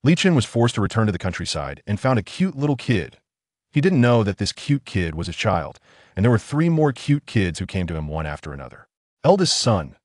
Li Chen was forced to return to the countryside and found a cute little kid. He didn't know that this cute kid was his child, and there were 3 more cute kids who came to him one after another. Eldest son,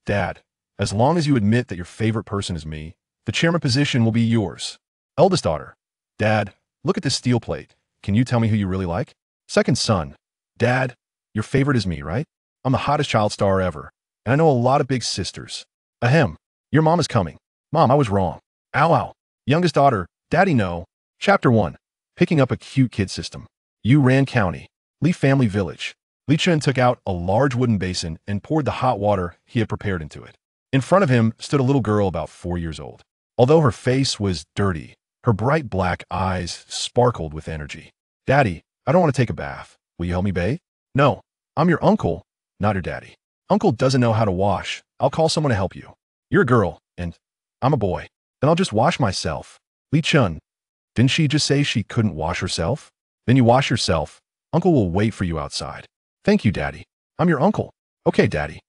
Dad, as long as you admit that your favorite person is me, the chairman position will be yours. Eldest daughter, Dad, look at this steel plate. Can you tell me who you really like? Second son, Dad, your favorite is me, right? I'm the hottest child star ever, and I know a lot of big sisters. Ahem, your mom is coming. Mom, I was wrong. Ow, ow. Youngest daughter, Daddy, no. Chapter 1. Picking up a cute kid system. Yuran County, Li Family Village. Li Chen took out a large wooden basin and poured the hot water he had prepared into it. In front of him stood a little girl about 4 years old. Although her face was dirty, her bright black eyes sparkled with energy. Daddy, I don't want to take a bath. Will you help me bathe? No, I'm your uncle, not your daddy. Uncle doesn't know how to wash. I'll call someone to help you. You're a girl, and I'm a boy. Then I'll just wash myself. Li Chen, didn't she just say she couldn't wash herself? Then you wash yourself. Uncle will wait for you outside. Thank you, Daddy. I'm your uncle. Okay, Daddy.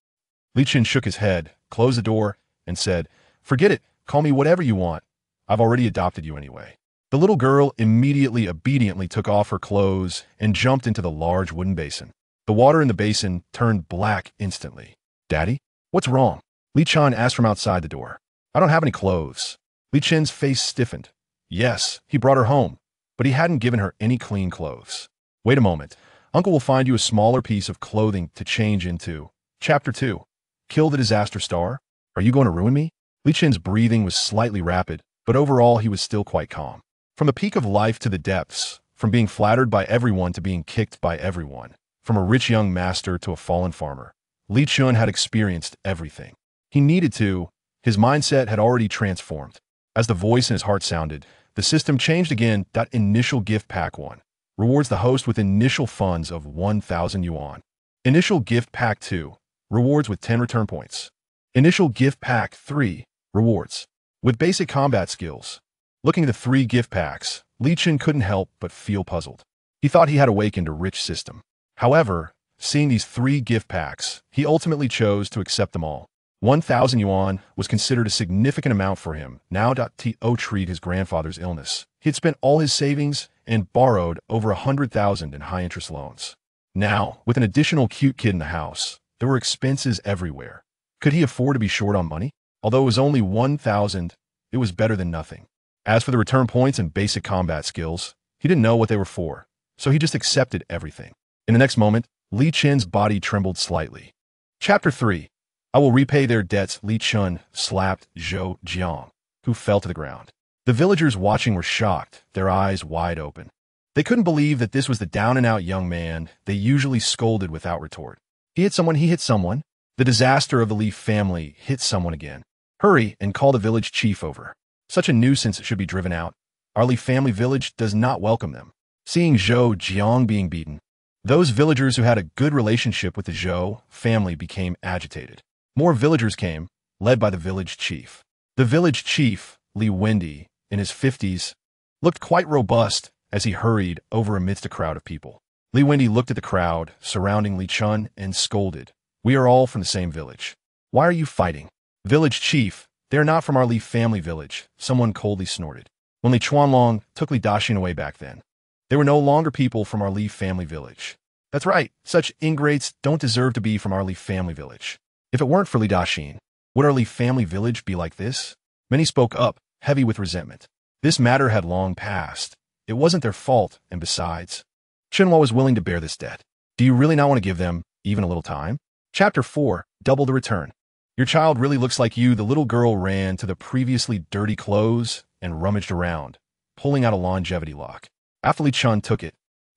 Li Chen shook his head, closed the door, and said, Forget it. Call me whatever you want. I've already adopted you anyway. The little girl immediately obediently took off her clothes and jumped into the large wooden basin. The water in the basin turned black instantly. Daddy, what's wrong? Li Chen asked from outside the door. I don't have any clothes. Li Chen's face stiffened. Yes, he brought her home, but he hadn't given her any clean clothes. Wait a moment. Uncle will find you a smaller piece of clothing to change into. Chapter 2. Kill the disaster star? Are you going to ruin me? Li Chen's breathing was slightly rapid, but overall he was still quite calm. From the peak of life to the depths, from being flattered by everyone to being kicked by everyone, from a rich young master to a fallen farmer, Li Chen had experienced everything. He needed to. His mindset had already transformed. As the voice in his heart sounded, the system changed again. Initial gift pack 1 rewards the host with initial funds of 1,000 yuan. Initial gift pack 2 rewards with 10 return points. Initial gift pack 3 rewards with basic combat skills. Looking at the 3 gift packs, Li Chen couldn't help but feel puzzled. He thought he had awakened a rich system. However, seeing these 3 gift packs, he ultimately chose to accept them all. 1,000 yuan was considered a significant amount for him now to treat his grandfather's illness. He had spent all his savings and borrowed over 100,000 in high-interest loans. Now, with an additional cute kid in the house, there were expenses everywhere. Could he afford to be short on money? Although it was only 1,000, it was better than nothing. As for the return points and basic combat skills, he didn't know what they were for, so he just accepted everything. In the next moment, Li Chen's body trembled slightly. Chapter 3. I will repay their debts. Li Chen slapped Zhou Jiang, who fell to the ground. The villagers watching were shocked, their eyes wide open. They couldn't believe that this was the down-and-out young man they usually scolded without retort. He hit someone. The disaster of the Li family hit someone again. Hurry and call the village chief over. Such a nuisance should be driven out. Our Li family village does not welcome them. Seeing Zhou Jiang being beaten, those villagers who had a good relationship with the Zhou family became agitated. More villagers came, led by the village chief. The village chief, Li Wendy, in his 50s, looked quite robust as he hurried over amidst a crowd of people. Li Wendy looked at the crowd surrounding Li Chen and scolded. We are all from the same village. Why are you fighting? Village chief, they are not from our Li family village, someone coldly snorted. When Li Chuanlong took Li Daxin away back then, they were no longer people from our Li family village. That's right, such ingrates don't deserve to be from our Li family village. If it weren't for Li Daxin, would our Li family village be like this? Many spoke up, heavy with resentment. This matter had long passed. It wasn't their fault, and besides, Chenhua was willing to bear this debt. Do you really not want to give them even a little time? Chapter 4. Double the return. Your child really looks like you. The little girl ran to the previously dirty clothes and rummaged around, pulling out a longevity lock. After Li Chen took it,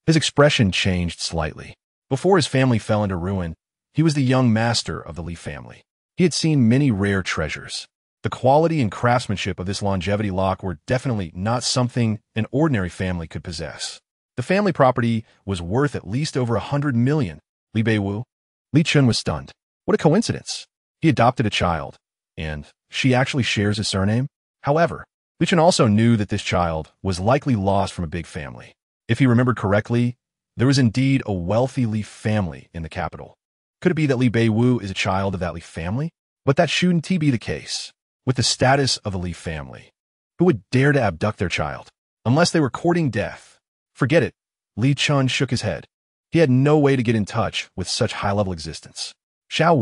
his expression changed slightly. Before his family fell into ruin, he was the young master of the Li family. He had seen many rare treasures. The quality and craftsmanship of this longevity lock were definitely not something an ordinary family could possess. The family property was worth at least over 100 million. Li Beiwu. Li Chen was stunned. What a coincidence. He adopted a child, and she actually shares his surname. However, Li Chen also knew that this child was likely lost from a big family. If he remembered correctly, there was indeed a wealthy Li family in the capital. Could it be that Li Beiwu is a child of that Li family? But that shouldn't be the case. With the status of the Li family, Who would dare to abduct their child? Unless they were courting death. Forget it. Li Chen shook his head. He had no way to get in touch with such high-level existence. Xiao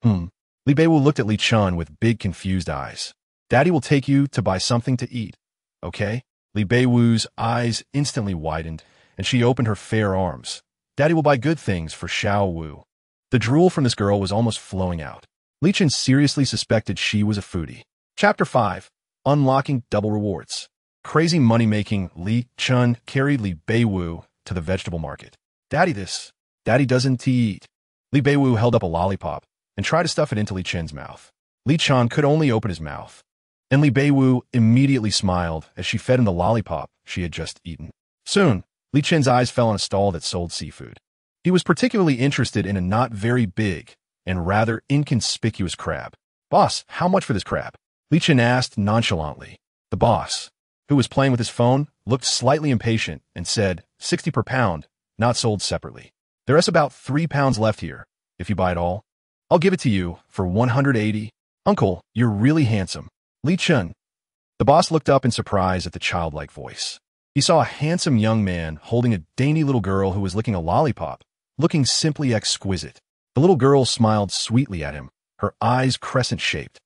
Wu. Li Beiwu looked at Li Chen with big confused eyes. Daddy will take you to buy something to eat. Okay? Li Beiwu's eyes instantly widened, and she opened her fair arms. Daddy will buy good things for Xiao Wu. The drool from this girl was almost flowing out. Li Chen seriously suspected she was a foodie. Chapter 5. Unlocking Double Rewards. Crazy money-making Li Chen carried Li Beiwu to the vegetable market. Daddy this. Daddy doesn't eat. Li Beiwu held up a lollipop and tried to stuff it into Li Chen's mouth. Li Chen could only open his mouth. And Li Beiwu immediately smiled as she fed him the lollipop she had just eaten. Soon, Li Chen's eyes fell on a stall that sold seafood. He was particularly interested in a not very big and rather inconspicuous crab. Boss, how much for this crab? Li Chen asked nonchalantly. The boss, who was playing with his phone, looked slightly impatient and said, 60 per pound, not sold separately. There is about 3 pounds left here, if you buy it all. I'll give it to you for 180. Uncle, you're really handsome. Li Chen. The boss looked up in surprise at the childlike voice. He saw a handsome young man holding a dainty little girl who was licking a lollipop, looking simply exquisite. The little girl smiled sweetly at him, her eyes crescent-shaped.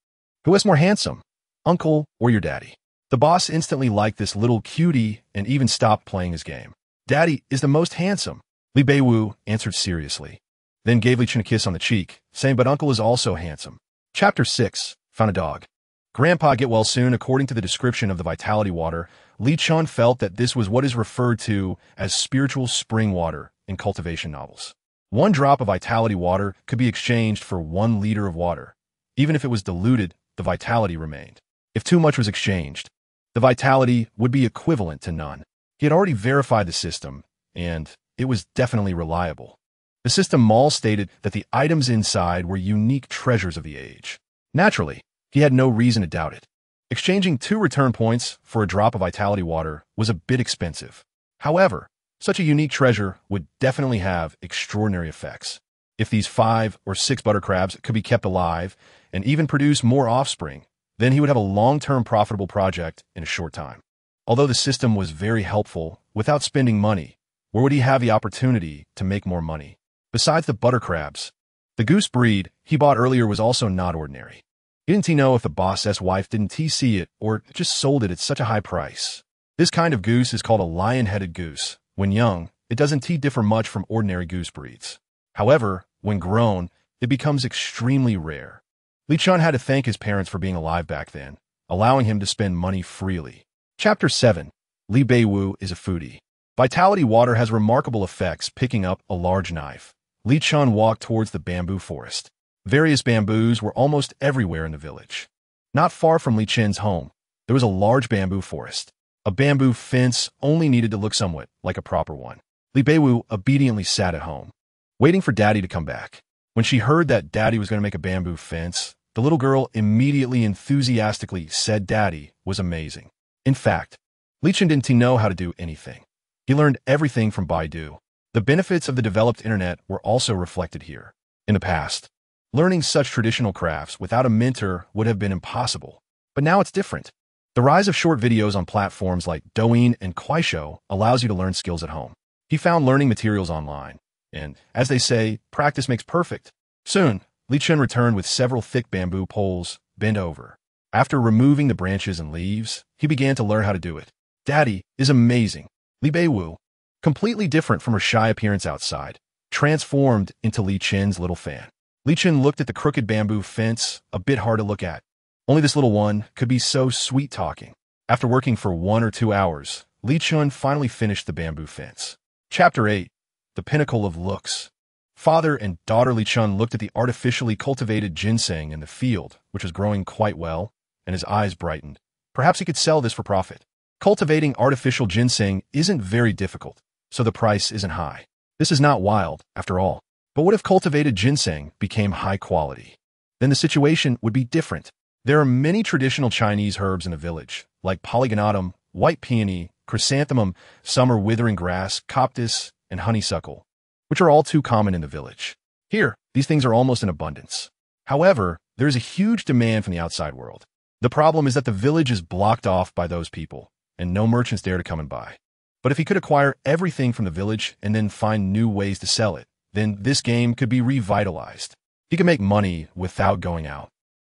Who is more handsome, uncle or your daddy? The boss instantly liked this little cutie and even stopped playing his game. Daddy is the most handsome, Li Beiwu answered seriously, then gave Li Chen a kiss on the cheek, saying, but uncle is also handsome. Chapter 6. Found a dog. Grandpa get well soon. According to the description of the vitality water, Li Chen felt that this was what is referred to as spiritual spring water in cultivation novels. 1 drop of vitality water could be exchanged for 1 liter of water. Even if it was diluted, the vitality remained. If too much was exchanged, the vitality would be equivalent to none. He had already verified the system, and it was definitely reliable. The system mall stated that the items inside were unique treasures of the age. Naturally, he had no reason to doubt it. Exchanging 2 return points for a drop of vitality water was a bit expensive. However, such a unique treasure would definitely have extraordinary effects. If these 5 or 6 butter crabs could be kept alive and even produce more offspring, then he would have a long-term profitable project in a short time. Although the system was very helpful, without spending money, where would he have the opportunity to make more money? Besides the butter crabs, the goose breed he bought earlier was also not ordinary. Didn't he know if the boss's wife didn't see it or just sold it at such a high price? This kind of goose is called a lion-headed goose. When young, it doesn't differ much from ordinary goose breeds. However, when grown, it becomes extremely rare. Li Chen had to thank his parents for being alive back then, allowing him to spend money freely. Chapter 7. Li Beiwu is a foodie. Vitality water has remarkable effects. Picking up a large knife, Li Chen walked towards the bamboo forest. Various bamboos were almost everywhere in the village. Not far from Li Chen's home, there was a large bamboo forest. A bamboo fence only needed to look somewhat like a proper one. Li Beiwu obediently sat at home, waiting for Daddy to come back. When she heard that Daddy was going to make a bamboo fence, the little girl immediately enthusiastically said Daddy was amazing. In fact, Li Chen didn't know how to do anything. He learned everything from Baidu. The benefits of the developed internet were also reflected here. In the past, learning such traditional crafts without a mentor would have been impossible. But now it's different. The rise of short videos on platforms like Douyin and Kuaishou allows you to learn skills at home. He found learning materials online, and, as they say, practice makes perfect. Soon, Li Chen returned with several thick bamboo poles bent over. After removing the branches and leaves, he began to learn how to do it. Daddy is amazing. Li Beiwu, completely different from her shy appearance outside, transformed into Li Chen's little fan. Li Chen looked at the crooked bamboo fence, a bit hard to look at. Only this little one could be so sweet-talking. After working for 1 or 2 hours, Li Chen finally finished the bamboo fence. Chapter 8. The Pinnacle of Looks. Father and daughter Li Chen looked at the artificially cultivated ginseng in the field, which was growing quite well, and his eyes brightened. Perhaps he could sell this for profit. Cultivating artificial ginseng isn't very difficult, so the price isn't high. This is not wild, after all. But what if cultivated ginseng became high quality? Then the situation would be different. There are many traditional Chinese herbs in the village, like polygonatum, white peony, chrysanthemum, summer withering grass, coptis, and honeysuckle, which are all too common in the village. Here, these things are almost in abundance. However, there is a huge demand from the outside world. The problem is that the village is blocked off by those people, and no merchants dare to come and buy. But if he could acquire everything from the village and then find new ways to sell it, then this game could be revitalized. He could make money without going out.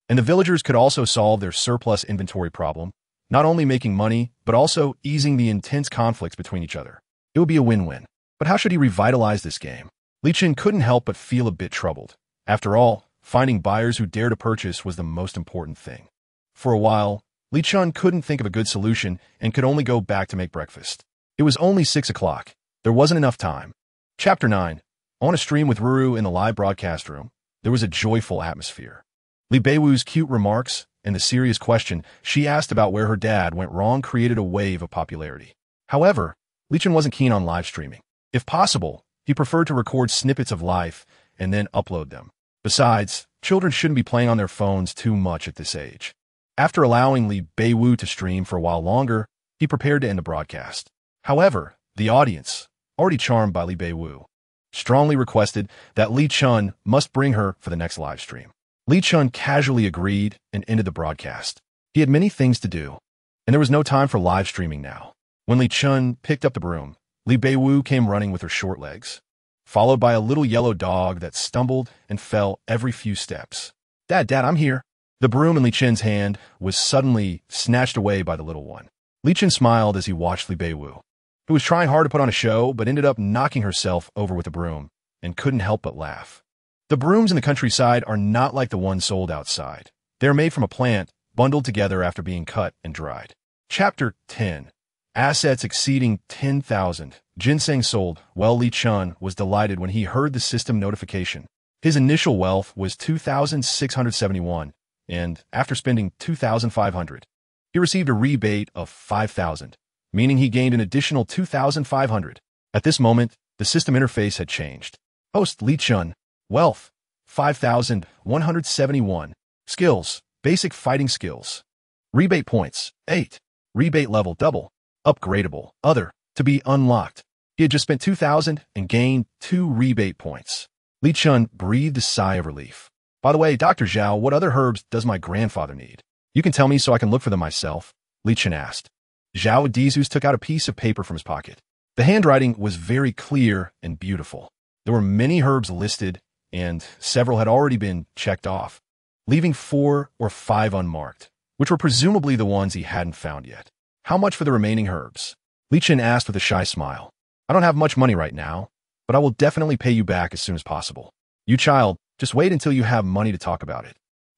And the villagers could also solve their surplus inventory problem, not only making money, but also easing the intense conflicts between each other. It would be a win-win. But how should he revitalize this game? Li Chen couldn't help but feel a bit troubled. After all, finding buyers who dare to purchase was the most important thing. For a while, Li Chen couldn't think of a good solution and could only go back to make breakfast. It was only 6 o'clock. There wasn't enough time. Chapter 9. On a stream with Ruru in the live broadcast room, there was a joyful atmosphere. Li Beiwu's cute remarks and the serious question she asked about where her dad went wrong created a wave of popularity. However, Li Chen wasn't keen on live streaming. If possible, he preferred to record snippets of life and then upload them. Besides, children shouldn't be playing on their phones too much at this age. After allowing Li Beiwu to stream for a while longer, he prepared to end the broadcast. However, the audience, already charmed by Li Beiwu, strongly requested that Li Chen must bring her for the next live stream. Li Chen casually agreed and ended the broadcast. He had many things to do, and there was no time for live streaming now. When Li Chen picked up the broom, Li Beiwu came running with her short legs, followed by a little yellow dog that stumbled and fell every few steps. Dad, I'm here." The broom in Li Chen's hand was suddenly snatched away by the little one. Li Chen smiled as he watched Li Beiwu, who was trying hard to put on a show but ended up knocking herself over with the broom and couldn't help but laugh. The brooms in the countryside are not like the ones sold outside. They are made from a plant, bundled together after being cut and dried. Chapter 10. Assets exceeding 10,000. Ginseng sold. Well, Li Chen was delighted when he heard the system notification. His initial wealth was 2,671, and after spending 2,500, he received a rebate of 5,000, meaning he gained an additional 2,500. At this moment, the system interface had changed. Host Li Chen. Wealth, 5,171. Skills, basic fighting skills. Rebate points, 8. Rebate level double. Upgradable, other, to be unlocked. He had just spent 2,000 and gained 2 rebate points. Li Chen breathed a sigh of relief. By the way, Dr. Zhao, what other herbs does my grandfather need? You can tell me so I can look for them myself, Li Chen asked. Zhao Dizus took out a piece of paper from his pocket. The handwriting was very clear and beautiful. There were many herbs listed, and several had already been checked off, leaving 4 or 5 unmarked, which were presumably the ones he hadn't found yet. How much for the remaining herbs? Li Chen asked with a shy smile. I don't have much money right now, but I will definitely pay you back as soon as possible. You child, just wait until you have money to talk about it.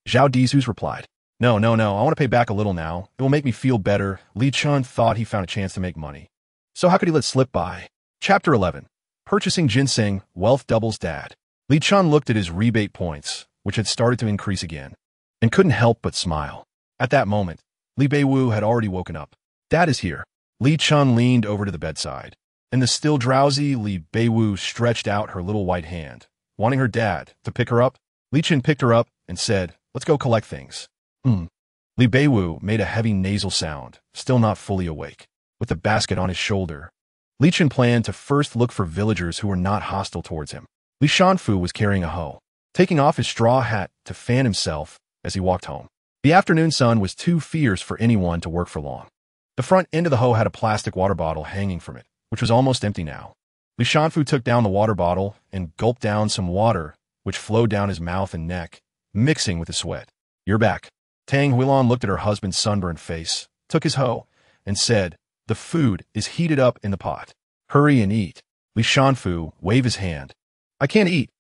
Zhao Dizus replied. No, I want to pay back a little now. It will make me feel better. Li Chen thought he found a chance to make money. So how could he let slip by? Chapter 11. Purchasing ginseng, wealth doubles dad. Li Chen looked at his rebate points, which had started to increase again, and couldn't help but smile. At that moment, Li Beiwu had already woken up. Dad is here. Li Chen leaned over to the bedside, and the still drowsy Li Beiwu stretched out her little white hand, wanting her dad to pick her up. Li Chen picked her up and said, "Let's go collect things." Li Beiwu made a heavy nasal sound, still not fully awake, with the basket on his shoulder. Li Chen planned to first look for villagers who were not hostile towards him. Li Shanfu was carrying a hoe, taking off his straw hat to fan himself as he walked home. The afternoon sun was too fierce for anyone to work for long. The front end of the hoe had a plastic water bottle hanging from it, which was almost empty now. Li Shanfu took down the water bottle and gulped down some water, which flowed down his mouth and neck, mixing with the sweat. "You're back." Tang Huilan looked at her husband's sunburned face, took his hoe, and said, "The food is heated up in the pot. Hurry and eat." Li Shanfu waved his hand. I can't eat.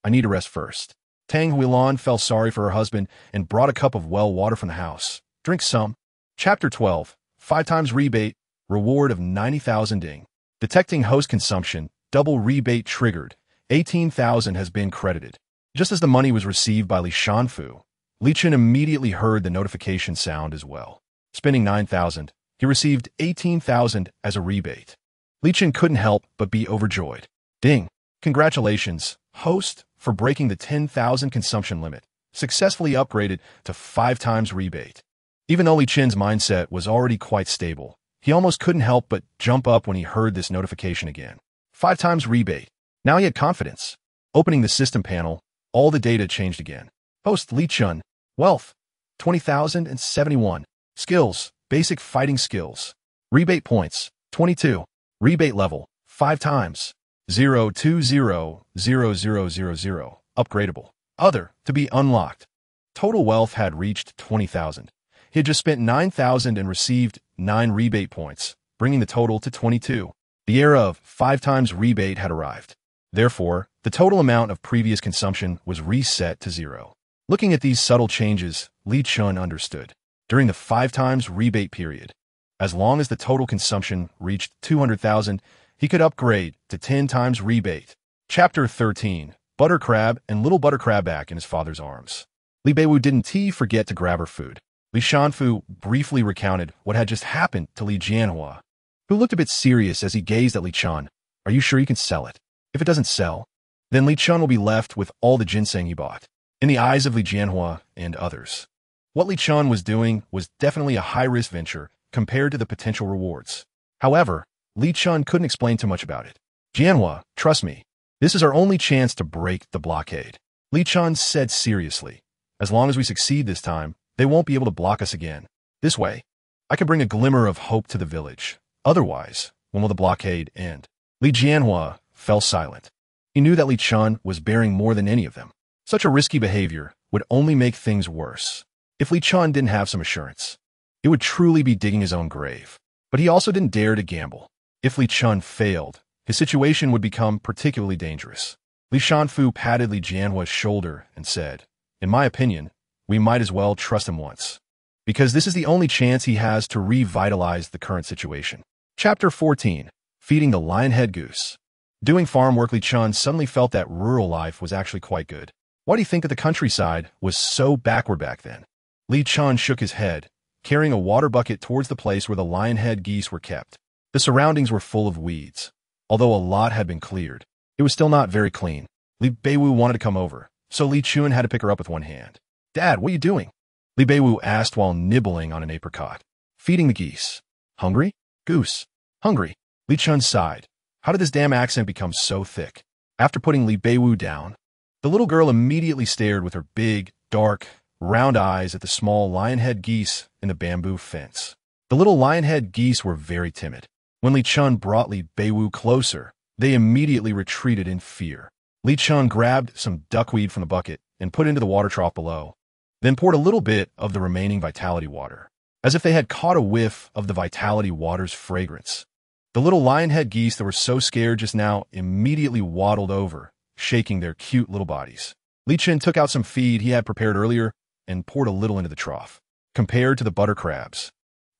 I need to rest first." Tang Huilan felt sorry for her husband and brought a cup of well water from the house. "Drink some." Chapter 12. 5 times rebate, reward of 90,000 ding. Detecting host consumption, double rebate triggered. 18,000 has been credited. Just as the money was received by Li Shanfu, Li Chen immediately heard the notification sound as well. Spending 9,000, he received 18,000 as a rebate. Li Chen couldn't help but be overjoyed. Ding! Congratulations, host, for breaking the 10,000 consumption limit. Successfully upgraded to 5 times rebate. Even though Li Chen's mindset was already quite stable, he almost couldn't help but jump up when he heard this notification again. 5 times rebate. Now he had confidence. Opening the system panel, all the data changed again. Host Li Chen. Wealth, 20,071. Skills, basic fighting skills. Rebate points, 22. Rebate level, 5 times. 0200000. Upgradable. Other, to be unlocked. Total wealth had reached 20,000. He had just spent 9,000 and received 9 rebate points, bringing the total to 22. The era of 5 times rebate had arrived. Therefore, the total amount of previous consumption was reset to 0. Looking at these subtle changes, Li Chen understood. During the 5 times rebate period, as long as the total consumption reached 200,000, he could upgrade to 10 times rebate. Chapter 13. Butter Crab and Little Butter Crab back in his father's arms. Li Beiwu didn't forget to grab her food. Li Shanfu briefly recounted what had just happened to Li Jianhua, who looked a bit serious as he gazed at Li Chen. Are you sure you can sell it? If it doesn't sell, then Li Chen will be left with all the ginseng he bought. In the eyes of Li Jianhua and others, what Li Chen was doing was definitely a high-risk venture compared to the potential rewards. However, Li Chen couldn't explain too much about it. Jianhua, trust me, this is our only chance to break the blockade. Li Chen said seriously. As long as we succeed this time, they won't be able to block us again. This way, I can bring a glimmer of hope to the village. Otherwise, when will the blockade end? Li Jianhua fell silent. He knew that Li Chen was bearing more than any of them. Such a risky behavior would only make things worse. If Li Chen didn't have some assurance, it would truly be digging his own grave. But he also didn't dare to gamble. If Li Chen failed, his situation would become particularly dangerous. Li Shanfu patted Li Jianhua's shoulder and said, in my opinion, we might as well trust him once, because this is the only chance he has to revitalize the current situation. Chapter 14. Feeding the lionhead goose. Doing farm work, Li Chen suddenly felt that rural life was actually quite good. Why do you think that the countryside was so backward back then? Li Chen shook his head, carrying a water bucket towards the place where the lionhead geese were kept. The surroundings were full of weeds. Although a lot had been cleared, it was still not very clean. Li Beiwu wanted to come over, so Li Chen had to pick her up with one hand. Dad, what are you doing? Li Beiwu asked while nibbling on an apricot. Feeding the geese. Hungry? Goose. Hungry. Li Chen sighed. How did this damn accent become so thick? After putting Li Beiwu down, the little girl immediately stared with her big, dark, round eyes at the small lionhead geese in the bamboo fence. The little lionhead geese were very timid. When Li Chen brought Li Beiwu closer, they immediately retreated in fear. Li Chen grabbed some duckweed from the bucket and put it into the water trough below, then poured a little bit of the remaining vitality water, as if they had caught a whiff of the vitality water's fragrance. The little lionhead geese that were so scared just now immediately waddled over, shaking their cute little bodies. Li Chen took out some feed he had prepared earlier and poured a little into the trough. Compared to the butter crabs,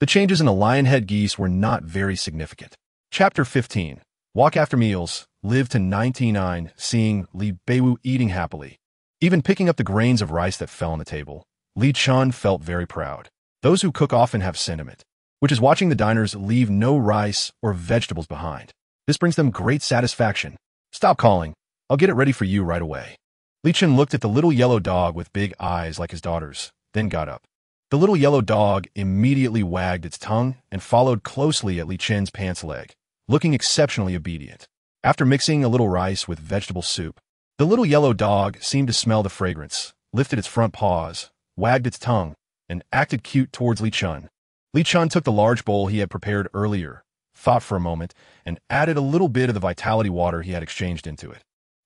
the changes in the lionhead geese were not very significant. Chapter 15. Walk after meals, live to 99, seeing Li Beiwu eating happily. Even picking up the grains of rice that fell on the table, Li Chen felt very proud. Those who cook often have sentiment, which is watching the diners leave no rice or vegetables behind. This brings them great satisfaction. Stop calling. I'll get it ready for you right away. Li Chen looked at the little yellow dog with big eyes like his daughter's, then got up. The little yellow dog immediately wagged its tongue and followed closely at Li Chen's pants leg, looking exceptionally obedient. After mixing a little rice with vegetable soup, the little yellow dog seemed to smell the fragrance, lifted its front paws, wagged its tongue, and acted cute towards Li Chen. Li Chen took the large bowl he had prepared earlier, thought for a moment, and added a little bit of the vitality water he had exchanged into it.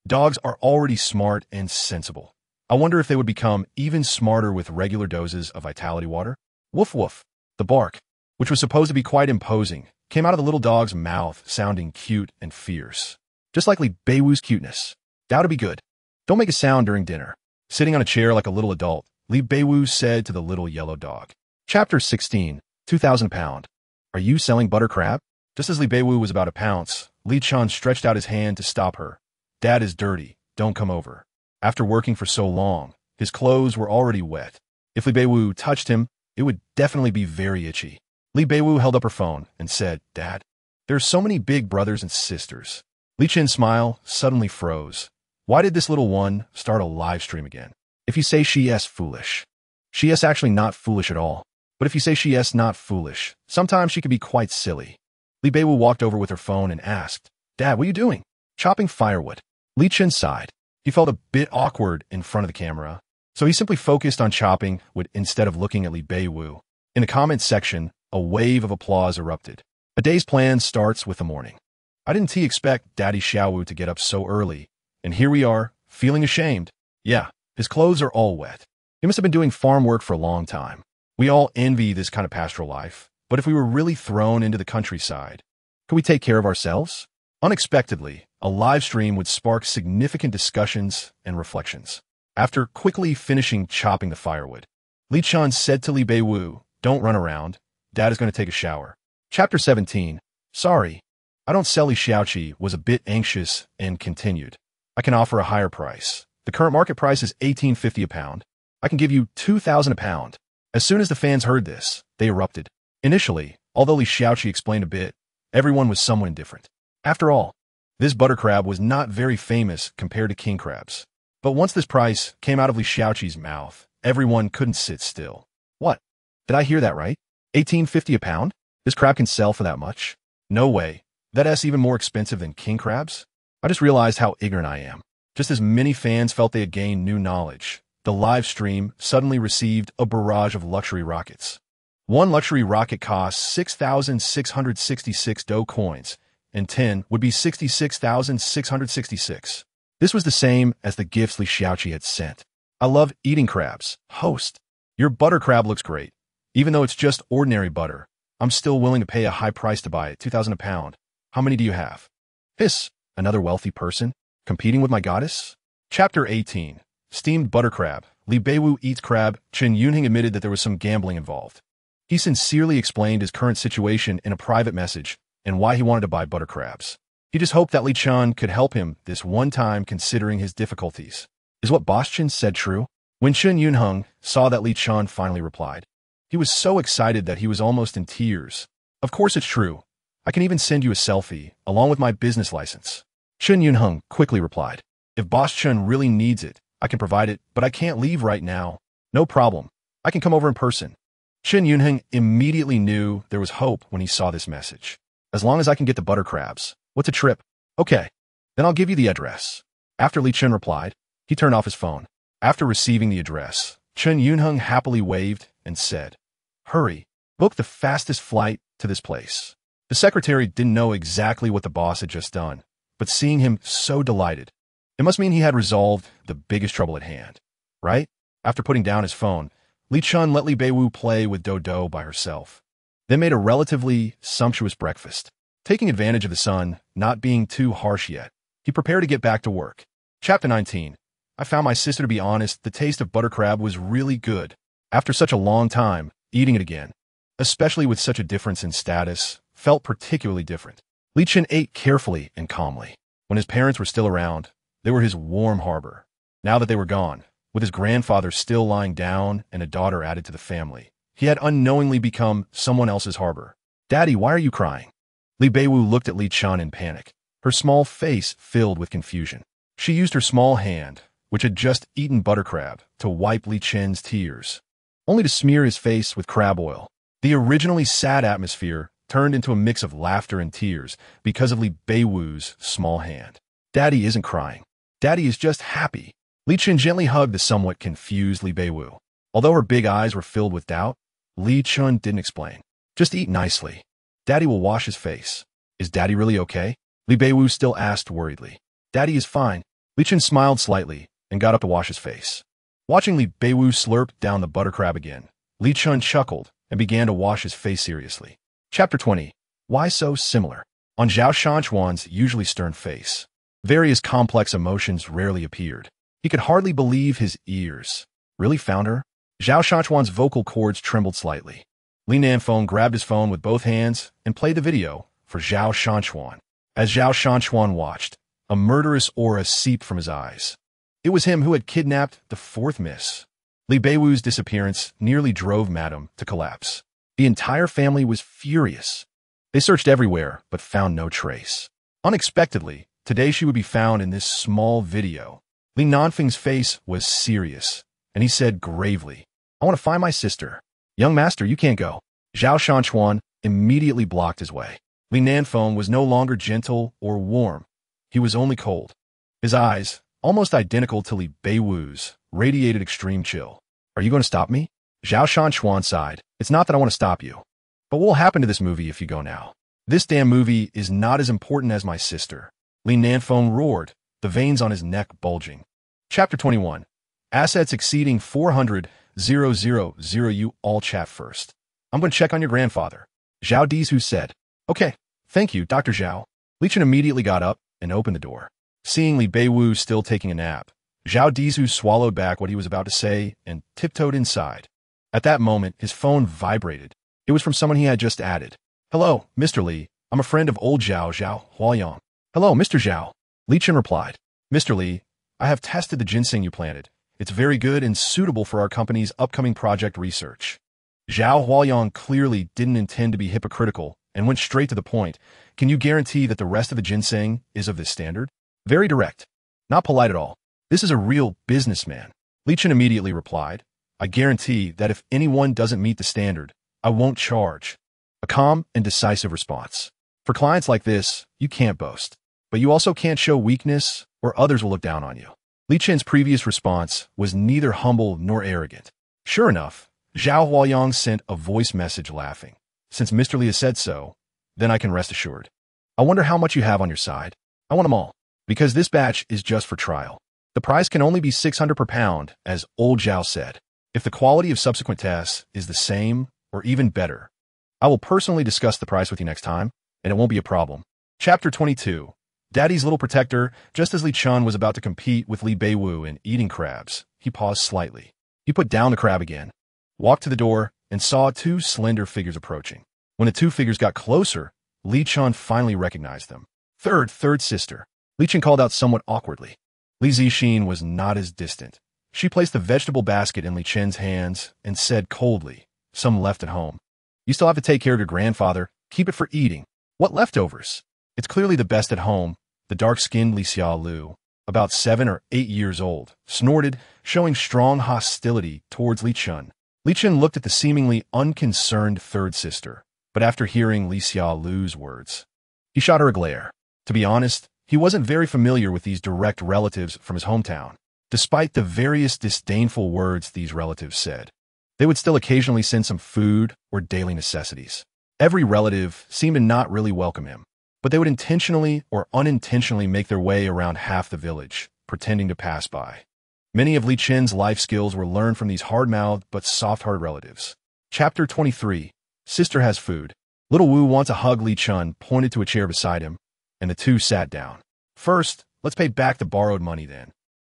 Dogs are already smart and sensible. I wonder if they would become even smarter with regular doses of vitality water. Woof woof. The bark, which was supposed to be quite imposing, came out of the little dog's mouth, sounding cute and fierce. Just like Li Beiwu's cuteness. Dow to be good. Don't make a sound during dinner. Sitting on a chair like a little adult, Li Beiwu said to the little yellow dog. Chapter 16. 2,000 pound. Are you selling butter crab? Just as Li Beiwu was about to pounce, Li Chen stretched out his hand to stop her. Dad is dirty. Don't come over. After working for so long, his clothes were already wet. If Li Beiwu touched him, it would definitely be very itchy. Li Beiwu held up her phone and said, Dad, there are so many big brothers and sisters. Li Chen's smile suddenly froze. Why did this little one start a live stream again? If you say she is foolish, she is actually not foolish at all. But if you say she is not foolish, sometimes she can be quite silly. Li Beiwu walked over with her phone and asked, Dad, what are you doing? Chopping firewood. Li Chen sighed. He felt a bit awkward in front of the camera, So he simply focused on chopping wood instead of looking at Li Wu. In the comments section, a wave of applause erupted. A day's plan starts with the morning. I didn't expect Daddy Xiaowu to get up so early, and here we are, feeling ashamed. Yeah, his clothes are all wet. He must have been doing farm work for a long time. We all envy this kind of pastoral life, but if we were really thrown into the countryside, could we take care of ourselves? Unexpectedly, a live stream would spark significant discussions and reflections. After quickly finishing chopping the firewood, Li Chen said to Li Wu, "Don't run around. Dad is going to take a shower." Chapter 17. Sorry, I don't sell. Li Xiaoqi was a bit anxious and continued. I can offer a higher price. The current market price is 18.50 a pound. I can give you 2,000 a pound. As soon as the fans heard this, they erupted. Initially, although Li Xiaoqi explained a bit, everyone was somewhat indifferent. After all, this butter crab was not very famous compared to king crabs. But once this price came out of Li Xiaoqi's mouth, everyone couldn't sit still. What? Did I hear that right? 18.50 a pound? This crab can sell for that much? No way. That's even more expensive than king crabs? I just realized how ignorant I am. Just as many fans felt they had gained new knowledge, the live stream suddenly received a barrage of luxury rockets. One luxury rocket costs 6,666 Do coins, and 10 would be 66,666. This was the same as the gifts Li Xiaoqi had sent. I love eating crabs. Host, your butter crab looks great. Even though it's just ordinary butter, I'm still willing to pay a high price to buy it, 2,000 a pound. How many do you have? Hiss, another wealthy person, competing with my goddess? Chapter 18. Steamed butter crab. Li Wu eats crab. Chen Yunhing admitted that there was some gambling involved. He sincerely explained his current situation in a private message and why he wanted to buy butter crabs. He just hoped that Li Chen could help him this one time considering his difficulties. Is what Boss Chen said true? When Chen Yunheng saw that Li Chen finally replied, he was so excited that he was almost in tears. Of course it's true. I can even send you a selfie, along with my business license. Chen Yunheng quickly replied, if Boss Chen really needs it, I can provide it, but I can't leave right now. No problem. I can come over in person. Chen Yunheng immediately knew there was hope when he saw this message. As long as I can get the butter crabs. What's a trip? Okay, then I'll give you the address. After Li Chen replied, he turned off his phone. After receiving the address, Chen Yunheng happily waved and said, hurry, book the fastest flight to this place. The secretary didn't know exactly what the boss had just done, but seeing him so delighted, it must mean he had resolved the biggest trouble at hand, right? After putting down his phone, Li Chen let Li Wu play with Dodo by herself. They made a relatively sumptuous breakfast. Taking advantage of the sun not being too harsh yet, he prepared to get back to work. Chapter 19. I found my sister to be honest, the taste of butter crab was really good. After such a long time, eating it again, especially with such a difference in status, felt particularly different. Li Chen ate carefully and calmly. When his parents were still around, they were his warm harbor. Now that they were gone, with his grandfather still lying down and a daughter added to the family, he had unknowingly become someone else's harbor. Daddy, why are you crying? Li Wu looked at Li Chen in panic, her small face filled with confusion. She used her small hand, which had just eaten butter crab, to wipe Li Chen's tears, only to smear his face with crab oil. The originally sad atmosphere turned into a mix of laughter and tears because of Li Wu's small hand. Daddy isn't crying. Daddy is just happy. Li Chen gently hugged the somewhat confused Li Wu. Although her big eyes were filled with doubt, Li Chen didn't explain. Just eat nicely. Daddy will wash his face. Is Daddy really okay? Li Wu still asked worriedly. Daddy is fine. Li Chen smiled slightly and got up to wash his face. Watching Li Wu slurp down the butter crab again, Li Chen chuckled and began to wash his face seriously. Chapter 20. Why so similar? On Zhao Shanchuan's usually stern face, various complex emotions rarely appeared. He could hardly believe his ears. Really found her? Zhao Shanchuan's vocal cords trembled slightly. Li Nanfeng grabbed his phone with both hands and played the video for Zhao Shanchuan. As Zhao Shanchuan watched, a murderous aura seeped from his eyes. It was him who had kidnapped the fourth miss. Li Wu's disappearance nearly drove Madame to collapse. The entire family was furious. They searched everywhere, but found no trace. Unexpectedly, today she would be found in this small video. Li Nanfeng's face was serious, and he said gravely, I want to find my sister. Young master, you can't go. Zhao Shanchuan immediately blocked his way. Li Nanfeng was no longer gentle or warm. He was only cold. His eyes, almost identical to Li Wu's, radiated extreme chill. Are you going to stop me? Zhao Shanchuan sighed. It's not that I want to stop you. But what will happen to this movie if you go now? This damn movie is not as important as my sister. Li Nanfeng roared, the veins on his neck bulging. Chapter 21. Assets exceeding 400,000. You all chat first. I'm going to check on your grandfather. Zhao Dizhu said. Okay, thank you, Dr. Zhao. Li Chen immediately got up and opened the door. Seeing Li Beiwu still taking a nap, Zhao Dizhu swallowed back what he was about to say and tiptoed inside. At that moment, his phone vibrated. It was from someone he had just added. Hello, Mr. Li. I'm a friend of old Zhao Huayang. Hello, Mr. Zhao. Li Chen replied. Mr. Li, I have tested the ginseng you planted. It's very good and suitable for our company's upcoming project research. Zhao Huayang clearly didn't intend to be hypocritical and went straight to the point. Can you guarantee that the rest of the ginseng is of this standard? Very direct. Not polite at all. This is a real businessman. Li Chen immediately replied. I guarantee that if anyone doesn't meet the standard, I won't charge. A calm and decisive response. For clients like this, you can't boast. But you also can't show weakness or others will look down on you. Li Chen's previous response was neither humble nor arrogant. Sure enough, Zhao Huayang sent a voice message laughing. Since Mr. Li has said so, then I can rest assured. I wonder how much you have on your side. I want them all. Because this batch is just for trial. The price can only be 600 per pound, as old Zhao said. If the quality of subsequent tests is the same or even better, I will personally discuss the price with you next time, and it won't be a problem. Chapter 22. Daddy's little protector. Just as Li Chen was about to compete with Li Beiwu in eating crabs, he paused slightly. He put down the crab again, walked to the door, and saw two slender figures approaching. When the two figures got closer, Li Chen finally recognized them. Third sister. Li Chen called out somewhat awkwardly. Li Zixin was not as distant. She placed the vegetable basket in Li Chen's hands and said coldly, some left at home. You still have to take care of your grandfather. Keep it for eating. What leftovers? It's clearly the best at home. The dark-skinned Li Xiaolu, about 7 or 8 years old, snorted, showing strong hostility towards Li Chen. Li Chen looked at the seemingly unconcerned third sister, but after hearing Li Xiaolu's words, he shot her a glare. To be honest, he wasn't very familiar with these direct relatives from his hometown. Despite the various disdainful words these relatives said, they would still occasionally send some food or daily necessities. Every relative seemed to not really welcome him, but they would intentionally or unintentionally make their way around half the village, pretending to pass by. Many of Li Chen's life skills were learned from these hard-mouthed but soft-hearted relatives. Chapter 23. Sister has food. Little Wu wants to hug Li Chen, pointed to a chair beside him, and the two sat down. First, let's pay back the borrowed money then.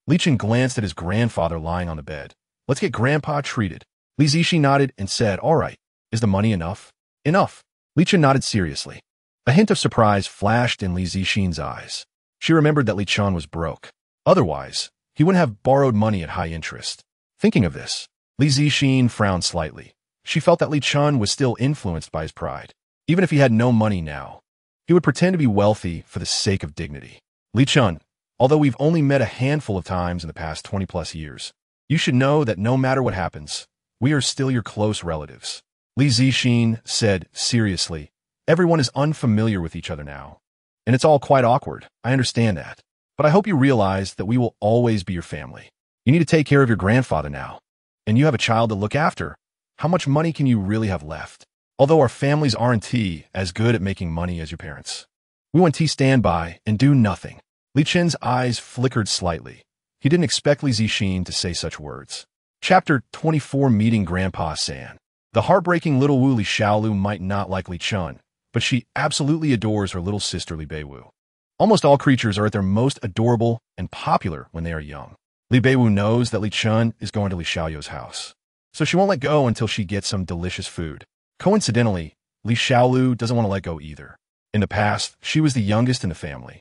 Li Chen glanced at his grandfather lying on the bed. Let's get Grandpa treated. Li Zixi nodded and said, all right. Is the money enough? Enough. Li Chen nodded seriously. A hint of surprise flashed in Li Zixin's eyes. She remembered that Li Chen was broke. Otherwise, he wouldn't have borrowed money at high interest. Thinking of this, Li Zixin frowned slightly. She felt that Li Chen was still influenced by his pride. Even if he had no money now, he would pretend to be wealthy for the sake of dignity. Li Chen, although we've only met a handful of times in the past 20-plus years, you should know that no matter what happens, we are still your close relatives. Li Zixin said seriously, everyone is unfamiliar with each other now, and it's all quite awkward. I understand that. But I hope you realize that we will always be your family. You need to take care of your grandfather now, and you have a child to look after. How much money can you really have left? Although our families aren't as good at making money as your parents. We want to stand by and do nothing. Li Chen's eyes flickered slightly. He didn't expect Li Zixin to say such words. Chapter 24. Meeting Grandpa San. The heartbreaking little Wu Li Xiaolu might not like Li Chen, but she absolutely adores her little sister Li Beiwu. Almost all creatures are at their most adorable and popular when they are young. Li Beiwu knows that Li Chen is going to Li Xiaoyu's house, so she won't let go until she gets some delicious food. Coincidentally, Li Xiaolu doesn't want to let go either. In the past, she was the youngest in the family,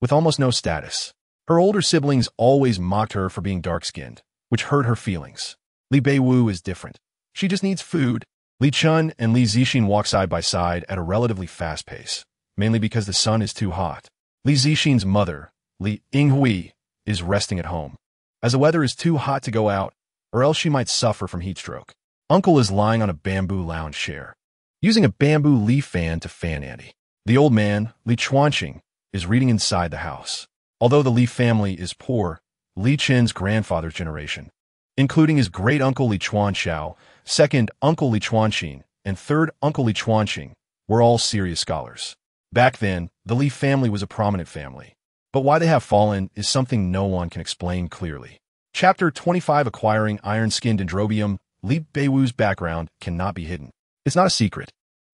with almost no status. Her older siblings always mocked her for being dark-skinned, which hurt her feelings. Li Beiwu is different. She just needs food. Li Chen and Li Zixin walk side by side at a relatively fast pace, mainly because the sun is too hot. Li Zixin's mother, Li Yinghui, is resting at home, as the weather is too hot to go out, or else she might suffer from heat stroke. Uncle is lying on a bamboo lounge chair, using a bamboo leaf fan to fan Andy. The old man, Li Chuanqing, is reading inside the house. Although the Li family is poor, Li Chen's grandfather's generation, including his great-uncle Li Chuanxiao, second uncle Li Chuanqing, and third uncle Li Chuanqing, were all serious scholars. Back then, the Li family was a prominent family. But why they have fallen is something no one can explain clearly. Chapter 25, Acquiring Iron-Skinned Dendrobium. Li Beiwu's background cannot be hidden. It's not a secret.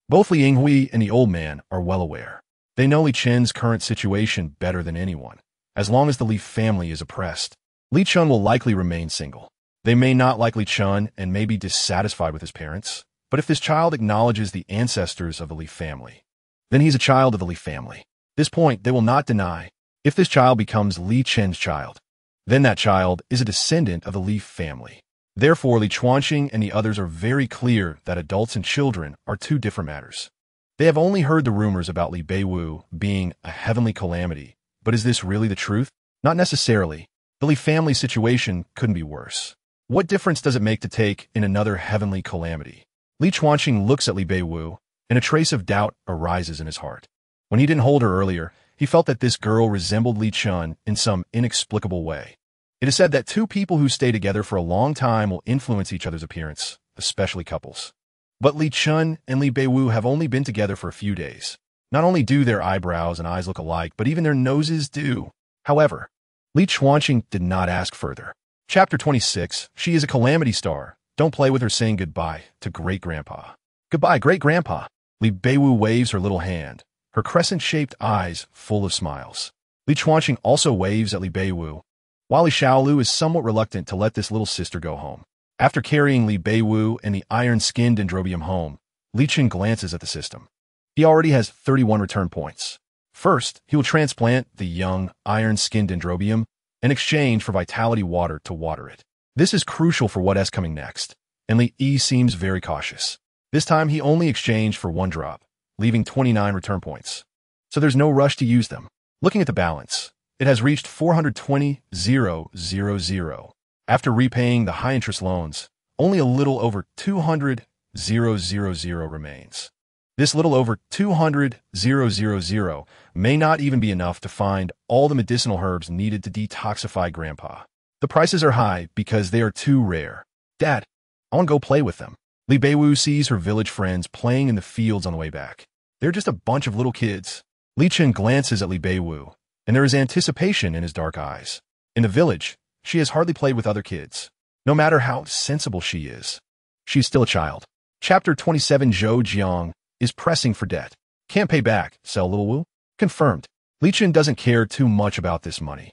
Both Li Yinghui and the old man are well aware. They know Li Chen's current situation better than anyone. As long as the Li family is oppressed, Li Chen will likely remain single. They may not like Li Chen and may be dissatisfied with his parents, but if this child acknowledges the ancestors of the Li family, then he's a child of the Li family. This point they will not deny. If this child becomes Li Chen's child, then that child is a descendant of the Li family. Therefore, Li Chuanqing and the others are very clear that adults and children are two different matters. They have only heard the rumors about Li Beiwu being a heavenly calamity, but is this really the truth? Not necessarily. The Li family situation couldn't be worse. What difference does it make to take in another heavenly calamity? Li Chuanqing looks at Li Beiwu, and a trace of doubt arises in his heart. When he didn't hold her earlier, he felt that this girl resembled Li Chen in some inexplicable way. It is said that two people who stay together for a long time will influence each other's appearance, especially couples. But Li Chen and Li Beiwu have only been together for a few days. Not only do their eyebrows and eyes look alike, but even their noses do. However, Li Chuanqing did not ask further. Chapter 26, She is a Calamity Star. Don't play with her saying goodbye to Great-Grandpa. Goodbye, Great-Grandpa. Li Beiwu waves her little hand, her crescent-shaped eyes full of smiles. Li Chuanqing also waves at Li Beiwu, while Li Xiaolu is somewhat reluctant to let this little sister go home. After carrying Li Beiwu and the iron-skinned Dendrobium home, Li Chen glances at the system. He already has 31 return points. First, he will transplant the young, iron-skinned Dendrobium in exchange for vitality water to water it. This is crucial for what is coming next, and Li Yi seems very cautious. This time he only exchanged for one drop, leaving 29 return points. So there's no rush to use them. Looking at the balance, it has reached 420,000. After repaying the high-interest loans, only a little over 200,000 remains. This little over 200,000 may not even be enough to find all the medicinal herbs needed to detoxify Grandpa. The prices are high because they are too rare. Dad, I want to go play with them. Li Beiwu sees her village friends playing in the fields on the way back. They're just a bunch of little kids. Li Chen glances at Li Beiwu, and there is anticipation in his dark eyes. In the village, she has hardly played with other kids. No matter how sensible she is, she's still a child. Chapter 27, Zhou Jiang is pressing for debt. Can't pay back, sell Little Wu? Confirmed. Li Chen doesn't care too much about this money.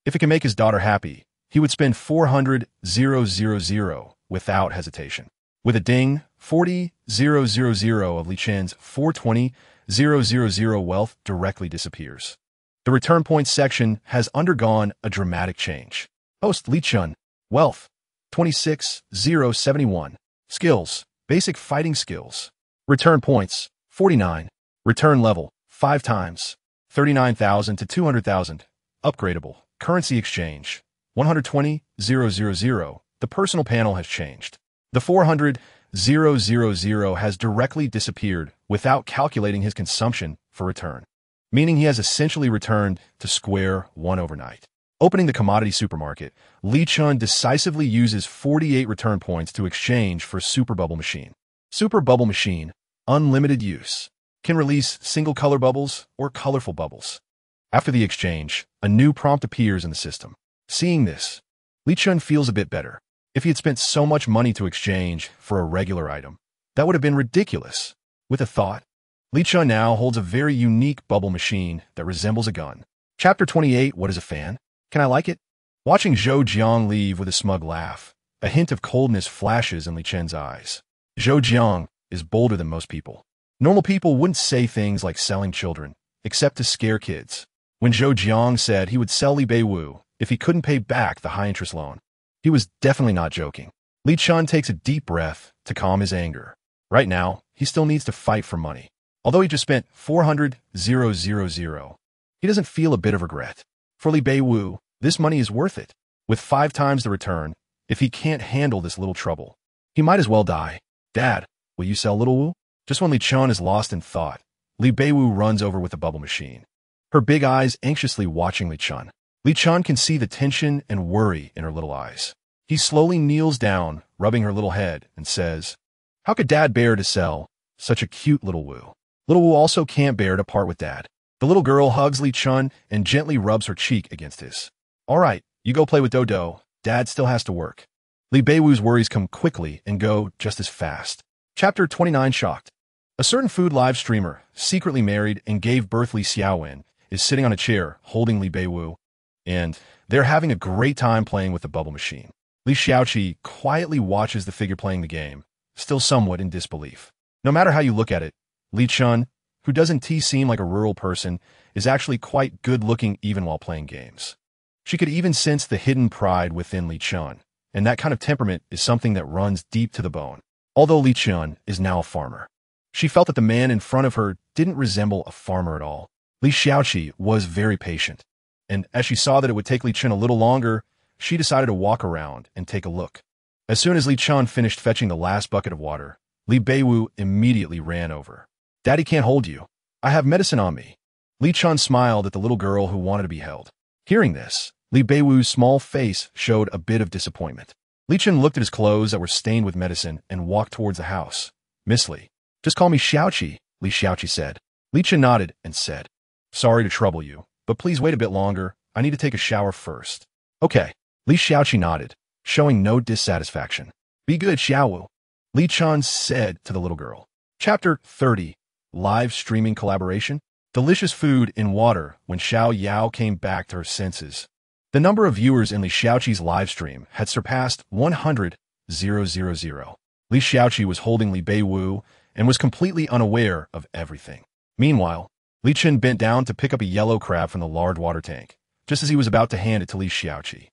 If it can make his daughter happy, he would spend 400,000 without hesitation. With a ding, 40,000 of Li Chen's 420,000 wealth directly disappears. The return points section has undergone a dramatic change. Host Li Chen. Wealth. 26,071. Skills. Basic fighting skills. Return points. 49. Return level. 5 times. 39,000 to 200,000. Upgradable. Currency exchange. 120,000. The personal panel has changed. The 400,000 has directly disappeared without calculating his consumption for return, meaning he has essentially returned to square one overnight. Opening the commodity supermarket, Li Chen decisively uses 48 return points to exchange for Super Bubble Machine. Super Bubble Machine, unlimited use, can release single color bubbles or colorful bubbles. After the exchange, a new prompt appears in the system. Seeing this, Li Chen feels a bit better. If he had spent so much money to exchange for a regular item, that would have been ridiculous. With a thought, Li Chen now holds a very unique bubble machine that resembles a gun. Chapter 28, What is a fan? Can I like it? Watching Zhou Jiang leave with a smug laugh, a hint of coldness flashes in Li Chen's eyes. Zhou Jiang is bolder than most people. Normal people wouldn't say things like selling children, except to scare kids. When Zhou Jiang said he would sell Li Beiwu if he couldn't pay back the high-interest loan, he was definitely not joking. Li Chen takes a deep breath to calm his anger. Right now, he still needs to fight for money. Although he just spent 400,000, he doesn't feel a bit of regret. For Li Beiwu, this money is worth it. With 5 times the return, if he can't handle this little trouble, he might as well die. Dad, will you sell Little Wu? Just when Li Chen is lost in thought, Li Beiwu runs over with the bubble machine, her big eyes anxiously watching Li Chen. Li Chen can see the tension and worry in her little eyes. He slowly kneels down, rubbing her little head, and says, "How could Dad bear to sell such a cute little Wu?" Little Wu also can't bear to part with Dad. The little girl hugs Li Chen and gently rubs her cheek against his. "All right, you go play with Dodo. Dad still has to work." Li Beiwu's worries come quickly and go just as fast. Chapter 29 Shocked. A certain food live streamer, secretly married and gave birth Li Xiaowen, is sitting on a chair holding Li Beiwu, and they're having a great time playing with the bubble machine. Li Xiaoqi quietly watches the figure playing the game, still somewhat in disbelief. No matter how you look at it, Li Chen, who doesn't seem like a rural person, is actually quite good-looking even while playing games. She could even sense the hidden pride within Li Chen, and that kind of temperament is something that runs deep to the bone. Although Li Chen is now a farmer, she felt that the man in front of her didn't resemble a farmer at all. Li Xiaoqi was very patient, and as she saw that it would take Li Chen a little longer, she decided to walk around and take a look. As soon as Li Chen finished fetching the last bucket of water, Li Beiwu immediately ran over. "Daddy can't hold you. I have medicine on me." Li Chen smiled at the little girl who wanted to be held. Hearing this, Li Beiwu's small face showed a bit of disappointment. Li Chen looked at his clothes that were stained with medicine and walked towards the house. "Miss Li, just call me Xiaoqi," Li Xiaoqi said. Li Chen nodded and said, "Sorry to trouble you, but please wait a bit longer. I need to take a shower first." "Okay." Li Xiaoqi nodded, showing no dissatisfaction. "Be good, Xiaowu," Li Chen said to the little girl. Chapter 30 Live Streaming Collaboration. Delicious food in water when Xiao Yao came back to her senses. The number of viewers in Li Xiaoqi's live stream had surpassed 100,000. Li Xiaoqi was holding Li Beiwu and was completely unaware of everything. Meanwhile, Li Chen bent down to pick up a yellow crab from the large water tank, just as he was about to hand it to Li Xiaoqi.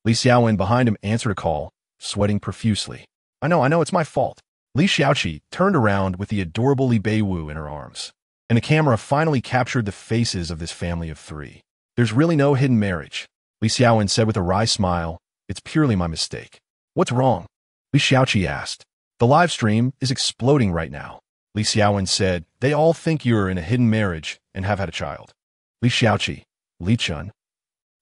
Li Xiaowen behind him answered a call, sweating profusely. I know, it's my fault." Li Xiaoqi turned around with the adorable Li Beiwu in her arms, and the camera finally captured the faces of this family of three. "There's really no hidden marriage," Li Xiaowen said with a wry smile. "It's purely my mistake." "What's wrong?" Li Xiaoqi asked. "The live stream is exploding right now," Li Xiaowen said. "They all think you're in a hidden marriage and have had a child." Li Xiaoqi, Li Chen.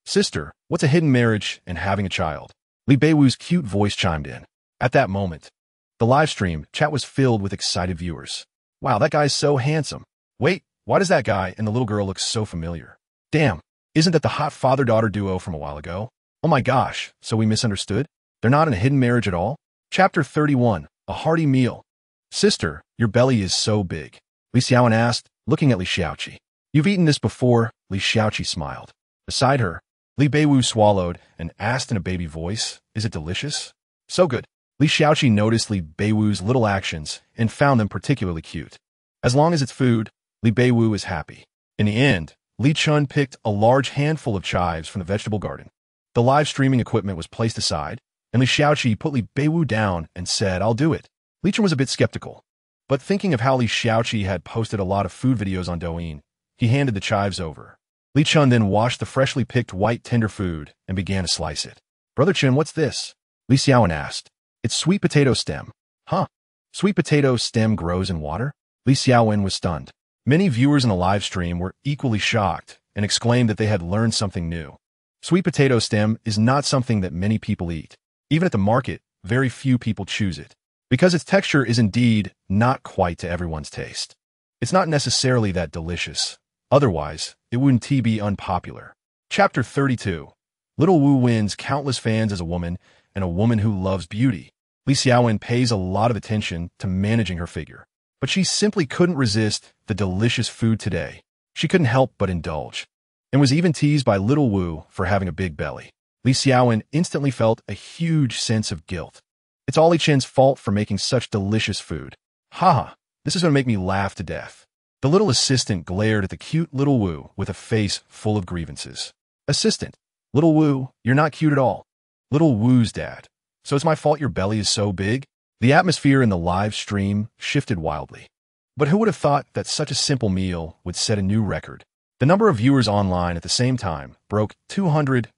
"Sister, what's a hidden marriage and having a child?" Li Beiwu's cute voice chimed in. At that moment, the live stream chat was filled with excited viewers. "Wow, that guy's so handsome. Wait, why does that guy and the little girl look so familiar? Damn, isn't that the hot father-daughter duo from a while ago? Oh my gosh, so we misunderstood? They're not in a hidden marriage at all?" Chapter 31 A Hearty Meal. "Sister, your belly is so big," Li Xiaowen asked, looking at Li Xiaoqi. "You've eaten this before?" Li Xiaoqi smiled. Beside her, Li Beiwu swallowed and asked in a baby voice, "Is it delicious?" "So good." Li Xiaoqi noticed Li Beiwu's little actions and found them particularly cute. As long as it's food, Li Beiwu is happy. In the end, Li Chen picked a large handful of chives from the vegetable garden. The live streaming equipment was placed aside, and Li Xiaoqi put Li Beiwu down and said, "I'll do it." Li Chen was a bit skeptical, but thinking of how Li Xiaoqi had posted a lot of food videos on Douyin, he handed the chives over. Li Chen then washed the freshly picked white tender food and began to slice it. "Brother Chen, what's this?" Li Xiaowen asked. "It's sweet potato stem." "Huh? Sweet potato stem grows in water?" Li Xiaowen was stunned. Many viewers in the live stream were equally shocked and exclaimed that they had learned something new. Sweet potato stem is not something that many people eat. Even at the market, very few people choose it, because its texture is indeed not quite to everyone's taste. It's not necessarily that delicious. Otherwise, it wouldn't be unpopular. Chapter 32 Little Wu wins countless fans as a woman and a woman who loves beauty. Li Xiaowen pays a lot of attention to managing her figure, but she simply couldn't resist the delicious food today. She couldn't help but indulge, and was even teased by Little Wu for having a big belly. Li Xiaowen instantly felt a huge sense of guilt. It's all Li Chen's fault for making such delicious food. Haha, this is going to make me laugh to death. The little assistant glared at the cute Little Wu with a face full of grievances. "Assistant, Little Wu, you're not cute at all." Little Wu's dad. "So it's my fault your belly is so big?" The atmosphere in the live stream shifted wildly. But who would have thought that such a simple meal would set a new record? The number of viewers online at the same time broke 200,000.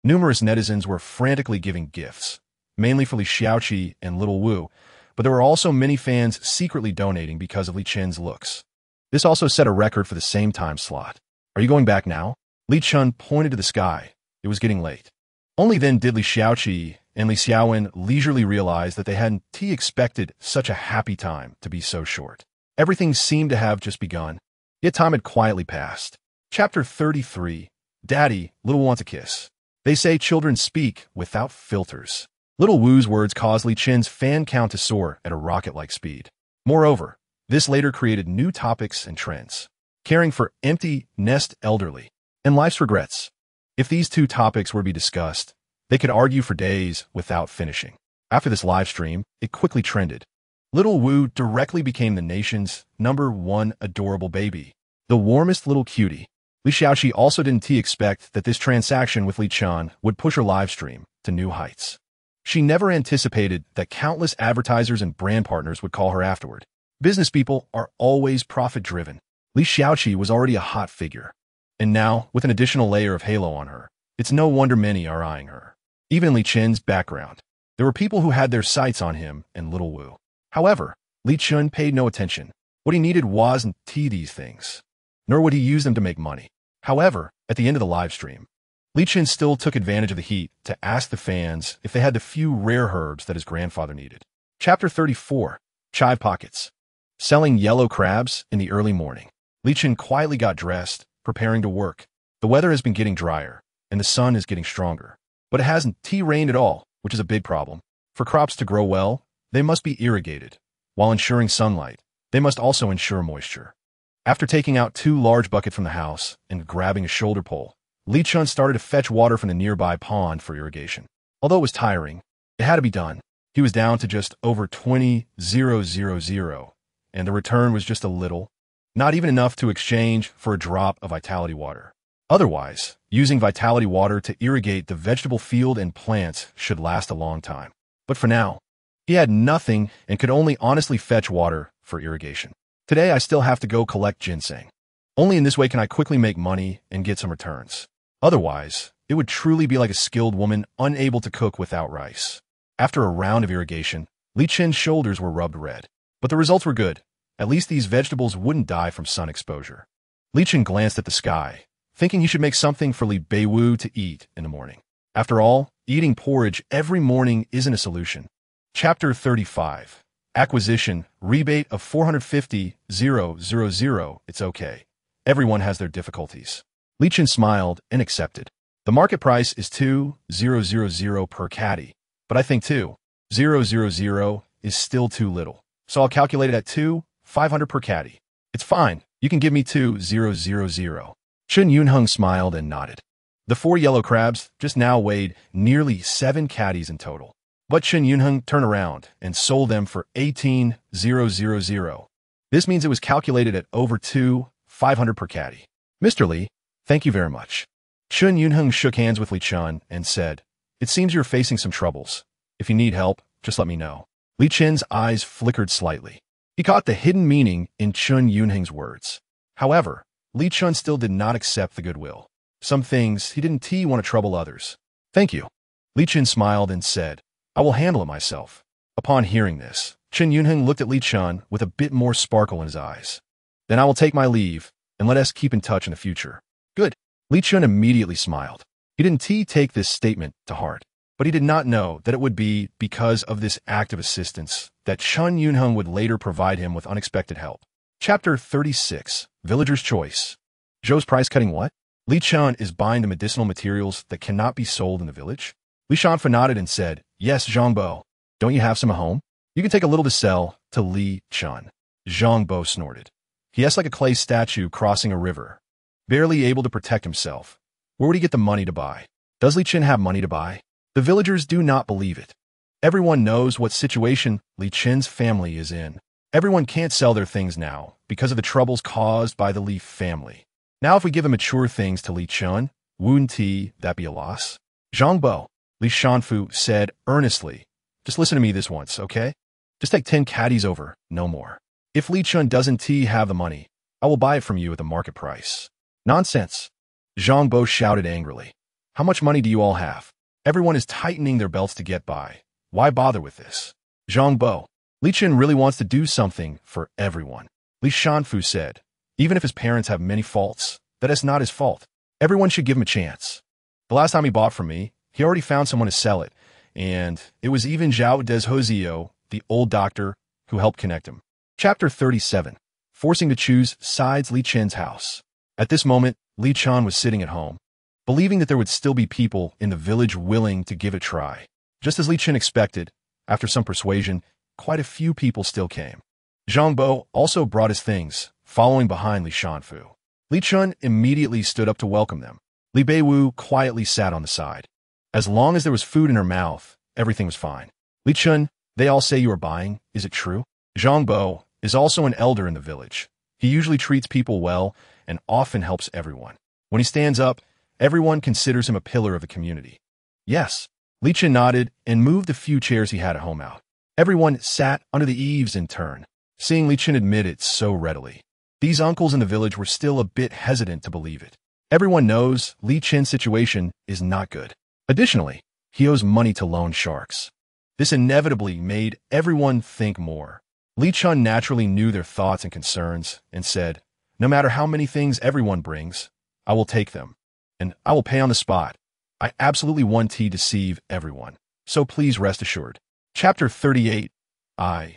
Numerous netizens were frantically giving gifts, mainly for Li Xiaoqi and Little Wu, but there were also many fans secretly donating because of Li Chen's looks. This also set a record for the same time slot. "Are you going back now?" Li Chen pointed to the sky. It was getting late. Only then did Li Xiaoqi and Li Xiaowen leisurely realize that they hadn't expected such a happy time to be so short. Everything seemed to have just begun, yet time had quietly passed. Chapter 33. Daddy, little wants a kiss. They say children speak without filters. Little Wu's words caused Li Chen's fan count to soar at a rocket-like speed. Moreover, this later created new topics and trends. Caring for empty nest elderly and life's regrets. If these two topics were to be discussed, they could argue for days without finishing. After this live stream, it quickly trended. Little Wu directly became the nation's #1 adorable baby. The warmest little cutie. Li Xiaoqi also didn't expect that this transaction with Li Chen would push her live stream to new heights. She never anticipated that countless advertisers and brand partners would call her afterward. Business people are always profit-driven. Li Xiaoqi was already a hot figure. And now, with an additional layer of halo on her, it's no wonder many are eyeing her. Even in Li Chen's background, there were people who had their sights on him and Little Wu. However, Li Chen paid no attention. What he needed wasn't these things, nor would he use them to make money. However, at the end of the live stream, Li Chen still took advantage of the heat to ask the fans if they had the few rare herbs that his grandfather needed. Chapter 34. Chive Pockets. Selling yellow crabs in the early morning. Li Chen quietly got dressed, preparing to work. The weather has been getting drier, and the sun is getting stronger. But it hasn't rained at all, which is a big problem. For crops to grow well, they must be irrigated. While ensuring sunlight, they must also ensure moisture. After taking out 2 large buckets from the house and grabbing a shoulder pole, Li Chen started to fetch water from the nearby pond for irrigation. Although it was tiring, it had to be done. He was down to just over 20,000, and the return was just a little, not even enough to exchange for a drop of Vitality water. Otherwise, using Vitality water to irrigate the vegetable field and plants should last a long time. But for now, he had nothing and could only honestly fetch water for irrigation. Today I still have to go collect ginseng. Only in this way can I quickly make money and get some returns. Otherwise, it would truly be like a skilled woman unable to cook without rice. After a round of irrigation, Li Chen's shoulders were rubbed red. But the results were good. At least these vegetables wouldn't die from sun exposure. Li Chen glanced at the sky, thinking he should make something for Li Beiwu to eat in the morning. After all, eating porridge every morning isn't a solution. Chapter 35. Acquisition, rebate of 450,000. It's okay. Everyone has their difficulties. Li Chen smiled and accepted. The market price is 2,000 per caddy, but I think 2,000 is still too little. So I'll calculate it at 2,500 per caddy. It's fine. You can give me 2,000. Chen Yunheng smiled and nodded. The 4 yellow crabs just now weighed nearly 7 caddies in total. But Chen Yunheng turned around and sold them for 18,000. This means it was calculated at over 2,500 per caddy. Mr. Li, thank you very much. Chen Yunheng shook hands with Li Chen and said, "It seems you're facing some troubles. If you need help, just let me know." Li Chen's eyes flickered slightly. He caught the hidden meaning in Chen Yunheng's words. However, Li Chen still did not accept the goodwill. Some things he didn't want to trouble others. "Thank you." Li Chen smiled and said, "I will handle it myself." Upon hearing this, Chen Yunheng looked at Li Chen with a bit more sparkle in his eyes. "Then I will take my leave, and let us keep in touch in the future." "Good." Li Chen immediately smiled. He didn't take this statement to heart, but he did not know that it would be because of this act of assistance that Chen Yunheng would later provide him with unexpected help. Chapter 36. Villager's Choice. Zhou's price cutting what? Li Chen is buying the medicinal materials that cannot be sold in the village? Li Chen nodded and said, "Yes, Zhangbo. Don't you have some at home? You can take a little to sell to Li Chen." Zhangbo snorted. He acts like a clay statue crossing a river, barely able to protect himself. Where would he get the money to buy? Does Li Chen have money to buy? The villagers do not believe it. Everyone knows what situation Li Chen's family is in. Everyone can't sell their things now because of the troubles caused by the Li family. Now if we give the mature things to Li Chen, wouldn't that be a loss? Zhangbo, Li Shanfu said earnestly, "Just listen to me this once, okay? Just take 10 caddies over, no more. If Li Chen doesn't have the money, I will buy it from you at the market price." "Nonsense!" Zhangbo shouted angrily. "How much money do you all have? Everyone is tightening their belts to get by. Why bother with this?" Zhangbo, Li Chen really wants to do something for everyone. Li Shanfu said, "Even if his parents have many faults, that is not his fault. Everyone should give him a chance. The last time he bought from me, he already found someone to sell it, and it was even Zhao Deshozio, the old doctor, who helped connect him. Chapter 37. Forcing to choose sides. Li Chen's house. At this moment, Li Chen was sitting at home, believing that there would still be people in the village willing to give it a try. Just as Li Chen expected, after some persuasion, quite a few people still came. Zhang Bo also brought his things, following behind Li Shanfu. Li Chen immediately stood up to welcome them. Li Beiwu quietly sat on the side. As long as there was food in her mouth, everything was fine. Li Chen, they all say you are buying, is it true? Zhang Bo is also an elder in the village. He usually treats people well and often helps everyone. When he stands up, everyone considers him a pillar of the community. Yes. Li Chen nodded and moved the few chairs he had at home out. Everyone sat under the eaves in turn, seeing Li Chen admit it so readily. These uncles in the village were still a bit hesitant to believe it. Everyone knows Li Chen's situation is not good. Additionally, he owes money to loan sharks. This inevitably made everyone think more. Li Chen naturally knew their thoughts and concerns and said, no matter how many things everyone brings, I will take them, and I will pay on the spot. I absolutely want to deceive everyone, so please rest assured. Chapter 38. Zhou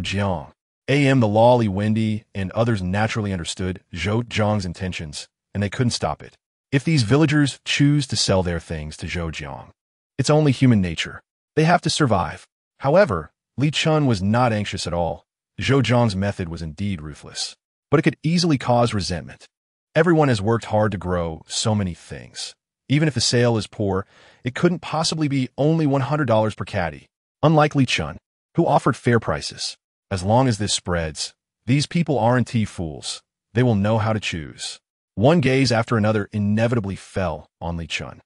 Jiang. The lawly Wendy and others naturally understood Zhou Jiang's intentions, and they couldn't stop it. If these villagers choose to sell their things to Zhou Jiang, it's only human nature. They have to survive. However, Li Chen was not anxious at all. Zhou Jiang's method was indeed ruthless, but it could easily cause resentment. Everyone has worked hard to grow so many things. Even if the sale is poor, it couldn't possibly be only $100 per caddy. Unlike Li Chen, who offered fair prices. As long as this spreads, these people aren't fools. They will know how to choose. One gaze after another inevitably fell on Li Chen.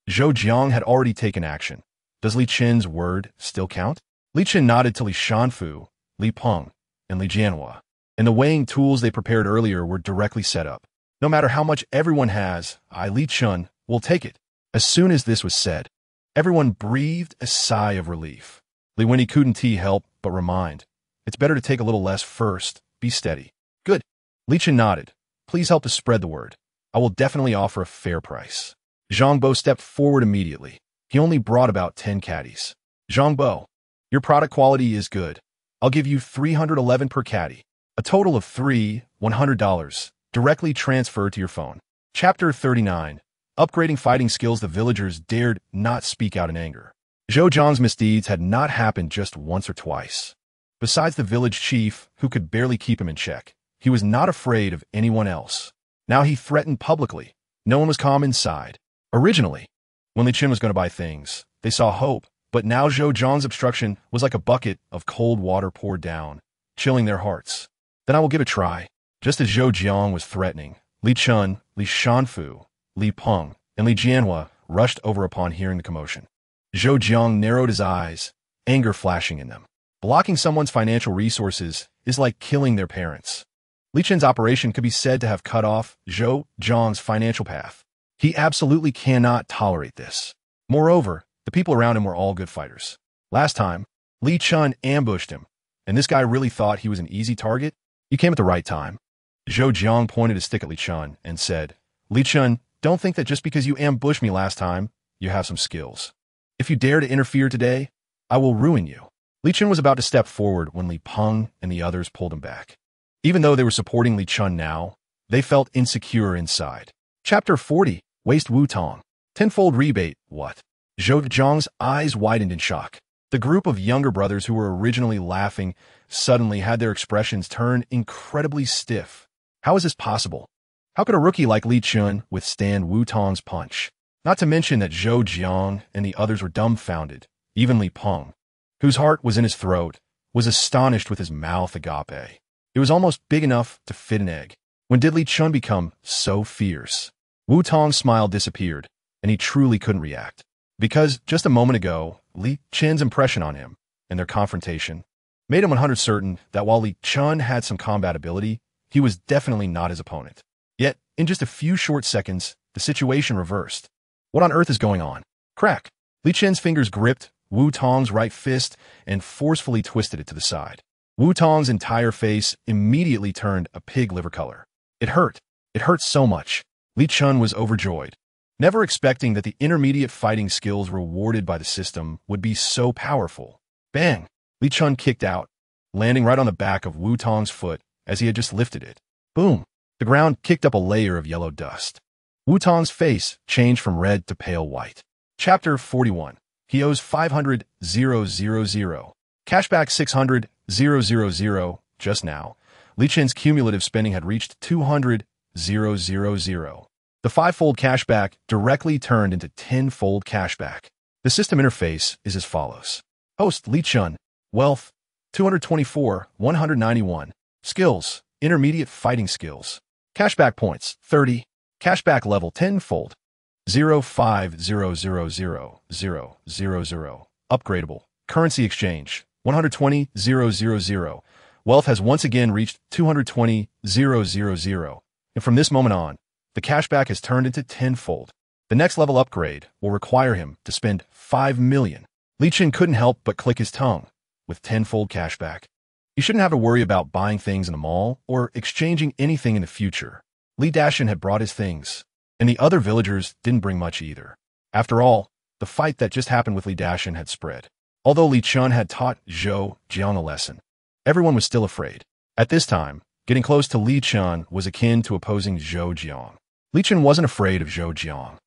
Zhou Jiang had already taken action. Does Li Chen's word still count? Li Chen nodded to Li Shanfu, Li Peng, and Li Jianhua, and the weighing tools they prepared earlier were directly set up. No matter how much everyone has, Li Chen will take it. As soon as this was said, everyone breathed a sigh of relief. Li Wendy couldn't help but remind, it's better to take a little less first. Be steady. Good. Li Chen nodded. Please help to spread the word. I will definitely offer a fair price. Zhang Bo stepped forward immediately. He only brought about 10 caddies. Zhang Bo, your product quality is good. I'll give you 311 per caddy. A total of $100, directly transferred to your phone. Chapter 39. Upgrading fighting skills. The villagers dared not speak out in anger. Zhou Jiang's misdeeds had not happened just once or twice. Besides the village chief, who could barely keep him in check, he was not afraid of anyone else. Now he threatened publicly. No one was calm inside. Originally, when Li Chen was going to buy things, they saw hope, but now Zhou Jiang's obstruction was like a bucket of cold water poured down, chilling their hearts. Then I will give it a try. Just as Zhou Jiang was threatening, Li Chen, Li Shanfu, Li Peng, and Li Jianhua rushed over upon hearing the commotion. Zhou Jiang narrowed his eyes, anger flashing in them. Blocking someone's financial resources is like killing their parents. Li Chen's operation could be said to have cut off Zhou Jiang's financial path. He absolutely cannot tolerate this. Moreover, the people around him were all good fighters. Last time, Li Chen ambushed him, and this guy really thought he was an easy target. He came at the right time. Zhou Jiang pointed his stick at Li Chen and said, Li Chen, don't think that just because you ambushed me last time, you have some skills. If you dare to interfere today, I will ruin you. Li Chen was about to step forward when Li Peng and the others pulled him back. Even though they were supporting Li Chen now, they felt insecure inside. Chapter 40. Waste Wu Tong. Tenfold rebate. What? Zhou Jiang's eyes widened in shock. The group of younger brothers who were originally laughing suddenly had their expressions turn incredibly stiff. How is this possible? How could a rookie like Li Chen withstand Wu Tong's punch? Not to mention that Zhou Jiang and the others were dumbfounded. Even Li Peng, whose heart was in his throat, was astonished with his mouth agape. It was almost big enough to fit an egg. When did Li Chen become so fierce? Wu Tong's smile disappeared, and he truly couldn't react. Because just a moment ago, Li Chen's impression on him and their confrontation made him 100% certain that while Li Chen had some combat ability, he was definitely not his opponent. Yet, in just a few short seconds, the situation reversed. What on earth is going on? Crack! Li Chen's fingers gripped Wu Tong's right fist and forcefully twisted it to the side. Wu Tong's entire face immediately turned a pig liver color. It hurt. It hurt so much. Li Chen was overjoyed, never expecting that the intermediate fighting skills rewarded by the system would be so powerful. Bang! Li Chen kicked out, landing right on the back of Wu Tong's foot as he had just lifted it. Boom! The ground kicked up a layer of yellow dust. Wu Tong's face changed from red to pale white. Chapter 41. He owes 500,000. Cashback 600,000. Just now, Li Chen's cumulative spending had reached 200,000. The 5-fold cashback directly turned into 10-fold cashback. The system interface is as follows. Host Li Chen. Wealth 224, 191. Skills, intermediate fighting skills. Cashback points 30. Cashback level 10-fold. 0500000. Upgradable. Currency exchange 120,000. Wealth has once again reached 220,000. And from this moment on, the cashback has turned into 10-fold. The next level upgrade will require him to spend 5 million. Li Chen couldn't help but click his tongue. With 10-fold cashback, he shouldn't have to worry about buying things in the mall or exchanging anything in the future. Li Dashin had brought his things, and the other villagers didn't bring much either. After all, the fight that just happened with Li Dashin had spread. Although Li Chen had taught Zhou Jiang a lesson, everyone was still afraid. At this time, getting close to Li Chen was akin to opposing Zhou Jiang. Li Chen wasn't afraid of Zhou Jiang,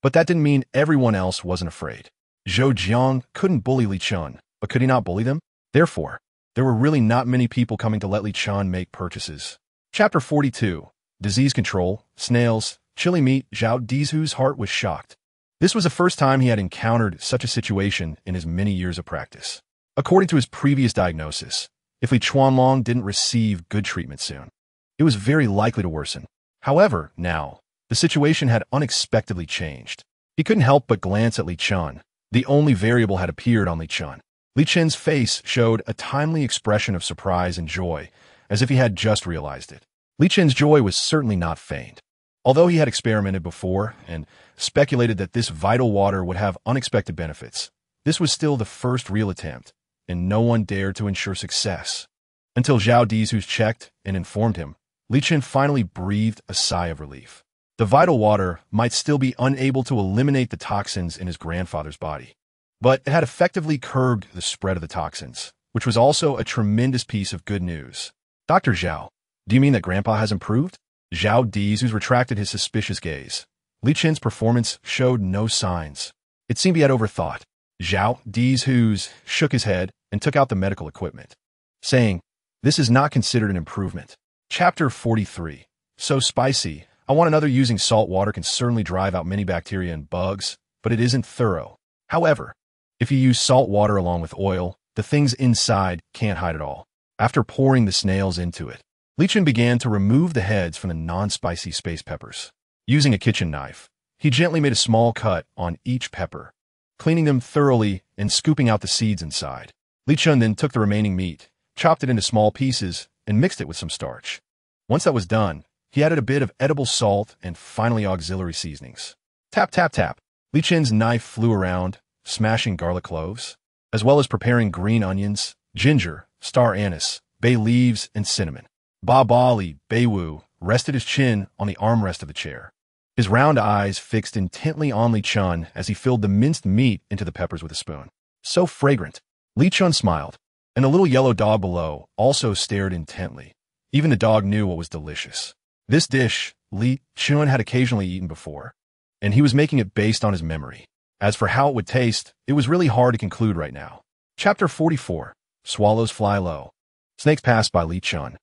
but that didn't mean everyone else wasn't afraid. Zhou Jiang couldn't bully Li Chen, but could he not bully them? Therefore, there were really not many people coming to let Li Chen make purchases. Chapter 42. Disease control, snails, chili meat. Zhao Dizhu's heart was shocked. This was the first time he had encountered such a situation in his many years of practice. According to his previous diagnosis, if Li Chuanlong didn't receive good treatment soon, it was very likely to worsen. However, now, the situation had unexpectedly changed. He couldn't help but glance at Li Chen. The only variable had appeared on Li Chen. Li Chen's face showed a timely expression of surprise and joy, as if he had just realized it. Li Chen's joy was certainly not feigned. Although he had experimented before and speculated that this vital water would have unexpected benefits, this was still the first real attempt, and no one dared to ensure success. Until Zhao Dizhu checked and informed him, Li Chen finally breathed a sigh of relief. The vital water might still be unable to eliminate the toxins in his grandfather's body, but it had effectively curbed the spread of the toxins, which was also a tremendous piece of good news. Dr. Zhao, do you mean that Grandpa has improved? Zhao Dizhu retracted his suspicious gaze. Li Chen's performance showed no signs. It seemed he had overthought. Zhao Dizhu shook his head and took out the medical equipment, saying, "This is not considered an improvement." Chapter 43. So spicy. I want another. Using salt water can certainly drive out many bacteria and bugs, but it isn't thorough. However, if you use salt water along with oil, the things inside can't hide it all. After pouring the snails into it, Li Chen began to remove the heads from the non-spicy space peppers. Using a kitchen knife, he gently made a small cut on each pepper, cleaning them thoroughly and scooping out the seeds inside. Li Chen then took the remaining meat, chopped it into small pieces, and mixed it with some starch. Once that was done, he added a bit of edible salt and finally auxiliary seasonings. Tap, tap, tap. Li Chen's knife flew around, smashing garlic cloves, as well as preparing green onions, ginger, star anise, bay leaves, and cinnamon. Li Beiwu rested his chin on the armrest of the chair, his round eyes fixed intently on Li Chen as he filled the minced meat into the peppers with a spoon. So fragrant. Li Chen smiled, and the little yellow dog below also stared intently. Even the dog knew what was delicious. This dish, Li Chen had occasionally eaten before, and he was making it based on his memory. As for how it would taste, it was really hard to conclude right now. Chapter 44. Swallows fly low. Snakes pass by Li Chen.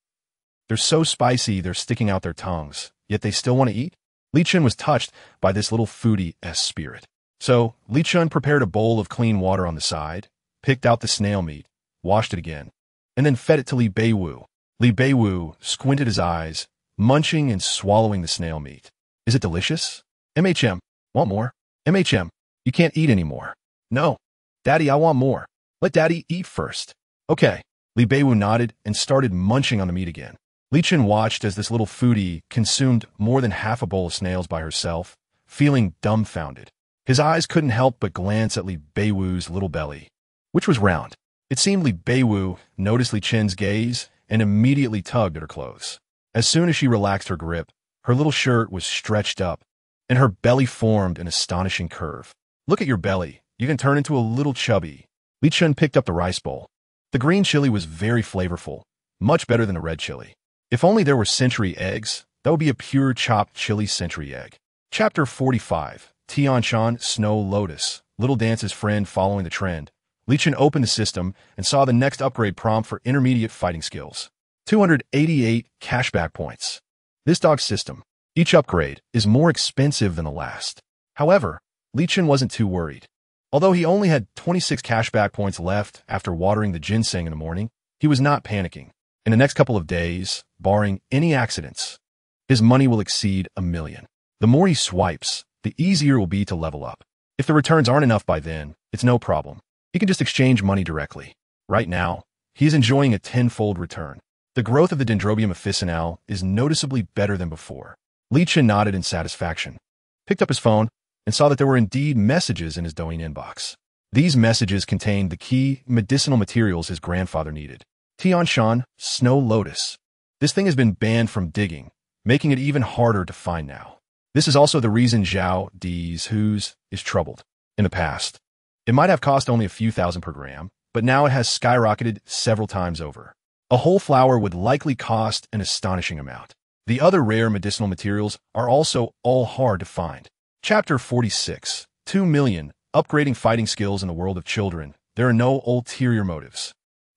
They're so spicy they're sticking out their tongues, yet they still want to eat? Li Chen was touched by this little foodie's spirit. So, Li Chen prepared a bowl of clean water on the side, picked out the snail meat, washed it again, and then fed it to Li Beiwu. Li Beiwu squinted his eyes, munching and swallowing the snail meat. Is it delicious? MHM, want more? MHM, you can't eat anymore. No. Daddy, I want more. Let Daddy eat first. Okay. Li Beiwu nodded and started munching on the meat again. Li Chen watched as this little foodie consumed more than half a bowl of snails by herself, feeling dumbfounded. His eyes couldn't help but glance at Li Beiwu's little belly, which was round. It seemed Li Beiwu noticed Li Chen's gaze and immediately tugged at her clothes. As soon as she relaxed her grip, Her little shirt was stretched up, and her belly formed an astonishing curve. Look at your belly. You can turn into a little chubby. Li Chen picked up the rice bowl. The green chili was very flavorful, much better than the red chili. If only there were century eggs, that would be a pure chopped chili century egg. Chapter 45. Tianshan, Snow Lotus. Little Dance's friend following the trend. Li Chen opened the system and saw the next upgrade prompt for intermediate fighting skills. 288 cashback points. This dog's system. Each upgrade is more expensive than the last. However, Li Chen wasn't too worried. Although he only had 26 cashback points left after watering the ginseng in the morning, he was not panicking. In the next couple of days, barring any accidents, his money will exceed 1 million. The more he swipes, the easier it will be to level up. If the returns aren't enough by then, it's no problem. He can just exchange money directly. Right now, he is enjoying a 10-fold return. The growth of the Dendrobium officinale is noticeably better than before. Li Chen nodded in satisfaction, picked up his phone, and saw that there were indeed messages in his Douyin inbox. These messages contained the key medicinal materials his grandfather needed. Tianshan, Snow Lotus. This thing has been banned from digging, making it even harder to find now. This is also the reason Zhao Di's Who's is troubled. In the past, it might have cost only a few thousand per gram, but now it has skyrocketed several times over. A whole flower would likely cost an astonishing amount. The other rare medicinal materials are also all hard to find. Chapter 46. 2 million. Upgrading fighting skills in the world of children. There are no ulterior motives.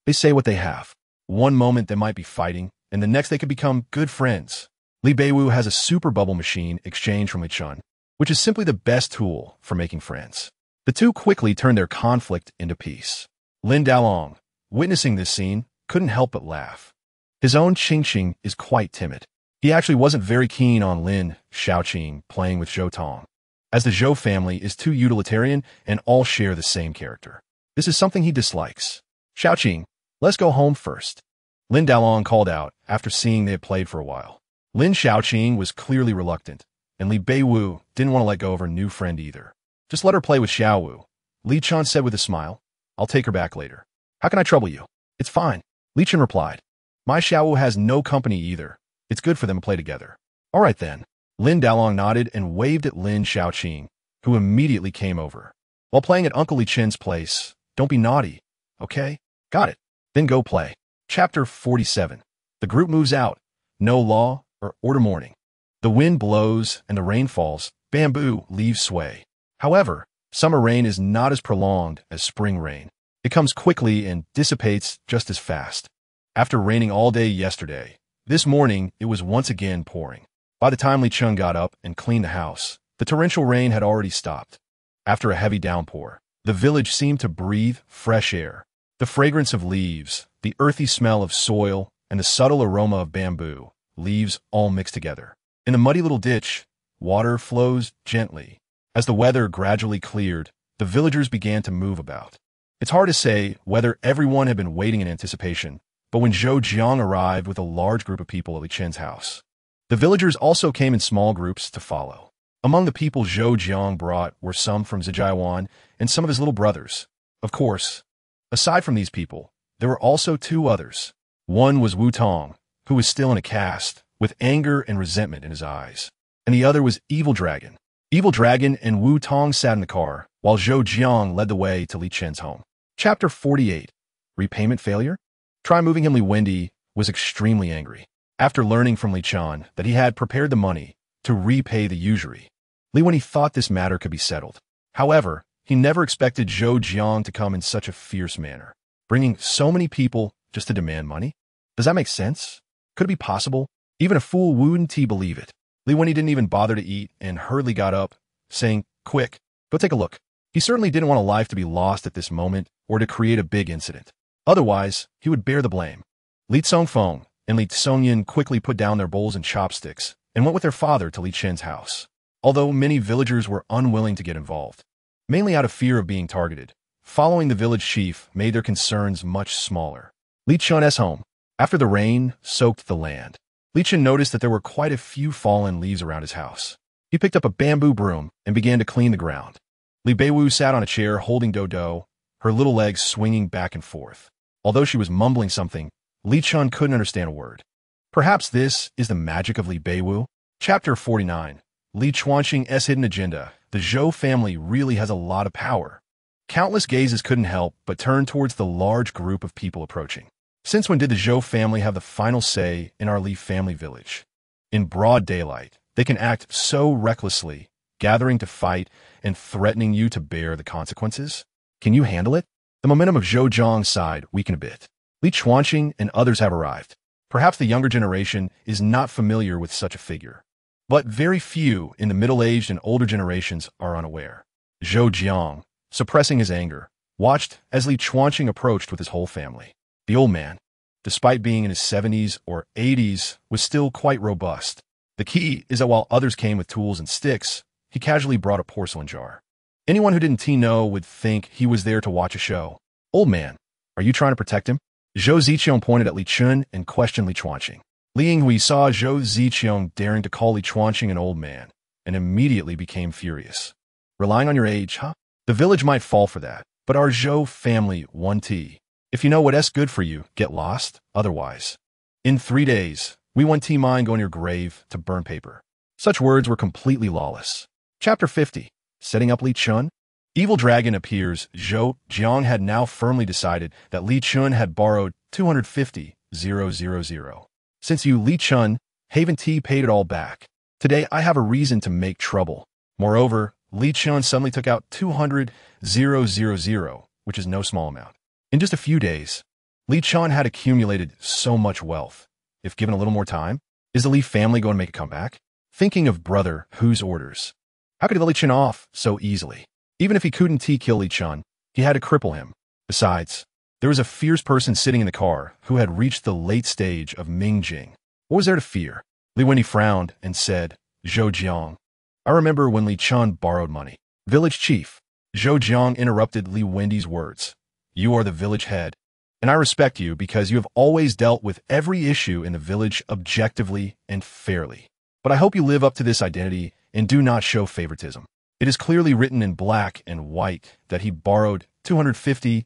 They say what they have. One moment they might be fighting, and the next they could become good friends. Li Beiwu has a super bubble machine exchanged from Li Chen, which is simply the best tool for making friends. The two quickly turned their conflict into peace. Lin Daolong, witnessing this scene, couldn't help but laugh. His own Qingqing is quite timid. He actually wasn't very keen on Lin Shaoqing playing with Zhou Tong, as the Zhou family is too utilitarian and all share the same character. This is something he dislikes. Shaoqing, let's go home first. Lin Daolong called out after seeing they had played for a while. Lin Shaoqing was clearly reluctant, and Li Beiwu didn't want to let go of her new friend either. Just let her play with Xiaowu, Li Chen said with a smile. I'll take her back later. How can I trouble you? It's fine, Li Chen replied. My Xiaowu has no company either. It's good for them to play together. All right then. Lin Daolong nodded and waved at Lin Shaoqing, who immediately came over. While playing at Uncle Li Chen's place, don't be naughty, okay? Got it. Then go play. Chapter 47. The group moves out. No law or order morning. The wind blows and the rain falls. Bamboo leaves sway. However, summer rain is not as prolonged as spring rain. It comes quickly and dissipates just as fast. After raining all day yesterday, this morning it was once again pouring. By the time Li Chen got up and cleaned the house, the torrential rain had already stopped. After a heavy downpour, the village seemed to breathe fresh air. The fragrance of leaves, the earthy smell of soil, and the subtle aroma of bamboo, leaves all mixed together. In the muddy little ditch, water flows gently. As the weather gradually cleared, the villagers began to move about. It's hard to say whether everyone had been waiting in anticipation, but when Zhou Jiang arrived with a large group of people at Li Chen's house, the villagers also came in small groups to follow. Among the people Zhou Jiang brought were some from Zijaiwan and some of his little brothers. Of course, aside from these people, there were also two others. One was Wu Tong, who was still in a cast, with anger and resentment in his eyes. And the other was Evil Dragon. Evil Dragon and Wu Tong sat in the car, while Zhou Jiang led the way to Li Chen's home. Chapter 48. Repayment failure? Try moving him. Li Wendi was extremely angry. After learning from Li Chen that he had prepared the money to repay the usury, Li Wendi thought this matter could be settled. However, he never expected Zhou Jiang to come in such a fierce manner, bringing so many people just to demand money. Does that make sense? Could it be possible? Even a fool wouldn't believe it. Li Wendi didn't even bother to eat and hurriedly got up, saying, "Quick, go take a look." He certainly didn't want a life to be lost at this moment or to create a big incident. Otherwise, he would bear the blame. Li Congfeng and Li Congyan quickly put down their bowls and chopsticks and went with their father to Li Chen's house. Although many villagers were unwilling to get involved, mainly out of fear of being targeted, following the village chief made their concerns much smaller. Li Chen's home. After the rain soaked the land, Li Chen noticed that there were quite a few fallen leaves around his house. He picked up a bamboo broom and began to clean the ground. Li Beiwu sat on a chair holding Dodo, her little legs swinging back and forth. Although she was mumbling something, Li Chen couldn't understand a word. Perhaps this is the magic of Li Beiwu. Chapter 49. Li Chuanqing's Hidden Agenda. The Zhou family really has a lot of power. Countless gazes couldn't help but turn towards the large group of people approaching. Since when did the Zhou family have the final say in our Li family village? In broad daylight, they can act so recklessly, gathering to fight and threatening you to bear the consequences. Can you handle it? The momentum of Zhou Jiang's side weakened a bit. Li Chuanqing and others have arrived. Perhaps the younger generation is not familiar with such a figure, but very few in the middle-aged and older generations are unaware. Zhou Jiang, suppressing his anger, watched as Li Chuanqing approached with his whole family. The old man, despite being in his 70s or 80s, was still quite robust. The key is that while others came with tools and sticks, he casually brought a porcelain jar. Anyone who didn't know would think he was there to watch a show. Old man, are you trying to protect him? Zhou Ziqiang pointed at Li Chen and questioned Li Chuanqing. Li Yinghui saw Zhou Ziqiang daring to call Li Chuanqing an old man and immediately became furious. Relying on your age, huh? The village might fall for that, but our Zhou family 1T. If you know what's good for you, get lost, otherwise. In 3 days, we 1T mind go in your grave to burn paper. Such words were completely lawless. Chapter 50. Setting up Li Chen. Evil Dragon appears. Zhou Jiang had now firmly decided that Li Chen had borrowed 250,000. Since you, Li Chen, Haven T paid it all back. Today I have a reason to make trouble. Moreover, Li Chen suddenly took out 200,000, which is no small amount. In just a few days, Li Chen had accumulated so much wealth. If given a little more time, is the Li family going to make a comeback? Thinking of brother whose orders. How could he let Li Chen off so easily? Even if he couldn't kill Li Chen, he had to cripple him. Besides, there was a fierce person sitting in the car who had reached the late stage of Mingjing. What was there to fear? Li Wendy frowned and said, Zhou Jiang, I remember when Li Chen borrowed money. Village chief. Zhou Jiang interrupted Li Wendy's words. You are the village head, and I respect you because you have always dealt with every issue in the village objectively and fairly. But I hope you live up to this identity and do not show favoritism. It is clearly written in black and white that he borrowed 250,000,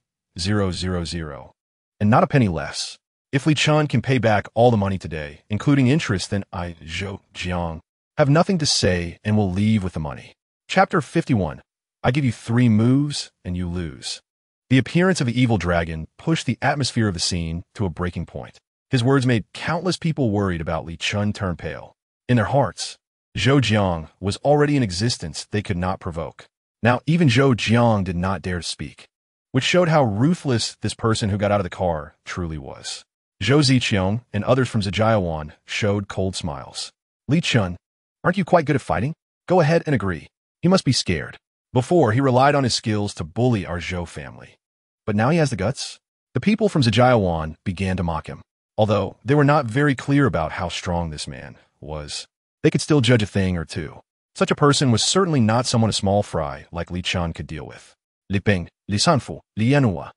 and not a penny less. If Li Chen can pay back all the money today, including interest, then I, Zhou Jiang, have nothing to say and will leave with the money. Chapter 51. I give you 3 moves and you lose. The appearance of the evil dragon pushed the atmosphere of the scene to a breaking point. His words made countless people worried about Li Chen turn pale. In their hearts, Zhou Jiang was already in existence they could not provoke. Now even Zhou Jiang did not dare to speak, which showed how ruthless this person who got out of the car truly was. Zhou Ziqiang and others from Zijiawan showed cold smiles. Li Chen, aren't you quite good at fighting? Go ahead and agree. He must be scared. Before, he relied on his skills to bully our Zhou family. But now he has the guts? The people from Zijiawan began to mock him. Although they were not very clear about how strong this man was, they could still judge a thing or two. Such a person was certainly not someone a small fry like Li Chen could deal with. Li Ping, Li Sanfu, Li Yanhua,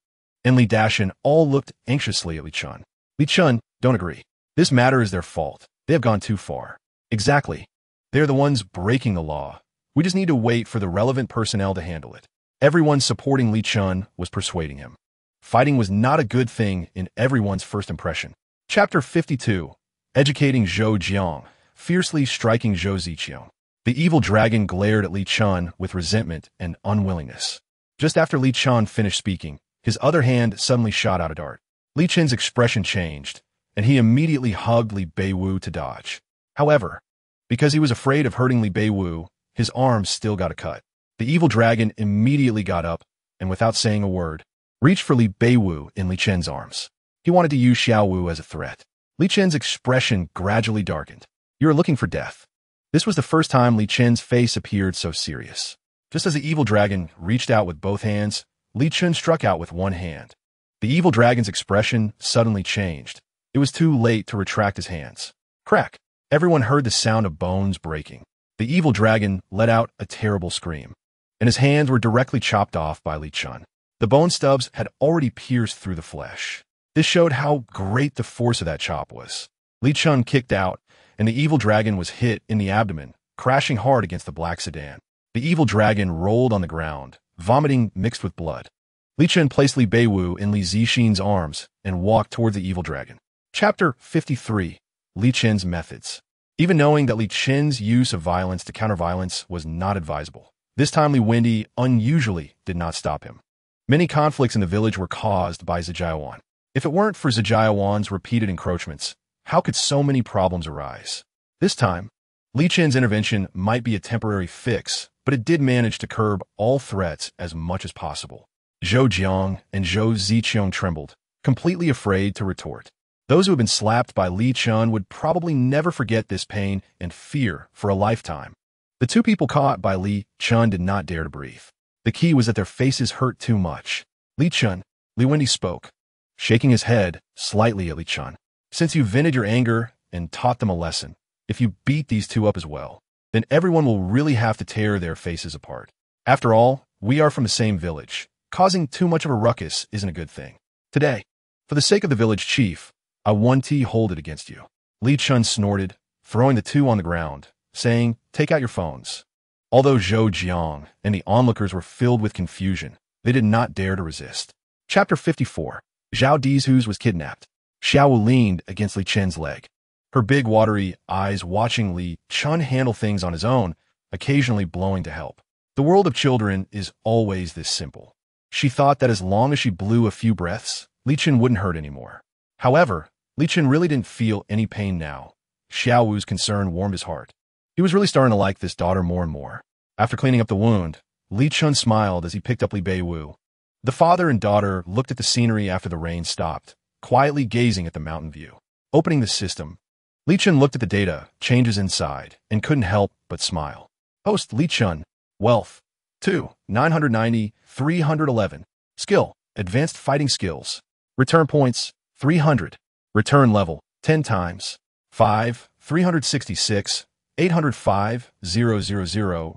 and Li Dashan all looked anxiously at Li Chen. Li Chen, don't agree. This matter is their fault. They have gone too far. Exactly. They are the ones breaking the law. We just need to wait for the relevant personnel to handle it. Everyone supporting Li Chen was persuading him. Fighting was not a good thing in everyone's first impression. Chapter 52. Educating Zhou Jiang, fiercely striking Zhou Ziqiang. The evil dragon glared at Li Chen with resentment and unwillingness. Just after Li Chen finished speaking, his other hand suddenly shot out a dart. Li Chen's expression changed, and he immediately hugged Li Beiwu to dodge. However, because he was afraid of hurting Li Beiwu, his arms still got a cut. The evil dragon immediately got up, and without saying a word, reached for Li Beiwu in Li Chen's arms. He wanted to use Xiao Wu as a threat. Li Chen's expression gradually darkened. You are looking for death. This was the first time Li Chen's face appeared so serious. Just as the evil dragon reached out with both hands, Li Chen struck out with one hand. The evil dragon's expression suddenly changed. It was too late to retract his hands. Crack! Everyone heard the sound of bones breaking. The evil dragon let out a terrible scream, and his hands were directly chopped off by Li Chen. The bone stubs had already pierced through the flesh. This showed how great the force of that chop was. Li Chen kicked out, and the evil dragon was hit in the abdomen, crashing hard against the black sedan. The evil dragon rolled on the ground, vomiting mixed with blood. Li Chen placed Li Beiwu in Li Zixin's arms and walked toward the evil dragon. Chapter 53. Li Chen's Methods. even knowing that Li Chen's use of violence to counter violence was not advisable. This time Li Wendi unusually did not stop him. Many conflicts in the village were caused by Zijiawan. If it weren't for Zijiawan's repeated encroachments, how could so many problems arise? This time, Li Chen's intervention might be a temporary fix, but it did manage to curb all threats as much as possible. Zhou Jiang and Zhou Ziqiang trembled, completely afraid to retort. Those who had been slapped by Li Chen would probably never forget this pain and fear for a lifetime. The two people caught by Li Chen did not dare to breathe. The key was that their faces hurt too much. Li Chen, Li Wendi spoke, shaking his head slightly at Li Chen. Since you vented your anger and taught them a lesson, if you beat these two up as well, then everyone will really have to tear their faces apart. After all, we are from the same village. Causing too much of a ruckus isn't a good thing. Today, for the sake of the village chief, I want to hold it against you. Li Chen snorted, throwing the two on the ground, saying, take out your phones. Although Zhou Jiang and the onlookers were filled with confusion, they did not dare to resist. Chapter 54. Zhao Dizhu's was kidnapped. Xiao leaned against Li Chen's leg, her big watery eyes watching Li Chen handle things on his own, occasionally blowing to help. The world of children is always this simple. She thought that as long as she blew a few breaths, Li Chen wouldn't hurt anymore. However, Li Chen really didn't feel any pain now. Xiao Wu's concern warmed his heart. He was really starting to like this daughter more and more. After cleaning up the wound, Li Chen smiled as he picked up Li Beiwu. The father and daughter looked at the scenery after the rain stopped, quietly gazing at the mountain view. Opening the system, Li Chen looked at the data, changes inside, and couldn't help but smile. Host Li Chen. Wealth. 2. 990, 311. Skill. Advanced fighting skills. Return points. 300. Return level. 10 times. 5. 366. 805, 000, 000.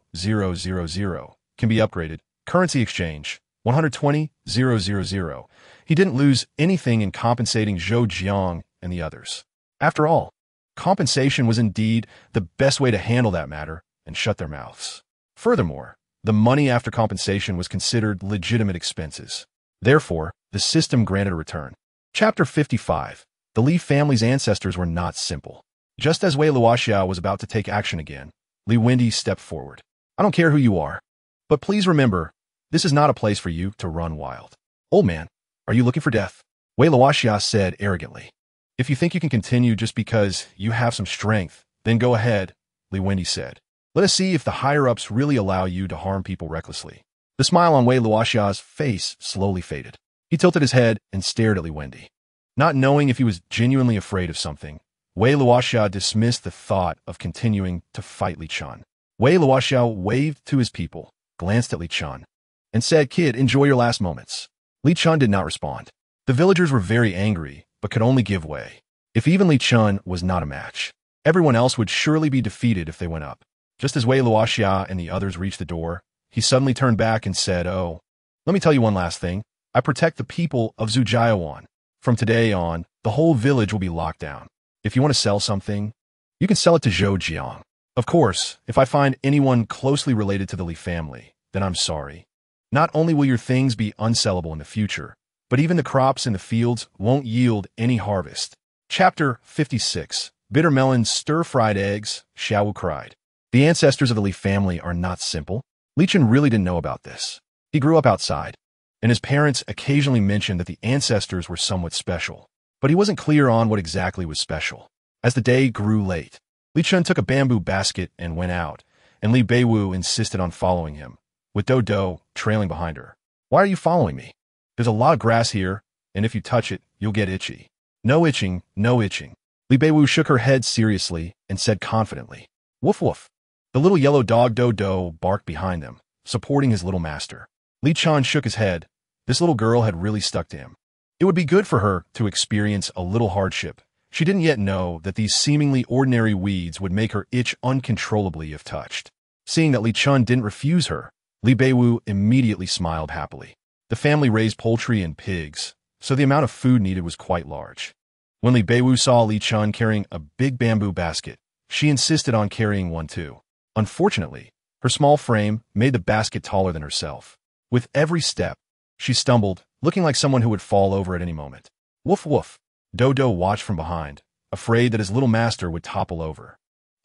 Can be upgraded. Currency exchange. 120, 000. He didn't lose anything in compensating Zhou Jiang and the others. After all, compensation was indeed the best way to handle that matter and shut their mouths. Furthermore, the money after compensation was considered legitimate expenses. Therefore, the system granted a return. Chapter 55. The Li family's ancestors were not simple. Just as Wei Luoxiao was about to take action again, Li Wendi stepped forward. I don't care who you are, but please remember, this is not a place for you to run wild. Old man, are you looking for death? Wei Luoxiao said arrogantly. If you think you can continue just because you have some strength, then go ahead, Li Wendi said. Let us see if the higher-ups really allow you to harm people recklessly. The smile on Wei Luoxiao's face slowly faded. He tilted his head and stared at Li Wendi. Not knowing if he was genuinely afraid of something, Wei Luoxiao dismissed the thought of continuing to fight Li Chen. Wei Luoxiao waved to his people, glanced at Li Chen, and said, Kid, enjoy your last moments. Li Chen did not respond. The villagers were very angry, but could only give way. If even Li Chen was not a match, everyone else would surely be defeated if they went up. Just as Wei Luoxiao and the others reached the door, he suddenly turned back and said, Oh, let me tell you one last thing. I protect the people of Zijiawan. From today on, the whole village will be locked down. If you want to sell something, you can sell it to Zhou Jiang. Of course, if I find anyone closely related to the Li family, then I'm sorry. Not only will your things be unsellable in the future, but even the crops in the fields won't yield any harvest. Chapter 56. Bitter melons, stir-fried eggs, Xiao Wu cried. The ancestors of the Li family are not simple. Li Chen really didn't know about this. He grew up outside, and his parents occasionally mentioned that the ancestors were somewhat special. But he wasn't clear on what exactly was special. As the day grew late, Li Chen took a bamboo basket and went out, and Li Beiwu insisted on following him, with Dodo trailing behind her. Why are you following me? There's a lot of grass here, and if you touch it, you'll get itchy. No itching, no itching. Li Beiwu shook her head seriously and said confidently, Woof woof. The little yellow dog Dodo barked behind them, supporting his little master. Li Chen shook his head. This little girl had really stuck to him. It would be good for her to experience a little hardship. She didn't yet know that these seemingly ordinary weeds would make her itch uncontrollably if touched. Seeing that Li Chen didn't refuse her, Li Beiwu immediately smiled happily. The family raised poultry and pigs, so the amount of food needed was quite large. When Li Beiwu saw Li Chen carrying a big bamboo basket, she insisted on carrying one too. Unfortunately, her small frame made the basket taller than herself. With every step, she stumbled, looking like someone who would fall over at any moment. Woof woof. Dodo watched from behind, afraid that his little master would topple over.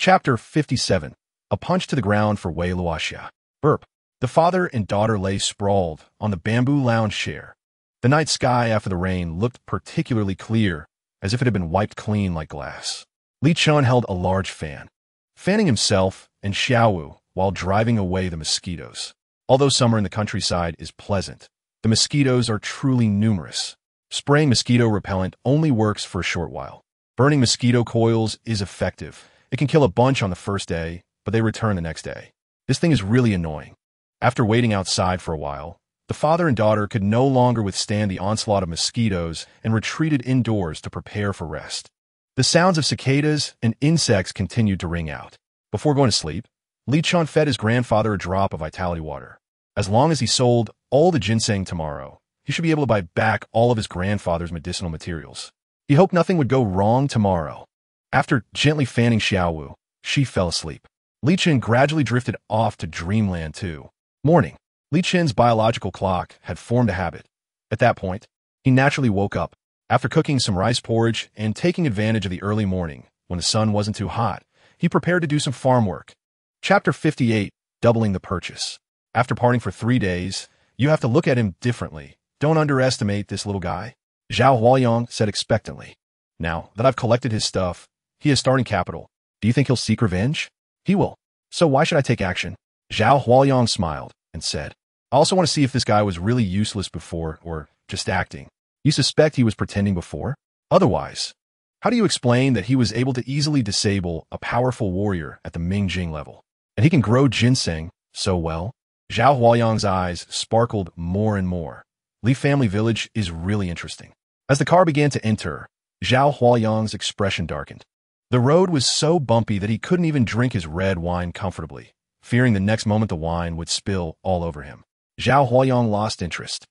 Chapter 57. A punch to the ground for Wei Luoxia. Burp. The father and daughter lay sprawled on the bamboo lounge chair. The night sky after the rain looked particularly clear, as if it had been wiped clean like glass. Li Chen held a large fan, fanning himself and Xiaowu while driving away the mosquitoes. Although summer in the countryside is pleasant, the mosquitoes are truly numerous. Spraying mosquito repellent only works for a short while. Burning mosquito coils is effective. It can kill a bunch on the first day, but they return the next day. This thing is really annoying. After waiting outside for a while, the father and daughter could no longer withstand the onslaught of mosquitoes and retreated indoors to prepare for rest. The sounds of cicadas and insects continued to ring out. Before going to sleep, Li Chen fed his grandfather a drop of vitality water. As long as he sold all the ginseng tomorrow, he should be able to buy back all of his grandfather's medicinal materials. He hoped nothing would go wrong tomorrow. After gently fanning Xiaowu, she fell asleep. Li Chen gradually drifted off to dreamland too. Morning. Li Chen's biological clock had formed a habit. At that point, he naturally woke up. After cooking some rice porridge and taking advantage of the early morning, when the sun wasn't too hot, he prepared to do some farm work. Chapter 58. Doubling the purchase. After parting for 3 days, you have to look at him differently. Don't underestimate this little guy, Zhao Huayong said expectantly. Now that I've collected his stuff, he has starting capital. Do you think he'll seek revenge? He will. So why should I take action? Zhao Huayong smiled and said, I also want to see if this guy was really useless before or just acting. You suspect he was pretending before? Otherwise, how do you explain that he was able to easily disable a powerful warrior at the Mingjing level? And he can grow ginseng so well? Zhao Huayong's eyes sparkled more and more. Li family village is really interesting. As the car began to enter, Zhao Huayong's expression darkened. The road was so bumpy that he couldn't even drink his red wine comfortably, fearing the next moment the wine would spill all over him. Zhao Huayong lost interest,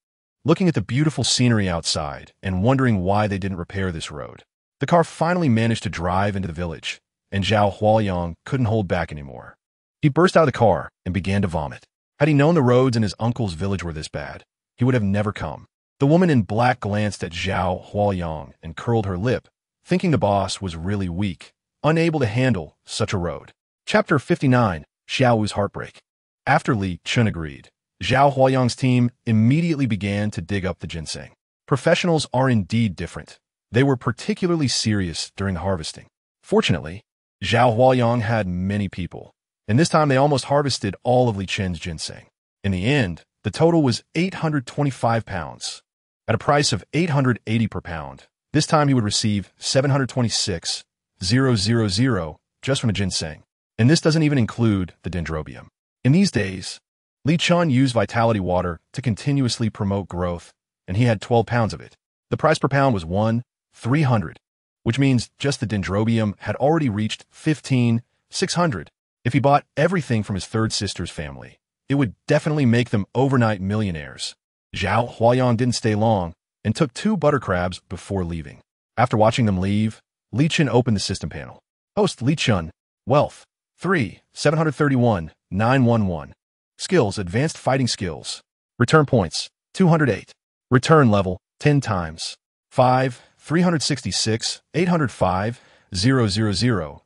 looking at the beautiful scenery outside and wondering why they didn't repair this road. The car finally managed to drive into the village, and Zhao Huayong couldn't hold back anymore. He burst out of the car and began to vomit. Had he known the roads in his uncle's village were this bad, he would have never come. The woman in black glanced at Zhao Huayong and curled her lip, thinking the boss was really weak, unable to handle such a road. Chapter 59. Xiaowu's Heartbreak. After Li Chen agreed, Zhao Huayong's team immediately began to dig up the ginseng. Professionals are indeed different. They were particularly serious during the harvesting. Fortunately, Zhao Huayong had many people, and this time they almost harvested all of Li Chen's ginseng. In the end, the total was 825 pounds. At a price of 880 per pound, this time he would receive 726,000 just from the ginseng. And this doesn't even include the dendrobium. In these days, Li Chen used vitality water to continuously promote growth, and he had 12 pounds of it. The price per pound was 1,300, which means just the dendrobium had already reached 15,600. If he bought everything from his third sister's family, it would definitely make them overnight millionaires. Zhao Huayong didn't stay long and took 2 butter crabs before leaving. After watching them leave, Li Chen opened the system panel. Host Li Chen. Wealth. 3, 731, 911. Skills, advanced fighting skills. Return points, 208. Return level, 10 times. 5, 366, 805, 000, 000.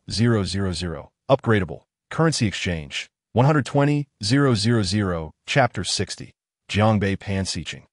Upgradable. Currency exchange, 120, 000. Chapter 60. Jiangbei Pansiching.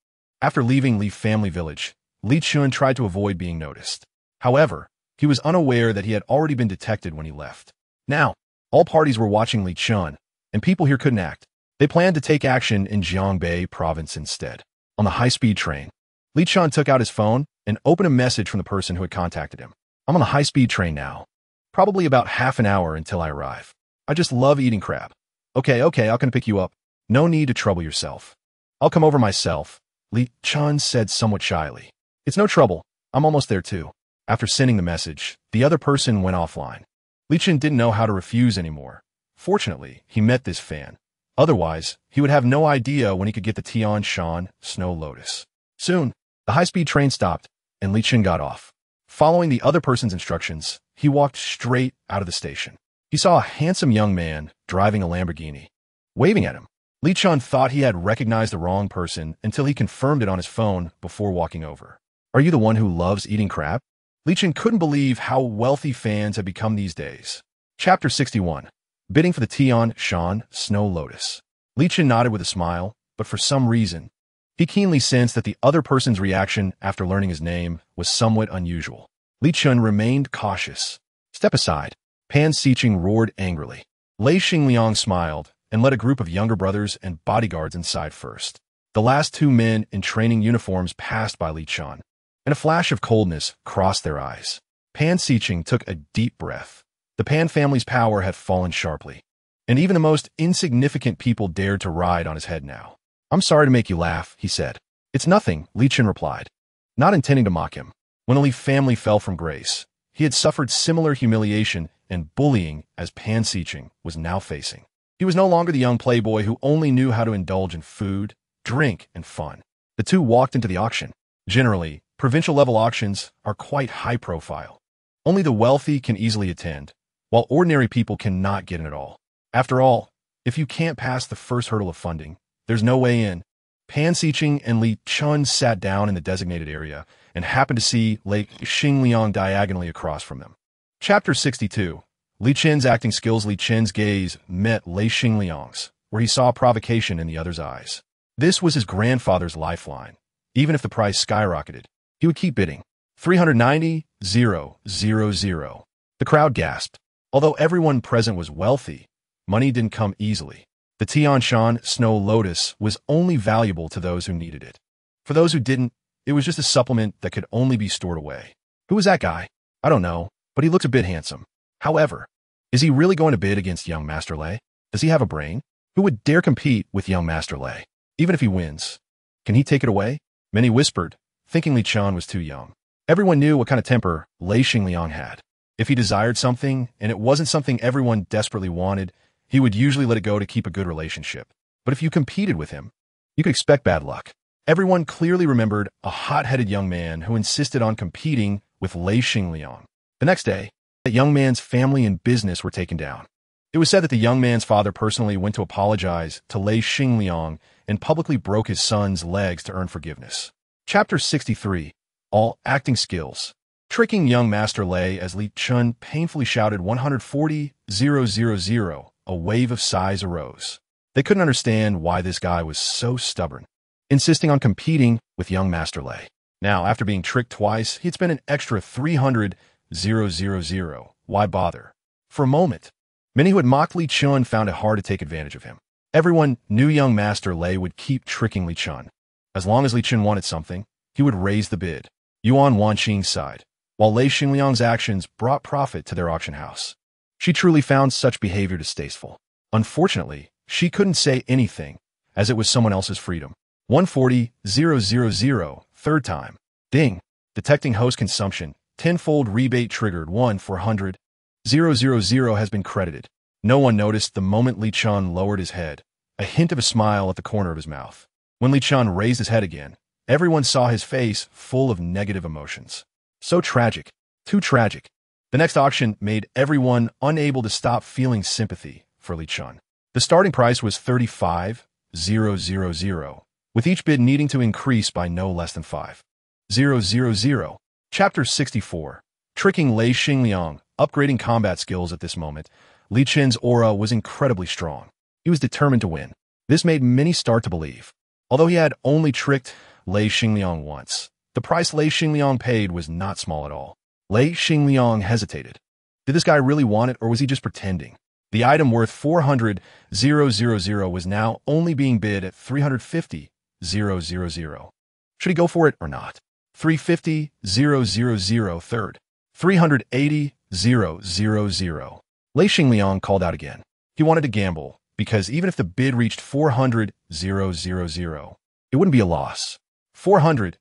After leaving Li family village, Li Chen tried to avoid being noticed. However, he was unaware that he had already been detected when he left. Now, all parties were watching Li Chen, and people here couldn't act. They planned to take action in Jiangbei province instead. On the high-speed train, Li Chen took out his phone and opened a message from the person who had contacted him. I'm on the high-speed train now. Probably about half an hour until I arrive. I just love eating crab. Okay, I'll come pick you up. No need to trouble yourself. I'll come over myself, Li Chen said somewhat shyly. It's no trouble. I'm almost there too. After sending the message, the other person went offline. Li Chen didn't know how to refuse anymore. Fortunately, he met this fan. Otherwise, he would have no idea when he could get the Tian Shan Snow Lotus. Soon, the high-speed train stopped, and Li Chen got off. Following the other person's instructions, he walked straight out of the station. He saw a handsome young man driving a Lamborghini. Waving at him, Li Chen thought he had recognized the wrong person until he confirmed it on his phone before walking over. Are you the one who loves eating crab? Li Chen couldn't believe how wealthy fans had become these days. Chapter 61. Bidding for the Tian Shan Snow Lotus. Li Chen nodded with a smile, but for some reason, he keenly sensed that the other person's reaction after learning his name was somewhat unusual. Li Chen remained cautious. Step aside. Pan Siqing roared angrily. Lei Xingliang smiled and led a group of younger brothers and bodyguards inside first. The last two men in training uniforms passed by Li Chen, and a flash of coldness crossed their eyes. Pan Siqing took a deep breath. The Pan family's power had fallen sharply, and even the most insignificant people dared to ride on his head now. "I'm sorry to make you laugh," he said. "It's nothing," Li Chen replied, not intending to mock him. When the Li family fell from grace, he had suffered similar humiliation and bullying as Pan Siqing was now facing. He was no longer the young playboy who only knew how to indulge in food, drink, and fun. The two walked into the auction. Generally, provincial-level auctions are quite high-profile. Only the wealthy can easily attend, while ordinary people cannot get in at all. After all, if you can't pass the first hurdle of funding, there's no way in. Pan Siqing and Li Chen sat down in the designated area and happened to see Lei Xingliang diagonally across from them. Chapter 62. Li Chen's acting skills. Li Chen's gaze met Lei Xingliang's, where he saw provocation in the other's eyes. This was his grandfather's lifeline. Even if the price skyrocketed, he would keep bidding. 390,000. The crowd gasped. Although everyone present was wealthy, money didn't come easily. The Tian Shan Snow Lotus was only valuable to those who needed it. For those who didn't, it was just a supplement that could only be stored away. Who was that guy? I don't know, but he looked a bit handsome. However, is he really going to bid against young Master Lei? Does he have a brain? Who would dare compete with young Master Lei? Even if he wins, can he take it away? Many whispered, thinking Li Chen was too young. Everyone knew what kind of temper Lei Xingliang had. If he desired something, and it wasn't something everyone desperately wanted, he would usually let it go to keep a good relationship. But if you competed with him, you could expect bad luck. Everyone clearly remembered a hot-headed young man who insisted on competing with Lei Xingliang. The next day, that young man's family and business were taken down. It was said that the young man's father personally went to apologize to Lei Xingliang and publicly broke his son's legs to earn forgiveness. Chapter 63. All acting skills. Tricking young Master Lei as Li Chen painfully shouted 140,000, a wave of sighs arose. They couldn't understand why this guy was so stubborn, insisting on competing with young Master Lei. Now, after being tricked twice, he'd spent an extra 300,000. Why bother? For a moment, many who had mocked Li Chen found it hard to take advantage of him. Everyone knew young Master Lei would keep tricking Li Chen. As long as Li Chen wanted something, he would raise the bid. Yuan Wanqing sighed, while Lei Xingliang's actions brought profit to their auction house. She truly found such behavior distasteful. Unfortunately, she couldn't say anything, as it was someone else's freedom. 140,000, third time. Ding. Detecting host consumption. Tenfold rebate triggered. 1,400,000 has been credited. No one noticed the moment Li Chen lowered his head, a hint of a smile at the corner of his mouth. When Li Chen raised his head again, everyone saw his face full of negative emotions. So tragic. Too tragic. The next auction made everyone unable to stop feeling sympathy for Li Chen. The starting price was 35,000, with each bid needing to increase by no less than 5,000. Chapter 64. Tricking Lei Xingliang. Upgrading combat skills. At this moment, Li Chen's aura was incredibly strong. He was determined to win. This made many start to believe. Although he had only tricked Lei Xingliang once, the price Lei Xingliang paid was not small at all. Lei Xingliang hesitated. Did this guy really want it, or was he just pretending? The item worth 400,000 was now only being bid at 350,000. Should he go for it or not? 350,000, third. 380,000. Lei Xingliang called out again. He wanted to gamble, because even if the bid reached 400,000, it wouldn't be a loss. 400,000.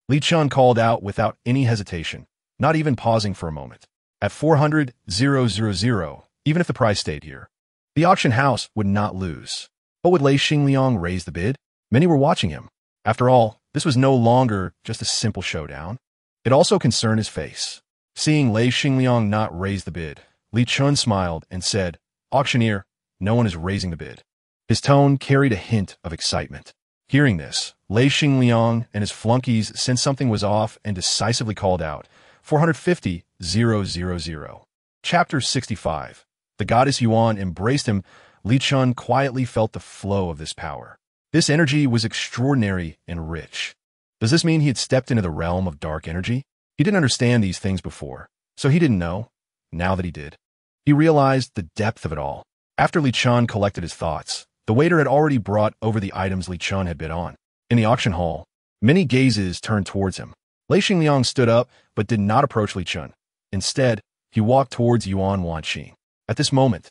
Li Chen called out without any hesitation, not even pausing for a moment. At 400,000, even if the price stayed here, the auction house would not lose. But would Lei Xingliang raise the bid? Many were watching him. After all, this was no longer just a simple showdown. It also concerned his face. Seeing Lei Xingliang not raise the bid, Li Chen smiled and said, "Auctioneer, no one is raising the bid." His tone carried a hint of excitement. Hearing this, Lei Xingliang and his flunkies sensed something was off and decisively called out, 450,000. Chapter 65. The goddess Yuan embraced him. Li Chen quietly felt the flow of this power. This energy was extraordinary and rich. Does this mean he had stepped into the realm of dark energy? He didn't understand these things before, so he didn't know. Now that he did, he realized the depth of it all. After Li Chen collected his thoughts, the waiter had already brought over the items Li Chen had bid on. In the auction hall, many gazes turned towards him. Lei Xingliang stood up, but did not approach Li Chen. Instead, he walked towards Yuan Wanqing. At this moment,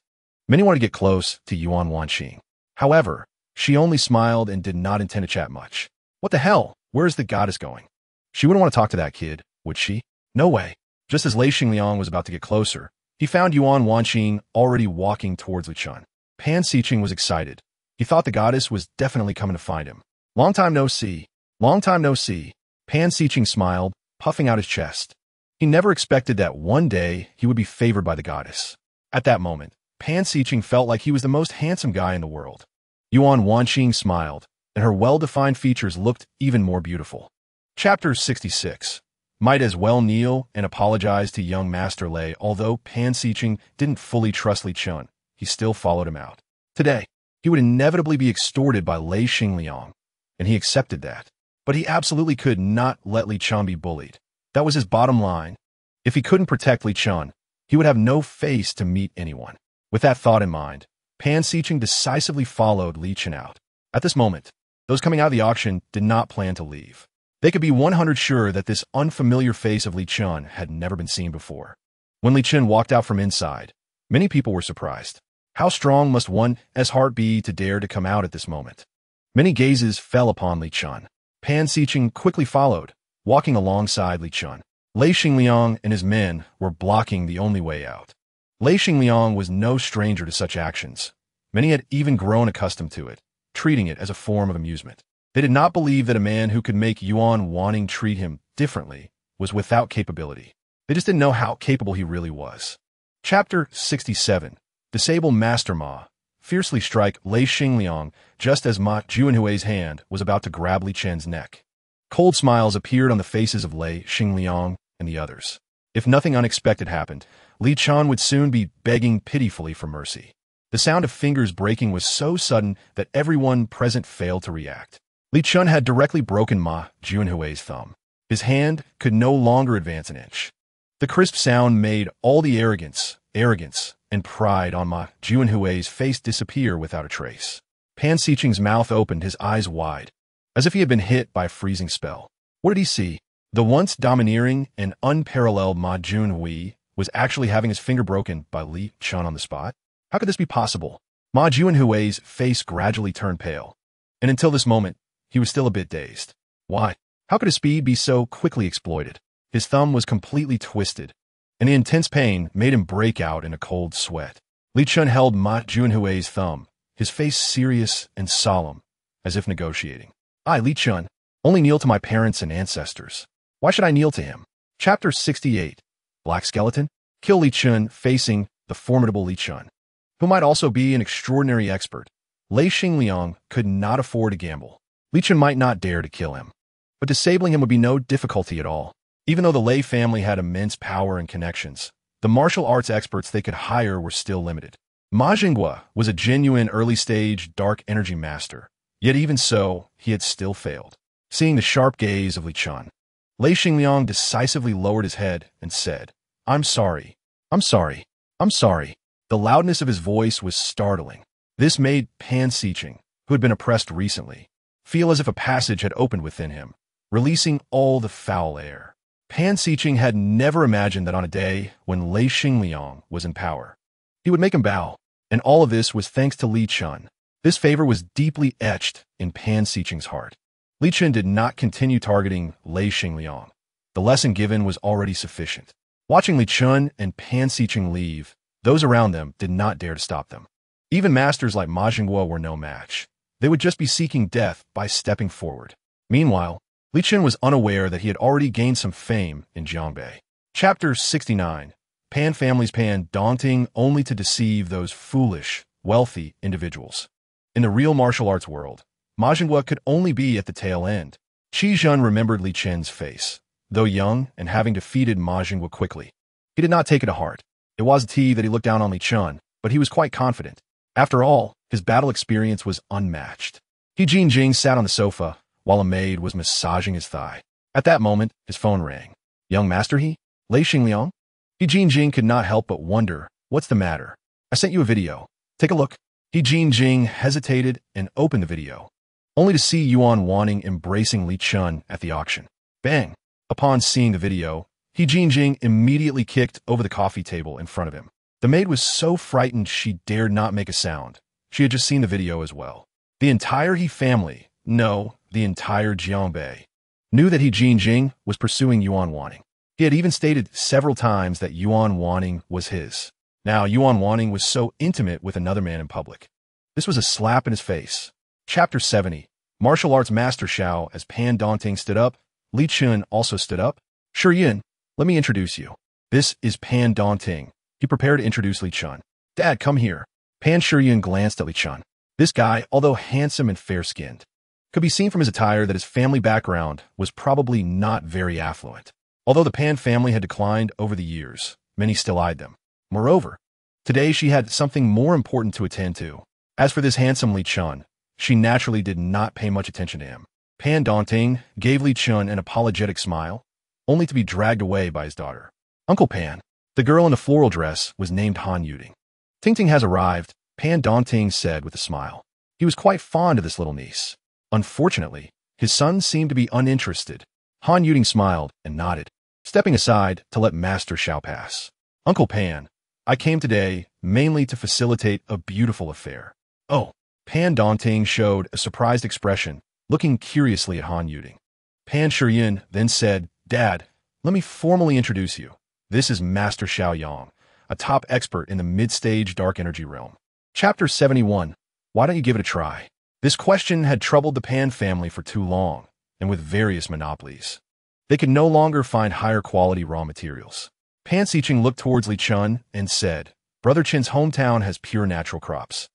many wanted to get close to Yuan Wanqing. However, she only smiled and did not intend to chat much. What the hell? Where is the goddess going? She wouldn't want to talk to that kid, would she? No way. Just as Lei Xingliang was about to get closer, he found Yuan Wanqing already walking towards Li Chen. Pan Xiqing was excited. He thought the goddess was definitely coming to find him. Long time no see. Long time no see. Pan Xiqing smiled, puffing out his chest. He never expected that one day he would be favored by the goddess. At that moment, Pan Xiqing felt like he was the most handsome guy in the world. Yuan Wanqing smiled, and her well-defined features looked even more beautiful. Chapter 66. Might as well kneel and apologize to young Master Lei. Although Pan Xiqing didn't fully trust Li Chen, he still followed him out. Today, he would inevitably be extorted by Lei Xingliang, and he accepted that. But he absolutely could not let Li Chen be bullied. That was his bottom line. If he couldn't protect Li Chen, he would have no face to meet anyone. With that thought in mind, Pan Xiqing decisively followed Li Chen out. At this moment, those coming out of the auction did not plan to leave. They could be 100% sure that this unfamiliar face of Li Chen had never been seen before. When Li Chen walked out from inside, many people were surprised. How strong must one's heart be to dare to come out at this moment? Many gazes fell upon Li Chen. Pan Xiqing quickly followed, walking alongside Li Chen. Lei Xingliang and his men were blocking the only way out. Lei Xingliang was no stranger to such actions. Many had even grown accustomed to it, treating it as a form of amusement. They did not believe that a man who could make Yuan Wanqing treat him differently was without capability. They just didn't know how capable he really was. Chapter 67. Disable Master Ma. Fiercely strike Lei Xingliang just as Ma Juanhui's hand was about to grab Li Chen's neck. Cold smiles appeared on the faces of Lei Xingliang and the others. If nothing unexpected happened, Li Chen would soon be begging pitifully for mercy. The sound of fingers breaking was so sudden that everyone present failed to react. Li Chen had directly broken Ma Juanhui's thumb. His hand could no longer advance an inch. The crisp sound made all the arrogance, and pride on Ma Juanhui's face disappear without a trace. Pan Xiqing's mouth opened, his eyes wide, as if he had been hit by a freezing spell. What did he see? The once domineering and unparalleled Ma Juanhui was actually having his finger broken by Li Chen on the spot? How could this be possible? Ma Juanhui's face gradually turned pale, and until this moment, he was still a bit dazed. Why? How could his speed be so quickly exploited? His thumb was completely twisted, and the intense pain made him break out in a cold sweat. Li Chen held Ma Juanhui's thumb, his face serious and solemn, as if negotiating. I, Li Chen, only kneel to my parents and ancestors. Why should I kneel to him? Chapter 68. Black Skeleton. Kill Li Chen, facing the formidable Li Chen, who might also be an extraordinary expert. Lei Xingliang could not afford to gamble. Li Chen might not dare to kill him, but disabling him would be no difficulty at all. Even though the Lei family had immense power and connections, the martial arts experts they could hire were still limited. Ma Jingguo was a genuine early-stage dark energy master, yet even so, he had still failed. Seeing the sharp gaze of Li Chen, Lei Xingliang decisively lowered his head and said, I'm sorry. I'm sorry. I'm sorry. The loudness of his voice was startling. This made Pan Xiqing, who had been oppressed recently, feel as if a passage had opened within him, releasing all the foul air. Pan Xiqing had never imagined that on a day when Lei Xingliang was in power, he would make him bow, and all of this was thanks to Li Chen. This favor was deeply etched in Pan Xiqing's heart. Li Chen did not continue targeting Lei Xingliang. The lesson given was already sufficient. Watching Li Chen and Pan Xiqing leave, those around them did not dare to stop them. Even masters like Ma Jingguo were no match. They would just be seeking death by stepping forward. Meanwhile, Li Chen was unaware that he had already gained some fame in Jiangbei. Chapter 69. Pan family's Pan, daunting only to deceive those foolish, wealthy individuals. In the real martial arts world, Ma Jingguo could only be at the tail end. Qi Zhen remembered Li Chen's face. Though young and having defeated Ma Jingguo quickly, he did not take it to heart. It was a tea that he looked down on Li Chen, but he was quite confident. After all, his battle experience was unmatched. He Jing sat on the sofa, while a maid was massaging his thigh. At that moment, his phone rang. Young master he? Lei Xingliang? He Jing could not help but wonder, what's the matter? I sent you a video. Take a look. He Jing hesitated and opened the video, only to see Yuan Wanning embracing Li Chen at the auction. Bang! Upon seeing the video, He Jing immediately kicked over the coffee table in front of him. The maid was so frightened she dared not make a sound. She had just seen the video as well. The entire He family, no, the entire Jiangbei, knew that He Jing was pursuing Yuan Wanning. He had even stated several times that Yuan Wanning was his. Now Yuan Wanning was so intimate with another man in public. This was a slap in his face. Chapter 70. Martial Arts Master Xiao. As Pan Dongting stood up, Li Chen also stood up. Shiyin, let me introduce you. This is Pan Dongting. He prepared to introduce Li Chen. Dad, come here. Pan Shiyin glanced at Li Chen. This guy, although handsome and fair-skinned, could be seen from his attire that his family background was probably not very affluent. Although the Pan family had declined over the years, many still eyed them. Moreover, today she had something more important to attend to. As for this handsome Li Chen, she naturally did not pay much attention to him. Pan Dongting gave Li Chen an apologetic smile, only to be dragged away by his daughter. Uncle Pan, the girl in the floral dress, was named Han Yuding. Ting has arrived, Pan Dongting said with a smile. He was quite fond of this little niece. Unfortunately, his son seemed to be uninterested. Han Yuding smiled and nodded, stepping aside to let Master Xiao pass. Uncle Pan, I came today mainly to facilitate a beautiful affair. Oh, Pan Dongting showed a surprised expression, looking curiously at Han Yuding. Pan Shiyin then said, Dad, let me formally introduce you. This is Master Xiao Yang, a top expert in the mid-stage dark energy realm. Chapter 71. Why don't you give it a try? This question had troubled the Pan family for too long, and with various monopolies. They could no longer find higher quality raw materials. Pan Xiqing looked towards Li Chen and said, Brother Chen's hometown has pure natural crops.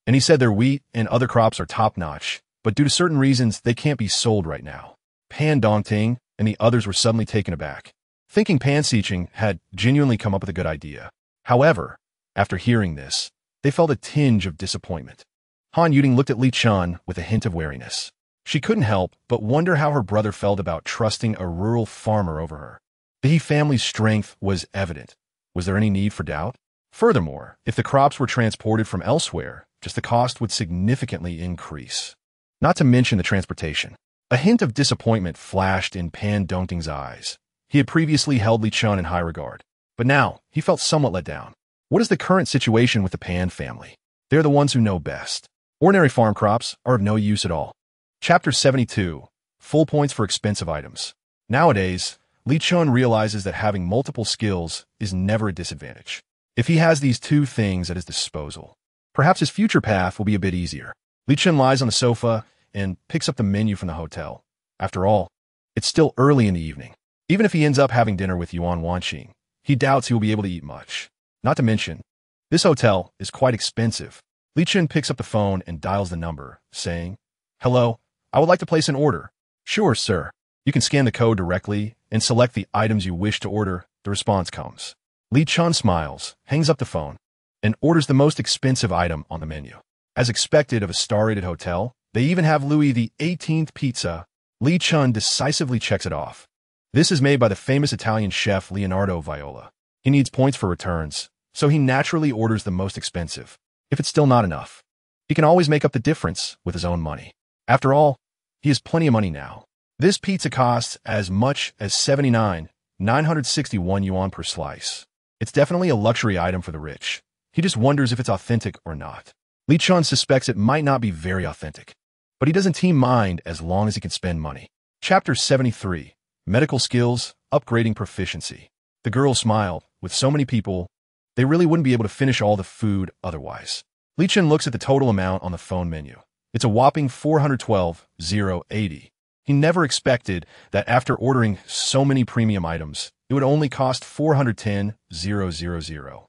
And he said their wheat and other crops are top-notch, but due to certain reasons, they can't be sold right now. Pan Dongting and the others were suddenly taken aback, thinking Pan Xiqing had genuinely come up with a good idea. However, after hearing this, they felt a tinge of disappointment. Han Yuding looked at Li Chen with a hint of wariness. She couldn't help but wonder how her brother felt about trusting a rural farmer over her. The He family's strength was evident. Was there any need for doubt? Furthermore, if the crops were transported from elsewhere, just the cost would significantly increase. Not to mention the transportation. A hint of disappointment flashed in Pan Dongting's eyes. He had previously held Li Chen in high regard, but now he felt somewhat let down. What is the current situation with the Pan family? They're the ones who know best. Ordinary farm crops are of no use at all. Chapter 72. Full points for expensive items. Nowadays, Li Chen realizes that having multiple skills is never a disadvantage. If he has these two things at his disposal, perhaps his future path will be a bit easier. Li Chen lies on the sofa and picks up the menu from the hotel. After all, it's still early in the evening. Even if he ends up having dinner with Yuan Wanqing, he doubts he will be able to eat much. Not to mention, this hotel is quite expensive. Li Chen picks up the phone and dials the number, saying, Hello, I would like to place an order. Sure, sir. You can scan the code directly and select the items you wish to order. The response comes. Li Chen smiles, hangs up the phone, and orders the most expensive item on the menu. As expected of a star-rated hotel, they even have Louis XVIII pizza. Li Chen decisively checks it off. This is made by the famous Italian chef Leonardo Viola. He needs points for returns, so he naturally orders the most expensive. If it's still not enough, he can always make up the difference with his own money. After all, he has plenty of money now. This pizza costs as much as 79,961 yuan per slice. It's definitely a luxury item for the rich. He just wonders if it's authentic or not. Li Chen suspects it might not be very authentic, but he doesn't mind as long as he can spend money. Chapter 73. Medical Skills, Upgrading Proficiency. The girl smiled. With so many people, they really wouldn't be able to finish all the food otherwise. Li Chen looks at the total amount on the phone menu. It's a whopping 412,080. He never expected that after ordering so many premium items, it would only cost 410,000.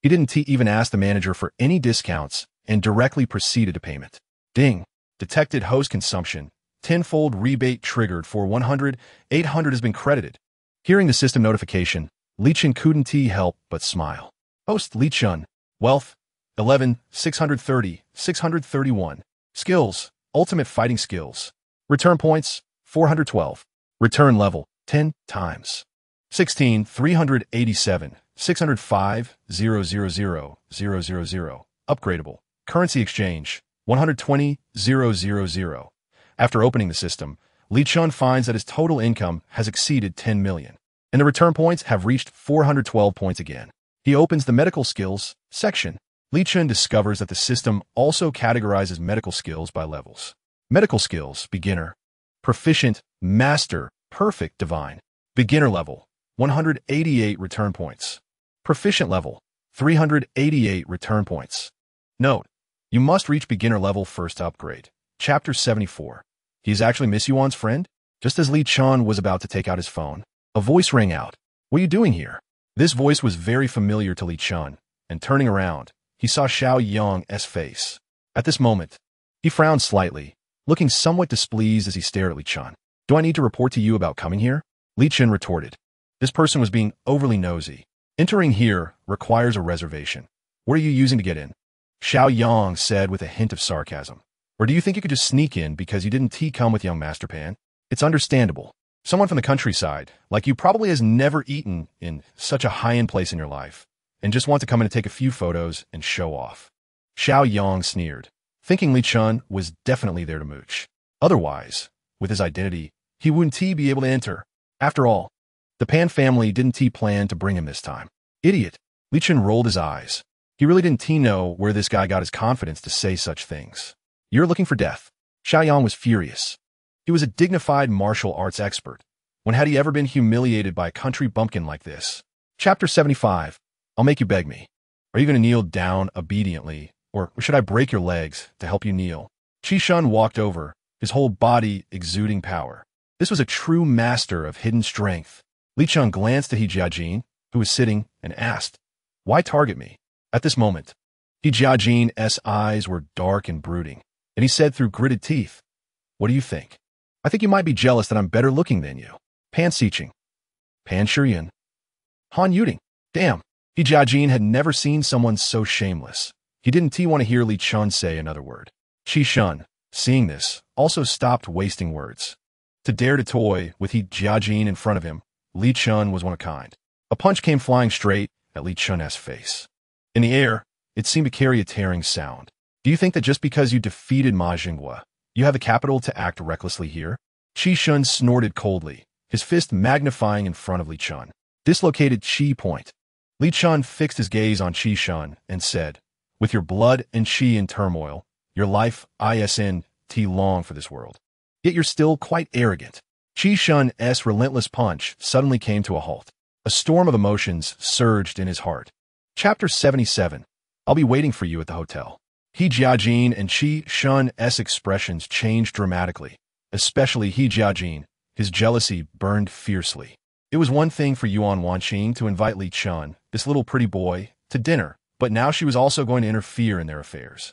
He didn't even ask the manager for any discounts and directly proceeded to payment. Ding! Detected host consumption. Tenfold rebate triggered for 100. 800 has been credited. Hearing the system notification, Li Chen couldn't help but smile. Host Li Chen. Wealth 11, 630, 631. Skills, ultimate fighting skills. Return points 412. Return level 10 times. 16, 387, 605, 000, 000. Upgradable. Currency exchange 120, 000. After opening the system, Li Chen finds that his total income has exceeded 10 million, and the return points have reached 412 points again. He opens the medical skills section. Li Chen discovers that the system also categorizes medical skills by levels. Medical skills, beginner, proficient, master, perfect, divine. Beginner level, 188 return points. Proficient level, 388 return points. Note, you must reach beginner level first to upgrade. Chapter 74. He is actually Miss Yuan's friend? Just as Li Chen was about to take out his phone, a voice rang out. What are you doing here? This voice was very familiar to Li Chen, and turning around, he saw Xiao Yang's face. At this moment, he frowned slightly, looking somewhat displeased as he stared at Li Chen. Do I need to report to you about coming here? Li Chen retorted. This person was being overly nosy. Entering here requires a reservation. What are you using to get in? Xiao Yang said with a hint of sarcasm. Or do you think you could just sneak in because you didn't come with young Master Pan? It's understandable. Someone from the countryside, like you, probably has never eaten in such a high-end place in your life, and just want to come in and take a few photos and show off. Xiao Yang sneered, thinking Li Chen was definitely there to mooch. Otherwise, with his identity, he wouldn't be able to enter. After all, the Pan family didn't plan to bring him this time. Idiot. Li Chen rolled his eyes. He really didn't know where this guy got his confidence to say such things. You're looking for death. Xiao Yang was furious. He was a dignified martial arts expert. When had he ever been humiliated by a country bumpkin like this? Chapter 75. I'll make you beg me. Are you going to kneel down obediently, or should I break your legs to help you kneel? Qi Shun walked over, his whole body exuding power. This was a true master of hidden strength. Li Chen glanced at He Jiajin, who was sitting, and asked, Why target me? At this moment, He Jiajin's eyes were dark and brooding, and he said through gritted teeth, What do you think? I think you might be jealous that I'm better looking than you. Pan Xiqing. Pan Shiyan. Han Yuding. Damn. He Jiajin had never seen someone so shameless. He didn't want to hear Li Chen say another word. Qi Shun, seeing this, also stopped wasting words. To dare to toy with He Jiajin in front of him, Li Chen was one of a kind. A punch came flying straight at Li Chen's face. In the air, it seemed to carry a tearing sound. Do you think that just because you defeated Ma Jinghua, you have the capital to act recklessly here? Qi Shun snorted coldly, his fist magnifying in front of Li Chen. Dislocated Qi point. Li Chen fixed his gaze on Qi Shun and said, With your blood and Qi in turmoil, your life isn't long for this world. Yet you're still quite arrogant. Qi Shun's relentless punch suddenly came to a halt. A storm of emotions surged in his heart. Chapter 77. I'll be waiting for you at the hotel. He Jiajin and Qi Shun's expressions changed dramatically, especially He Jiajin. His jealousy burned fiercely. It was one thing for Yuan Wanqing to invite Li Chen, this little pretty boy, to dinner, but now she was also going to interfere in their affairs.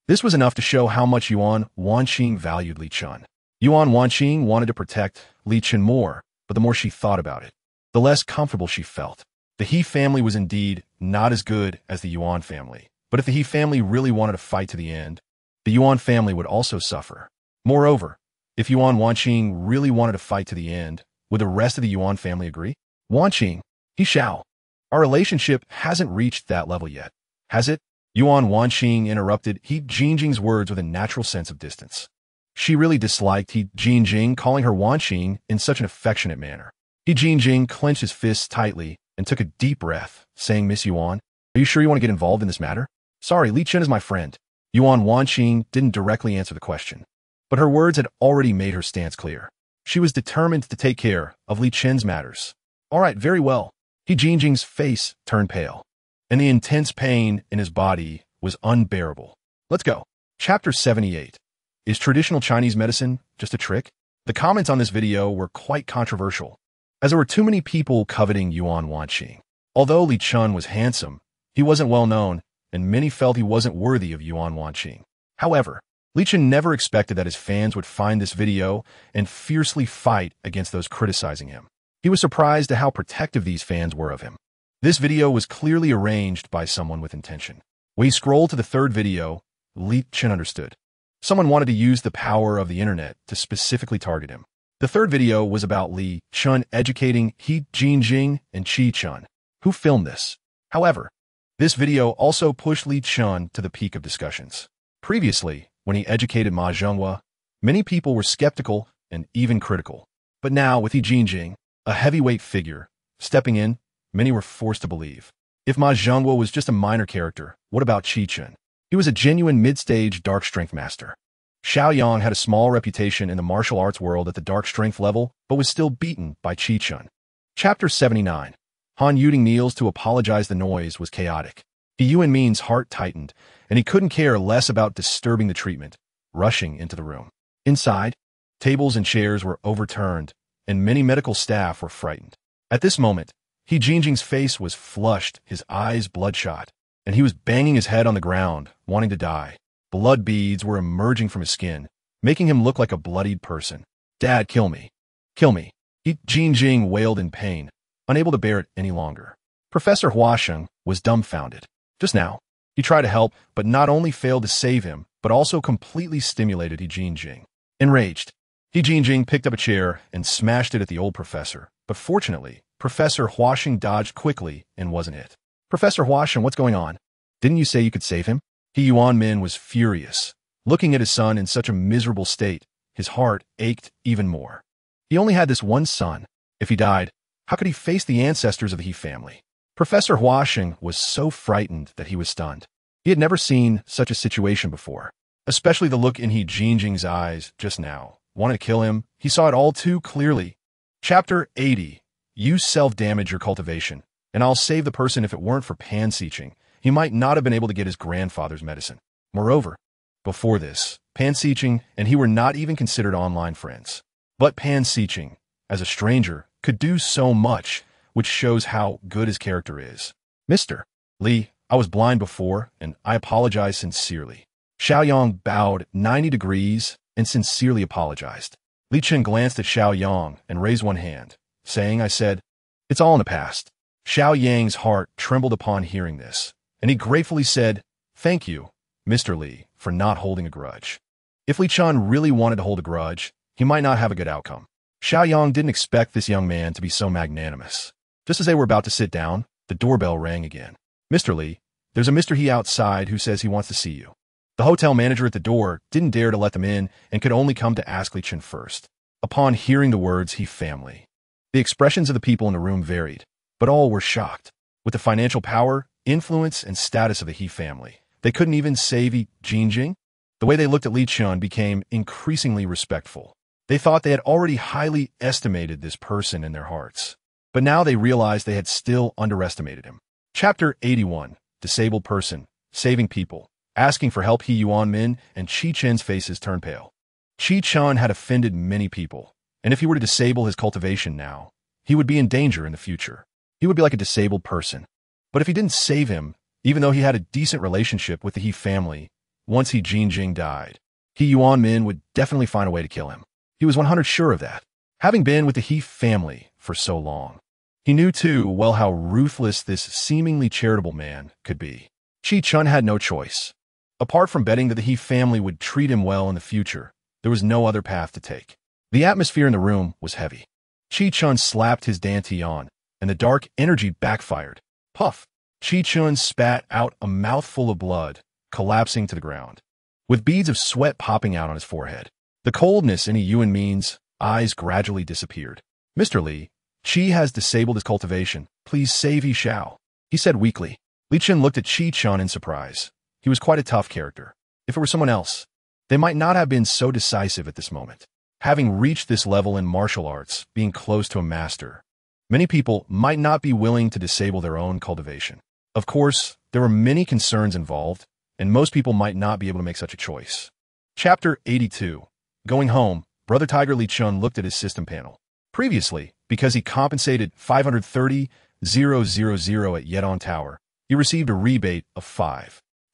This was enough to show how much Yuan Wanqing valued Li Chen. Yuan Wanqing wanted to protect Li Chen more, but the more she thought about it, the less comfortable she felt. The He family was indeed not as good as the Yuan family, but if the He family really wanted to fight to the end, the Yuan family would also suffer. Moreover, if Yuan Wanqing really wanted to fight to the end, would the rest of the Yuan family agree? Wanqing, He Xiao, our relationship hasn't reached that level yet, has it? Yuan Wanqing interrupted He Jingjing's words with a natural sense of distance. She really disliked He Jingjing calling her Wanqing in such an affectionate manner. He Jingjing clenched his fists tightly and took a deep breath, saying, Miss Yuan, are you sure you want to get involved in this matter? Sorry, Li Chen is my friend. Yuan Wanqing didn't directly answer the question, but her words had already made her stance clear. She was determined to take care of Li Chen's matters. All right, very well. He Jingjing's face turned pale, and the intense pain in his body was unbearable. Let's go. Chapter 78. Is traditional Chinese medicine just a trick? The comments on this video were quite controversial, as there were too many people coveting Yuan Wanqing. Although Li Chen was handsome, he wasn't well known, and many felt he wasn't worthy of Yuan Wanqing. However, Li Chen never expected that his fans would find this video and fiercely fight against those criticizing him. He was surprised at how protective these fans were of him. This video was clearly arranged by someone with intention. When he scrolled to the third video, Li Chen understood. Someone wanted to use the power of the internet to specifically target him. The third video was about Li Chen educating He Jinjing and Qi Chen, who filmed this. However, this video also pushed Li Chen to the peak of discussions. Previously, when he educated Ma Zhenghua, many people were skeptical and even critical. But now, with He Jinjing, a heavyweight figure, stepping in, many were forced to believe. If Ma Zhenghua was just a minor character, what about Qi Chen? He was a genuine mid-stage dark strength master. Xiao Yang had a small reputation in the martial arts world at the dark strength level, but was still beaten by Qi Chen. Chapter 79. Han Yuding kneels to apologize. The noise was chaotic. He Yuan Min's heart tightened, and he couldn't care less about disturbing the treatment, rushing into the room. Inside, tables and chairs were overturned, and many medical staff were frightened. At this moment, He Jinjing's face was flushed, his eyes bloodshot, and he was banging his head on the ground, wanting to die. Blood beads were emerging from his skin, making him look like a bloodied person. "Dad, kill me. Kill me." He Jinjing wailed in pain, unable to bear it any longer. Professor Huasheng was dumbfounded. Just now, he tried to help, but not only failed to save him, but also completely stimulated He Jinjing. Enraged, He Jinjing picked up a chair and smashed it at the old professor, but fortunately, Professor Huasheng dodged quickly and wasn't hit. "Professor Huasheng, what's going on? Didn't you say you could save him?" He Yuan Min was furious. Looking at his son in such a miserable state, his heart ached even more. He only had this one son. If he died, how could he face the ancestors of the He family? Professor Huasheng was so frightened that he was stunned. He had never seen such a situation before, especially the look in He Jinjing's eyes just now. Wanted to kill him, he saw it all too clearly. Chapter 80. You self-damage your cultivation, and I'll save the person. If it weren't for Pan Siching, he might not have been able to get his grandfather's medicine. Moreover, before this, Pan Siching and he were not even considered online friends. But Pan Siching, as a stranger, could do so much, which shows how good his character is. "Mr. Li, I was blind before, and I apologize sincerely." Xiao Yang bowed 90 degrees and sincerely apologized. Li Chen glanced at Xiao Yang and raised one hand, saying, "I said, it's all in the past." Xiao Yang's heart trembled upon hearing this, and he gratefully said, "Thank you, Mr. Li, for not holding a grudge." If Li Chen really wanted to hold a grudge, he might not have a good outcome. Xiao Yang didn't expect this young man to be so magnanimous. Just as they were about to sit down, the doorbell rang again. "Mr. Li, there's a Mr. He outside who says he wants to see you." The hotel manager at the door didn't dare to let them in and could only come to ask Li Chen first. Upon hearing the words "He family," the expressions of the people in the room varied, but all were shocked. With the financial power, influence, and status of the He family, they couldn't even save He Jinjing. The way they looked at Li Chen became increasingly respectful. They thought they had already highly estimated this person in their hearts, but now they realized they had still underestimated him. Chapter 81. Disabled person, saving people, asking for help. He Yuan Min and Qi Chen's faces turned pale. Qi Chen had offended many people, and if he were to disable his cultivation now, he would be in danger in the future. He would be like a disabled person. But if he didn't save him, even though he had a decent relationship with the He family, once He Jinjing died, He Yuan Min would definitely find a way to kill him. He was 100% sure of that, having been with the He family for so long. He knew too well how ruthless this seemingly charitable man could be. Qi Chen had no choice. Apart from betting that the He family would treat him well in the future, there was no other path to take. The atmosphere in the room was heavy. Qi Chen slapped his dantian on, and the dark energy backfired. Puff! Qi Chen spat out a mouthful of blood, collapsing to the ground, with beads of sweat popping out on his forehead. The coldness in Yuan Min's eyes gradually disappeared. "Mr. Li, Qi has disabled his cultivation. Please save He Xiao," he said weakly. Li Chen looked at Qi Chen in surprise. He was quite a tough character. If it were someone else, they might not have been so decisive at this moment. Having reached this level in martial arts, being close to a master, many people might not be willing to disable their own cultivation. Of course, there were many concerns involved, and most people might not be able to make such a choice. Chapter 82. Going home, Brother Tiger Li Chen looked at his system panel. Previously, because he compensated 530,000 at Yedon Tower, he received a rebate of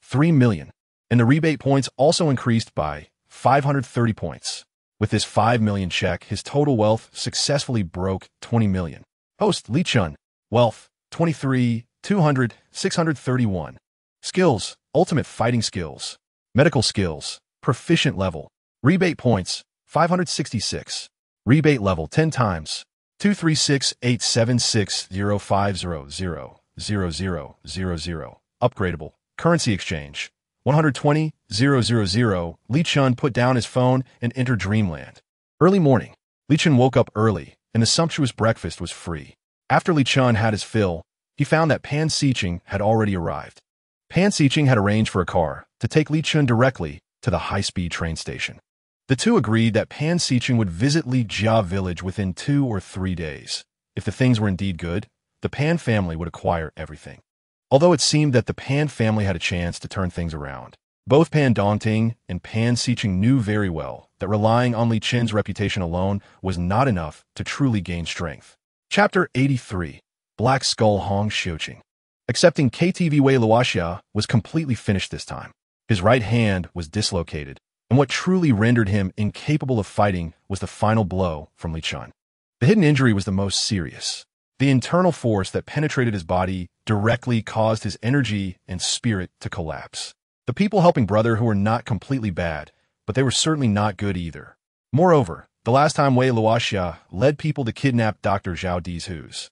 3 million, and the rebate points also increased by 530 points. With this 5 million check, his total wealth successfully broke 20 million. Host Li Chen, wealth, 23, 200, 631. Skills, ultimate fighting skills. Medical skills, proficient level. Rebate points, 566. Rebate level 10 times. 236-876-0500-0000. Upgradable. Currency exchange. 120,000. Li Chen put down his phone and entered dreamland. Early morning. Li Chen woke up early, and the sumptuous breakfast was free. After Li Chen had his fill, he found that Pan Xiqing had already arrived. Pan Xiqing had arranged for a car to take Li Chen directly to the high-speed train station. The two agreed that Pan Xiqing would visit Li Jia village within 2 or 3 days. If the things were indeed good, the Pan family would acquire everything. Although it seemed that the Pan family had a chance to turn things around, both Pan Dongting and Pan Xiqing knew very well that relying on Li Chen's reputation alone was not enough to truly gain strength. Chapter 83. Black Skull Hong Xiuqing. Accepting KTV Wei Luoxia was completely finished this time. His right hand was dislocated, and what truly rendered him incapable of fighting was the final blow from Li Chen. The hidden injury was the most serious. The internal force that penetrated his body directly caused his energy and spirit to collapse. The people helping brother who were not completely bad, but they were certainly not good either. Moreover, the last time Wei Luoxia led people to kidnap Dr. Zhao Dizhu's.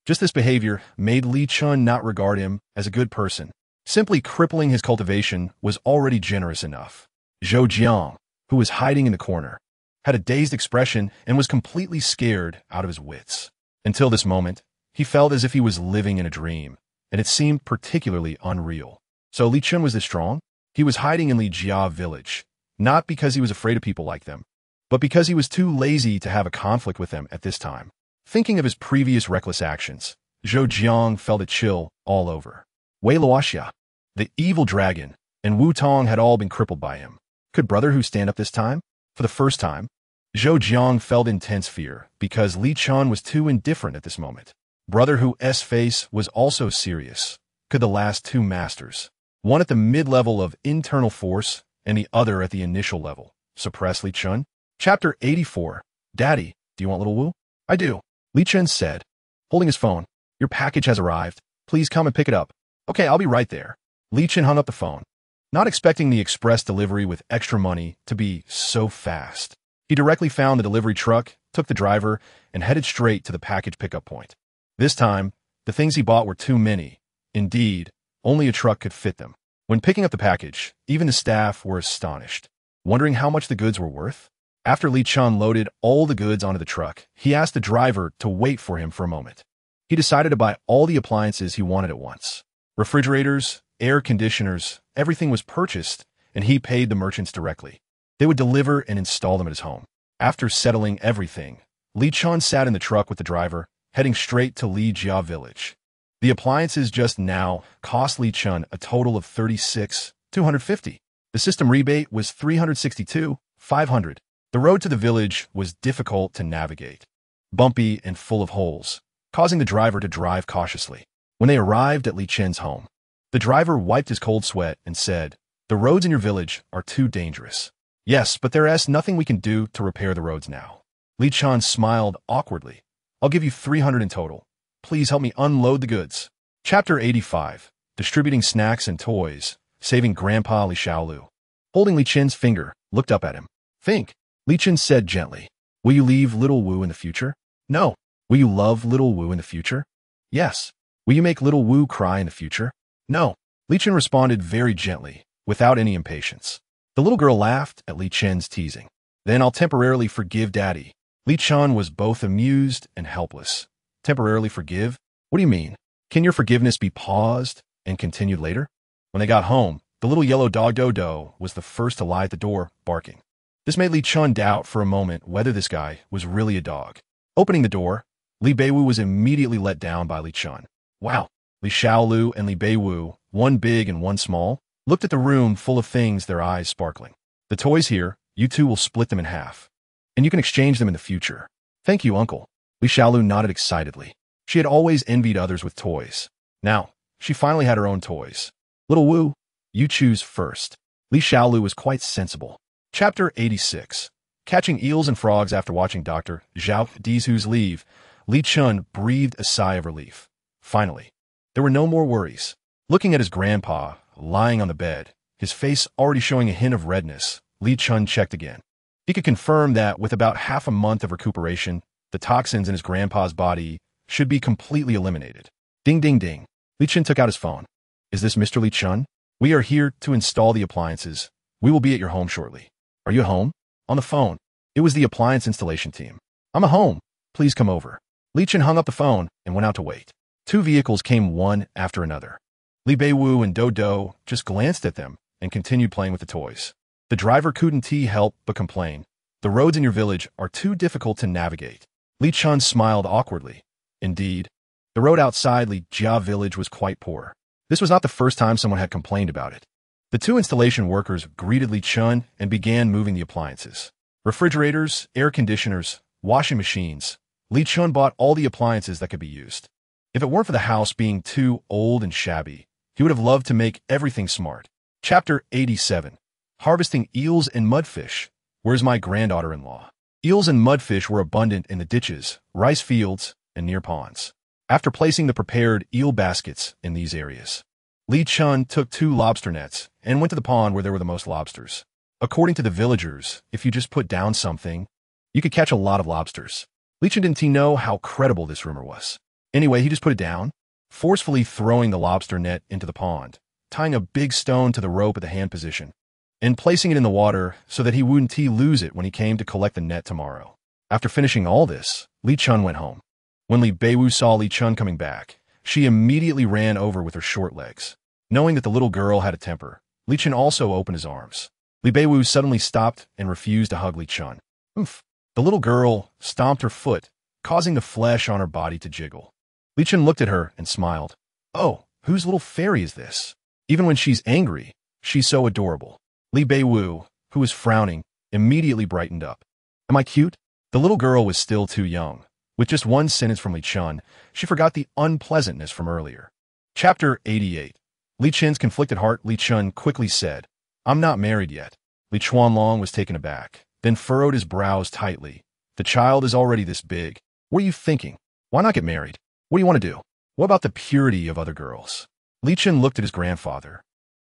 Just this behavior made Li Chen not regard him as a good person. Simply crippling his cultivation was already generous enough. Zhou Jiang, who was hiding in the corner, had a dazed expression and was completely scared out of his wits. Until this moment, he felt as if he was living in a dream, and it seemed particularly unreal. So Li Chen was this strong? He was hiding in Li Jia village, not because he was afraid of people like them, but because he was too lazy to have a conflict with them at this time. Thinking of his previous reckless actions, Zhou Jiang felt a chill all over. Wei Luoxia, the evil dragon, and Wu Tong had all been crippled by him. Could Brother Hu stand up this time? For the first time, Zhou Jiang felt intense fear because Li Chen was too indifferent at this moment. Brother Hu's face was also serious. Could the last two masters, one at the mid-level of internal force and the other at the initial level, suppress Li Chen? Chapter 84. Daddy, do you want little Wu? I do, Li Chen said, holding his phone. Your package has arrived. Please come and pick it up. Okay, I'll be right there. Li Chen hung up the phone, not expecting the express delivery with extra money to be so fast. He directly found the delivery truck, took the driver, and headed straight to the package pickup point. This time, the things he bought were too many. Indeed, only a truck could fit them. When picking up the package, even the staff were astonished, wondering how much the goods were worth. After Li Chen loaded all the goods onto the truck, he asked the driver to wait for him for a moment. He decided to buy all the appliances he wanted at once. Refrigerators, air conditioners, everything was purchased, and he paid the merchants directly. They would deliver and install them at his home. After settling everything, Li Chen sat in the truck with the driver, heading straight to Li Jia village. The appliances just now cost Li Chen a total of 36,250. The system rebate was 362,500. The road to the village was difficult to navigate, bumpy and full of holes, causing the driver to drive cautiously. When they arrived at Li Chen's home, the driver wiped his cold sweat and said, "The roads in your village are too dangerous." "Yes, but there is nothing we can do to repair the roads now." Li Chen smiled awkwardly. "I'll give you 300 in total. Please help me unload the goods." Chapter 85. Distributing snacks and toys, saving Grandpa Li Xiaolu. Holding Li Chen's finger, looked up at him. "Think," Li Chen said gently. "Will you leave little Wu in the future?" "No." "Will you love little Wu in the future?" "Yes." "Will you make little Wu cry in the future?" "No." Li Chen responded very gently, without any impatience. The little girl laughed at Li Chen's teasing. "Then I'll temporarily forgive Daddy." Li Chen was both amused and helpless. Temporarily forgive? What do you mean? Can your forgiveness be paused and continued later? When they got home, the little yellow dog Dodo was the first to lie at the door, barking. This made Li Chen doubt for a moment whether this guy was really a dog. Opening the door, Li Beiwu was immediately let down by Li Chen. Wow! Li Xiaolu and Li Beiwu, one big and one small, looked at the room full of things, their eyes sparkling. "The toys here, you two will split them in half. And you can exchange them in the future." "Thank you, Uncle." Li Xiaolu nodded excitedly. She had always envied others with toys. Now, she finally had her own toys. "Little Wu, you choose first." Li Xiaolu was quite sensible. Chapter 86. Catching eels and frogs after watching Dr. Zhao Dizhu's leave, Li Chen breathed a sigh of relief. Finally, there were no more worries. Looking at his grandpa, lying on the bed, his face already showing a hint of redness, Li Chen checked again. He could confirm that with about half a month of recuperation, the toxins in his grandpa's body should be completely eliminated. Ding, ding, ding. Li Chen took out his phone. Is this Mr. Li Chen? We are here to install the appliances. We will be at your home shortly. Are you at home? On the phone. It was the appliance installation team. I'm at home. Please come over. Li Chen hung up the phone and went out to wait. Two vehicles came one after another. Li Beiwu and Dodo just glanced at them and continued playing with the toys. The driver couldn't help but complain. The roads in your village are too difficult to navigate. Li Chen smiled awkwardly. Indeed, the road outside Li Jia village was quite poor. This was not the first time someone had complained about it. The two installation workers greeted Li Chen and began moving the appliances. Refrigerators, air conditioners, washing machines. Li Chen bought all the appliances that could be used. If it weren't for the house being too old and shabby, he would have loved to make everything smart. Chapter 87. Harvesting Eels and Mudfish. Where's my granddaughter-in-law? Eels and mudfish were abundant in the ditches, rice fields, and near ponds. After placing the prepared eel baskets in these areas, Li Chen took 2 lobster nets and went to the pond where there were the most lobsters. According to the villagers, if you just put down something, you could catch a lot of lobsters. Li Chen didn't know how credible this rumor was. Anyway, he just put it down, forcefully throwing the lobster net into the pond, tying a big stone to the rope at the hand position, and placing it in the water so that he wouldn't lose it when he came to collect the net tomorrow. After finishing all this, Li Chen went home. When Li Beiwu saw Li Chen coming back, she immediately ran over with her short legs. Knowing that the little girl had a temper, Li Chen also opened his arms. Li Beiwu suddenly stopped and refused to hug Li Chen. Oomph! The little girl stomped her foot, causing the flesh on her body to jiggle. Li Chen looked at her and smiled. Oh, whose little fairy is this? Even when she's angry, she's so adorable. Li Beiwu, who was frowning, immediately brightened up. Am I cute? The little girl was still too young. With just one sentence from Li Chen, she forgot the unpleasantness from earlier. Chapter 88. Li Chen's conflicted heart. Li Chen quickly said, I'm not married yet. Li Chuanlong was taken aback, then furrowed his brows tightly. The child is already this big. What are you thinking? Why not get married? What do you want to do? What about the purity of other girls? Li Chen looked at his grandfather,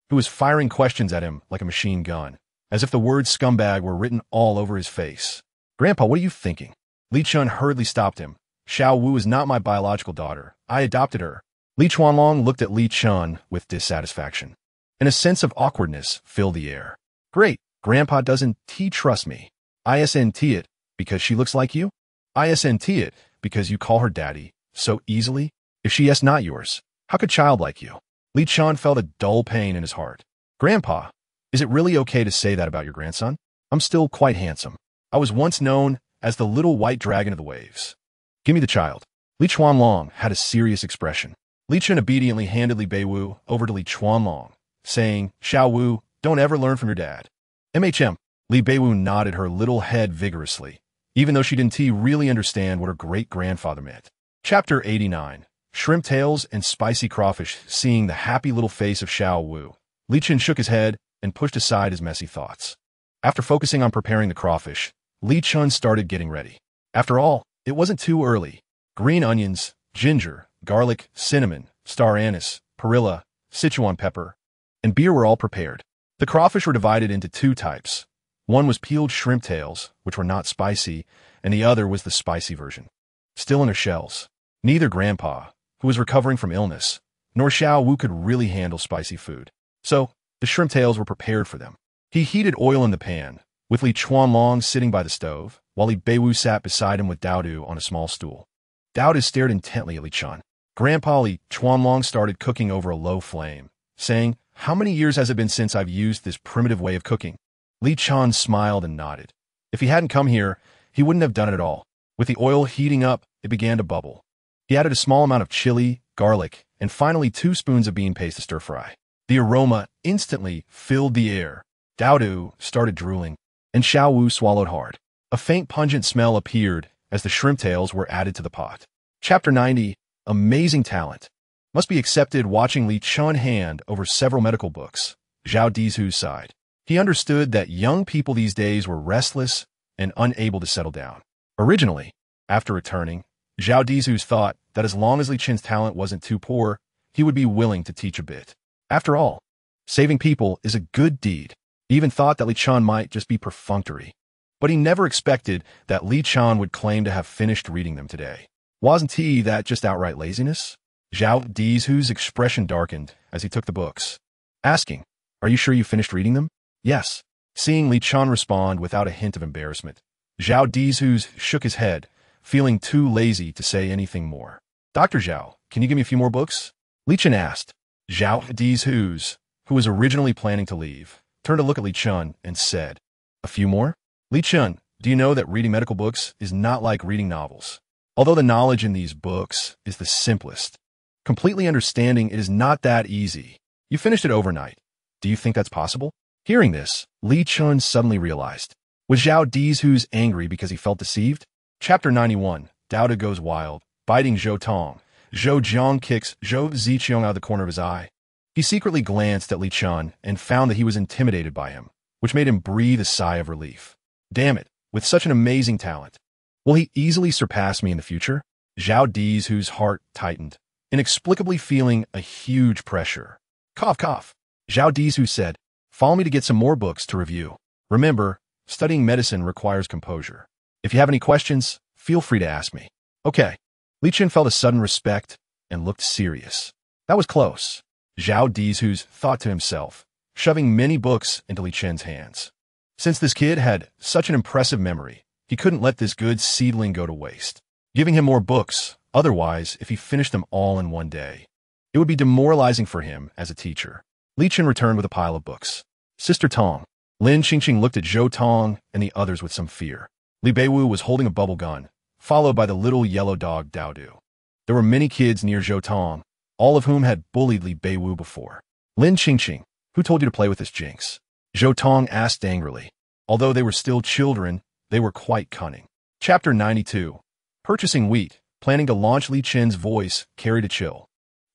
who was firing questions at him like a machine gun, as if the word scumbag were written all over his face. Grandpa, what are you thinking? Li Chen hurriedly stopped him. Xiao Wu is not my biological daughter. I adopted her. Li Chuanlong looked at Li Chen with dissatisfaction, and a sense of awkwardness filled the air. Great, Grandpa doesn't trust me. Isn't it because she looks like you? Isn't it because you call her daddy so easily? If she is not yours, how could child like you? Li Chen felt a dull pain in his heart. Grandpa, is it really okay to say that about your grandson? I'm still quite handsome. I was once known as the little white dragon of the waves. Give me the child. Li Chuanlong had a serious expression. Li Chen obediently handed Li Beiwu over to Li Chuanlong, saying, Xiao Wu, don't ever learn from your dad. MHM. Li Beiwu nodded her little head vigorously, even though she didn't really understand what her great-grandfather meant. Chapter 89. Shrimp tails and spicy crawfish. Seeing the happy little face of Xiao Wu, Li Chen shook his head and pushed aside his messy thoughts. After focusing on preparing the crawfish, Li Chen started getting ready. After all, it wasn't too early. Green onions, ginger, garlic, cinnamon, star anise, perilla, Sichuan pepper, and beer were all prepared. The crawfish were divided into 2 types. One was peeled shrimp tails, which were not spicy, and the other was the spicy version, still in their shells. Neither Grandpa, who was recovering from illness, nor Xiao Wu could really handle spicy food. So, the shrimp tails were prepared for them. He heated oil in the pan, with Li Chuanlong sitting by the stove, while Li Beiwu sat beside him with Daodu on a small stool. Daodu stared intently at Li Chen. Grandpa Li Chuanlong started cooking over a low flame, saying, How many years has it been since I've used this primitive way of cooking? Li Chen smiled and nodded. If he hadn't come here, he wouldn't have done it at all. With the oil heating up, it began to bubble. He added a small amount of chili, garlic, and finally 2 spoons of bean paste to stir-fry. The aroma instantly filled the air. Daodu started drooling, and Xiao Wu swallowed hard. A faint pungent smell appeared as the shrimp tails were added to the pot. Chapter 90. Amazing talent. Must be accepted. Watching Li Chen hand over several medical books, Zhao Dizhu sighed. He understood that young people these days were restless and unable to settle down. Originally, after returning, Zhao Dizhu's thought that as long as Li Chen's talent wasn't too poor, he would be willing to teach a bit. After all, saving people is a good deed. He even thought that Li Chen might just be perfunctory. But he never expected that Li Chen would claim to have finished reading them today. Wasn't that just outright laziness? Zhao Dizhu's expression darkened as he took the books, asking, "Are you sure you finished reading them?" "Yes." Seeing Li Chen respond without a hint of embarrassment, Zhao Dizhu shook his head, feeling too lazy to say anything more. "Dr. Zhao, can you give me a few more books?" Li Chen asked. Zhao Dizhu, who was originally planning to leave, turned to look at Li Chen and said, "A few more?" "Li Chen, do you know that reading medical books is not like reading novels? Although the knowledge in these books is the simplest, completely understanding it is not that easy. You finished it overnight. Do you think that's possible?" Hearing this, Li Chen suddenly realized. Was Zhao Dizhu angry because he felt deceived? Chapter 91, Dao Goes Wild, biting Zhou Tong. Zhou Jiang kicks Zhou Ziqiang out of the corner of his eye. He secretly glanced at Li Chen and found that he was intimidated by him, which made him breathe a sigh of relief. Damn it, with such an amazing talent. Will he easily surpass me in the future? Zhao Dizhu's heart tightened, inexplicably feeling a huge pressure. Cough, cough. Zhao Dizhu said, "Follow me to get some more books to review. Remember, studying medicine requires composure. If you have any questions, feel free to ask me." "Okay." Li Chen felt a sudden respect and looked serious. That was close. Zhao Dizhu thought to himself, shoving many books into Li Chen's hands. Since this kid had such an impressive memory, he couldn't let this good seedling go to waste. Giving him more books, otherwise, if he finished them all in one day, it would be demoralizing for him as a teacher. Li Chen returned with a pile of books. Sister Tong. Lin Qingqing looked at Zhou Tong and the others with some fear. Li Beiwu was holding a bubble gun, followed by the little yellow dog Dao Du. There were many kids near Zhou Tong, all of whom had bullied Li Beiwu before. Lin Qingqing, who told you to play with this jinx? Zhou Tong asked angrily. Although they were still children, they were quite cunning. Chapter 92. Purchasing wheat, planning to launch Li Chen's voice, carried a chill.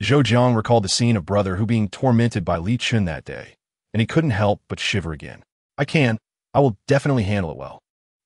Zhou Jiang recalled the scene of brother who being tormented by Li Chen that day, and he couldn't help but shiver again. I will definitely handle it well."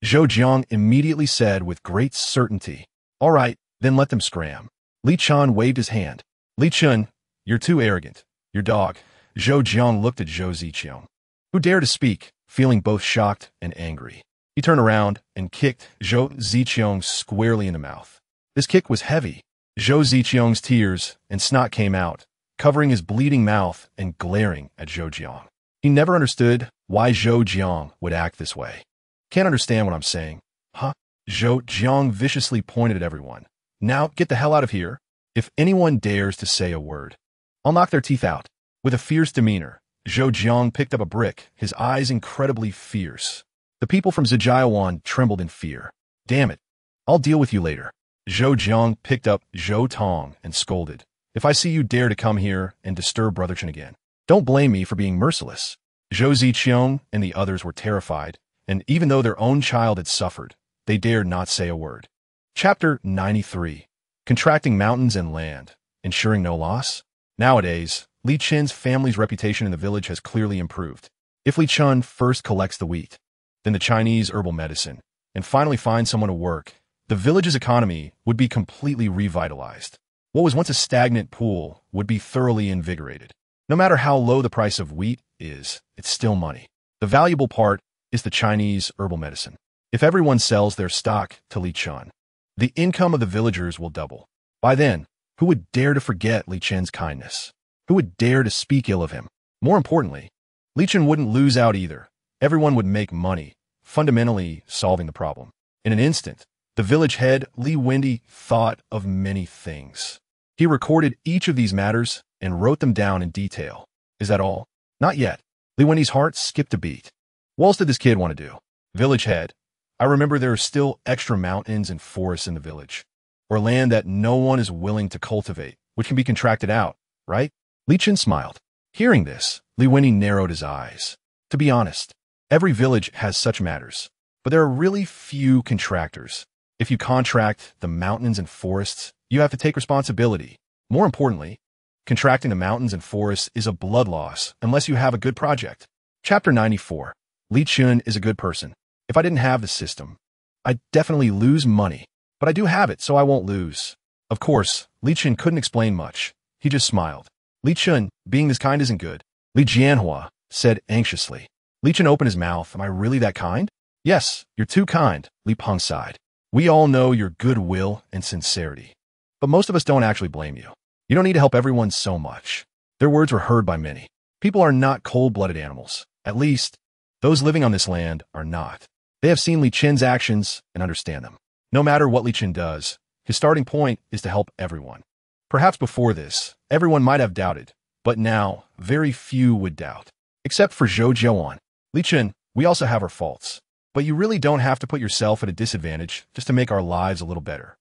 Zhou Jiang immediately said with great certainty. "All right, then let them scram." Li Chen waved his hand. "Li Chen, you're too arrogant. Your dog." Zhou Jiang looked at Zhou Ziqiang, who dared to speak, feeling both shocked and angry. He turned around and kicked Zhou Ziqiang squarely in the mouth. This kick was heavy. Zhou Ziqiang's tears and snot came out, covering his bleeding mouth and glaring at Zhou Jiang. He never understood why Zhou Jiang would act this way. "Can't understand what I'm saying, huh?" Zhou Jiang viciously pointed at everyone. "Now get the hell out of here. If anyone dares to say a word, I'll knock their teeth out." With a fierce demeanor, Zhou Jiang picked up a brick, his eyes incredibly fierce. The people from Zijiawan trembled in fear. "Damn it. I'll deal with you later." Zhou Jiang picked up Zhou Tong and scolded. "If I see you dare to come here and disturb Brother Chen again, don't blame me for being merciless." Zhou Ziqiang and the others were terrified, and even though their own child had suffered, they dared not say a word. Chapter 93. Contracting mountains and land, ensuring no loss. Nowadays, Li Chen's family's reputation in the village has clearly improved. If Li Chen first collects the wheat, then the Chinese herbal medicine, and finally finds someone to work, the village's economy would be completely revitalized. What was once a stagnant pool would be thoroughly invigorated. No matter how low the price of wheat is, it's still money. The valuable part is the Chinese herbal medicine. If everyone sells their stock to Li Chen, the income of the villagers will double. By then, who would dare to forget Li Chen's kindness? Who would dare to speak ill of him? More importantly, Li Chen wouldn't lose out either. Everyone would make money, fundamentally solving the problem. In an instant, the village head, Li Wendy, thought of many things. He recorded each of these matters and wrote them down in detail. Is that all? Not yet. Li Wendy's heart skipped a beat. What else did this kid want to do? Village head. I remember there are still extra mountains and forests in the village, or land that no one is willing to cultivate, which can be contracted out, right? Li Chen smiled. Hearing this, Li Wendy narrowed his eyes. To be honest, every village has such matters, but there are really few contractors. If you contract the mountains and forests, you have to take responsibility. More importantly, contracting the mountains and forests is a blood loss unless you have a good project. Chapter 94. Li Chen is a good person. If I didn't have the system, I'd definitely lose money. But I do have it, so I won't lose. Of course, Li Chen couldn't explain much. He just smiled. Li Chen, being this kind isn't good. Li Jianhua said anxiously. Li Chen opened his mouth. Am I really that kind? Yes, you're too kind, Li Peng sighed. We all know your goodwill and sincerity. But most of us don't actually blame you. You don't need to help everyone so much. Their words were heard by many. People are not cold-blooded animals. At least, those living on this land are not. They have seen Li Chen's actions and understand them. No matter what Li Chen does, his starting point is to help everyone. Perhaps before this, everyone might have doubted, but now, very few would doubt. Except for Zhou Jiawan. Li Chen, we also have our faults. But you really don't have to put yourself at a disadvantage just to make our lives a little better.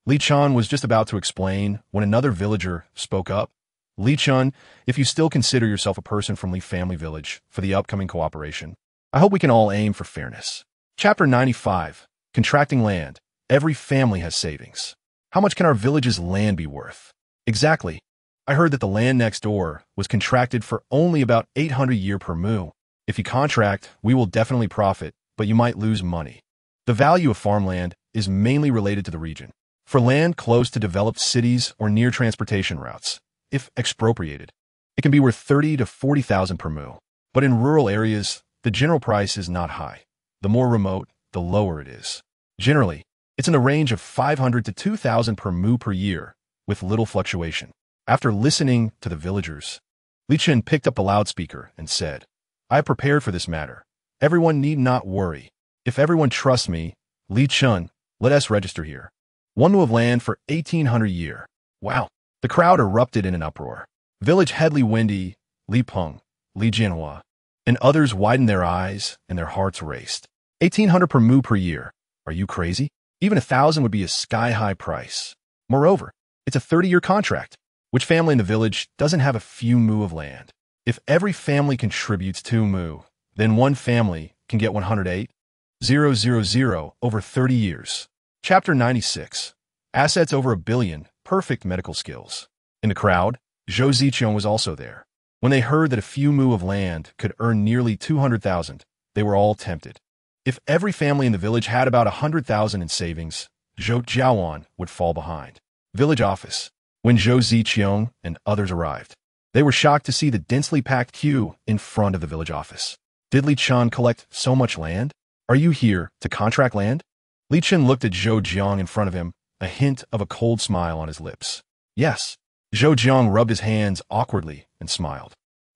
Li Chen was just about to explain when another villager spoke up. Li Chen, if you still consider yourself a person from Li Family Village for the upcoming cooperation, I hope we can all aim for fairness. Chapter 95. Contracting land. Every family has savings. How much can our village's land be worth? Exactly. I heard that the land next door was contracted for only about 800 year per mu. If you contract, we will definitely profit, but you might lose money. The value of farmland is mainly related to the region. For land close to developed cities or near transportation routes, if expropriated, it can be worth 30 to 40,000 per mu. But in rural areas, the general price is not high. The more remote, the lower it is. Generally, it's in the range of 500 to 2,000 per mu per year, with little fluctuation. After listening to the villagers, Li Chen picked up the loudspeaker and said, I have prepared for this matter. Everyone need not worry. If everyone trusts me, Li Chen, let us register here. 1 mu of land for 1,800 year. Wow. The crowd erupted in an uproar. Village head Li Wendy, Li Peng, Li Jianhua, and others widened their eyes and their hearts raced. 1,800 per mu per year. Are you crazy? Even 1,000 would be a sky-high price. Moreover, it's a 30-year contract. Which family in the village doesn't have a few mu of land? If every family contributes 2 mu, then one family can get 108,000 over 30 years. Chapter 96. Assets over $1 billion. Perfect medical skills. In the crowd, Zhou Ziqiang was also there. When they heard that a few mu of land could earn nearly 200,000, they were all tempted. If every family in the village had about 100,000 in savings, Zhou Jiawan would fall behind. Village office. When Zhou Ziqiang and others arrived, they were shocked to see the densely packed queue in front of the village office. Did Li Chen collect so much land? Are you here to contract land? Li Chen looked at Zhou Jiang in front of him, a hint of a cold smile on his lips. Yes. Zhou Jiang rubbed his hands awkwardly and smiled.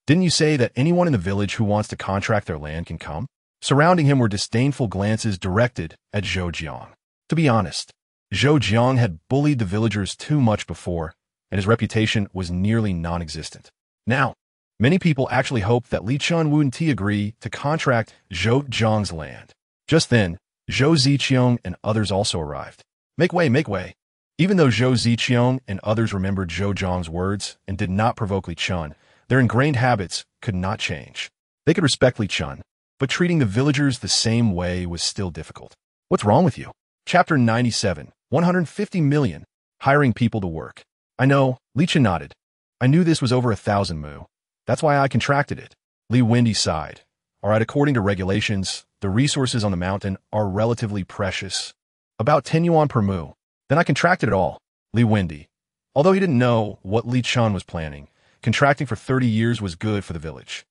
Didn't you say that anyone in the village who wants to contract their land can come? Surrounding him were disdainful glances directed at Zhou Jiang. To be honest, Zhou Jiang had bullied the villagers too much before, and his reputation was nearly non-existent. Now, many people actually hoped that Li Chen wouldn't agree to contract Zhou Jiang's land. Just then, Zhou Ziqiang and others also arrived. Make way, make way. Even though Zhou Ziqiang and others remembered Zhou Jiang's words and did not provoke Li Chen, their ingrained habits could not change. They could respect Li Chen, but treating the villagers the same way was still difficult. What's wrong with you? Chapter 97. 150 million. Hiring people to work. I know, Li Chen nodded. I knew this was over 1,000 mu. That's why I contracted it. Li Wendy sighed. Alright, according to regulations, the resources on the mountain are relatively precious. About 10 yuan per mu. Then I contracted it all. Li Wendy. Although he didn't know what Li Chen was planning, contracting for 30 years was good for the village.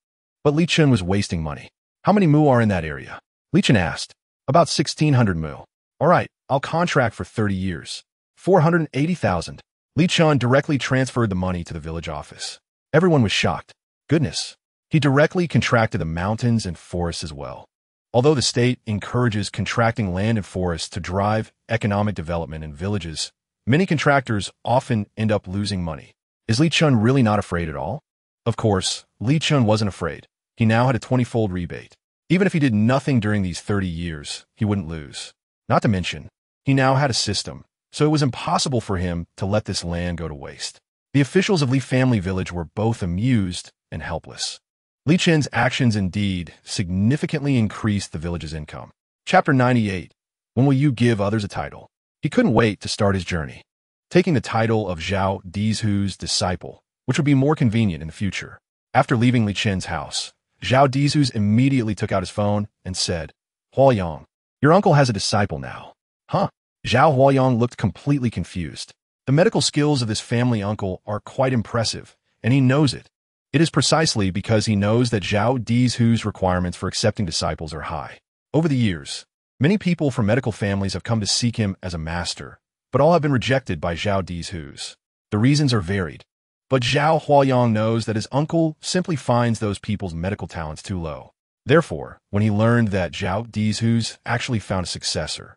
But Li Chen was wasting money. How many mu are in that area? Li Chen asked. About 1,600 mu. Alright, I'll contract for 30 years. 480,000. Li Chen directly transferred the money to the village office. Everyone was shocked. Goodness. He directly contracted the mountains and forests as well. Although the state encourages contracting land and forests to drive economic development in villages, many contractors often end up losing money. Is Li Chen really not afraid at all? Of course, Li Chen wasn't afraid. He now had a 20-fold rebate. Even if he did nothing during these 30 years, he wouldn't lose. Not to mention, he now had a system, so it was impossible for him to let this land go to waste. The officials of Li Family Village were both amused and helpless. Li Chen's actions indeed significantly increased the village's income. Chapter 98. When will you give others a title? He couldn't wait to start his journey, taking the title of Zhao Dizhu's disciple, which would be more convenient in the future. After leaving Li Chen's house, Zhao Dizhu's immediately took out his phone and said, Huoyang, your uncle has a disciple now. Huh? Zhao Huayang looked completely confused. The medical skills of this family uncle are quite impressive, and he knows it. It is precisely because he knows that Zhao Dizhu's requirements for accepting disciples are high. Over the years, many people from medical families have come to seek him as a master, but all have been rejected by Zhao Dizhu's. The reasons are varied, but Zhao Huayang knows that his uncle simply finds those people's medical talents too low. Therefore, when he learned that Zhao Dizhu's actually found a successor,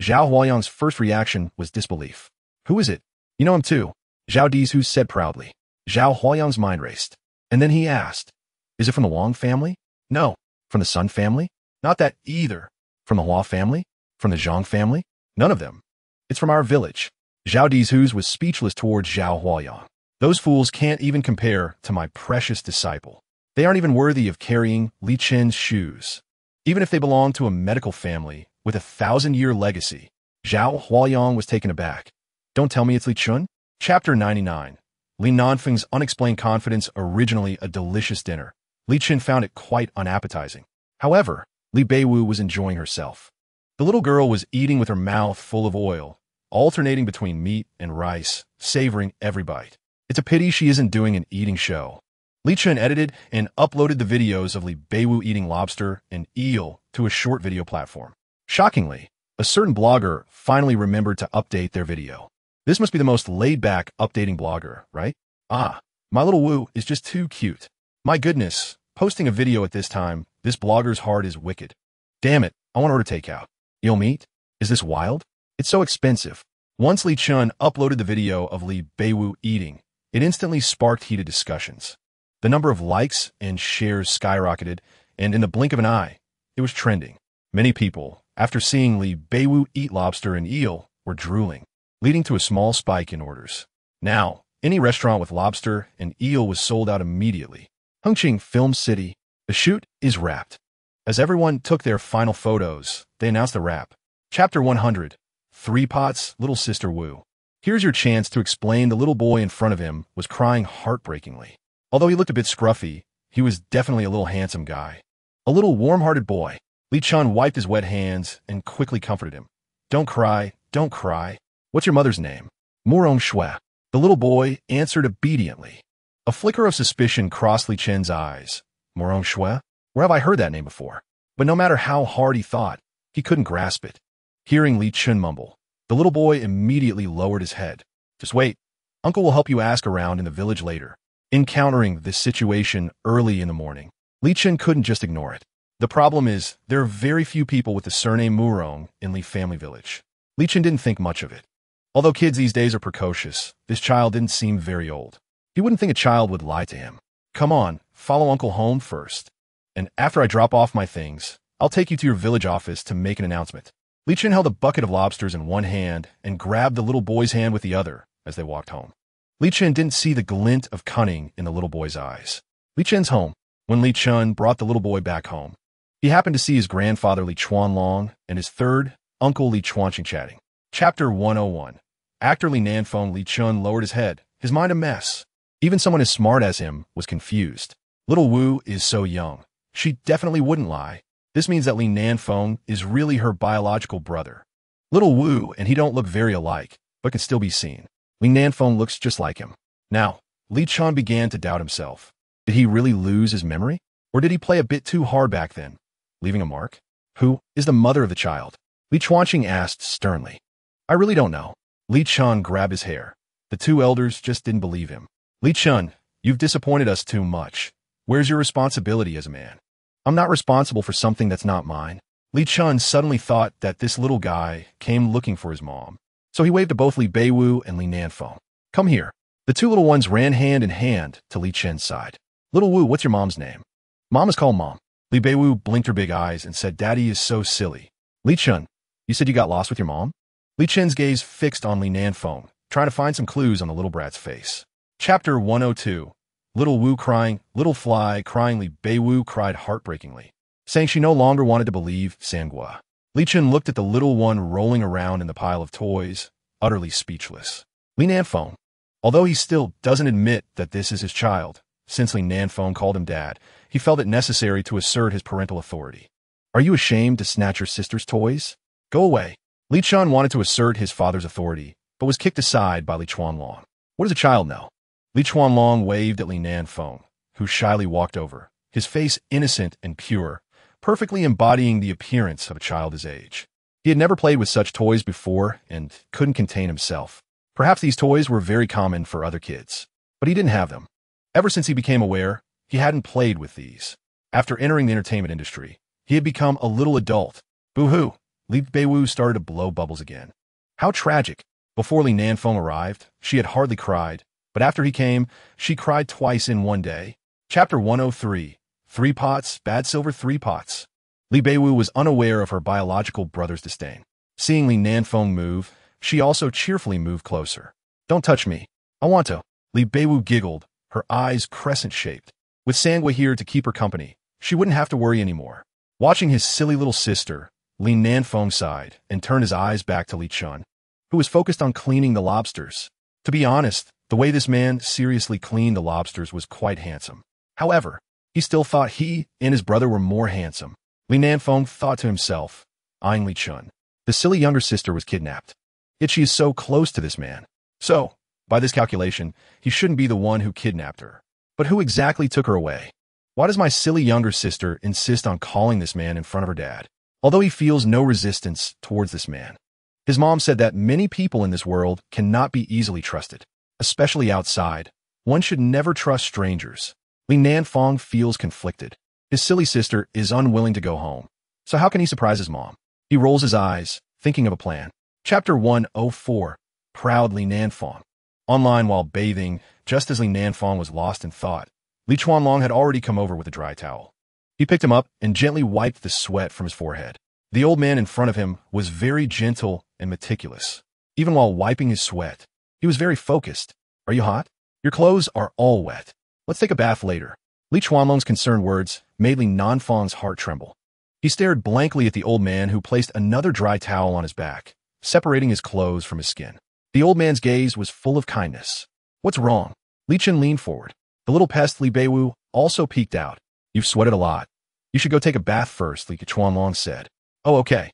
Zhao Huayang's first reaction was disbelief. Who is it? You know him too, Zhao Dizhu said proudly. Zhao Huayang's mind raced. And then he asked, is it from the Wang family? No. From the Sun family? Not that either. From the Hua family? From the Zhang family? None of them. It's from our village. Zhao Dizhu was speechless towards Zhao Huayang. Those fools can't even compare to my precious disciple. They aren't even worthy of carrying Li Chen's shoes. Even if they belong to a medical family with a 1,000-year legacy. Zhao Huayang was taken aback. Don't tell me it's Li Chen? Chapter 99. Li Nanfeng's unexplained confidence, originally a delicious dinner. Li Chen found it quite unappetizing. However, Li Beiwu was enjoying herself. The little girl was eating with her mouth full of oil, alternating between meat and rice, savoring every bite. It's a pity she isn't doing an eating show. Li Chen edited and uploaded the videos of Li Beiwu eating lobster and eel to a short video platform. Shockingly, a certain blogger finally remembered to update their video. This must be the most laid-back updating blogger, right? Ah, my little Wu is just too cute. My goodness, posting a video at this time, this blogger's heart is wicked. Damn it, I want to order takeout. Eel meat? Is this wild? It's so expensive. Once Li Chen uploaded the video of Li Beiwu eating, it instantly sparked heated discussions. The number of likes and shares skyrocketed, and in the blink of an eye, it was trending. Many people, after seeing Li Beiwu eat lobster and eel, were drooling, leading to a small spike in orders. Now, any restaurant with lobster and eel was sold out immediately. Hengqin Film City. The shoot is wrapped. As everyone took their final photos, they announced the wrap. Chapter 100. 3 Pots, Little Sister Wu. Here's your chance to explain. The little boy in front of him was crying heartbreakingly. Although he looked a bit scruffy, he was definitely a little handsome guy. A little warm-hearted boy. Li Chen wiped his wet hands and quickly comforted him. Don't cry, don't cry. What's your mother's name? Murong Shui. The little boy answered obediently. A flicker of suspicion crossed Li Chen's eyes. Murong Shui? Where have I heard that name before? But no matter how hard he thought, he couldn't grasp it. Hearing Li Chen mumble, the little boy immediately lowered his head. Just wait. Uncle will help you ask around in the village later. Encountering this situation early in the morning, Li Chen couldn't just ignore it. The problem is, there are very few people with the surname Murong in Li family village. Li Chen didn't think much of it. Although kids these days are precocious, this child didn't seem very old. He wouldn't think a child would lie to him. Come on, follow Uncle home first. And after I drop off my things, I'll take you to your village office to make an announcement. Li Chen held a bucket of lobsters in one hand and grabbed the little boy's hand with the other as they walked home. Li Chen didn't see the glint of cunning in the little boy's eyes. Li Chen's home. When Li Chen brought the little boy back home, he happened to see his grandfather Li Chuanlong and his third uncle Li Chuanqing chatting. Chapter 101. Actor Li Nanfeng. Li Chen lowered his head, his mind a mess. Even someone as smart as him was confused. Little Wu is so young. She definitely wouldn't lie. This means that Li Nanfeng is really her biological brother. Little Wu and he don't look very alike, but can still be seen. Li Nanfeng looks just like him. Now, Li Chen began to doubt himself. Did he really lose his memory? Or did he play a bit too hard back then, leaving a mark? Who is the mother of the child? Li Chuanqing asked sternly. I really don't know. Li Chen grabbed his hair. The two elders just didn't believe him. Li Chen, you've disappointed us too much. Where's your responsibility as a man? I'm not responsible for something that's not mine. Li Chen suddenly thought that this little guy came looking for his mom. So he waved to both Li Beiwu and Li Nanfeng. Come here. The two little ones ran hand in hand to Li Chen's side. Little Wu, what's your mom's name? Mom is called Mom. Li Beiwu blinked her big eyes and said, Daddy is so silly. Li Chen, you said you got lost with your mom? Li Chen's gaze fixed on Li Nanfeng, trying to find some clues on the little brat's face. Chapter 102. Little Wu crying, little fly crying. Li Beiwu cried heartbreakingly, saying she no longer wanted to believe Sangua. Li Chen looked at the little one rolling around in the pile of toys, utterly speechless. Li Nanfeng, although he still doesn't admit that this is his child, since Li Nanfeng called him dad, he felt it necessary to assert his parental authority. Are you ashamed to snatch your sister's toys? Go away. Li Chen wanted to assert his father's authority, but was kicked aside by Li Chuanlong. What does a child know? Li Chuanlong waved at Li Nanfeng, who shyly walked over, his face innocent and pure, perfectly embodying the appearance of a child his age. He had never played with such toys before and couldn't contain himself. Perhaps these toys were very common for other kids, but he didn't have them. Ever since he became aware, he hadn't played with these. After entering the entertainment industry, he had become a little adult. Boo-hoo! Li Beiwu started to blow bubbles again. How tragic! Before Li Nanfeng arrived, she had hardly cried, but after he came, she cried twice in one day. Chapter 103. 3 pots, bad silver 3 pots. Li Beiwu was unaware of her biological brother's disdain. Seeing Li Nanfeng move, she also cheerfully moved closer. Don't touch me. I want to. Li Beiwu giggled, her eyes crescent-shaped. With Sangui here to keep her company, she wouldn't have to worry anymore. Watching his silly little sister, Li Nanfeng sighed and turned his eyes back to Li Chen, who was focused on cleaning the lobsters. To be honest, the way this man seriously cleaned the lobsters was quite handsome. However, he still thought he and his brother were more handsome. Li Nanfeng thought to himself, eyeing Li Chen. The silly younger sister was kidnapped. Yet she is so close to this man. So, by this calculation, he shouldn't be the one who kidnapped her. But who exactly took her away? Why does my silly younger sister insist on calling this man in front of her dad? Although he feels no resistance towards this man. His mom said that many people in this world cannot be easily trusted, especially outside. One should never trust strangers. Li Nanfeng feels conflicted. His silly sister is unwilling to go home. So how can he surprise his mom? He rolls his eyes, thinking of a plan. Chapter 104. Proud Li Nanfeng. Online while bathing, just as Li Nanfeng was lost in thought, Li Chuanlong had already come over with a dry towel. He picked him up and gently wiped the sweat from his forehead. The old man in front of him was very gentle and meticulous. Even while wiping his sweat, he was very focused. Are you hot? Your clothes are all wet. Let's take a bath later. Li Chuanlong's concerned words made Li Nanfeng's heart tremble. He stared blankly at the old man who placed another dry towel on his back, separating his clothes from his skin. The old man's gaze was full of kindness. What's wrong? Li Chen leaned forward. The little pest Li Beiwu also peeked out. You've sweated a lot. You should go take a bath first, Li Chuanlong said. Oh, okay.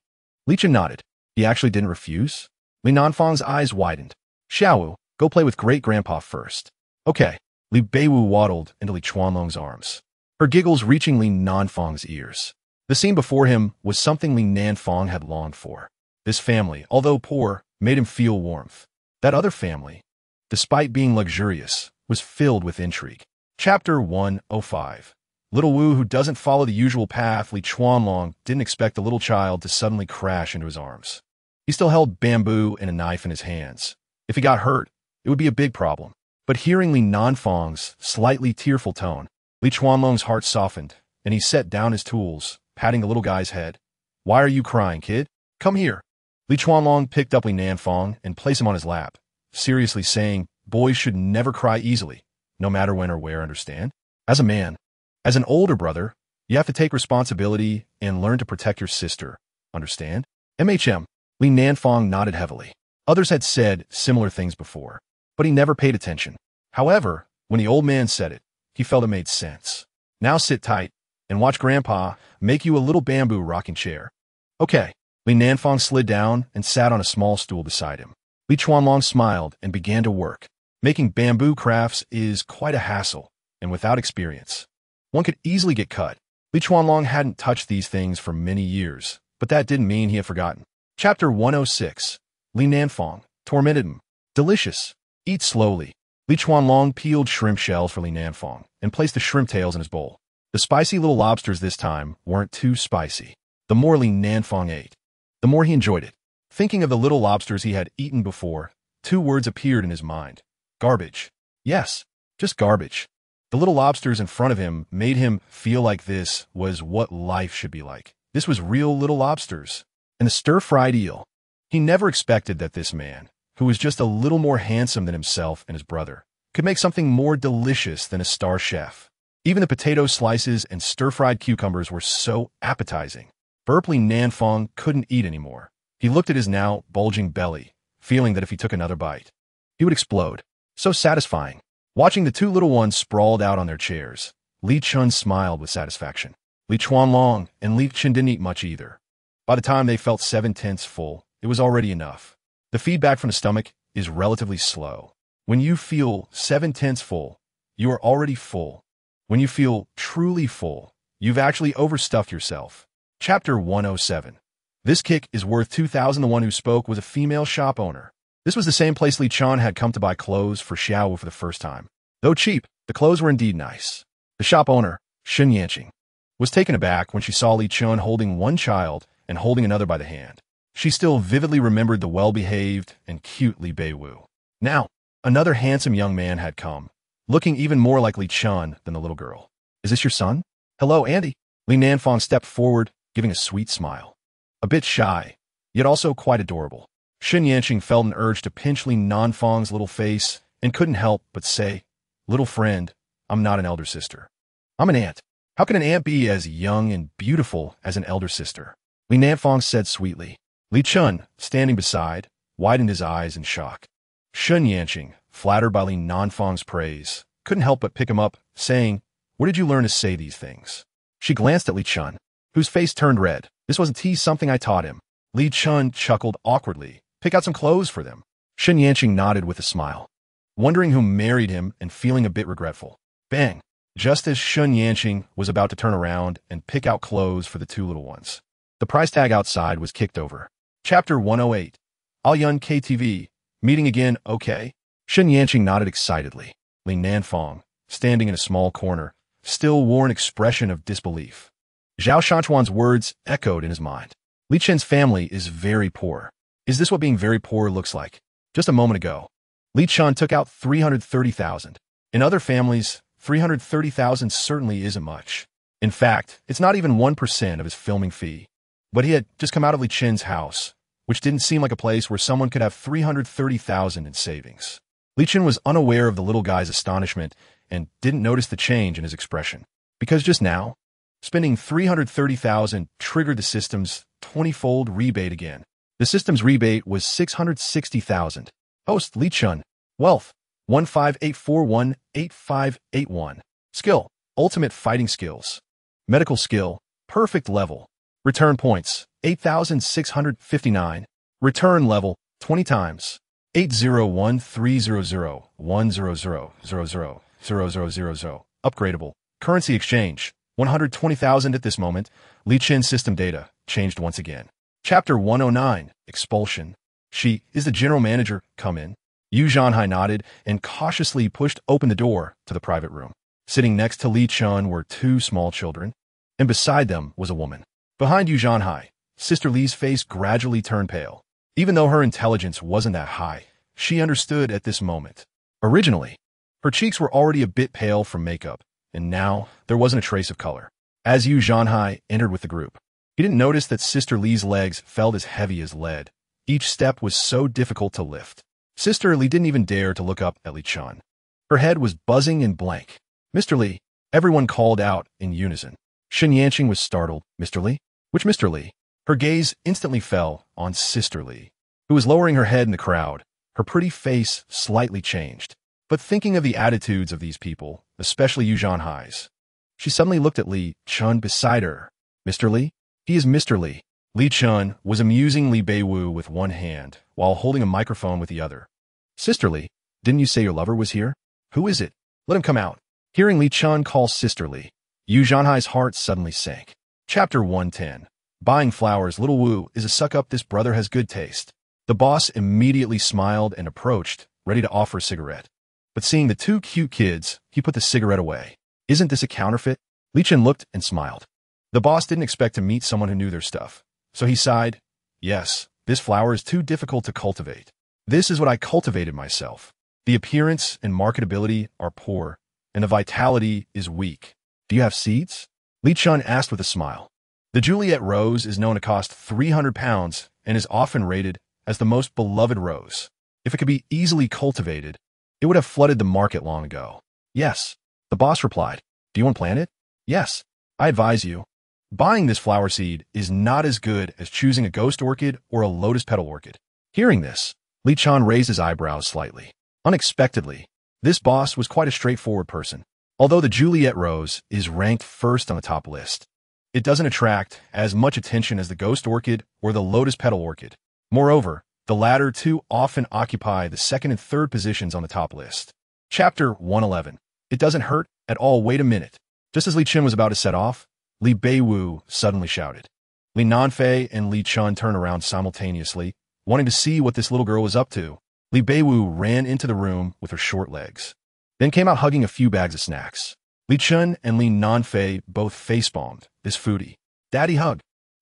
Li Chen nodded. He actually didn't refuse. Li Nanfeng's eyes widened. Xiaowu, go play with great-grandpa first. Okay. Li Beiwu waddled into Li Chuanlong's arms, her giggles reaching Li Nanfeng's ears. The scene before him was something Li Nanfeng had longed for. This family, although poor, made him feel warmth. That other family, despite being luxurious, was filled with intrigue. Chapter 105. Little Wu, who doesn't follow the usual path, Li Chuanlong didn't expect the little child to suddenly crash into his arms. He still held bamboo and a knife in his hands. If he got hurt, it would be a big problem. But hearing Li Nanfeng's slightly tearful tone, Li Chuanlong's heart softened, and he set down his tools, patting the little guy's head. Why are you crying, kid? Come here. Li Chuanlong picked up Li Nanfeng and placed him on his lap, seriously saying, boys should never cry easily, no matter when or where, understand? As a man, as an older brother, you have to take responsibility and learn to protect your sister, understand? MHM. Li Nanfeng nodded heavily. Others had said similar things before, but he never paid attention. However, when the old man said it, he felt it made sense. Now sit tight and watch Grandpa make you a little bamboo rocking chair. Okay. Li Nanfeng slid down and sat on a small stool beside him. Li Chuanlong smiled and began to work. Making bamboo crafts is quite a hassle, and without experience, one could easily get cut. Li Chuanlong hadn't touched these things for many years, but that didn't mean he had forgotten. Chapter 106. Li Nanfeng tormented him. Delicious. Eat slowly. Li Chuanlong peeled shrimp shells for Li Nanfeng and placed the shrimp tails in his bowl. The spicy little lobsters this time weren't too spicy. The more Li Nanfeng ate, the more he enjoyed it. Thinking of the little lobsters he had eaten before, 2 words appeared in his mind. Garbage. Yes, just garbage. The little lobsters in front of him made him feel like this was what life should be like. This was real little lobsters. And the stir-fried eel. He never expected that this man, who was just a little more handsome than himself and his brother, could make something more delicious than a star chef. Even the potato slices and stir-fried cucumbers were so appetizing. Li Nanfeng couldn't eat anymore. He looked at his now bulging belly, feeling that if he took another bite, he would explode. So satisfying. Watching the 2 little ones sprawled out on their chairs, Li Chen smiled with satisfaction. Li Chuanlong and Li Chen didn't eat much either. By the time they felt 7/10 full, it was already enough. The feedback from the stomach is relatively slow. When you feel 7/10 full, you are already full. When you feel truly full, you've actually overstuffed yourself. Chapter 107. This kick is worth 2,000. The one who spoke was a female shop owner. This was the same place Li Chen had come to buy clothes for Xiao for the first time. Though cheap, the clothes were indeed nice. The shop owner, Shen Yanqing, was taken aback when she saw Li Chen holding one child and holding another by the hand. She still vividly remembered the well-behaved and cute Li Beiwu. Now, another handsome young man had come, looking even more like Li Chen than the little girl. "Is this your son?" "Hello, Andy." Li Nanfang stepped forward, giving a sweet smile. A bit shy, yet also quite adorable. Shen Yanqing felt an urge to pinch Li Nanfang's little face and couldn't help but say, "Little friend, I'm not an elder sister. I'm an aunt. How can an aunt be as young and beautiful as an elder sister?" Li Nanfang said sweetly. Li Chen, standing beside, widened his eyes in shock. Shen Yanqing, flattered by Li Nanfang's praise, couldn't help but pick him up, saying, "Where did you learn to say these things?" She glanced at Li Chen, whose face turned red. "This wasn't something I taught him." Li Chen chuckled awkwardly. "Pick out some clothes for them." Shen Yanqing nodded with a smile, wondering who married him and feeling a bit regretful. Bang! Just as Shen Yanqing was about to turn around and pick out clothes for the two little ones, the price tag outside was kicked over. Chapter 108. Aoyun KTV. Meeting again, okay? Shen Yanqing nodded excitedly. Li Nanfang, standing in a small corner, still wore an expression of disbelief. Zhao Shanchuan's words echoed in his mind. Li Chen's family is very poor. Is this what being very poor looks like? Just a moment ago, Li Chen took out 330,000. In other families, 330,000 certainly isn't much. In fact, it's not even 1% of his filming fee. But he had just come out of Li Chen's house, which didn't seem like a place where someone could have 330,000 in savings. Li Chen was unaware of the little guy's astonishment and didn't notice the change in his expression. Because just now, spending 330,000 triggered the system's 20-fold rebate again. The system's rebate was 660,000. Host Li Chen. Wealth 158418581. Skill: Ultimate Fighting Skills. Medical Skill: Perfect Level. Return points: 8,659. Return level: 20 times. 801300100000000. Upgradable. Currency exchange: 120,000 at this moment. Li Chen's system data changed once again. Chapter 109. Expulsion. "She is the general manager. Come in." Yu Zhanhai nodded and cautiously pushed open the door to the private room. Sitting next to Li Chen were two small children, and beside them was a woman. Behind Yu Zhanhai, Sister Li's face gradually turned pale. Even though her intelligence wasn't that high, she understood at this moment. Originally, her cheeks were already a bit pale from makeup, and now there wasn't a trace of color. As Yu Zhanhai entered with the group, he didn't notice that Sister Li's legs felt as heavy as lead. Each step was so difficult to lift. Sister Li didn't even dare to look up at Li Chen. Her head was buzzing and blank. "Mr. Li," everyone called out in unison. Shen Yanqing was startled. "Mr. Li? Which Mr. Li?" Her gaze instantly fell on Sister Li, who was lowering her head in the crowd. Her pretty face slightly changed. But thinking of the attitudes of these people, especially Yu Zhanhai's, she suddenly looked at Li Chen beside her. "Mr. Li? He is Mr. Li." Li Chen was amusing Li Beiwu with one hand while holding a microphone with the other. "Sister Li, didn't you say your lover was here? Who is it? Let him come out." Hearing Li Chen call Sister Li, Yu Zhanhai's heart suddenly sank. Chapter 110. Buying flowers. "Little Wu is a suck-up. This brother has good taste." The boss immediately smiled and approached, ready to offer a cigarette. But seeing the two cute kids, he put the cigarette away. "Isn't this a counterfeit?" Li Chen looked and smiled. The boss didn't expect to meet someone who knew their stuff, so he sighed. "Yes, this flower is too difficult to cultivate. This is what I cultivated myself. The appearance and marketability are poor, and the vitality is weak. Do you have seeds?" Li Chen asked with a smile. The Juliet rose is known to cost 300 pounds and is often rated as the most beloved rose. If it could be easily cultivated, it would have flooded the market long ago. "Yes," the boss replied. "Do you want to plant it?" "Yes. I advise you. Buying this flower seed is not as good as choosing a ghost orchid or a lotus petal orchid." Hearing this, Li Chen raised his eyebrows slightly. Unexpectedly, this boss was quite a straightforward person. Although the Juliet rose is ranked first on the top list, it doesn't attract as much attention as the ghost orchid or the lotus petal orchid. Moreover, the latter two often occupy the second and third positions on the top list. Chapter 111. It doesn't hurt at all. Wait a minute. Just as Li Chen was about to set off, Li Beiwu suddenly shouted. Li Nanfei and Li Chen turned around simultaneously, wanting to see what this little girl was up to. Li Beiwu ran into the room with her short legs, then came out hugging a few bags of snacks. Li Chen and Li Nanfei both facepalmed this foodie. Daddy hug.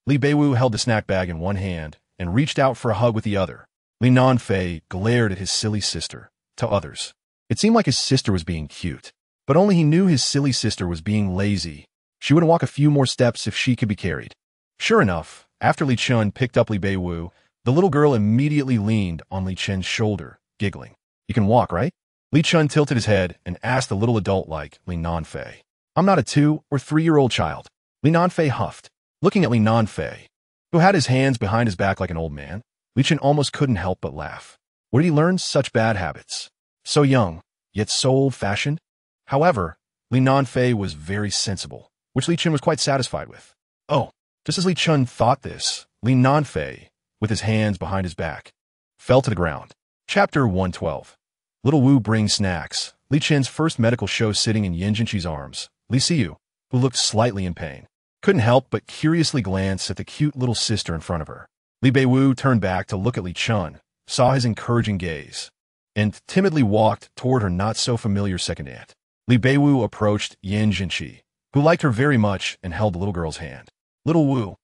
Li Beiwu held the snack bag in one hand and reached out for a hug with the other. Li Nanfei glared at his silly sister. To others, it seemed like his sister was being cute, but only he knew his silly sister was being lazy. She wouldn't walk a few more steps if she could be carried. Sure enough, after Li Chen picked up Li Beiwu, the little girl immediately leaned on Li Chen's shoulder, giggling. You can walk, right? Li Chen tilted his head and asked the little adult like Li Nanfei. I'm not a 2 or 3-year-old child. Li Nanfei huffed. Looking at Li Nanfei, who had his hands behind his back like an old man, Li Chen almost couldn't help but laugh. Where did he learn such bad habits? So young, yet so old-fashioned? However, Li Nanfei was very sensible, which Li Chen was quite satisfied with. Oh, just as Li Chen thought this, Li Nanfei, with his hands behind his back, fell to the ground. Chapter 112. Little Wu brings snacks. Li Chen's first medical show sitting in Yan Jinqi's arms. Li Xiu, who looked slightly in pain, couldn't help but curiously glance at the cute little sister in front of her. Li Beiwu turned back to look at Li Chen, saw his encouraging gaze, and timidly walked toward her not-so-familiar second aunt. Li Beiwu approached Yan Jinqi, who liked her very much and held the little girl's hand. Little Wu,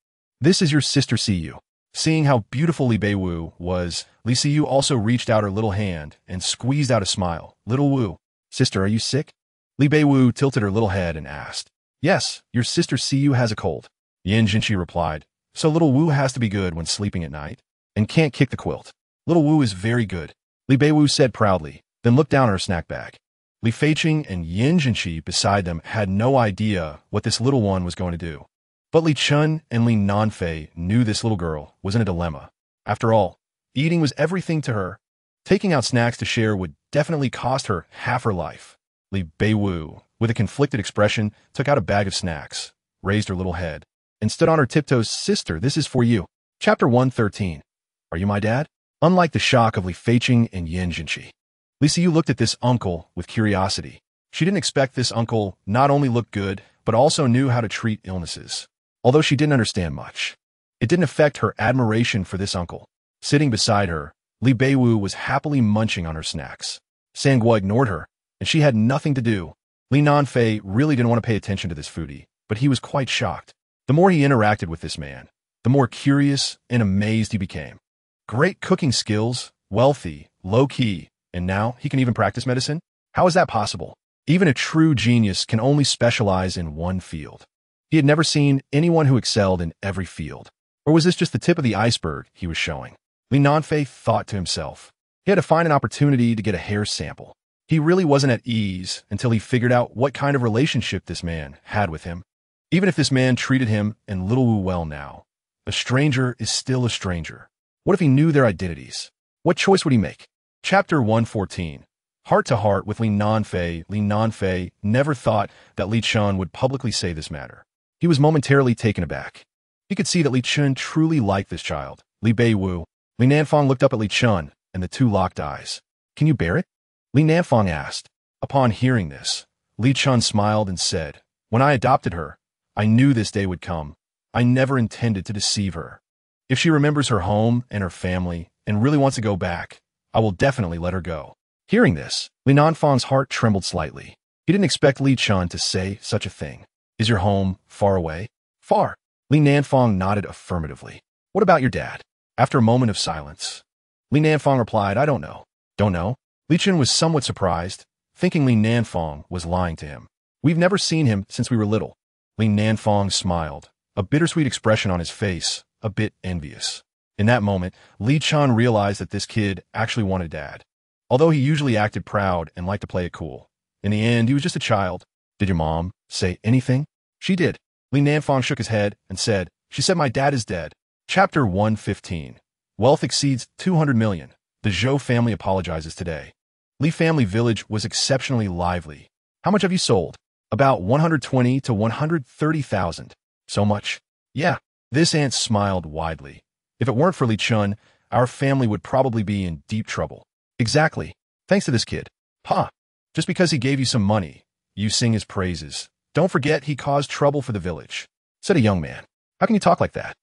this is your sister Xiu. Seeing how beautiful Li Beiwu was, Li Xiu also reached out her little hand and squeezed out a smile. Little Wu, sister, are you sick? Li Beiwu tilted her little head and asked. Yes, your sister Xiu has a cold. Yan Jinqi replied. So little Wu has to be good when sleeping at night and can't kick the quilt. Little Wu is very good, Li Beiwu said proudly, then looked down at her snack bag. Li Feiqing and Yan Jinqi beside them had no idea what this little one was going to do. But Li Chen and Li Nanfei knew this little girl was in a dilemma. After all, eating was everything to her. Taking out snacks to share would definitely cost her half her life. Li Beiwu, with a conflicted expression, took out a bag of snacks, raised her little head, and stood on her tiptoes. Sister, this is for you. Chapter 113. Are you my dad? Unlike the shock of Li Feiqing and Yan Jinqi, Li Xiu looked at this uncle with curiosity. She didn't expect this uncle not only looked good, but also knew how to treat illnesses. Although she didn't understand much, it didn't affect her admiration for this uncle. Sitting beside her, Li Beiwu was happily munching on her snacks. Sangguo ignored her, and she had nothing to do. Li Nanfei really didn't want to pay attention to this foodie, but he was quite shocked. The more he interacted with this man, the more curious and amazed he became. Great cooking skills, wealthy, low-key, and now he can even practice medicine? How is that possible? Even a true genius can only specialize in one field. He had never seen anyone who excelled in every field. Or was this just the tip of the iceberg he was showing? Li Nanfei thought to himself. He had to find an opportunity to get a hair sample. He really wasn't at ease until he figured out what kind of relationship this man had with him. Even if this man treated him and Little Wu well now, a stranger is still a stranger. What if he knew their identities? What choice would he make? Chapter 114. Heart to heart with Li Nanfei. Li Nanfei never thought that Li Chen would publicly say this matter. He was momentarily taken aback. He could see that Li Chen truly liked this child. Li Beiwu. Li Nanfang looked up at Li Chen, and the two locked eyes. Can you bear it? Li Nanfang asked. Upon hearing this, Li Chen smiled and said, When I adopted her, I knew this day would come. I never intended to deceive her. If she remembers her home and her family and really wants to go back, I will definitely let her go. Hearing this, Li Nanfang's heart trembled slightly. He didn't expect Li Chen to say such a thing. Is your home far away? Far. Li Nanfang nodded affirmatively. What about your dad? After a moment of silence, Li Nanfang replied, I don't know. Don't know? Li Chen was somewhat surprised, thinking Li Nanfang was lying to him. We've never seen him since we were little. Li Nanfang smiled, a bittersweet expression on his face, a bit envious. In that moment, Li Chen realized that this kid actually wanted dad. Although he usually acted proud and liked to play it cool, in the end, he was just a child. Did your mom say anything? She did. Li Nanfang shook his head and said, She said my dad is dead. Chapter 115. Wealth exceeds 200 million. The Zhou family apologizes today. Li family village was exceptionally lively. How much have you sold? About 120 to 130,000. So much? Yeah. This aunt smiled widely. If it weren't for Li Chen, our family would probably be in deep trouble. Exactly. Thanks to this kid. Huh. Just because he gave you some money, you sing his praises. Don't forget he caused trouble for the village," said a young man. "How can you talk like that?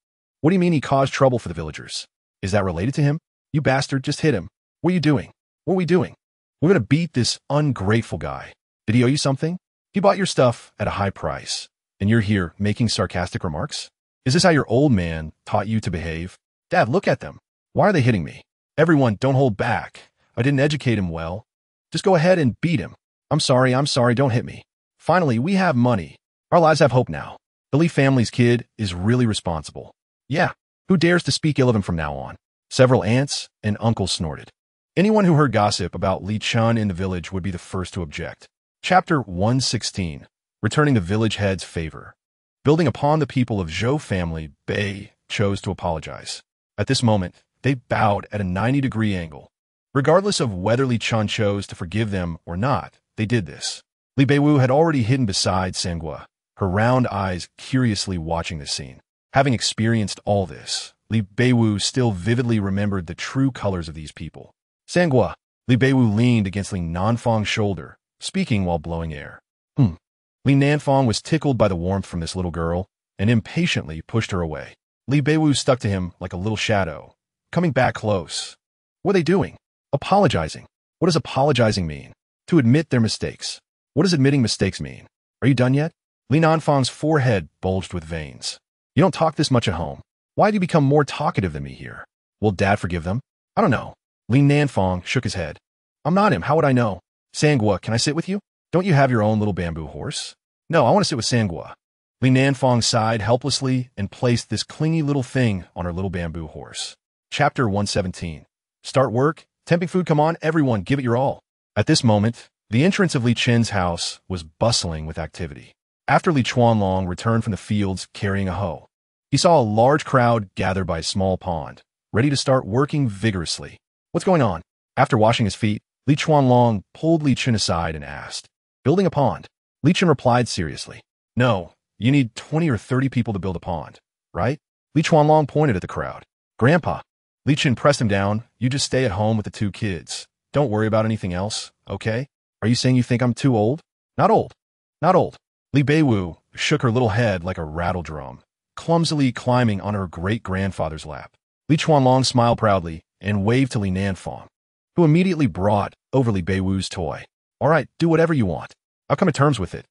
What do you mean he caused trouble for the villagers? Is that related to him? You bastard, just hit him. What are you doing? What are we doing? We're gonna beat this ungrateful guy. Did he owe you something? He bought your stuff at a high price, and you're here making sarcastic remarks? Is this how your old man taught you to behave? Dad, look at them. Why are they hitting me? Everyone, don't hold back. I didn't educate him well. Just go ahead and beat him. I'm sorry, don't hit me. Finally, we have money. Our lives have hope now. The Li family's kid is really responsible. Yeah, who dares to speak ill of him from now on?" Several aunts and uncles snorted. Anyone who heard gossip about Li Chen in the village would be the first to object. Chapter 116. Returning the village head's favor. Building upon the people of Zhou family, Bei chose to apologize. At this moment, they bowed at a 90-degree angle. Regardless of whether Li Chen chose to forgive them or not, they did this. Li Beiwu had already hidden beside Sangua, her round eyes curiously watching the scene. Having experienced all this, Li Beiwu still vividly remembered the true colors of these people. "Sangua," Li Beiwu leaned against Li Nanfang's shoulder, speaking while blowing air. Li Nanfang was tickled by the warmth from this little girl and impatiently pushed her away. Li Beiwu stuck to him like a little shadow, coming back close. "What are they doing? Apologizing. What does apologizing mean? To admit their mistakes. What does admitting mistakes mean? Are you done yet?" Li Nanfang's forehead bulged with veins. "You don't talk this much at home. Why do you become more talkative than me here? Will Dad forgive them?" "I don't know." Li Nanfang shook his head. "I'm not him. How would I know? Sangua, can I sit with you? Don't you have your own little bamboo horse?" "No, I want to sit with Sangua." Li Nanfang sighed helplessly and placed this clingy little thing on her little bamboo horse. Chapter 117. Start work. Tempting food, come on, everyone, give it your all. At this moment, the entrance of Li Chen's house was bustling with activity. After Li Chuanlong returned from the fields carrying a hoe, he saw a large crowd gathered by a small pond, ready to start working vigorously. "What's going on?" After washing his feet, Li Chuanlong pulled Li Chen aside and asked, "Building a pond?" Li Chen replied seriously, "No, you need 20 or 30 people to build a pond, right?" Li Chuanlong pointed at the crowd. "Grandpa." Li Chen pressed him down. "You just stay at home with the two kids. Don't worry about anything else, okay? Are you saying you think I'm too old?" "Not old. Not old." Li Beiwu shook her little head like a rattle drum, clumsily climbing on her great-grandfather's lap. Li Chuanlong smiled proudly and waved to Li Nanfang, who immediately brought over Li Beiwu's toy. "All right, do whatever you want. I'll come to terms with it."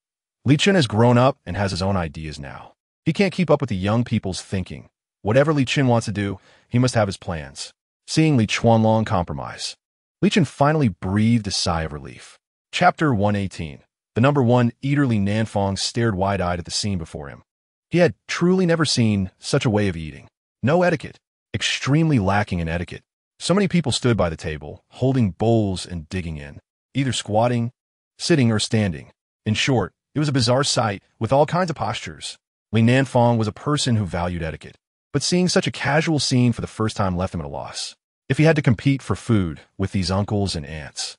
Li Chen has grown up and has his own ideas now. He can't keep up with the young people's thinking. Whatever Li Chen wants to do, he must have his plans. Seeing Li Chuanlong compromise, Li Chen finally breathed a sigh of relief. Chapter 118. The number one eater Li Nanfang stared wide-eyed at the scene before him. He had truly never seen such a way of eating. No etiquette. Extremely lacking in etiquette. So many people stood by the table, holding bowls and digging in, either squatting, sitting, or standing. In short, it was a bizarre sight with all kinds of postures. Li Nanfang was a person who valued etiquette, but seeing such a casual scene for the first time left him at a loss. If he had to compete for food with these uncles and aunts,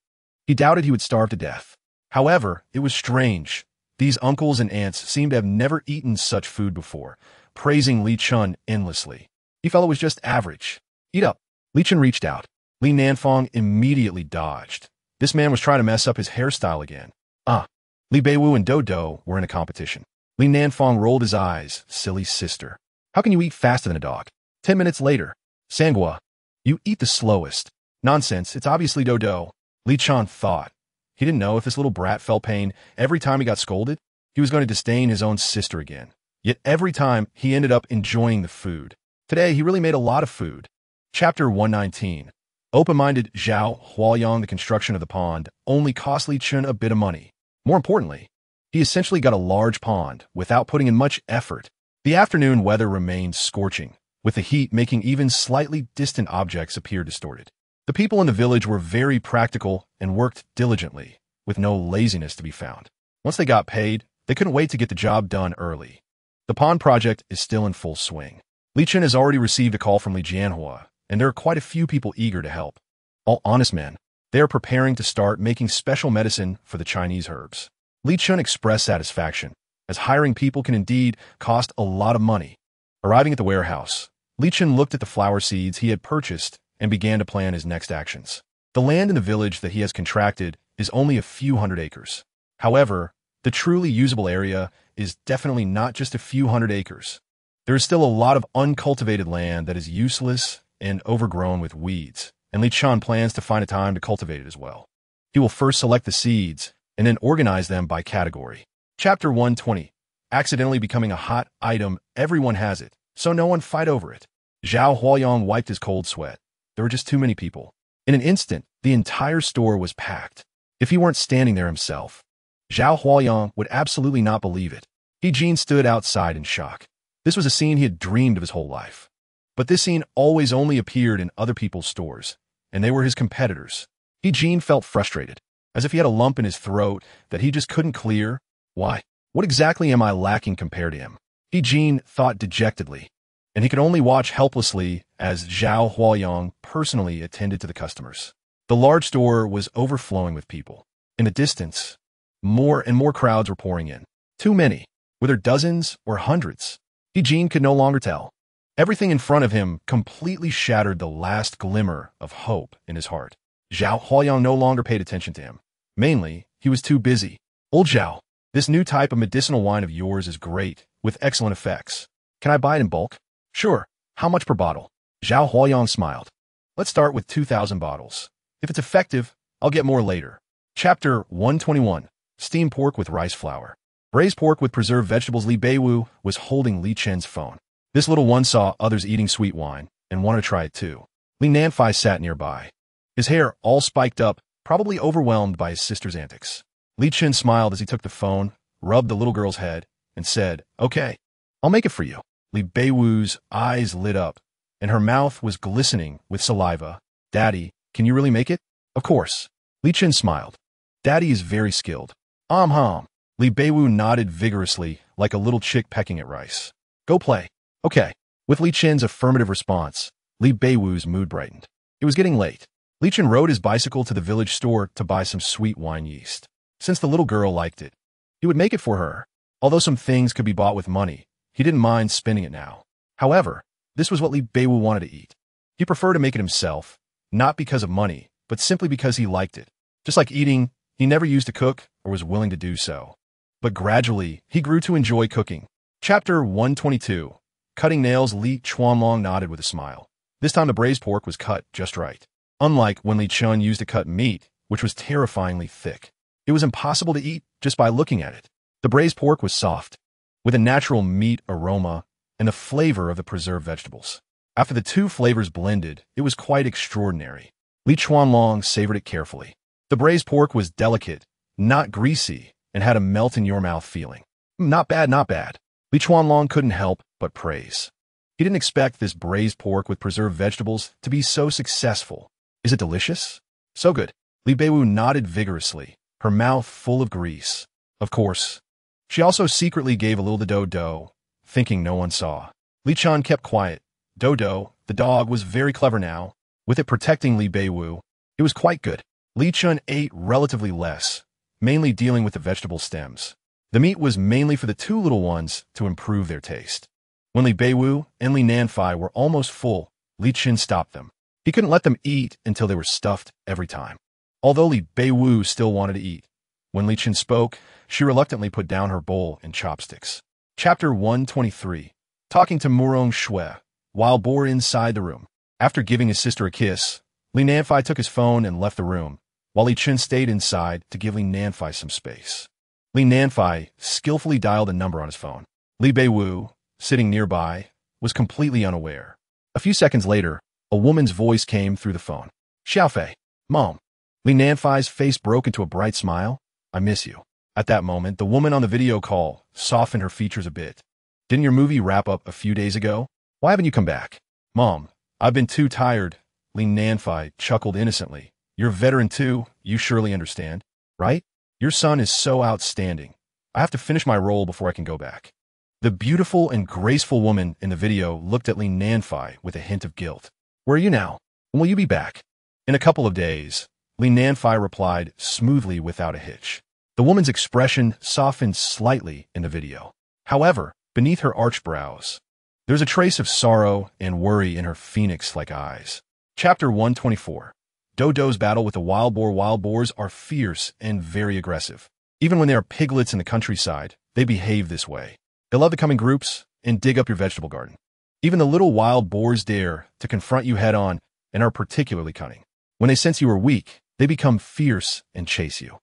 he doubted he would starve to death. However, it was strange. These uncles and aunts seemed to have never eaten such food before, praising Li Chen endlessly. He felt it was just average. "Eat up." Li Chen reached out. Li Nanfang immediately dodged. This man was trying to mess up his hairstyle again. Li Beiwu and Dodo were in a competition. Li Nanfang rolled his eyes. "Silly sister. How can you eat faster than a dog?" 10 minutes later. "Sangua, you eat the slowest." "Nonsense, it's obviously Dodo." Li Chen thought. He didn't know if this little brat felt pain every time he got scolded. He was going to disdain his own sister again. Yet every time he ended up enjoying the food. Today he really made a lot of food. Chapter 119. Open-minded Zhao Huayang, the construction of the pond, only cost Li Chen a bit of money. More importantly, he essentially got a large pond without putting in much effort. The afternoon weather remained scorching, with the heat making even slightly distant objects appear distorted. The people in the village were very practical and worked diligently, with no laziness to be found. Once they got paid, they couldn't wait to get the job done early. The pond project is still in full swing. Li Chen has already received a call from Li Jianhua, and there are quite a few people eager to help. All honest men. They are preparing to start making special medicine for the Chinese herbs. Li Chen expressed satisfaction, as hiring people can indeed cost a lot of money. Arriving at the warehouse, Li Chen looked at the flower seeds he had purchased and began to plan his next actions. The land in the village that he has contracted is only a few hundred acres. However, the truly usable area is definitely not just a few hundred acres. There is still a lot of uncultivated land that is useless and overgrown with weeds, and Li Chen plans to find a time to cultivate it as well. He will first select the seeds and then organize them by category. Chapter 120. Accidentally becoming a hot item. Everyone has it, so no one fight over it. Zhao Huayong wiped his cold sweat. There were just too many people. In an instant, the entire store was packed. If he weren't standing there himself, Zhao Huayong would absolutely not believe it. Li Chen stood outside in shock. This was a scene he had dreamed of his whole life. But this scene always only appeared in other people's stores, and they were his competitors. Li Chen felt frustrated, as if he had a lump in his throat that he just couldn't clear. Why? What exactly am I lacking compared to him? Li Chen thought dejectedly, and he could only watch helplessly as Zhao Huayong personally attended to the customers. The large store was overflowing with people. In the distance, more and more crowds were pouring in. Too many. Were there dozens or hundreds? Li Chen could no longer tell. Everything in front of him completely shattered the last glimmer of hope in his heart. Zhao Huayong no longer paid attention to him. Mainly, he was too busy. Old Zhao, this new type of medicinal wine of yours is great, with excellent effects. Can I buy it in bulk? Sure. How much per bottle? Zhao Huayong smiled. Let's start with 2,000 bottles. If it's effective, I'll get more later. Chapter 121. Steamed pork with rice flour. Braised pork with preserved vegetables. Li Beiwu was holding Li Chen's phone. This little one saw others eating sweet wine and wanted to try it too. Li Nanfai sat nearby, his hair all spiked up, probably overwhelmed by his sister's antics. Li Chen smiled as he took the phone, rubbed the little girl's head, and said, "Okay, I'll make it for you." Li Beiwu's eyes lit up, and her mouth was glistening with saliva. "Daddy, can you really make it?" "Of course." Li Chen smiled. "Daddy is very skilled." Hum. Li Beiwu nodded vigorously, like a little chick pecking at rice. "Go play." "Okay." With Li Chen's affirmative response, Li Beiwu's mood brightened. It was getting late. Li Chen rode his bicycle to the village store to buy some sweet wine yeast. Since the little girl liked it, he would make it for her. Although some things could be bought with money, he didn't mind spending it now. However, this was what Li Beiwu wanted to eat. He preferred to make it himself, not because of money, but simply because he liked it. Just like eating, he never used to cook or was willing to do so. But gradually, he grew to enjoy cooking. Chapter 122. Cutting nails. Li Chuanlong nodded with a smile. This time the braised pork was cut just right. Unlike when Li Chen used to cut meat, which was terrifyingly thick. It was impossible to eat just by looking at it. The braised pork was soft, with a natural meat aroma and the flavor of the preserved vegetables. After the two flavors blended, it was quite extraordinary. Li Chuanlong savored it carefully. The braised pork was delicate, not greasy, and had a melt-in-your-mouth feeling. Not bad, not bad. Li Chuanlong couldn't help but praise. He didn't expect this braised pork with preserved vegetables to be so successful. Is it delicious? So good. Li Beiwu nodded vigorously, her mouth full of grease. Of course. She also secretly gave a little to Dodo, thinking no one saw. Li Chen kept quiet. Dodo, the dog, was very clever now. With it protecting Li Beiwu, it was quite good. Li Chen ate relatively less, mainly dealing with the vegetable stems. The meat was mainly for the two little ones to improve their taste. When Li Beiwu and Li Nanfai were almost full, Li Chen stopped them. He couldn't let them eat until they were stuffed every time. Although Li Beiwu still wanted to eat, when Li Chen spoke, she reluctantly put down her bowl and chopsticks. Chapter 123. Talking to Murong Shui, while Bo inside the room. After giving his sister a kiss, Li Nanfai took his phone and left the room, while Li Chen stayed inside to give Li Nanfai some space. Li Nanfai skillfully dialed a number on his phone. Li Beiwu, sitting nearby, was completely unaware. A few seconds later, a woman's voice came through the phone. "Xiaofei, Mom." Li Nanfai's face broke into a bright smile. "I miss you." At that moment, the woman on the video call softened her features a bit. "Didn't your movie wrap up a few days ago? Why haven't you come back?" "Mom, I've been too tired." Li Nanfai chuckled innocently. "You're a veteran too, you surely understand, right? Your son is so outstanding. I have to finish my role before I can go back." The beautiful and graceful woman in the video looked at Li Nanfai with a hint of guilt. "Where are you now? When will you be back?" "In a couple of days," Li Nanfai replied smoothly without a hitch. The woman's expression softened slightly in the video. However, beneath her arched brows, there was a trace of sorrow and worry in her phoenix-like eyes. Chapter 124. Dodo's battle with the wild boar. Wild boars are fierce and very aggressive. Even when they are piglets in the countryside, they behave this way. They love to come in groups and dig up your vegetable garden. Even the little wild boars dare to confront you head-on and are particularly cunning. When they sense you are weak, they become fierce and chase you.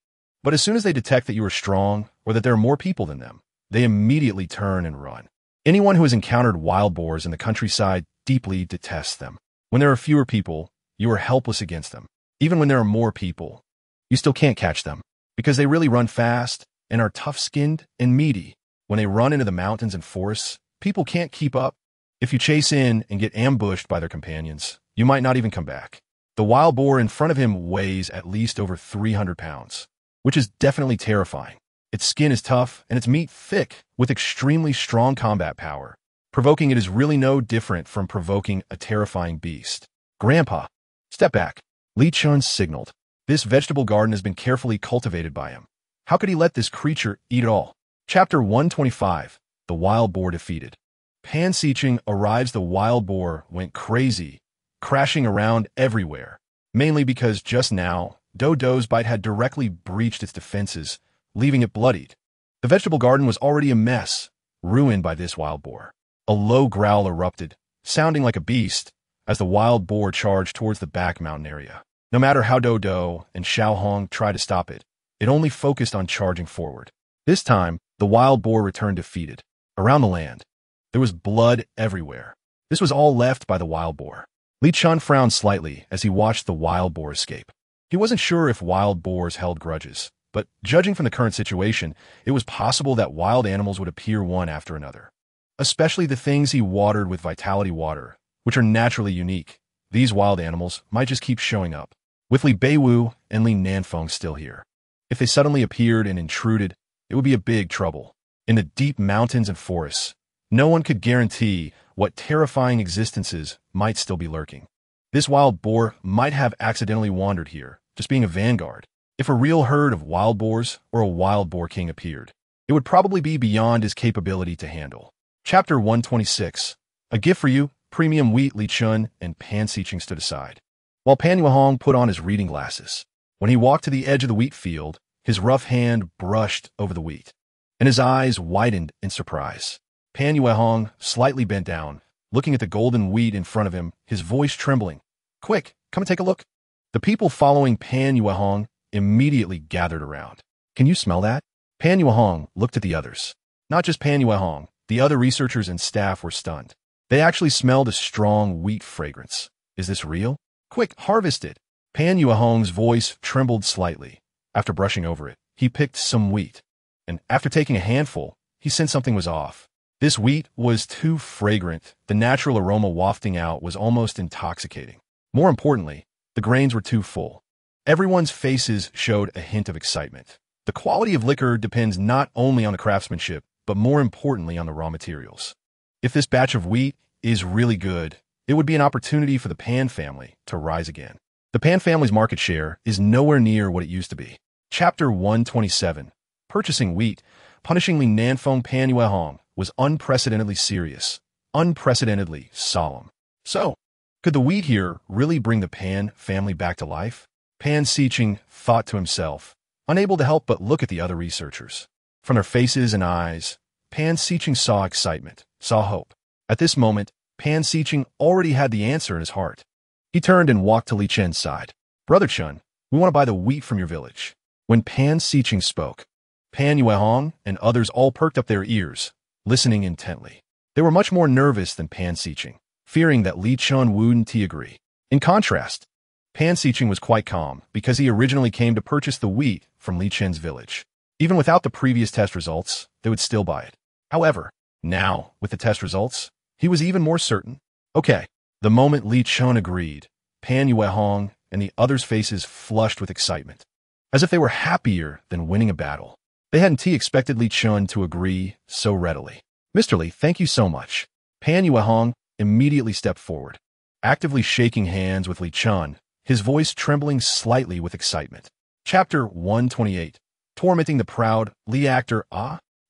But as soon as they detect that you are strong or that there are more people than them, they immediately turn and run. Anyone who has encountered wild boars in the countryside deeply detests them. When there are fewer people, you are helpless against them. Even when there are more people, you still can't catch them because they really run fast and are tough-skinned and meaty. When they run into the mountains and forests, people can't keep up. If you chase in and get ambushed by their companions, you might not even come back. The wild boar in front of him weighs at least over 300 pounds, which is definitely terrifying. Its skin is tough and its meat thick with extremely strong combat power. Provoking it is really no different from provoking a terrifying beast. Grandpa, step back. Li Chen signaled. This vegetable garden has been carefully cultivated by him. How could he let this creature eat it all? Chapter 125. The wild boar defeated. Pan Sicheng arrives. The wild boar went crazy, crashing around everywhere, mainly because just now, Dodo's bite had directly breached its defenses, leaving it bloodied. The vegetable garden was already a mess, ruined by this wild boar. A low growl erupted, sounding like a beast, as the wild boar charged towards the back mountain area. No matter how Dodo and Xiaohong tried to stop it, it only focused on charging forward. This time, the wild boar returned defeated. Around the land, there was blood everywhere. This was all left by the wild boar. Li Chen frowned slightly as he watched the wild boar escape. He wasn't sure if wild boars held grudges, but judging from the current situation, it was possible that wild animals would appear one after another. Especially the things he watered with vitality water, which are naturally unique. These wild animals might just keep showing up. With Li Beiwu and Li Nanfeng still here, if they suddenly appeared and intruded, it would be a big trouble. In the deep mountains and forests, no one could guarantee what terrifying existences might still be lurking. This wild boar might have accidentally wandered here, just being a vanguard. If a real herd of wild boars or a wild boar king appeared, it would probably be beyond his capability to handle. Chapter 126. A gift for you. Premium wheat. Li Chen and Pan Sicheng stood aside, while Pan Yuehong put on his reading glasses. When he walked to the edge of the wheat field, his rough hand brushed over the wheat, and his eyes widened in surprise. Pan Yuehong slightly bent down, looking at the golden wheat in front of him, his voice trembling. Quick, come and take a look. The people following Pan Yuehong immediately gathered around. Can you smell that? Pan Yuehong looked at the others. Not just Pan Yuehong, the other researchers and staff were stunned. They actually smelled a strong wheat fragrance. Is this real? Quick, harvest it. Pan Yuehong's voice trembled slightly. After brushing over it, he picked some wheat, and after taking a handful, he sensed something was off. This wheat was too fragrant. The natural aroma wafting out was almost intoxicating. More importantly, the grains were too full. Everyone's faces showed a hint of excitement. The quality of liquor depends not only on the craftsmanship, but more importantly on the raw materials. If this batch of wheat is really good, it would be an opportunity for the Pan family to rise again. The Pan family's market share is nowhere near what it used to be. Chapter 127. Purchasing wheat. Punishing Li Nanfeng. Pan Yuehong was unprecedentedly serious, unprecedentedly solemn. So, could the wheat here really bring the Pan family back to life? Pan Sicheng thought to himself, unable to help but look at the other researchers. From their faces and eyes, Pan Sicheng saw excitement, saw hope. At this moment, Pan Sicheng already had the answer in his heart. He turned and walked to Li Chen's side. Brother Chen, we want to buy the wheat from your village. When Pan Sicheng spoke, Pan Yuehong and others all perked up their ears, listening intently. They were much more nervous than Pan Sicheng, fearing that Li Chen wouldn't agree. In contrast, Pan Sicheng was quite calm because he originally came to purchase the wheat from Li Chen's village. Even without the previous test results, they would still buy it. However, now, with the test results, he was even more certain. Okay. The moment Li Chen agreed, Pan Yuehong and the others' faces flushed with excitement, as if they were happier than winning a battle. They hadn't expected Li Chen to agree so readily. Mr. Li, thank you so much. Pan Yuehong immediately stepped forward, actively shaking hands with Li Chen, his voice trembling slightly with excitement. Chapter 128. Tormenting the proud. Li actor.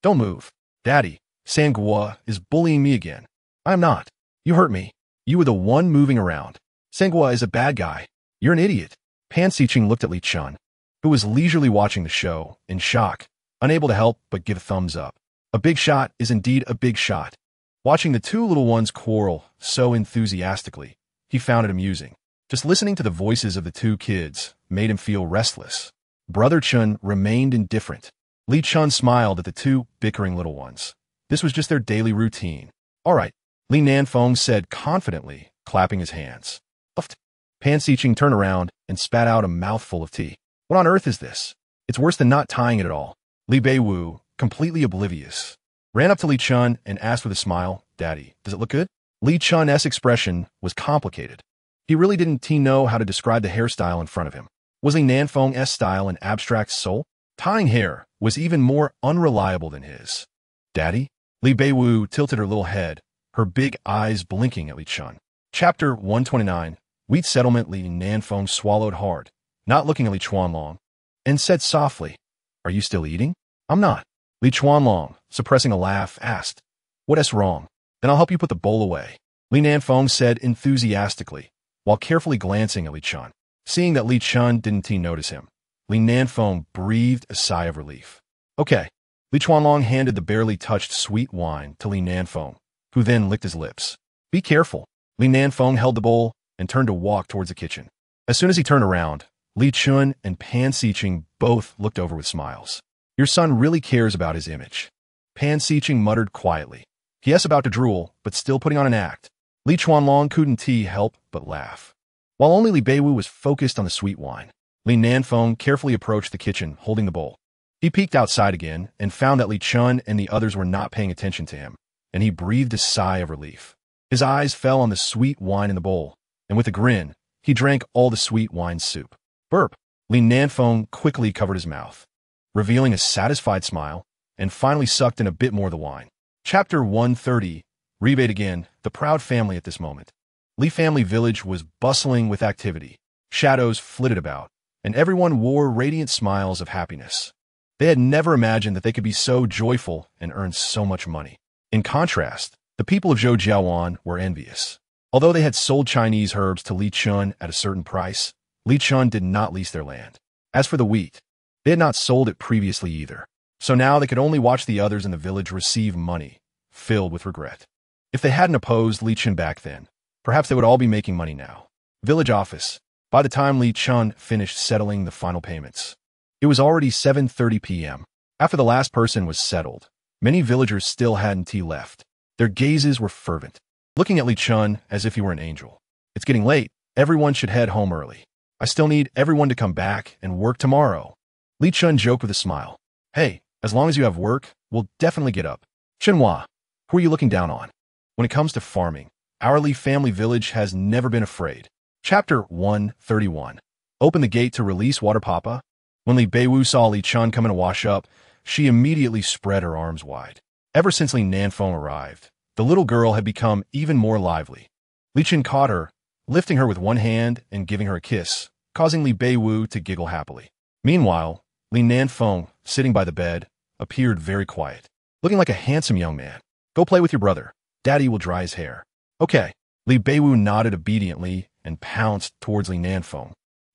Don't move. Daddy, Sanguo is bullying me again. I'm not. You hurt me. You were the one moving around. Sengua is a bad guy. You're an idiot. Pan Xiqing looked at Li Chen, who was leisurely watching the show, in shock, unable to help but give a thumbs up. A big shot is indeed a big shot. Watching the two little ones quarrel so enthusiastically, he found it amusing. Just listening to the voices of the two kids made him feel restless. Brother Chen remained indifferent. Li Chen smiled at the two bickering little ones. This was just their daily routine. All right, Li Nanfeng said confidently, clapping his hands. Uft. Pan Xiqing turned around and spat out a mouthful of tea. What on earth is this? It's worse than not tying it at all. Li Beiwu, completely oblivious, ran up to Li Chen and asked with a smile, Daddy, does it look good? Li Chen's expression was complicated. He really didn't know how to describe the hairstyle in front of him. Was Li Nanfeng's style an abstract soul? Tying hair was even more unreliable than his. Daddy? Li Beiwu tilted her little head, her big eyes blinking at Li Chen. Chapter 129, Wheat Settlement. Li Nanfeng swallowed hard, not looking at Li Chuanlong, and said softly, Are you still eating? I'm not. Li Chuanlong, suppressing a laugh, asked, What's wrong? Then I'll help you put the bowl away. Li Nanfeng said enthusiastically, while carefully glancing at Li Chen. Seeing that Li Chen didn't notice him, Li Nanfeng breathed a sigh of relief. Okay. Li Chuanlong handed the barely touched sweet wine to Li Nanfeng, who then licked his lips. Be careful. Li Nanfeng held the bowl and turned to walk towards the kitchen. As soon as he turned around, Li Chen and Pan Xiqing both looked over with smiles. Your son really cares about his image. Pan Xiqing muttered quietly. He is about to drool, but still putting on an act. Li Chuanlong couldn't help but laugh. While only Li Beiwu was focused on the sweet wine, Li Nanfeng carefully approached the kitchen, holding the bowl. He peeked outside again and found that Li Chen and the others were not paying attention to him, and he breathed a sigh of relief. His eyes fell on the sweet wine in the bowl, and with a grin, he drank all the sweet wine soup. Burp! Li Nanfeng quickly covered his mouth, revealing a satisfied smile, and finally sucked in a bit more of the wine. Chapter 130, Rebate again, the proud family at this moment. Li family village was bustling with activity. Shadows flitted about, and everyone wore radiant smiles of happiness. They had never imagined that they could be so joyful and earn so much money. In contrast, the people of Zhoujiawan were envious. Although they had sold Chinese herbs to Li Chen at a certain price, Li Chen did not lease their land. As for the wheat, they had not sold it previously either, so now they could only watch the others in the village receive money, filled with regret. If they hadn't opposed Li Chen back then, perhaps they would all be making money now. Village office. By the time Li Chen finished settling the final payments, it was already 7:30 p.m. After the last person was settled, many villagers still hadn't tea left. Their gazes were fervent, looking at Li Chen as if he were an angel. It's getting late. Everyone should head home early. I still need everyone to come back and work tomorrow. Li Chen joked with a smile. Hey, as long as you have work, we'll definitely get up. Shenhua, who are you looking down on? When it comes to farming, our Li family village has never been afraid. Chapter 131. Open the gate to release Water Papa. When Li Beiwu saw Li Chen coming to wash up, she immediately spread her arms wide. Ever since Li Nanfeng arrived, the little girl had become even more lively. Li Chen caught her, lifting her with one hand and giving her a kiss, causing Li Beiwu to giggle happily. Meanwhile, Li Nanfeng, sitting by the bed, appeared very quiet, looking like a handsome young man. Go play with your brother. Daddy will dry his hair. Okay. Li Beiwu nodded obediently and pounced towards Li Nanfeng,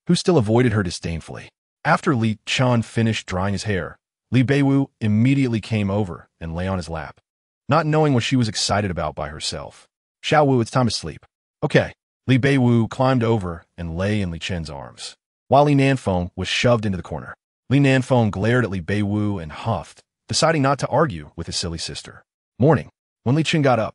who still avoided her disdainfully. After Li Chen finished drying his hair, Li Beiwu immediately came over and lay on his lap, not knowing what she was excited about by herself. Xiaowu, it's time to sleep. Okay. Li Beiwu climbed over and lay in Li Chen's arms, while Li Nanfeng was shoved into the corner. Li Nanfeng glared at Li Beiwu and huffed, deciding not to argue with his silly sister. Morning. When Li Chen got up,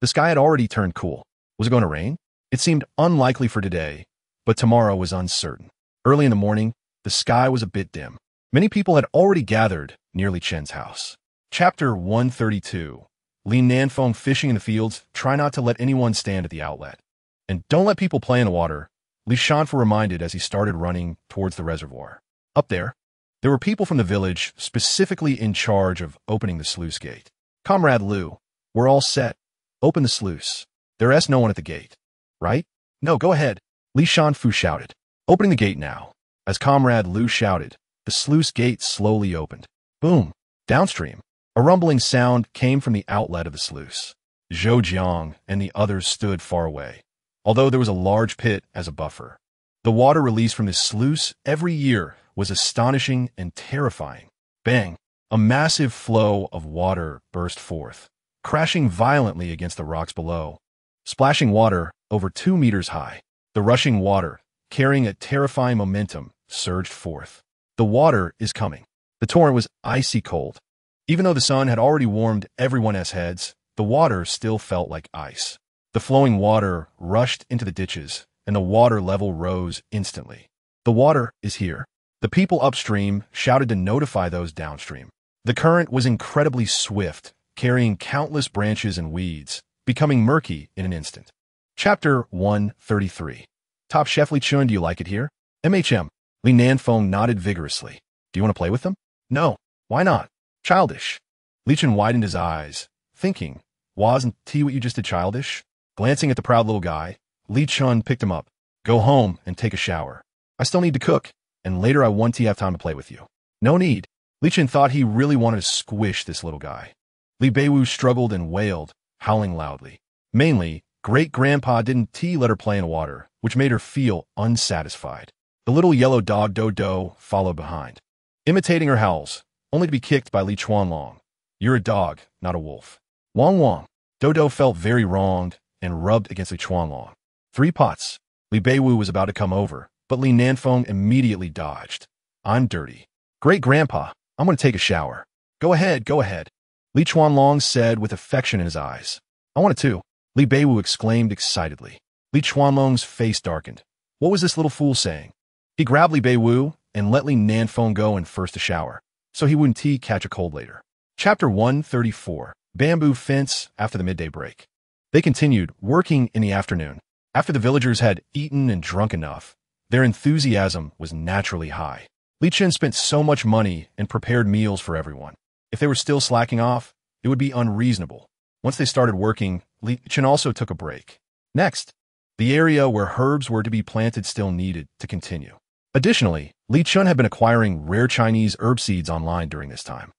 the sky had already turned cool. Was it going to rain? It seemed unlikely for today, but tomorrow was uncertain. Early in the morning, the sky was a bit dim. Many people had already gathered near Li Chen's house. Chapter 132. Li Nanfeng fishing in the fields. Try not to let anyone stand at the outlet. And don't let people play in the water, Li Shanfu reminded as he started running towards the reservoir. Up there were people from the village specifically in charge of opening the sluice gate. Comrade Liu, we're all set. Open the sluice. There's no one at the gate, right? No, go ahead, Li Shanfu shouted. Opening the gate now. As Comrade Liu shouted, the sluice gate slowly opened. Boom. Downstream, a rumbling sound came from the outlet of the sluice. Zhou Jiang and the others stood far away, although there was a large pit as a buffer. The water released from this sluice every year was astonishing and terrifying. Bang! A massive flow of water burst forth, crashing violently against the rocks below, splashing water over 2 meters high. The rushing water, carrying a terrifying momentum, surged forth. The water is coming. The torrent was icy cold. Even though the sun had already warmed everyone's heads, the water still felt like ice. The flowing water rushed into the ditches, and the water level rose instantly. The water is here. The people upstream shouted to notify those downstream. The current was incredibly swift, carrying countless branches and weeds, becoming murky in an instant. Chapter 133. Top Chef Li Chen, do you like it here? MHM. Li Nanfeng nodded vigorously. Do you want to play with them? No. Why not? Childish. Li Chen widened his eyes, thinking, wasn't tea what you just did childish? Glancing at the proud little guy, Li Chen picked him up. Go home and take a shower. I still need to cook, and later I want to have time to play with you. No need. Li Chen thought he really wanted to squish this little guy. Li Beiwu struggled and wailed, howling loudly. Mainly, great-grandpa didn't let her play in water, which made her feel unsatisfied. The little yellow dog Dodo followed behind, imitating her howls, only to be kicked by Li Chuanlong. You're a dog, not a wolf. Wong Wong. Dodo felt very wronged and rubbed against Li Chuanlong. 3 pots. Li Beiwu was about to come over, but Li Nanfeng immediately dodged. I'm dirty. Great-grandpa, I'm going to take a shower. Go ahead, go ahead. Li Chuanlong said with affection in his eyes. I want it too. Li Beiwu exclaimed excitedly. Li Chuanlong's face darkened. What was this little fool saying? He grabbed Li Beiwu and let Li Nanfeng go in first to shower, so he wouldn't catch a cold later. Chapter 134. Bamboo Fence after the midday break. They continued working in the afternoon. After the villagers had eaten and drunk enough, their enthusiasm was naturally high. Li Chen spent so much money and prepared meals for everyone. If they were still slacking off, it would be unreasonable. Once they started working, Li Chen also took a break. Next, the area where herbs were to be planted still needed to continue. Additionally, Li Chen had been acquiring rare Chinese herb seeds online during this time.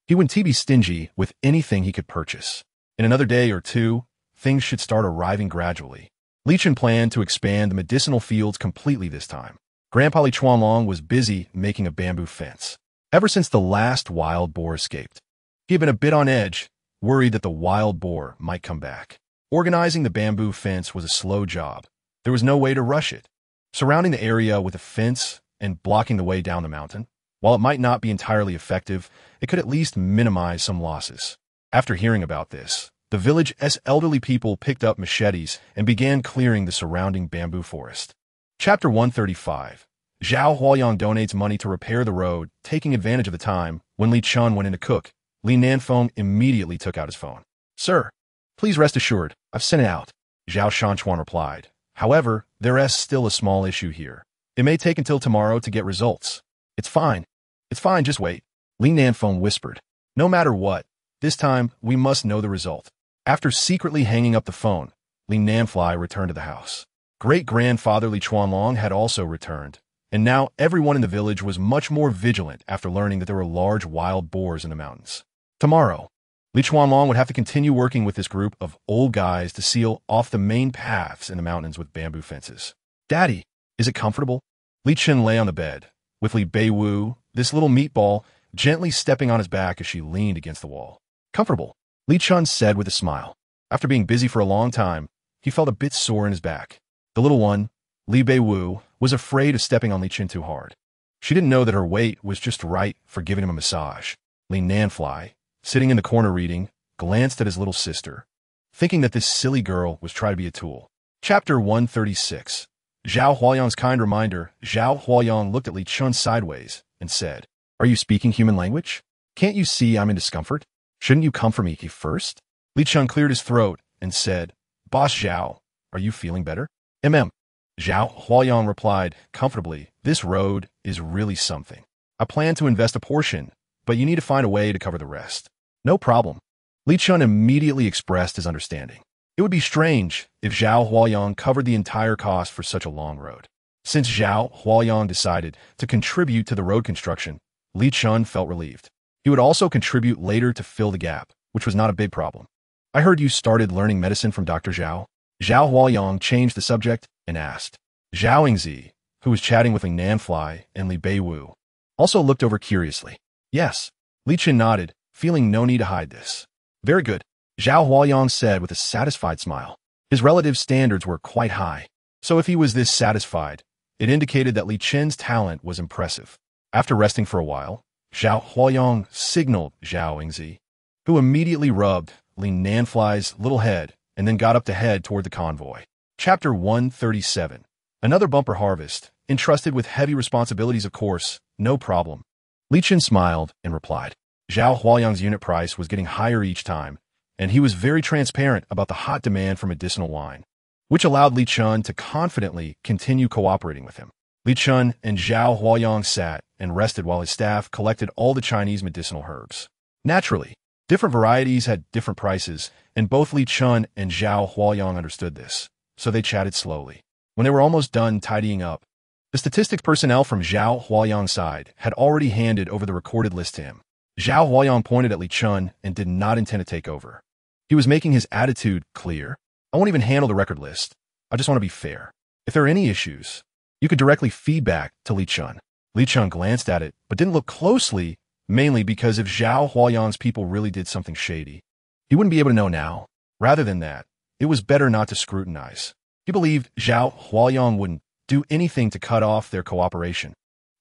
He wouldn't be stingy with anything he could purchase. In another day or two, things should start arriving gradually. Li Chen planned to expand the medicinal fields completely this time. Grandpa Li Chuanlong was busy making a bamboo fence. Ever since the last wild boar escaped, he had been a bit on edge, worried that the wild boar might come back. Organizing the bamboo fence was a slow job. There was no way to rush it. Surrounding the area with a fence and blocking the way down the mountain, while it might not be entirely effective, it could at least minimize some losses. After hearing about this, the village's elderly people picked up machetes and began clearing the surrounding bamboo forest. Chapter 135. Zhao Huoyang donates money to repair the road, taking advantage of the time when Li Chen went in to cook. Li Nanfeng immediately took out his phone. Sir, please rest assured, I've sent it out. Zhao Shanchuan replied. However, there is still a small issue here. It may take until tomorrow to get results. It's fine. It's fine, just wait. Li Nanfeng whispered. No matter what, this time we must know the result. After secretly hanging up the phone, Li Nanfly returned to the house. Great-grandfather Li Chuanlong had also returned, and now everyone in the village was much more vigilant after learning that there were large wild boars in the mountains. Tomorrow, Li Chuanlong would have to continue working with this group of old guys to seal off the main paths in the mountains with bamboo fences. Daddy, is it comfortable? Li Chen lay on the bed, with Li Beiwu, this little meatball, gently stepping on his back as she leaned against the wall. Comfortable, Li Chen said with a smile. After being busy for a long time, he felt a bit sore in his back. The little one, Li Beiwu, was afraid of stepping on Li Chen too hard. She didn't know that her weight was just right for giving him a massage. Li Nanfly, sitting in the corner reading, glanced at his little sister, thinking that this silly girl was trying to be a tool. Chapter 136. Zhao Huoyang's kind reminder. Zhao Huoyang looked at Li Chen sideways and said, Are you speaking human language? Can't you see I'm in discomfort? Shouldn't you come for me first? Li Chen cleared his throat and said, Boss Zhao, are you feeling better? Zhao Huoyang replied comfortably, This road is really something. I plan to invest a portion, but you need to find a way to cover the rest. No problem. Li Chen immediately expressed his understanding. It would be strange if Zhao Huoyang covered the entire cost for such a long road. Since Zhao Huoyang decided to contribute to the road construction, Li Chen felt relieved. He would also contribute later to fill the gap, which was not a big problem. I heard you started learning medicine from Dr. Zhao. Zhao Huayang changed the subject and asked. Zhao Yingzi, who was chatting with Li Nanfly and Li Beiwu, also looked over curiously. Yes. Li Chen nodded, feeling no need to hide this. Very good, Zhao Huayang said with a satisfied smile. His relative's standards were quite high, so if he was this satisfied, it indicated that Li Chen's talent was impressive. After resting for a while, Zhao Huayang signaled Zhao Yingzi, who immediately rubbed Li Nanfly's little head and then got up to head toward the convoy. Chapter 137. Another bumper harvest, entrusted with heavy responsibilities, of course, no problem. Li Chen smiled and replied. Zhao Huayang's unit price was getting higher each time, and he was very transparent about the hot demand for medicinal wine, which allowed Li Chen to confidently continue cooperating with him. Li Chen and Zhao Huayang sat and rested while his staff collected all the Chinese medicinal herbs. Naturally, different varieties had different prices, and both Li Chen and Zhao Huayang understood this, so they chatted slowly. When they were almost done tidying up, the statistics personnel from Zhao Huayang's side had already handed over the recorded list to him. Zhao Huayang pointed at Li Chen and did not intend to take over. He was making his attitude clear. I won't even handle the record list. I just want to be fair. If there are any issues, you could directly feedback to Li Chen. Li Chen glanced at it, but didn't look closely, mainly because if Zhao Huayang's people really did something shady, he wouldn't be able to know now. Rather than that, it was better not to scrutinize. He believed Zhao Huayang wouldn't do anything to cut off their cooperation.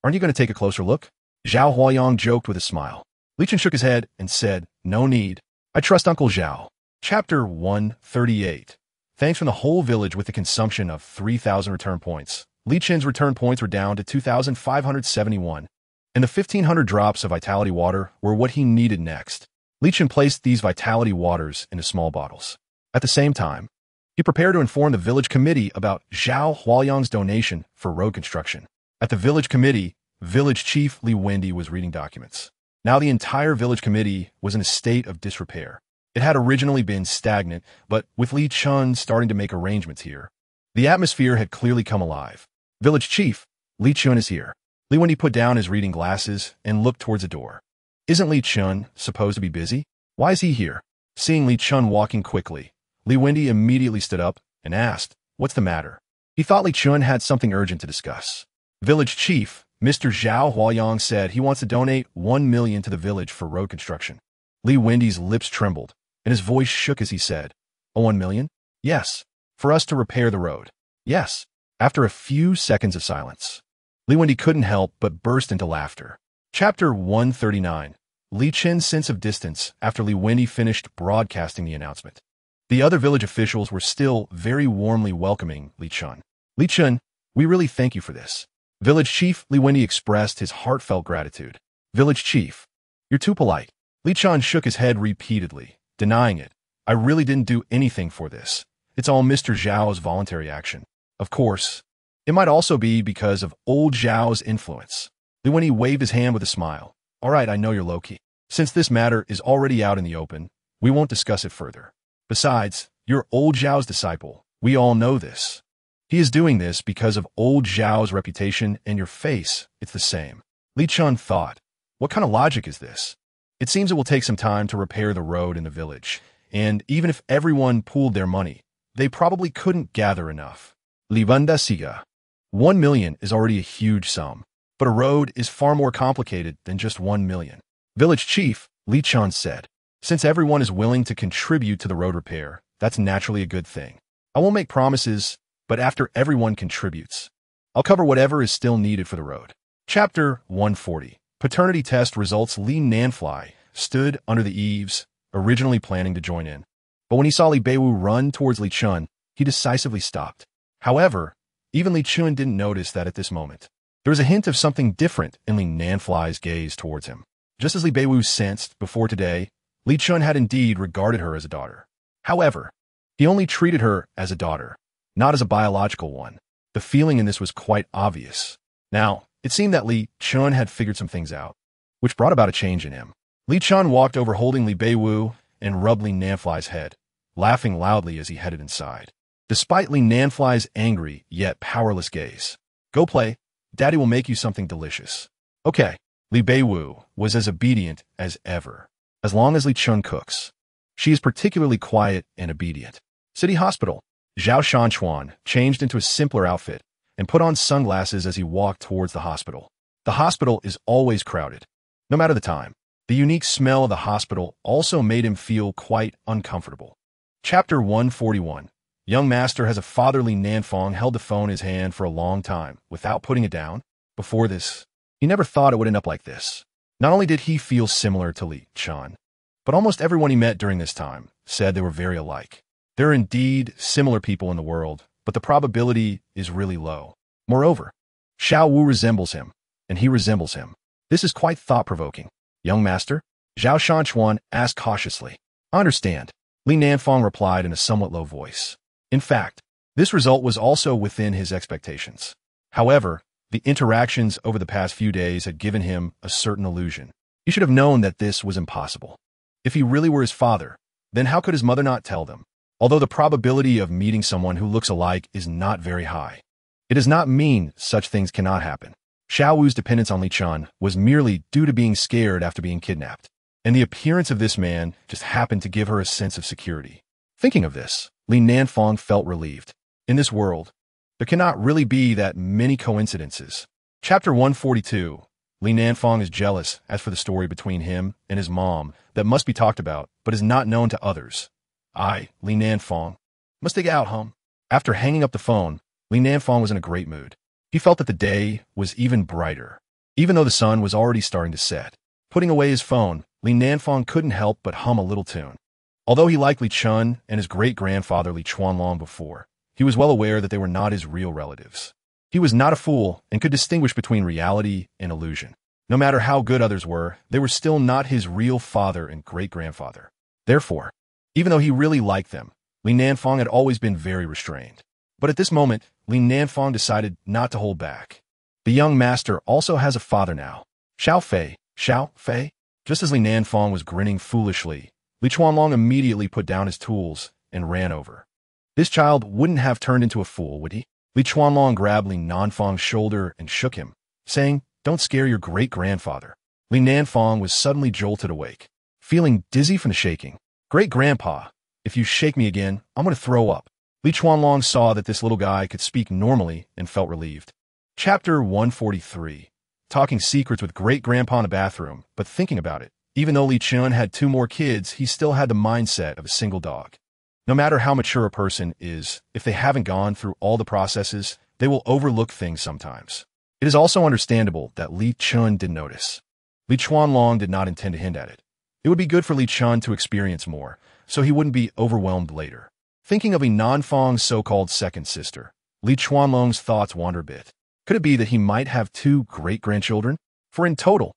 Aren't you going to take a closer look? Zhao Huayang joked with a smile. Li Chen shook his head and said, no need. I trust Uncle Zhao. Chapter 138. Thanks from the whole village with the consumption of 3,000 return points. Li Chen's return points were down to 2,571, and the 1,500 drops of vitality water were what he needed next. Li Chen placed these vitality waters into small bottles. At the same time, he prepared to inform the village committee about Zhao Huayang's donation for road construction. At the village committee, village chief Li Wendi was reading documents. Now the entire village committee was in a state of disrepair. It had originally been stagnant, but with Li Chen starting to make arrangements here, the atmosphere had clearly come alive. Village chief, Li Chen is here. Li Wendi put down his reading glasses and looked towards the door. Isn't Li Chen supposed to be busy? Why is he here? Seeing Li Chen walking quickly, Li Wendi immediately stood up and asked, what's the matter? He thought Li Chen had something urgent to discuss. Village chief, Mr. Zhao Huayang said he wants to donate 1 million to the village for road construction. Li Wendi's lips trembled, and his voice shook as he said, "Oh, 1 million? Yes. For us to repair the road. Yes." After a few seconds of silence, Li Wendi couldn't help but burst into laughter. Chapter 139. Li Chen's sense of distance after Li Wendi finished broadcasting the announcement. The other village officials were still very warmly welcoming Li Chen. Li Chen, we really thank you for this. Village Chief Li Wendi expressed his heartfelt gratitude. Village Chief, you're too polite. Li Chen shook his head repeatedly, denying it. I really didn't do anything for this. It's all Mr. Zhao's voluntary action. Of course, it might also be because of old Zhao's influence. Li Wendi waved his hand with a smile. All right, I know you're low-key. Since this matter is already out in the open, we won't discuss it further. Besides, you're old Zhao's disciple. We all know this. He is doing this because of old Zhao's reputation, and your face, it's the same. Li Chen thought, what kind of logic is this? It seems it will take some time to repair the road in the village, and even if everyone pooled their money, they probably couldn't gather enough. Li Banda Siga. 1 million is already a huge sum, but a road is far more complicated than just 1 million. Village Chief, Li Chen said, since everyone is willing to contribute to the road repair, that's naturally a good thing. I won't make promises, but after everyone contributes, I'll cover whatever is still needed for the road. Chapter 140. Paternity test results. Li Nanfly stood under the eaves, originally planning to join in. But when he saw Li Beiwu run towards Li Chen, he decisively stopped. However, even Li Chen didn't notice that at this moment. There was a hint of something different in Li Nanfly's gaze towards him. Just as Li Beiwu sensed before today, Li Chen had indeed regarded her as a daughter. However, he only treated her as a daughter, not as a biological one. The feeling in this was quite obvious. Now, it seemed that Li Chen had figured some things out, which brought about a change in him. Li Chen walked over holding Li Beiwu and rubbed Li Nanfly's head, laughing loudly as he headed inside. Despite Li Nanfly's angry yet powerless gaze, go play, Daddy will make you something delicious. Okay, Li Beiwu was as obedient as ever. As long as Li Chen cooks, she is particularly quiet and obedient. City Hospital. Zhao Shanchuan changed into a simpler outfit and put on sunglasses as he walked towards the hospital. The hospital is always crowded, no matter the time. The unique smell of the hospital also made him feel quite uncomfortable. Chapter 141. Young master has a fatherly Nanfang held the phone in his hand for a long time without putting it down. Before this, he never thought it would end up like this. Not only did he feel similar to Li Chen, but almost everyone he met during this time said they were very alike. There are indeed similar people in the world, but the probability is really low. Moreover, Xiao Wu resembles him, and he resembles him. This is quite thought-provoking. Young master? Zhao Shanchuan asked cautiously. I understand, Li Nanfang replied in a somewhat low voice. In fact, this result was also within his expectations. However, the interactions over the past few days had given him a certain illusion. He should have known that this was impossible. If he really were his father, then how could his mother not tell them? Although the probability of meeting someone who looks alike is not very high, it does not mean such things cannot happen. Xiao Wu's dependence on Li Chen was merely due to being scared after being kidnapped, and the appearance of this man just happened to give her a sense of security. Thinking of this, Li Nanfang felt relieved. In this world, there cannot really be that many coincidences. Chapter 142. Li Nanfang is jealous as for the story between him and his mom that must be talked about but is not known to others. Li Nanfang, must dig out, hum. After hanging up the phone, Li Nanfang was in a great mood. He felt that the day was even brighter, even though the sun was already starting to set. Putting away his phone, Li Nanfang couldn't help but hum a little tune. Although he liked Li Chen and his great-grandfather Li Chuanlong before, he was well aware that they were not his real relatives. He was not a fool and could distinguish between reality and illusion. No matter how good others were, they were still not his real father and great-grandfather. Therefore, even though he really liked them, Li Nanfang had always been very restrained. But at this moment, Li Nanfang decided not to hold back. The young master also has a father now. Xiao Fei. Just as Li Nanfang was grinning foolishly, Li Chuanlong immediately put down his tools and ran over. This child wouldn't have turned into a fool, would he? Li Chuanlong grabbed Li Nanfang's shoulder and shook him, saying, "Don't scare your great-grandfather." Li Nanfang was suddenly jolted awake, feeling dizzy from the shaking. "Great-grandpa, if you shake me again, I'm going to throw up." Li Chuanlong saw that this little guy could speak normally and felt relieved. Chapter 143. Talking secrets with great-grandpa in the bathroom, but thinking about it. Even though Li Chen had 2 more kids, he still had the mindset of a single dog. No matter how mature a person is, if they haven't gone through all the processes, they will overlook things sometimes. It is also understandable that Li Chen didn't notice. Li Chuanlong did not intend to hint at it. It would be good for Li Chen to experience more, so he wouldn't be overwhelmed later. Thinking of Li Nanfang's so-called second sister, Li Chuanlong's thoughts wander a bit. Could it be that he might have 2 great-grandchildren? For in total,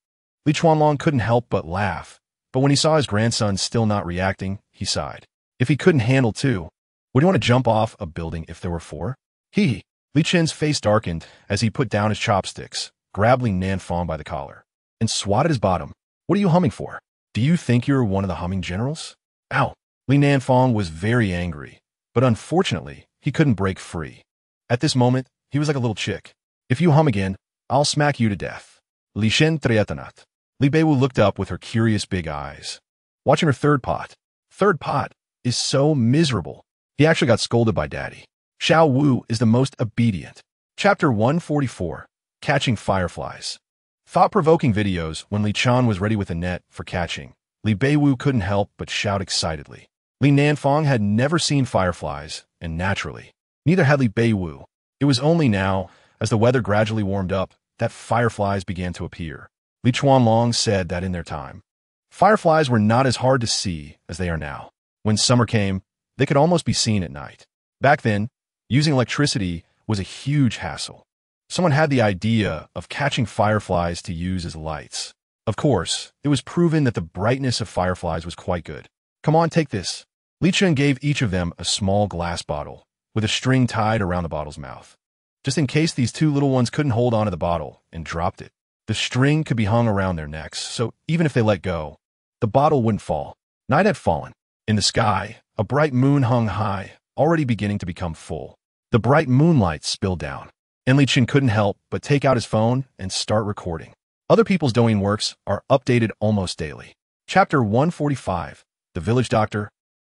Li Chuanlong couldn't help but laugh, but when he saw his grandson still not reacting, he sighed. If he couldn't handle 2, would he want to jump off a building if there were 4? Li Chen's face darkened as he put down his chopsticks, grabbed Li Nanfang by the collar, and swatted his bottom. "What are you humming for? Do you think you're one of the humming generals?" Ow! Li Nanfang was very angry, but unfortunately, he couldn't break free. At this moment, he was like a little chick. "If you hum again, I'll smack you to death." Li Chen Triatanat. Li Beiwu looked up with her curious big eyes, watching her third pot. Third pot is so miserable. He actually got scolded by Daddy. Xiao Wu is the most obedient. Chapter 144. Catching Fireflies. Thought-provoking videos when Li Chen was ready with a net for catching. Li Beiwu couldn't help but shout excitedly. Li Nanfang had never seen fireflies, and naturally, neither had Li Beiwu. It was only now, as the weather gradually warmed up, that fireflies began to appear. Li Chuanlong said that in their time, fireflies were not as hard to see as they are now. When summer came, they could almost be seen at night. Back then, using electricity was a huge hassle. Someone had the idea of catching fireflies to use as lights. Of course, it was proven that the brightness of fireflies was quite good. "Come on, take this." Li Chen gave each of them a small glass bottle, with a string tied around the bottle's mouth. Just in case these 2 little ones couldn't hold onto the bottle and dropped it, the string could be hung around their necks, so even if they let go, the bottle wouldn't fall. Night had fallen. In the sky, a bright moon hung high, already beginning to become full. The bright moonlight spilled down, and Li Chen couldn't help but take out his phone and start recording. Other people's Douyin works are updated almost daily. Chapter 145. The Village Doctor.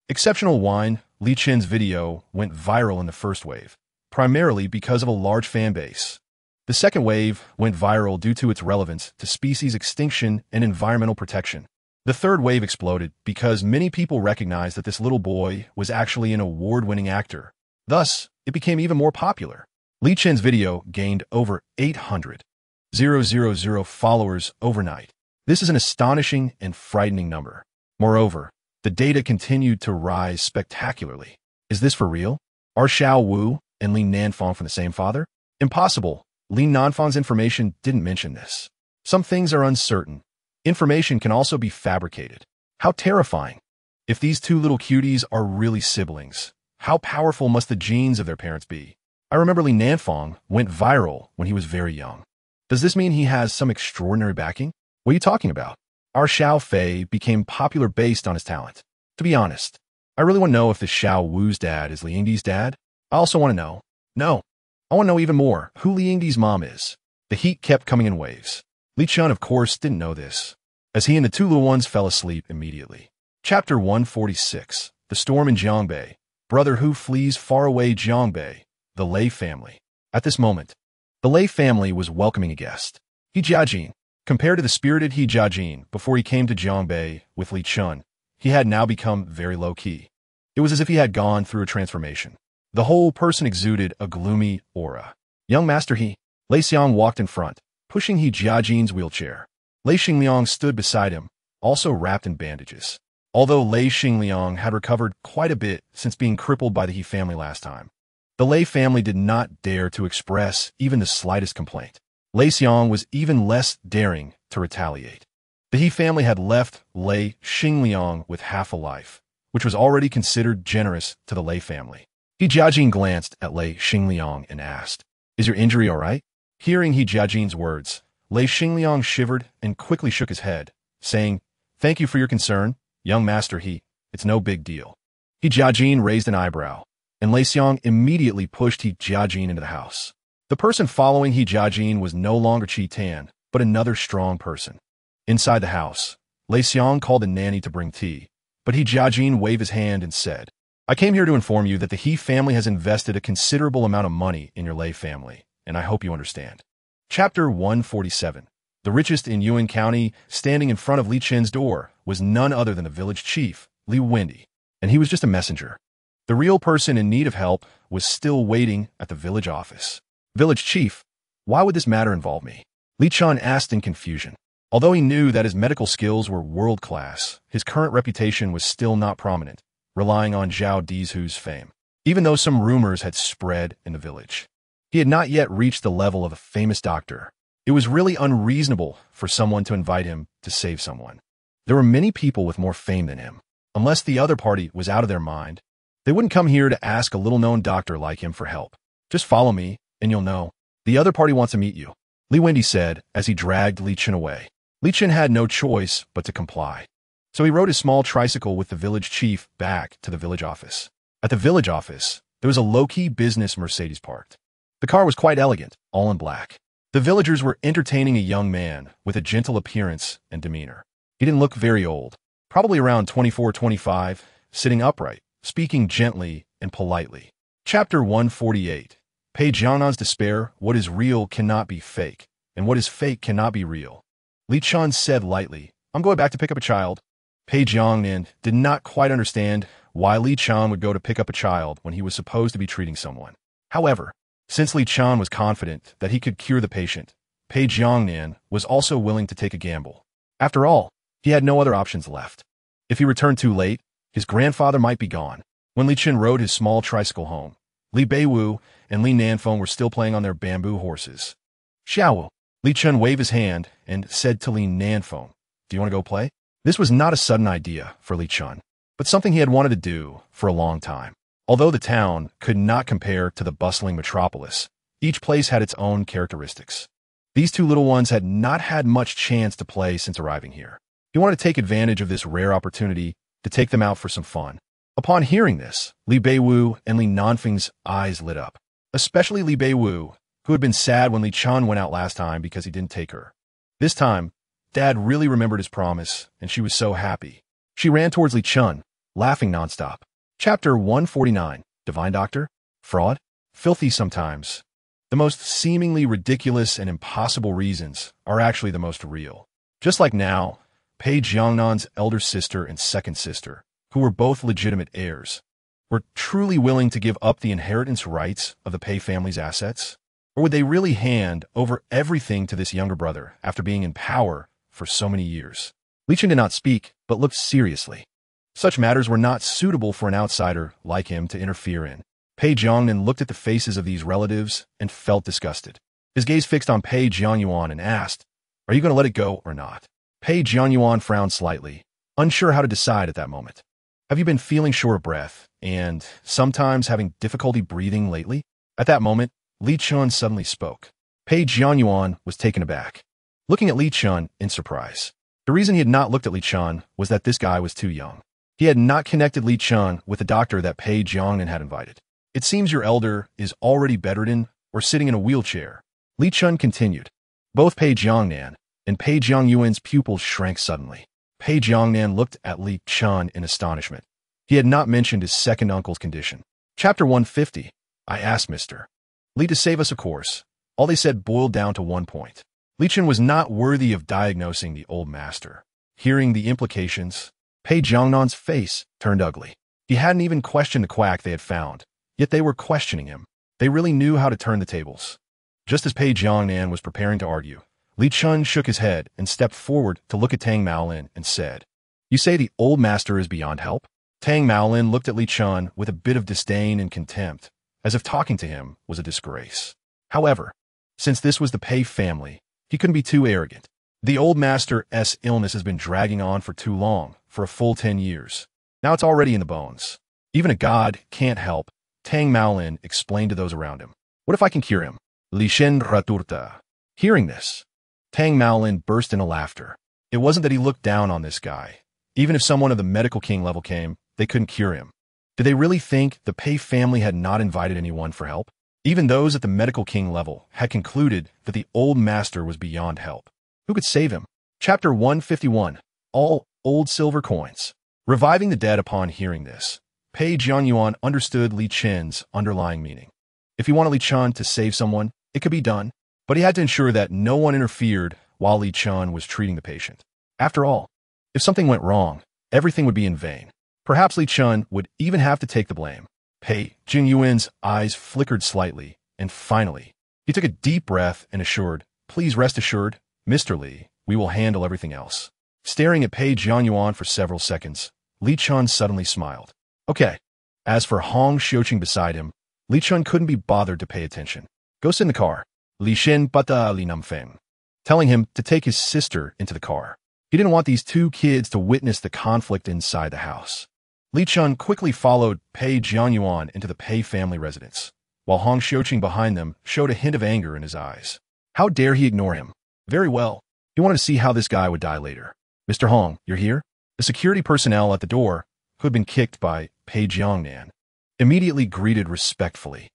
Exceptional wine Li Chen's video went viral in the first wave, primarily because of a large fan base. The second wave went viral due to its relevance to species extinction and environmental protection. The third wave exploded because many people recognized that this little boy was actually an award-winning actor. Thus, it became even more popular. Li Chen's video gained over 800,000 followers overnight. This is an astonishing and frightening number. Moreover, the data continued to rise spectacularly. Is this for real? Are Xiao Wu and Li Nanfang from the same father? Impossible. Li Nanfang's information didn't mention this. Some things are uncertain. Information can also be fabricated. How terrifying. If these two little cuties are really siblings, how powerful must the genes of their parents be? I remember Li Nanfang went viral when he was very young. Does this mean he has some extraordinary backing? What are you talking about? Our Xiao Fei became popular based on his talent. To be honest, I really want to know if this Xiao Wu's dad is Li Yingdi's dad. I also want to know. No, I want to know even more who Li Yingdi's mom is. The heat kept coming in waves. Li Chen, of course, didn't know this, as he and the two little ones fell asleep immediately. Chapter 146. The Storm in Jiangbei. Brother who flees far away Jiangbei. The Lei family. At this moment, the Lei family was welcoming a guest. He Jiajin. Compared to the spirited He Jiajin before he came to Jiangbei with Li Chen, he had now become very low-key. It was as if he had gone through a transformation. The whole person exuded a gloomy aura. Young Master He, Lei Xiang walked in front, pushing He Jiajin's wheelchair. Lei Xingliang stood beside him, also wrapped in bandages. Although Lei Xingliang had recovered quite a bit since being crippled by the He family last time, the Lei family did not dare to express even the slightest complaint. Lei Xiang was even less daring to retaliate. The He family had left Lei Xingliang with half a life, which was already considered generous to the Lei family. He Jiajin glanced at Lei Xingliang and asked, "Is your injury all right?" Hearing He Jiajin's words, Lei Xingliang shivered and quickly shook his head, saying, "Thank you for your concern, young Master He. It's no big deal." He Jiajin raised an eyebrow, and Lei Xiang immediately pushed He Jiajin into the house. The person following He Jiajin was no longer Qi Tan, but another strong person. Inside the house, Lei Xiang called a nanny to bring tea, but He Jiajin waved his hand and said, "I came here to inform you that the He family has invested a considerable amount of money in your Lei family, and I hope you understand." Chapter 147. The richest in Yuan County, standing in front of Li Chen's door, was none other than the village chief, Li Wendi, and he was just a messenger. The real person in need of help was still waiting at the village office. "Village chief, why would this matter involve me?" Li Chen asked in confusion. Although he knew that his medical skills were world-class, his current reputation was still not prominent, relying on Zhao Dizhu's fame. Even though some rumors had spread in the village, he had not yet reached the level of a famous doctor. It was really unreasonable for someone to invite him to save someone. There were many people with more fame than him. Unless the other party was out of their mind, they wouldn't come here to ask a little-known doctor like him for help. "Just follow me, and you'll know. The other party wants to meet you," Li Wendi said as he dragged Li Chen away. Li Chen had no choice but to comply. So he rode his small tricycle with the village chief back to the village office. At the village office, there was a low-key business Mercedes parked. The car was quite elegant, all in black. The villagers were entertaining a young man with a gentle appearance and demeanor. He didn't look very old, probably around 24-25, sitting upright, speaking gently and politely. Chapter 148. Pei Jiangnan's despair. What is real cannot be fake, and what is fake cannot be real. Li Chen said lightly, "I'm going back to pick up a child." Pei Jiangnan did not quite understand why Li Chen would go to pick up a child when he was supposed to be treating someone. However, since Li Chen was confident that he could cure the patient, Pei Jiangnan was also willing to take a gamble. After all, he had no other options left. If he returned too late, his grandfather might be gone. When Li Chen rode his small tricycle home, Li Beiwu and Li Nanfeng were still playing on their bamboo horses. "Xiao." Li Chen waved his hand and said to Li Nanfeng, "Do you want to go play?" This was not a sudden idea for Li Chen, but something he had wanted to do for a long time. Although the town could not compare to the bustling metropolis, each place had its own characteristics. These two little ones had not had much chance to play since arriving here. He wanted to take advantage of this rare opportunity to take them out for some fun. Upon hearing this, Li Beiwu and Li Nanfeng's eyes lit up, especially Li Beiwu, who had been sad when Li Chen went out last time because he didn't take her. This time, Dad really remembered his promise, and she was so happy. She ran towards Li Chen, laughing nonstop. Chapter 149, Divine Doctor? Fraud? Filthy sometimes. The most seemingly ridiculous and impossible reasons are actually the most real. Just like now, Pei Jiangnan's elder sister and second sister, who were both legitimate heirs, were truly willing to give up the inheritance rights of the Pei family's assets? Or would they really hand over everything to this younger brother after being in power for so many years? Li Chen did not speak, but looked seriously. Such matters were not suitable for an outsider like him to interfere in. Pei Jiangnan looked at the faces of these relatives and felt disgusted. His gaze fixed on Pei Jianyuan and asked, "Are you going to let it go or not?" Pei Jianyuan frowned slightly, unsure how to decide at that moment. "Have you been feeling short of breath and sometimes having difficulty breathing lately?" At that moment, Li Chen suddenly spoke. Pei Jianyuan was taken aback, looking at Li Chen in surprise. The reason he had not looked at Li Chen was that this guy was too young. He had not connected Li Chen with the doctor that Pei Jiangnan had invited. "It seems your elder is already bedridden or sitting in a wheelchair," Li Chen continued. Both Pei Jiangnan and Pei Jiangyuan's pupils shrank suddenly. Pei Jiangnan looked at Li Chen in astonishment. He had not mentioned his second uncle's condition. Chapter 150. I asked Mr. Li to save us, of course. All they said boiled down to one point. Li Chen was not worthy of diagnosing the old master. Hearing the implications, Pei Jiangnan's face turned ugly. He hadn't even questioned the quack they had found, yet they were questioning him. They really knew how to turn the tables. Just as Pei Jiangnan was preparing to argue, Li Chen shook his head and stepped forward to look at Tang Maolin and said, "You say the old master is beyond help?" Tang Maolin looked at Li Chen with a bit of disdain and contempt, as if talking to him was a disgrace. However, since this was the Pei family, he couldn't be too arrogant. The old master's illness has been dragging on for too long, for a full 10 years. Now it's already in the bones. Even a god can't help, Tang Maolin explained to those around him. "What if I can cure him?" Li Chen raturta. Hearing this, Tang Maolin burst into laughter. It wasn't that he looked down on this guy. Even if someone of the medical king level came, they couldn't cure him. Did they really think the Pei family had not invited anyone for help? Even those at the medical king level had concluded that the old master was beyond help. Who could save him? Chapter 151. All old silver coins. Reviving the dead. Upon hearing this, Pei Jianyuan understood Li Chen's underlying meaning. If he wanted Li Chen to save someone, it could be done, but he had to ensure that no one interfered while Li Chen was treating the patient. After all, if something went wrong, everything would be in vain. Perhaps Li Chen would even have to take the blame. Pei Jianyuan's eyes flickered slightly, and finally, he took a deep breath and assured, "Please rest assured, Mr. Li, we will handle everything else." Staring at Pei Jianyuan for several seconds, Li Chen suddenly smiled. "Okay." As for Hong Xiuqing beside him, Li Chen couldn't be bothered to pay attention. "Go sit in the car." Li Shen bata Li Namfeng, telling him to take his sister into the car. He didn't want these two kids to witness the conflict inside the house. Li Chen quickly followed Pei Jianyuan into the Pei family residence, while Hong Xiuqing behind them showed a hint of anger in his eyes. How dare he ignore him? Very well. He wanted to see how this guy would die later. "Mr. Hong, you're here?" The security personnel at the door, who had been kicked by Pei Jiangnan, immediately greeted respectfully.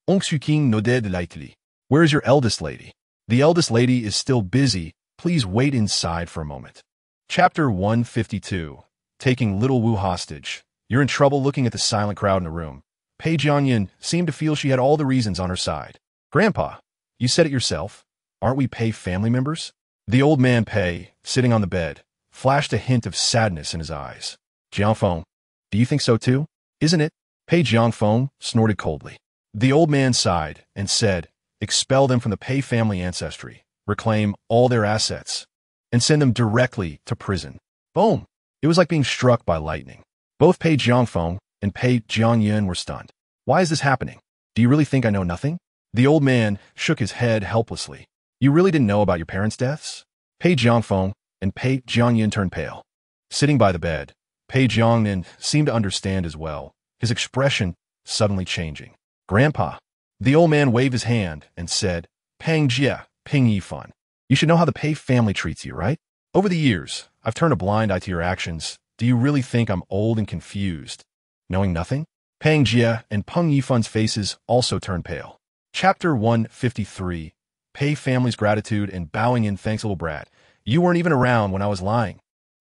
Ongsuking noded lightly. "Where is your eldest lady?" "The eldest lady is still busy. Please wait inside for a moment." Chapter 152. Taking Little Wu hostage. You're in trouble. Looking at the silent crowd in the room, Pei Jianyan seemed to feel she had all the reasons on her side. "Grandpa, you said it yourself. Aren't we Pei family members?" The old man Pei, sitting on the bed, flashed a hint of sadness in his eyes. "Jiangfeng, do you think so too? Isn't it?" Pei Jiangfeng snorted coldly. The old man sighed and said, "Expel them from the Pei family ancestry, reclaim all their assets, and send them directly to prison." Boom! It was like being struck by lightning. Both Pei Jiangfeng and Pei Jiangyan were stunned. "Why is this happening? Do you really think I know nothing?" The old man shook his head helplessly. "You really didn't know about your parents' deaths?" Pei Jiangfeng and Pei Jiangyan turned pale. Sitting by the bed, Pei Jiangnan seemed to understand as well, his expression suddenly changing. "Grandpa." The old man waved his hand and said, "Pang Jia, Ping Yifan. You should know how the Pei family treats you, right? Over the years, I've turned a blind eye to your actions. Do you really think I'm old and confused, knowing nothing?" Pang Jia and Peng Yifan's faces also turned pale. Chapter 153. Pei family's gratitude and bowing in thanks. "Little brat, you weren't even around when I was lying."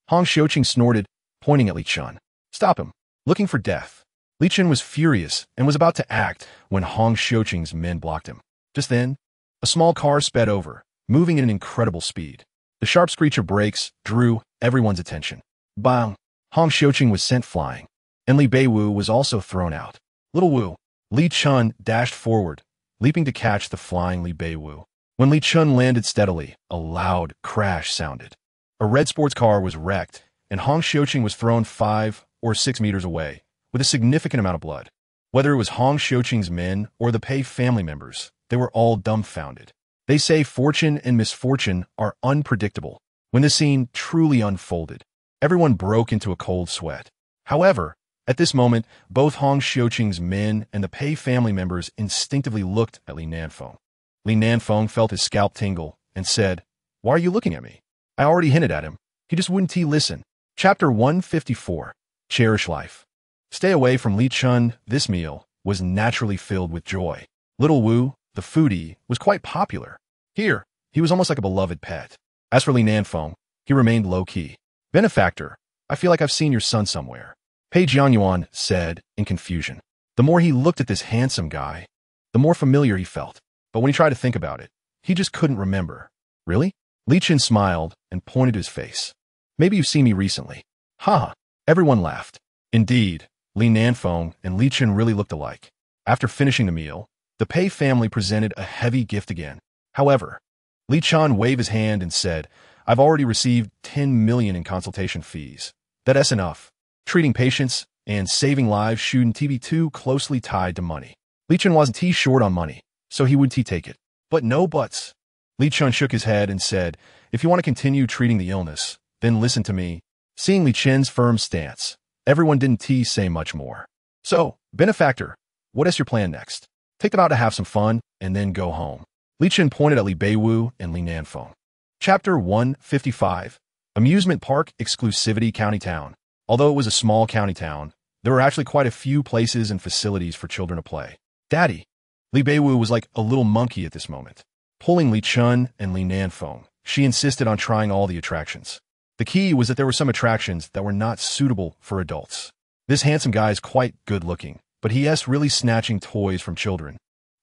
Hong Xiuqing snorted, pointing at Li Chen. "Stop him." looking for death. Li Chen was furious and was about to act when Hong Xiuqing's men blocked him. Just then, a small car sped over, moving at an incredible speed. The sharp screech of brakes drew everyone's attention. Bang! Hong Xiuqing was sent flying, and Li Beiwu was also thrown out. Little Wu, Li Chen dashed forward, leaping to catch the flying Li Beiwu. When Li Chen landed steadily, a loud crash sounded. A red sports car was wrecked, and Hong Xiuqing was thrown 5 or 6 meters away, with a significant amount of blood. Whether it was Hong Xiuqing's men or the Pei family members, they were all dumbfounded. They say fortune and misfortune are unpredictable. When the scene truly unfolded, everyone broke into a cold sweat. However, at this moment, both Hong Xiuqing's men and the Pei family members instinctively looked at Li Nanfeng. Li Nanfeng felt his scalp tingle and said, "Why are you looking at me?" I already hinted at him. He just wouldn't listen. Chapter 154. Cherish Life. Stay away from Li Chen. This meal was naturally filled with joy. Little Wu, the foodie, was quite popular. Here, he was almost like a beloved pet. As for Li Nanfeng, he remained low-key. "Benefactor, I feel like I've seen your son somewhere," Pei Jianyuan said in confusion. The more he looked at this handsome guy, the more familiar he felt. But when he tried to think about it, he just couldn't remember. "Really?" Li Chen smiled and pointed to his face. "Maybe you've seen me recently." Ha! Everyone laughed. Indeed, Li Nanfeng and Li Chen really looked alike. After finishing the meal, the Pei family presented a heavy gift again. However, Li Chen waved his hand and said, "I've already received 10 million in consultation fees. That's enough. Treating patients and saving lives shouldn't be too closely tied to money." Li Chen wasn't short on money, so he would take it. But no buts. Li Chen shook his head and said, "If you want to continue treating the illness, then listen to me." Seeing Li Chen's firm stance, everyone didn't say much more. "So, benefactor, what is your plan next?" "Take them out to have some fun, and then go home." Li Chen pointed at Li Beiwu and Li Nanfeng. Chapter 155. Amusement Park Exclusivity County Town. Although it was a small county town, there were actually quite a few places and facilities for children to play. "Daddy." Li Beiwu was like a little monkey at this moment. Pulling Li Chen and Li Nanfeng, she insisted on trying all the attractions. The key was that there were some attractions that were not suitable for adults. This handsome guy is quite good-looking, but he is really snatching toys from children.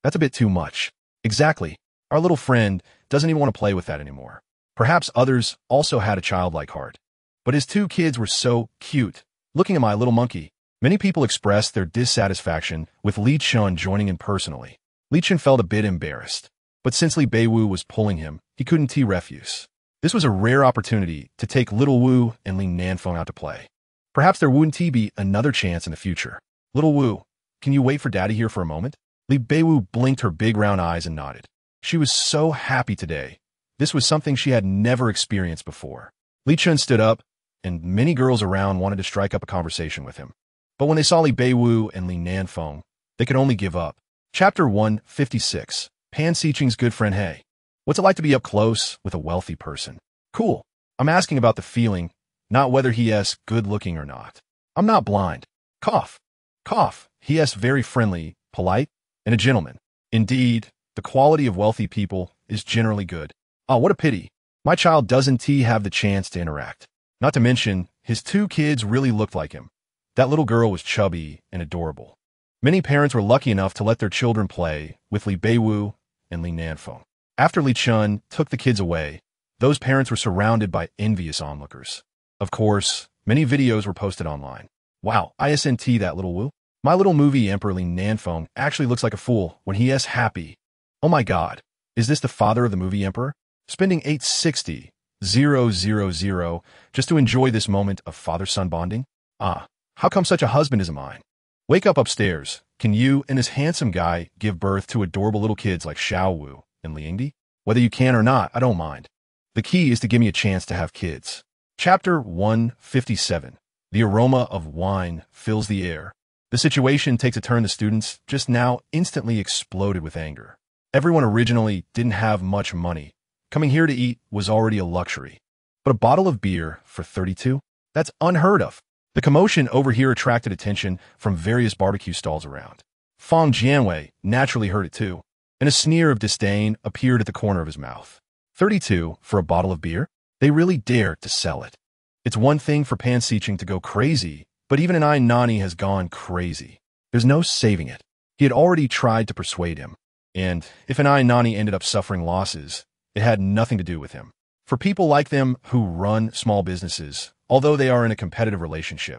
That's a bit too much. Exactly. Our little friend doesn't even want to play with that anymore. Perhaps others also had a childlike heart. But his 2 kids were so cute. Looking at my little monkey, many people expressed their dissatisfaction with Li Chen joining in personally. Li Chen felt a bit embarrassed. But since Li Beiwu was pulling him, he couldn't refuse. This was a rare opportunity to take Little Wu and Li Nanfeng out to play. Perhaps there wouldn't be another chance in the future. "Little Wu, can you wait for Daddy here for a moment?" Li Beiwu blinked her big round eyes and nodded. She was so happy today. This was something she had never experienced before. Li Chen stood up, and many girls around wanted to strike up a conversation with him. But when they saw Li Beiwu and Li Nanfeng, they could only give up. Chapter 156. Pan Xiqing's good friend. "Hey, what's it like to be up close with a wealthy person?" "Cool. I'm asking about the feeling, not whether he is good-looking or not. I'm not blind." Cough. Cough. "He is very friendly, polite, and a gentleman." Indeed, the quality of wealthy people is generally good. Oh, what a pity. My child doesn't have the chance to interact. Not to mention, his 2 kids really looked like him. That little girl was chubby and adorable. Many parents were lucky enough to let their children play with Li Beiwu and Li Nanfeng. After Li Chen took the kids away, those parents were surrounded by envious onlookers. Of course, many videos were posted online. "Wow, isn't that Little Wu? My little movie Emperor Li Nanfeng actually looks like a fool when he is happy. Oh my god, is this the father of the movie Emperor? Spending 860,000 just to enjoy this moment of father-son bonding? Ah, how come such a husband is mine? Wake up upstairs. Can you and this handsome guy give birth to adorable little kids like Xiao Wu and Liangdi? Whether you can or not, I don't mind. The key is to give me a chance to have kids." Chapter 157. The aroma of wine fills the air. The situation takes a turn. The students just now instantly exploded with anger. Everyone originally didn't have much money. Coming here to eat was already a luxury. But a bottle of beer for 32? That's unheard of. The commotion over here attracted attention from various barbecue stalls around. Fang Jianwei naturally heard it too, and a sneer of disdain appeared at the corner of his mouth. 32 for a bottle of beer? They really dared to sell it. It's one thing for Pan Xiqing to go crazy But even Nani has gone crazy. There's no saving it. He had already tried to persuade him. And if Nani ended up suffering losses, it had nothing to do with him. For people like them who run small businesses, although they are in a competitive relationship,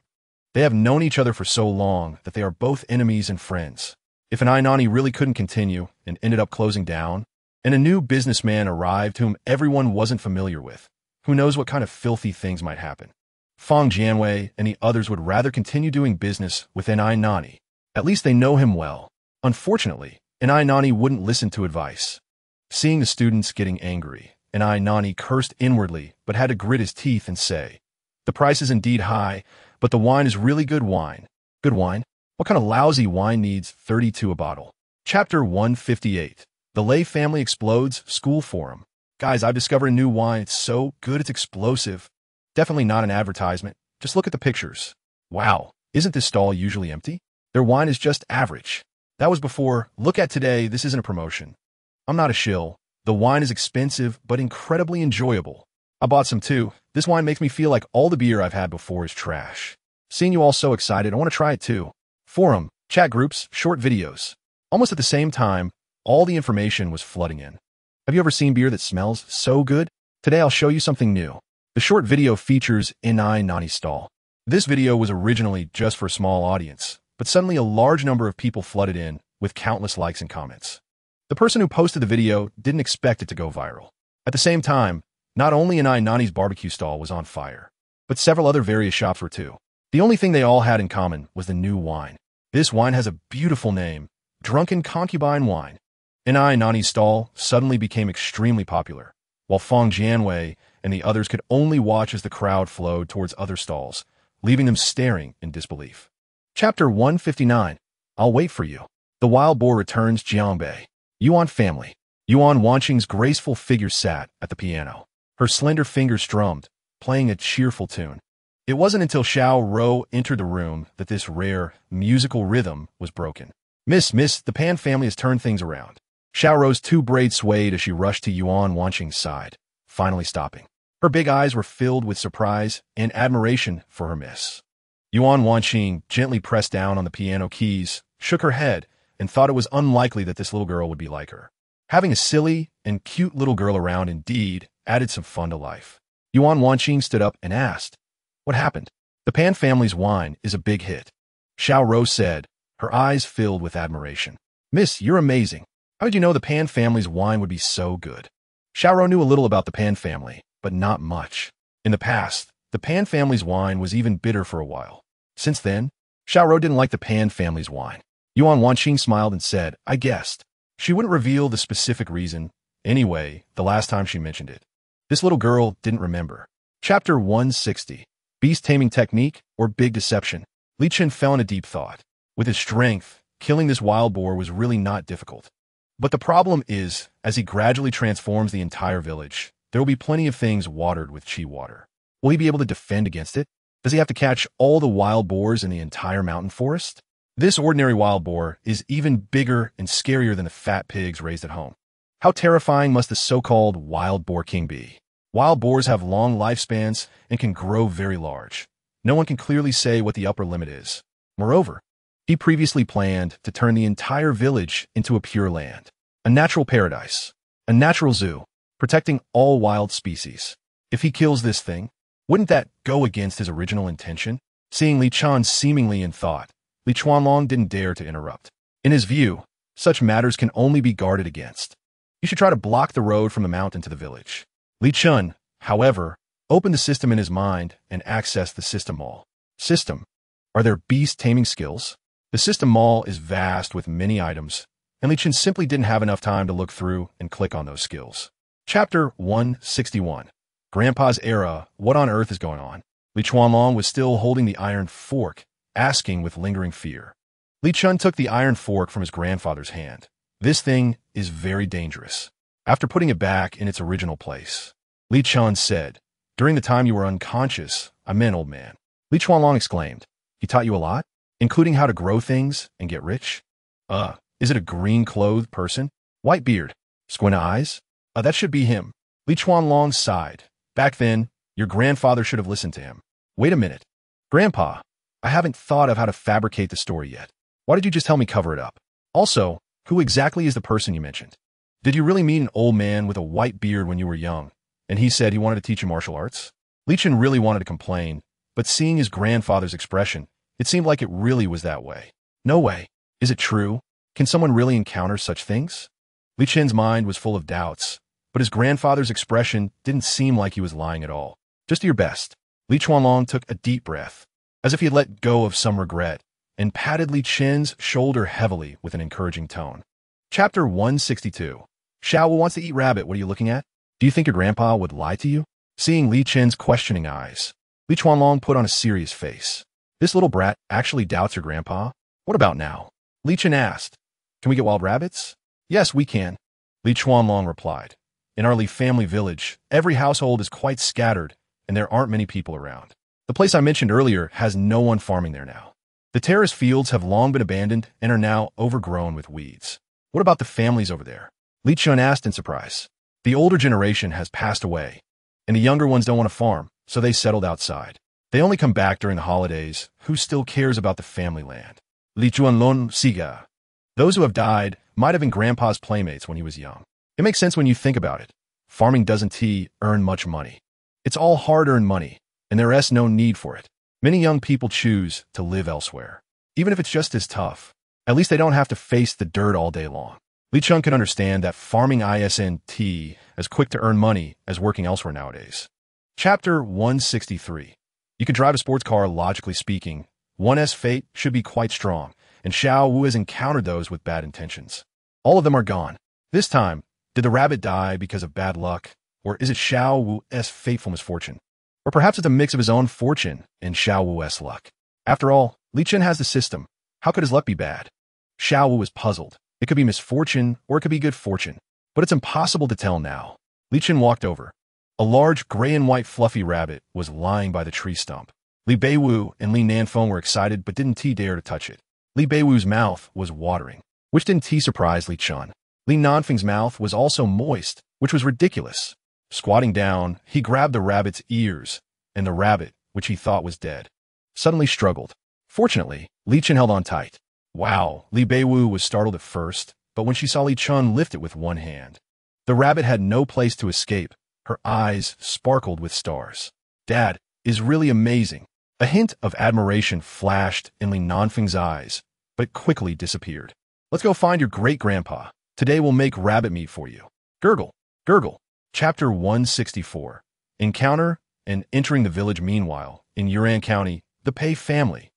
they have known each other for so long that they are both enemies and friends. If Nani really couldn't continue and ended up closing down, and a new businessman arrived whom everyone wasn't familiar with, who knows what kind of filthy things might happen. Fang Jianwei and the others would rather continue doing business with Nani. At least they know him well. Unfortunately, Nani wouldn't listen to advice. Seeing the students getting angry, Nani cursed inwardly but had to grit his teeth and say, "The price is indeed high, but the wine is really good wine." Good wine? What kind of lousy wine needs 32 a bottle? Chapter 158. The Lei Family Explodes School Forum. Guys, I've discovered a new wine. It's so good, it's explosive. Definitely not an advertisement. Just look at the pictures. Wow, isn't this stall usually empty? Their wine is just average. That was before. Look at today, this isn't a promotion. I'm not a shill. The wine is expensive, but incredibly enjoyable. I bought some too. This wine makes me feel like all the beer I've had before is trash. Seeing you all so excited, I want to try it too. Forum, chat groups, short videos. Almost at the same time, all the information was flooding in. Have you ever seen beer that smells so good? Today I'll show you something new. The short video features Nani's stall. This video was originally just for a small audience, but suddenly a large number of people flooded in with countless likes and comments. The person who posted the video didn't expect it to go viral. At the same time, not only Nani's barbecue stall was on fire, but several other various shops were too. The only thing they all had in common was the new wine. This wine has a beautiful name, Drunken Concubine Wine. Nani's stall suddenly became extremely popular, while Fang Jianwei and the others could only watch as the crowd flowed towards other stalls, leaving them staring in disbelief. Chapter 159. I'll wait for you. The wild boar returns Jiangbei. Yuan family. Yuan Wanqing's graceful figure sat at the piano. Her slender fingers strummed, playing a cheerful tune. It wasn't until Xiao Rou entered the room that this rare, musical rhythm was broken. Miss, the Pan family has turned things around. Xiao Rou's two braids swayed as she rushed to Yuan Wanqing's side, finally stopping. Her big eyes were filled with surprise and admiration for her miss. Yuan Wanqing gently pressed down on the piano keys, shook her head, and thought it was unlikely that this little girl would be like her. Having a silly and cute little girl around indeed added some fun to life. Yuan Wanqing stood up and asked, "What happened?" "The Pan family's wine is a big hit," Xiao Rou said, her eyes filled with admiration. "Miss, you're amazing. How did you know the Pan family's wine would be so good?" Xiao Rou knew a little about the Pan family, but not much. In the past, the Pan family's wine was even bitter for a while. Since then, Xiao Rou didn't like the Pan family's wine. Yuan Wanqing smiled and said, "I guessed." She wouldn't reveal the specific reason, anyway, the last time she mentioned it. This little girl didn't remember. Chapter 160. Beast Taming Technique or Big Deception. Li Chen fell in a deep thought. With his strength, killing this wild boar was really not difficult. But the problem is, as he gradually transforms the entire village, there will be plenty of things watered with qi water. Will he be able to defend against it? Does he have to catch all the wild boars in the entire mountain forest? This ordinary wild boar is even bigger and scarier than the fat pigs raised at home. How terrifying must the so-called wild boar king be? Wild boars have long lifespans and can grow very large. No one can clearly say what the upper limit is. Moreover, he previously planned to turn the entire village into a pure land, a natural paradise, a natural zoo, protecting all wild species. If he kills this thing, wouldn't that go against his original intention? Seeing Li Chen seemingly in thought, Li Chuanlong didn't dare to interrupt. In his view, such matters can only be guarded against. You should try to block the road from the mountain to the village. Li Chen, however, opened the system in his mind and accessed the system mall. System. Are there beast taming skills? The system mall is vast with many items, and Li Chen simply didn't have enough time to look through and click on those skills. Chapter 161. Grandpa's era, what on earth is going on? Li Chuanlong was still holding the iron fork, asking with lingering fear. Li Chen took the iron fork from his grandfather's hand. This thing is very dangerous. After putting it back in its original place, Li Chen said, "During the time you were unconscious, I meant old man." Li Chuanlong exclaimed, "He taught you a lot? Including how to grow things and get rich?" Is it a green-clothed person? White beard? Squint eyes? That should be him." Li Chuanlong sighed. "Back then, your grandfather should have listened to him." "Wait a minute. Grandpa, I haven't thought of how to fabricate the story yet. Why did you just tell me cover it up? Also, who exactly is the person you mentioned? Did you really meet an old man with a white beard when you were young, and he said he wanted to teach you martial arts? Li Chen really wanted to complain, but seeing his grandfather's expression, it seemed like it really was that way. No way. Is it true? Can someone really encounter such things? Li Chen's mind was full of doubts, but his grandfather's expression didn't seem like he was lying at all. Just do your best. Li Chuanlong took a deep breath, as if he had let go of some regret, and patted Li Chen's shoulder heavily with an encouraging tone. Chapter 162. Xiao Wu wants to eat rabbit. What are you looking at? Do you think your grandpa would lie to you? Seeing Li Chen's questioning eyes, Li Chuanlong put on a serious face. This little brat actually doubts your grandpa? What about now? Li Chen asked. Can we get wild rabbits? Yes, we can. Li Chuanlong replied. In our Li family village, every household is quite scattered, and there aren't many people around. The place I mentioned earlier has no one farming there now. The terrace fields have long been abandoned and are now overgrown with weeds. What about the families over there? Li Chen asked in surprise. The older generation has passed away, and the younger ones don't want to farm, so they settled outside. They only come back during the holidays. Who still cares about the family land? Li Chuanlong Siga. Those who have died might have been grandpa's playmates when he was young. It makes sense when you think about it. Farming doesn't earn much money. It's all hard-earned money, and there is no need for it. Many young people choose to live elsewhere. Even if it's just as tough, at least they don't have to face the dirt all day long. Li Chen could understand that farming isn't as quick to earn money as working elsewhere nowadays. Chapter 163. You could drive a sports car, logically speaking. One's fate should be quite strong, and Xiao Wu has encountered those with bad intentions. All of them are gone. This time, did the rabbit die because of bad luck, or is it Xiao Wu's fateful misfortune? Or perhaps it's a mix of his own fortune and Xiao Wu's luck. After all, Li Chen has the system. How could his luck be bad? Xiao Wu was puzzled. It could be misfortune, or it could be good fortune. But it's impossible to tell now. Li Chen walked over. A large gray and white fluffy rabbit was lying by the tree stump. Li Beiwu and Li Nanfeng were excited but didn't dare to touch it. Li Beiwu's mouth was watering, which didn't surprise Li Chen. Li Nanfeng's mouth was also moist, which was ridiculous. Squatting down, he grabbed the rabbit's ears, and the rabbit, which he thought was dead, suddenly struggled. Fortunately, Li Chen held on tight. Wow, Li Beiwu was startled at first, but when she saw Li Chen lift it with one hand, the rabbit had no place to escape. Her eyes sparkled with stars. Dad is really amazing. A hint of admiration flashed in Li Nanfeng's eyes, but quickly disappeared. Let's go find your great-grandpa. Today we'll make rabbit meat for you. Gurgle, gurgle. Chapter 164. Encounter and entering the village. Meanwhile, in Yuran County, the Pei family.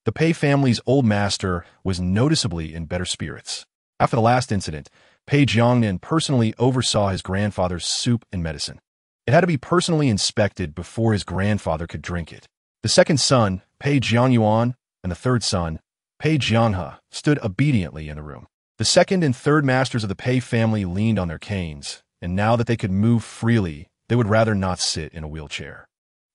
The Pei family's old master was noticeably in better spirits. After the last incident, Pei Jiangnan personally oversaw his grandfather's soup and medicine. It had to be personally inspected before his grandfather could drink it. The second son, Pei Jiangyuan, and the third son, Pei Jianghe, stood obediently in the room. The second and third masters of the Pei family leaned on their canes, and now that they could move freely, they would rather not sit in a wheelchair.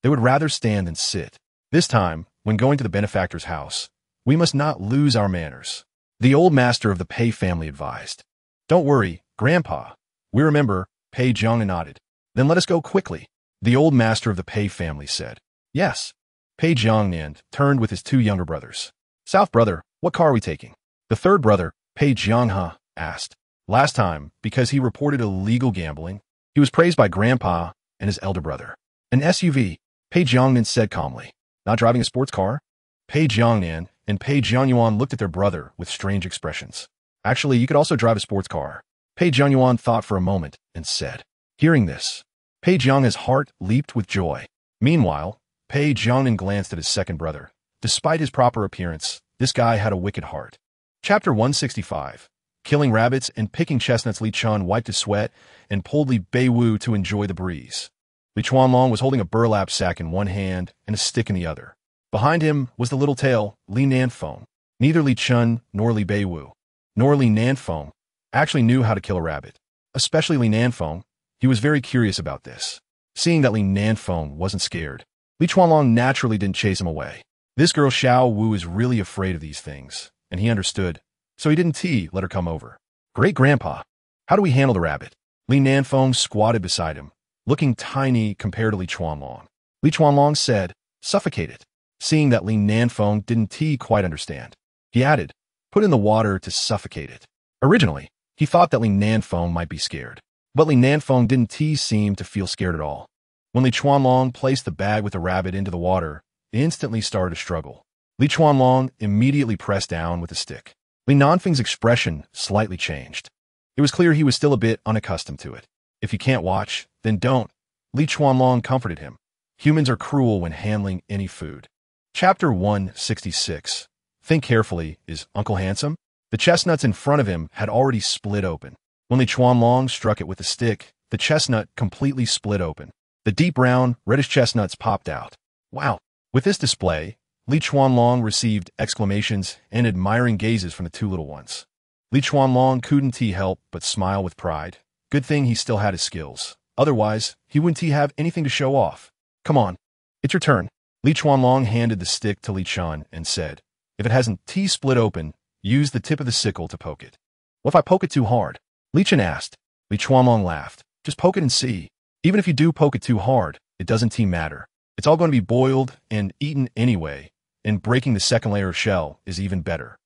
They would rather stand than sit. This time, when going to the benefactor's house, we must not lose our manners. The old master of the Pei family advised. Don't worry, Grandpa. We remember, Pei Jiangnan nodded. Then let us go quickly. The old master of the Pei family said. Yes. Pei Jiangnan turned with his two younger brothers. South brother, what car are we taking? The third brother, Pei Jianghe, asked. Last time, because he reported illegal gambling, he was praised by Grandpa and his elder brother. An SUV, Pei Jiangnan said calmly. Not driving a sports car? Pei Jiangnan and Pei Jianyuan looked at their brother with strange expressions. Actually, you could also drive a sports car. Pei Jianyuan thought for a moment and said. Hearing this, Pei Jianghe's heart leaped with joy. Meanwhile, Pei Jiangnan glanced at his second brother. Despite his proper appearance, this guy had a wicked heart. Chapter 165. Killing rabbits and picking chestnuts. Li Chen wiped his sweat and pulled Li Beiwu to enjoy the breeze. Li Chuanlong was holding a burlap sack in one hand and a stick in the other. Behind him was the little tail, Li Nanfeng. Neither Li Chen nor Li Beiwu, nor Li Nanfeng actually knew how to kill a rabbit. Especially Li Nanfeng, he was very curious about this. Seeing that Li Nanfeng wasn't scared, Li Chuanlong naturally didn't chase him away. This girl Xiao Wu is really afraid of these things, and he understood, so he didn't let her come over. Great-grandpa, how do we handle the rabbit? Li Nanfeng squatted beside him, looking tiny compared to Li Chuanlong. Li Chuanlong said, suffocate it. seeing that Li Nanfeng didn't quite understand. He added, "Put in the water to suffocate it." Originally, he thought that Li Nanfeng might be scared, but Li Nanfeng didn't seem to feel scared at all. When Li Chuanlong placed the bag with the rabbit into the water, it instantly started to struggle. Li Chuanlong immediately pressed down with a stick. Li Nanfeng's expression slightly changed. It was clear he was still a bit unaccustomed to it. "If you can't watch, then don't," Li Chuanlong comforted him. Humans are cruel when handling any food. Chapter 166. Think carefully, is Uncle handsome? The chestnuts in front of him had already split open. When Li Chuanlong struck it with a stick, the chestnut completely split open. The deep brown, reddish chestnuts popped out. Wow! With this display, Li Chuanlong received exclamations and admiring gazes from the two little ones. Li Chuanlong couldn't help but smile with pride. Good thing he still had his skills. Otherwise, he wouldn't have anything to show off. "Come on, it's your turn." Li Chuanlong handed the stick to Li Chen and said, "If it hasn't split open, use the tip of the sickle to poke it." "What if I poke it too hard?" Li Chen asked. Li Chuanlong laughed. "Just poke it and see. Even if you do poke it too hard, it doesn't matter. It's all going to be boiled and eaten anyway, and breaking the second layer of shell is even better."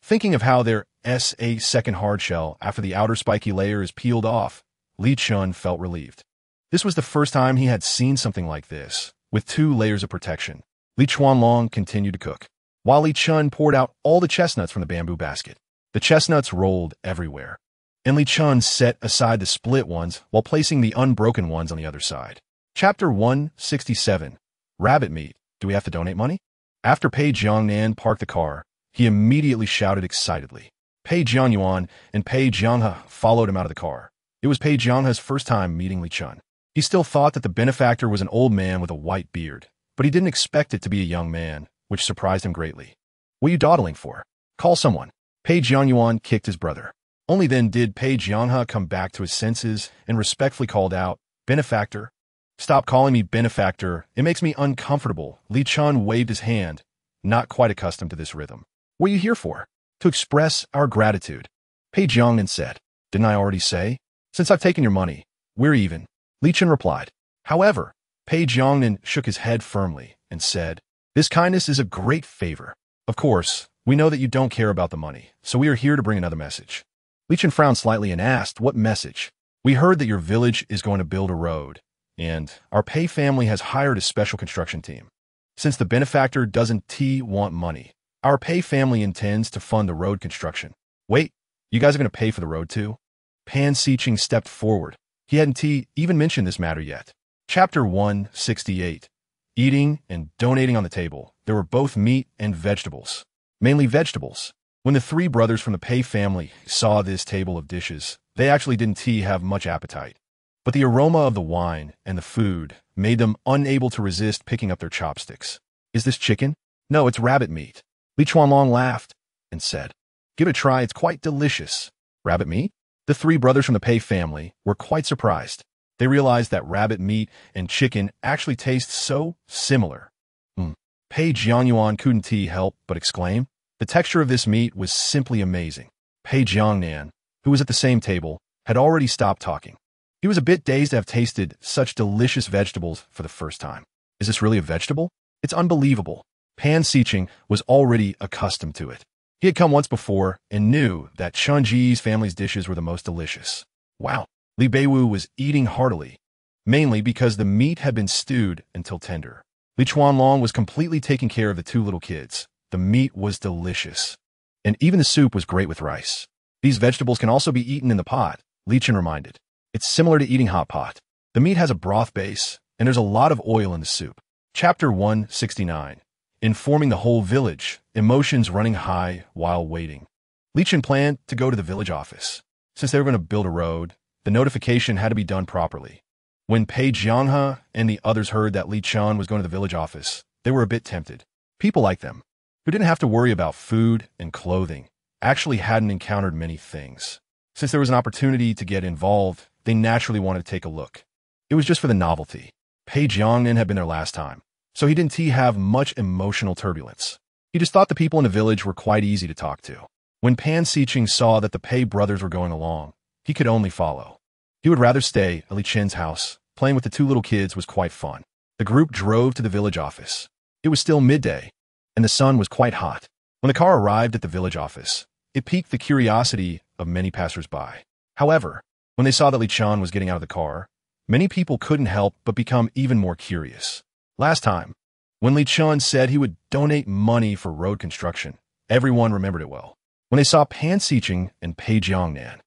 Thinking of how there's a second hard shell after the outer spiky layer is peeled off, Li Chen felt relieved. This was the first time he had seen something like this, with 2 layers of protection. Li Chuanlong continued to cook, while Li Chen poured out all the chestnuts from the bamboo basket. The chestnuts rolled everywhere, and Li Chen set aside the split ones while placing the unbroken ones on the other side. Chapter 167. Rabbit meat. Do we have to donate money? After Pei Jiangnan parked the car, he immediately shouted excitedly. Pei Jiangyuan and Pei Jianghe followed him out of the car. It was Pei Jianghe's first time meeting Li Chen. He still thought that the benefactor was an old man with a white beard, but he didn't expect it to be a young man, which surprised him greatly. "What are you dawdling for? Call someone." Pei Jiangyuan kicked his brother. Only then did Pei Jianghe come back to his senses and respectfully called out, "Benefactor." "Stop calling me benefactor. It makes me uncomfortable." Li Chen waved his hand, not quite accustomed to this rhythm. "What are you here for?" "To express our gratitude," Pei Jiangnan said. "Didn't I already say? Since I've taken your money, we're even," Li Chen replied. However, Pei Jiangnan shook his head firmly and said, "This kindness is a great favor. Of course, we know that you don't care about the money, so we are here to bring another message." Li Chen frowned slightly and asked, "What message?" "We heard that your village is going to build a road, and our Pei family has hired a special construction team. Since the benefactor doesn't want money, our Pei family intends to fund the road construction." "Wait, you guys are going to pay for the road too?" Pan Siqing stepped forward. He hadn't even mentioned this matter yet. Chapter 168. Eating and donating on the table. There were both meat and vegetables. Mainly vegetables. When the 3 brothers from the Pei family saw this table of dishes, they actually didn't have much appetite. But the aroma of the wine and the food made them unable to resist picking up their chopsticks. "Is this chicken?" "No, it's rabbit meat." Li Chuanlong laughed and said, "Give it a try, it's quite delicious." "Rabbit meat?" The 3 brothers from the Pei family were quite surprised. They realized that rabbit meat and chicken actually taste so similar. Pei Jiangyuan couldn't help but exclaim. The texture of this meat was simply amazing. Pei Jiangnan, who was at the same table, had already stopped talking. He was a bit dazed to have tasted such delicious vegetables for the first time. "Is this really a vegetable? It's unbelievable." Pan Siqing was already accustomed to it. He had come once before and knew that Chen Ji's family's dishes were the most delicious. Wow, Li Beiwu was eating heartily, mainly because the meat had been stewed until tender. Li Chuanlong was completely taking care of the 2 little kids. The meat was delicious, and even the soup was great with rice. "These vegetables can also be eaten in the pot," Li Chen reminded. "It's similar to eating hot pot. The meat has a broth base, and there's a lot of oil in the soup." Chapter 169. Informing the whole village, emotions running high while waiting. Li Chen planned to go to the village office. Since they were going to build a road, the notification had to be done properly. When Pei Jianghe and the others heard that Li Chen was going to the village office, they were a bit tempted. People like them, who didn't have to worry about food and clothing, actually hadn't encountered many things. Since there was an opportunity to get involved, they naturally wanted to take a look. It was just for the novelty. Pei Jiangnan had been there last time, so he didn't have much emotional turbulence. He just thought the people in the village were quite easy to talk to. When Pan Siqing saw that the Pei brothers were going along, he could only follow. He would rather stay at Li Chen's house. Playing with the 2 little kids was quite fun. The group drove to the village office. It was still midday, and the sun was quite hot. When the car arrived at the village office, it piqued the curiosity of many passers-by. However, when they saw that Li Chen was getting out of the car, many people couldn't help but become even more curious. Last time, when Li Chen said he would donate money for road construction, everyone remembered it well. When they saw Pan Xiqing and Pei Jiangnan,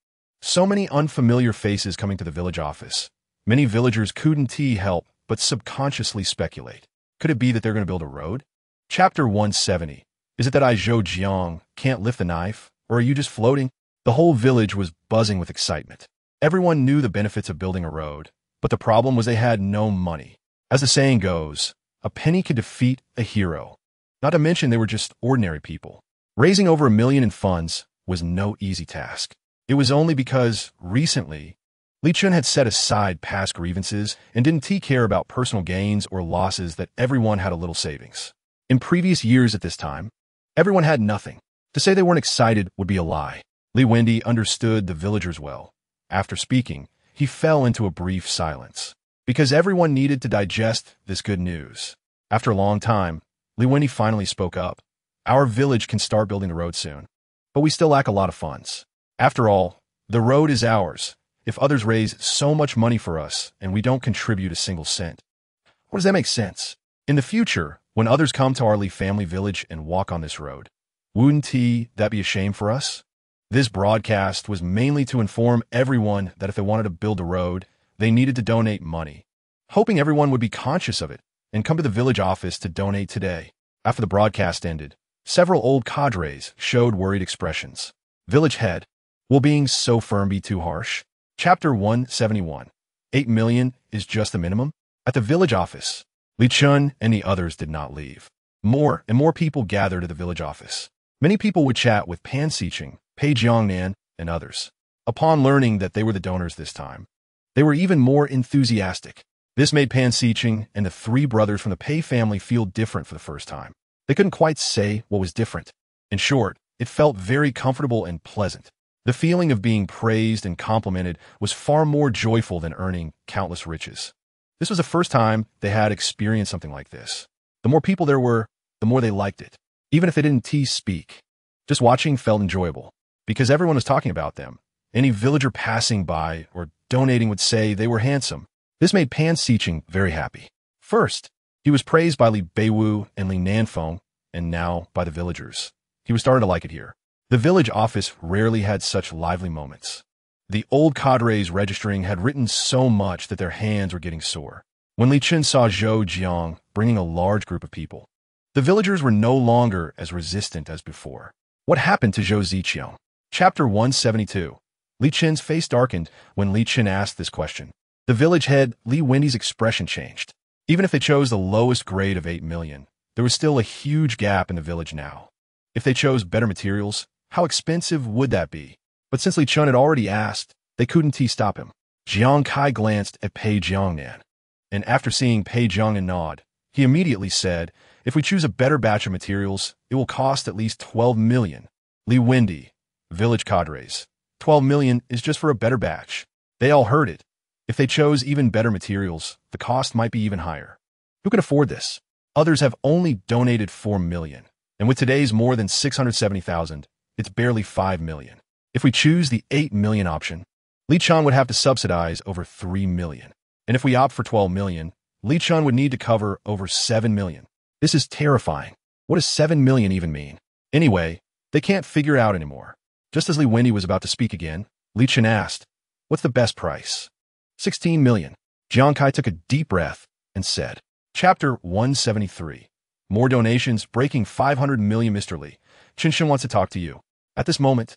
so many unfamiliar faces coming to the village office, many villagers couldn't help but subconsciously speculate. Could it be that they're going to build a road? Chapter 170. Is it that I Zhou Jiang can't lift the knife, or are you just floating? The whole village was buzzing with excitement. Everyone knew the benefits of building a road, but the problem was they had no money. As the saying goes, a penny could defeat a hero. Not to mention they were just ordinary people. Raising over $1 million in funds was no easy task. It was only because, recently, Li Chen had set aside past grievances and didn't care about personal gains or losses that everyone had a little savings. In previous years at this time, everyone had nothing. To say they weren't excited would be a lie. Li Wendy understood the villagers well. After speaking, he fell into a brief silence, because everyone needed to digest this good news. After a long time, Li Wendy finally spoke up. Our village can start building the road soon, but we still lack a lot of funds. After all, the road is ours. If others raise so much money for us and we don't contribute a single cent, what does that make sense? In the future, when others come to our Li family village and walk on this road, wouldn't that be a shame for us? This broadcast was mainly to inform everyone that if they wanted to build a road, they needed to donate money, hoping everyone would be conscious of it and come to the village office to donate today. After the broadcast ended, several old cadres showed worried expressions. Village head, will being so firm be too harsh? Chapter 171. 8 million is just the minimum? At the village office, Li Chen and the others did not leave. More and more people gathered at the village office. Many people would chat with Pan Xiqing, Pei Jiangnan, and others. Upon learning that they were the donors this time, they were even more enthusiastic. This made Pan Xiqing and the three brothers from the Pei family feel different for the first time. They couldn't quite say what was different. In short, it felt very comfortable and pleasant. The feeling of being praised and complimented was far more joyful than earning countless riches. This was the first time they had experienced something like this. The more people there were, the more they liked it, even if they didn't speak. Just watching felt enjoyable, because everyone was talking about them. Any villager passing by or donating would say they were handsome. This made Pan Xiqing very happy. First, he was praised by Li Beiwu and Li Nanfeng, and now by the villagers. He was starting to like it here. The village office rarely had such lively moments. The old cadres registering had written so much that their hands were getting sore. When Li Chen saw Zhou Jiang bringing a large group of people, the villagers were no longer as resistant as before. What happened to Zhou Ziqiang? Chapter 172. Li Chen's face darkened when Li Chen asked this question. The village head, Li Wendy's expression changed. Even if they chose the lowest grade of 8 million, there was still a huge gap in the village now. If they chose better materials, how expensive would that be? But since Li Chen had already asked, they couldn't stop him. Jiang Kai glanced at Pei Jiangnan, and after seeing Pei Jiangnan nod, he immediately said, if we choose a better batch of materials, it will cost at least 12 million. Li Wendy, village cadres, 12 million is just for a better batch. They all heard it. If they chose even better materials, the cost might be even higher. Who can afford this? Others have only donated 4 million, and with today's more than 670,000, it's barely 5 million. If we choose the 8 million option, Li Chen would have to subsidize over 3 million. And if we opt for 12 million, Li Chen would need to cover over 7 million. This is terrifying. What does 7 million even mean? Anyway, they can't figure it out anymore. Just as Li Wendy was about to speak again, Li Chen asked, what's the best price? 16 million. Jiang Kai took a deep breath and said, Chapter 173. More donations breaking 500 million. Mr. Li, Chen wants to talk to you. At this moment,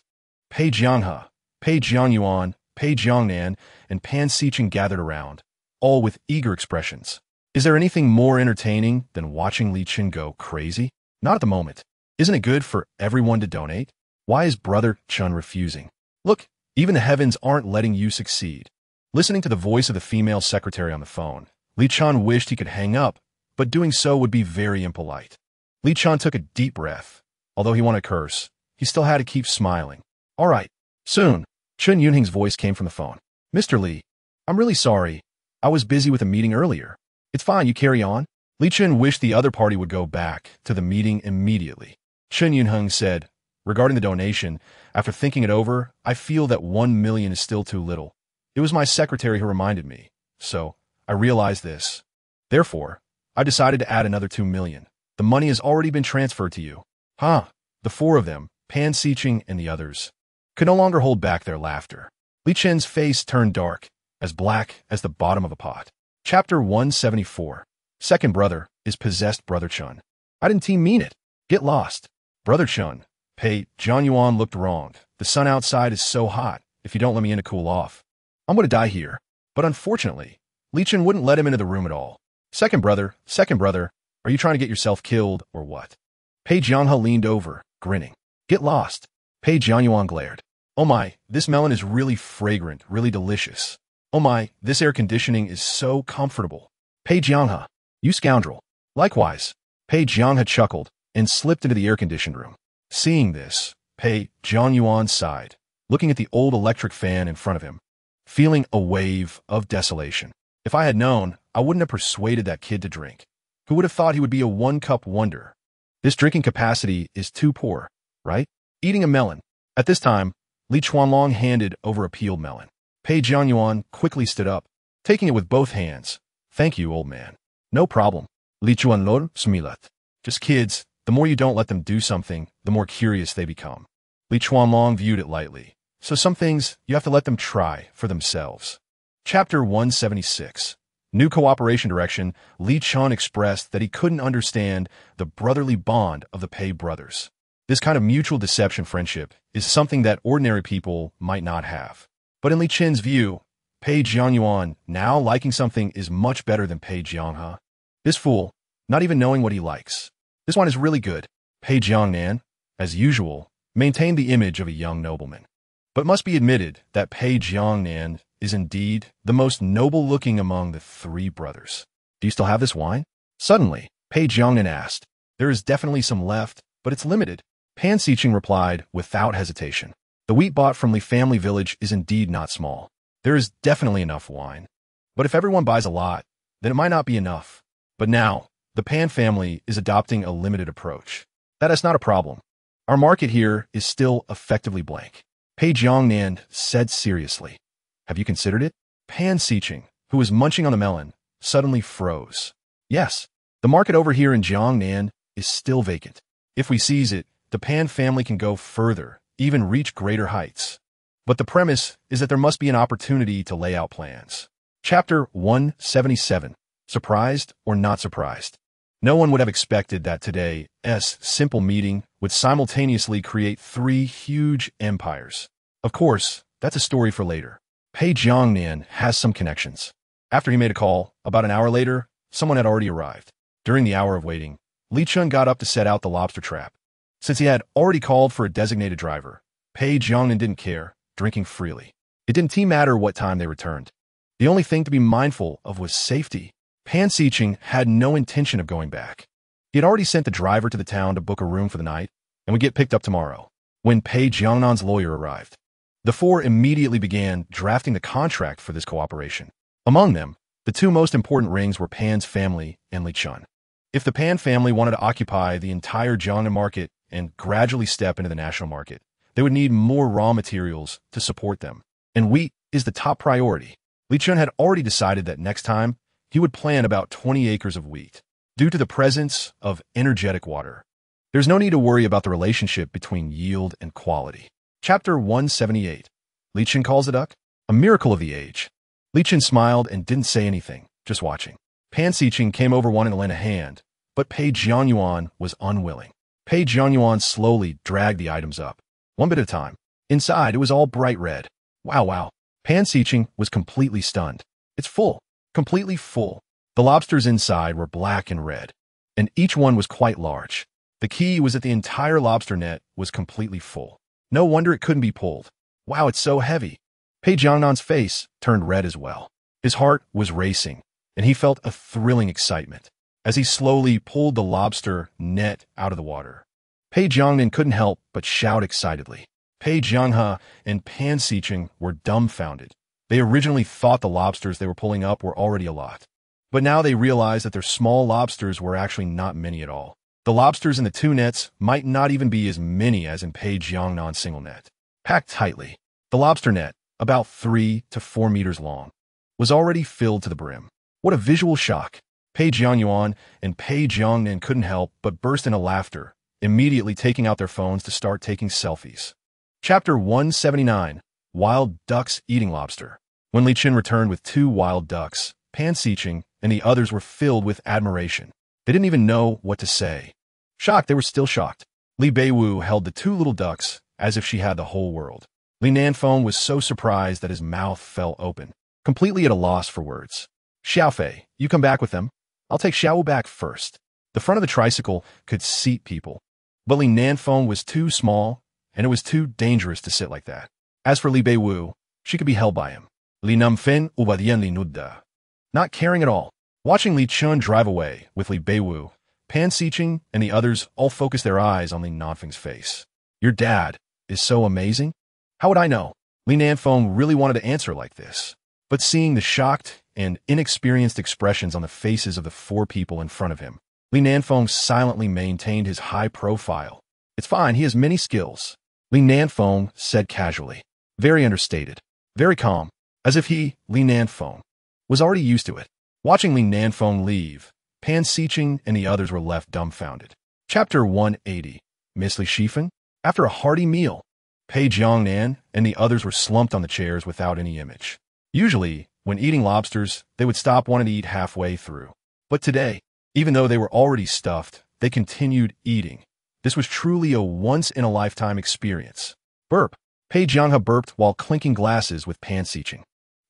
Pei Jianghe, Pei Jiangyuan, Pei Jiangnan, and Pan Xiqing gathered around, all with eager expressions. Is there anything more entertaining than watching Li Chen go crazy? Not at the moment. Isn't it good for everyone to donate? Why is Brother Chen refusing? Look, even the heavens aren't letting you succeed. Listening to the voice of the female secretary on the phone, Li Chen wished he could hang up, but doing so would be very impolite. Li Chen took a deep breath. Although he wanted to curse, he still had to keep smiling. All right, soon. Chen Yunhing's voice came from the phone. Mr. Li, I'm really sorry. I was busy with a meeting earlier. It's fine, you carry on. Li Chen wished the other party would go back to the meeting immediately. Chen Yunheng said, regarding the donation, after thinking it over, I feel that 1 million is still too little. It was my secretary who reminded me, so I realized this. Therefore, I decided to add another 2 million. The money has already been transferred to you. Huh? The four of them, Pan Xiqing and the others, could no longer hold back their laughter. Li Chen's face turned dark, as black as the bottom of a pot. Chapter 174. Second brother is possessed Brother Chen. I didn't mean it. Get lost. Brother Chen. Pei Zhangyuan looked wrong. The sun outside is so hot. If you don't let me in to cool off, I'm going to die here. But unfortunately, Li Chen wouldn't let him into the room at all. Second brother, are you trying to get yourself killed or what? Pei Jianghe leaned over, grinning. Get lost. Pei Zhangyuan glared. Oh my, this melon is really fragrant, really delicious. Oh my, this air conditioning is so comfortable. Pei Jianghe, you scoundrel. Likewise. Pei Jianghe chuckled and slipped into the air-conditioned room. Seeing this, Pei Zhangyuan sighed, looking at the old electric fan in front of him, feeling a wave of desolation. If I had known, I wouldn't have persuaded that kid to drink. Who would have thought he would be a one-cup wonder? This drinking capacity is too poor, right? Eating a melon. At this time, Li Chuanlong handed over a peeled melon. Pei Zhangyuan quickly stood up, taking it with both hands. Thank you, old man. No problem. Li Chuanlong smilat. Just kids, the more you don't let them do something, the more curious they become. Li Chuanlong viewed it lightly. So some things, you have to let them try for themselves. Chapter 176. New cooperation direction. Li Chen expressed that he couldn't understand the brotherly bond of the Pei brothers. This kind of mutual deception friendship is something that ordinary people might not have. But in Li Chen's view, Pei Zhangyuan now liking something is much better than Pei Jianghe. This fool, not even knowing what he likes. This one is really good. Pei Jiangnan, as usual, maintained the image of a young nobleman. But must be admitted that Pei Jiangnan is indeed the most noble-looking among the three brothers. Do you still have this wine? Suddenly, Pei Jiangnan asked. There is definitely some left, but it's limited. Pan Xiqing replied without hesitation. The wheat bought from Li family village is indeed not small. There is definitely enough wine. But if everyone buys a lot, then it might not be enough. But now, the Pan family is adopting a limited approach. That is not a problem. Our market here is still effectively blank. Pei Jiangnan said seriously. Have you considered it? Pan Xiqing, who was munching on the melon, suddenly froze. Yes, the market over here in Jiangnan is still vacant. If we seize it, the Pan family can go further, even reach greater heights. But the premise is that there must be an opportunity to lay out plans. Chapter 177. Surprised or not surprised? No one would have expected that today's simple meeting would simultaneously create three huge empires. Of course, that's a story for later. Pei Jiangnan has some connections. After he made a call, about an hour later, someone had already arrived. During the hour of waiting, Li Chen got up to set out the lobster trap. Since he had already called for a designated driver, Pei Jiangnan didn't care, drinking freely. It didn't matter what time they returned. The only thing to be mindful of was safety. Pan Xiqing had no intention of going back. He had already sent the driver to the town to book a room for the night and would get picked up tomorrow. When Pei Jiangnan's lawyer arrived, the four immediately began drafting the contract for this cooperation. Among them, the two most important rings were Pan's family and Li Chen. If the Pan family wanted to occupy the entire Jiangnan market and gradually step into the national market, they would need more raw materials to support them, and wheat is the top priority. Li Chen had already decided that next time, he would plant about 20 acres of wheat. Due to the presence of energetic water, there's no need to worry about the relationship between yield and quality. Chapter 178. Li Chen calls a duck? A miracle of the age. Li Chen smiled and didn't say anything, just watching. Pan Xiqing came over wanting to lend a hand, but Pei Jianyuan was unwilling. Pei Jianyuan slowly dragged the items up, one bit at a time. Inside, it was all bright red. Wow. Pan Xiqing was completely stunned. It's full. Completely full. The lobsters inside were black and red, and each one was quite large. The key was that the entire lobster net was completely full. No wonder it couldn't be pulled. Wow, it's so heavy. Pei Jiangnan's face turned red as well. His heart was racing, and he felt a thrilling excitement as he slowly pulled the lobster net out of the water. Pei Jiangnan couldn't help but shout excitedly. Pei Jianghe and Pan Xiqing were dumbfounded. They originally thought the lobsters they were pulling up were already a lot. But now they realized that their small lobsters were actually not many at all. The lobsters in the two nets might not even be as many as in Pei Jiangnan's single net. Packed tightly, the lobster net, about 3 to 4 meters long, was already filled to the brim. What a visual shock! Pei Jiangyuan and Pei Jiangnan couldn't help but burst into laughter, immediately taking out their phones to start taking selfies. Chapter 179, Wild Ducks Eating Lobster. When Li Chen returned with 2 wild ducks, Pan Xiqing and the others were filled with admiration. They didn't even know what to say. Shocked, they were still shocked. Li Beiwu held the 2 little ducks as if she had the whole world. Li Nanfeng was so surprised that his mouth fell open, completely at a loss for words. Xiaofei, you come back with them. I'll take Xiaowu back first. The front of the tricycle could seat people, but Li Nanfeng was too small, and it was too dangerous to sit like that. As for Li Beiwu, she could be held by him. Li Namfen ubadian li nudda. Not caring at all. Watching Li Chen drive away with Li Beiwu, Pan Xiqing and the others all focused their eyes on Li Nanfeng's face. Your dad is so amazing? How would I know? Li Nanfeng really wanted to answer like this. But seeing the shocked and inexperienced expressions on the faces of the 4 people in front of him, Li Nanfeng silently maintained his high profile. It's fine, he has many skills, Li Nanfeng said casually. Very understated, very calm, as if he, Li Nanfeng, was already used to it. Watching Li Nanfeng leave, Pan Xiqing and the others were left dumbfounded. Chapter 180, Miss Li Shifeng? After a hearty meal, Pei Jiangnan and the others were slumped on the chairs without any image. Usually, when eating lobsters, they would stop wanting to eat halfway through. But today, even though they were already stuffed, they continued eating. This was truly a once-in-a-lifetime experience. Burp. Pei Jianghe burped while clinking glasses with Pan Xiqing.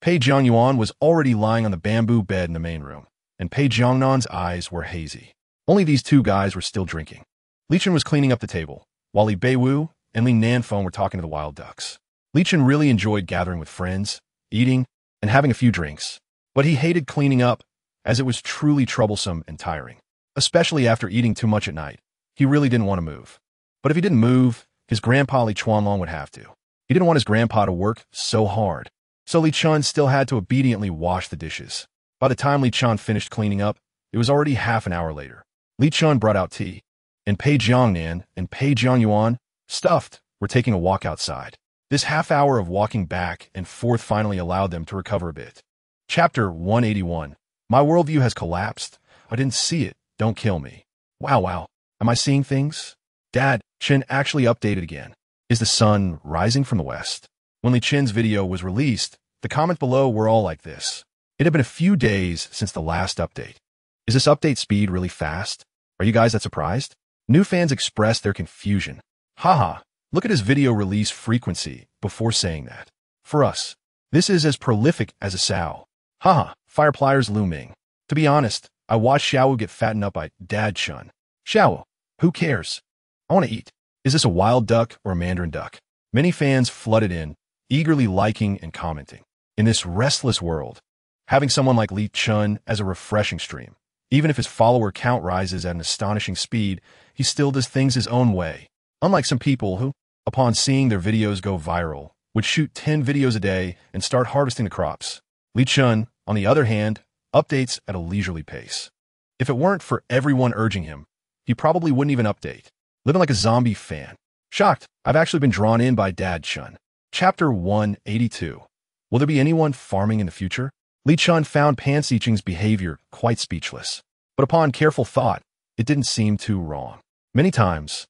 Pei Jiangyuan was already lying on the bamboo bed in the main room, and Pei Jiangnan's eyes were hazy. Only these 2 guys were still drinking. Li Chen was cleaning up the table, while Li Beiwu and Li Nanfeng were talking to the wild ducks. Li Chen really enjoyed gathering with friends, eating, and having a few drinks. But he hated cleaning up, as it was truly troublesome and tiring. Especially after eating too much at night. He really didn't want to move. But if he didn't move, his grandpa Li Chuanlong would have to. He didn't want his grandpa to work so hard. So Li Chen still had to obediently wash the dishes. By the time Li Chen finished cleaning up, it was already half an hour later. Li Chen brought out tea, and Pei Jiangnan and Pei Jiangyuan, stuffed, were taking a walk outside. This half hour of walking back and forth finally allowed them to recover a bit. Chapter 181. My worldview has collapsed. I didn't see it. Don't kill me. Wow. Am I seeing things? Dad, Chen actually updated again. Is the sun rising from the west? When Li Chen's video was released, the comments below were all like this. It had been a few days since the last update. Is this update speed really fast? Are you guys that surprised? New fans expressed their confusion. Haha, look at his video release frequency before saying that. For us, this is as prolific as a sow. Haha, fire pliers looming. To be honest, I watched Xiaowu get fattened up by Dad Chun. Xiaowu, who cares? I want to eat. Is this a wild duck or a mandarin duck? Many fans flooded in, eagerly liking and commenting. In this restless world, having someone like Li Chen as a refreshing stream, even if his follower count rises at an astonishing speed, he still does things his own way. Unlike some people who, upon seeing their videos go viral, would shoot 10 videos a day and start harvesting the crops. Li Chen, on the other hand, updates at a leisurely pace. If it weren't for everyone urging him, he probably wouldn't even update, living like a zombie fan. Shocked, I've actually been drawn in by Dad Chun. Chapter 182. Will there be anyone farming in the future? Li Chen found Pan Xiqing's behavior quite speechless. But upon careful thought, it didn't seem too wrong. Many times,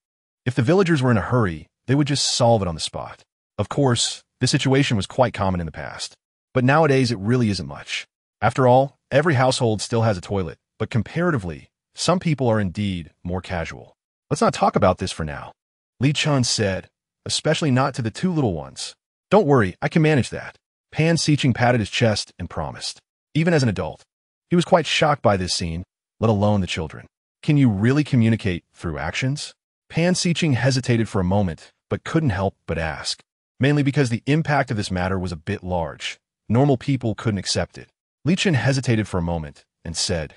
if the villagers were in a hurry, they would just solve it on the spot. Of course, this situation was quite common in the past. But nowadays, it really isn't much. After all, every household still has a toilet, but comparatively, some people are indeed more casual. Let's not talk about this for now, Li Chen said, especially not to the 2 little ones. Don't worry, I can manage that. Pan Xiqing patted his chest and promised. Even as an adult, he was quite shocked by this scene, let alone the children. Can you really communicate through actions? Pan Xiqing hesitated for a moment, but couldn't help but ask. Mainly because the impact of this matter was a bit large. Normal people couldn't accept it. Li Chen hesitated for a moment and said,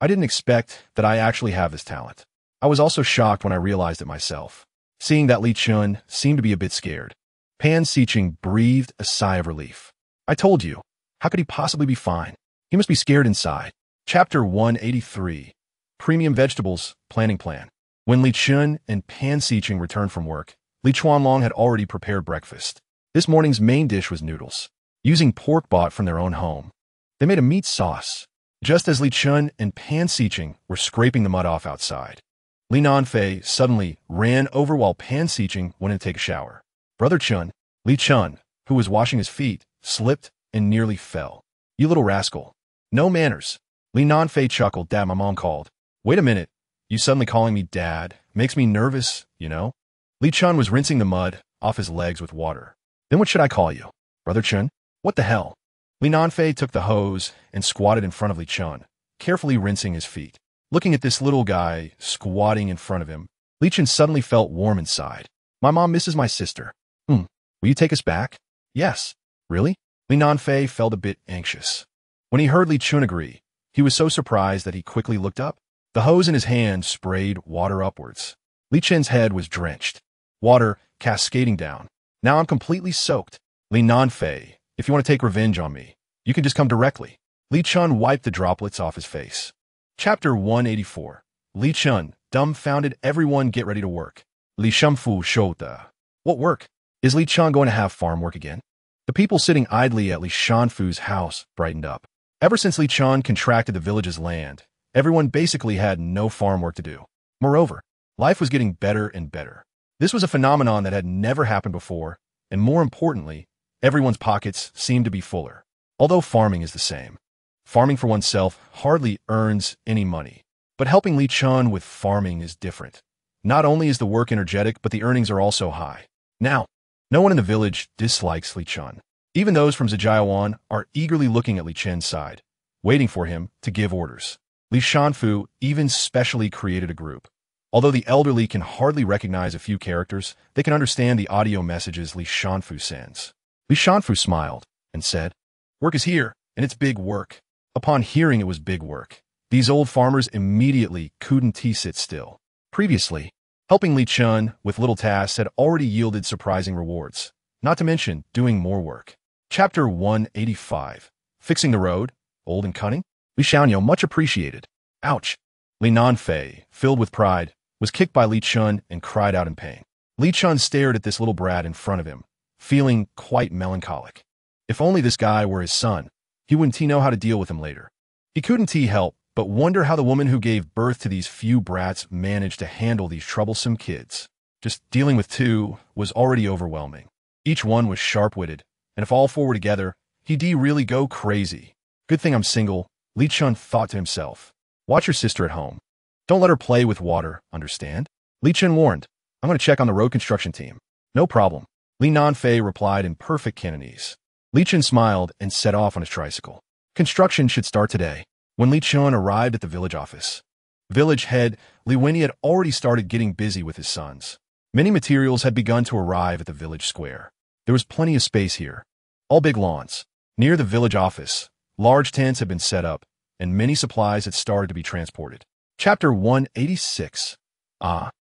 I didn't expect that I actually have this talent. I was also shocked when I realized it myself. Seeing that Li Chen seemed to be a bit scared, Pan Xiqing breathed a sigh of relief. I told you, how could he possibly be fine? He must be scared inside. Chapter 183. Premium Vegetables Planning Plan. When Li Chen and Pan Xiqing returned from work, Li Chuanlong had already prepared breakfast. This morning's main dish was noodles, using pork bought from their own home. They made a meat sauce, just as Li Chen and Pan Xiqing were scraping the mud off outside. Li Nanfei suddenly ran over while Pan Xiqing went in to take a shower. Brother Chen, Li Chen, who was washing his feet, slipped and nearly fell. You little rascal. No manners. Li Nanfei chuckled. Dad, my mom called. Wait a minute. You suddenly calling me Dad makes me nervous, you know? Li Chen was rinsing the mud off his legs with water. Then what should I call you? Brother Chen? What the hell? Li Nanfei took the hose and squatted in front of Li Chen, carefully rinsing his feet. Looking at this little guy squatting in front of him, Li Chen suddenly felt warm inside. My mom misses my sister. Will you take us back? Yes. Really? Li Nanfei felt a bit anxious. When he heard Li Chen agree, he was so surprised that he quickly looked up. The hose in his hand sprayed water upwards. Li Chen's head was drenched, water cascading down. Now I'm completely soaked. Li Nanfei, if you want to take revenge on me, you can just come directly. Li Chen wiped the droplets off his face. Chapter 184. Li Chen, dumbfounded. Everyone get ready to work. Li Shenfu showed the. What work? Is Li Chen going to have farm work again? The people sitting idly at Li Shenfu's house brightened up. Ever since Li Chen contracted the village's land, everyone basically had no farm work to do. Moreover, life was getting better and better. This was a phenomenon that had never happened before, and more importantly, everyone's pockets seemed to be fuller. Although farming is the same. Farming for oneself hardly earns any money. But helping Li Chen with farming is different. Not only is the work energetic, but the earnings are also high. Now, no one in the village dislikes Li Chen. Even those from Zijiawan are eagerly looking at Li Chen's side, waiting for him to give orders. Li Shenfu even specially created a group. Although the elderly can hardly recognize a few characters, they can understand the audio messages Li Shenfu sends. Li Shenfu smiled and said, Work is here, and it's big work. Upon hearing it was big work, these old farmers immediately couldn't sit still. Previously, helping Li Chen with little tasks had already yielded surprising rewards, not to mention doing more work. Chapter 185. Fixing the road, old and cunning? Li Xiaonyou much appreciated. Ouch! Li Nanfei, filled with pride, was kicked by Li Chen and cried out in pain. Li Chen stared at this little brat in front of him, feeling quite melancholic. If only this guy were his son, he wouldn't know how to deal with him later. He couldn't help but wonder how the woman who gave birth to these few brats managed to handle these troublesome kids. Just dealing with two was already overwhelming. Each one was sharp-witted, and if all four were together, he'd really go crazy. Good thing I'm single, Li Chen thought to himself. Watch your sister at home. Don't let her play with water, understand? Li Chen warned. I'm going to check on the road construction team. No problem. Li Nanfei replied in perfect Cantonese. Li Chen smiled and set off on his tricycle. Construction should start today. When Li Chen arrived at the village office, village head Li Wenyi had already started getting busy with his sons. Many materials had begun to arrive at the village square. There was plenty of space here. All big lawns. Near the village office, large tents had been set up, and many supplies had started to be transported. Chapter 186.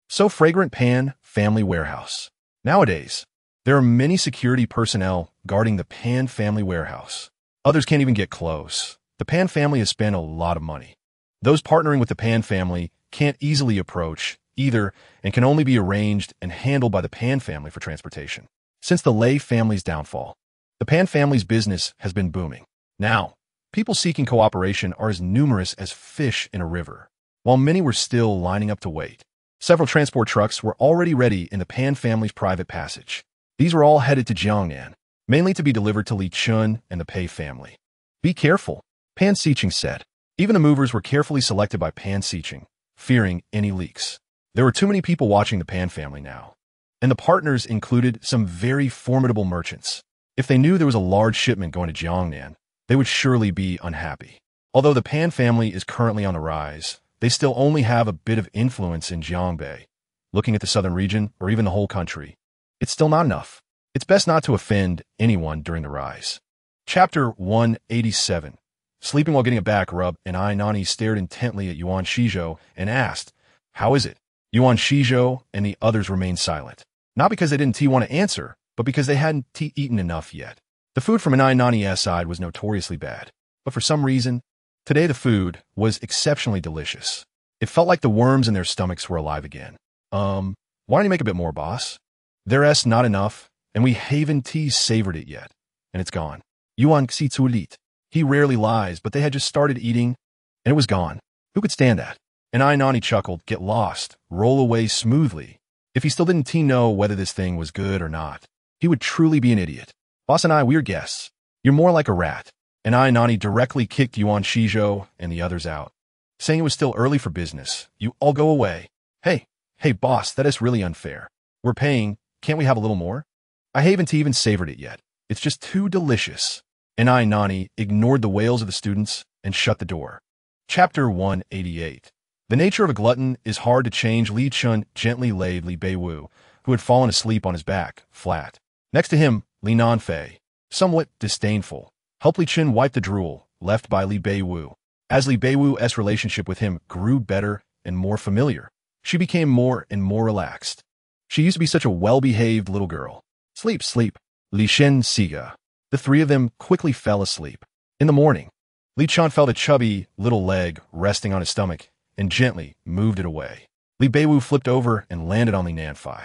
So fragrant Pan Family Warehouse. Nowadays, there are many security personnel guarding the Pan Family Warehouse. Others can't even get close. The Pan family has spent a lot of money. Those partnering with the Pan family can't easily approach either and can only be arranged and handled by the Pan family for transportation. Since the Lei family's downfall, the Pan family's business has been booming. Now, people seeking cooperation are as numerous as fish in a river. While many were still lining up to wait, several transport trucks were already ready in the Pan family's private passage. These were all headed to Jiangnan, mainly to be delivered to Li Chen and the Pei family. Be careful, Pan Xiqing said. Even the movers were carefully selected by Pan Xiqing, fearing any leaks. There were too many people watching the Pan family now, and the partners included some very formidable merchants. If they knew there was a large shipment going to Jiangnan, they would surely be unhappy. Although the Pan family is currently on the rise, they still only have a bit of influence in Jiangbei. Looking at the southern region, or even the whole country, it's still not enough. It's best not to offend anyone during the rise. Chapter 187. Sleeping while getting a back rub, and Nani stared intently at Yuan Shizhou and asked, How is it? Yuan Shizhou and the others remained silent. Not because they didn't want to answer, but because they hadn't eaten enough yet. The food from Nani's side was notoriously bad. But for some reason, today the food was exceptionally delicious. It felt like the worms in their stomachs were alive again. Why don't you make a bit more, boss? There's not enough, and we haven't savored it yet, and it's gone. Yuan xi zu lit. He rarely lies, but they had just started eating, and it was gone. Who could stand that? And Nani chuckled, get lost, roll away smoothly. If he still didn't know whether this thing was good or not, he would truly be an idiot. Boss and we're guests. You're more like a rat. And Nani directly kicked Yuan Shizhou and the others out, saying it was still early for business. You all go away. Hey, boss, that is really unfair. We're paying. Can't we have a little more? I haven't even savored it yet. It's just too delicious. And Nani ignored the wails of the students and shut the door. Chapter 188. The nature of a glutton is hard to change. Li Chen gently laid Li Beiwu, who had fallen asleep on his back, flat. Next to him, Li Nanfei, somewhat disdainful, helped Li Chen wipe the drool left by Li Beiwu. As Li Beiwu's relationship with him grew better and more familiar, she became more and more relaxed. She used to be such a well-behaved little girl. Sleep, sleep. Li Chen Siga. The three of them quickly fell asleep. In the morning, Li Chen felt a chubby little leg resting on his stomach and gently moved it away. Li Beiwu flipped over and landed on Li Nanfei.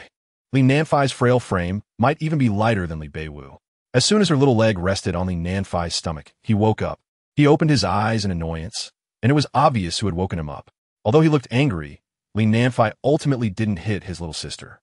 Li Nanfei's frail frame might even be lighter than Li Beiwu. As soon as her little leg rested on Li Nanfei's stomach, he woke up. He opened his eyes in annoyance, and it was obvious who had woken him up. Although he looked angry, Li Nanfei ultimately didn't hit his little sister.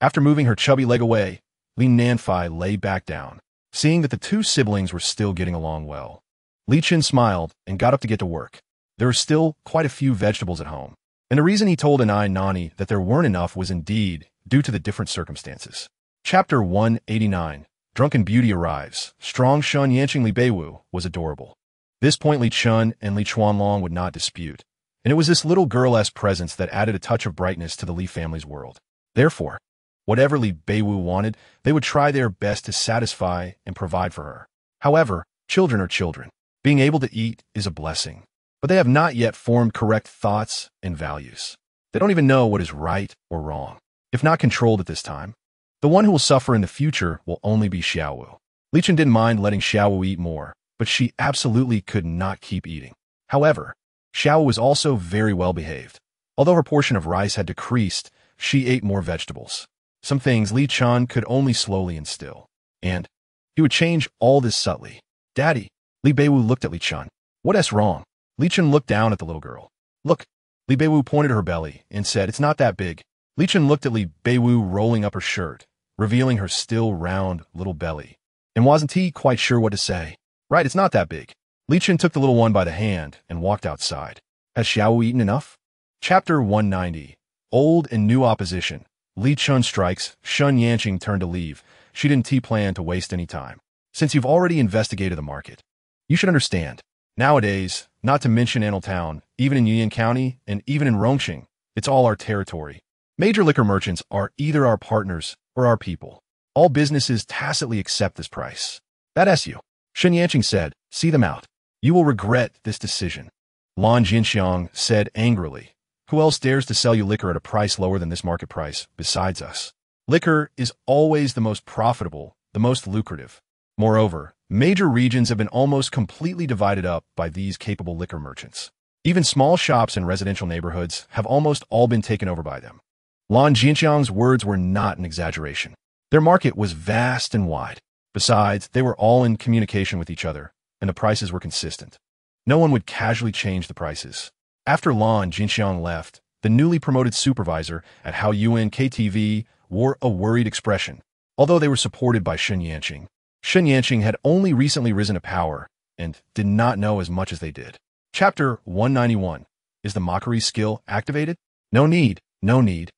After moving her chubby leg away, Li Nanfei lay back down, seeing that the two siblings were still getting along well. Li Chen smiled and got up to get to work. There were still quite a few vegetables at home, and the reason he told Nani that there weren't enough was indeed due to the different circumstances. Chapter 189. Drunken Beauty arrives. Strong Shun Yanqing Li Beiwu was adorable. This point Li Chen and Li Chuanlong would not dispute, and it was this little girl-esque presence that added a touch of brightness to the Li family's world. Therefore, whatever Li Beiwu wanted, they would try their best to satisfy and provide for her. However, children are children. Being able to eat is a blessing, but they have not yet formed correct thoughts and values. They don't even know what is right or wrong. If not controlled at this time, the one who will suffer in the future will only be Xiaowu. Li Chen didn't mind letting Xiaowu eat more, but she absolutely could not keep eating. However, Xiaowu was also very well behaved. Although her portion of rice had decreased, she ate more vegetables. Some things Li Chen could only slowly instill, and he would change all this subtly. Daddy, Li Beiwu looked at Li Chen. What's wrong? Li Chen looked down at the little girl. Look, Li Beiwu pointed at her belly and said, it's not that big. Li Chen looked at Li Beiwu rolling up her shirt, revealing her still round little belly, and wasn't he quite sure what to say. Right, it's not that big. Li Chen took the little one by the hand and walked outside. Has Xiaowu eaten enough? Chapter 190. Old and New Opposition. Li Chen strikes. Shun Yanqing turned to leave. She didn't plan to waste any time. Since you've already investigated the market, you should understand. Nowadays, not to mention Anil Town, even in Yuyuan County and even in Rongqing, it's all our territory. Major liquor merchants are either our partners or our people. All businesses tacitly accept this price. That's you. Shun Yanqing said, see them out. You will regret this decision. Lan Jinxiang said angrily, who else dares to sell you liquor at a price lower than this market price besides us? Liquor is always the most profitable, the most lucrative. Moreover, major regions have been almost completely divided up by these capable liquor merchants. Even small shops in residential neighborhoods have almost all been taken over by them. Lan Jinxiang's words were not an exaggeration. Their market was vast and wide. Besides, they were all in communication with each other, and the prices were consistent. No one would casually change the prices. After Lan Jinxiang left, the newly promoted supervisor at Haoyuan KTV wore a worried expression. Although they were supported by Shun Yanqing, Shun Yanqing had only recently risen to power and did not know as much as they did. Chapter 191. Is the mockery skill activated? No need, no need.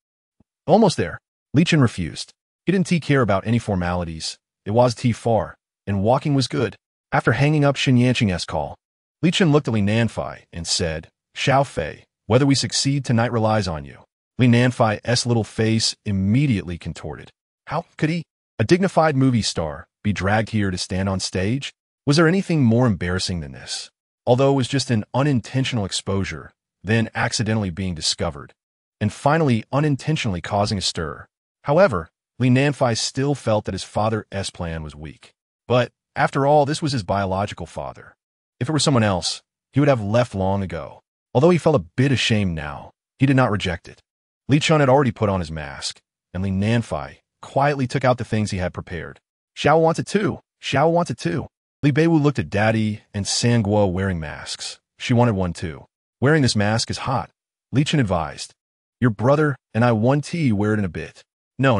Almost there. Li Chen refused. He didn't care about any formalities. It was far, and walking was good. After hanging up Shun Yanqing's call, Li Chen looked at Li Nanfei and said, Xiao Fei, whether we succeed tonight relies on you. Li Nanfei's little face immediately contorted. How could he, a dignified movie star, be dragged here to stand on stage? Was there anything more embarrassing than this? Although it was just an unintentional exposure, then accidentally being discovered, and finally unintentionally causing a stir. However, Li Nanfei still felt that his father's plan was weak. But, after all, this was his biological father. If it were someone else, he would have left long ago. Although he felt a bit ashamed now, he did not reject it. Li Chen had already put on his mask, and Li Nanfei quietly took out the things he had prepared. Xiao wants it too. Xiao wants it too. Li Beiwu looked at Daddy and Sangguo wearing masks. She wanted one too. Wearing this mask is hot, Li Chen advised. Your brother and I want to wear it in a bit. No.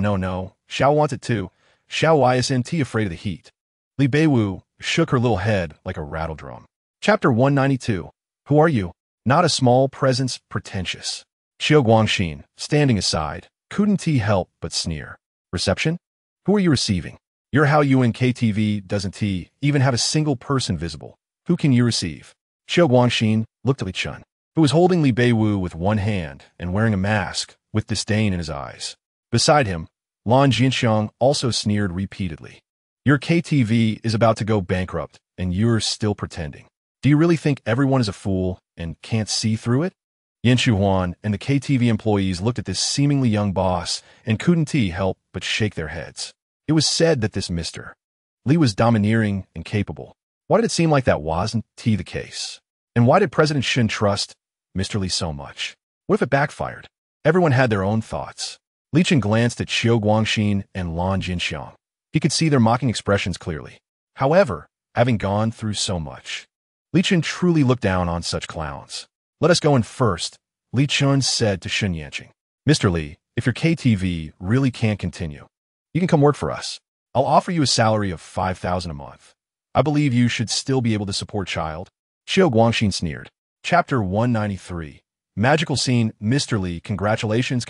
Xiao wants it too. Xiao isn't afraid of the heat. Li Beiwu shook her little head like a rattle drum. Chapter 192. Who are you? Not a small presence, pretentious. Xiao Guangxin, standing aside, couldn't help but sneer. Reception? Who are you receiving? Your Hao Yuan KTV doesn't even have a single person visible. Who can you receive? Xiao Guangxin looked at Li Chen, who was holding Li Beiwu with one hand and wearing a mask with disdain in his eyes. Beside him, Lan Jinxiang also sneered repeatedly. Your KTV is about to go bankrupt, and you're still pretending. Do you really think everyone is a fool and can't see through it? Yan Shuhuan and the KTV employees looked at this seemingly young boss and couldn't help but shake their heads. It was said that this Mr. Li was domineering and capable. Why did it seem like that wasn't the case? And why did President Shen trust Mr. Li so much? What if it backfired? Everyone had their own thoughts. Li Chen glanced at Xiao Guangxin and Lan Jinxiang. He could see their mocking expressions clearly. However, having gone through so much, Li Chen truly looked down on such clowns. Let us go in first, Li Chen said to Shen Yanqing. Mr. Li, if your KTV really can't continue, you can come work for us. I'll offer you a salary of 5,000 a month. I believe you should still be able to support child. Xiao Guangxin sneered. Chapter 193. Magical scene. Mr. Li, congratulations.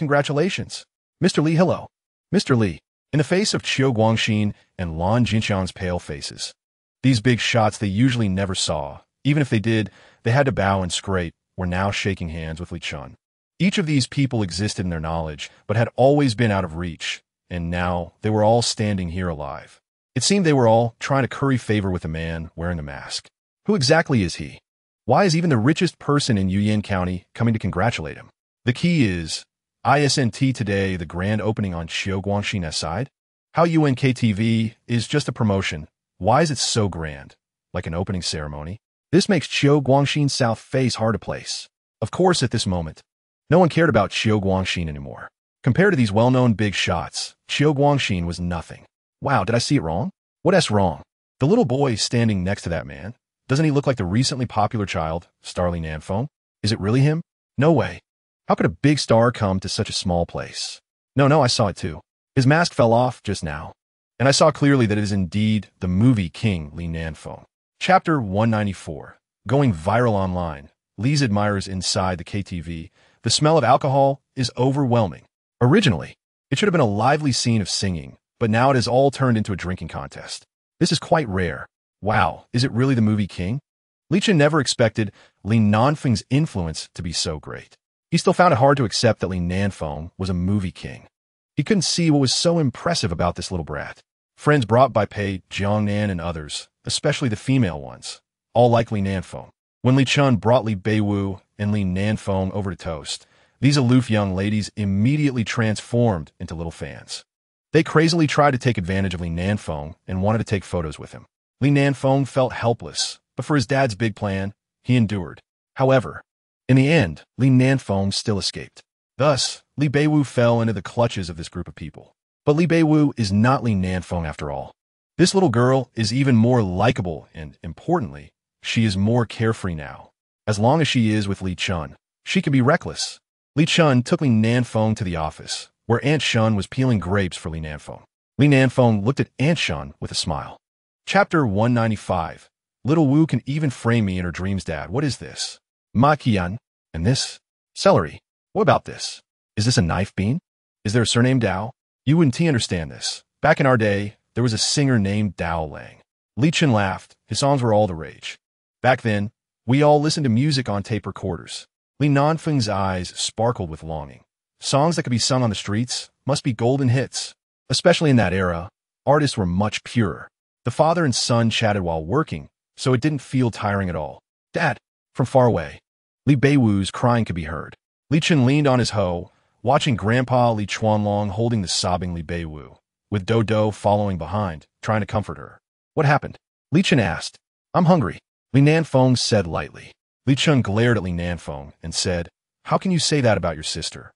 Mr. Li, hello. Mr. Li, in the face of Xiao Guangxin and Lan Jinxiang's pale faces. These big shots they usually never saw. Even if they did, they had to bow and scrape, were now shaking hands with Li Chen. Each of these people existed in their knowledge, but had always been out of reach, and now they were all standing here alive. It seemed they were all trying to curry favor with a man wearing a mask. Who exactly is he? Why is even the richest person in Yuyan County coming to congratulate him? The key is, isn't today the grand opening on Xiao Guangxin's side? Hao Yuan KTV is just a promotion. Why is it so grand? Like an opening ceremony? This makes Xiao Guangxin's south face hard to place. Of course, at this moment, no one cared about Xiao Guangxin anymore. Compared to these well-known big shots, Xiao Guangxin was nothing. Wow, did I see it wrong? What's wrong? The little boy standing next to that man, doesn't he look like the recently popular child, Star Li Nanfeng? Is it really him? No way. How could a big star come to such a small place? No, I saw it too. His mask fell off just now. And I saw clearly that it is indeed the movie king Li Nanfeng. Chapter 194. Going viral online. Li's admirers inside the KTV. The smell of alcohol is overwhelming. Originally, it should have been a lively scene of singing, but now it has all turned into a drinking contest. This is quite rare. Wow, is it really the movie king? Li Chen never expected Li Nanfeng's influence to be so great. He still found it hard to accept that Li Nanfeng was a movie king. He couldn't see what was so impressive about this little brat. Friends brought by Pei, Jiangnan, and others, especially the female ones, all like Li Nanfeng. When Li Chen brought Li Beiwu and Li Nanfeng over to toast, these aloof young ladies immediately transformed into little fans. They crazily tried to take advantage of Li Nanfeng and wanted to take photos with him. Li Nanfeng felt helpless, but for his dad's big plan, he endured. However, in the end, Li Nanfeng still escaped. Thus, Li Beiwu fell into the clutches of this group of people. But Li Beiwu is not Li Nanfeng after all. This little girl is even more likable and, importantly, she is more carefree now. As long as she is with Li Chen, she can be reckless. Li Chen took Li Nanfeng to the office, where Aunt Shun was peeling grapes for Li Nanfeng. Li Nanfeng looked at Aunt Shun with a smile. Chapter 195. Little Wu can even frame me in her dreams, Dad. What is this? Ma Qian. And this? Celery. What about this? Is this a knife bean? Is there a surname Dao? You wouldn't understand this. Back in our day, there was a singer named Dao Lang. Li Chen laughed. His songs were all the rage. Back then, we all listened to music on tape recorders. Li Nanfeng's eyes sparkled with longing. Songs that could be sung on the streets must be golden hits. Especially in that era, artists were much purer. The father and son chatted while working, so it didn't feel tiring at all. Dad, from far away, Li Beiwu's crying could be heard. Li Chen leaned on his hoe, watching Grandpa Li Chuanlong holding the sobbing Li Beiwu, with Dodo following behind, trying to comfort her. What happened? Li Chen asked. I'm hungry. Li Nanfeng said lightly. Li Chen glared at Li Nanfeng and said, "How can you say that about your sister?"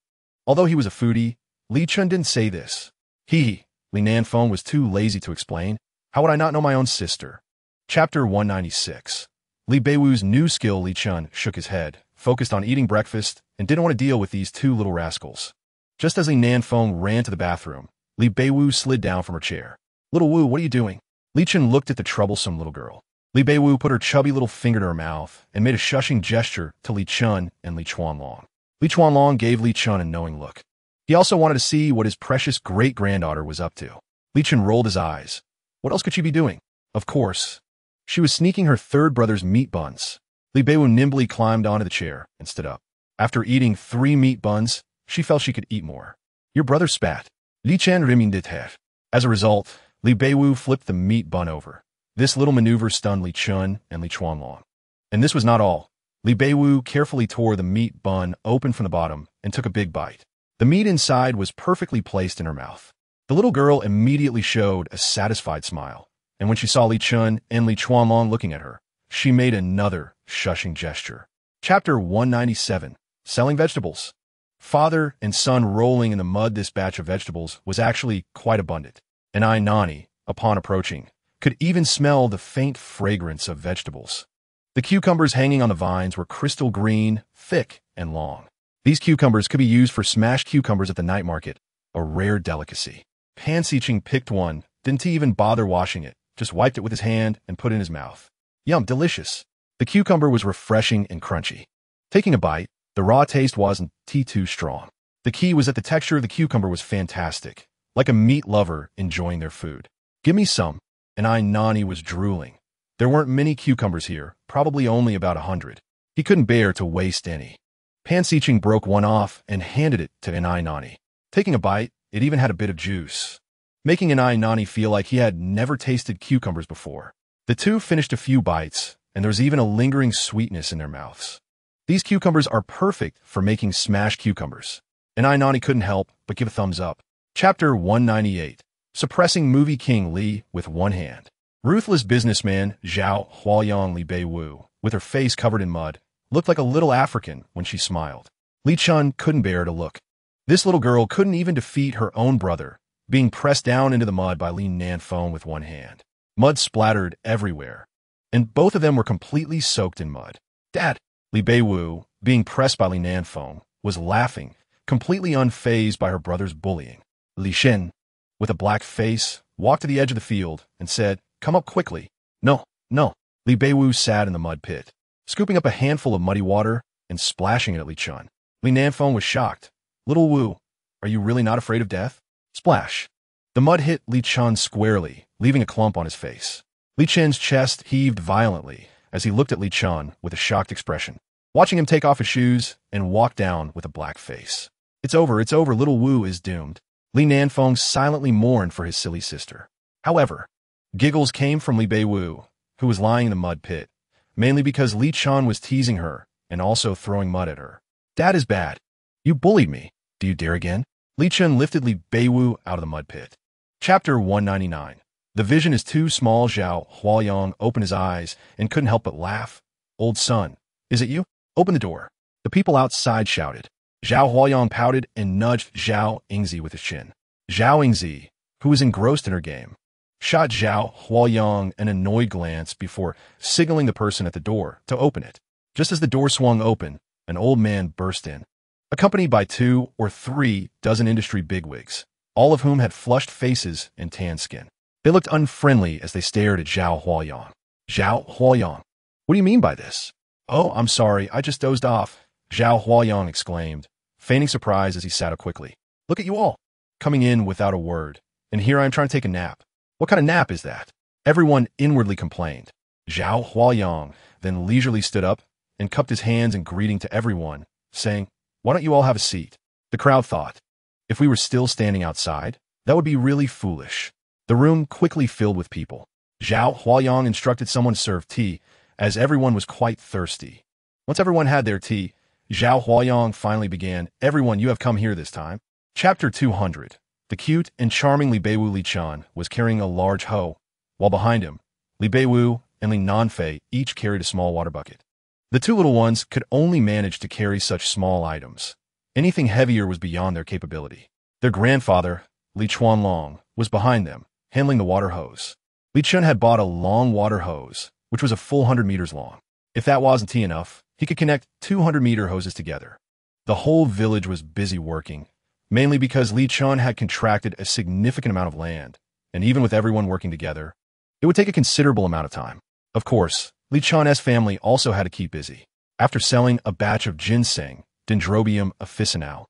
Although he was a foodie, Li Chen didn't say this. Li Nanfeng was too lazy to explain. How would I not know my own sister? Chapter 196. Li Beiwu's new skill. Li Chen shook his head, focused on eating breakfast, and didn't want to deal with these two little rascals. Just as Li Nanfeng ran to the bathroom, Li Beiwu slid down from her chair. "Little Wu, what are you doing?" Li Chen looked at the troublesome little girl. Li Beiwu put her chubby little finger to her mouth and made a shushing gesture to Li Chen and Li Chuanlong. Li Chuanlong gave Li Chen a knowing look. He also wanted to see what his precious great-granddaughter was up to. Li Chen rolled his eyes. What else could she be doing? Of course, she was sneaking her third brother's meat buns. Li Beiwu nimbly climbed onto the chair and stood up. After eating 3 meat buns, she felt she could eat more. Your brother spat. Li Chen reminded her. As a result, Li Beiwu flipped the meat bun over. This little maneuver stunned Li Chen and Li Chuanlong. And this was not all. Li Beiwu carefully tore the meat bun open from the bottom and took a big bite. The meat inside was perfectly placed in her mouth. The little girl immediately showed a satisfied smile, and when she saw Li Chen and Li Chuanlong looking at her, she made another shushing gesture. Chapter 197. Selling vegetables. Father and son rolling in the mud. This batch of vegetables was actually quite abundant, and Nani, upon approaching, could even smell the faint fragrance of vegetables. The cucumbers hanging on the vines were crystal green, thick, and long. These cucumbers could be used for smashed cucumbers at the night market, a rare delicacy. Pan Xiqing picked one, didn't even bother washing it, just wiped it with his hand and put it in his mouth. Yum, delicious. The cucumber was refreshing and crunchy. Taking a bite, the raw taste wasn't too strong. The key was that the texture of the cucumber was fantastic, like a meat lover enjoying their food. Give me some. And Nani was drooling. There weren't many cucumbers here, probably only about 100. He couldn't bear to waste any. Pan Xiqing broke one off and handed it to Nani. Taking a bite, it even had a bit of juice, making Nani feel like he had never tasted cucumbers before. The two finished a few bites, and there was even a lingering sweetness in their mouths. These cucumbers are perfect for making smashed cucumbers. And Nani couldn't help but give a thumbs up. Chapter 198. Suppressing movie king Li with one hand. Ruthless businessman Zhao Huaoyang Li Beiwu, with her face covered in mud, looked like a little African when she smiled. Li Chen couldn't bear to look. This little girl couldn't even defeat her own brother, being pressed down into the mud by Li Nanfeng with one hand. Mud splattered everywhere, and both of them were completely soaked in mud. Dad! Li Beiwu, being pressed by Li Nanfeng, was laughing, completely unfazed by her brother's bullying. Li Chen, with a black face, walked to the edge of the field and said, "Come up quickly." No. Li Beiwu sat in the mud pit, scooping up a handful of muddy water and splashing it at Li Chen. Li Nanfeng was shocked. "Little Wu, are you really not afraid of death?" Splash. The mud hit Li Chen squarely, leaving a clump on his face. Li Chen's chest heaved violently as he looked at Li Chen with a shocked expression, watching him take off his shoes and walk down with a black face. It's over, little Wu is doomed." Li Nanfeng silently mourned for his silly sister. However, giggles came from Li Beiwu, who was lying in the mud pit, mainly because Li Chen was teasing her and also throwing mud at her. "Dad is bad. You bullied me. Do you dare again?" Li Chen lifted Li Beiwu out of the mud pit. Chapter 199. The vision is too small. Zhao Huaoyang opened his eyes and couldn't help but laugh. "Old son, is it you? Open the door." The people outside shouted. Zhao Huaoyang pouted and nudged Zhao Yingzi with his chin. Zhao Yingzi, who was engrossed in her game, shot Zhao Huaoyang an annoyed glance before signaling the person at the door to open it. Just as the door swung open, an old man burst in, accompanied by 2 or 3 dozen industry bigwigs, all of whom had flushed faces and tan skin. They looked unfriendly as they stared at Zhao Huaoyang. "Zhao Huaoyang, what do you mean by this?" "Oh, I'm sorry, I just dozed off," Zhao Huaoyang exclaimed, feigning surprise as he sat up quickly. "Look at you all, coming in without a word, and here I am trying to take a nap. What kind of nap is that?" Everyone inwardly complained. Zhao Huaoyang then leisurely stood up and cupped his hands in greeting to everyone, saying, "Why don't you all have a seat?" The crowd thought, if we were still standing outside, that would be really foolish. The room quickly filled with people. Zhao Huaoyang instructed someone to serve tea, as everyone was quite thirsty. Once everyone had their tea, Zhao Huaoyang finally began, "Everyone, you have come here this time." Chapter 200. The cute and charming Li Beiwu Li Chen was carrying a large hoe, while behind him, Li Beiwu and Li Nanfei each carried a small water bucket. The two little ones could only manage to carry such small items. Anything heavier was beyond their capability. Their grandfather, Li Chuanlong, was behind them, handling the water hose. Li Chen had bought a long water hose, which was a full 100 meters long. If that wasn't enough, he could connect 200-meter hoses together. The whole village was busy working, mainly because Li Chen had contracted a significant amount of land, and even with everyone working together, it would take a considerable amount of time. Of course, Li Chen's family also had to keep busy. After selling a batch of ginseng, Dendrobium officinale,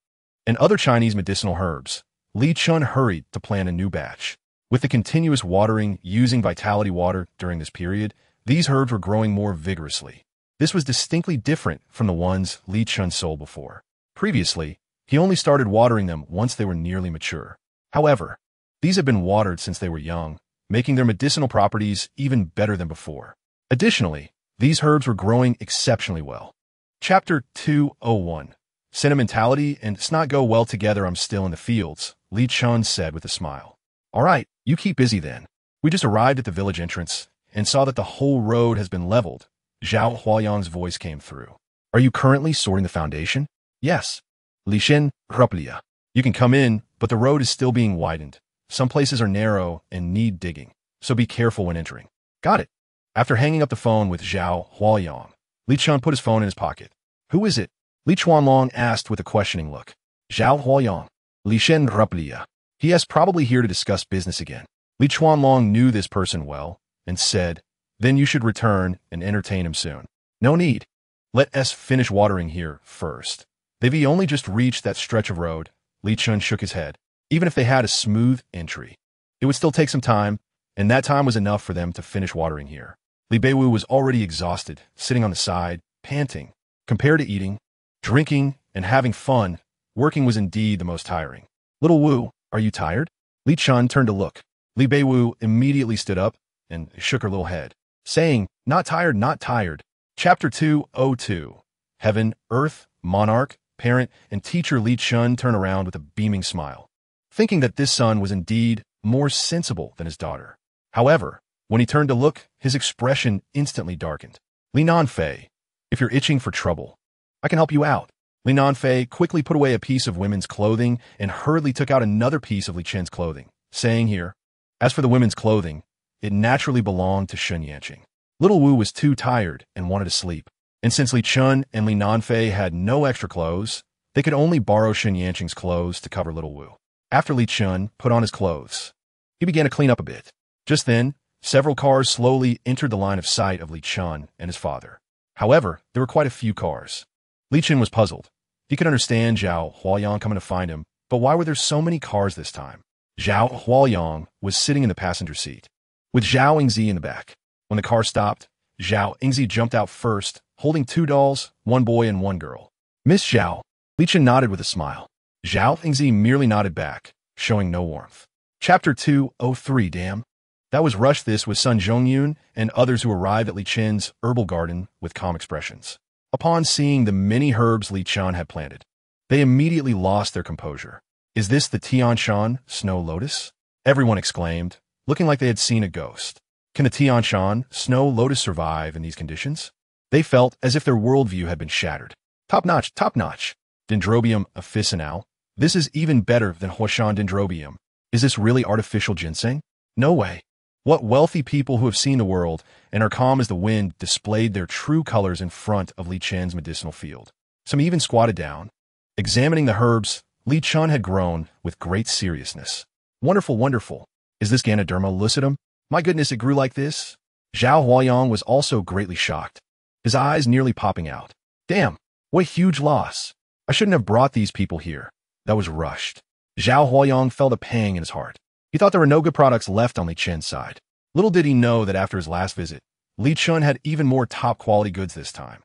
and other Chinese medicinal herbs, Li Chen hurried to plant a new batch. With the continuous watering using vitality water during this period, these herbs were growing more vigorously. This was distinctly different from the ones Li Chen sold before. Previously, he only started watering them once they were nearly mature. However, these had been watered since they were young, making their medicinal properties even better than before. Additionally, these herbs were growing exceptionally well. Chapter 201. Sentimentality and snot go well together. I'm still in the fields, Li Chen said with a smile. All right, you keep busy then. We just arrived at the village entrance and saw that the whole road has been leveled. Zhao Huayang's voice came through. Are you currently sorting the foundation? Yes. Li Chen, Ruplia. You can come in, but the road is still being widened. Some places are narrow and need digging, so be careful when entering. Got it. After hanging up the phone with Zhao Huayang, Li Chen put his phone in his pocket. Who is it? Li Chuanlong asked with a questioning look. Zhao Huayang. Li Chen Ruplia. He is probably here to discuss business again. Li Chuanlong knew this person well and said, then you should return and entertain him soon. No need. Let us finish watering here first. They've only just reached that stretch of road. Li Chen shook his head. Even if they had a smooth entry, it would still take some time, and that time was enough for them to finish watering here. Li Beiwu was already exhausted, sitting on the side, panting. Compared to eating, drinking, and having fun, working was indeed the most tiring. Little Wu, are you tired? Li Chen turned to look. Li Beiwu immediately stood up and shook her little head, saying, not tired, not tired. Chapter 202. Heaven, Earth, Monarch, Parent, and Teacher Li Chen turned around with a beaming smile, thinking that this son was indeed more sensible than his daughter. However, when he turned to look, his expression instantly darkened. Li Nanfei, if you're itching for trouble, I can help you out. Li Nanfei quickly put away a piece of women's clothing and hurriedly took out another piece of Li Chen's clothing, saying here, as for the women's clothing, it naturally belonged to Shen Yanqing. Little Wu was too tired and wanted to sleep, and since Li Chen and Li Nanfei had no extra clothes, they could only borrow Shen Yanqing's clothes to cover Little Wu. After Li Chen put on his clothes, he began to clean up a bit. Just then, several cars slowly entered the line of sight of Li Chen and his father. However, there were quite a few cars. Li Chen was puzzled. He could understand Zhao Huayang coming to find him, but why were there so many cars this time? Zhao Huayang was sitting in the passenger seat, with Zhao Yingzi in the back. When the car stopped, Zhao Yingzi jumped out first, holding two dolls, one boy and one girl. Miss Zhao. Li Chen nodded with a smile. Zhao Yingzi merely nodded back, showing no warmth. Chapter 203. Damn. That was rushed. This was Sun Zhongyun and others who arrived at Li Chen's herbal garden with calm expressions. Upon seeing the many herbs Li Chen had planted, they immediately lost their composure. Is this the Tianshan snow lotus? Everyone exclaimed, looking like they had seen a ghost. Can the Tianshan snow lotus survive in these conditions? They felt as if their worldview had been shattered. Top notch, top notch. Dendrobium officinale. This is even better than Huashan dendrobium. Is this really artificial ginseng? No way. What wealthy people who have seen the world and are calm as the wind displayed their true colors in front of Li Chen's medicinal field. Some even squatted down. Examining the herbs, Li Chen had grown with great seriousness. Wonderful, wonderful. Is this Ganoderma lucidum? My goodness, it grew like this? Zhao Huayang was also greatly shocked, his eyes nearly popping out. Damn, what a huge loss. I shouldn't have brought these people here. That was rushed. Zhao Huayang felt a pang in his heart. He thought there were no good products left on Li Chen's side. Little did he know that after his last visit, Li Chen had even more top-quality goods this time.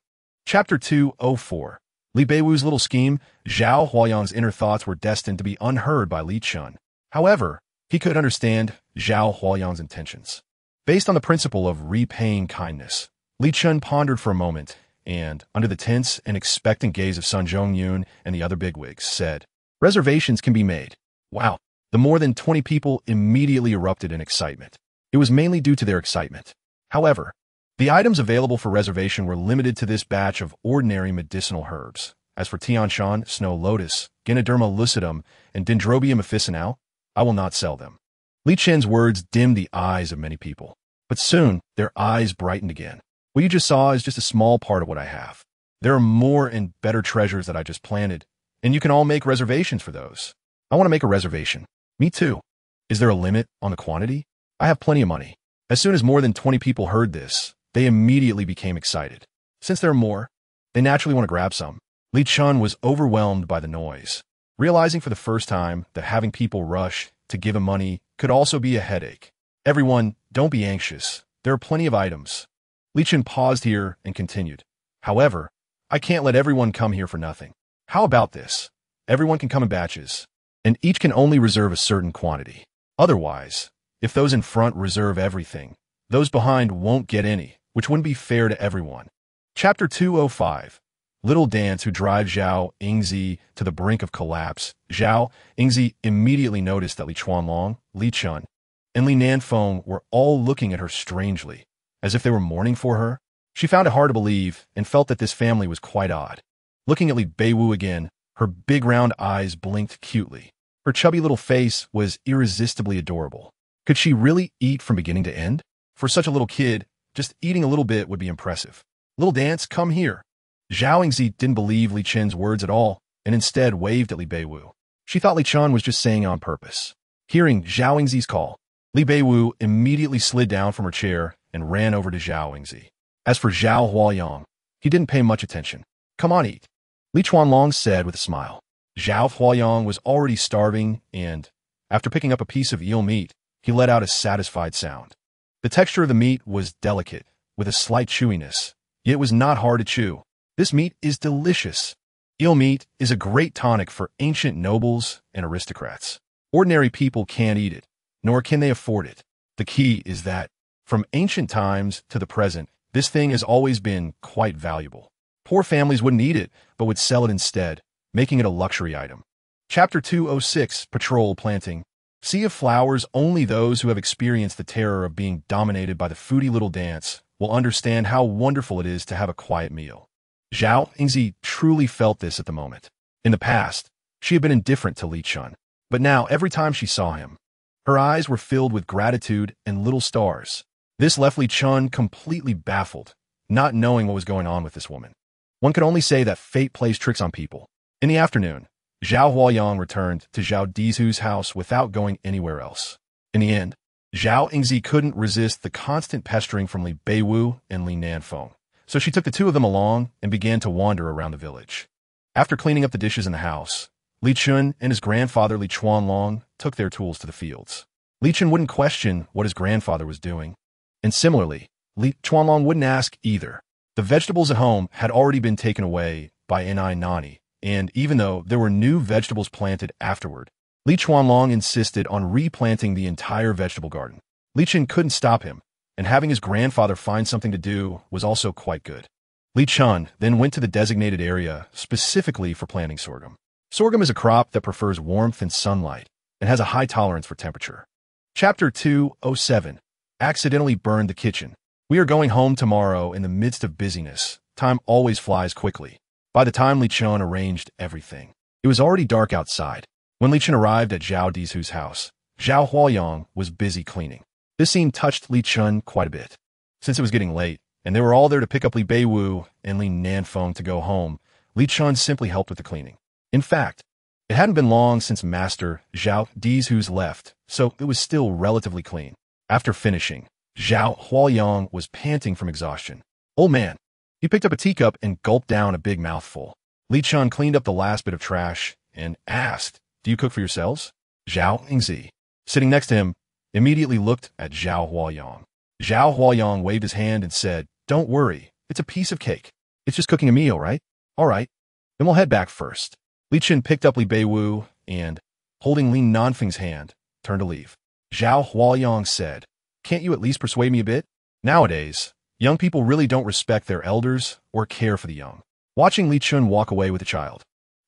Chapter 204. Li Beiwu's little scheme. Zhao Huayang's inner thoughts were destined to be unheard by Li Chen. However, he could understand Zhao Huayang's intentions. Based on the principle of repaying kindness, Li Chen pondered for a moment and, under the tense and expectant gaze of Sun Zhongyun and the other bigwigs, said, reservations can be made. Wow. The more than 20 people immediately erupted in excitement. It was mainly due to their excitement. However, The items available for reservation were limited to this batch of ordinary medicinal herbs. As for Tianshan, Snow Lotus, Gynoderma lucidum, and Dendrobium officinale, I will not sell them. Li Chen's words dimmed the eyes of many people. But soon, their eyes brightened again. What you just saw is just a small part of what I have. There are more and better treasures that I just planted, and you can all make reservations for those. I want to make a reservation. Me too. Is there a limit on the quantity? I have plenty of money. As soon as more than 20 people heard this, they immediately became excited. Since there are more, they naturally want to grab some. Li Chen was overwhelmed by the noise, realizing for the first time that having people rush to give him money could also be a headache. Everyone, don't be anxious. There are plenty of items. Li Chen paused here and continued. However, I can't let everyone come here for nothing. How about this? Everyone can come in batches, and each can only reserve a certain quantity. Otherwise, if those in front reserve everything, those behind won't get any, which wouldn't be fair to everyone. Chapter 205. Little Dance Who Drives Zhao Yingzi to the brink of collapse. Zhao Yingzi immediately noticed that Li Chuanlong, Li Chen, and Li Nanfeng were all looking at her strangely, as if they were mourning for her. She found it hard to believe and felt that this family was quite odd. Looking at Li Beiwu again, her big round eyes blinked cutely. Her chubby little face was irresistibly adorable. Could she really eat from beginning to end? For such a little kid, just eating a little bit would be impressive. Little Dance, come here. Zhao Yingzi didn't believe Li Chen's words at all, and instead waved at Li Beiwu. She thought Li Chen was just saying it on purpose. Hearing Zhao Yingzi's call, Li Beiwu immediately slid down from her chair and ran over to Zhao Yingzi. As for Zhao Huayang, he didn't pay much attention. Come on, eat, Li Chuanlong said with a smile. Zhao Huayang was already starving and, after picking up a piece of eel meat, he let out a satisfied sound. The texture of the meat was delicate, with a slight chewiness, yet it was not hard to chew. This meat is delicious. Eel meat is a great tonic for ancient nobles and aristocrats. Ordinary people can't eat it, nor can they afford it. The key is that, from ancient times to the present, this thing has always been quite valuable. Poor families wouldn't eat it, but would sell it instead, making it a luxury item. Chapter 206, Patrol Planting. Sea of Flowers. Only those who have experienced the terror of being dominated by the foodie Little Dance will understand how wonderful it is to have a quiet meal. Zhao Yingzi truly felt this at the moment. In the past, she had been indifferent to Li Chen, but now every time she saw him, her eyes were filled with gratitude and little stars. This left Li Chen completely baffled, not knowing what was going on with this woman. One could only say that fate plays tricks on people. In the afternoon, Zhao Huayang returned to Zhao Dizu's house without going anywhere else. In the end, Zhao Yingzi couldn't resist the constant pestering from Li Beiwu and Li Nanfeng, so she took the two of them along and began to wander around the village. After cleaning up the dishes in the house, Li Chen and his grandfather Li Chuanlong took their tools to the fields. Li Chen wouldn't question what his grandfather was doing, and similarly, Li Chuanlong wouldn't ask either. The vegetables at home had already been taken away by Ni Nani, and even though there were new vegetables planted afterward, Li Chuanlong insisted on replanting the entire vegetable garden. Li Chen couldn't stop him, and having his grandfather find something to do was also quite good. Li Chen then went to the designated area specifically for planting sorghum. Sorghum is a crop that prefers warmth and sunlight and has a high tolerance for temperature. Chapter 207. Accidentally Burned the Kitchen. We are going home tomorrow in the midst of busyness. Time always flies quickly. By the time Li Chen arranged everything, it was already dark outside. When Li Chen arrived at Zhao Dizu's house, Zhao Huayang was busy cleaning. This scene touched Li Chen quite a bit. Since it was getting late, and they were all there to pick up Li Beiwu and Li Nanfeng to go home, Li Chen simply helped with the cleaning. In fact, it hadn't been long since Master Zhao Dizu's left, so it was still relatively clean. After finishing, Zhao Huayang was panting from exhaustion. Old man. He picked up a teacup and gulped down a big mouthful. Li Chen cleaned up the last bit of trash and asked, "Do you cook for yourselves?" Zhao Yingzi, sitting next to him, immediately looked at Zhao Huayang. Zhao Huayang waved his hand and said, "Don't worry, it's a piece of cake. It's just cooking a meal, right? All right, then we'll head back first." Li Chen picked up Li Beiwu and, holding Li Nanfeng's hand, turned to leave. Zhao Huayang said, "Can't you at least persuade me a bit? Nowadays, young people really don't respect their elders or care for the young." Watching Li Chen walk away with the child,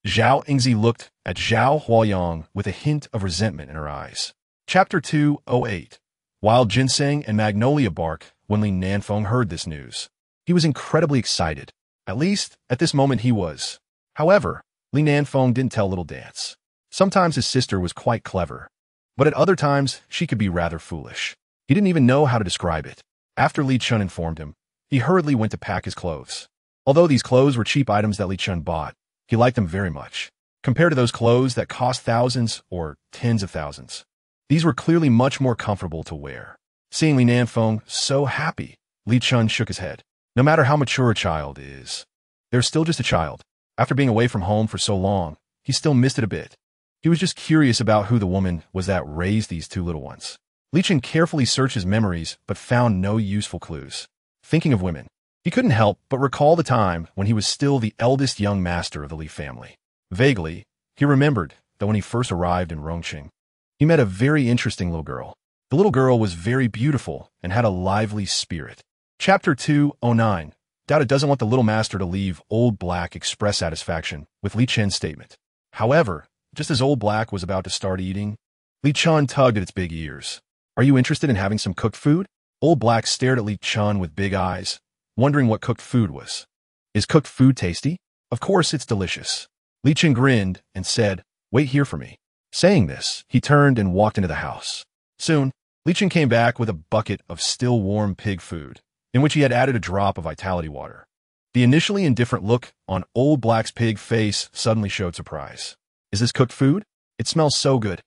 Zhao Yingzi looked at Zhao Huayang with a hint of resentment in her eyes. Chapter 208. Wild Ginseng and Magnolia Bark. when Li Nanfeng heard this news. He was incredibly excited. At least, at this moment he was. However, Li Nanfeng didn't tell little Dance. Sometimes his sister was quite clever, but at other times she could be rather foolish. He didn't even know how to describe it. After Li Chen informed him, he hurriedly went to pack his clothes. Although these clothes were cheap items that Li Chen bought, he liked them very much. Compared to those clothes that cost thousands or tens of thousands, these were clearly much more comfortable to wear. Seeing Li Nanfeng so happy, Li Chen shook his head. No matter how mature a child is, they're still just a child. After being away from home for so long, he still missed it a bit. He was just curious about who the woman was that raised these two little ones. Li Chen carefully searched his memories but found no useful clues. Thinking of women, he couldn't help but recall the time when he was still the eldest young master of the Li family. Vaguely, he remembered that when he first arrived in Rongqing, he met a very interesting little girl. The little girl was very beautiful and had a lively spirit. Chapter 209. Dada doesn't want the little master to leave. Old Black expressed satisfaction with Li Chen's statement. However, just as Old Black was about to start eating, Li Chen tugged at its big ears. Are you interested in having some cooked food? Old Black stared at Li Chen with big eyes, wondering what cooked food was. Is cooked food tasty? Of course it's delicious. Li Chen grinned and said, wait here for me. Saying this, he turned and walked into the house. Soon, Li Chen came back with a bucket of still warm pig food, in which he had added a drop of vitality water. The initially indifferent look on Old Black's pig face suddenly showed surprise. Is this cooked food? It smells so good.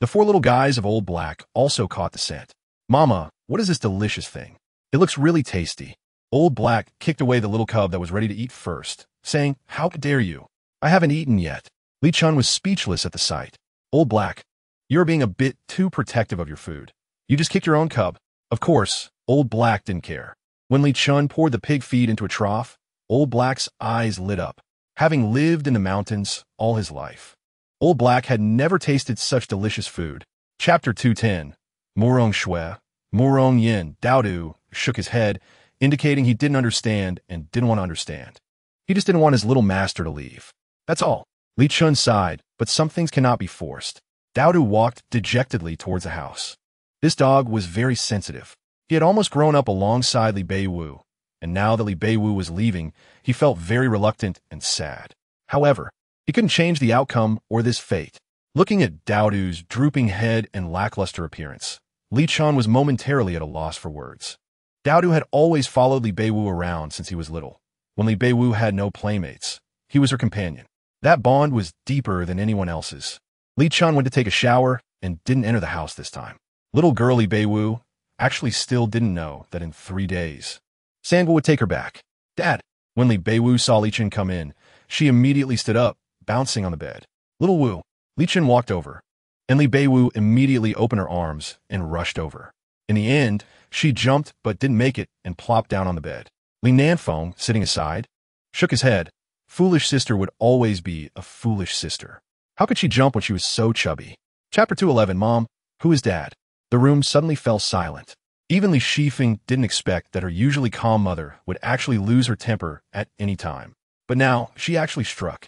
The four little guys of Old Black also caught the scent. Mama, what is this delicious thing? It looks really tasty. Old Black kicked away the little cub that was ready to eat first, saying, how dare you? I haven't eaten yet. Li Chen was speechless at the sight. Old Black, you're being a bit too protective of your food. You just kicked your own cub. Of course, Old Black didn't care. When Li Chen poured the pig feed into a trough, Old Black's eyes lit up. Having lived in the mountains all his life, Old Black had never tasted such delicious food. Chapter 210. Murong Shui. Murong Yin Daodu shook his head, indicating he didn't understand and didn't want to understand. He just didn't want his little master to leave. That's all. Li Chen sighed, but some things cannot be forced. Daodu walked dejectedly towards the house. This dog was very sensitive. He had almost grown up alongside Li Beiwu, and now that Li Beiwu was leaving, he felt very reluctant and sad. However, he couldn't change the outcome or this fate. Looking at Daodu's drooping head and lackluster appearance, Li Chen was momentarily at a loss for words. Daodu had always followed Li Beiwu around since he was little. When Li Beiwu had no playmates, he was her companion. That bond was deeper than anyone else's. Li Chen went to take a shower and didn't enter the house this time. Little girl Li Beiwu actually still didn't know that in 3 days, Sangwa would take her back. Dad! When Li Beiwu saw Li Chen come in, she immediately stood up, bouncing on the bed. Little Wu. Li Chen walked over, and Li Beiwu immediately opened her arms and rushed over. In the end, she jumped but didn't make it and plopped down on the bed. Li Nanfeng, sitting aside, shook his head. Foolish sister would always be a foolish sister. How could she jump when she was so chubby? Chapter 211. Mom, who is Dad? The room suddenly fell silent. Even Li Shifeng didn't expect that her usually calm mother would actually lose her temper at any time. But now, she actually struck.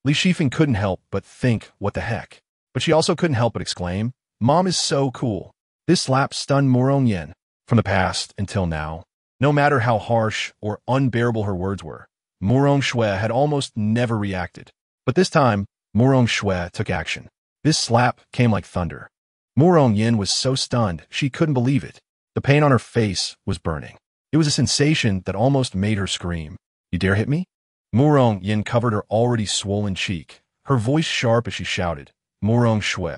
Li Shifeng couldn't help but think, what the heck? But she also couldn't help but exclaim, Mom is so cool. This slap stunned Murong Yin. From the past until now, no matter how harsh or unbearable her words were, Murong Shui had almost never reacted. But this time, Murong Shui took action. This slap came like thunder. Murong Yin was so stunned she couldn't believe it. The pain on her face was burning. It was a sensation that almost made her scream. You dare hit me? Murong Yin covered her already swollen cheek, her voice sharp as she shouted, Murong Shui,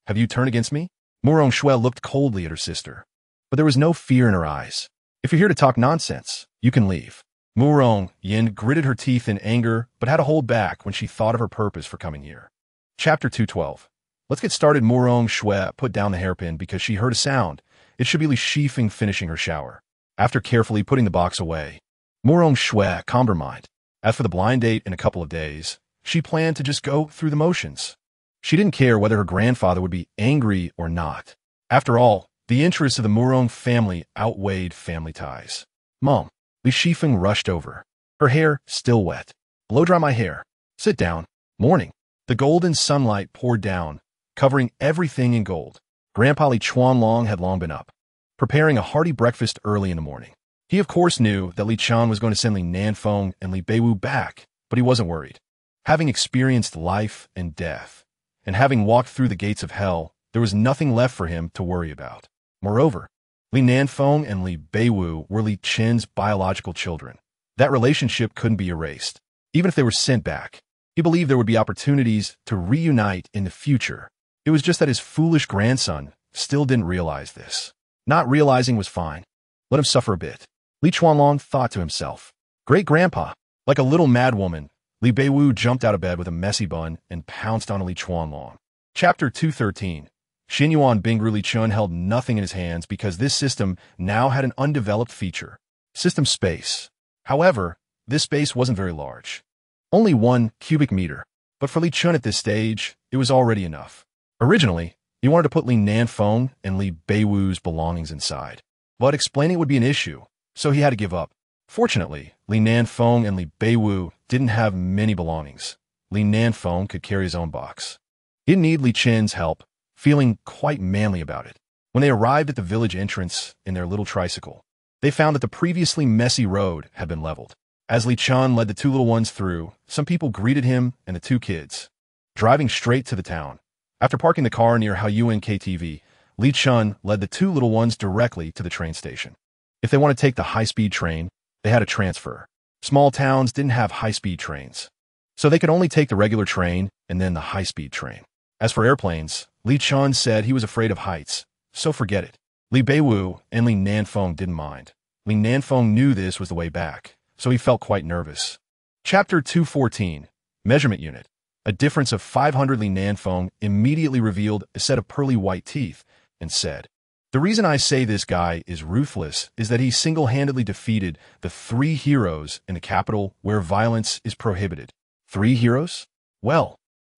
have you turned against me? Murong Shui looked coldly at her sister, but there was no fear in her eyes. If you're here to talk nonsense, you can leave. Murong Yin gritted her teeth in anger, but had to hold back when she thought of her purpose for coming here. Chapter 212. Let's get started. Murong Shui put down the hairpin because she heard a sound. It should be Li Shifeng finishing her shower. After carefully putting the box away, Murong Shui calmed her mind. As for the blind date in a couple of days, she planned to just go through the motions. She didn't care whether her grandfather would be angry or not. After all, the interests of the Murong family outweighed family ties. Mom, Li Shifeng rushed over, her hair still wet. Blow dry my hair. Sit down. Morning. The golden sunlight poured down, covering everything in gold. Grandpa Li Chuanlong had long been up, preparing a hearty breakfast early in the morning. He of course knew that Li Chen was going to send Li Nanfeng and Li Beiwu back, but he wasn't worried. Having experienced life and death, and having walked through the gates of hell, there was nothing left for him to worry about. Moreover, Li Nanfeng and Li Beiwu were Li Chen's biological children. That relationship couldn't be erased. Even if they were sent back, he believed there would be opportunities to reunite in the future. It was just that his foolish grandson still didn't realize this. Not realizing was fine. Let him suffer a bit. Li Chuanlong thought to himself. Great-grandpa. Like a little madwoman, Li Beiwu jumped out of bed with a messy bun and pounced on Li Chuanlong. Chapter 213. Xinyuan Bingru Li Chen held nothing in his hands because this system now had an undeveloped feature. System space. However, this space wasn't very large. Only 1 cubic meter. But for Li Chen at this stage, it was already enough. Originally, he wanted to put Li Nanfeng and Li Beiwu's belongings inside. But explaining it would be an issue, so he had to give up. Fortunately, Li Nanfeng and Li Beiwu didn't have many belongings. Li Nanfeng could carry his own box. He didn't need Li Chen's help, feeling quite manly about it. When they arrived at the village entrance in their little tricycle, they found that the previously messy road had been leveled. As Li Chen led the 2 little ones through, some people greeted him and the 2 kids. Driving straight to the town. After parking the car near Haoyuan KTV, Li Chen led the 2 little ones directly to the train station. If they wanted to take the high-speed train, they had to transfer. Small towns didn't have high-speed trains, so they could only take the regular train and then the high-speed train. As for airplanes, Li Chen said he was afraid of heights, so forget it. Li Beiwu and Li Nanfeng didn't mind. Li Nanfeng knew this was the way back, so he felt quite nervous. Chapter 214. Measurement Unit. A difference of 500. Li Nanfeng immediately revealed a set of pearly white teeth and said, "The reason I say this guy is ruthless is that he single-handedly defeated the 3 heroes in the capital where violence is prohibited." 3 heroes? Well,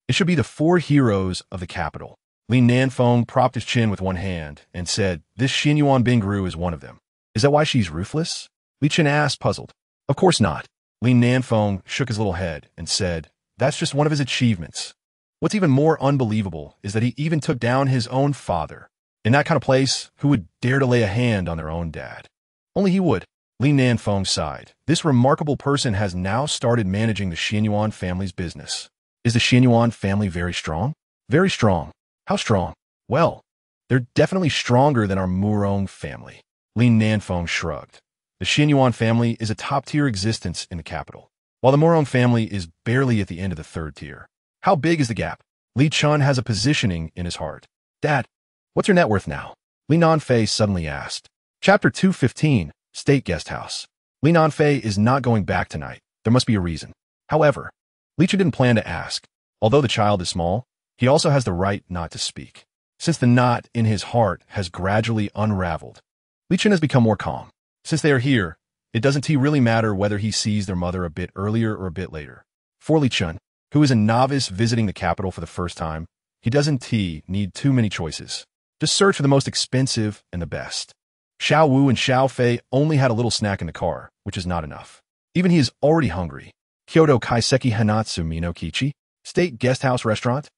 it should be the 4 heroes of the capital. Li Nanfeng propped his chin with one hand and said, "This Xinyuan Bingru is one of them." "Is that why she's ruthless?" Li Chen asked, puzzled. "Of course not." Li Nanfeng shook his little head and said, "That's just one of his achievements. What's even more unbelievable is that he even took down his own father. In that kind of place, who would dare to lay a hand on their own dad? Only he would." Li Nanfeng sighed. "This remarkable person has now started managing the Xinyuan family's business." "Is the Xinyuan family very strong?" "Very strong." "How strong?" "Well, they're definitely stronger than our Murong family." Li Nanfeng shrugged. The Xinyuan family is a top-tier existence in the capital, while the Murong family is barely at the end of the 3rd tier. How big is the gap? Li Chen has a positioning in his heart. "Dad, what's your net worth now?" Li Nanfei suddenly asked. Chapter 215. State Guest House. Li Nanfei is not going back tonight. There must be a reason. However, Li Chen didn't plan to ask. Although the child is small, he also has the right not to speak. Since the knot in his heart has gradually unraveled, Li Chen has become more calm. Since they are here, it doesn't really matter whether he sees their mother a bit earlier or a bit later. For Li Chen, who is a novice visiting the capital for the first time, he doesn't need too many choices. Just search for the most expensive and the best. Xiao Wu and Xiao Fei only had a little snack in the car, which is not enough. Even he is already hungry. Kyoto Kaiseki Hanatsu Mino Kichi, State Guest House Restaurant.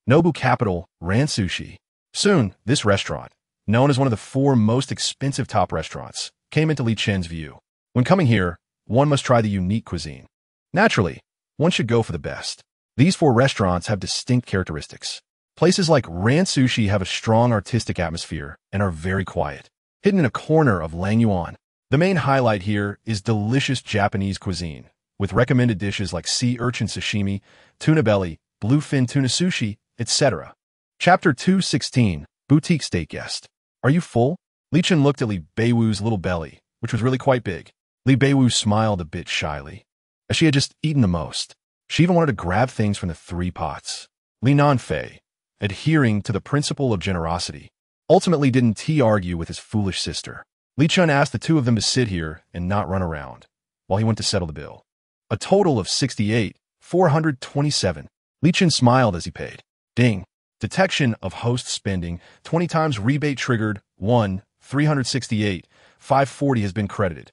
Nobu Capital ran sushi. Soon, this restaurant, known as one of the 4 most expensive top restaurants, came into Li Chen's view. When coming here, one must try the unique cuisine. Naturally, one should go for the best. These 4 restaurants have distinct characteristics. Places like Ran Sushi have a strong artistic atmosphere and are very quiet, hidden in a corner of Langyuan. The main highlight here is delicious Japanese cuisine, with recommended dishes like sea urchin sashimi, tuna belly, bluefin tuna sushi, etc. Chapter 216. Boutique State Guest. "Are you full?" Li Chen looked at Li Beiwu's little belly, which was really quite big. Li Beiwu smiled a bit shyly, as she had just eaten the most. She even wanted to grab things from the 3 pots. Li Nanfei, adhering to the principle of generosity, ultimately didn't argue with his foolish sister. Li Chen asked the 2 of them to sit here and not run around, while he went to settle the bill. A total of 68,427. Li Chen smiled as he paid. Ding. Detection of host spending, 20 times rebate triggered, 1,368,540 has been credited.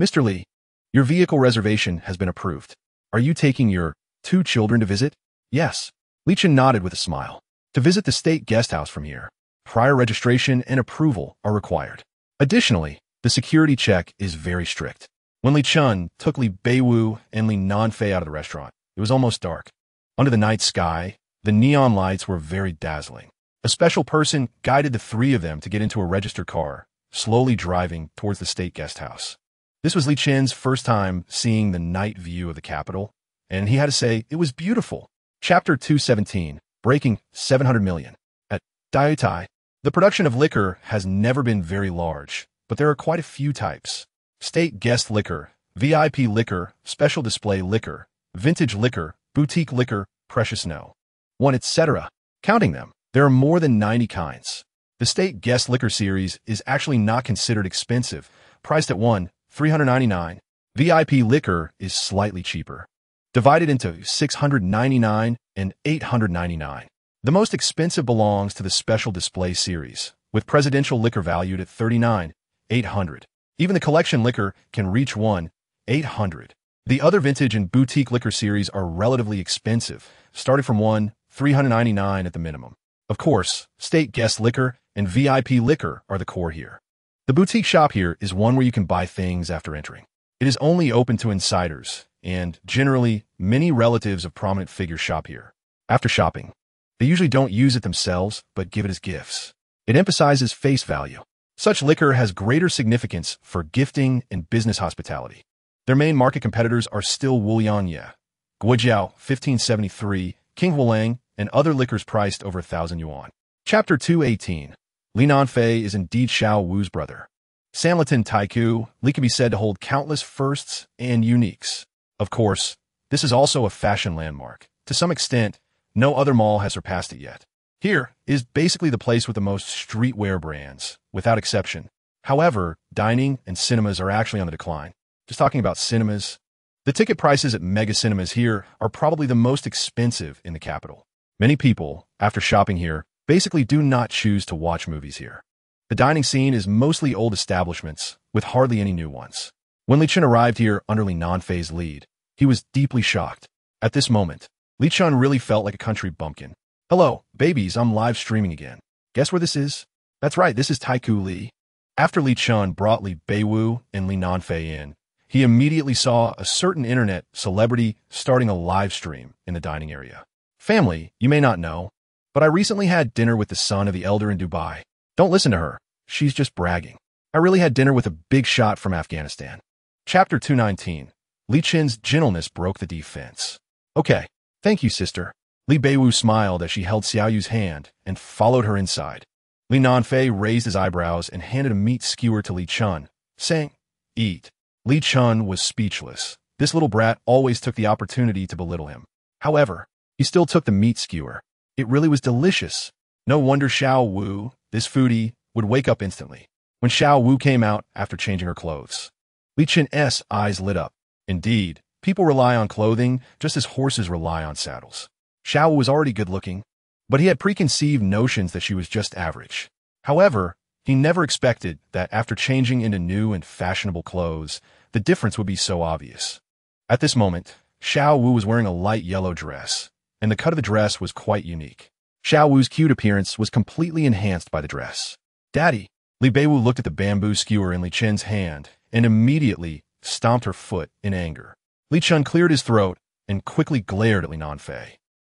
"Mr. Li, your vehicle reservation has been approved. Are you taking your 2 children to visit?" "Yes." Li Chen nodded with a smile. "To visit the state guest house from here, prior registration and approval are required. Additionally, The security check is very strict. When Li Chen took Li Beiwu and Li Nanfei out of the restaurant, it was almost dark. Under the night sky, the neon lights were very dazzling. A special person guided the three of them to get into a registered car, slowly driving towards the state guest house. This was Li Chen's first time seeing the night view of the capital, and he had to say it was beautiful. Chapter 217, Breaking 700 Million. At Daitai, the production of liquor has never been very large, but there are quite a few types. State guest liquor, VIP liquor, special display liquor, vintage liquor, boutique liquor, precious snow, one, etc. Counting them, there are more than 90 kinds. The state guest liquor series is actually not considered expensive, priced at $399. VIP liquor is slightly cheaper, divided into $699 and $899. The most expensive belongs to the special display series, with presidential liquor valued at $39,800. Even the collection liquor can reach $1,800. The other vintage and boutique liquor series are relatively expensive, starting from $399 at the minimum. Of course, state guest liquor and VIP liquor are the core here. The boutique shop here is one where you can buy things after entering. It is only open to insiders, and generally, many relatives of prominent figures shop here. After shopping, they usually don't use it themselves, but give it as gifts. It emphasizes face value. Such liquor has greater significance for gifting and business hospitality. Their main market competitors are still Wulianye, Guojiao, 1573, King Hualang, and other liquors priced over 1,000 yuan. Chapter 218. Li Nanfei is indeed Xiao Wu's brother. Sanlitun Taiku, Li can be said to hold countless firsts and uniques. Of course, this is also a fashion landmark. To some extent, no other mall has surpassed it yet. Here is basically the place with the most streetwear brands, without exception. However, dining and cinemas are actually on the decline. Just talking about cinemas, the ticket prices at mega cinemas here are probably the most expensive in the capital. Many people, after shopping here, basically do not choose to watch movies here. The dining scene is mostly old establishments, with hardly any new ones. When Li Chen arrived here under Li Nanfei's lead, he was deeply shocked. At this moment, Li Chen really felt like a country bumpkin. Hello, babies, I'm live streaming again. Guess where this is? That's right, this is Taiku Li. After Li Chen brought Li Beiwu and Li Nanfei in, he immediately saw a certain internet celebrity starting a live stream in the dining area. Family, you may not know, but I recently had dinner with the son of the elder in Dubai. Don't listen to her. She's just bragging. I really had dinner with a big shot from Afghanistan. Chapter 219. Li Chen's gentleness broke the defense. Okay, thank you, sister. Li Beiwu smiled as she held Xiaoyu's hand and followed her inside. Li Nanfei raised his eyebrows and handed a meat skewer to Li Chen, saying, "Eat." Li Chen was speechless. This little brat always took the opportunity to belittle him. However, he still took the meat skewer. It really was delicious. No wonder Xiao Wu, this foodie, would wake up instantly. When Xiao Wu came out after changing her clothes, Li Chen's eyes lit up. Indeed, people rely on clothing just as horses rely on saddles. Xiao Wu was already good-looking, but he had preconceived notions that she was just average. However, he never expected that after changing into new and fashionable clothes, the difference would be so obvious. At this moment, Xiao Wu was wearing a light yellow dress, and the cut of the dress was quite unique. Xiao Wu's cute appearance was completely enhanced by the dress. Daddy! Li Beiwu looked at the bamboo skewer in Li Chen's hand and immediately stomped her foot in anger. Li Chen cleared his throat and quickly glared at Li Nanfei.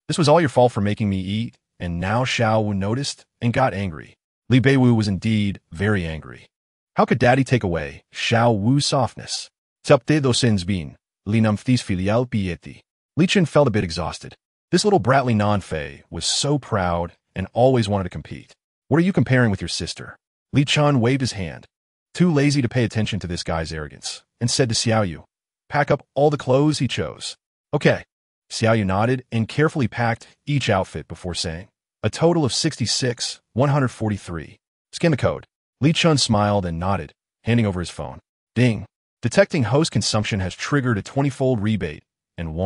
This was all your fault for making me eat, and now Xiao Wu noticed and got angry. Li Beiwu was indeed very angry. How could Daddy take away Xiao Wu's softness? Tsepte dosens bin, Li Namftis filial pieti. Li Chen felt a bit exhausted. This little brat Li Nanfei was so proud and always wanted to compete. What are you comparing with your sister? Li Chen waved his hand, too lazy to pay attention to this guy's arrogance, and said to Xiaoyu, "Pack up all the clothes he chose." Okay. Xiaoyu nodded and carefully packed each outfit before saying, "A total of 66,143. Scan the code." Li Chen smiled and nodded, handing over his phone. Ding. Detecting host consumption has triggered a 20-fold rebate, and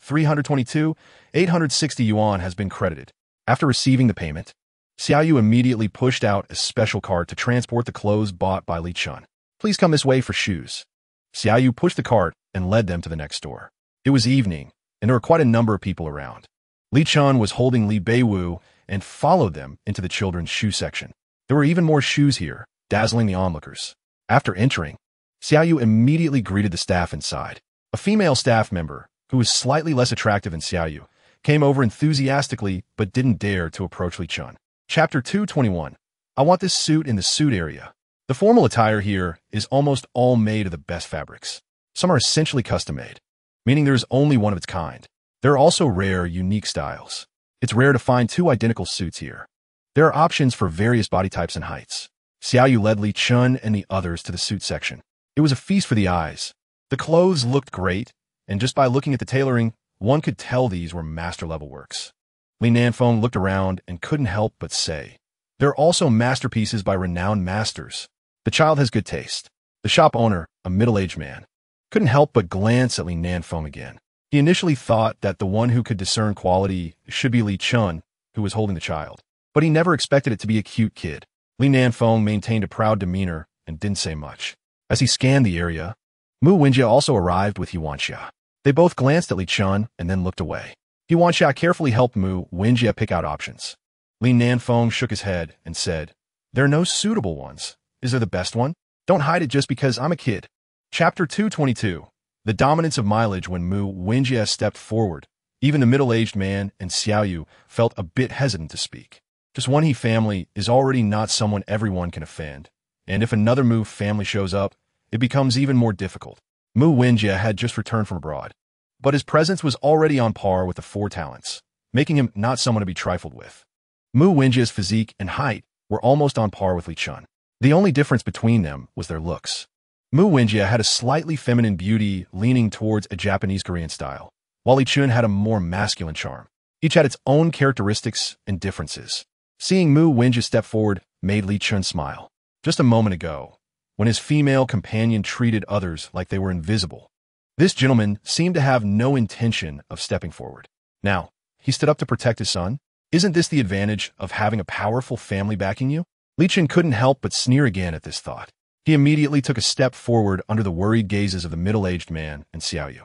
322,860 yuan has been credited. After receiving the payment, Xiaoyu immediately pushed out a special cart to transport the clothes bought by Li Chen. "Please come this way for shoes." Xiaoyu pushed the cart and led them to the next store. It was evening, and there were quite a number of people around. Li Chen was holding Li Beiwu and followed them into the children's shoe section. There were even more shoes here, dazzling the onlookers. After entering, Xiaoyu immediately greeted the staff inside. A female staff member, who was slightly less attractive than Xiaoyu, came over enthusiastically but didn't dare to approach Li Chen. Chapter 221. I want this suit in the suit area. The formal attire here is almost all made of the best fabrics. Some are essentially custom-made, meaning there is only one of its kind. There are also rare, unique styles. It's rare to find two identical suits here. There are options for various body types and heights. Xiaoyu led Li Chen and the others to the suit section. It was a feast for the eyes. The clothes looked great, and just by looking at the tailoring, one could tell these were master-level works. Li Nanfeng looked around and couldn't help but say, there are also masterpieces by renowned masters. The child has good taste. The shop owner, a middle-aged man, couldn't help but glance at Li Nanfeng again. He initially thought that the one who could discern quality should be Li Chen, who was holding the child. But he never expected it to be a cute kid. Li Nanfeng maintained a proud demeanor and didn't say much. As he scanned the area, Mu Wenjie also arrived with Yuanxia. They both glanced at Li Chen and then looked away. Yuanxia carefully helped Mu Wenjie pick out options. Li Nanfeng shook his head and said, there are no suitable ones. Is there the best one? Don't hide it just because I'm a kid. Chapter 222. The dominance of mileage. When Mu Wenjie stepped forward, even the middle-aged man and Xiaoyu felt a bit hesitant to speak. Just one He family is already not someone everyone can offend, and if another Mu family shows up, it becomes even more difficult. Mu Wenjie had just returned from abroad, but his presence was already on par with the four talents, making him not someone to be trifled with. Mu Wenjie's physique and height were almost on par with Li Chen. The only difference between them was their looks. Mu Wenjie had a slightly feminine beauty leaning towards a Japanese Korean style, while Li Chen had a more masculine charm. Each had its own characteristics and differences. Seeing Mu Wenjie step forward made Li Chen smile. Just a moment ago, when his female companion treated others like they were invisible, this gentleman seemed to have no intention of stepping forward. Now, he stood up to protect his son. Isn't this the advantage of having a powerful family backing you? Li Chen couldn't help but sneer again at this thought. He immediately took a step forward under the worried gazes of the middle-aged man and Xiaoyu.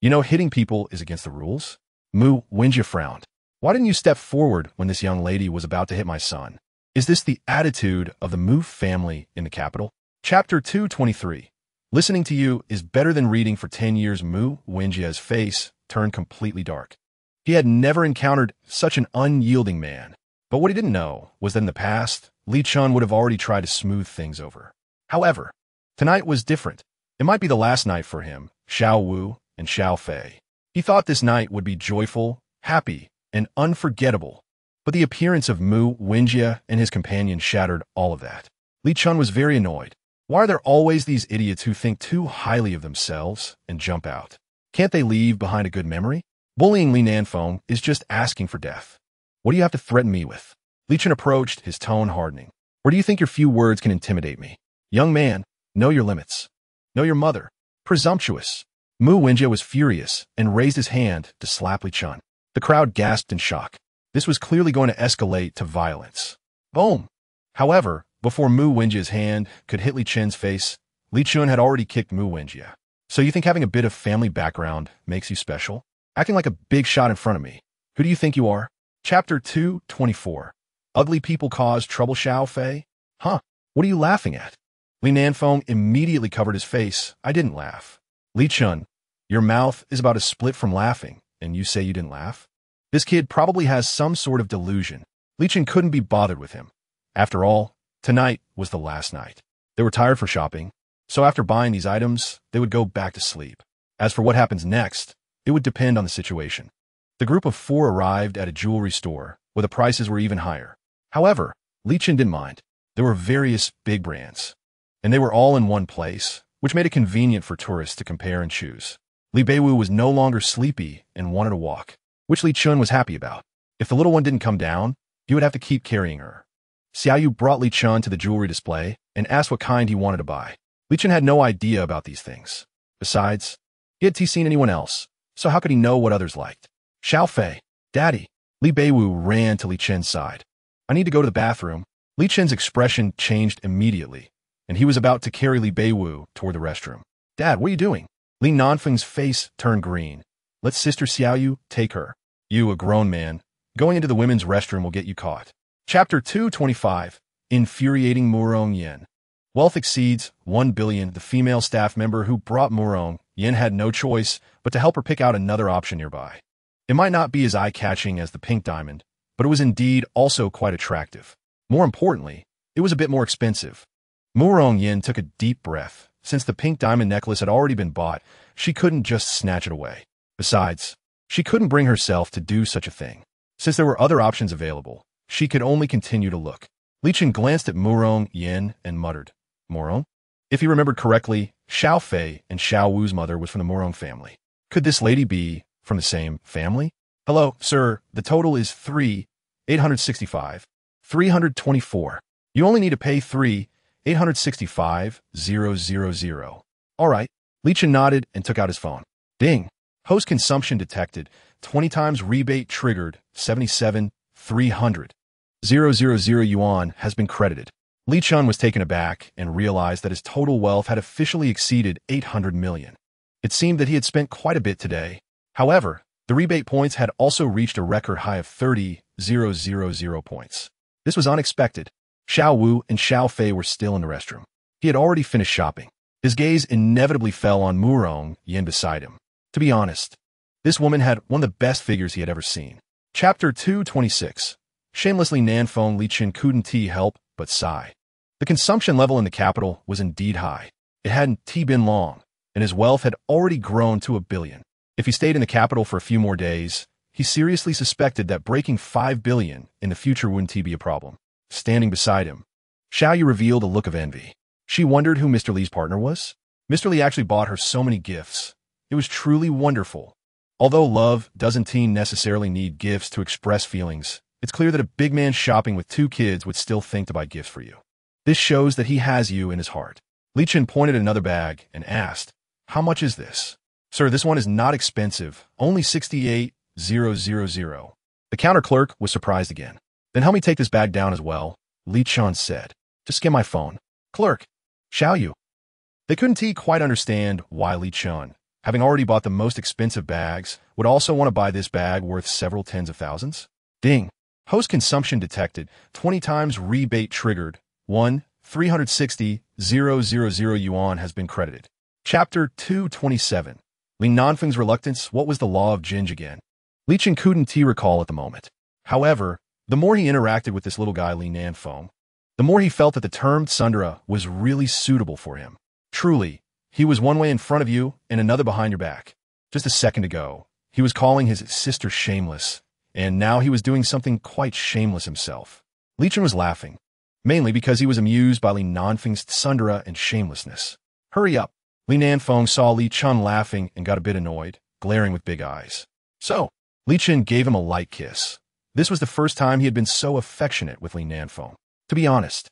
You know, hitting people is against the rules? Mu Wenjie frowned. Why didn't you step forward when this young lady was about to hit my son? Is this the attitude of the Mu family in the capital? Chapter 223. Listening to you is better than reading for 10 years. Mu Wenjie's face turned completely dark. He had never encountered such an unyielding man. But what he didn't know was that in the past, Li Chen would have already tried to smooth things over. However, tonight was different. It might be the last night for him, Xiao Wu, and Xiao Fei. He thought this night would be joyful, happy, and unforgettable. But the appearance of Mu Wenjie and his companion shattered all of that. Li Chen was very annoyed. Why are there always these idiots who think too highly of themselves and jump out? Can't they leave behind a good memory? Bullying Li Nanfeng is just asking for death. What do you have to threaten me with? Li Chen approached, his tone hardening. Or do you think your few words can intimidate me? Young man, know your limits. Know your mother. Presumptuous. Mu Wenjie was furious and raised his hand to slap Li Chen. The crowd gasped in shock. This was clearly going to escalate to violence. Boom! However, before Mu Wenjie's hand could hit Li Chen's face, Li Chen had already kicked Mu Wenjie. So you think having a bit of family background makes you special? Acting like a big shot in front of me. Who do you think you are? Chapter 224. Ugly people cause trouble. Xiao Fei? Huh? What are you laughing at? Li Nanfeng immediately covered his face. I didn't laugh. Li Chen, your mouth is about to split from laughing, and you say you didn't laugh? This kid probably has some sort of delusion. Li Chen couldn't be bothered with him. After all, tonight was the last night. They were tired for shopping, so after buying these items, they would go back to sleep. As for what happens next, it would depend on the situation. The group of four arrived at a jewelry store, where the prices were even higher. However, Li Chen didn't mind. There were various big brands, and they were all in one place, which made it convenient for tourists to compare and choose. Li Beiwu was no longer sleepy and wanted to walk, which Li Chen was happy about. If the little one didn't come down, he would have to keep carrying her. Xiaoyu brought Li Chen to the jewelry display and asked what kind he wanted to buy. Li Chen had no idea about these things. Besides, he hadn't seen anyone else, so how could he know what others liked? Xiao Fei, Daddy. Li Beiwu ran to Li Chen's side. I need to go to the bathroom. Li Chen's expression changed immediately, and he was about to carry Li Beiwu toward the restroom. Dad, what are you doing? Li Nanfeng's face turned green. Let Sister Xiaoyu take her. You, a grown man, going into the women's restroom will get you caught. Chapter 225. Infuriating Murong Yen. Wealth exceeds 1 billion. The female staff member who brought Murong Yin had no choice but to help her pick out another option nearby. It might not be as eye-catching as the pink diamond, but it was indeed also quite attractive. More importantly, it was a bit more expensive. Murong Yin took a deep breath. Since the pink diamond necklace had already been bought, she couldn't just snatch it away. Besides, she couldn't bring herself to do such a thing. Since there were other options available, she could only continue to look. Li Chen glanced at Murong Yin and muttered, Murong? If he remembered correctly, Xiao Fei and Xiao Wu's mother was from the Murong family. Could this lady be from the same family? Hello, sir. The total is 3,865. 324. You only need to pay 3,865,000. All right. Li Chen nodded and took out his phone. Ding. Host consumption detected. 20 times rebate triggered. 77,300. 000 yuan has been credited. Li Chen was taken aback and realized that his total wealth had officially exceeded 800 million. It seemed that he had spent quite a bit today. However, the rebate points had also reached a record high of 30,000 points. This was unexpected. Xiao Wu and Xiao Fei were still in the restroom. He had already finished shopping. His gaze inevitably fell on Murong Yin beside him. To be honest, this woman had one of the best figures he had ever seen. Chapter 226. Shamelessly Nanfeng. Li Chen couldn't help but sigh. The consumption level in the capital was indeed high. It hadn't been long, and his wealth had already grown to 1 billion. If he stayed in the capital for a few more days, he seriously suspected that breaking 5 billion in the future wouldn't be a problem. Standing beside him, Xiao Yu revealed a look of envy. She wondered who Mr. Li's partner was. Mr. Li actually bought her so many gifts. It was truly wonderful. Although love doesn't necessarily need gifts to express feelings, it's clear that a big man shopping with 2 kids would still think to buy gifts for you. This shows that he has you in his heart. Li Chen pointed at another bag and asked, How much is this? Sir, this one is not expensive, only 68,000. The counter clerk was surprised again. Then help me take this bag down as well, Li Chen said. Just get my phone. Clerk, Xiao Yu. They couldn't quite understand why Li Chen, having already bought the most expensive bags, would also want to buy this bag worth several tens of thousands. Ding. Host consumption detected. 20 times rebate triggered. 360,000 yuan has been credited. Chapter 227. Li Nanfeng's reluctance. What was the law of Jinj again? Li Chen couldn't recall at the moment. However, the more he interacted with this little guy Li Nanfeng, the more he felt that the term tsundere was really suitable for him. Truly, he was one way in front of you and another behind your back. Just a second ago, he was calling his sister shameless, and now he was doing something quite shameless himself. Li Chen was laughing, mainly because he was amused by Li Nanfeng's tsundere and shamelessness. Hurry up. Li Nanfeng saw Li Chen laughing and got a bit annoyed, glaring with big eyes. So, Li Chen gave him a light kiss. This was the first time he had been so affectionate with Li Nanfeng. To be honest,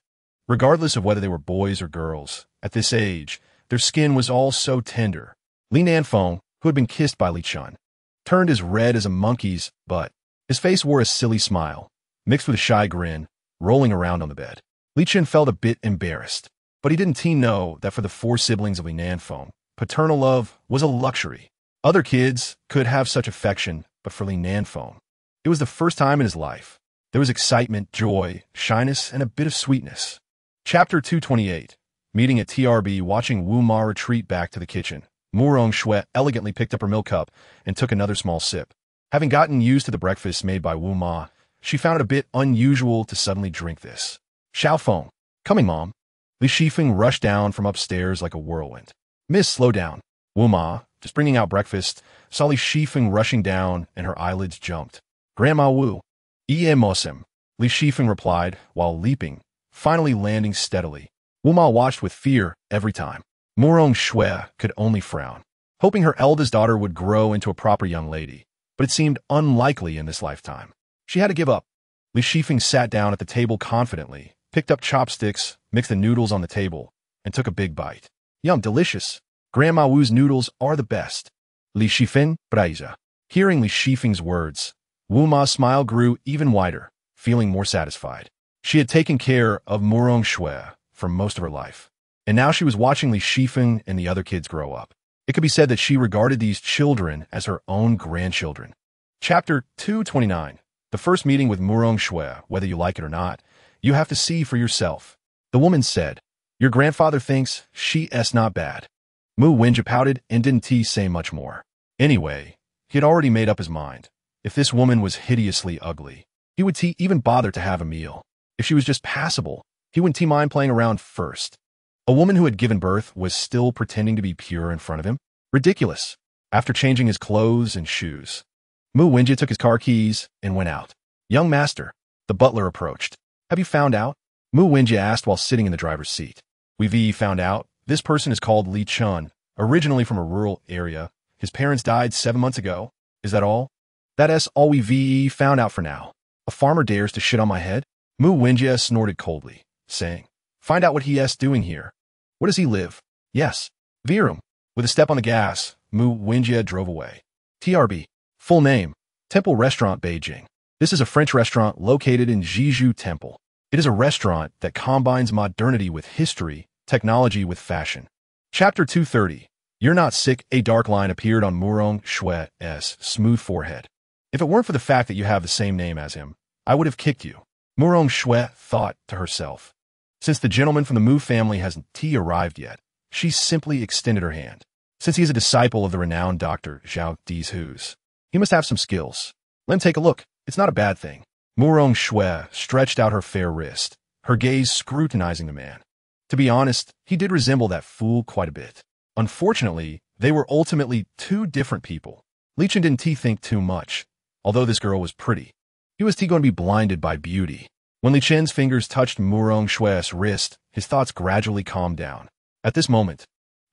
regardless of whether they were boys or girls, at this age, their skin was all so tender. Li Nanfeng, who had been kissed by Li Chen, turned as red as a monkey's butt. His face wore a silly smile, mixed with a shy grin, rolling around on the bed. Li Chen felt a bit embarrassed, but he didn't know that for the 4 siblings of Li Nanfeng, paternal love was a luxury. Other kids could have such affection, but for Li Nanfeng, it was the first time in his life. There was excitement, joy, shyness, and a bit of sweetness. Chapter 228. Meeting at TRB. Watching Wu Ma retreat back to the kitchen, Murong Shui elegantly picked up her milk cup and took another small sip. Having gotten used to the breakfast made by Wu Ma, she found it a bit unusual to suddenly drink this. Xiao Feng. Coming, Mom. Li Shifeng rushed down from upstairs like a whirlwind. Miss, slow down. Wu Ma, just bringing out breakfast, saw Li Shifeng rushing down and her eyelids jumped. Grandma Wu. Mosem. Li Shifeng replied while leaping, finally landing steadily. Wu Ma watched with fear every time. Murong Shui could only frown, hoping her eldest daughter would grow into a proper young lady, but it seemed unlikely in this lifetime. She had to give up. Li Shifeng sat down at the table confidently, picked up chopsticks, mixed the noodles on the table, and took a big bite. Yum, delicious. Grandma Wu's noodles are the best. Li Shifeng, Braiza. Hearing Li Shifeng's words, Wu Ma's smile grew even wider, feeling more satisfied. She had taken care of Murong Shui for most of her life, and now she was watching Li Shifeng and the other kids grow up. It could be said that she regarded these children as her own grandchildren. Chapter 229. The first meeting with Murong Shui, whether you like it or not, you have to see for yourself. The woman said, Your grandfather thinks she's not bad. Mu Wenjie pouted and didn't say much more. Anyway, he had already made up his mind. If this woman was hideously ugly, he would even bother to have a meal. If she was just passable, he wouldn't mind playing around first. A woman who had given birth was still pretending to be pure in front of him? Ridiculous. After changing his clothes and shoes, Mu Wenjie took his car keys and went out. Young master, the butler approached. Have you found out? Mu Wenjie asked while sitting in the driver's seat. We've found out. This person is called Li Chen, originally from a rural area. His parents died 7 months ago. Is that all? That's all we've found out for now. A farmer dares to shit on my head? Mu Wenjie snorted coldly, saying, find out what he's doing here. Where does he live? Yes. Virum. With a step on the gas, Mu Wenjie drove away. TRB. Full name. Temple Restaurant Beijing. This is a French restaurant located in Jizhu Temple. It is a restaurant that combines modernity with history, technology with fashion. Chapter 230. You're not sick. A dark line appeared on Murong Shue's smooth forehead. If it weren't for the fact that you have the same name as him, I would have kicked you. Murong Shue thought to herself. Since the gentleman from the Mu family hasn't arrived yet, she simply extended her hand. Since he is a disciple of the renowned Dr. Zhao Dizhu's, he must have some skills. Let him take a look. It's not a bad thing. Murong Shue stretched out her fair wrist, her gaze scrutinizing the man. To be honest, he did resemble that fool quite a bit. Unfortunately, they were ultimately two different people. Li Chen didn't think too much. Although this girl was pretty, he was going to be blinded by beauty. When Li Chen's fingers touched Murong Shue's wrist, his thoughts gradually calmed down. At this moment,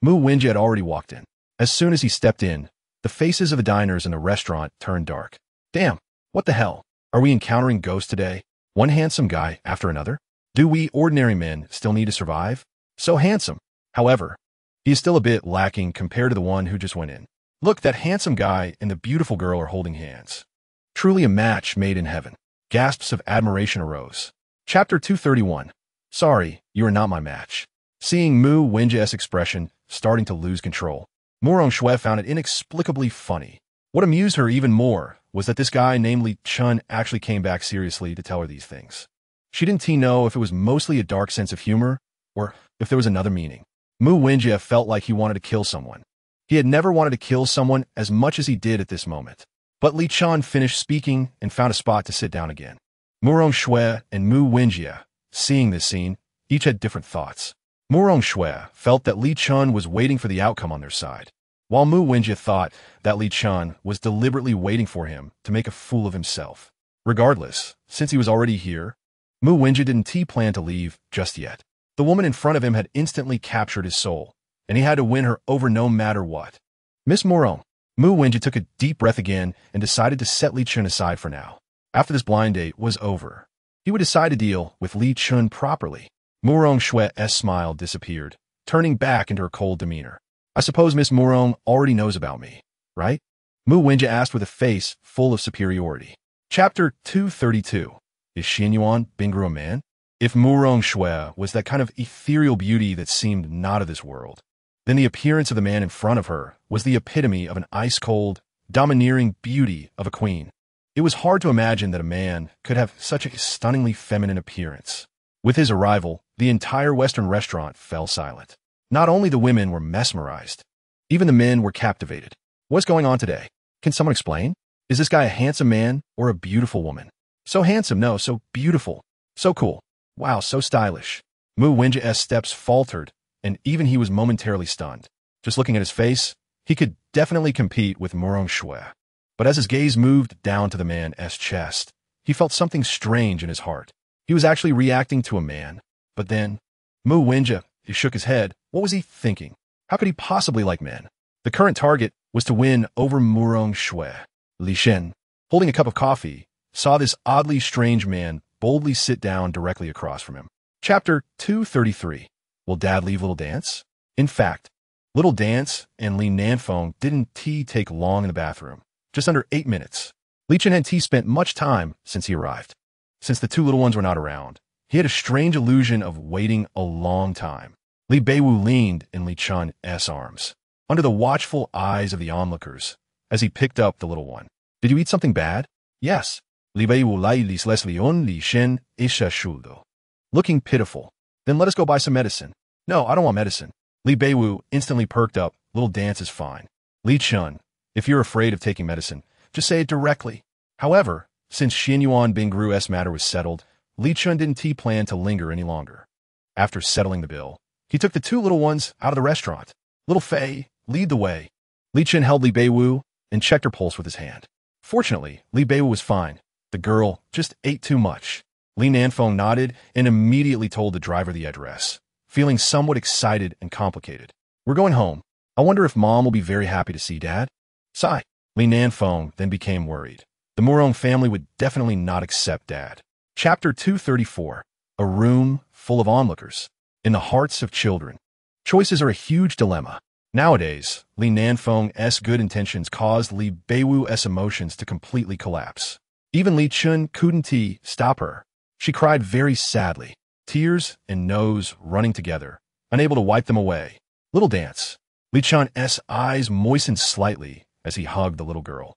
Mu Wenjie had already walked in. As soon as he stepped in, the faces of the diners in the restaurant turned dark. Damn, what the hell? Are we encountering ghosts today? One handsome guy after another? Do we ordinary men still need to survive? So handsome. However, he is still a bit lacking compared to the one who just went in. Look, that handsome guy and the beautiful girl are holding hands. Truly a match made in heaven. Gasps of admiration arose. Chapter 231. Sorry, you are not my match. Seeing Mu Wenjie's expression starting to lose control, Murong Shue found it inexplicably funny. What amused her even more was that this guy named Li Chen actually came back seriously to tell her these things. She didn't know if it was mostly a dark sense of humor or if there was another meaning. Mu Wenjie felt like he wanted to kill someone. He had never wanted to kill someone as much as he did at this moment. But Li Chen finished speaking and found a spot to sit down again. Murong Shue and Mu Wenjie, seeing this scene, each had different thoughts. Murong Shue felt that Li Chen was waiting for the outcome on their side, while Mu Wenjie thought that Li Chen was deliberately waiting for him to make a fool of himself. Regardless, since he was already here, Mu Wenjie didn't plan to leave just yet. The woman in front of him had instantly captured his soul, and he had to win her over no matter what. Miss Murong. Mu Wenjie took a deep breath again and decided to set Li Chen aside for now. After this blind date was over, he would decide to deal with Li Chen properly. Murong Shue's smile disappeared, turning back into her cold demeanor. I suppose Miss Murong already knows about me, right? Mu Wenjie asked with a face full of superiority. Chapter 232. Is Xinyuan Bingru a man? If Murong Shue was that kind of ethereal beauty that seemed not of this world, then the appearance of the man in front of her was the epitome of an ice-cold, domineering beauty of a queen. It was hard to imagine that a man could have such a stunningly feminine appearance. With his arrival, the entire Western restaurant fell silent. Not only the women were mesmerized, even the men were captivated. What's going on today? Can someone explain? Is this guy a handsome man or a beautiful woman? So handsome, no, so beautiful. So cool. Wow, so stylish. Mu Wenjie's steps faltered, and even he was momentarily stunned. Just looking at his face, he could definitely compete with Murong Shue. But as his gaze moved down to the man's chest, he felt something strange in his heart. He was actually reacting to a man. But then, Mu Wenjie shook his head. What was he thinking? How could he possibly like men? The current target was to win over Murong Shue. Li Chen, holding a cup of coffee, saw this oddly strange man boldly sit down directly across from him. Chapter 233. Will Dad leave Little Dance? In fact, Little Dance and Li Nanfeng didn't take long in the bathroom. Just under 8 minutes. Li Chen had spent much time since he arrived. Since the two little ones were not around, he had a strange illusion of waiting a long time. Li Beiwu leaned in Li Chen's arms, under the watchful eyes of the onlookers, as he picked up the little one. Did you eat something bad? Yes. Li Beiwu lai les Leon Li Shen isha shuldo. Looking pitiful. Then let us go buy some medicine. No, I don't want medicine. Li Beiwu instantly perked up. Little dance is fine. Li Chen, if you're afraid of taking medicine, just say it directly. However, since Xinyuan Bingru's matter was settled, Li Chen didn't plan to linger any longer. After settling the bill, he took the two little ones out of the restaurant. Little Fei, lead the way. Li Chen held Li Beiwu and checked her pulse with his hand. Fortunately, Li Beiwu was fine. The girl just ate too much. Li Nanfeng nodded and immediately told the driver the address, feeling somewhat excited and complicated. We're going home. I wonder if Mom will be very happy to see Dad. Sigh. Li Nanfeng then became worried. The Murong family would definitely not accept Dad. Chapter 234. A room full of onlookers. In the hearts of children. Choices are a huge dilemma. Nowadays, Li Nanfeng's good intentions caused Li Beiwu's emotions to completely collapse. Even Li Chen couldn't stop her. She cried very sadly, tears and nose running together, unable to wipe them away. Little dance. Li Chen's eyes moistened slightly as he hugged the little girl,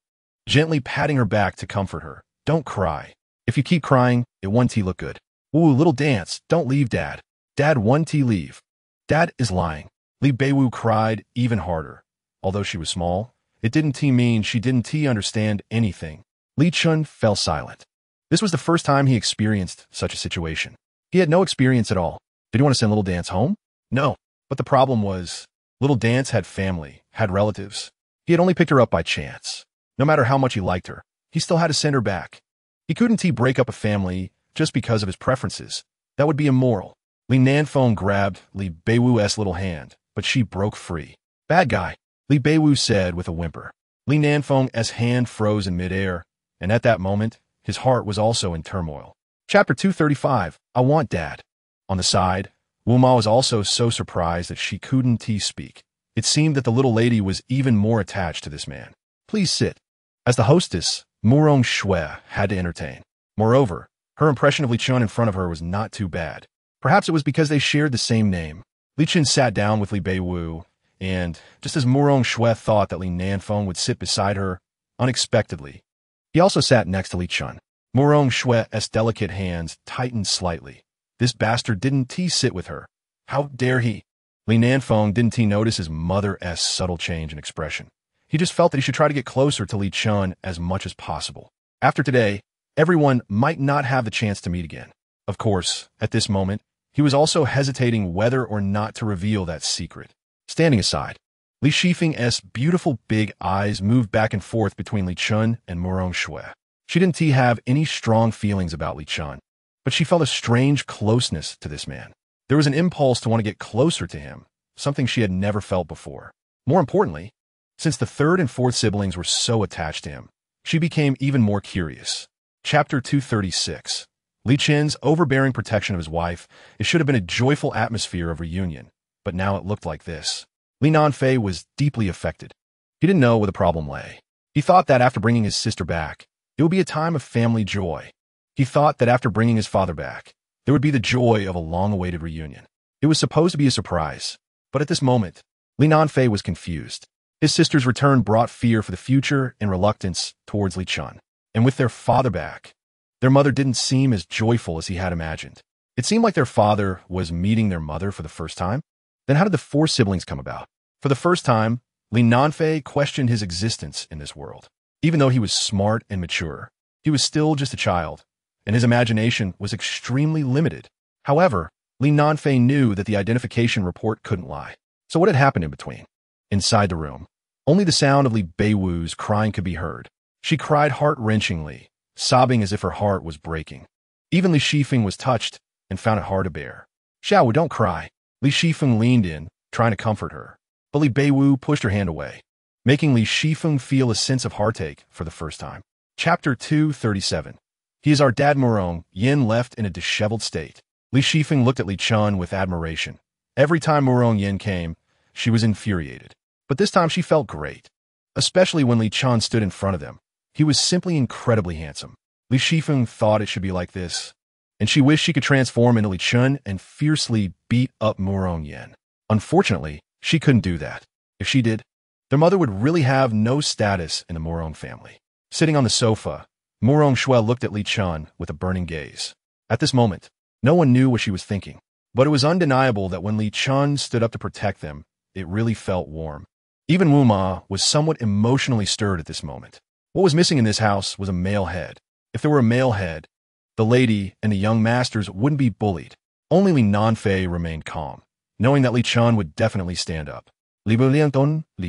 gently patting her back to comfort her. Don't cry. If you keep crying, it won't look good. Ooh, little dance, don't leave Dad. Dad won't leave. Dad is lying. Li Beiwu cried even harder. Although she was small, it didn't mean she didn't understand anything. Li Chen fell silent. This was the first time he experienced such a situation. He had no experience at all. Did he want to send Little Dance home? No. But the problem was, Little Dance had family, had relatives. He had only picked her up by chance. No matter how much he liked her, he still had to send her back. He couldn't break up a family just because of his preferences. That would be immoral. Li Nanfeng grabbed Li Beiwu's little hand, but she broke free. Bad guy, Li Beiwu said with a whimper. Li Nanfeng's hand froze in midair, and at that moment, his heart was also in turmoil. Chapter 235. I want Dad. On the side, Wu Ma was also so surprised that she couldn't speak. It seemed that the little lady was even more attached to this man. Please sit. As the hostess, Murong Shui had to entertain. Moreover, her impression of Li Chen in front of her was not too bad. Perhaps it was because they shared the same name. Li Chen sat down with Li Beiwu, and just as Murong Shui thought that Li Nanfeng would sit beside her, unexpectedly, he also sat next to Li Chen. Murong Shui's delicate hands tightened slightly. This bastard didn't sit with her. How dare he? Li Nanfeng didn't notice his mother's subtle change in expression. He just felt that he should try to get closer to Li Chen as much as possible. After today, everyone might not have the chance to meet again. Of course, at this moment, he was also hesitating whether or not to reveal that secret. Standing aside, Li Shifeng's beautiful big eyes moved back and forth between Li Chen and Murong Shui. She didn't have any strong feelings about Li Chen, but she felt a strange closeness to this man. There was an impulse to want to get closer to him, something she had never felt before. More importantly, since the third and fourth siblings were so attached to him, she became even more curious. Chapter 236. Li Chen's overbearing protection of his wife. It should have been a joyful atmosphere of reunion, but now it looked like this. Li Nanfei was deeply affected. He didn't know where the problem lay. He thought that after bringing his sister back, it would be a time of family joy. He thought that after bringing his father back, there would be the joy of a long-awaited reunion. It was supposed to be a surprise, but at this moment, Li Nanfei was confused. His sister's return brought fear for the future and reluctance towards Li Chen. And with their father back, their mother didn't seem as joyful as he had imagined. It seemed like their father was meeting their mother for the first time. Then how did the four siblings come about? For the first time, Li Nanfei questioned his existence in this world. Even though he was smart and mature, he was still just a child, and his imagination was extremely limited. However, Li Nanfei knew that the identification report couldn't lie. So what had happened in between? Inside the room, only the sound of Li Beiwu's crying could be heard. She cried heart-wrenchingly, sobbing as if her heart was breaking. Even Li Shifeng was touched and found it hard to bear. Xiaowu, don't cry. Li Shifeng leaned in, trying to comfort her, but Li Beiwu pushed her hand away, making Li Shifeng feel a sense of heartache for the first time. Chapter 237. He is our dad. Murong Yin left in a disheveled state. Li Shifeng looked at Li Chen with admiration. Every time Murong Yin came, she was infuriated. But this time she felt great, especially when Li Chen stood in front of them. He was simply incredibly handsome. Li Shifeng thought it should be like this, and she wished she could transform into Li Chen and fiercely beat up Murong Yin. Unfortunately, she couldn't do that. If she did, their mother would really have no status in the Murong family. Sitting on the sofa, Murong Shui looked at Li Chen with a burning gaze. At this moment, no one knew what she was thinking. But it was undeniable that when Li Chen stood up to protect them, it really felt warm. Even Wu Ma was somewhat emotionally stirred at this moment. What was missing in this house was a male head. If there were a male head, the lady and the young masters wouldn't be bullied. Only Li Nanfei remained calm, knowing that Li Chen would definitely stand up. Li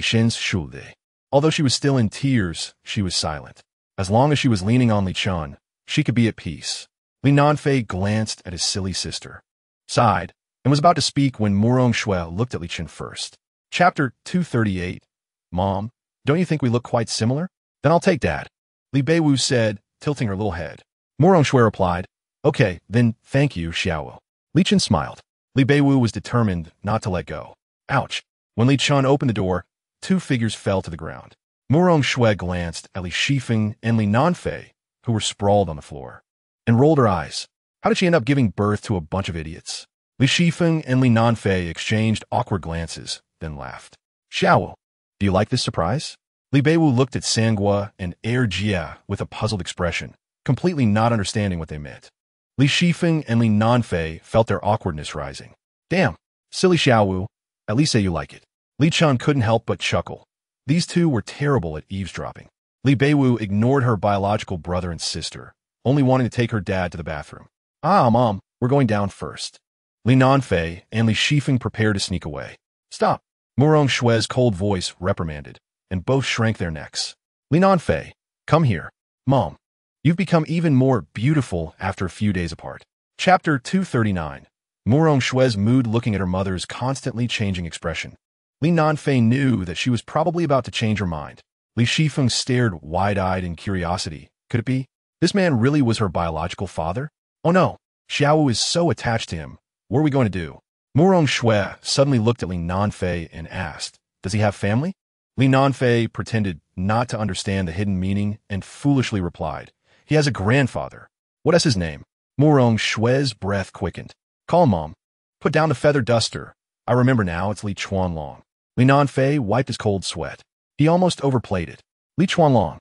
Shen's Schulde. Although she was still in tears, she was silent. As long as she was leaning on Li Chen, she could be at peace. Li Nanfei glanced at his silly sister, sighed, and was about to speak when Murong Shui looked at Li Chen first. Chapter 238. Mom, don't you think we look quite similar? Then I'll take Dad, Li Beiwu said, tilting her little head. Murong Shui replied, Okay, then thank you, Xiaowu. Li Chen smiled. Li Beiwu was determined not to let go. Ouch. When Li Chen opened the door, two figures fell to the ground. Murong Shui glanced at Li Shifeng and Li Nanfei, who were sprawled on the floor, and rolled her eyes. How did she end up giving birth to a bunch of idiots? Li Shifeng and Li Nanfei exchanged awkward glances, then laughed. Xiaowu, do you like this surprise? Li Beiwu looked at Sangua and Air Jia with a puzzled expression, completely not understanding what they meant. Li Shifeng and Li Nanfei felt their awkwardness rising. Damn, silly Xiaowu, at least say you like it. Li Chen couldn't help but chuckle. These two were terrible at eavesdropping. Li Beiwu ignored her biological brother and sister, only wanting to take her dad to the bathroom. Ah, Mom, we're going down first. Li Nanfei and Li Shifeng prepared to sneak away. Stop, Murong Shui's cold voice reprimanded, and both shrank their necks. Li Nanfei, come here. Mom, you've become even more beautiful after a few days apart. Chapter 239. Murong Shui's mood looking at her mother's constantly changing expression. Li Nanfei knew that she was probably about to change her mind. Li Shifeng stared wide-eyed in curiosity. Could it be? This man really was her biological father? Oh no, Xiaowu is so attached to him. What are we going to do? Murong Shui suddenly looked at Li Nanfei and asked, Does he have family? Li Nanfei pretended not to understand the hidden meaning and foolishly replied, He has a grandfather. What is his name? Murong Shui's breath quickened. Call Mom. Put down the feather duster. I remember now, it's Li Chuanlong. Li Nanfei wiped his cold sweat. He almost overplayed it. Li Chuanlong.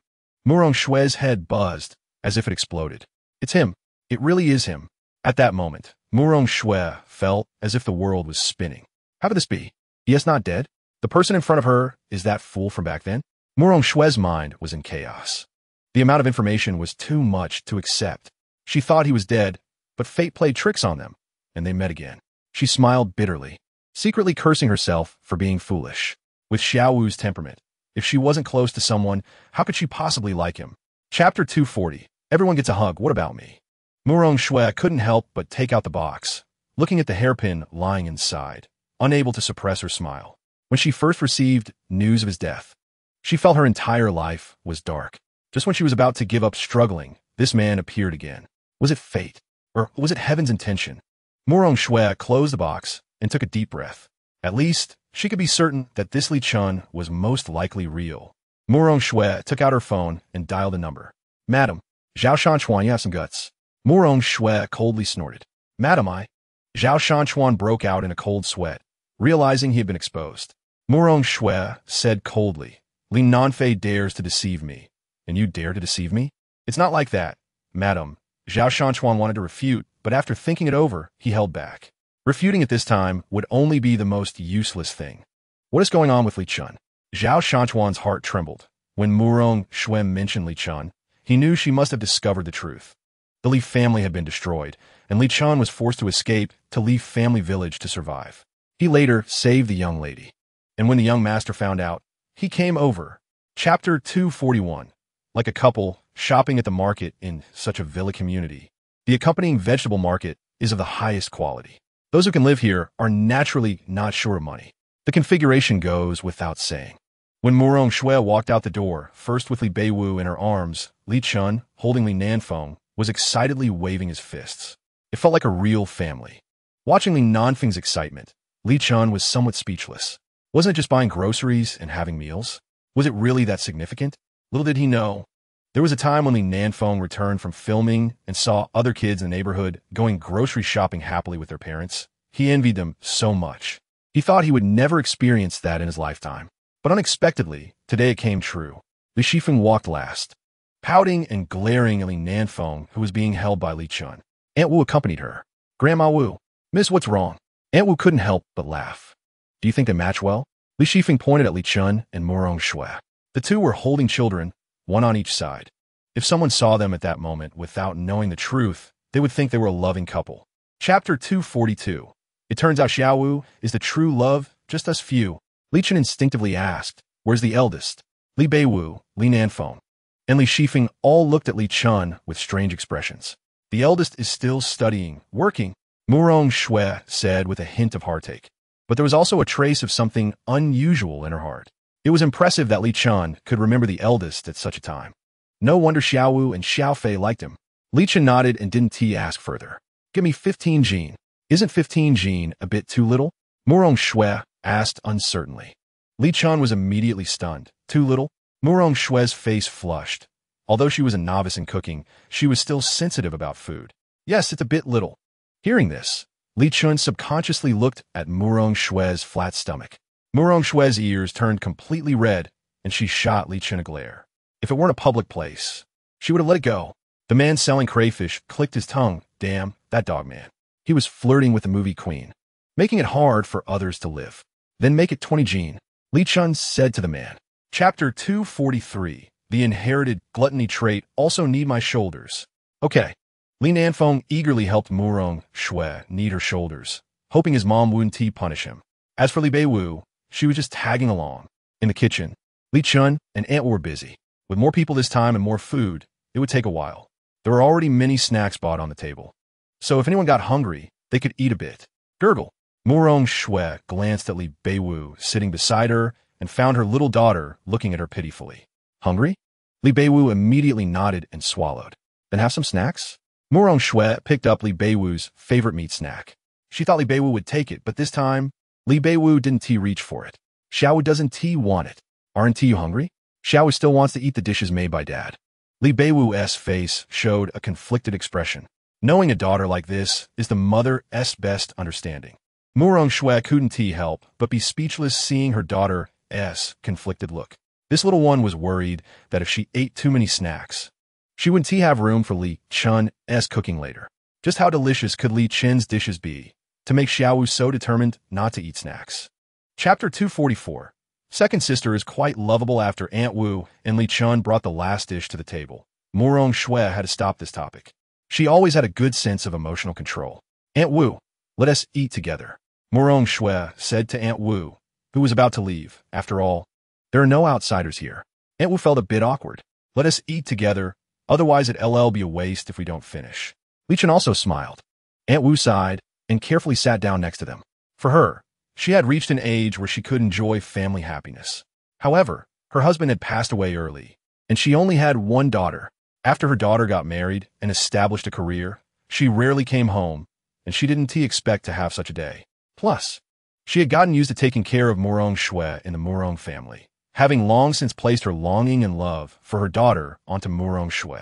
Murong Shui's head buzzed, as if it exploded. It's him. It really is him. At that moment, Murong Shui felt as if the world was spinning. How could this be? He is not dead? The person in front of her is that fool from back then? Murong Shui's mind was in chaos. The amount of information was too much to accept. She thought he was dead, but fate played tricks on them, and they met again. She smiled bitterly, secretly cursing herself for being foolish. With Xiaowu's temperament, if she wasn't close to someone, how could she possibly like him? Chapter 240. Everyone gets a hug, what about me? Murong Shui couldn't help but take out the box, looking at the hairpin lying inside, unable to suppress her smile. When she first received news of his death, she felt her entire life was dark. Just when she was about to give up struggling, this man appeared again. Was it fate? Or was it heaven's intention? Murong Shui closed the box and took a deep breath. At least, she could be certain that this Li Chen was most likely real. Murong Shui took out her phone and dialed a number. Madam, Zhao Shanchuan, you have some guts. Murong Shui coldly snorted. Madam, Zhao Shanchuan broke out in a cold sweat, realizing he had been exposed. Murong Shui said coldly, Li Nanfei dares to deceive me, and you dare to deceive me? It's not like that, madam. Zhao Shanchuan wanted to refute, but after thinking it over, he held back. Refuting at this time would only be the most useless thing. What is going on with Li Chen? Zhao Shanchuan's heart trembled. When Murong Shui mentioned Li Chen, he knew she must have discovered the truth. The Li family had been destroyed, and Li Chen was forced to escape to leave family village to survive. He later saved the young lady. And when the young master found out, he came over. Chapter 241. Like a couple shopping at the market in such a villa community, the accompanying vegetable market is of the highest quality. Those who can live here are naturally not short of money. The configuration goes without saying. When Murong Shui walked out the door, first with Li Beiwu in her arms, Li Chen, holding Li Nanfeng, was excitedly waving his fists. It felt like a real family. Watching Li Nanfeng's excitement, Li Chen was somewhat speechless. Wasn't it just buying groceries and having meals? Was it really that significant? Little did he know. There was a time when Li Nanfeng returned from filming and saw other kids in the neighborhood going grocery shopping happily with their parents. He envied them so much. He thought he would never experience that in his lifetime. But unexpectedly, today it came true. Li Shifeng walked last, pouting and glaring at Li Nanfeng, who was being held by Li Chen. Aunt Wu accompanied her. Grandma Wu, Miss, what's wrong? Aunt Wu couldn't help but laugh. Do you think they match well? Li Shifeng pointed at Li Chen and Murong Shui. The two were holding children, one on each side. If someone saw them at that moment without knowing the truth, they would think they were a loving couple. Chapter 242. It turns out Xiaowu is the true love, just us few. Li Chen instinctively asked, where's the eldest? Li Beiwu, Li Nanfeng, and Li Shifeng all looked at Li Chen with strange expressions. The eldest is still studying, working, Murong Shui said with a hint of heartache. But there was also a trace of something unusual in her heart. It was impressive that Li Chen could remember the eldest at such a time. No wonder Xiaowu and Xiaofei liked him. Li Chen nodded and didn't ask further. Give me 15 Jin. Isn't 15 Jin a bit too little? Murong Shui asked uncertainly. Li Chen was immediately stunned. Too little? Murong Shui's face flushed. Although she was a novice in cooking, she was still sensitive about food. Yes, it's a bit little. Hearing this, Li Chen subconsciously looked at Murong Shui's flat stomach. Murong Shui's ears turned completely red, and she shot Li Chen a glare. If it weren't a public place, she would have let it go. The man selling crayfish clicked his tongue. Damn, that dog man. He was flirting with the movie queen, making it hard for others to live. Then make it 20 Jin, Li Chen said to the man. Chapter 243. The inherited gluttony trait also need my shoulders. Okay. Li Nanfeng eagerly helped Murong Shui knead her shoulders, hoping his mom wouldn't punish him. As for Li Beiwu, she was just tagging along. In the kitchen, Li Chen and Aunt Wu were busy. With more people this time and more food, it would take a while. There were already many snacks bought on the table. So if anyone got hungry, they could eat a bit. Gurgle. Murong Shui glanced at Li Beiwu sitting beside her and found her little daughter looking at her pitifully. Hungry? Li Beiwu immediately nodded and swallowed. Then have some snacks? Murong Shui picked up Li Beiwu's favorite meat snack. She thought Li Beiwu would take it, but this time, Li Beiwu didn't reach for it. Xiaowu doesn't want it. Aren't you hungry? Xiaowu still wants to eat the dishes made by Dad. Li Beiwu's face showed a conflicted expression. Knowing a daughter like this is the mother's best understanding. Murong Shui couldn't help but be speechless seeing her daughter's conflicted look. This little one was worried that if she ate too many snacks, she wouldn't have room for Li Chen's cooking later. Just how delicious could Li Chen's dishes be to make Xiaowu so determined not to eat snacks? Chapter 244. Second sister is quite lovable after Aunt Wu and Li Chen brought the last dish to the table. Murong Shui had to stop this topic. She always had a good sense of emotional control. Aunt Wu, let us eat together, Murong Shui said to Aunt Wu, who was about to leave. After all, there are no outsiders here. Aunt Wu felt a bit awkward. Let us eat together, otherwise it'll be a waste if we don't finish. Li Chen also smiled. Aunt Wu sighed and carefully sat down next to them. For her, she had reached an age where she could enjoy family happiness. However, her husband had passed away early, and she only had one daughter. After her daughter got married and established a career, she rarely came home, and she didn't expect to have such a day. Plus, she had gotten used to taking care of Murong Shui in the Murong family, having long since placed her longing and love for her daughter onto Murong Shui.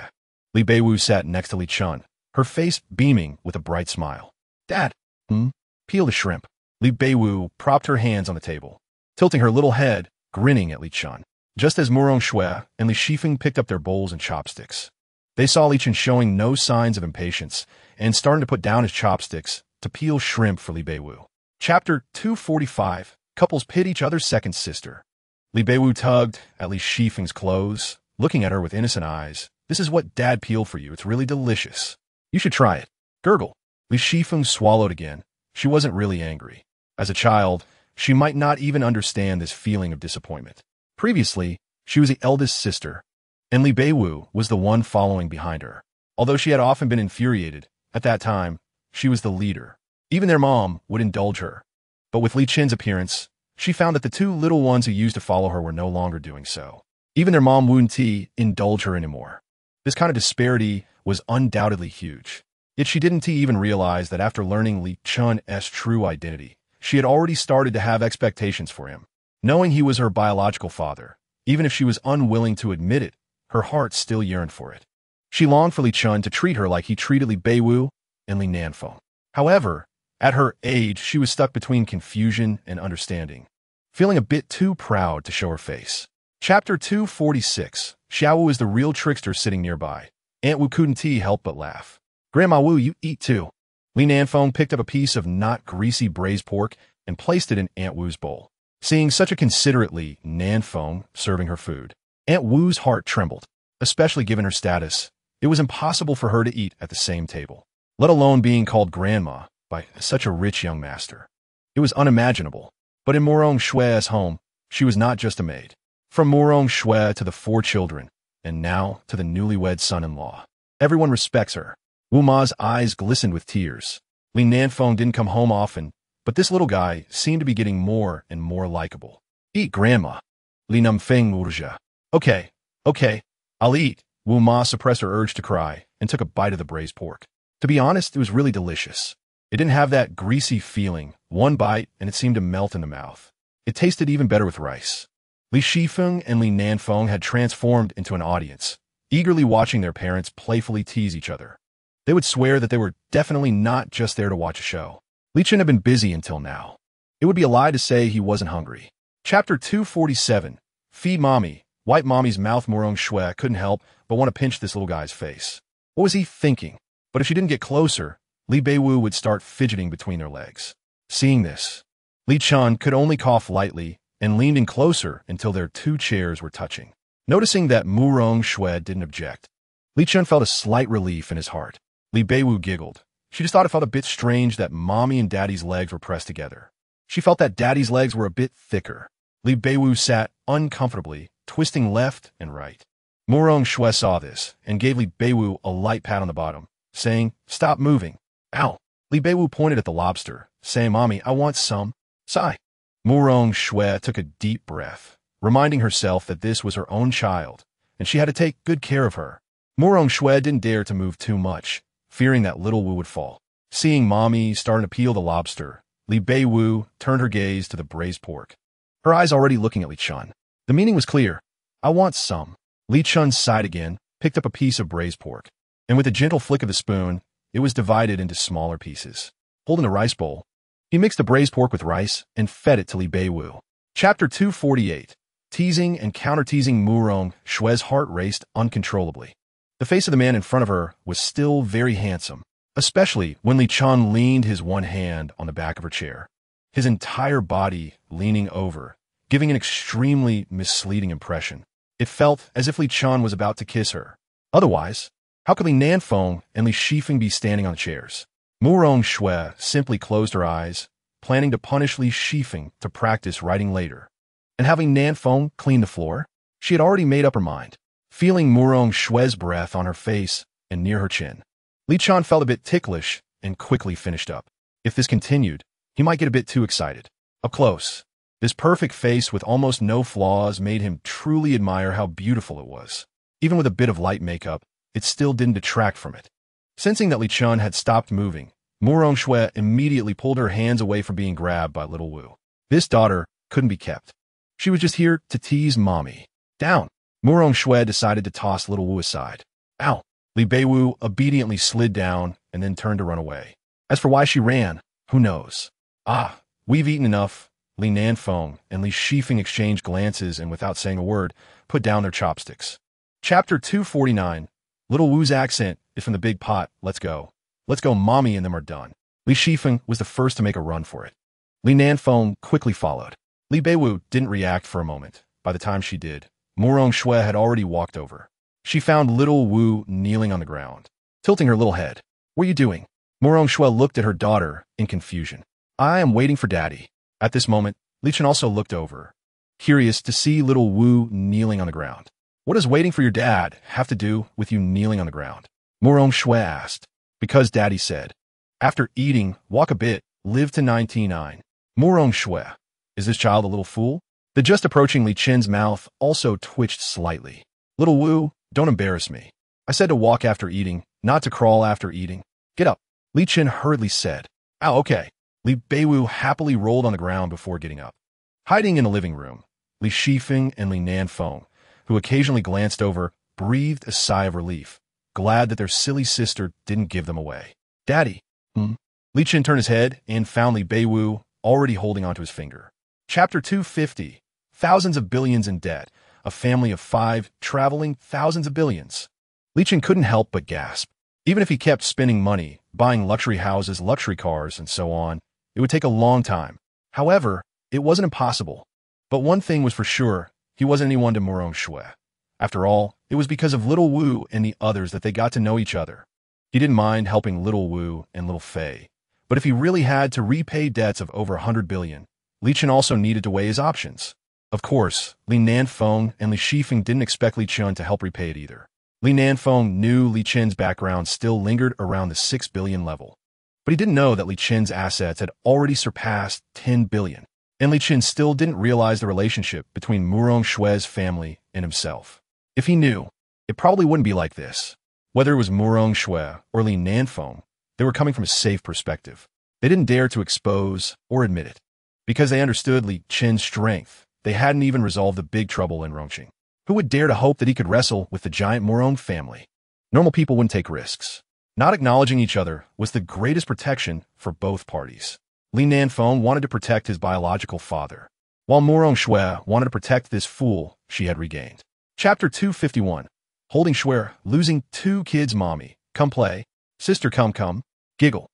Li Beiwu sat next to Li Chen, her face beaming with a bright smile. Dad, peel the shrimp. Li Beiwu propped her hands on the table, tilting her little head, grinning at Li Chen. Just as Murong Shui and Li Shifeng picked up their bowls and chopsticks, they saw Li Chen showing no signs of impatience and starting to put down his chopsticks to peel shrimp for Li Beiwu. Chapter 245. Couples pit each other's second sister. Li Beiwu tugged at Li Shifeng's clothes, looking at her with innocent eyes. This is what Dad peeled for you. It's really delicious. You should try it. Gurgle. Li Shifeng swallowed again. She wasn't really angry. As a child, she might not even understand this feeling of disappointment. Previously, she was the eldest sister, and Li Beiwu was the one following behind her. Although she had often been infuriated, at that time, she was the leader. Even their mom would indulge her. But with Li Chen's appearance, she found that the two little ones who used to follow her were no longer doing so. Even their mom wouldn't indulge her anymore. This kind of disparity was undoubtedly huge. Yet she didn't even realize that after learning Li Chen's true identity, she had already started to have expectations for him. Knowing he was her biological father, even if she was unwilling to admit it, her heart still yearned for it. She longed for Li Chen to treat her like he treated Li Beiwu and Li Nanfeng. However, at her age, she was stuck between confusion and understanding, feeling a bit too proud to show her face. Chapter 246. Xiaowu is the real trickster sitting nearby. Aunt Wu couldn't help but laugh. Grandma Wu, you eat too. Li Nanfeng picked up a piece of not greasy braised pork and placed it in Aunt Wu's bowl. Seeing such a considerate Li Nanfeng serving her food, Aunt Wu's heart trembled, especially given her status. It was impossible for her to eat at the same table, let alone being called grandma by such a rich young master. It was unimaginable. But in Morong Shue's home, she was not just a maid. From Morong Shue to the 4 children, and now to the newlywed son-in-law, everyone respects her. Wu Ma's eyes glistened with tears. Li Nanfeng didn't come home often, but this little guy seemed to be getting more and more likable. Eat, grandma. Li Nanfeng urged. Okay, I'll eat. Wu Ma suppressed her urge to cry and took a bite of the braised pork. To be honest, it was really delicious. It didn't have that greasy feeling. One bite, and it seemed to melt in the mouth. It tasted even better with rice. Li Shifeng and Li Nanfeng had transformed into an audience, eagerly watching their parents playfully tease each other. They would swear that they were definitely not just there to watch a show. Li Chen had been busy until now. It would be a lie to say he wasn't hungry. Chapter 247. Feed Mommy. Wipe Mommy's mouth. Morong Shue couldn't help but want to pinch this little guy's face. What was he thinking? But if she didn't get closer, Li Beiwu would start fidgeting between their legs. Seeing this, Li Chen could only cough lightly and leaned in closer until their 2 chairs were touching. Noticing that Morong Shue didn't object, Li Chen felt a slight relief in his heart. Li Beiwu giggled. She just thought it felt a bit strange that Mommy and Daddy's legs were pressed together. She felt that Daddy's legs were a bit thicker. Li Beiwu sat uncomfortably, twisting left and right. Morong Shue saw this and gave Li Beiwu a light pat on the bottom, saying, "Stop moving." Ow! Li Beiwu pointed at the lobster, saying, "Mommy, I want some." Sigh. Morong Shue took a deep breath, reminding herself that this was her own child, and she had to take good care of her. Morong Shue didn't dare to move too much, fearing that little Wu would fall. Seeing Mommy starting to peel the lobster, Li Beiwu turned her gaze to the braised pork, her eyes already looking at Li Chen. The meaning was clear. "I want some." Li Chen sighed again, picked up a piece of braised pork, and with a gentle flick of the spoon, it was divided into smaller pieces. Holding a rice bowl, he mixed the braised pork with rice and fed it to Li Beiwu. Chapter 248. Teasing and counter-teasing. Morong Shue's heart raced uncontrollably. The face of the man in front of her was still very handsome, especially when Li Chen leaned his one hand on the back of her chair, his entire body leaning over, giving an extremely misleading impression. It felt as if Li Chen was about to kiss her. Otherwise, how could Li Nanfeng and Li Shifeng be standing on chairs? Morong Shue simply closed her eyes, planning to punish Li Shifeng to practice writing later. And having Nanfeng clean the floor, she had already made up her mind. Feeling Morong Shue's breath on her face and near her chin, Li Chen felt a bit ticklish and quickly finished up. If this continued, he might get a bit too excited. Up close, this perfect face with almost no flaws made him truly admire how beautiful it was. Even with a bit of light makeup, it still didn't detract from it. Sensing that Li Chen had stopped moving, Morong Shue immediately pulled her hands away from being grabbed by little Wu. This daughter couldn't be kept. She was just here to tease Mommy. Down! Morong Shue decided to toss little Wu aside. Ow! Li Beiwu obediently slid down and then turned to run away. As for why she ran, who knows? Ah, we've eaten enough. Li Nanfeng and Li Shifeng exchanged glances and, without saying a word, put down their chopsticks. Chapter 249. Little Wu's accent is from the big pot. Let's go. Let's go, Mommy and them are done. Li Shifeng was the first to make a run for it. Li Nanfeng quickly followed. Li Beiwu didn't react for a moment. By the time she did, Morong Shue had already walked over. She found little Wu kneeling on the ground, tilting her little head. "What are you doing?" Morong Shue looked at her daughter in confusion. "I am waiting for Daddy." At this moment, Li Chen also looked over, curious to see little Wu kneeling on the ground. "What does waiting for your dad have to do with you kneeling on the ground?" Morong Shue asked. "Because Daddy said, after eating, walk a bit, live to 99. Morong Shue, is this child a little fool? The just approaching Li Chen's mouth also twitched slightly. "Little Wu, don't embarrass me. I said to walk after eating, not to crawl after eating. Get up," Li Chen hurriedly said. "Oh, okay." Li Beiwu happily rolled on the ground before getting up. Hiding in the living room, Li Shifeng and Li Nanfeng, who occasionally glanced over, breathed a sigh of relief, glad that their silly sister didn't give them away. "Daddy." Li Chen turned his head and found Li Beiwu already holding onto his finger. Chapter 250. Thousands of billions in debt. A family of 5 traveling thousands of billions. Li Chen couldn't help but gasp. Even if he kept spending money, buying luxury houses, luxury cars, and so on. It would take a long time. However, it wasn't impossible. But one thing was for sure, he wasn't anyone to Murong Shui. After all, it was because of Little Wu and the others that they got to know each other. He didn't mind helping Little Wu and Little Fei. But if he really had to repay debts of over 100 billion, Li Chen also needed to weigh his options. Of course, Li Nanfeng and Li Shifeng didn't expect Li Chen to help repay it either. Li Nanfeng knew Li Chen's background still lingered around the 6 billion level. But he didn't know that Li Chen's assets had already surpassed 10 billion. And Li Chen still didn't realize the relationship between Murong Shui's family and himself. If he knew, it probably wouldn't be like this. Whether it was Murong Shui or Li Nanfeng, they were coming from a safe perspective. They didn't dare to expose or admit it. Because they understood Li Chen's strength, they hadn't even resolved the big trouble in Rongqing. Who would dare to hope that he could wrestle with the giant Murong family? Normal people wouldn't take risks. Not acknowledging each other was the greatest protection for both parties. Li Nanfeng wanted to protect his biological father, while Murong Shui wanted to protect this fool she had regained. Chapter 251. Holding Shui, losing 2 kids. Mommy, come play. Sister, come. Giggle.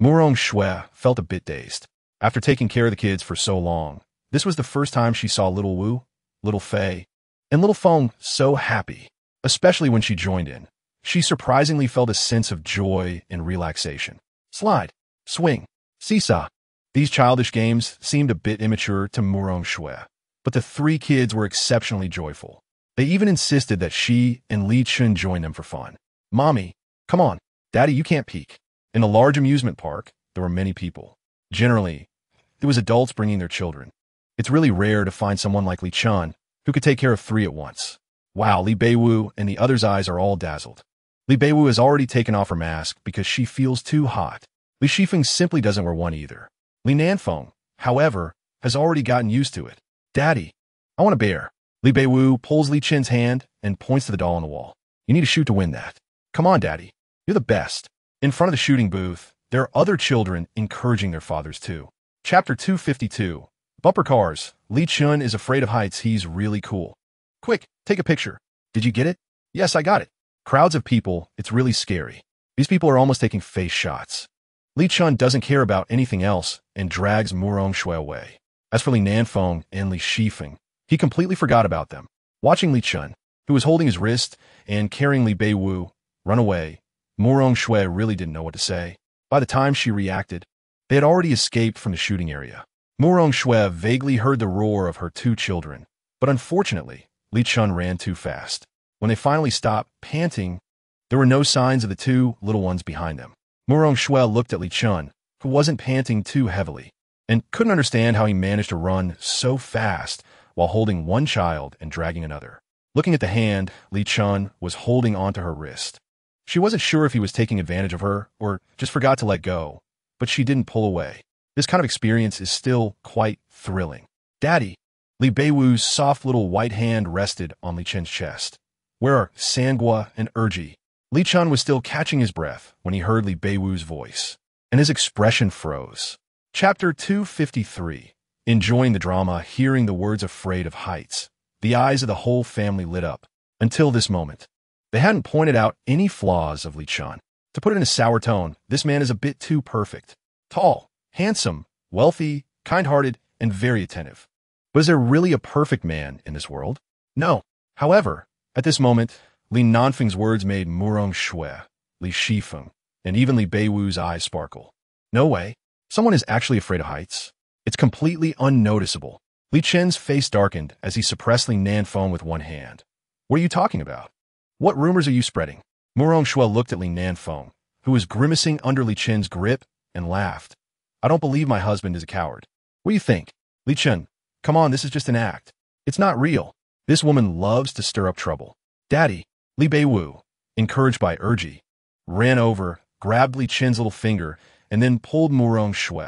Murong Shui felt a bit dazed. After taking care of the kids for so long, this was the first time she saw Little Wu, Little Fei, and Little Feng so happy. Especially when she joined in, she surprisingly felt a sense of joy and relaxation. Slide, swing, seesaw. These childish games seemed a bit immature to Murong Shui, but the 3 kids were exceptionally joyful. They even insisted that she and Li Chen join them for fun. Mommy, come on. Daddy, you can't peek. In a large amusement park, there were many people. Generally, it was adults bringing their children. It's really rare to find someone like Li Chen who could take care of 3 at once. Wow, Li Beiwu and the others' eyes are all dazzled. Li Beiwu has already taken off her mask because she feels too hot. Li Shifeng simply doesn't wear one either. Li Nanfeng, however, has already gotten used to it. Daddy, I want a bear. Li Beiwu pulls Li Chen's hand and points to the doll on the wall. You need to shoot to win that. Come on, Daddy. You're the best. In front of the shooting booth, there are other children encouraging their fathers too. Chapter 252. Bumper cars. Li Chen is afraid of heights. He's really cool. Quick, take a picture. Did you get it? Yes, I got it. Crowds of people. It's really scary. These people are almost taking face shots. Li Chen doesn't care about anything else and drags Murong Shui away. As for Li Nanfeng and Li Shifeng, he completely forgot about them. Watching Li Chen, who was holding his wrist and carrying Li Beiwu, run away, Murong Shui really didn't know what to say. By the time she reacted, they had already escaped from the shooting area. Murong Shui vaguely heard the roar of her 2 children, but unfortunately, Li Chen ran too fast. When they finally stopped, panting, there were no signs of the 2 little ones behind them. Murong Shui looked at Li Chen, who wasn't panting too heavily, and couldn't understand how he managed to run so fast while holding one child and dragging another. Looking at the hand, Li Chen was holding onto her wrist. She wasn't sure if he was taking advantage of her or just forgot to let go, but she didn't pull away. This kind of experience is still quite thrilling. Daddy, Li Beiwu's soft little white hand rested on Li Chen's chest. Where are Sangua and Erji? Li Chen was still catching his breath when he heard Li Beiwu's voice, and his expression froze. Chapter 253. Enjoying the drama, hearing the words afraid of heights. The eyes of the whole family lit up. Until this moment, they hadn't pointed out any flaws of Li Chen. To put it in a sour tone, this man is a bit too perfect. Tall, handsome, wealthy, kind-hearted, and very attentive. But is there really a perfect man in this world? No. However, at this moment, Li Nanfeng's words made Murong Shui, Li Shifeng, and even Li Beiwu's eyes sparkle. No way. Someone is actually afraid of heights. It's completely unnoticeable. Li Chen's face darkened as he suppressed Li Nanfeng with one hand. What are you talking about? What rumors are you spreading? Murong Shui looked at Li Nanfeng, who was grimacing under Li Chen's grip, and laughed. I don't believe my husband is a coward. What do you think? Li Chen, come on, this is just an act. It's not real. This woman loves to stir up trouble. Daddy, Li Beiwu, encouraged by Erji, ran over, grabbed Li Chen's little finger, and then pulled Murong Shui.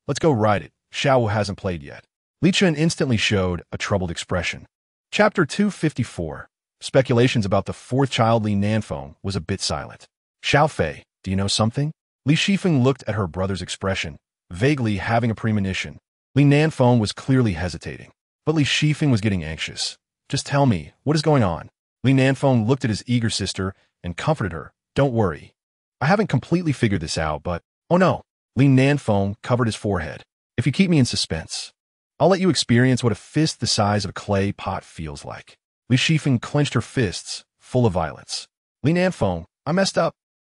Let's go ride it. Xiao hasn't played yet. Li Chen instantly showed a troubled expression. Chapter 254. Speculations about the 4th child Li Nanfeng was a bit silent. Xiao Fei, do you know something? Li Shifeng looked at her brother's expression, vaguely having a premonition. Li Nanfeng was clearly hesitating, but Li Shifeng was getting anxious. Just tell me, what is going on? Li Nanfeng looked at his eager sister and comforted her. Don't worry. I haven't completely figured this out, but oh no. Li Nanfeng covered his forehead. If you keep me in suspense, I'll let you experience what a fist the size of a clay pot feels like. Li Shifeng clenched her fists, full of violence. Li Nanfeng, I messed up.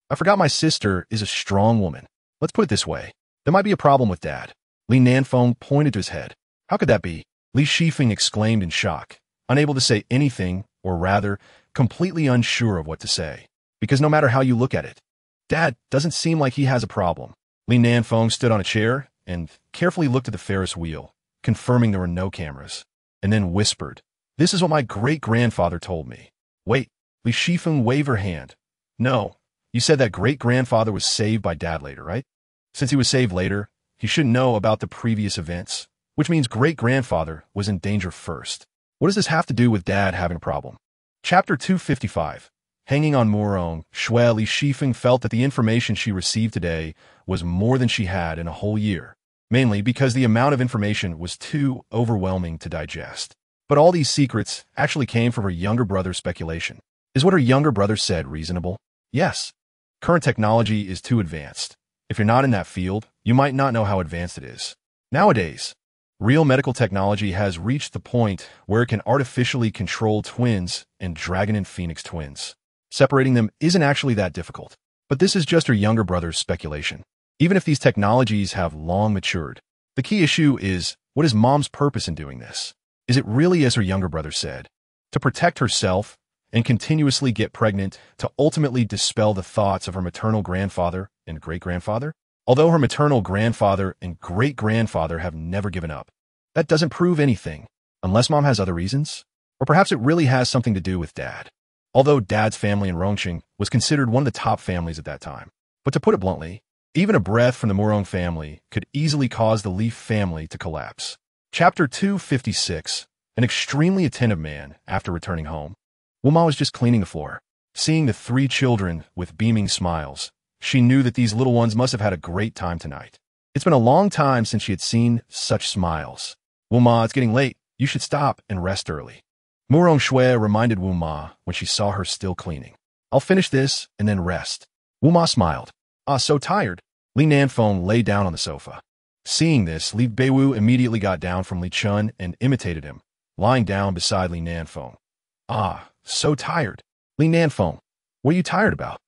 I forgot my sister is a strong woman. Let's put it this way. There might be a problem with Dad. Li Nanfeng pointed to his head. How could that be? Li Shifeng exclaimed in shock, unable to say anything, or rather, completely unsure of what to say. Because no matter how you look at it, Dad doesn't seem like he has a problem. Li Nanfeng stood on a chair and carefully looked at the Ferris wheel, confirming there were no cameras, and then whispered, "This is what my great-grandfather told me." Wait, Li Shifeng waved her hand. No, you said that great-grandfather was saved by Dad later, right? Since he was saved later, he should know about the previous events, which means great-grandfather was in danger first. What does this have to do with Dad having a problem? Chapter 255. Hanging on Murong, Shui Li Shifeng felt that the information she received today was more than she had in a whole year, mainly because the amount of information was too overwhelming to digest. But all these secrets actually came from her younger brother's speculation. Is what her younger brother said reasonable? Yes. Current technology is too advanced. If you're not in that field, you might not know how advanced it is. Nowadays, real medical technology has reached the point where it can artificially control twins and dragon and phoenix twins. Separating them isn't actually that difficult. But this is just her younger brother's speculation. Even if these technologies have long matured, the key issue is, what is Mom's purpose in doing this? Is it really, as her younger brother said, to protect herself and continuously get pregnant to ultimately dispel the thoughts of her maternal grandfather and great-grandfather? Although her maternal grandfather and great-grandfather have never given up, that doesn't prove anything, unless Mom has other reasons. Or perhaps it really has something to do with Dad. Although Dad's family in Rongqing was considered one of the top families at that time. But to put it bluntly, even a breath from the Murong family could easily cause the Li family to collapse. Chapter 256. An extremely attentive man after returning home. Wuma was just cleaning the floor. Seeing the three children with beaming smiles, she knew that these little ones must have had a great time tonight. It's been a long time since she had seen such smiles. Wuma, it's getting late. You should stop and rest early. Murong Shui reminded Wuma when she saw her still cleaning. I'll finish this and then rest. Wuma smiled. So tired. Li Nanfeng lay down on the sofa. Seeing this, Li Beiwu immediately got down from Li Chen and imitated him, lying down beside Li Nanfeng. So tired. Li Nanfeng, what are you tired about?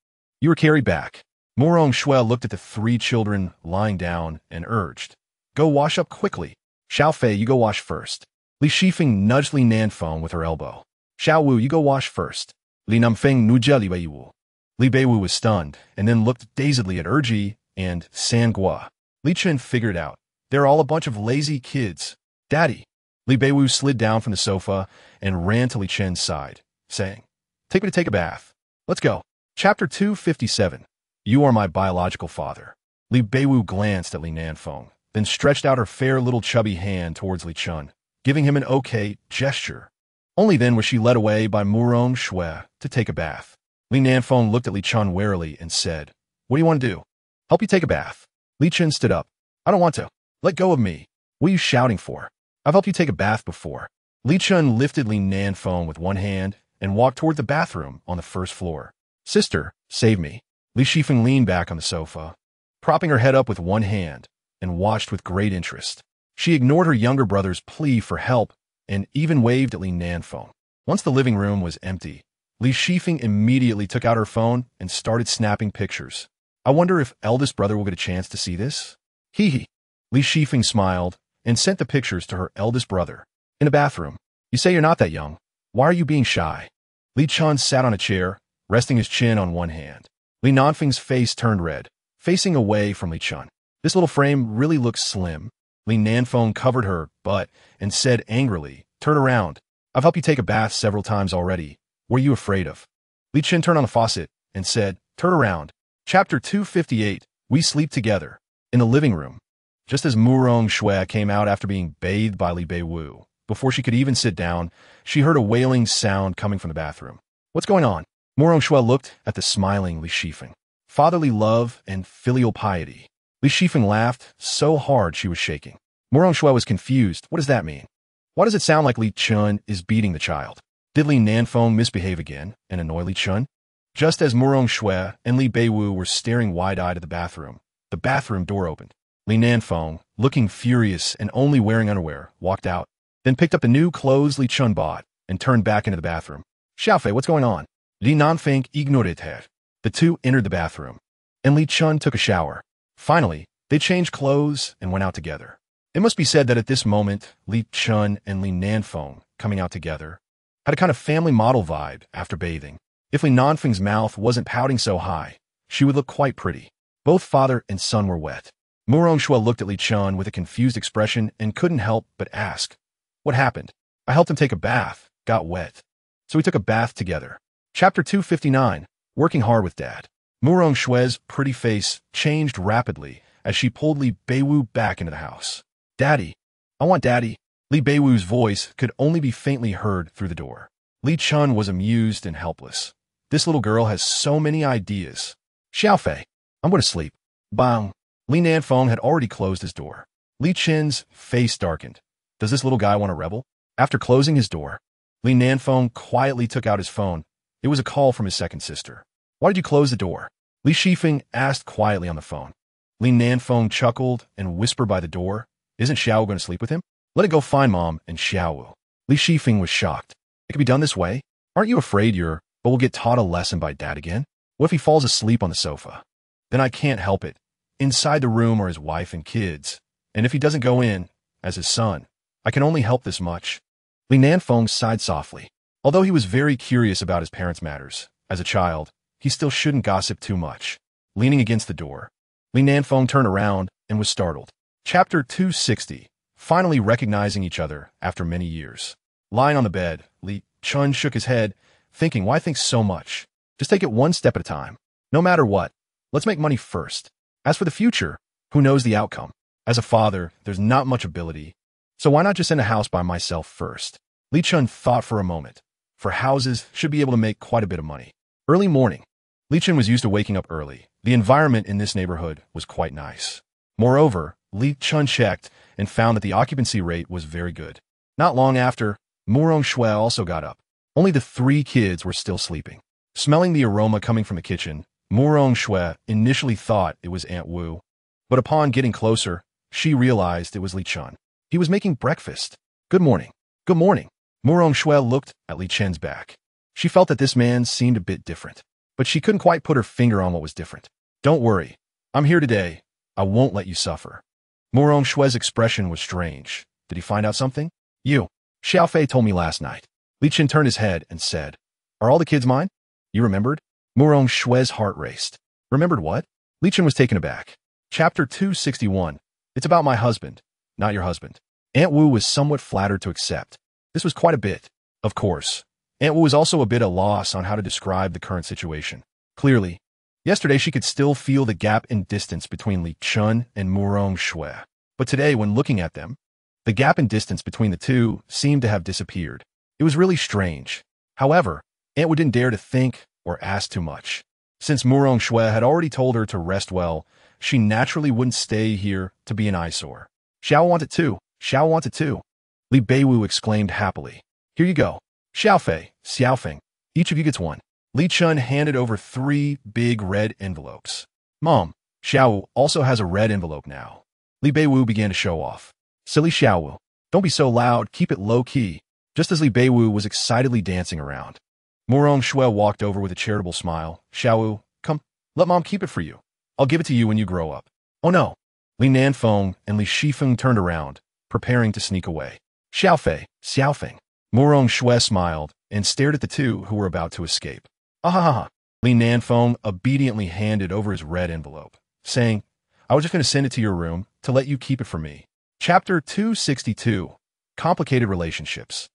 You were carried back. Murong Shui looked at the three children lying down and urged, Go wash up quickly. Xiao Fei, you go wash first. Li Shifeng nudged Li Nanfeng with her elbow. Xiao Wu, you go wash first. Li Namfeng nujia Li Beiwu. Li Beiwu was stunned, and then looked dazedly at Erji and Sangua. Li Chen figured out. They're all a bunch of lazy kids. Daddy. Li Beiwu slid down from the sofa and ran to Li Chen's side, saying, Take me to take a bath. Let's go. Chapter 257. You are my biological father. Li Beiwu glanced at Li Nanfeng, then stretched out her fair little chubby hand towards Li Chen, giving him an okay gesture. Only then was she led away by Murong Shui to take a bath. Li Nanfeng looked at Li Chen warily and said, What do you want to do? Help you take a bath. Li Chen stood up. I don't want to. Let go of me. What are you shouting for? I've helped you take a bath before. Li Chen lifted Li Nanfeng with one hand and walked toward the bathroom on the first floor. Sister, save me. Li Shifeng leaned back on the sofa, propping her head up with one hand, and watched with great interest. She ignored her younger brother's plea for help and even waved at Li Nanfeng. Once the living room was empty, Li Shifeng immediately took out her phone and started snapping pictures. I wonder if eldest brother will get a chance to see this? Hee hee. Li Shifeng smiled and sent the pictures to her eldest brother. In a bathroom. You say you're not that young. Why are you being shy? Li Chen sat on a chair, resting his chin on one hand. Li Nanfeng's face turned red, facing away from Li Chen. This little frame really looks slim. Li Nanfeng covered her butt and said angrily, Turn around. I've helped you take a bath several times already. What are you afraid of? Li Chen turned on the faucet and said, Turn around. Chapter 258. We sleep together. In the living room. Just as Murong Shui came out after being bathed by Li Beiwu, before she could even sit down, she heard a wailing sound coming from the bathroom. What's going on? Murong Shui looked at the smiling Li Shifeng. Fatherly love and filial piety. Li Shifeng laughed so hard she was shaking. Murong Shui was confused. What does that mean? Why does it sound like Li Chen is beating the child? Did Li Nanfeng misbehave again and annoy Li Chen? Just as Murong Shui and Li Beiwu were staring wide-eyed at the bathroom door opened. Li Nanfeng, looking furious and only wearing underwear, walked out, then picked up the new clothes Li Chen bought and turned back into the bathroom. Xiaofei, what's going on? Li Nanfeng ignored her. The two entered the bathroom, and Li Chen took a shower. Finally, they changed clothes and went out together. It must be said that at this moment, Li Chen and Li Nanfeng, coming out together, had a kind of family model vibe after bathing. If Li Nanfeng's mouth wasn't pouting so high, she would look quite pretty. Both father and son were wet. Murong Shui looked at Li Chen with a confused expression and couldn't help but ask, "What happened?" "I helped him take a bath, got wet. So we took a bath together." Chapter 259, Working Hard with Dad. Murong Shui's pretty face changed rapidly as she pulled Li Beiwu back into the house. "Daddy, I want Daddy." Li Beiwu's voice could only be faintly heard through the door. Li Chen was amused and helpless. This little girl has so many ideas. "Xiaofei, I'm going to sleep." Bang. Li Nanfeng had already closed his door. Li Chen's face darkened. Does this little guy want to rebel? After closing his door, Li Nanfeng quietly took out his phone. It was a call from his second sister. "Why did you close the door?" Li Shifeng asked quietly on the phone. Li Nanfeng chuckled and whispered by the door, "Isn't Xiao going to sleep with him? Let it go find Mom and Xiao will." Li Shifeng was shocked. "It could be done this way? Aren't you afraid but we'll get taught a lesson by Dad again? What if he falls asleep on the sofa? Then I can't help it. Inside the room are his wife and kids. And if he doesn't go in, as his son, I can only help this much." Li Nanfeng sighed softly. Although he was very curious about his parents' matters, as a child, he still shouldn't gossip too much. Leaning against the door, Li Nanfeng turned around and was startled. Chapter 260, Finally recognizing each other after many years. Lying on the bed, Li Chen shook his head, thinking, why think so much? Just take it one step at a time. No matter what, let's make money first. As for the future, who knows the outcome? As a father, there's not much ability, so why not just in a house by myself first? Li Chen thought for a moment. For houses, should be able to make quite a bit of money. Early morning. Li Chen was used to waking up early. The environment in this neighborhood was quite nice. Moreover, Li Chen checked and found that the occupancy rate was very good. Not long after, Murong Shui also got up. Only the 3 kids were still sleeping. Smelling the aroma coming from the kitchen, Murong Shui initially thought it was Aunt Wu, but upon getting closer, she realized it was Li Chen. He was making breakfast. Good morning. Good morning. Murong Shui looked at Li Chen's back. She felt that this man seemed a bit different, but she couldn't quite put her finger on what was different. Don't worry. I'm here today. I won't let you suffer. Murong Shui's expression was strange. Did he find out something? You. Xiaofei told me last night. Li Chen turned his head and said, Are all the kids mine? You remembered? Murong Shui's heart raced. Remembered what? Li Chen was taken aback. Chapter 261. It's about my husband, not your husband. Aunt Wu was somewhat flattered to accept. This was quite a bit. Of course. Aunt Wu was also a bit at a loss on how to describe the current situation. Clearly, yesterday she could still feel the gap in distance between Li Chen and Murong Shui. But today, when looking at them, the gap in distance between the two seemed to have disappeared. It was really strange. However, Aunt Wu didn't dare to think or ask too much. Since Murong Shui had already told her to rest well, she naturally wouldn't stay here to be an eyesore. Xiao wanted too. Xiao wanted too. Li Beiwu exclaimed happily. Here you go. Xiaofei, Xiaofeng, each of you gets one. Li Chen handed over 3 big red envelopes. Mom, Xiao also has a red envelope now. Li Beiwu began to show off. Silly Xiao, don't be so loud, keep it low-key. Just as Li Beiwu was excitedly dancing around, Murong Shui walked over with a charitable smile. Xiao, come, let Mom keep it for you. I'll give it to you when you grow up. Oh no. Li Nanfeng and Li Shifeng turned around, preparing to sneak away. Xiaofei, Xiaofeng. Murong Shui smiled and stared at the two who were about to escape. Ah. Li Nanfeng obediently handed over his red envelope, saying, I was just going to send it to your room to let you keep it for me. Chapter 262, Complicated Relationships.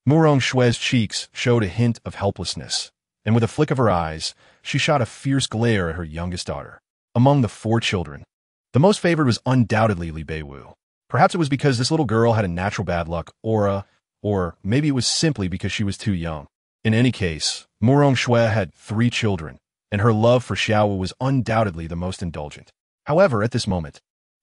Murong Shui's cheeks showed a hint of helplessness, and with a flick of her eyes, she shot a fierce glare at her youngest daughter. Among the 4 children, the most favored was undoubtedly Li Beiwu. Perhaps it was because this little girl had a natural bad luck aura, or maybe it was simply because she was too young. In any case, Murong Shui had 3 children, and her love for Xiao was undoubtedly the most indulgent. However, at this moment,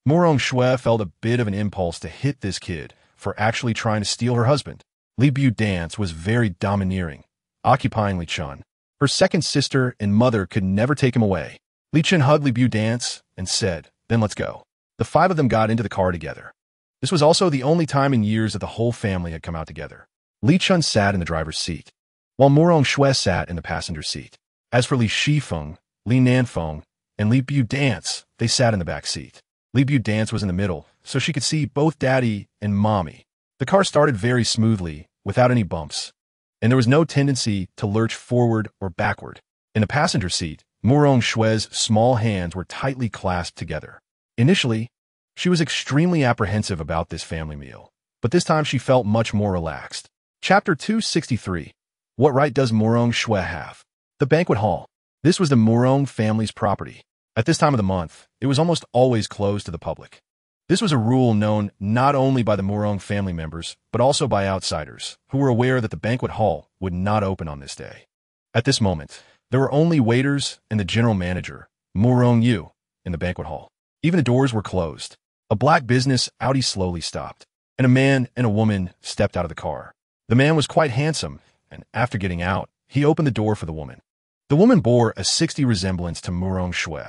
Murong Shui felt a bit of an impulse to hit this kid for actually trying to steal her husband. Li Beiwu dance was very domineering, occupying Li Chen. Her second sister and mother could never take him away. Li Chen hugged Li Bu Dance and said, "Then let's go." The five of them got into the car together. This was also the only time in years that the whole family had come out together. Li Chen sat in the driver's seat, while Murong Shui sat in the passenger seat. As for Li Shifeng, Li Nanfeng, and Li Bu Dance, they sat in the back seat. Li Bu Dance was in the middle, so she could see both Daddy and Mommy. The car started very smoothly, without any bumps, and there was no tendency to lurch forward or backward. In the passenger seat, Murong Shui's small hands were tightly clasped together. Initially, she was extremely apprehensive about this family meal, but this time she felt much more relaxed. Chapter 263. What right does Murong Shui have? The banquet hall. This was the Murong family's property. At this time of the month, it was almost always closed to the public. This was a rule known not only by the Murong family members, but also by outsiders, who were aware that the banquet hall would not open on this day. At this moment, there were only waiters and the general manager, Murong Yu, in the banquet hall. Even the doors were closed. A black business Audi slowly stopped, and a man and a woman stepped out of the car. The man was quite handsome, and after getting out, he opened the door for the woman. The woman bore a 60 resemblance to Murong Shui,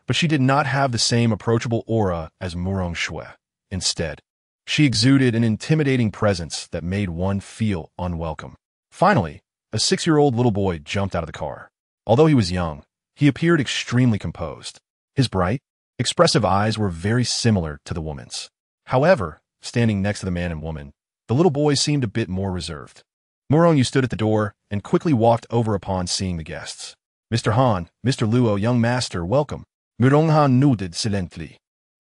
but she did not have the same approachable aura as Murong Shui. Instead, she exuded an intimidating presence that made one feel unwelcome. Finally, a 6-year-old little boy jumped out of the car. Although he was young, he appeared extremely composed. His bright, expressive eyes were very similar to the woman's. However, standing next to the man and woman, the little boy seemed a bit more reserved. Murong Yu stood at the door and quickly walked over upon seeing the guests. "Mr. Han, Mr. Luo, young master, welcome." Murong Han nodded silently,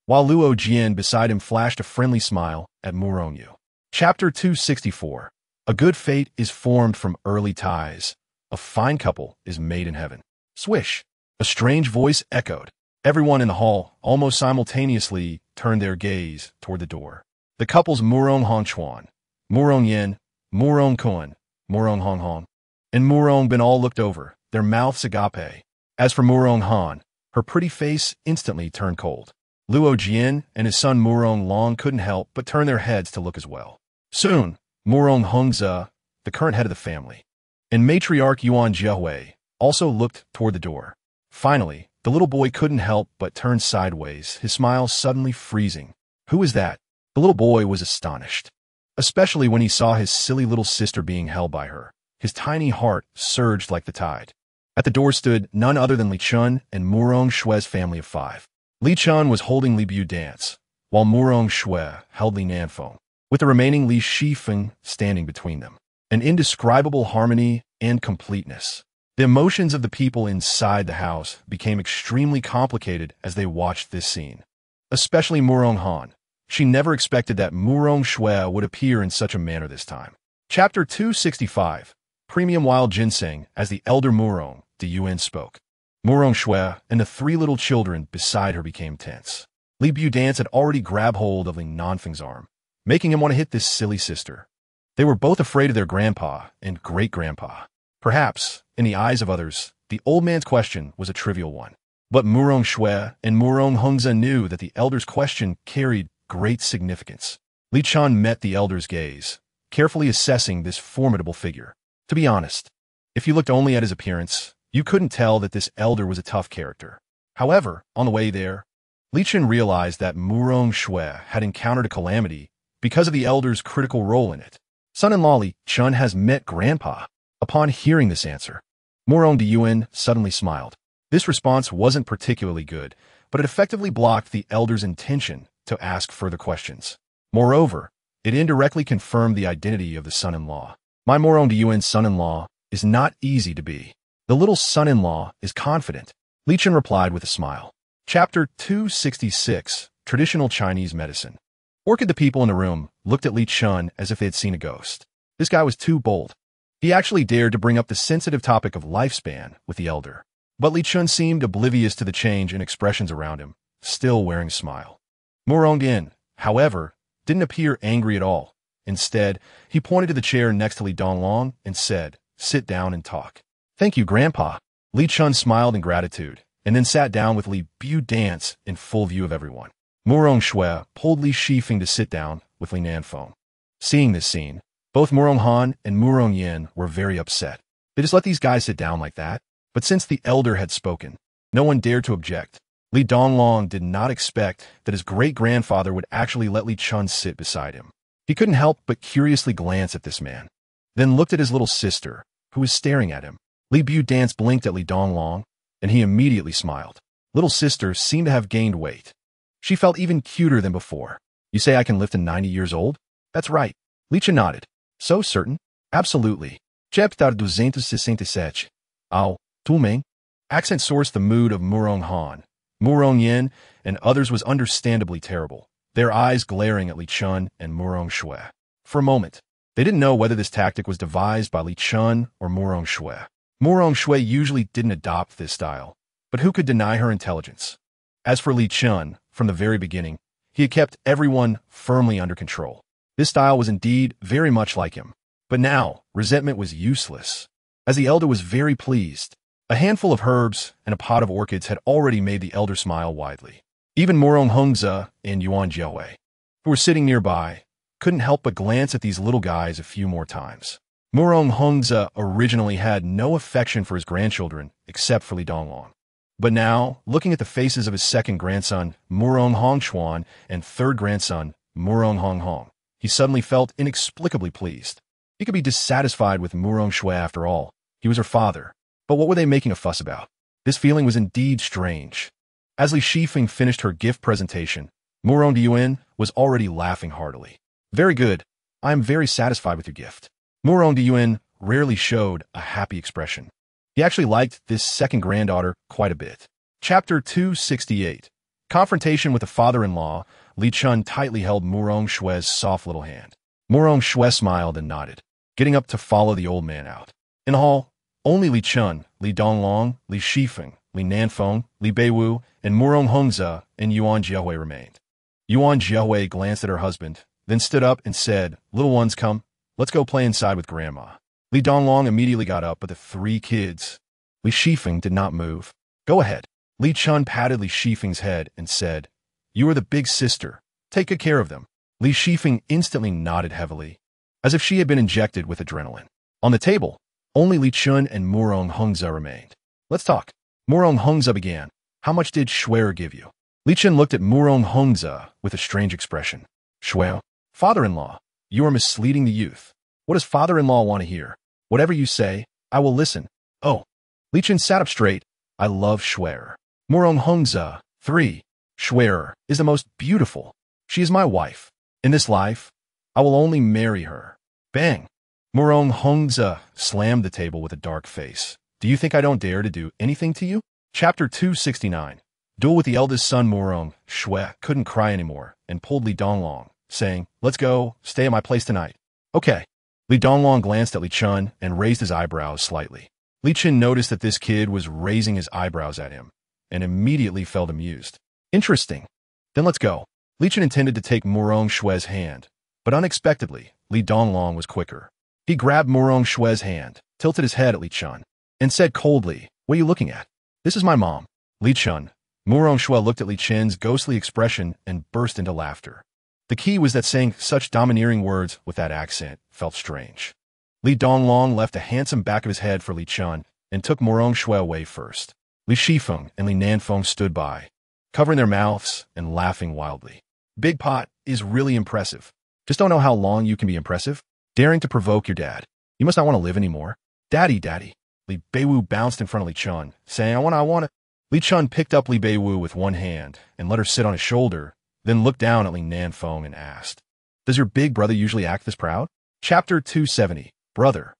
while Luo Jian beside him flashed a friendly smile at Murong Yu. Chapter 264. A good fate is formed from early ties. A fine couple is made in heaven. Swish! A strange voice echoed. Everyone in the hall, almost simultaneously, turned their gaze toward the door. The couples Murong Hongchuan, Murong Yen, Murong Kun, Murong Hong Hong, and Murong Bin all looked over, their mouths agape. As for Murong Han, her pretty face instantly turned cold. Luo Jian and his son Murong Long couldn't help but turn their heads to look as well. Soon, Murong Hongze, the current head of the family, and matriarch Yuan Jiahui also looked toward the door. Finally, the little boy couldn't help but turn sideways, his smile suddenly freezing. Who is that? The little boy was astonished, especially when he saw his silly little sister being held by her. His tiny heart surged like the tide. At the door stood none other than Li Chen and Murong Shui's family of 5. Li Chen was holding Li Bu Dance, while Murong Shui held Li Nanfeng, with the remaining Li Shifeng standing between them. An indescribable harmony and completeness. The emotions of the people inside the house became extremely complicated as they watched this scene. Especially Murong Han. She never expected that Murong Shui would appear in such a manner this time. Chapter 265. Premium Wild Ginseng. As the elder Murong, the Yuan spoke. Murong Shui and the 3 little children beside her became tense. Li Bu Dance had already grabbed hold of Li Nanfeng's arm, making him want to hit this silly sister. They were both afraid of their grandpa and great-grandpa. Perhaps, in the eyes of others, the old man's question was a trivial one. But Murong Shui and Murong Hongze knew that the elder's question carried great significance. Li Chen met the elder's gaze, carefully assessing this formidable figure. To be honest, if you looked only at his appearance, you couldn't tell that this elder was a tough character. However, on the way there, Li Chen realized that Murong Shui had encountered a calamity because of the elder's critical role in it. Son-in-law Li Chen has met Grandpa. Upon hearing this answer, Murong Yuan suddenly smiled. This response wasn't particularly good, but it effectively blocked the elder's intention to ask further questions. Moreover, it indirectly confirmed the identity of the son-in-law. My Murong Yuan's son-in-law is not easy to be. The little son-in-law is confident. Li Chen replied with a smile. Chapter 266. Traditional Chinese Medicine. Orchid. The people in the room looked at Li Chen as if they had seen a ghost. This guy was too bold. He actually dared to bring up the sensitive topic of lifespan with the elder. But Li Chen seemed oblivious to the change in expressions around him, still wearing a smile. Murong Yin, however, didn't appear angry at all. Instead, he pointed to the chair next to Li Donglong and said, "Sit down and talk." "Thank you, Grandpa." Li Chen smiled in gratitude, and then sat down with Li Bu Dance in full view of everyone. Murong Shui pulled Li Shifeng to sit down with Li Nanfeng. Seeing this scene, both Murong Han and Murong Yin were very upset. They just let these guys sit down like that? But since the elder had spoken, no one dared to object. Li Donglong did not expect that his great-grandfather would actually let Li Chen sit beside him. He couldn't help but curiously glance at this man, then looked at his little sister, who was staring at him. Li Bu Dance blinked at Li Donglong, and he immediately smiled. Little sister seemed to have gained weight. She felt even cuter than before. You say I can live to 90 years old? That's right. Li Chen nodded. So certain? Absolutely. Chapter 267. Ao, Tumeng. Accent sourced the mood of Murong Han. Murong Yin and others was understandably terrible, their eyes glaring at Li Chen and Murong Shui. For a moment, they didn't know whether this tactic was devised by Li Chen or Murong Shui. Murong Shui usually didn't adopt this style, but who could deny her intelligence? As for Li Chen, from the very beginning, he had kept everyone firmly under control. This style was indeed very much like him. But now, resentment was useless, as the elder was very pleased. A handful of herbs and a pot of orchids had already made the elder smile widely. Even Murong Hongze and Yuan Jiaowei, who were sitting nearby, couldn't help but glance at these little guys a few more times. Murong Hongze originally had no affection for his grandchildren except for Li Donglong. But now, looking at the faces of his second grandson, Murong Hongchuan, and third grandson, Murong Honghong, he suddenly felt inexplicably pleased. He could be dissatisfied with Murong Shui after all. He was her father. But what were they making a fuss about? This feeling was indeed strange. As Li Shifeng finished her gift presentation, Murong Diyuan was already laughing heartily. Very good. I am very satisfied with your gift. Murong Diyuan rarely showed a happy expression. He actually liked this second granddaughter quite a bit. Chapter 268. Confrontation with the father-in-law. Li Chen tightly held Murong Shui's soft little hand. Murong Shui smiled and nodded, getting up to follow the old man out. In the hall, only Li Chen, Li Donglong, Li Shifeng, Li Nanfeng, Li Beiwu, and Murong Hongze and Yuan Jiaowei remained. Yuan Jiaowei glanced at her husband, then stood up and said, "Little ones, come. Let's go play inside with Grandma." Li Donglong immediately got up, but the three kids. Li Shifeng did not move. "Go ahead." Li Chen patted Li Shifeng's head and said, "You are the big sister. Take good care of them." Li Shifeng instantly nodded heavily, as if she had been injected with adrenaline. On the table, only Li Chen and Murong Hongze remained. "Let's talk." Murong Hongze began. "How much did Shuer give you?" Li Chen looked at Murong Hongze with a strange expression. "Shuer? Father-in-law, you are misleading the youth. What does father-in-law want to hear? Whatever you say, I will listen." "Oh." Li Chen sat up straight. "I love Shuer." Murong Hongze. 3. Shuer is the most beautiful. She is my wife. In this life, I will only marry her. Bang. Murong Hongze slammed the table with a dark face. "Do you think I don't dare to do anything to you?" Chapter 269. Duel with the eldest son. Murong Shui couldn't cry anymore and pulled Li Donglong, saying, "Let's go, stay at my place tonight." "Okay." Li Donglong glanced at Li Chen and raised his eyebrows slightly. Li Chen noticed that this kid was raising his eyebrows at him and immediately felt amused. "Interesting. Then let's go." Li Chen intended to take Murong Shui's hand, but unexpectedly, Li Donglong was quicker. He grabbed Murong Shui's hand, tilted his head at Li Chen, and said coldly, "What are you looking at?" "This is my mom." Li Chen. Murong Shui looked at Li Chen's ghostly expression and burst into laughter. The key was that saying such domineering words with that accent felt strange. Li Donglong left a handsome back of his head for Li Chen and took Murong Shui away first. Li Shifeng and Li Nanfeng stood by, covering their mouths and laughing wildly. "Big Pot is really impressive. Just don't know how long you can be impressive. Daring to provoke your dad. You must not want to live anymore." "Daddy, daddy." Li Beiwu bounced in front of Li Chen, saying, I want to. Li Chen picked up Li Beiwu with one hand and let her sit on his shoulder, then looked down at Li Nanfeng and asked, "Does your big brother usually act this proud?" Chapter 270. Brother.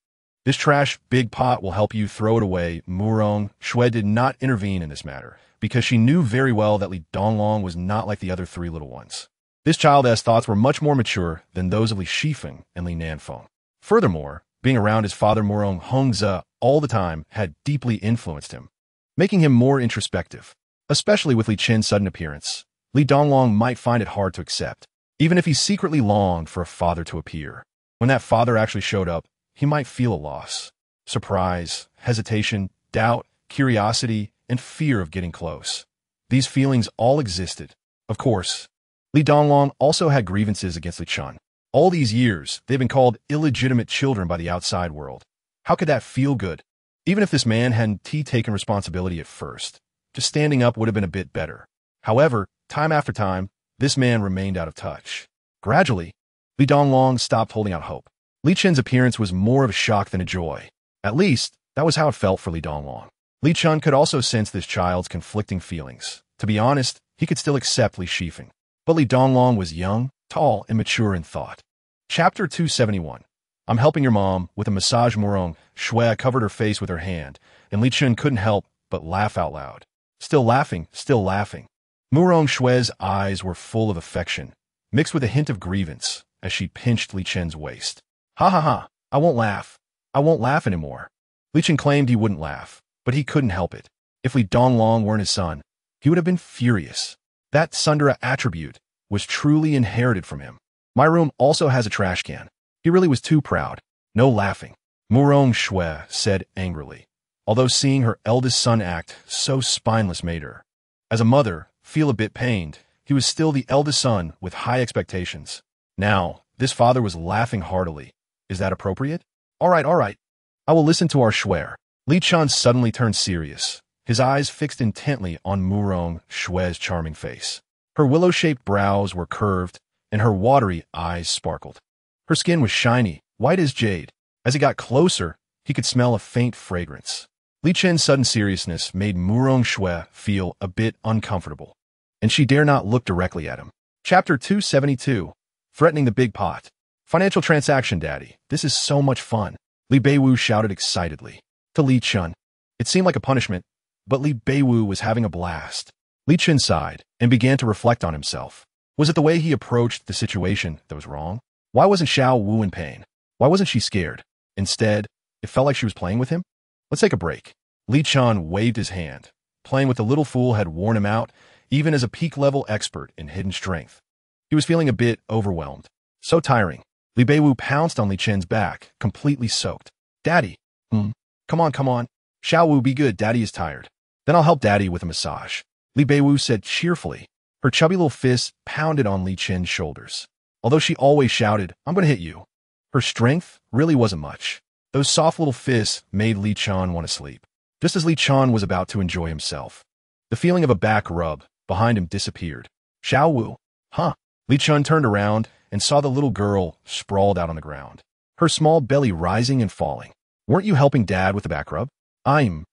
"This trash Big Pot will help you throw it away." Murong Shui did not intervene in this matter, because she knew very well that Li Donglong was not like the other three little ones. This child's thoughts were much more mature than those of Li Shifeng and Li Nanfeng. Furthermore, being around his father Murong Hongze all the time had deeply influenced him, making him more introspective. Especially with Li Chen's sudden appearance, Li Donglong might find it hard to accept, even if he secretly longed for a father to appear. When that father actually showed up, he might feel a loss. Surprise, hesitation, doubt, curiosity, and fear of getting close. These feelings all existed. Of course, Li Donglong also had grievances against Li Chen. All these years, they've been called illegitimate children by the outside world. How could that feel good? Even if this man hadn't taken responsibility at first, just standing up would have been a bit better. However, time after time, this man remained out of touch. Gradually, Li Donglong stopped holding out hope. Li Chen's appearance was more of a shock than a joy. At least, that was how it felt for Li Donglong. Li Chen could also sense this child's conflicting feelings. To be honest, he could still accept Li Shifeng. But Li Donglong was young, tall, and mature in thought. Chapter 271. I'm helping your mom with a massage. Murong Shui covered her face with her hand, and Li Chen couldn't help but laugh out loud. Still laughing, still laughing. Murong Shui's eyes were full of affection, mixed with a hint of grievance, as she pinched Li Chen's waist. Ha ha ha, I won't laugh. I won't laugh anymore. Li Chen claimed he wouldn't laugh, but he couldn't help it. If Li Donglong weren't his son, he would have been furious. That Sundara attribute was truly inherited from him. My room also has a trash can. He really was too proud. No laughing. Murong Shui said angrily, although seeing her eldest son act so spineless made her, as a mother, feel a bit pained. He was still the eldest son with high expectations. Now, this father was laughing heartily. Is that appropriate? All right. I will listen to our Shuer. Li Chen suddenly turned serious, his eyes fixed intently on Murong Shui's charming face. Her willow-shaped brows were curved, and her watery eyes sparkled. Her skin was shiny, white as jade. As he got closer, he could smell a faint fragrance. Li Chen's sudden seriousness made Murong Shui feel a bit uncomfortable, and she dare not look directly at him. Chapter 272. Threatening the Big Pot. Financial transaction, Daddy. This is so much fun. Li Beiwu shouted excitedly. To Li Chen, it seemed like a punishment, but Li Beiwu was having a blast. Li Chen sighed and began to reflect on himself. Was it the way he approached the situation that was wrong? Why wasn't Xiao Wu in pain? Why wasn't she scared? Instead, it felt like she was playing with him. Let's take a break. Li Chen waved his hand. Playing with the little fool had worn him out, even as a peak-level expert in hidden strength. He was feeling a bit overwhelmed. So tiring. Li Beiwu pounced on Li Chen's back, completely soaked. Daddy. Come on. Xiao Wu, be good. Daddy is tired. Then I'll help Daddy with a massage. Li Beiwu said cheerfully. Her chubby little fists pounded on Li Chen's shoulders. Although she always shouted, I'm going to hit you. Her strength really wasn't much. Those soft little fists made Li Chen want to sleep. Just as Li Chen was about to enjoy himself, the feeling of a back rub behind him disappeared. Xiao Wu. Huh? Li Chen turned around and saw the little girl sprawled out on the ground, her small belly rising and falling. Weren't you helping Dad with the back rub? I'm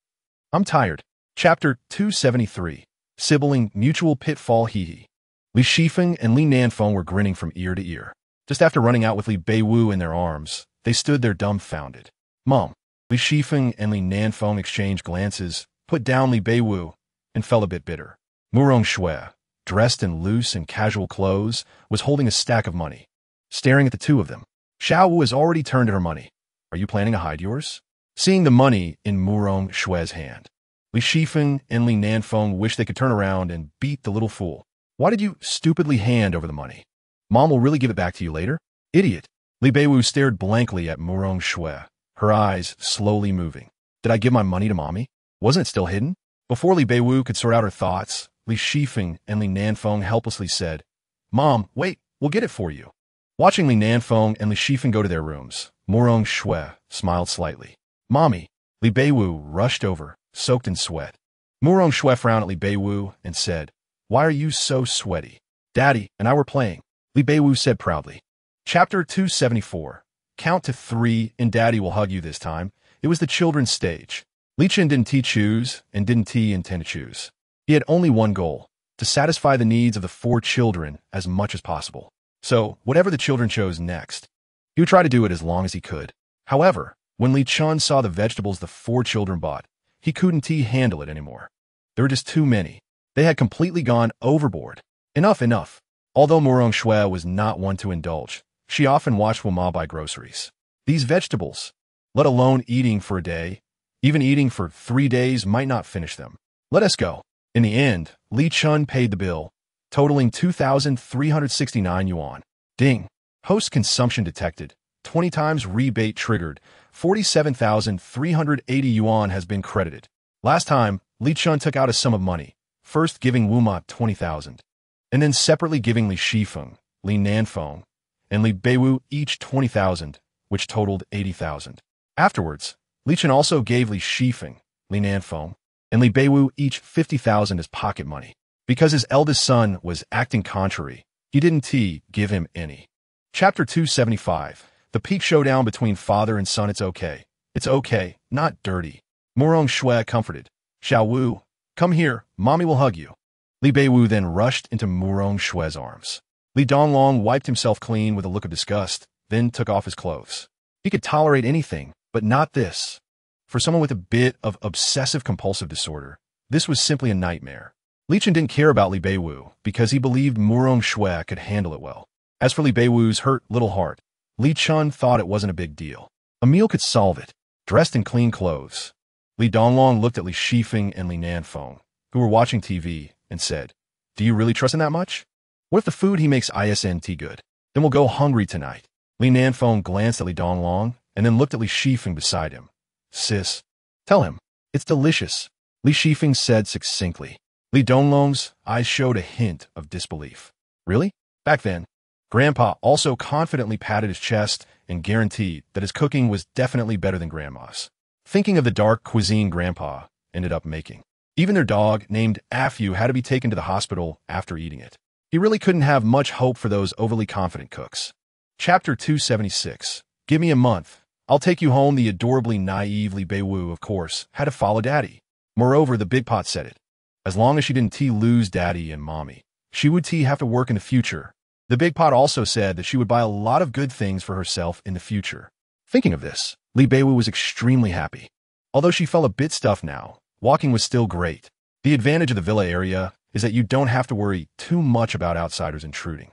tired. Chapter 273. Sibling Mutual Pitfall. Hee. Li Shifeng and Li Nanfeng were grinning from ear to ear. Just after running out with Li Beiwu in their arms, they stood there dumbfounded. Mom. Li Shifeng and Li Nanfeng exchanged glances, put down Li Beiwu, and felt a bit bitter. Murong Shui, dressed in loose and casual clothes, was holding a stack of money, staring at the two of them. Xiao Wu has already turned to her money. Are you planning to hide yours? Seeing the money in Murong Shui's hand, Li Shifeng and Li Nanfeng wished they could turn around and beat the little fool. Why did you stupidly hand over the money? Mom will really give it back to you later? Idiot. Li Beiwu stared blankly at Murong Shui, her eyes slowly moving. Did I give my money to Mommy? Wasn't it still hidden? Before Li Beiwu could sort out her thoughts, Li Shifeng and Li Nanfeng helplessly said, Mom, wait, we'll get it for you. Watching Li Nanfeng and Li Shifeng go to their rooms, Murong Shui smiled slightly. Mommy. Li Beiwu rushed over, soaked in sweat. Murong Shui frowned at Li Beiwu and said, Why are you so sweaty? Daddy and I were playing, Li Beiwu said proudly. Chapter 274. Count to 3 and Daddy will hug you this time. It was the children's stage. Li Chen didn't choose and didn't intend to choose. He had only one goal, to satisfy the needs of the 4 children as much as possible. So, whatever the children chose next, he would try to do it as long as he could. However, when Li Chen saw the vegetables the 4 children bought, he couldn't handle it anymore. There were just too many. They had completely gone overboard. Enough. Although Murong Shui was not one to indulge, she often watched Wuma buy groceries. These vegetables, let alone eating for a day, even eating for 3 days might not finish them. Let us go. In the end, Li Chen paid the bill, totaling 2,369 yuan. Ding. Host consumption detected. 20 times rebate triggered. 47,380 yuan has been credited. Last time, Li Chen took out a sum of money, first giving Wuma 20,000, and then separately giving Li Shifeng, Li Nanfeng, and Li Beiwu each 20,000, which totaled 80,000. Afterwards, Li Chen also gave Li Shifeng, Li Nanfeng, and Li Beiwu each 50,000 as pocket money. Because his eldest son was acting contrary, he didn't give him any. Chapter 275. The peak showdown between father and son. It's okay. It's okay, not dirty. Murong Shui comforted. Xiao Wu, come here, mommy will hug you. Li Beiwu then rushed into Murong Shui's arms. Li Donglong wiped himself clean with a look of disgust, then took off his clothes. He could tolerate anything, but not this. For someone with a bit of obsessive-compulsive disorder, this was simply a nightmare. Li Chen didn't care about Li Beiwu because he believed Murong Shui could handle it well. As for Li Beiwu's hurt little heart, Li Chen thought it wasn't a big deal. A meal could solve it, dressed in clean clothes. Li Donglong looked at Li Shifeng and Li Nanfeng, who were watching TV, and said, "Do you really trust him that much? What if the food he makes isn't good? Then we'll go hungry tonight." Li Nanfeng glanced at Li Donglong and then looked at Li Shifeng beside him. "Sis, tell him. It's delicious," Li Shifeng said succinctly. Li Donglong's eyes showed a hint of disbelief. "Really?" Back then, Grandpa also confidently patted his chest and guaranteed that his cooking was definitely better than Grandma's. Thinking of the dark cuisine Grandpa ended up making. Even their dog, named Afyu, had to be taken to the hospital after eating it. He really couldn't have much hope for those overly confident cooks. Chapter 276. Give me a month. I'll take you home. The adorably naive Li Beiwu, of course, had to follow Daddy. Moreover, the big pot said it. As long as she didn't lose Daddy and Mommy, she would have to work in the future. The big pot also said that she would buy a lot of good things for herself in the future. Thinking of this, Li Beiwu was extremely happy. Although she felt a bit stuffed now, walking was still great. The advantage of the villa area is that you don't have to worry too much about outsiders intruding.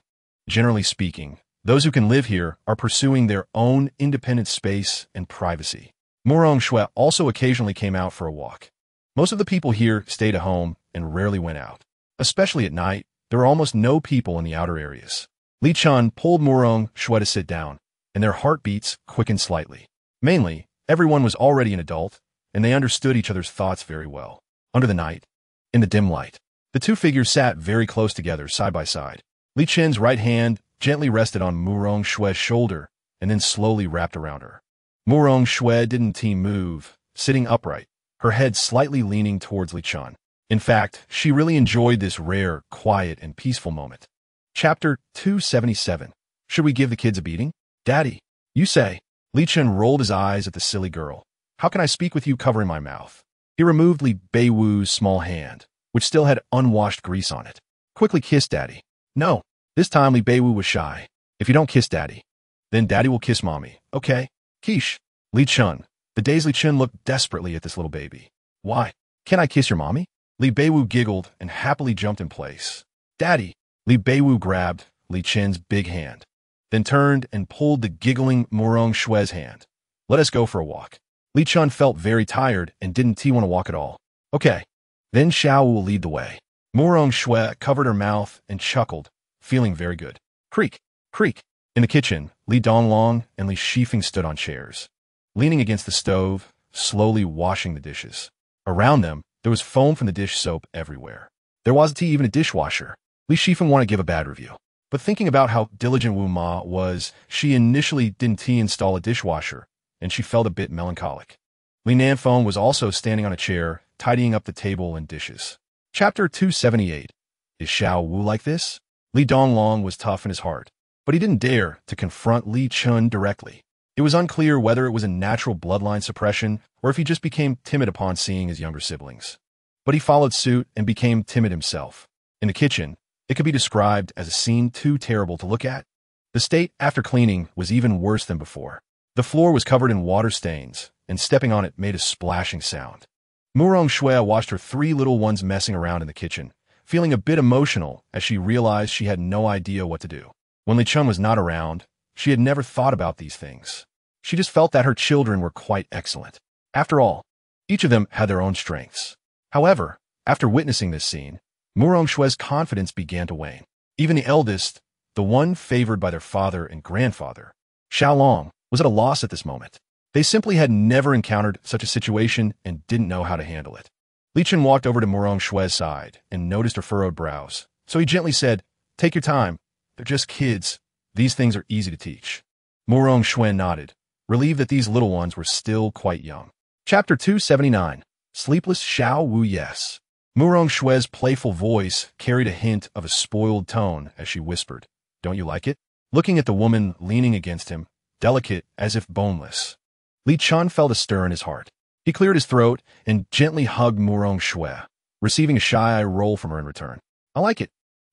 Generally speaking, those who can live here are pursuing their own independent space and privacy. Murong Shui also occasionally came out for a walk. Most of the people here stayed at home and rarely went out. Especially at night, there were almost no people in the outer areas. Li Chen pulled Murong Shui to sit down, and their heartbeats quickened slightly. Mainly, everyone was already an adult, and they understood each other's thoughts very well. Under the night, in the dim light, the two figures sat very close together, side by side. Li Chen's right hand gently rested on Murong Shui's shoulder and then slowly wrapped around her. Murong Shui didn't move, sitting upright, her head slightly leaning towards Li Chen. In fact, she really enjoyed this rare, quiet, and peaceful moment. Chapter 277. Should we give the kids a beating? Daddy, you say. Li Chen rolled his eyes at the silly girl. How can I speak with you covering my mouth? He removed Li Beiwu's small hand, which still had unwashed grease on it. Quickly kiss Daddy. No. This time Li Beiwu was shy. If you don't kiss Daddy, then Daddy will kiss Mommy. Okay? Quiche. Li Chen. The days Li Chen looked desperately at this little baby. Why? Can I kiss your mommy? Li Beiwu giggled and happily jumped in place. Daddy. Li Beiwu grabbed Li Chen's big hand, then turned and pulled the giggling Murong Shui's hand. Let us go for a walk. Li Chen felt very tired and didn't want to walk at all. Okay. Then Xiao will lead the way. Murong Shui covered her mouth and chuckled, feeling very good. Creak, creak. In the kitchen, Li Donglong and Li Shifeng stood on chairs, leaning against the stove, slowly washing the dishes. Around them, there was foam from the dish soap everywhere. There wasn't even a dishwasher. Li Shifeng wanted to give a bad review, but thinking about how diligent Wu Ma was, she initially didn't install a dishwasher, and she felt a bit melancholic. Li Nanfeng was also standing on a chair, tidying up the table and dishes. Chapter 278. Is Xiao Wu like this? Li Donglong was tough in his heart, but he didn't dare to confront Li Chen directly. It was unclear whether it was a natural bloodline suppression or if he just became timid upon seeing his younger siblings. But he followed suit and became timid himself. In the kitchen, it could be described as a scene too terrible to look at. The state after cleaning was even worse than before. The floor was covered in water stains, and stepping on it made a splashing sound. Murong Shui watched her three little ones messing around in the kitchen, feeling a bit emotional as she realized she had no idea what to do. When Li Chen was not around, she had never thought about these things. She just felt that her children were quite excellent. After all, each of them had their own strengths. However, after witnessing this scene, Murong Shui's confidence began to wane. Even the eldest, the one favored by their father and grandfather, Xiaolong, was at a loss at this moment. They simply had never encountered such a situation and didn't know how to handle it. Li Chen walked over to Murong Shui's side and noticed her furrowed brows, so he gently said, "Take your time. They're just kids. These things are easy to teach." Murong Shui nodded, relieved that these little ones were still quite young. Chapter 279. Sleepless Xiao Wu Yes. Murong Shue's playful voice carried a hint of a spoiled tone as she whispered, "Don't you like it?" Looking at the woman leaning against him, delicate as if boneless. Li Chen felt a stir in his heart. He cleared his throat and gently hugged Murong Shue, receiving a shy eye roll from her in return. "I like it.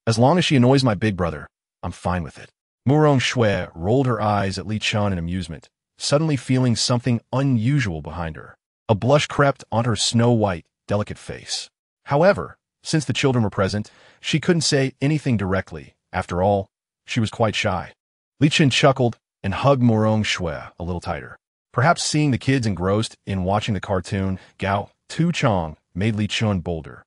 As long as she annoys my big brother, I'm fine with it." Murong Shue rolled her eyes at Li Chen in amusement, suddenly feeling something unusual behind her. A blush crept onto her snow-white, delicate face. However, since the children were present, she couldn't say anything directly. After all, she was quite shy. Li Chen chuckled and hugged Murong Shue a little tighter. Perhaps seeing the kids engrossed in watching the cartoon Gao Tu Chong made Li Chen bolder.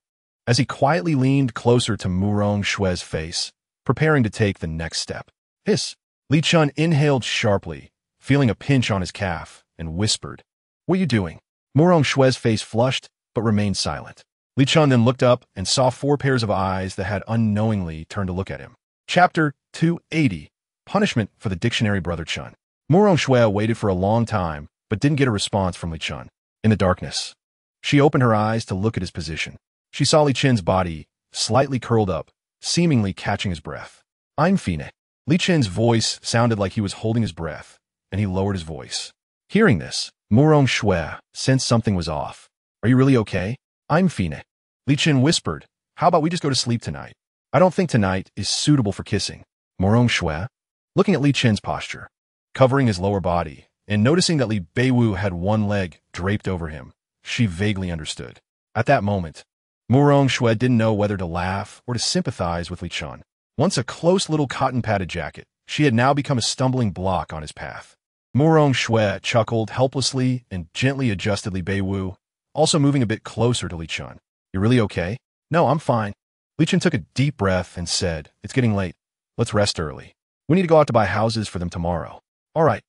As he quietly leaned closer to Murong Shue's face, preparing to take the next step. Hiss! Li Chen inhaled sharply, feeling a pinch on his calf, and whispered, "What are you doing?" Murong Shue's face flushed, but remained silent. Li Chen then looked up and saw 4 pairs of eyes that had unknowingly turned to look at him. Chapter 280. Punishment for the Dictionary Brother Chen. Murong Shue waited for a long time, but didn't get a response from Li Chen. In the darkness, she opened her eyes to look at his position. She saw Li Chen's body, slightly curled up, seemingly catching his breath. "I'm fine." Li Chen's voice sounded like he was holding his breath, and he lowered his voice. Hearing this, Murong Shue sensed something was off. "Are you really okay?" "I'm fine." Li Chen whispered, "How about we just go to sleep tonight? I don't think tonight is suitable for kissing." Murong Shue, looking at Li Chen's posture, covering his lower body, and noticing that Li Beiwu had one leg draped over him, she vaguely understood. At that moment, Murong Shue didn't know whether to laugh or to sympathize with Li Chen. Once a close little cotton-padded jacket, she had now become a stumbling block on his path. Murong Shue chuckled helplessly and gently adjusted Li Beiwu, also moving a bit closer to Li Chen. "You really okay?" "No, I'm fine." Li Chen took a deep breath and said, "It's getting late. Let's rest early. We need to go out to buy houses for them tomorrow." "All right."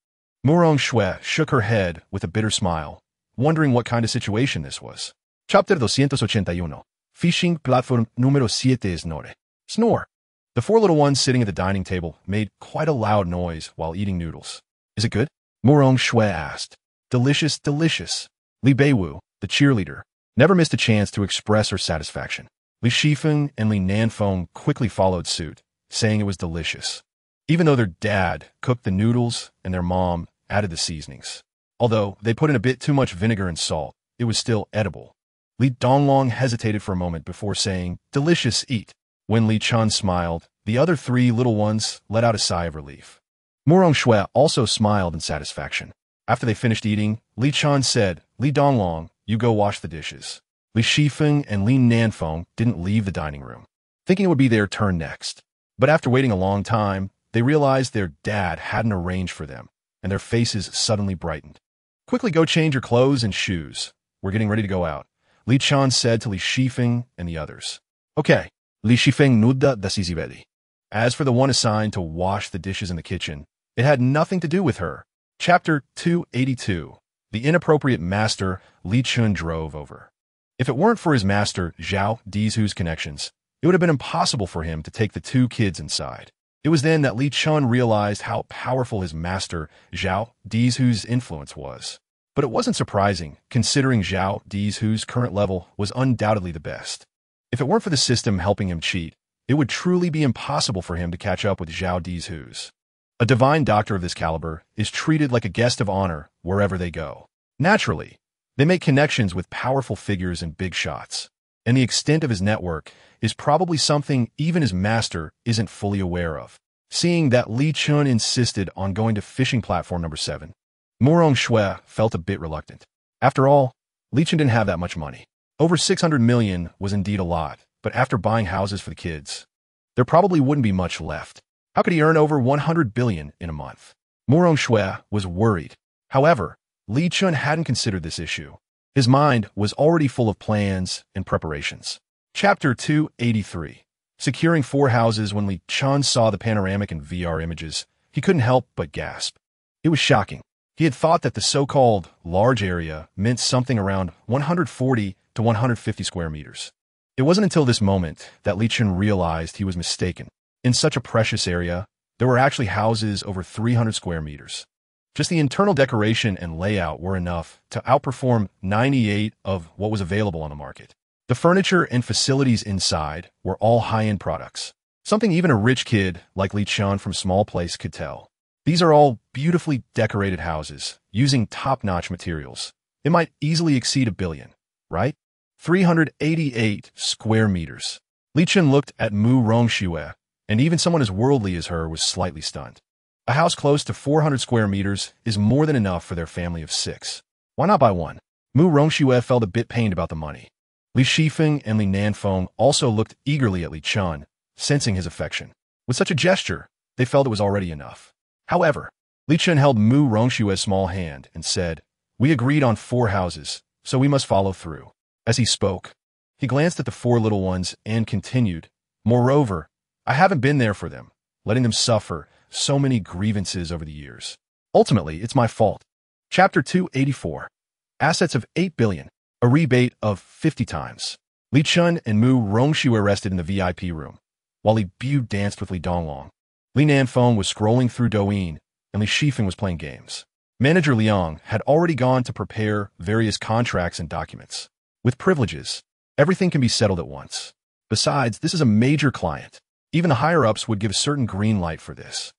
Murong Shue shook her head with a bitter smile, wondering what kind of situation this was. Chapter 281. Fishing platform número 7 snore. Snore. The 4 little ones sitting at the dining table made quite a loud noise while eating noodles. "Is it good?" Murong Shue asked. "Delicious, delicious." Li Beiwu, the cheerleader, never missed a chance to express her satisfaction. Li Shifeng and Li Nanfeng quickly followed suit, saying it was delicious, even though their dad cooked the noodles and their mom added the seasonings. Although they put in a bit too much vinegar and salt, it was still edible. Li Donglong hesitated for a moment before saying, "Delicious, eat." When Li Chen smiled, the other 3 little ones let out a sigh of relief. Murong Shue also smiled in satisfaction. After they finished eating, Li Chen said, "Li Donglong, you go wash the dishes." Li Shifeng and Li Nanfeng didn't leave the dining room, thinking it would be their turn next. But after waiting a long time, they realized their dad hadn't arranged for them, and their faces suddenly brightened. "Quickly go change your clothes and shoes. We're getting ready to go out," Li Chen said to Li Shifeng and the others. "Okay." Li Shifeng nudda dasizibedi. As for the one assigned to wash the dishes in the kitchen, it had nothing to do with her. Chapter 282. The inappropriate master Li Chen drove over. If it weren't for his master Zhao Dizhu's connections, it would have been impossible for him to take the 2 kids inside. It was then that Li Chen realized how powerful his master Zhao Dizhu's influence was. But it wasn't surprising, considering Zhao Dizhu's current level was undoubtedly the best. If it weren't for the system helping him cheat, it would truly be impossible for him to catch up with Zhao Dizhu's. A divine doctor of this caliber is treated like a guest of honor wherever they go. Naturally, they make connections with powerful figures and big shots, and the extent of his network is probably something even his master isn't fully aware of. Seeing that Li Chen insisted on going to fishing platform number 7, Murong Shue felt a bit reluctant. After all, Li Chen didn't have that much money. Over 600 million was indeed a lot, but after buying houses for the kids, there probably wouldn't be much left. How could he earn over 100 billion in a month? Murong Shue was worried. However, Li Chen hadn't considered this issue. His mind was already full of plans and preparations. Chapter 283. Securing 4 houses. When Li Chen saw the panoramic and VR images, he couldn't help but gasp. It was shocking. He had thought that the so-called large area meant something around 140 to 150 square meters. It wasn't until this moment that Li Chen realized he was mistaken. In such a precious area, there were actually houses over 300 square meters. Just the internal decoration and layout were enough to outperform 98 of what was available on the market. The furniture and facilities inside were all high-end products, something even a rich kid like Li Chen from Small Place could tell. These are all beautifully decorated houses, using top-notch materials. It might easily exceed $1 billion, right? 388 square meters. Li Chen looked at Mu Rongxue, and even someone as worldly as her was slightly stunned. A house close to 400 square meters is more than enough for their family of 6. Why not buy one? Mu Rongxue felt a bit pained about the money. Li Shifeng and Li Nanfeng also looked eagerly at Li Chen, sensing his affection. With such a gesture, they felt it was already enough. However, Li Chen held Mu Rongshue's small hand and said, "We agreed on 4 houses, so we must follow through." As he spoke, he glanced at the 4 little ones and continued, "Moreover, I haven't been there for them, letting them suffer so many grievances over the years. Ultimately, it's my fault." Chapter 284. Assets of 8 billion, a rebate of 50 times. Li Chen and Mu Rongxue rested in the VIP room, while Li Bu danced with Li Donglong. Li Nanfeng was scrolling through Douyin, and Li Shifeng was playing games. Manager Liang had already gone to prepare various contracts and documents. With privileges, everything can be settled at once. Besides, this is a major client. Even the higher-ups would give a certain green light for this.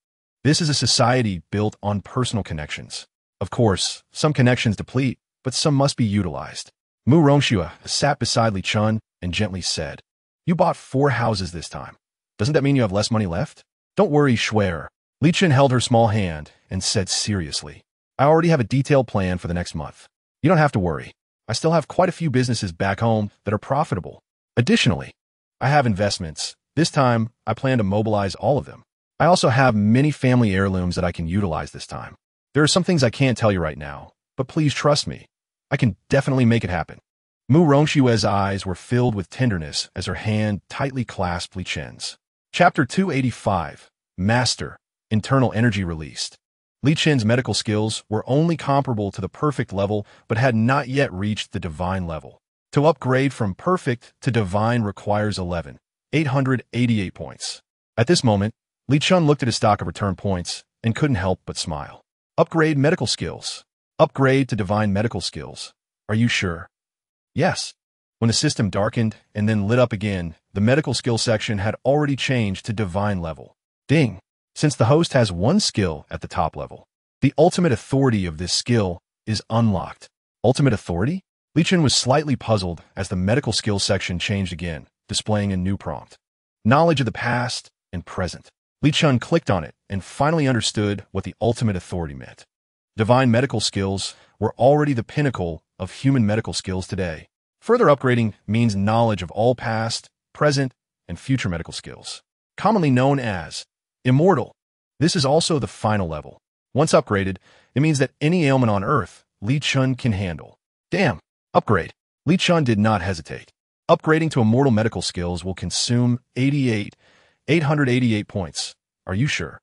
This is a society built on personal connections. Of course, some connections deplete, but some must be utilized. Mu Rongxue sat beside Li Chen and gently said, "You bought 4 houses this time. Doesn't that mean you have less money left?" "Don't worry, Schwer." Li Chen held her small hand and said seriously, "I already have a detailed plan for the next month. You don't have to worry. I still have quite a few businesses back home that are profitable. Additionally, I have investments. This time, I plan to mobilize all of them. I also have many family heirlooms that I can utilize this time. There are some things I can't tell you right now, but please trust me. I can definitely make it happen." Mu Rongshue's eyes were filled with tenderness as her hand tightly clasped Li Chen's. Chapter 285. Master. Internal energy released. Li Chen's medical skills were only comparable to the perfect level but had not yet reached the divine level. To upgrade from perfect to divine requires 11,888 points. At this moment, Li Chen looked at his stock of return points and couldn't help but smile. Upgrade medical skills. Upgrade to divine medical skills. Are you sure? Yes. When the system darkened and then lit up again, the medical skill section had already changed to divine level. Ding! Since the host has 1 skill at the top level, the ultimate authority of this skill is unlocked. Ultimate authority? Li Chen was slightly puzzled as the medical skill section changed again, displaying a new prompt. Knowledge of the past and present. Li Chen clicked on it and finally understood what the ultimate authority meant. Divine medical skills were already the pinnacle of human medical skills today. Further upgrading means knowledge of all past, present, and future medical skills, commonly known as immortal. This is also the final level. Once upgraded, it means that any ailment on Earth, Li Chen can handle. Damn! Upgrade. Li Chen did not hesitate. Upgrading to immortal medical skills will consume 888 points. Are you sure?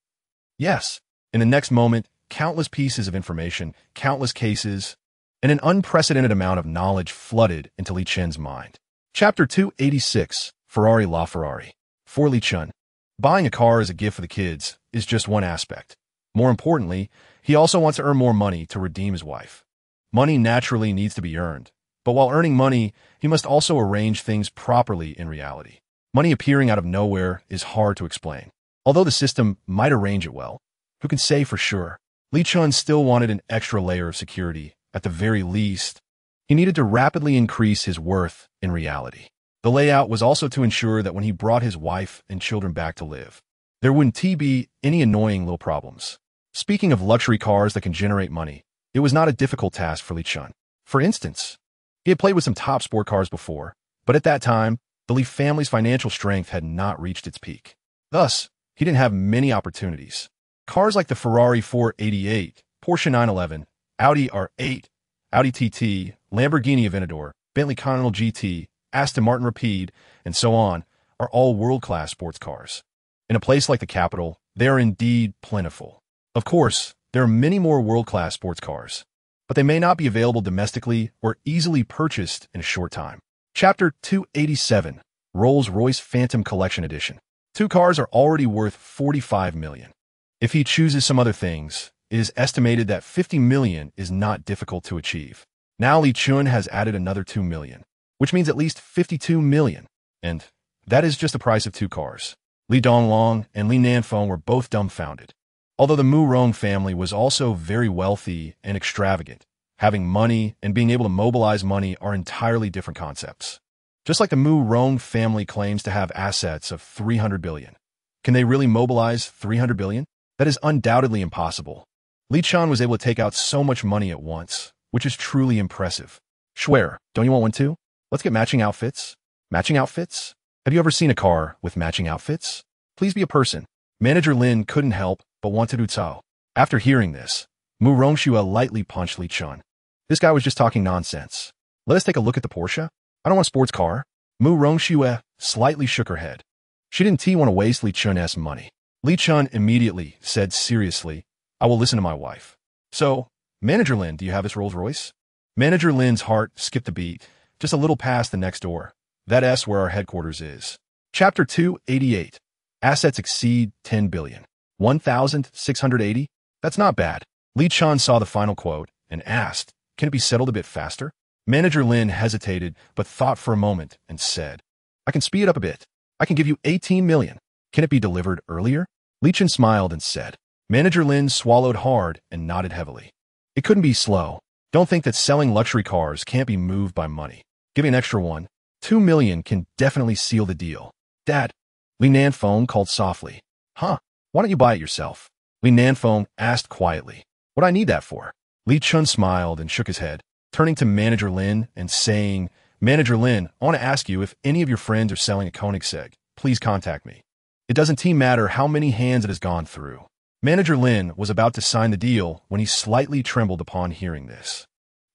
Yes. In the next moment, countless pieces of information, countless cases, and an unprecedented amount of knowledge flooded into Li Chen's mind. Chapter 286. Ferrari La Ferrari. For Li Chen, buying a car as a gift for the kids is just one aspect. More importantly, he also wants to earn more money to redeem his wife. Money naturally needs to be earned, but while earning money, he must also arrange things properly in reality. Money appearing out of nowhere is hard to explain. Although the system might arrange it well, who can say for sure? Li Chen still wanted an extra layer of security. At the very least, he needed to rapidly increase his worth in reality. The layout was also to ensure that when he brought his wife and children back to live, there wouldn't be any annoying little problems. Speaking of luxury cars that can generate money, it was not a difficult task for Li Chen. For instance, he had played with some top sport cars before, but at that time, the Li family's financial strength had not reached its peak. Thus, he didn't have many opportunities. Cars like the Ferrari 488, Porsche 911, Audi R8, Audi TT, Lamborghini Aventador, Bentley Continental GT, Aston Martin Rapide, and so on, are all world-class sports cars. In a place like the capital, they are indeed plentiful. Of course, there are many more world-class sports cars, but they may not be available domestically or easily purchased in a short time. Chapter 287. Rolls-Royce Phantom Collection Edition. 2 cars are already worth 45 million. If he chooses some other things, it is estimated that 50 million is not difficult to achieve. Now Li Chen has added another 2 million, which means at least 52 million. And that is just the price of 2 cars. Li Donglong and Li Nanfeng were both dumbfounded. Although the Mu Rong family was also very wealthy and extravagant, having money and being able to mobilize money are entirely different concepts. Just like the Mu Rong family claims to have assets of 300 billion. Can they really mobilize 300 billion? That is undoubtedly impossible. Li Chen was able to take out so much money at once, which is truly impressive. Schwer, don't you want one too? Let's get matching outfits. Matching outfits? Have you ever seen a car with matching outfits? Please be a person. Manager Lin couldn't help but wanted to Cao. After hearing this, Mu Rongxue lightly punched Li Chen. This guy was just talking nonsense. Let us take a look at the Porsche. I don't want a sports car. Mu Rongxue slightly shook her head. She didn't want to waste Li Chen's money. Li Chen immediately said seriously, I will listen to my wife. So, Manager Lin, do you have this Rolls Royce? Manager Lin's heart skipped a beat, just a little past the next door. That's where our headquarters is. Chapter 288. Assets exceed 10 billion. 1,680? That's not bad. Li Chen saw the final quote and asked, can it be settled a bit faster? Manager Lin hesitated, but thought for a moment and said, I can speed it up a bit. I can give you 18 million. Can it be delivered earlier? Li Chen smiled and said. Manager Lin swallowed hard and nodded heavily. It couldn't be slow. Don't think that selling luxury cars can't be moved by money. Give me an extra one. 2 million can definitely seal the deal. Dad, Li Nanfeng called softly. Huh? Why don't you buy it yourself? Li Nanfeng asked quietly. What do I need that for? Li Chen smiled and shook his head, turning to Manager Lin and saying, Manager Lin, I want to ask you if any of your friends are selling a Koenigsegg. Please contact me. It doesn't matter how many hands it has gone through. Manager Lin was about to sign the deal when he slightly trembled upon hearing this.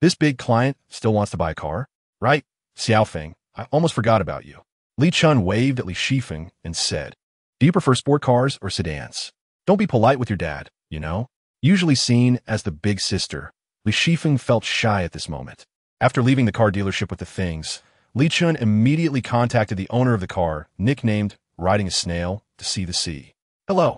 This big client still wants to buy a car? Right? Xiaofeng, I almost forgot about you. Li Chen waved at Li Shifeng and said, do you prefer sport cars or sedans? Don't be polite with your dad, you know? Usually seen as the big sister, Li Shifeng felt shy at this moment. After leaving the car dealership with the things, Li Chen immediately contacted the owner of the car, nicknamed Riding a Snail, to see the sea. Hello.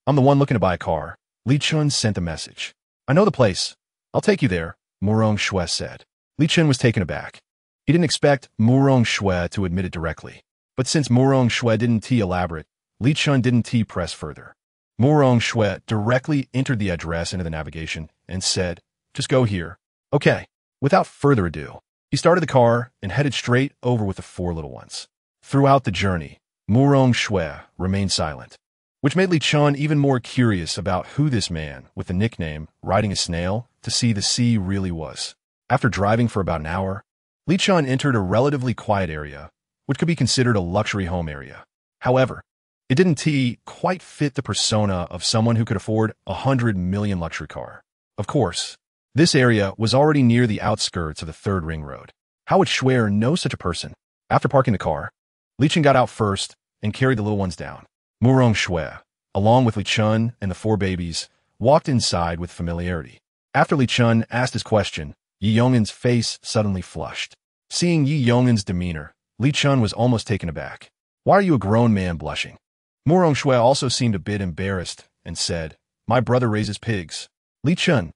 I'm the one looking to buy a car. Li Chen sent a message. I know the place. I'll take you there, Mu Rongxue said. Li Chen was taken aback. He didn't expect Mu Rongxue to admit it directly. But since Mu Rongxue didn't elaborate, Li Chen didn't press further. Mu Rongxue directly entered the address into the navigation and said, just go here. Okay. Without further ado, he started the car and headed straight over with the 4 little ones. Throughout the journey, Mu Rongxue remained silent, which made Li Chen even more curious about who this man with the nickname Riding a Snail to see the sea really was. After driving for about an hour, Li Chen entered a relatively quiet area, which could be considered a luxury home area. However, it didn't quite fit the persona of someone who could afford 100 million luxury car. Of course, this area was already near the outskirts of the 3rd ring road. How would Schwer know such a person? After parking the car, Li Chen got out first and carried the little ones down. Mu Rongxue, along with Li Chen and the 4 babies, walked inside with familiarity. After Li Chen asked his question, Yi Yong'an's face suddenly flushed. Seeing Yi Yong'an's demeanor, Li Chen was almost taken aback. Why are you a grown man blushing? Mu Rongxue also seemed a bit embarrassed and said, my brother raises pigs. Li Chen,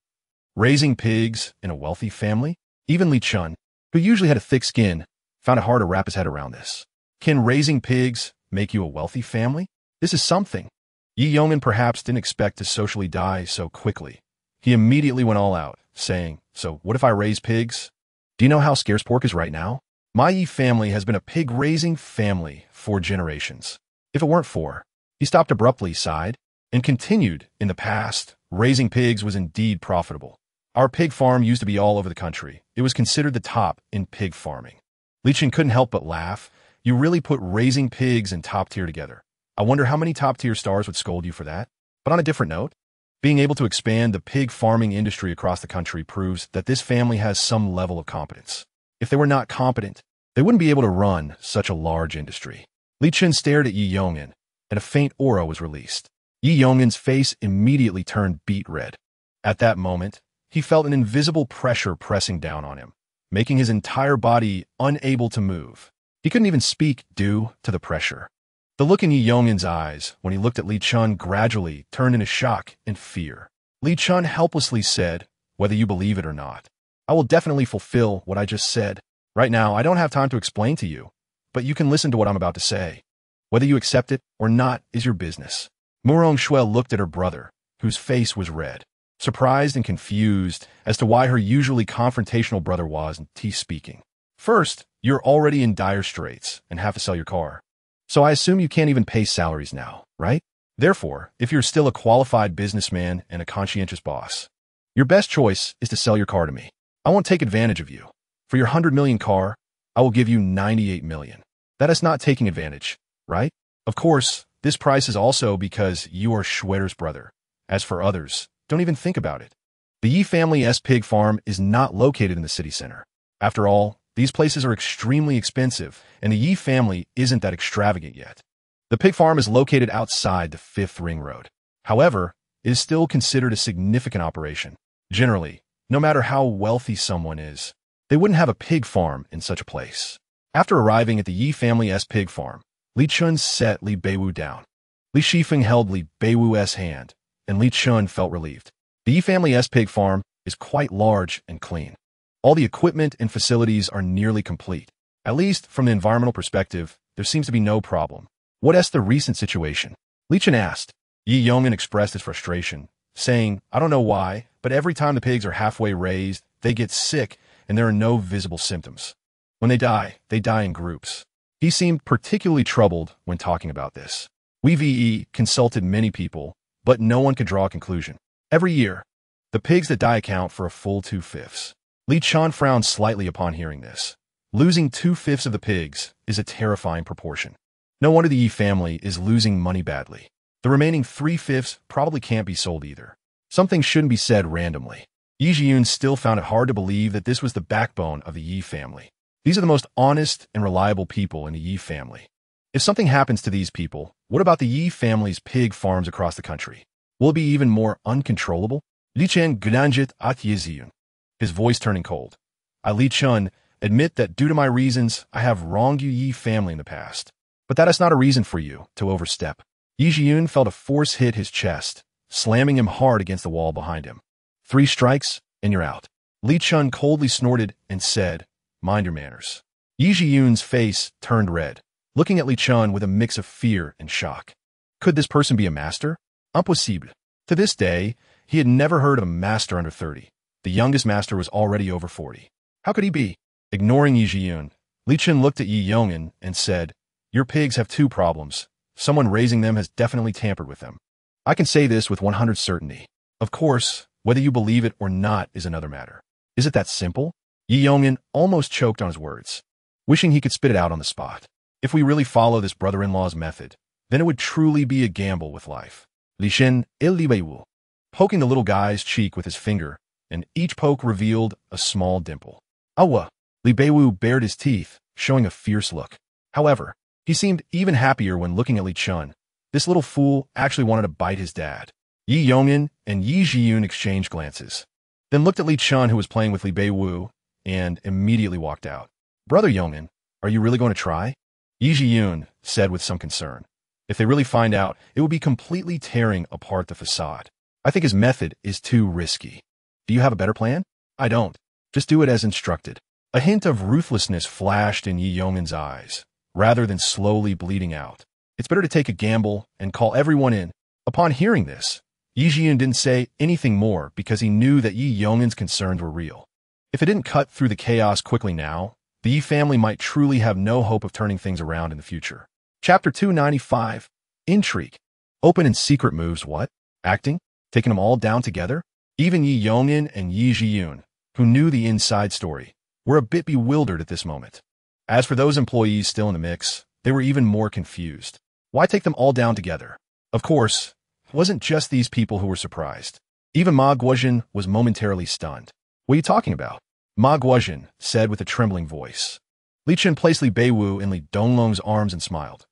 raising pigs in a wealthy family? Even Li Chen, who usually had a thick skin, found it hard to wrap his head around this. Can raising pigs make you a wealthy family? This is something. Yi Yong'an perhaps didn't expect to socially die so quickly. He immediately went all out, saying, so what if I raise pigs? Do you know how scarce pork is right now? My Yi family has been a pig-raising family for generations. If it weren't for, he stopped abruptly, sighed, and continued, in the past, raising pigs was indeed profitable. Our pig farm used to be all over the country. It was considered the top in pig farming. Li Chen couldn't help but laugh. You really put raising pigs and top tier together. I wonder how many top tier stars would scold you for that. But on a different note, being able to expand the pig farming industry across the country proves that this family has some level of competence. If they were not competent, they wouldn't be able to run such a large industry. Li Chen stared at Yi Yong'an, and a faint aura was released. Yi Yong'an's face immediately turned beet red. At that moment, he felt an invisible pressure pressing down on him, making his entire body unable to move. He couldn't even speak due to the pressure. The look in Yi Yong'an's eyes when he looked at Li Chen gradually turned into shock and fear. Li Chen helplessly said, "Whether you believe it or not, I will definitely fulfill what I just said. Right now, I don't have time to explain to you, but you can listen to what I'm about to say. Whether you accept it or not is your business." Murong Shui looked at her brother, whose face was red, surprised and confused as to why her usually confrontational brother wasn't speaking. "First, you're already in dire straits and have to sell your car. So I assume you can't even pay salaries now, right? Therefore, if you're still a qualified businessman and a conscientious boss, your best choice is to sell your car to me. I won't take advantage of you. For your 100 million car, I will give you 98 million. That is not taking advantage, right? Of course, this price is also because you are Schwetter's brother. As for others, don't even think about it. The Yi family's pig farm is not located in the city center. After all, these places are extremely expensive, and the Yi family isn't that extravagant yet. The pig farm is located outside the 5th Ring Road. However, it is still considered a significant operation. Generally, no matter how wealthy someone is, they wouldn't have a pig farm in such a place. After arriving at the Yi family's pig farm, Li Chen set Li Beiwu down. Li Shifeng held Li Beiwu's hand, and Li Chen felt relieved. The Yi family's pig farm is quite large and clean. All the equipment and facilities are nearly complete. At least, from the environmental perspective, there seems to be no problem. What is the recent situation? Li Chen asked. Yi Yong'an expressed his frustration, saying, "I don't know why, but every time the pigs are halfway raised, they get sick and there are no visible symptoms. When they die in groups." He seemed particularly troubled when talking about this. We consulted many people, but no one could draw a conclusion. Every year, the pigs that die account for a full 2/5. Li Chen frowned slightly upon hearing this. Losing 2/5 of the pigs is a terrifying proportion. No wonder the Yi family is losing money badly. The remaining 3/5 probably can't be sold either. Something shouldn't be said randomly. Yi Jiyun still found it hard to believe that this was the backbone of the Yi family. These are the most honest and reliable people in the Yi family. If something happens to these people, what about the Yi family's pig farms across the country? Will it be even more uncontrollable? Li Chen granjit at Yi Jiyun, his voice turning cold. I, Li Chen, admit that due to my reasons, I have wronged your Yi family in the past. But that is not a reason for you to overstep. Yi Jiyun felt a force hit his chest, slamming him hard against the wall behind him. 3 strikes, and you're out. Li Chen coldly snorted and said, "Mind your manners." Yi Jiyun's face turned red, looking at Li Chen with a mix of fear and shock. Could this person be a master? Impossible. To this day, he had never heard of a master under 30. The youngest master was already over 40. How could he be? Ignoring Yi Jiyun, Li Chen looked at Yi Yong'an and said, "Your pigs have 2 problems. Someone raising them has definitely tampered with them. I can say this with 100% certainty. Of course, whether you believe it or not is another matter. Is it that simple?" Yi Yong'an almost choked on his words, wishing he could spit it out on the spot. If we really follow this brother-in-law's method, then it would truly be a gamble with life. Li Chen et Li Beiwu, poking the little guy's cheek with his finger, and each poke revealed a small dimple. Awa! Li Beiwu bared his teeth, showing a fierce look. However, he seemed even happier when looking at Li Chen. This little fool actually wanted to bite his dad. Yi Yong'an and Yi Jiyun exchanged glances, then looked at Li Chen, who was playing with Li Beiwu, and immediately walked out. "Brother Yong'an, are you really going to try?" Yi Jiyun said with some concern. If they really find out, it will be completely tearing apart the facade. I think his method is too risky. Do you have a better plan? I don't. Just do it as instructed. A hint of ruthlessness flashed in Yi Yong'an's eyes, rather than slowly bleeding out. It's better to take a gamble and call everyone in. Upon hearing this, Yi Jiyun didn't say anything more because he knew that Yi Yong'an's concerns were real. If it didn't cut through the chaos quickly now, the Yi family might truly have no hope of turning things around in the future. Chapter 295. Intrigue. Open and secret moves. What? Acting? Taking them all down together? Even Yi Yong'an and Yi Jiyun, who knew the inside story, were a bit bewildered at this moment. As for those employees still in the mix, they were even more confused. Why take them all down together? Of course, it wasn't just these people who were surprised. Even Ma Guozhen was momentarily stunned. What are you talking about? Ma Guozhen said with a trembling voice. Li Chen placed Li Beiwu in Li Donglong's arms and smiled.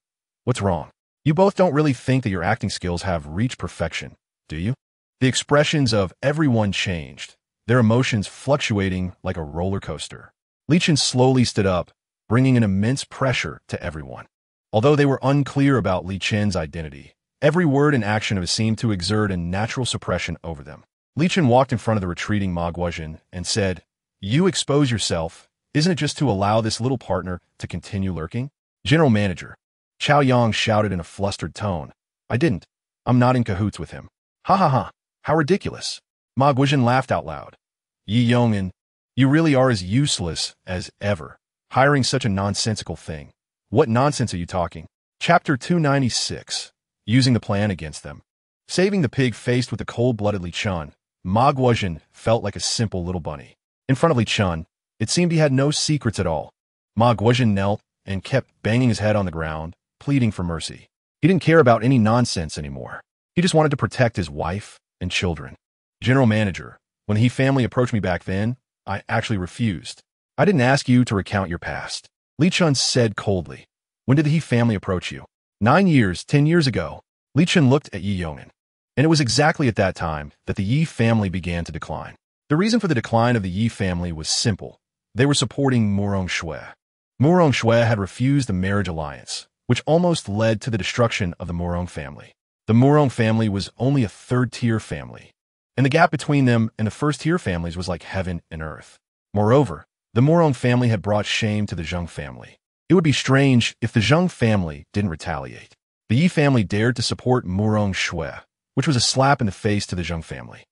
What's wrong? You both don't really think that your acting skills have reached perfection, do you? The expressions of everyone changed, their emotions fluctuating like a roller coaster. Li Chen slowly stood up, bringing an immense pressure to everyone. Although they were unclear about Li Chen's identity, every word and action of it seemed to exert a natural suppression over them. Li Chen walked in front of the retreating mogul and said, "You expose yourself. Isn't it just to allow this little partner to continue lurking?" General Manager Chao Yang shouted in a flustered tone. "I didn't. I'm not in cahoots with him." "Ha ha ha. How ridiculous." Ma Guizhen laughed out loud. "Yi Yongin, you really are as useless as ever, hiring such a nonsensical thing. What nonsense are you talking?" Chapter 296. Using the plan against them. Saving the pig faced with the cold-blooded Li Chen, Ma Guizhen felt like a simple little bunny. In front of Li Chen, it seemed he had no secrets at all. Ma Guizhen knelt and kept banging his head on the ground, pleading for mercy. He didn't care about any nonsense anymore. He just wanted to protect his wife and children. "General Manager, when the He family approached me back then, I actually refused. I didn't ask you to recount your past," Li Chen said coldly. "When did the He family approach you?" 9 years, 10 years ago." Li Chen looked at Yi Yongin. And it was exactly at that time that the Yi family began to decline. The reason for the decline of the Yi family was simple. They were supporting Murong Shui. Murong Shui had refused the marriage alliance, which almost led to the destruction of the Murong family. The Murong family was only a third-tier family, and the gap between them and the first-tier families was like heaven and earth. Moreover, the Murong family had brought shame to the Zheng family. It would be strange if the Zheng family didn't retaliate. The Yi family dared to support Murong Shui, which was a slap in the face to the Zheng family.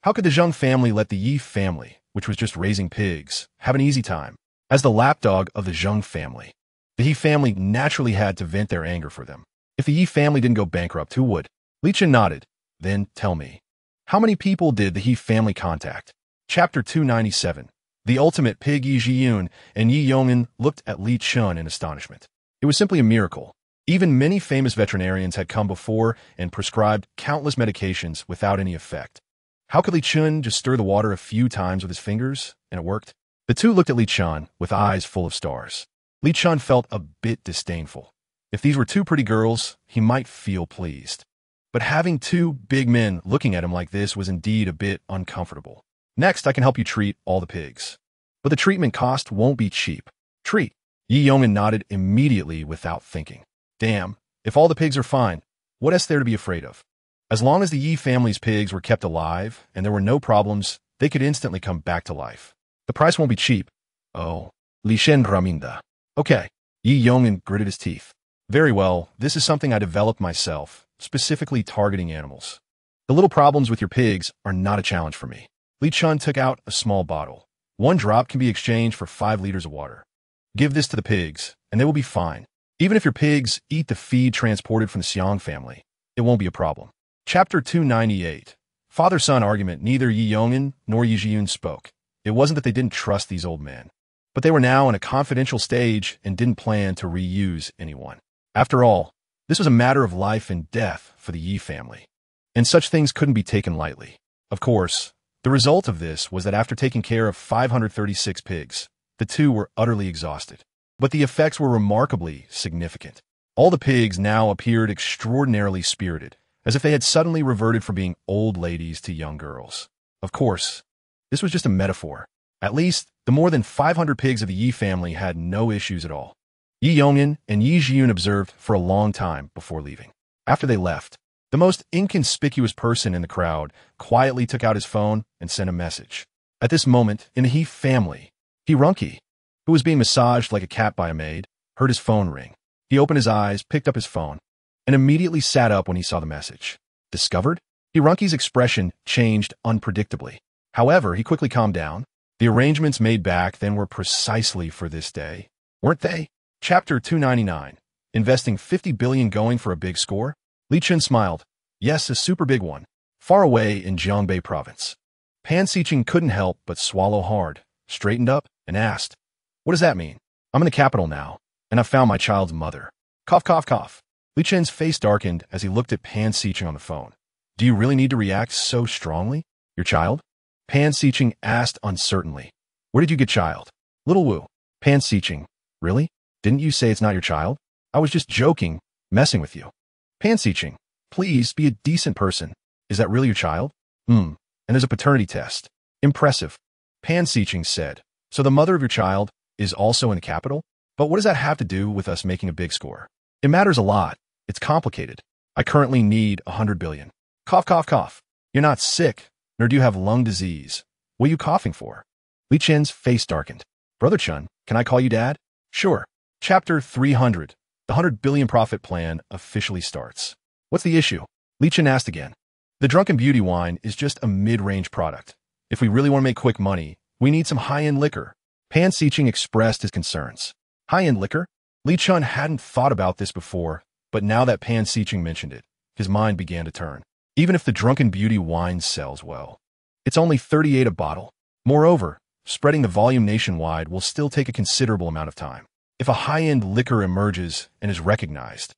How could the Zheng family let the Yi family, which was just raising pigs, have an easy time? As the lapdog of the Zheng family, the He family naturally had to vent their anger for them. If the Yi family didn't go bankrupt, who would? Li Chen nodded. "Then tell me, how many people did the He family contact?" Chapter 297. The ultimate pig. Yi Jiyun and Yi Yongin looked at Li Chen in astonishment. It was simply a miracle. Even many famous veterinarians had come before and prescribed countless medications without any effect. How could Li Chen just stir the water a few times with his fingers, and it worked? The two looked at Li Chen with eyes full of stars. Li Chen felt a bit disdainful. If these were two pretty girls, he might feel pleased. But having two big men looking at him like this was indeed a bit uncomfortable. "Next, I can help you treat all the pigs. But the treatment cost won't be cheap." "Treat." Yi Yongin nodded immediately without thinking. "Damn, if all the pigs are fine, what is there to be afraid of? As long as the Yi family's pigs were kept alive and there were no problems, they could instantly come back to life. The price won't be cheap." "Oh." Li Chen Raminda. "Okay." Yi Yongin gritted his teeth. "Very well, this is something I developed myself, specifically targeting animals. The little problems with your pigs are not a challenge for me." Li Chen took out a small bottle. "1 drop can be exchanged for 5 liters of water. Give this to the pigs, and they will be fine. Even if your pigs eat the feed transported from the Xiang family, it won't be a problem." Chapter 298. Father-son argument. Neither Yi Yongin nor Yi Jiyun spoke. It wasn't that they didn't trust these old men, but they were now in a confidential stage and didn't plan to reuse anyone. After all, this was a matter of life and death for the Yi family, and such things couldn't be taken lightly. Of course, the result of this was that after taking care of 536 pigs, the two were utterly exhausted. But the effects were remarkably significant. All the pigs now appeared extraordinarily spirited, as if they had suddenly reverted from being old ladies to young girls. Of course, this was just a metaphor. At least, the more than 500 pigs of the Yi family had no issues at all. Yi Yongin and Yi Jiyun observed for a long time before leaving. After they left, the most inconspicuous person in the crowd quietly took out his phone and sent a message. At this moment, in the He family, Runky, who was being massaged like a cat by a maid, heard his phone ring. He opened his eyes, picked up his phone, and immediately sat up when he saw the message. Discovered? Runky's expression changed unpredictably. However, he quickly calmed down. The arrangements made back then were precisely for this day, weren't they? Chapter 299. Investing 50 billion going for a big score? Li Chen smiled. Yes, a super big one. Far away in Jiangbei province. Pan Xiqing couldn't help but swallow hard, straightened up, and asked, "What does that mean?" "I'm in the capital now, and I've found my child's mother." Cough, cough, cough. Li Chen's face darkened as he looked at Pan Xiqing on the phone. "Do you really need to react so strongly? Your child?" Pan Xiqing asked uncertainly. "Where did you get child?" "Little Wu." Pan Xiqing. "Really? Didn't you say it's not your child?" "I was just joking, messing with you." Pan Xiqing. "Please be a decent person. Is that really your child?" And there's a paternity test." "Impressive." Pan Xiqing said. "So the mother of your child is also in the capital? But what does that have to do with us making a big score?" "It matters a lot. It's complicated. I currently need 100 billion. Cough, cough, cough. You're not sick, Or do you have lung disease? What are you coughing for? Li Chen's face darkened. Brother Chen, can I call you Dad? Sure. Chapter 300. The 100 billion profit plan officially starts. What's the issue? Li Chen asked again. The Drunken Beauty wine is just a mid-range product. If we really want to make quick money, we need some high-end liquor. Pan Xiqing expressed his concerns. High-end liquor? Li Chen hadn't thought about this before, but now that Pan Xiqing mentioned it, his mind began to turn. Even if the Drunken Beauty wine sells well, it's only 38 a bottle. Moreover, spreading the volume nationwide will still take a considerable amount of time. If a high-end liquor emerges and is recognized,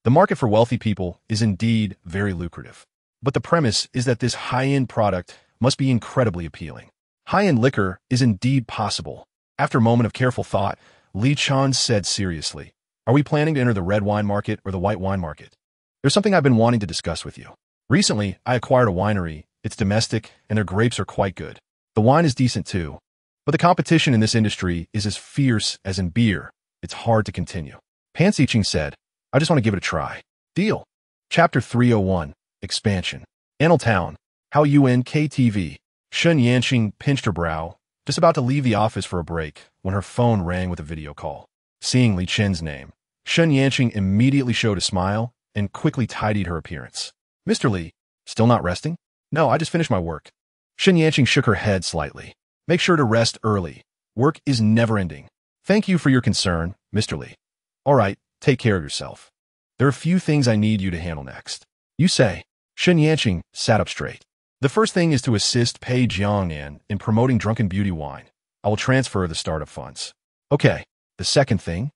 the market for wealthy people is indeed very lucrative. But the premise is that this high-end product must be incredibly appealing. High-end liquor is indeed possible. After a moment of careful thought, Li Chen said seriously, are we planning to enter the red wine market or the white wine market? There's something I've been wanting to discuss with you. Recently, I acquired a winery. It's domestic, and their grapes are quite good. The wine is decent too. But the competition in this industry is as fierce as in beer. It's hard to continue. Pan Xiqing said, I just want to give it a try. Deal. Chapter 301. Expansion. Annal Town. How UNKTV. Shen Yanqing pinched her brow, just about to leave the office for a break, when her phone rang with a video call. Seeing Li Chen's name, Shen Yanqing immediately showed a smile and quickly tidied her appearance. Mr. Li, still not resting? No, I just finished my work. Shen Yanqing shook her head slightly. Make sure to rest early. Work is never-ending. Thank you for your concern, Mr. Li. All right, take care of yourself. There are a few things I need you to handle next. You say. Shen Yanqing sat up straight. The first thing is to assist Pei Jiangnan in promoting Drunken Beauty wine. I will transfer the startup funds. Okay. The second thing?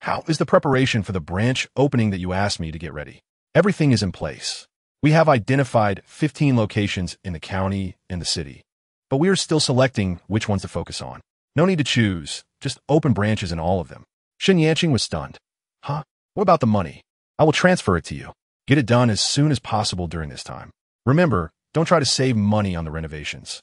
How is the preparation for the branch opening that you asked me to get ready? Everything is in place. We have identified 15 locations in the county and the city, but we are still selecting which ones to focus on. No need to choose, just open branches in all of them. Shen Yanqing was stunned. Huh? What about the money? I will transfer it to you. Get it done as soon as possible during this time. Remember, don't try to save money on the renovations.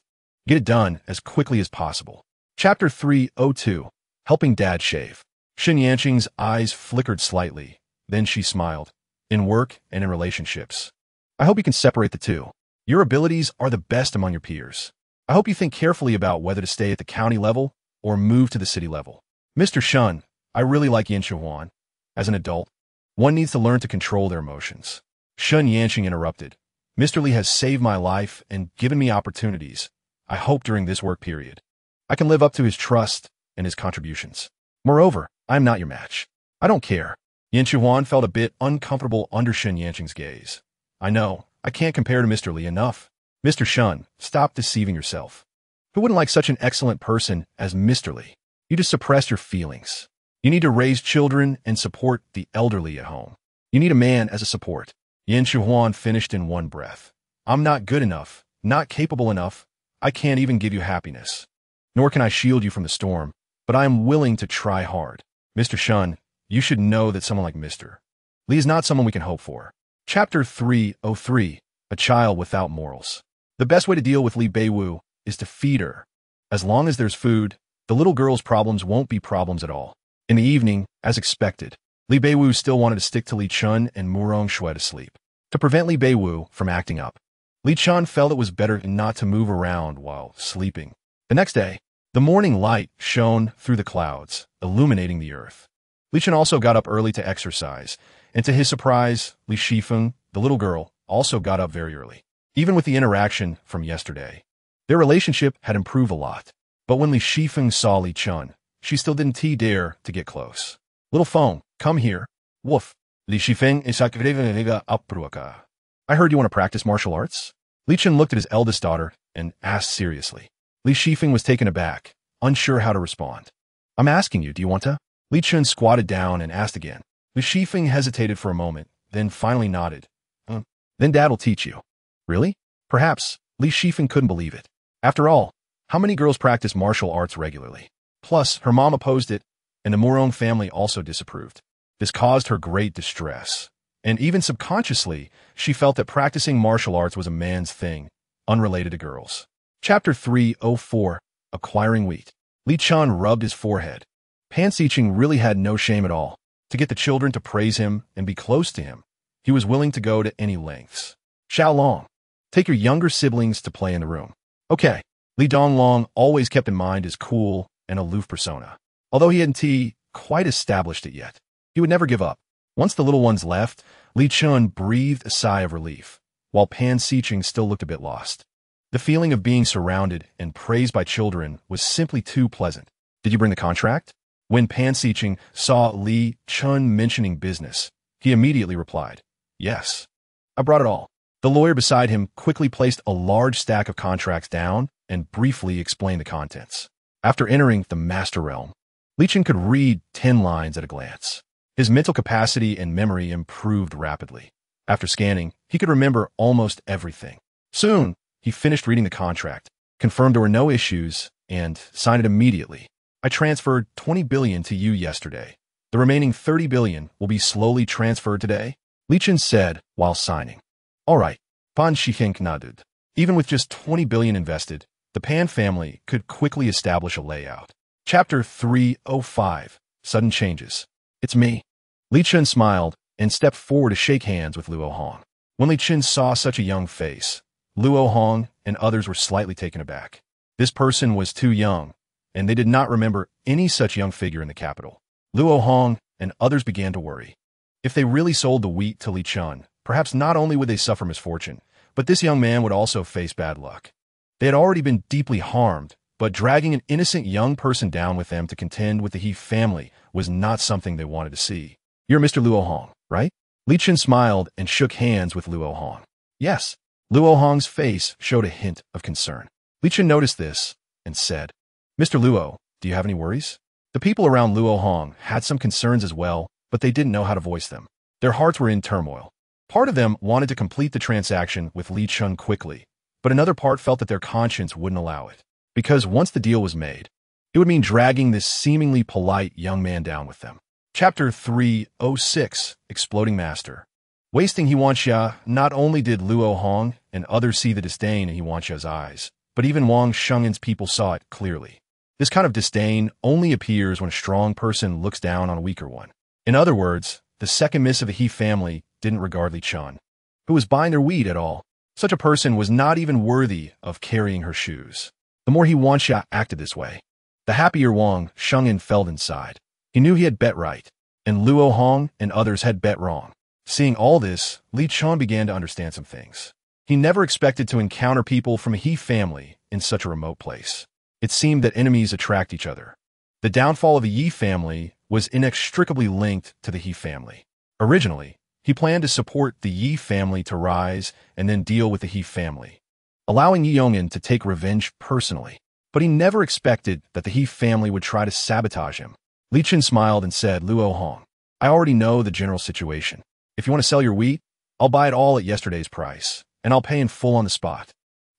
Get it done as quickly as possible. Chapter 302. Helping Dad Shave. Shen Yanqing's eyes flickered slightly. Then she smiled. In work and in relationships. I hope you can separate the two. Your abilities are the best among your peers. I hope you think carefully about whether to stay at the county level or move to the city level. Mr. Shen, I really like Yin Chuan. As an adult, one needs to learn to control their emotions. Shen Yanqing interrupted. Mr. Li has saved my life and given me opportunities, I hope during this work period. I can live up to his trust and his contributions. Moreover, I am not your match. I don't care. Yin Chuan felt a bit uncomfortable under Shen Yanqing's gaze. I know, I can't compare to Mr. Li enough. Mr. Shen, stop deceiving yourself. Who wouldn't like such an excellent person as Mr. Li? You just suppress your feelings. You need to raise children and support the elderly at home. You need a man as a support. Yin Chuan finished in one breath. I'm not good enough, not capable enough. I can't even give you happiness. Nor can I shield you from the storm, but I am willing to try hard. Mr. Shen, you should know that someone like Mr. Li is not someone we can hope for. Chapter 303. A Child Without Morals. The best way to deal with Li Beiwu is to feed her. As long as there's food, the little girl's problems won't be problems at all. In the evening, as expected, Li Beiwu still wanted to stick to Li Chen and Murong Shui to sleep. To prevent Li Beiwu from acting up, Li Chen felt it was better not to move around while sleeping. The next day, the morning light shone through the clouds, illuminating the earth. Li Chen also got up early to exercise, and to his surprise, Li Shifeng, the little girl, also got up very early. Even with the interaction from yesterday, their relationship had improved a lot. But when Li Shifeng saw Li Chen, she still didn't dare to get close. Little phone, come here. Woof. Li Shifeng is apruaka. I heard you want to practice martial arts? Li Chen looked at his eldest daughter and asked seriously. Li Shifeng was taken aback, unsure how to respond. I'm asking you, do you want to? Li Chen squatted down and asked again. Li Shifeng hesitated for a moment, then finally nodded. Then Dad will teach you. Really? Perhaps. Li Shifeng couldn't believe it. After all, how many girls practice martial arts regularly? Plus, her mom opposed it, and the Murong family also disapproved. This caused her great distress, and even subconsciously, she felt that practicing martial arts was a man's thing, unrelated to girls. Chapter 304. Acquiring Wheat. Li Chen rubbed his forehead. Pan Xiqing really had no shame at all. To get the children to praise him and be close to him, he was willing to go to any lengths. Xiao Long. Take your younger siblings to play in the room. Okay. Li Donglong always kept in mind his cool and aloof persona. Although he hadn't quite established it yet, he would never give up. Once the little ones left, Li Chen breathed a sigh of relief, while Pan Xiqing still looked a bit lost. The feeling of being surrounded and praised by children was simply too pleasant. Did you bring the contract? When Pan Xiqing saw Li Chen mentioning business, he immediately replied, "Yes, I brought it all." The lawyer beside him quickly placed a large stack of contracts down and briefly explained the contents. After entering the master realm, Li Chen could read 10 lines at a glance. His mental capacity and memory improved rapidly. After scanning, he could remember almost everything. Soon, he finished reading the contract, confirmed there were no issues, and signed it immediately. "I transferred 20 billion to you yesterday. The remaining 30 billion will be slowly transferred today," Li Chen said while signing. "All right." Pan Xiqing nodded. Even with just 20 billion invested, the Pan family could quickly establish a layout. Chapter 305, Sudden Changes. "It's me." Li Chen smiled and stepped forward to shake hands with Luo Hong. When Li Chen saw such a young face, Luo Hong and others were slightly taken aback. This person was too young, and they did not remember any such young figure in the capital. Luo Hong and others began to worry. If they really sold the wheat to Li Chen, perhaps not only would they suffer misfortune, but this young man would also face bad luck. They had already been deeply harmed, but dragging an innocent young person down with them to contend with the He family was not something they wanted to see. "You're Mr. Luo Hong, right?" Li Chen smiled and shook hands with Luo Hong. "Yes." Luo Hong's face showed a hint of concern. Li Chen noticed this and said, "Mr. Luo, do you have any worries?" The people around Luo Hong had some concerns as well, but they didn't know how to voice them. Their hearts were in turmoil. Part of them wanted to complete the transaction with Li Chen quickly, but another part felt that their conscience wouldn't allow it. Because once the deal was made, it would mean dragging this seemingly polite young man down with them. Chapter 306, Exploding Master. Wasting Huanxia, not only did Luo Hong and others see the disdain in Huanxia's eyes, but even Wang Sheng'en's people saw it clearly. This kind of disdain only appears when a strong person looks down on a weaker one. In other words, the second miss of the He family didn't regard Li Chen, who was buying their wheat at all. Such a person was not even worthy of carrying her shoes. The more Huanxia acted this way, the happier Wang Sheng'en felt inside. He knew he had bet right, and Luo Hong and others had bet wrong. Seeing all this, Li Chen began to understand some things. He never expected to encounter people from a He family in such a remote place. It seemed that enemies attract each other. The downfall of the Yi family was inextricably linked to the He family. Originally, he planned to support the Yi family to rise and then deal with the He family, allowing Yi Yong'an to take revenge personally. But he never expected that the He family would try to sabotage him. Li Chen smiled and said, "Luo Hong, I already know the general situation. If you want to sell your wheat, I'll buy it all at yesterday's price, and I'll pay in full on the spot."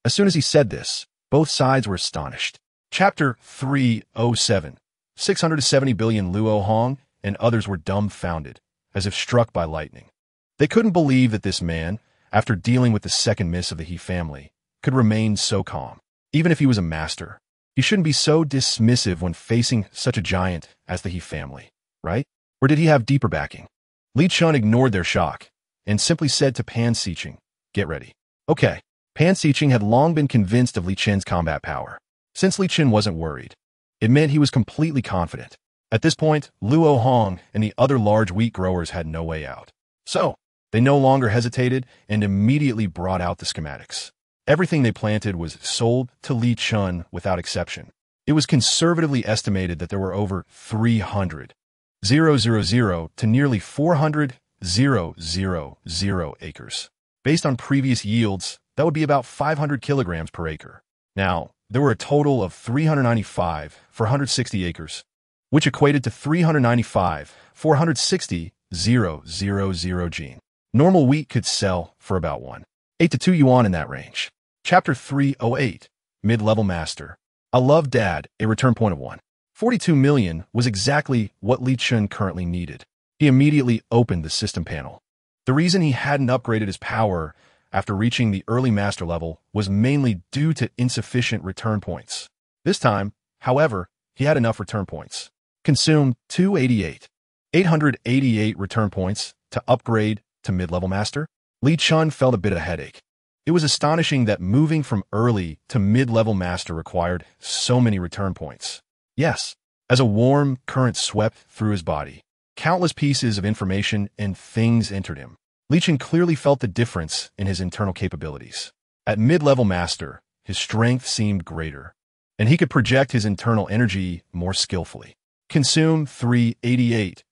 As soon as he said this, both sides were astonished. Chapter 307, 670 billion. Luo Hong and others were dumbfounded, as if struck by lightning. They couldn't believe that this man, after dealing with the second miss of the He family, could remain so calm. Even if he was a master, he shouldn't be so dismissive when facing such a giant as the He family, right? Or did he have deeper backing? Li Chen ignored their shock and simply said to Pan Xiqing, "Get ready." Okay. Pan Xiqing had long been convinced of Li Chen's combat power. Since Li Chen wasn't worried, it meant he was completely confident. At this point, Luo Hong and the other large wheat growers had no way out. So, they no longer hesitated and immediately brought out the schematics. Everything they planted was sold to Li Chen without exception. It was conservatively estimated that there were over 300,000 to nearly 400,000 acres. Based on previous yields, that would be about 500 kilograms per acre. Now, there were a total of 395 for 160 acres, which equated to 395 for 160,000 gene. Normal wheat could sell for about 1.8 to 2 yuan in that range. Chapter 308, Mid-Level Master. I love Dad, a return point of 1.42 million was exactly what Li Chen currently needed. He immediately opened the system panel. The reason he hadn't upgraded his power after reaching the early master level was mainly due to insufficient return points. This time, however, he had enough return points. Consume 888 return points to upgrade to mid-level master. Li Chen felt a bit of a headache. It was astonishing that moving from early to mid-level master required so many return points. Yes, as a warm current swept through his body, countless pieces of information and things entered him. Li Chen clearly felt the difference in his internal capabilities. At mid-level master, his strength seemed greater, and he could project his internal energy more skillfully. Consume 888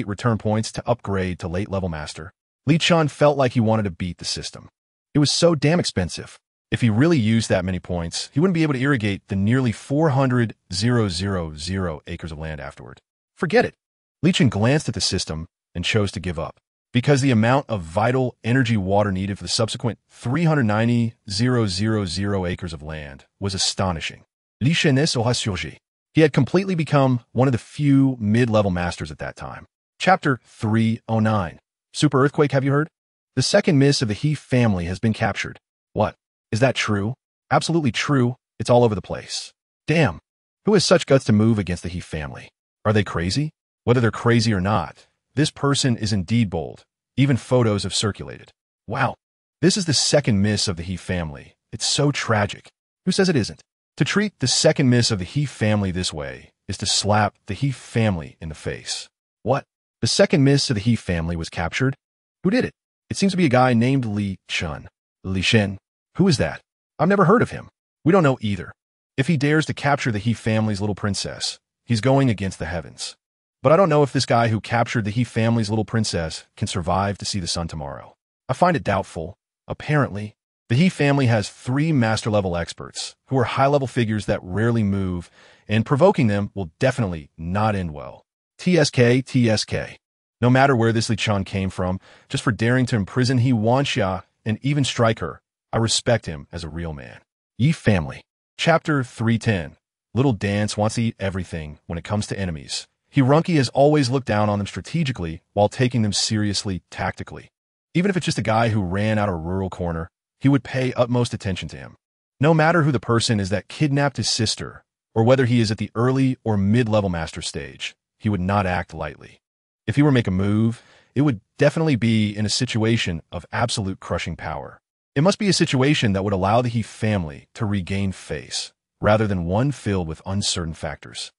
return points to upgrade to late-level master. Li Chen felt like he wanted to beat the system. It was so damn expensive. If he really used that many points, he wouldn't be able to irrigate the nearly 400,000 acres of land afterward. Forget it. Li Chen glanced at the system and chose to give up, because the amount of vital energy water needed for the subsequent 390,000 acres of land was astonishing. Li Chen aura surgi. He had completely become one of the few mid-level masters at that time. Chapter 309. Super Earthquake, have you heard? The second miss of the He family has been captured. What? Is that true? Absolutely true. It's all over the place. Damn. Who has such guts to move against the He family? Are they crazy? Whether they're crazy or not, this person is indeed bold. Even photos have circulated. Wow. This is the second miss of the He family. It's so tragic. Who says it isn't? To treat the second miss of the He family this way is to slap the He family in the face. What? The second miss of the He family was captured? Who did it? It seems to be a guy named Li Chen. Li Chen? Who is that? I've never heard of him. We don't know either. If he dares to capture the He family's little princess, he's going against the heavens. But I don't know if this guy who captured the He family's little princess can survive to see the sun tomorrow. I find it doubtful. Apparently, the He family has 3 master-level experts who are high-level figures that rarely move, and provoking them will definitely not end well. TSK. No matter where this Li Chen came from, just for daring to imprison He Wanxia and even strike her, I respect him as a real man. Yi family. Chapter 310. Little Dance wants to eat everything when it comes to enemies. Hirunki has always looked down on them strategically while taking them seriously tactically. Even if it's just a guy who ran out of a rural corner, he would pay utmost attention to him. No matter who the person is that kidnapped his sister, or whether he is at the early or mid-level master stage, he would not act lightly. If he were to make a move, it would definitely be in a situation of absolute crushing power. It must be a situation that would allow the He family to regain face, rather than one filled with uncertain factors.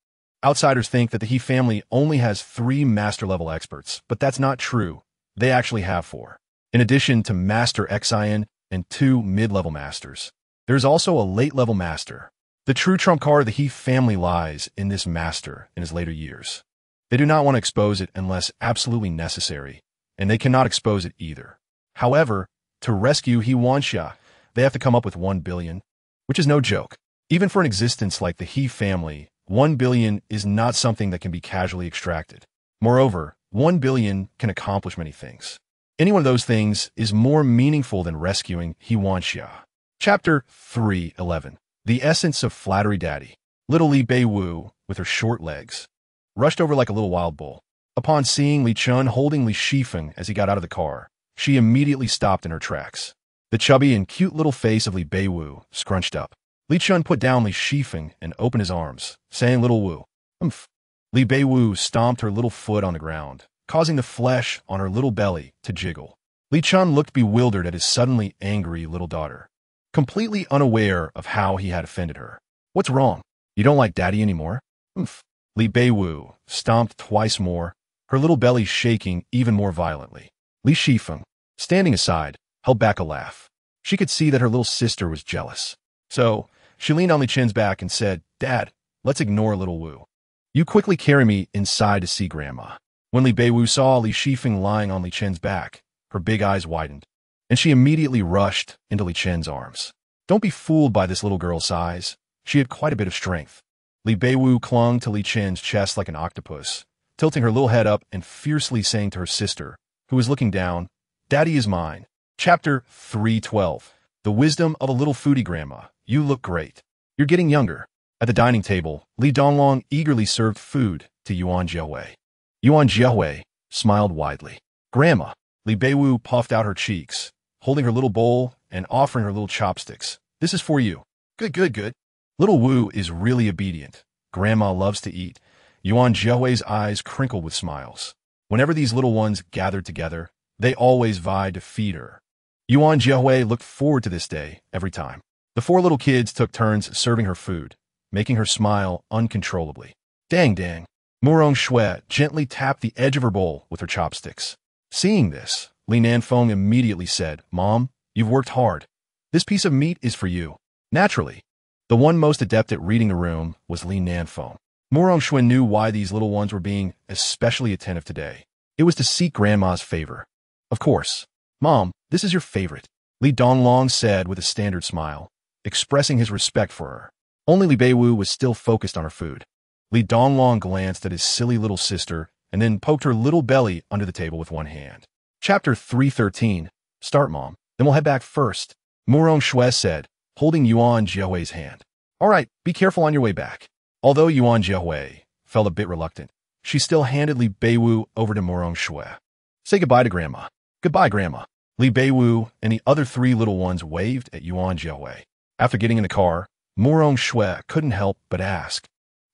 Outsiders think that the He family only has 3 master-level experts, but that's not true. They actually have 4. In addition to Master Xian and 2 mid-level masters, there's also a late-level master. The true trump card of the He family lies in this master in his later years. They do not want to expose it unless absolutely necessary, and they cannot expose it either. However, to rescue He Wanxia, they have to come up with 1 billion, which is no joke. Even for an existence like the He family, 1 billion is not something that can be casually extracted. Moreover, 1 billion can accomplish many things. Any one of those things is more meaningful than rescuing He Wanxia. Chapter 311. The Essence of Flattery Daddy. Little Li Beiwu, with her short legs, rushed over like a little wild bull. Upon seeing Li Chen holding Li Shifeng as he got out of the car, she immediately stopped in her tracks. The chubby and cute little face of Li Beiwu scrunched up. Li Chen put down Li Shifeng and opened his arms, saying, "Little Wu." "Umph." Li Beiwu stomped her little foot on the ground, causing the flesh on her little belly to jiggle. Li Chen looked bewildered at his suddenly angry little daughter, completely unaware of how he had offended her. "What's wrong? You don't like Daddy anymore?" "Umph." Li Beiwu stomped twice more, her little belly shaking even more violently. Li Shifeng, standing aside, held back a laugh. She could see that her little sister was jealous. So, she leaned on Li Chen's back and said, "Dad, let's ignore little Wu. You quickly carry me inside to see Grandma." When Li Beiwu saw Li Shifeng lying on Li Chen's back, her big eyes widened, and she immediately rushed into Li Chen's arms. Don't be fooled by this little girl's size. She had quite a bit of strength. Li Beiwu clung to Li Chen's chest like an octopus, tilting her little head up and fiercely saying to her sister, who was looking down, "Daddy is mine." Chapter 312. The Wisdom of a Little Foodie Grandma. You look great. You're getting younger. At the dining table, Li Donglong eagerly served food to Yuan Jiahui. Yuan Jiahui smiled widely. "Grandma." Li Beiwu puffed out her cheeks, holding her little bowl and offering her little chopsticks. "This is for you." Good. Little Wu is really obedient. Grandma loves to eat. Yuan Jiahui's eyes crinkled with smiles. Whenever these little ones gathered together, they always vied to feed her. Yuan Jiahui looked forward to this day every time. The four little kids took turns serving her food, making her smile uncontrollably. Dang dang. Murong Shui gently tapped the edge of her bowl with her chopsticks. Seeing this, Li Nanfeng immediately said, "Mom, you've worked hard. This piece of meat is for you." Naturally, the one most adept at reading the room was Li Nanfeng. Murong Shui knew why these little ones were being especially attentive today. It was to seek Grandma's favor. Of course. "Mom, this is your favorite," Li Donglong said with a standard smile, expressing his respect for her. Only Li Beiwu was still focused on her food. Li Donglong glanced at his silly little sister and then poked her little belly under the table with one hand. Chapter 313. Start, Mom. Then we'll head back first, Murong Shui said, holding Yuan Jiahui's hand. "All right, be careful on your way back." Although Yuan Jiahui felt a bit reluctant, she still handed Li Beiwu over to Murong Shui. "Say goodbye to Grandma." "Goodbye, Grandma." Li Beiwu and the other three little ones waved at Yuan Jiahui. After getting in the car, Murong Shui couldn't help but ask,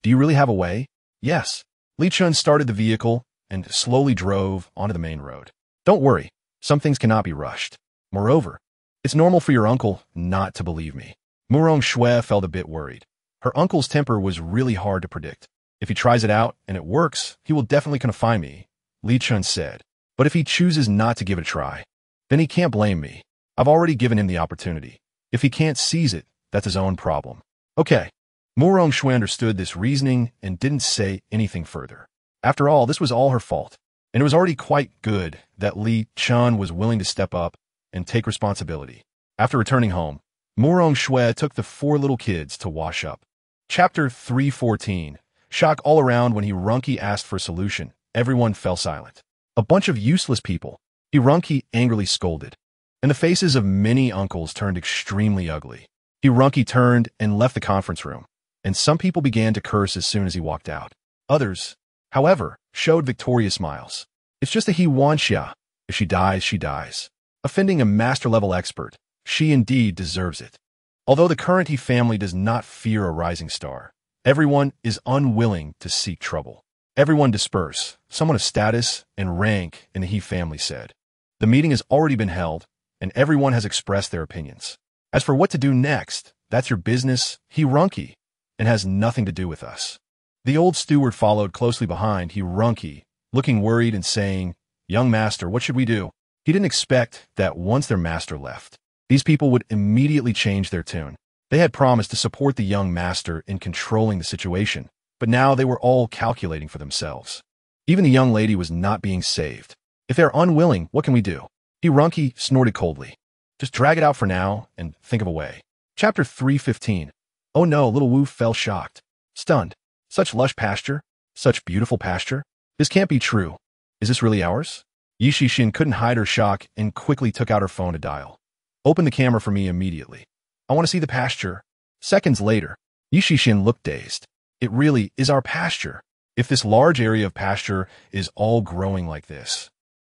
"Do you really have a way?" "Yes." Li Chen started the vehicle and slowly drove onto the main road. "Don't worry, some things cannot be rushed. Moreover, it's normal for your uncle not to believe me." Murong Shui felt a bit worried. Her uncle's temper was really hard to predict. "If he tries it out and it works, he will definitely confine me," Li Chen said. "But if he chooses not to give it a try, then he can't blame me. I've already given him the opportunity. If he can't seize it, that's his own problem." "Okay." Murong Shui understood this reasoning and didn't say anything further. After all, this was all her fault, and it was already quite good that Li Chen was willing to step up and take responsibility. After returning home, Murong Shui took the four little kids to wash up. Chapter 314. Shock all around when Hirunki asked for a solution. Everyone fell silent. "A bunch of useless people," Hirunki angrily scolded, and the faces of many uncles turned extremely ugly. Hirunki turned and left the conference room, and some people began to curse as soon as he walked out. Others, however, showed victorious smiles. "It's just a Hiwanxia. If she dies, she dies. Offending a master-level expert, she indeed deserves it." Although the current He family does not fear a rising star, everyone is unwilling to seek trouble. "Everyone disperse," someone of status and rank in the He family said. "The meeting has already been held, and everyone has expressed their opinions. As for what to do next, that's your business, Hirunki, and has nothing to do with us." The old steward followed closely behind Hirunki, looking worried and saying, "Young master, what should we do?" He didn't expect that once their master left, these people would immediately change their tune. They had promised to support the young master in controlling the situation, but now they were all calculating for themselves. Even the young lady was not being saved. "If they're unwilling, what can we do?" Hirunki snorted coldly. "Just drag it out for now and think of a way." Chapter 315. Oh no, little Wu fell shocked, stunned. "Such lush pasture? Such beautiful pasture? This can't be true. Is this really ours?" Yi Shixin couldn't hide her shock and quickly took out her phone to dial. "Open the camera for me immediately. I want to see the pasture." Seconds later, Yi Shixin looked dazed. "It really is our pasture. If this large area of pasture is all growing like this,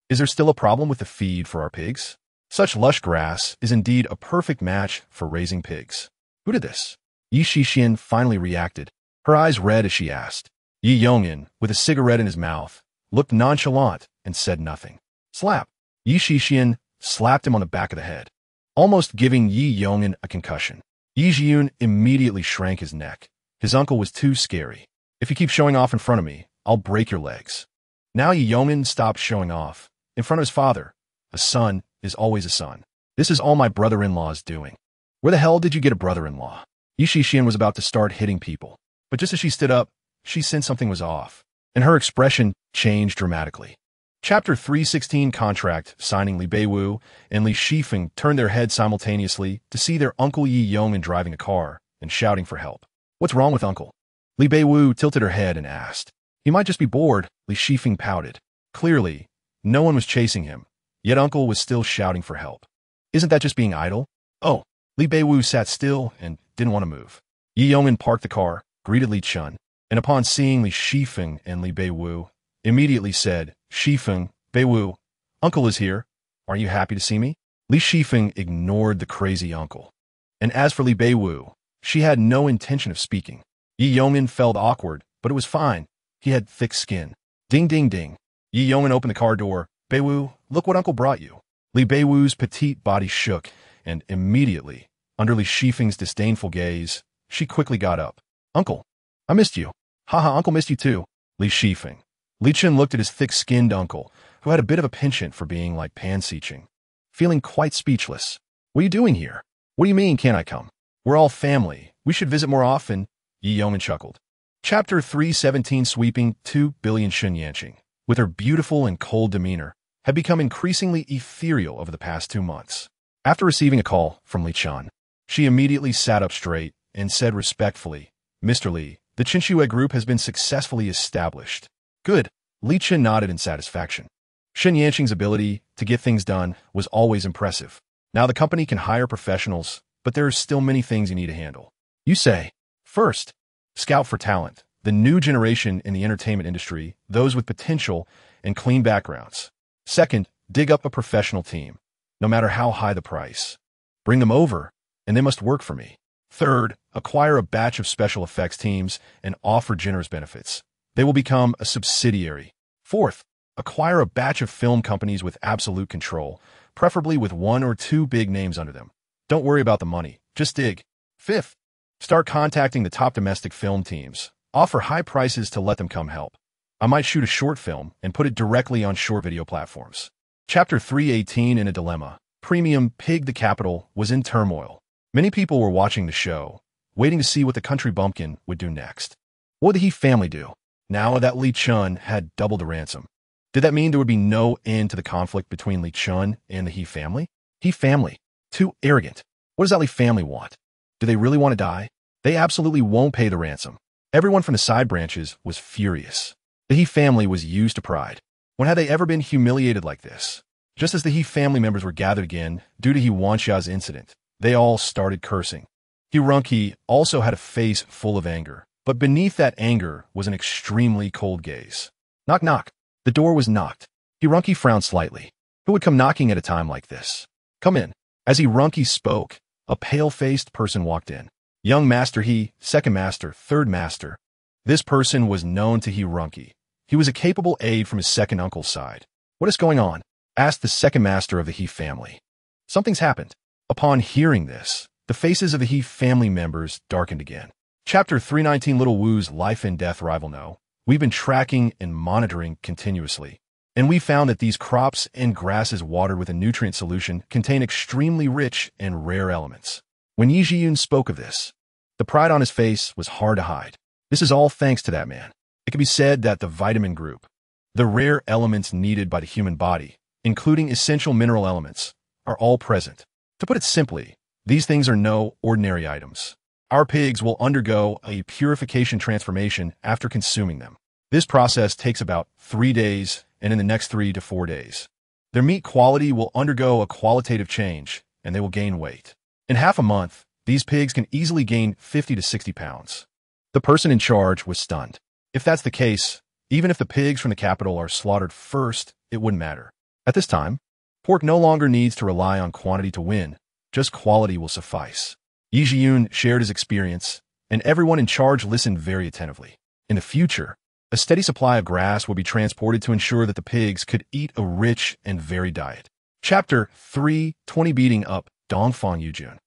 is there still a problem with the feed for our pigs? Such lush grass is indeed a perfect match for raising pigs. Who did this?" Yi Shixin finally reacted, her eyes red as she asked. Yi Yongin, with a cigarette in his mouth, looked nonchalant and said nothing. Slap! Yi Shixin slapped him on the back of the head, almost giving Yi Yongin a concussion. Yi Jiyun immediately shrank his neck. His uncle was too scary. "If you keep showing off in front of me, I'll break your legs." Now Yi Yongin stopped showing off. In front of his father, a son is always a son. "This is all my brother-in-law's doing." "Where the hell did you get a brother-in-law?" Yi Shixin was about to start hitting people, but just as she stood up, she sensed something was off, and her expression changed dramatically. Chapter 316. Contract signing. Li Beiwu and Li Shifeng turned their heads simultaneously to see their uncle Yi Yongin driving a car and shouting for help. "What's wrong with uncle?" Li Beiwu tilted her head and asked. "He might just be bored," Li Shifeng pouted. Clearly, no one was chasing him, yet uncle was still shouting for help. "Isn't that just being idle?" "Oh." Li Beiwu sat still and didn't want to move. Yi Yongin parked the car, greeted Li Chen, and upon seeing Li Shifeng and Li Beiwu, immediately said, "Shifeng, Beiwu, uncle is here. Are you happy to see me?" Li Shifeng ignored the crazy uncle. And as for Li Beiwu, she had no intention of speaking. Yi Yongin felt awkward, but it was fine. He had thick skin. Ding ding ding. Yi Yongin opened the car door. "Beiwu, look what uncle brought you." Li Beiwu's petite body shook, and immediately, under Li Shifeng's disdainful gaze, she quickly got up. Uncle, I missed you. Haha, Uncle missed you too. Li Shifeng. Li Chen looked at his thick-skinned uncle, who had a bit of a penchant for being like pan-seeching, feeling quite speechless. What are you doing here? What do you mean, can't I come? We're all family. We should visit more often. Yi Yeoman chuckled. Chapter 317 Sweeping 2 billion Shen Yanqing, with her beautiful and cold demeanor, had become increasingly ethereal over the past 2 months. After receiving a call from Li Chen, she immediately sat up straight and said respectfully, Mr. Li, the Qinxue group has been successfully established. Good. Li Chen nodded in satisfaction. Shen Yanqing's ability to get things done was always impressive. Now the company can hire professionals, but there are still many things you need to handle. You say, first, scout for talent, the new generation in the entertainment industry, those with potential and clean backgrounds. Second, dig up a professional team, no matter how high the price. Bring them over, and they must work for me. Third, acquire a batch of special effects teams and offer generous benefits. They will become a subsidiary. Fourth, acquire a batch of film companies with absolute control, preferably with 1 or 2 big names under them. Don't worry about the money, just dig. Fifth, start contacting the top domestic film teams. Offer high prices to let them come help. I might shoot a short film and put it directly on short video platforms. Chapter 318 In a Dilemma. Premium Pig the Capital was in turmoil. Many people were watching the show, waiting to see what the country bumpkin would do next. What would the He family do, now that Li Chen had doubled the ransom? Did that mean there would be no end to the conflict between Li Chen and the He family? He family. Too arrogant. What does that Li family want? Do they really want to die? They absolutely won't pay the ransom. Everyone from the side branches was furious. The He family was used to pride. When had they ever been humiliated like this? Just as the He family members were gathered again, due to He Wanxia's incident, they all started cursing. He Runqi also had a face full of anger, but beneath that anger was an extremely cold gaze. Knock knock. The door was knocked. He Runqi frowned slightly. Who would come knocking at a time like this? Come in. As He Runqi spoke, a pale-faced person walked in. Young Master He, Second Master, Third Master. This person was known to He Runqi. He was a capable aide from his second uncle's side. What is going on? Asked the second master of the He family. Something's happened. Upon hearing this, the faces of the He family members darkened again. Chapter 319 Little Wu's Life and Death Rival No. We've been tracking and monitoring continuously, and we found that these crops and grasses watered with a nutrient solution contain extremely rich and rare elements. When Yi Jiyun spoke of this, the pride on his face was hard to hide. This is all thanks to that man. It can be said that the vitamin group, the rare elements needed by the human body, including essential mineral elements, are all present. To put it simply, these things are no ordinary items. Our pigs will undergo a purification transformation after consuming them. This process takes about 3 days, and in the next 3 to 4 days, their meat quality will undergo a qualitative change, and they will gain weight. In half a month, these pigs can easily gain 50 to 60 pounds. The person in charge was stunned. If that's the case, even if the pigs from the capital are slaughtered first, it wouldn't matter. At this time, pork no longer needs to rely on quantity to win, just quality will suffice. Yi Jiyun shared his experience, and everyone in charge listened very attentively. In the future, a steady supply of grass will be transported to ensure that the pigs could eat a rich and varied diet. Chapter 320 Beating Up Dongfang Yujun.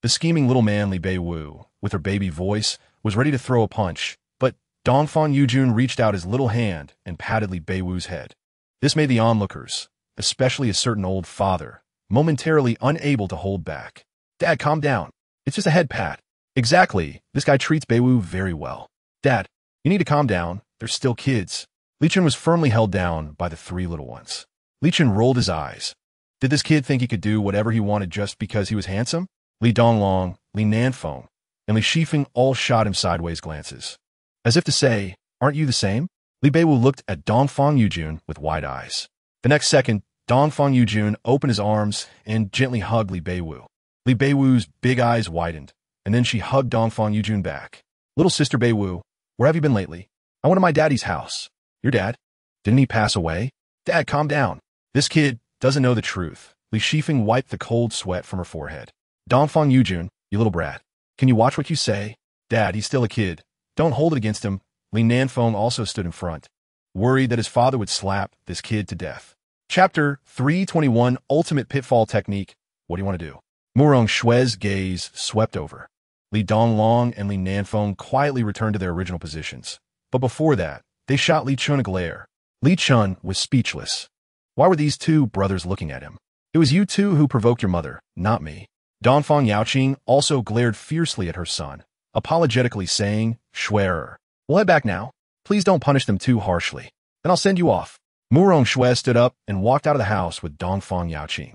The scheming little man Li Beiwu, with her baby voice, was ready to throw a punch, but Dongfang Yujun reached out his little hand and patted Li Beiwu's head. This made the onlookers, especially a certain old father, momentarily unable to hold back. Dad, calm down. It's just a head pat. Exactly. This guy treats Beiwu very well. Dad, you need to calm down. They're still kids. Li Chen was firmly held down by the 3 little ones. Li Chen rolled his eyes. Did this kid think he could do whatever he wanted just because he was handsome? Li Donglong, Li Nanfeng, and Li Shifeng all shot him sideways glances. As if to say, aren't you the same? Li Beiwu looked at Dongfang Yujun with wide eyes. The next second, Dongfang Yujun opened his arms and gently hugged Li Beiwu. Li Beiwu's big eyes widened, and then she hugged Dongfang Yujun back. Little sister Beiwu, where have you been lately? I went to my daddy's house. Your dad? Didn't he pass away? Dad, calm down. This kid doesn't know the truth. Li Shifeng wiped the cold sweat from her forehead. Dongfang Yujun, you little brat. Can you watch what you say? Dad, he's still a kid. Don't hold it against him. Li Nanfeng also stood in front, worried that his father would slap this kid to death. Chapter 321 Ultimate Pitfall Technique. What do you want to do? Murong Xue's gaze swept over. Li Donglong and Li Nanfeng quietly returned to their original positions. But before that, they shot Li Chen a glare. Li Chen was speechless. Why were these two brothers looking at him? It was you two who provoked your mother, not me. Dongfang Yaoqing also glared fiercely at her son, apologetically saying, Xuer, we'll head back now. Please don't punish them too harshly. Then I'll send you off. Murong Xue stood up and walked out of the house with Dongfang Yaoqing.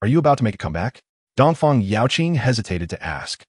Are you about to make a comeback? Dongfang Yaoqing hesitated to ask.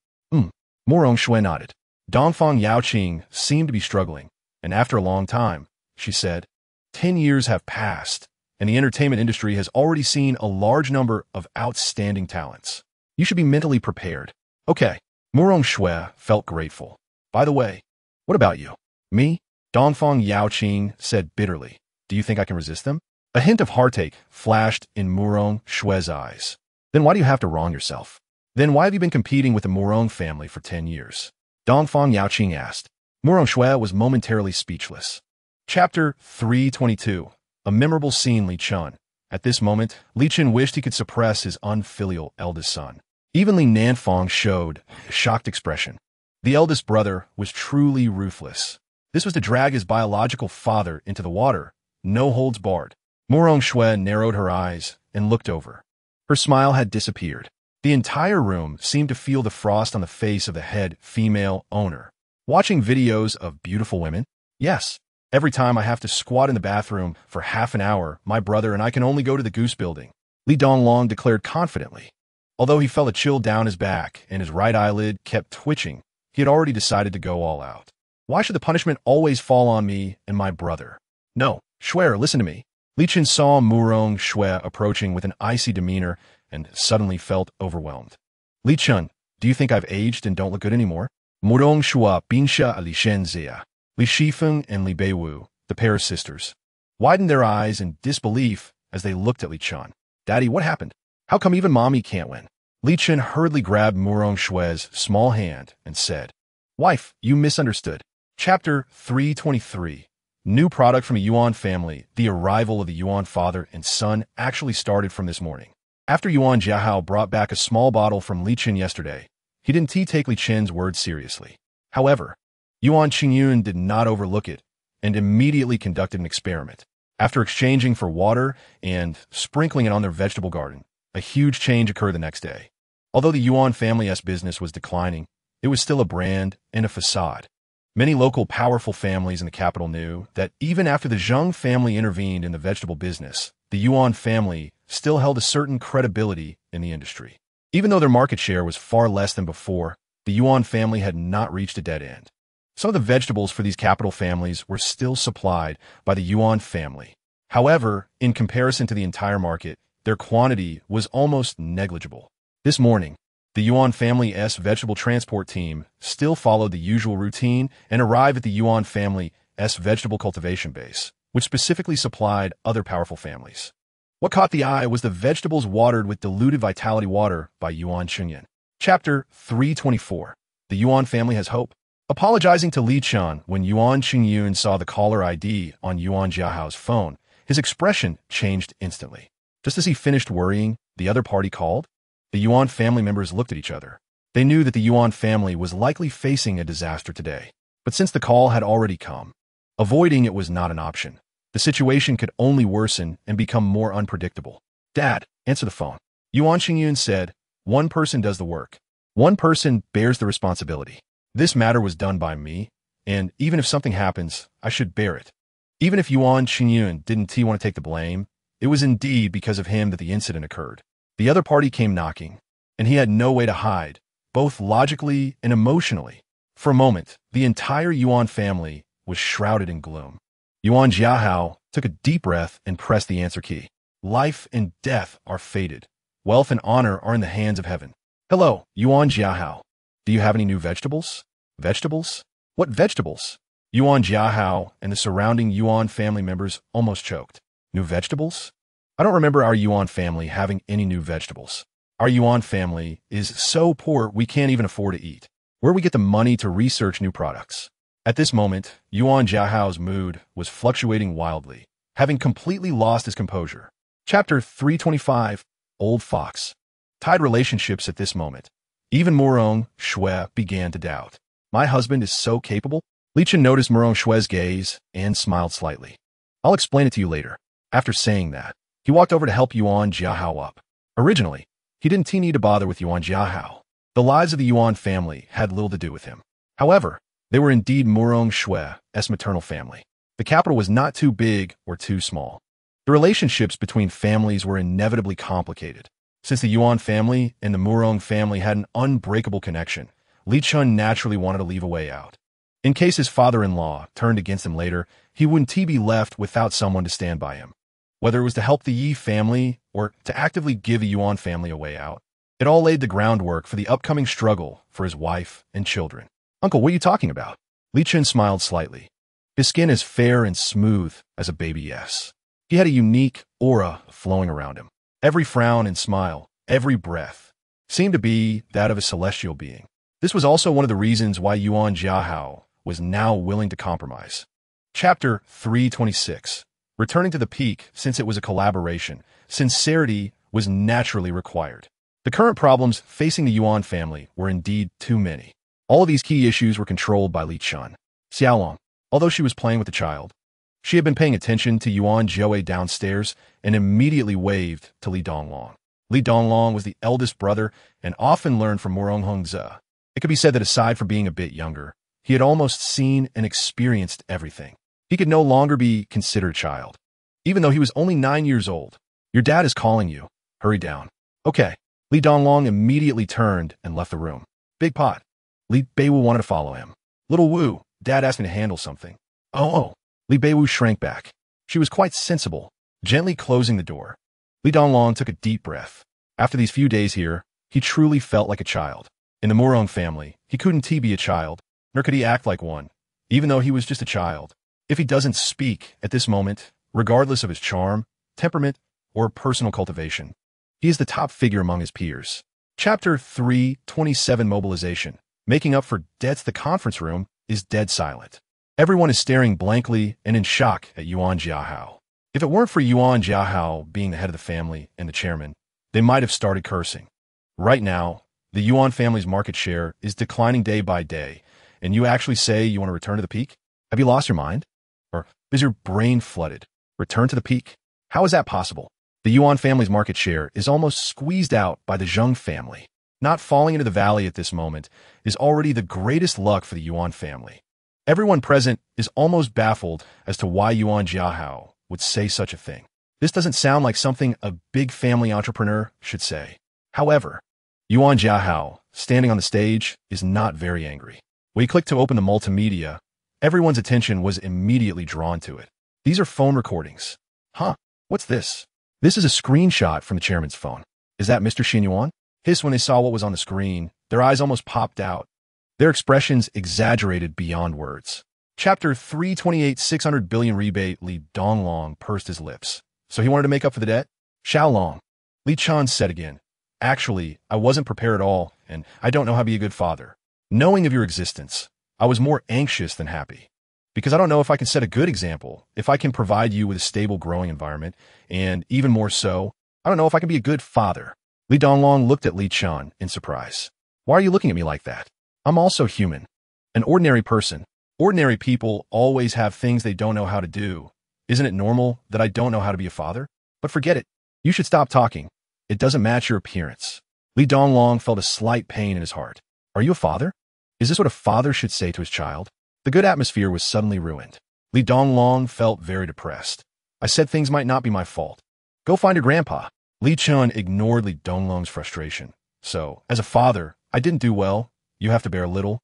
Murong Xue nodded. Dongfang Yaoqing seemed to be struggling, and after a long time, she said, 10 years have passed, and the entertainment industry has already seen a large number of outstanding talents. You should be mentally prepared. Okay. Murong Xue felt grateful. By the way, what about you? Me? Dongfang Yaoqing said bitterly. Do you think I can resist them? A hint of heartache flashed in Murong Xue's eyes. Then why do you have to wrong yourself? Then why have you been competing with the Murong family for 10 years? Dongfang Yaoqing asked. Murong Xue was momentarily speechless. Chapter 322. A memorable scene. Li Chen. At this moment, Li Chen wished he could suppress his unfilial eldest son. Even Li Nanfeng showed a shocked expression. The eldest brother was truly ruthless. This was to drag his biological father into the water, no holds barred. Murong Xue narrowed her eyes and looked over. Her smile had disappeared. The entire room seemed to feel the frost on the face of the head female owner. Watching videos of beautiful women? Yes. Every time I have to squat in the bathroom for half an hour, my brother and I can only go to the goose building, Li Donglong declared confidently. Although he felt a chill down his back and his right eyelid kept twitching, he had already decided to go all out. Why should the punishment always fall on me and my brother? No, Xuer, listen to me. Li Chen saw Murong Xue approaching with an icy demeanor and suddenly felt overwhelmed. Li Chen, do you think I've aged and don't look good anymore? Murong Xue binsha Li Shen Zia. Li Shifeng and Li Beiwu, the pair of sisters, widened their eyes in disbelief as they looked at Li Chen. Daddy, what happened? How come even mommy can't win? Li Chen hurriedly grabbed Murong Xue's small hand and said, Wife, you misunderstood. Chapter 323. New product from a Yuan family. The arrival of the Yuan father and son actually started from this morning. After Yuan Jiahao brought back a small bottle from Li Chen yesterday, he didn't take Li Chen's words seriously. However, Yuan Qingyun did not overlook it and immediately conducted an experiment. After exchanging for water and sprinkling it on their vegetable garden, a huge change occurred the next day. Although the Yuan family's business was declining, it was still a brand and a facade. Many local powerful families in the capital knew that even after the Zheng family intervened in the vegetable business, the Yuan family still held a certain credibility in the industry. Even though their market share was far less than before, the Yuan family had not reached a dead end. Some of the vegetables for these capital families were still supplied by the Yuan family. However, in comparison to the entire market, their quantity was almost negligible. This morning, the Yuan family's vegetable transport team still followed the usual routine and arrived at the Yuan family's vegetable cultivation base, which specifically supplied other powerful families. What caught the eye was the vegetables watered with diluted vitality water by Yuan Qingyun. Chapter 324. The Yuan family has hope. Apologizing to Li Chen when Yuan Qingyun saw the caller ID on Yuan Jiahao's phone, his expression changed instantly. Just as he finished worrying, the other party called. The Yuan family members looked at each other. They knew that the Yuan family was likely facing a disaster today. But since the call had already come, avoiding it was not an option. The situation could only worsen and become more unpredictable. Dad, answer the phone. Yuan Qingyun said, one person does the work. One person bears the responsibility. This matter was done by me, and even if something happens, I should bear it. Even if Yuan Qingyun didn't want to take the blame, it was indeed because of him that the incident occurred. The other party came knocking, and he had no way to hide, both logically and emotionally. For a moment, the entire Yuan family was shrouded in gloom. Yuan Jiahao took a deep breath and pressed the answer key. Life and death are fated. Wealth and honor are in the hands of heaven. Hello, Yuan Jiahao. Do you have any new vegetables? Vegetables? What vegetables? Yuan Jiahao and the surrounding Yuan family members almost choked. New vegetables? I don't remember our Yuan family having any new vegetables. Our Yuan family is so poor we can't even afford to eat. Where we get the money to research new products? At this moment, Yuan Jiahao's mood was fluctuating wildly, having completely lost his composure. Chapter 325, Old Fox. Tied relationships at this moment. Even Murong Shui began to doubt. My husband is so capable? Li Chen noticed Murong Shui's gaze and smiled slightly. I'll explain it to you later. After saying that, he walked over to help Yuan Jiahao up. Originally, he didn't need to bother with Yuan Jiahao. The lives of the Yuan family had little to do with him. However, they were indeed Murong Shui's maternal family. The capital was not too big or too small. The relationships between families were inevitably complicated. Since the Yuan family and the Murong family had an unbreakable connection, Li Chen naturally wanted to leave a way out. In case his father-in-law turned against him later, he wouldn't be left without someone to stand by him. Whether it was to help the Yi family or to actively give the Yuan family a way out, it all laid the groundwork for the upcoming struggle for his wife and children. Uncle, what are you talking about? Li Chen smiled slightly. His skin as fair and smooth as a baby yes. He had a unique aura flowing around him. Every frown and smile, every breath, seemed to be that of a celestial being. This was also one of the reasons why Yuan Jiahao was now willing to compromise. Chapter 326. Returning to the peak, since it was a collaboration, sincerity was naturally required. The current problems facing the Yuan family were indeed too many. All of these key issues were controlled by Li Chen. Xiaolong, although she was playing with the child, she had been paying attention to Yuan Jiaowei downstairs and immediately waved to Li Donglong. Li Donglong was the eldest brother and often learned from Murong Hongze. It could be said that aside from being a bit younger, he had almost seen and experienced everything. He could no longer be considered a child. Even though he was only 9 years old. Your dad is calling you. Hurry down. Okay. Li Donglong immediately turned and left the room. Big pot. Li Beiwu wanted to follow him. Little Wu, Dad asked me to handle something. Oh. Li Beiwu shrank back. She was quite sensible, gently closing the door. Li Donglong took a deep breath. After these few days here, he truly felt like a child. In the Murong family, he couldn't be a child, nor could he act like one, even though he was just a child. If he doesn't speak at this moment, regardless of his charm, temperament, or personal cultivation, he is the top figure among his peers. Chapter 327 Mobilization. Making up for debts. The conference room is dead silent. Everyone is staring blankly and in shock at Yuan Jiahao. If it weren't for Yuan Jiahao being the head of the family and the chairman, they might have started cursing. Right now, the Yuan family's market share is declining day by day, and you actually say you want to return to the peak? Have you lost your mind? Or is your brain flooded? Return to the peak? How is that possible? The Yuan family's market share is almost squeezed out by the Zheng family. Not falling into the valley at this moment is already the greatest luck for the Yuan family. Everyone present is almost baffled as to why Yuan Jiahao would say such a thing. This doesn't sound like something a big family entrepreneur should say. However, Yuan Jiahao, standing on the stage, is not very angry. When he clicked to open the multimedia, everyone's attention was immediately drawn to it. These are phone recordings. Huh, what's this? This is a screenshot from the chairman's phone. Is that Mr. Xin Yuan? Hissed when they saw what was on the screen. Their eyes almost popped out. Their expressions exaggerated beyond words. Chapter 328 600 billion rebate. Li Donglong pursed his lips. So he wanted to make up for the debt? Xiaolong. Li Chen said again. Actually, I wasn't prepared at all, and I don't know how to be a good father. Knowing of your existence, I was more anxious than happy. Because I don't know if I can set a good example, if I can provide you with a stable growing environment, and even more so, I don't know if I can be a good father. Li Donglong looked at Li Chen in surprise. Why are you looking at me like that? I'm also human. An ordinary person. Ordinary people always have things they don't know how to do. Isn't it normal that I don't know how to be a father? But forget it. You should stop talking. It doesn't match your appearance. Li Donglong felt a slight pain in his heart. Are you a father? Is this what a father should say to his child? The good atmosphere was suddenly ruined. Li Donglong felt very depressed. I said things might not be my fault. Go find your grandpa. Li Chen ignored Li Donglong's frustration. So, as a father, I didn't do well. You have to bear a little.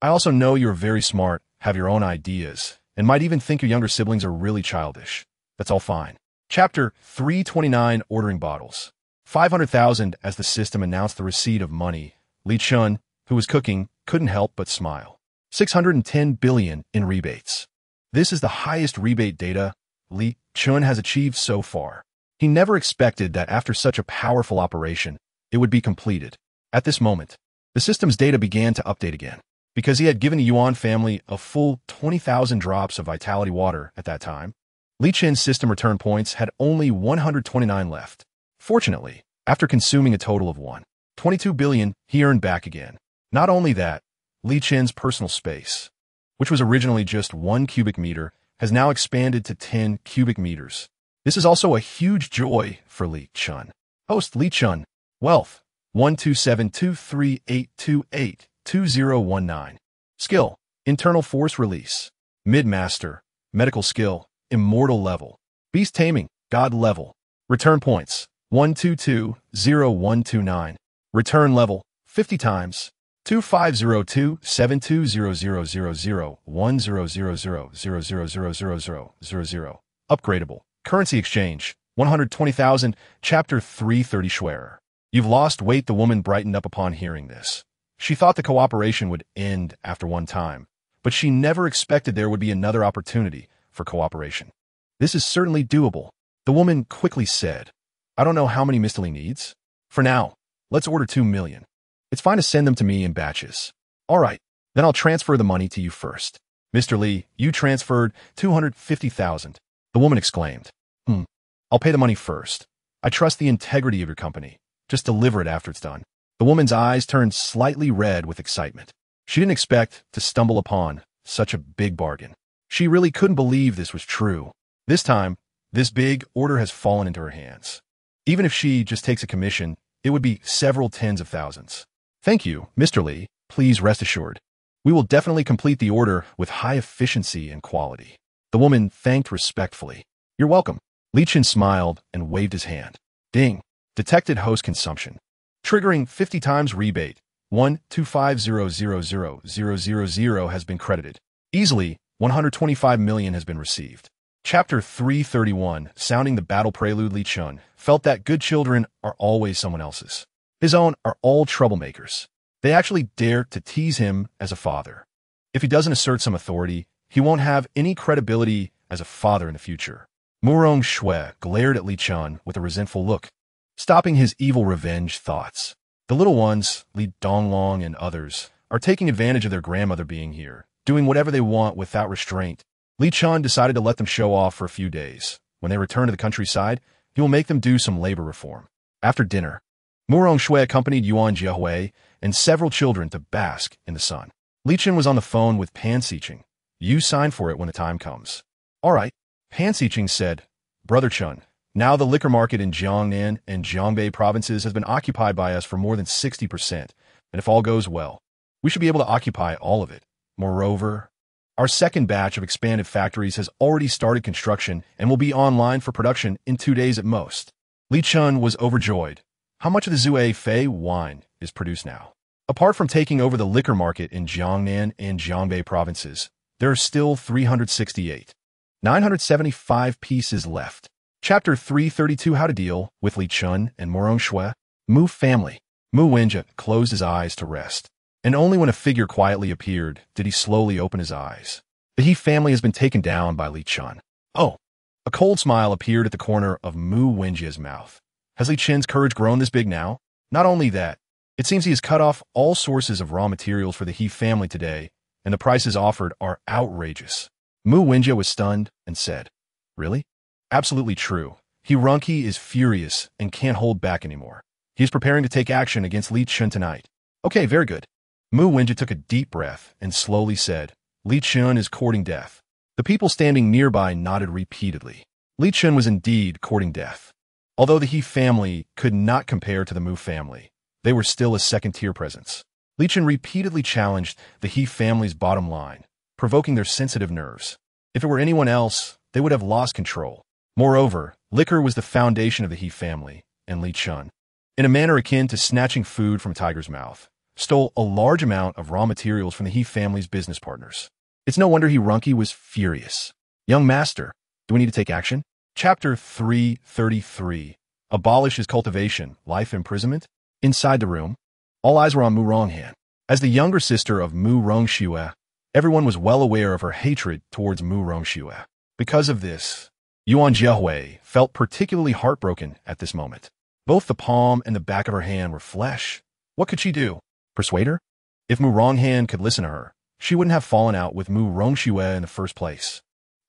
I also know you're very smart, have your own ideas, and might even think your younger siblings are really childish. That's all fine. Chapter 329 Ordering Bottles. 500,000 as the system announced the receipt of money. Li Chen, who was cooking, couldn't help but smile. 610 billion in rebates. This is the highest rebate data Li Chen has achieved so far. He never expected that after such a powerful operation, it would be completed. At this moment, the system's data began to update again. Because he had given the Yuan family a full 20,000 drops of vitality water at that time, Li Chen's system return points had only 129 left. Fortunately, after consuming a total of 1.22 billion, he earned back again. Not only that, Li Chen's personal space, which was originally just 1 cubic meter, has now expanded to 10 cubic meters. This is also a huge joy for Li Chen. Host Li Chen. Wealth 1272382822019. Skill Internal Force Release. Mid-Master. Medical Skill Immortal Level. Beast Taming God Level. Return Points 1220129. Return Level 50 times. 2502-7200001000000000. Upgradable. Currency exchange. 120,000. Chapter 330 Schwerer. You've lost weight. The woman brightened up upon hearing this. She thought the cooperation would end after one time, but she never expected there would be another opportunity for cooperation. This is certainly doable. The woman quickly said, I don't know how many Mr. Li needs. For now, let's order 2 million. It's fine to send them to me in batches. All right, then I'll transfer the money to you first. Mr. Li, you transferred 250,000. The woman exclaimed. I'll pay the money first. I trust the integrity of your company. Just deliver it after it's done. The woman's eyes turned slightly red with excitement. She didn't expect to stumble upon such a big bargain. She really couldn't believe this was true. This time, this big order has fallen into her hands. Even if she just takes a commission, it would be several tens of thousands. Thank you, Mr. Li. Please rest assured. We will definitely complete the order with high efficiency and quality. The woman thanked respectfully. You're welcome. Li Chen smiled and waved his hand. Ding. Detected host consumption. Triggering 50 times rebate. 125,000,000 has been credited. Easily, 125 million has been received. Chapter 331, sounding the battle prelude. Li Chen felt that good children are always someone else's. His own are all troublemakers. They actually dare to tease him as a father. If he doesn't assert some authority, he won't have any credibility as a father in the future. Murong Shui glared at Li Chen with a resentful look, stopping his evil revenge thoughts. The little ones, Li Donglong and others, are taking advantage of their grandmother being here, doing whatever they want without restraint. Li Chen decided to let them show off for a few days. When they return to the countryside, he will make them do some labor reform. After dinner, Murong Shui accompanied Yuan Jiehui and several children to bask in the sun. Li Chen was on the phone with Pan Xiqing. You sign for it when the time comes. All right, Pan Xiqing said. Brother Chen, now the liquor market in Jiangnan and Jiangbei provinces has been occupied by us for more than 60%, and if all goes well, we should be able to occupy all of it. Moreover, our second batch of expanded factories has already started construction and will be online for production in 2 days at most. Li Chen was overjoyed. How much of the Zhuai Fei wine is produced now? Apart from taking over the liquor market in Jiangnan and Jiangbei provinces, there are still 368. 975 pieces left. Chapter 332, How to Deal with Li Chen and Murong Shui. Mu family. Mu Wenjie closed his eyes to rest, and only when a figure quietly appeared did he slowly open his eyes. The He family has been taken down by Li Chen. Oh! A cold smile appeared at the corner of Mu Wenjie's mouth. Has Li Chen's courage grown this big now? Not only that, it seems he has cut off all sources of raw materials for the He family today, and the prices offered are outrageous. Mu Wenjie was stunned and said, Really? Absolutely true. He Runke is furious and can't hold back anymore. He is preparing to take action against Li Chen tonight. Okay, very good. Mu Wenjie took a deep breath and slowly said, Li Chen is courting death. The people standing nearby nodded repeatedly. Li Chen was indeed courting death. Although the He family could not compare to the Mu family, they were still a second-tier presence. Li Chen repeatedly challenged the He family's bottom line, provoking their sensitive nerves. If it were anyone else, they would have lost control. Moreover, liquor was the foundation of the He family, and Li Chen, in a manner akin to snatching food from a tiger's mouth, stole a large amount of raw materials from the He family's business partners. It's no wonder He Runke was furious. Young master, do we need to take action? Chapter 333. Abolish his cultivation, life imprisonment? Inside the room, all eyes were on Mu Ronghan. As the younger sister of Mu Rongshui, everyone was well aware of her hatred towards Mu Rongshui. Because of this, Yuan Jiehui felt particularly heartbroken at this moment. Both the palm and the back of her hand were flesh. What could she do? Persuade her? If Mu Ronghan could listen to her, she wouldn't have fallen out with Mu Rongshui in the first place.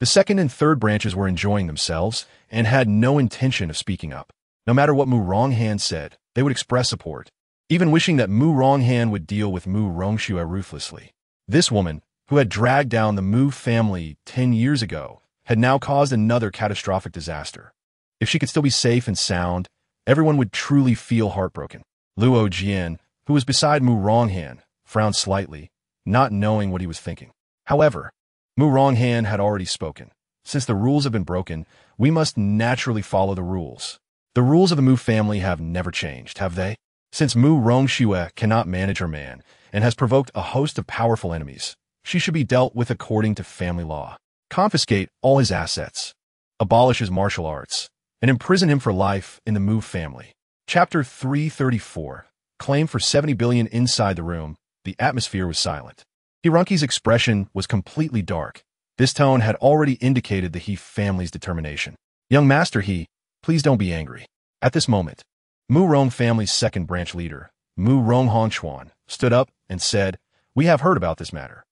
The second and third branches were enjoying themselves and had no intention of speaking up. No matter what Mu Ronghan said, they would express support, even wishing that Mu Ronghan would deal with Mu Rongxue ruthlessly. This woman, who had dragged down the Mu family 10 years ago, had now caused another catastrophic disaster. If she could still be safe and sound, everyone would truly feel heartbroken. Luo Jian, who was beside Mu Ronghan, frowned slightly, not knowing what he was thinking. However, Mu Ronghan had already spoken. Since the rules have been broken, we must naturally follow the rules. The rules of the Mu family have never changed, have they? Since Mu Rongxue cannot manage her man and has provoked a host of powerful enemies, she should be dealt with according to family law. Confiscate all his assets, abolish his martial arts, and imprison him for life in the Mu family. Chapter 334. Claim for 70 billion. Inside the room, the atmosphere was silent. Hirunki's expression was completely dark. This tone had already indicated the He family's determination. Young Master He, please don't be angry. At this moment, Mu Rong family's second branch leader, Mu Rong Hongchuan, stood up and said, "We have heard about this matter.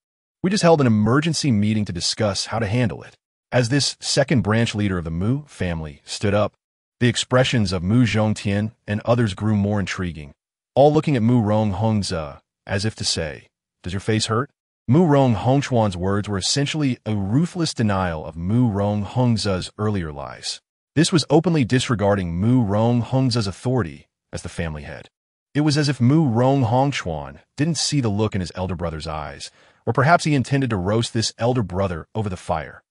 We just held an emergency meeting to discuss how to handle it." As this second branch leader of the Mu family stood up, the expressions of Mu Zhongtian and others grew more intriguing, all looking at Mu Rong Hongze as if to say, "Does your face hurt?" Mu Rong Hongchuan's words were essentially a ruthless denial of Mu Rong Hongze's earlier lies. This was openly disregarding Mu Rong Hongze's authority as the family head. It was as if Mu Rong Hongchuan didn't see the look in his elder brother's eyes, or perhaps he intended to roast this elder brother over the fire.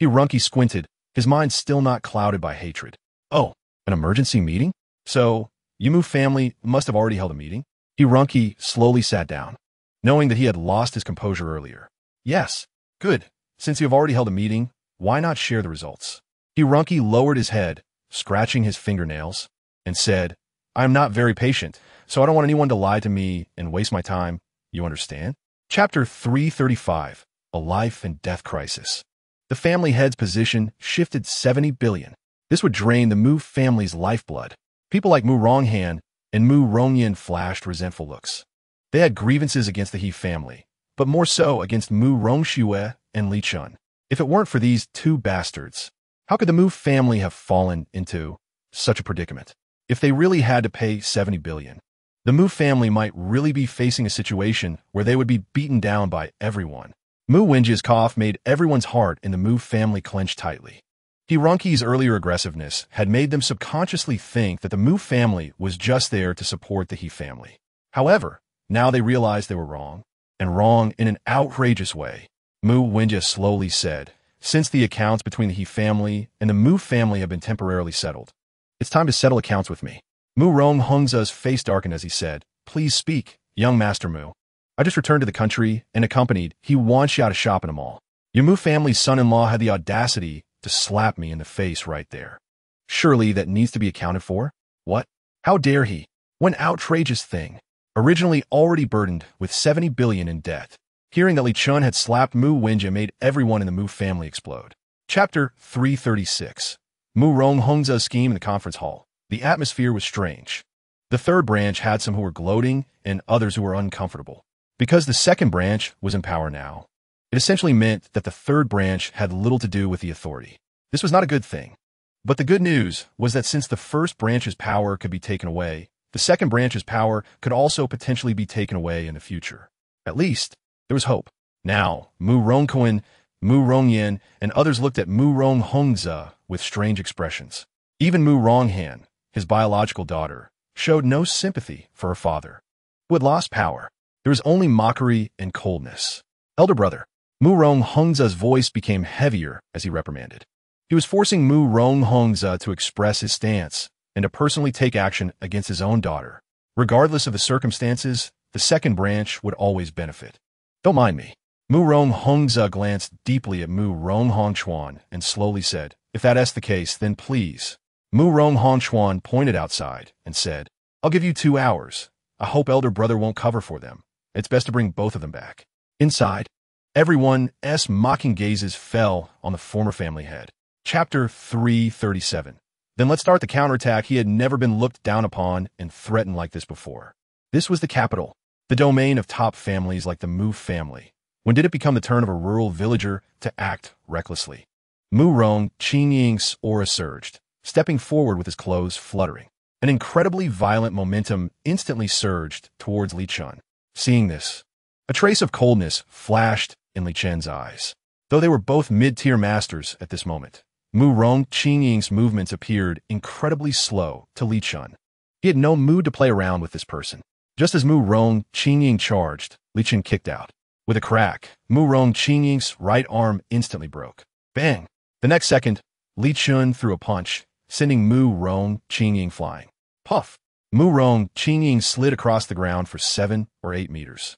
Hirunki squinted, his mind still not clouded by hatred. "Oh, an emergency meeting? So, you Mu family must have already held a meeting?" Hirunki slowly sat down, knowing that he had lost his composure earlier. "Yes. Good. Since you have already held a meeting, why not share the results?" Hirunki lowered his head, scratching his fingernails, and said, "I am not very patient, so I don't want anyone to lie to me and waste my time. You understand?" Chapter 335. A Life and Death Crisis. The family head's position shifted 70 billion. This would drain the Mu family's lifeblood. People like Mu Ronghan and Mu Rongyan flashed resentful looks. They had grievances against the He family, but more so against Mu Rongxue and Li Chen. If it weren't for these two bastards, how could the Mu family have fallen into such a predicament? If they really had to pay 70 billion, the Mu family might really be facing a situation where they would be beaten down by everyone. Mu Wenjia's cough made everyone's heart in the Mu family clench tightly. Hirunki's earlier aggressiveness had made them subconsciously think that the Mu family was just there to support the He family. However, now they realized they were wrong, and wrong in an outrageous way. Mu Wenjia slowly said, "Since the accounts between the He family and the Mu family have been temporarily settled, it's time to settle accounts with me." Mu Rong Hongze's face darkened as he said, "Please speak, young Master Mu. I just returned to the country and accompanied He Wanxia to shop in a mall. Your Mu family's son-in-law had the audacity to slap me in the face right there. Surely that needs to be accounted for? What? How dare he? What an outrageous thing. Originally already burdened with 70 billion in debt." Hearing that Li Chen had slapped Mu Wenjia made everyone in the Mu family explode. Chapter 336. Mu Rong Hongze's scheme in the conference hall. The atmosphere was strange. The third branch had some who were gloating and others who were uncomfortable. Because the second branch was in power now, it essentially meant that the third branch had little to do with the authority. This was not a good thing. But the good news was that since the first branch's power could be taken away, the second branch's power could also potentially be taken away in the future. At least, there was hope. Now, Mu Rongkoen, Mu Rongyan, and others looked at Mu Rong Hongze with strange expressions. Even Mu Ronghan, his biological daughter, showed no sympathy for her father, who had lost power. There was only mockery and coldness. "Elder brother." Mu Rong Hongze's voice became heavier as he reprimanded. He was forcing Mu Rong Hongze to express his stance and to personally take action against his own daughter. Regardless of the circumstances, the second branch would always benefit. "Don't mind me." Mu Rong Hongze glanced deeply at Mu Rong Hongchuan and slowly said, "If that's the case, then please." Mu Rong Hongchuan pointed outside and said, "I'll give you 2 hours. I hope elder brother won't cover for them. It's best to bring both of them back." Inside, everyone's mocking gazes fell on the former family head. Chapter 337. Then let's start the counterattack. He had never been looked down upon and threatened like this before. This was the capital, the domain of top families like the Mu family. When did it become the turn of a rural villager to act recklessly? Mu Rong Qingying's aura surged, stepping forward with his clothes fluttering. An incredibly violent momentum instantly surged towards Li Chen. Seeing this, a trace of coldness flashed in Li Chen's eyes. Though they were both mid-tier masters at this moment, Mu Rong Qingying's movements appeared incredibly slow to Li Chen. He had no mood to play around with this person. Just as Mu Rong Qingying charged, Li Chen kicked out. With a crack, Mu Rong Qingying's right arm instantly broke. Bang! The next second, Li Chen threw a punch, sending Mu Rong Qingying flying. Puff! Mu Rong Qingying slid across the ground for 7 or 8 meters,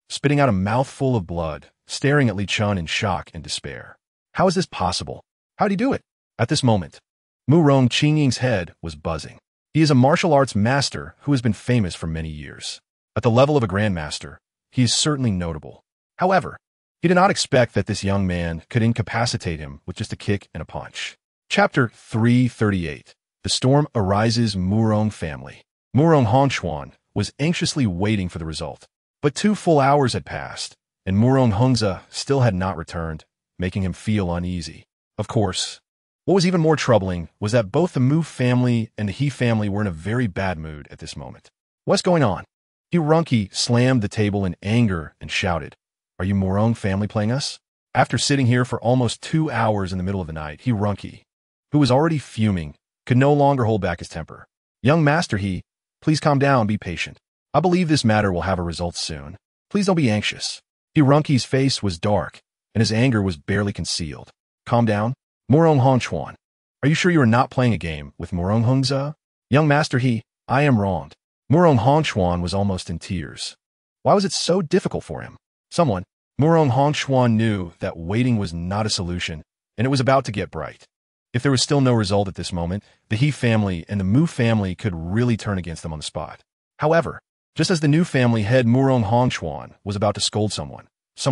spitting out a mouthful of blood, staring at Li Chen in shock and despair. How is this possible? How'd he do it? At this moment, Mu Rong Qingying's head was buzzing. He is a martial arts master who has been famous for many years. At the level of a grandmaster, he is certainly notable. However, he did not expect that this young man could incapacitate him with just a kick and a punch. Chapter 338. The Storm Arises. Murong Family. Murong Hongchuan was anxiously waiting for the result. But 2 full hours had passed, and Murong Hongze still had not returned, making him feel uneasy. Of course, what was even more troubling was that both the Mu family and the He family were in a very bad mood at this moment. What's going on? Hirunki slammed the table in anger and shouted, "Are you Murong family playing us?" After sitting here for almost 2 hours in the middle of the night, Hirunki, who was already fuming, could no longer hold back his temper. "Young master please calm down, be patient. I believe this matter will have a result soon. Please don't be anxious." Hirunki's face was dark, and his anger was barely concealed. "Calm down? Murong Hongchuan, are you sure you are not playing a game with Murong Hongze?" "Young master I am wronged." Murong Hongchuan was almost in tears. Why was it so difficult for him? Murong Hongchuan knew that waiting was not a solution, and it was about to get bright. If there was still no result at this moment, the He family and the Mu family could really turn against them on the spot. However, just as the new family head Murong Hongchuan was about to scold someone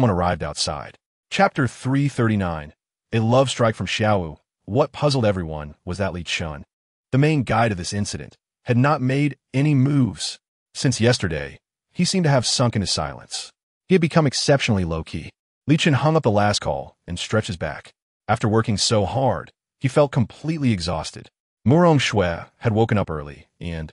arrived outside. Chapter 339. A love strike from Xiaowu. What puzzled everyone was that Li Chen, the main guide of this incident, had not made any moves. Since yesterday, he seemed to have sunk into silence. He had become exceptionally low-key. Li Chen hung up the last call and stretched his back. After working so hard, he felt completely exhausted. Murong Shui had woken up early and,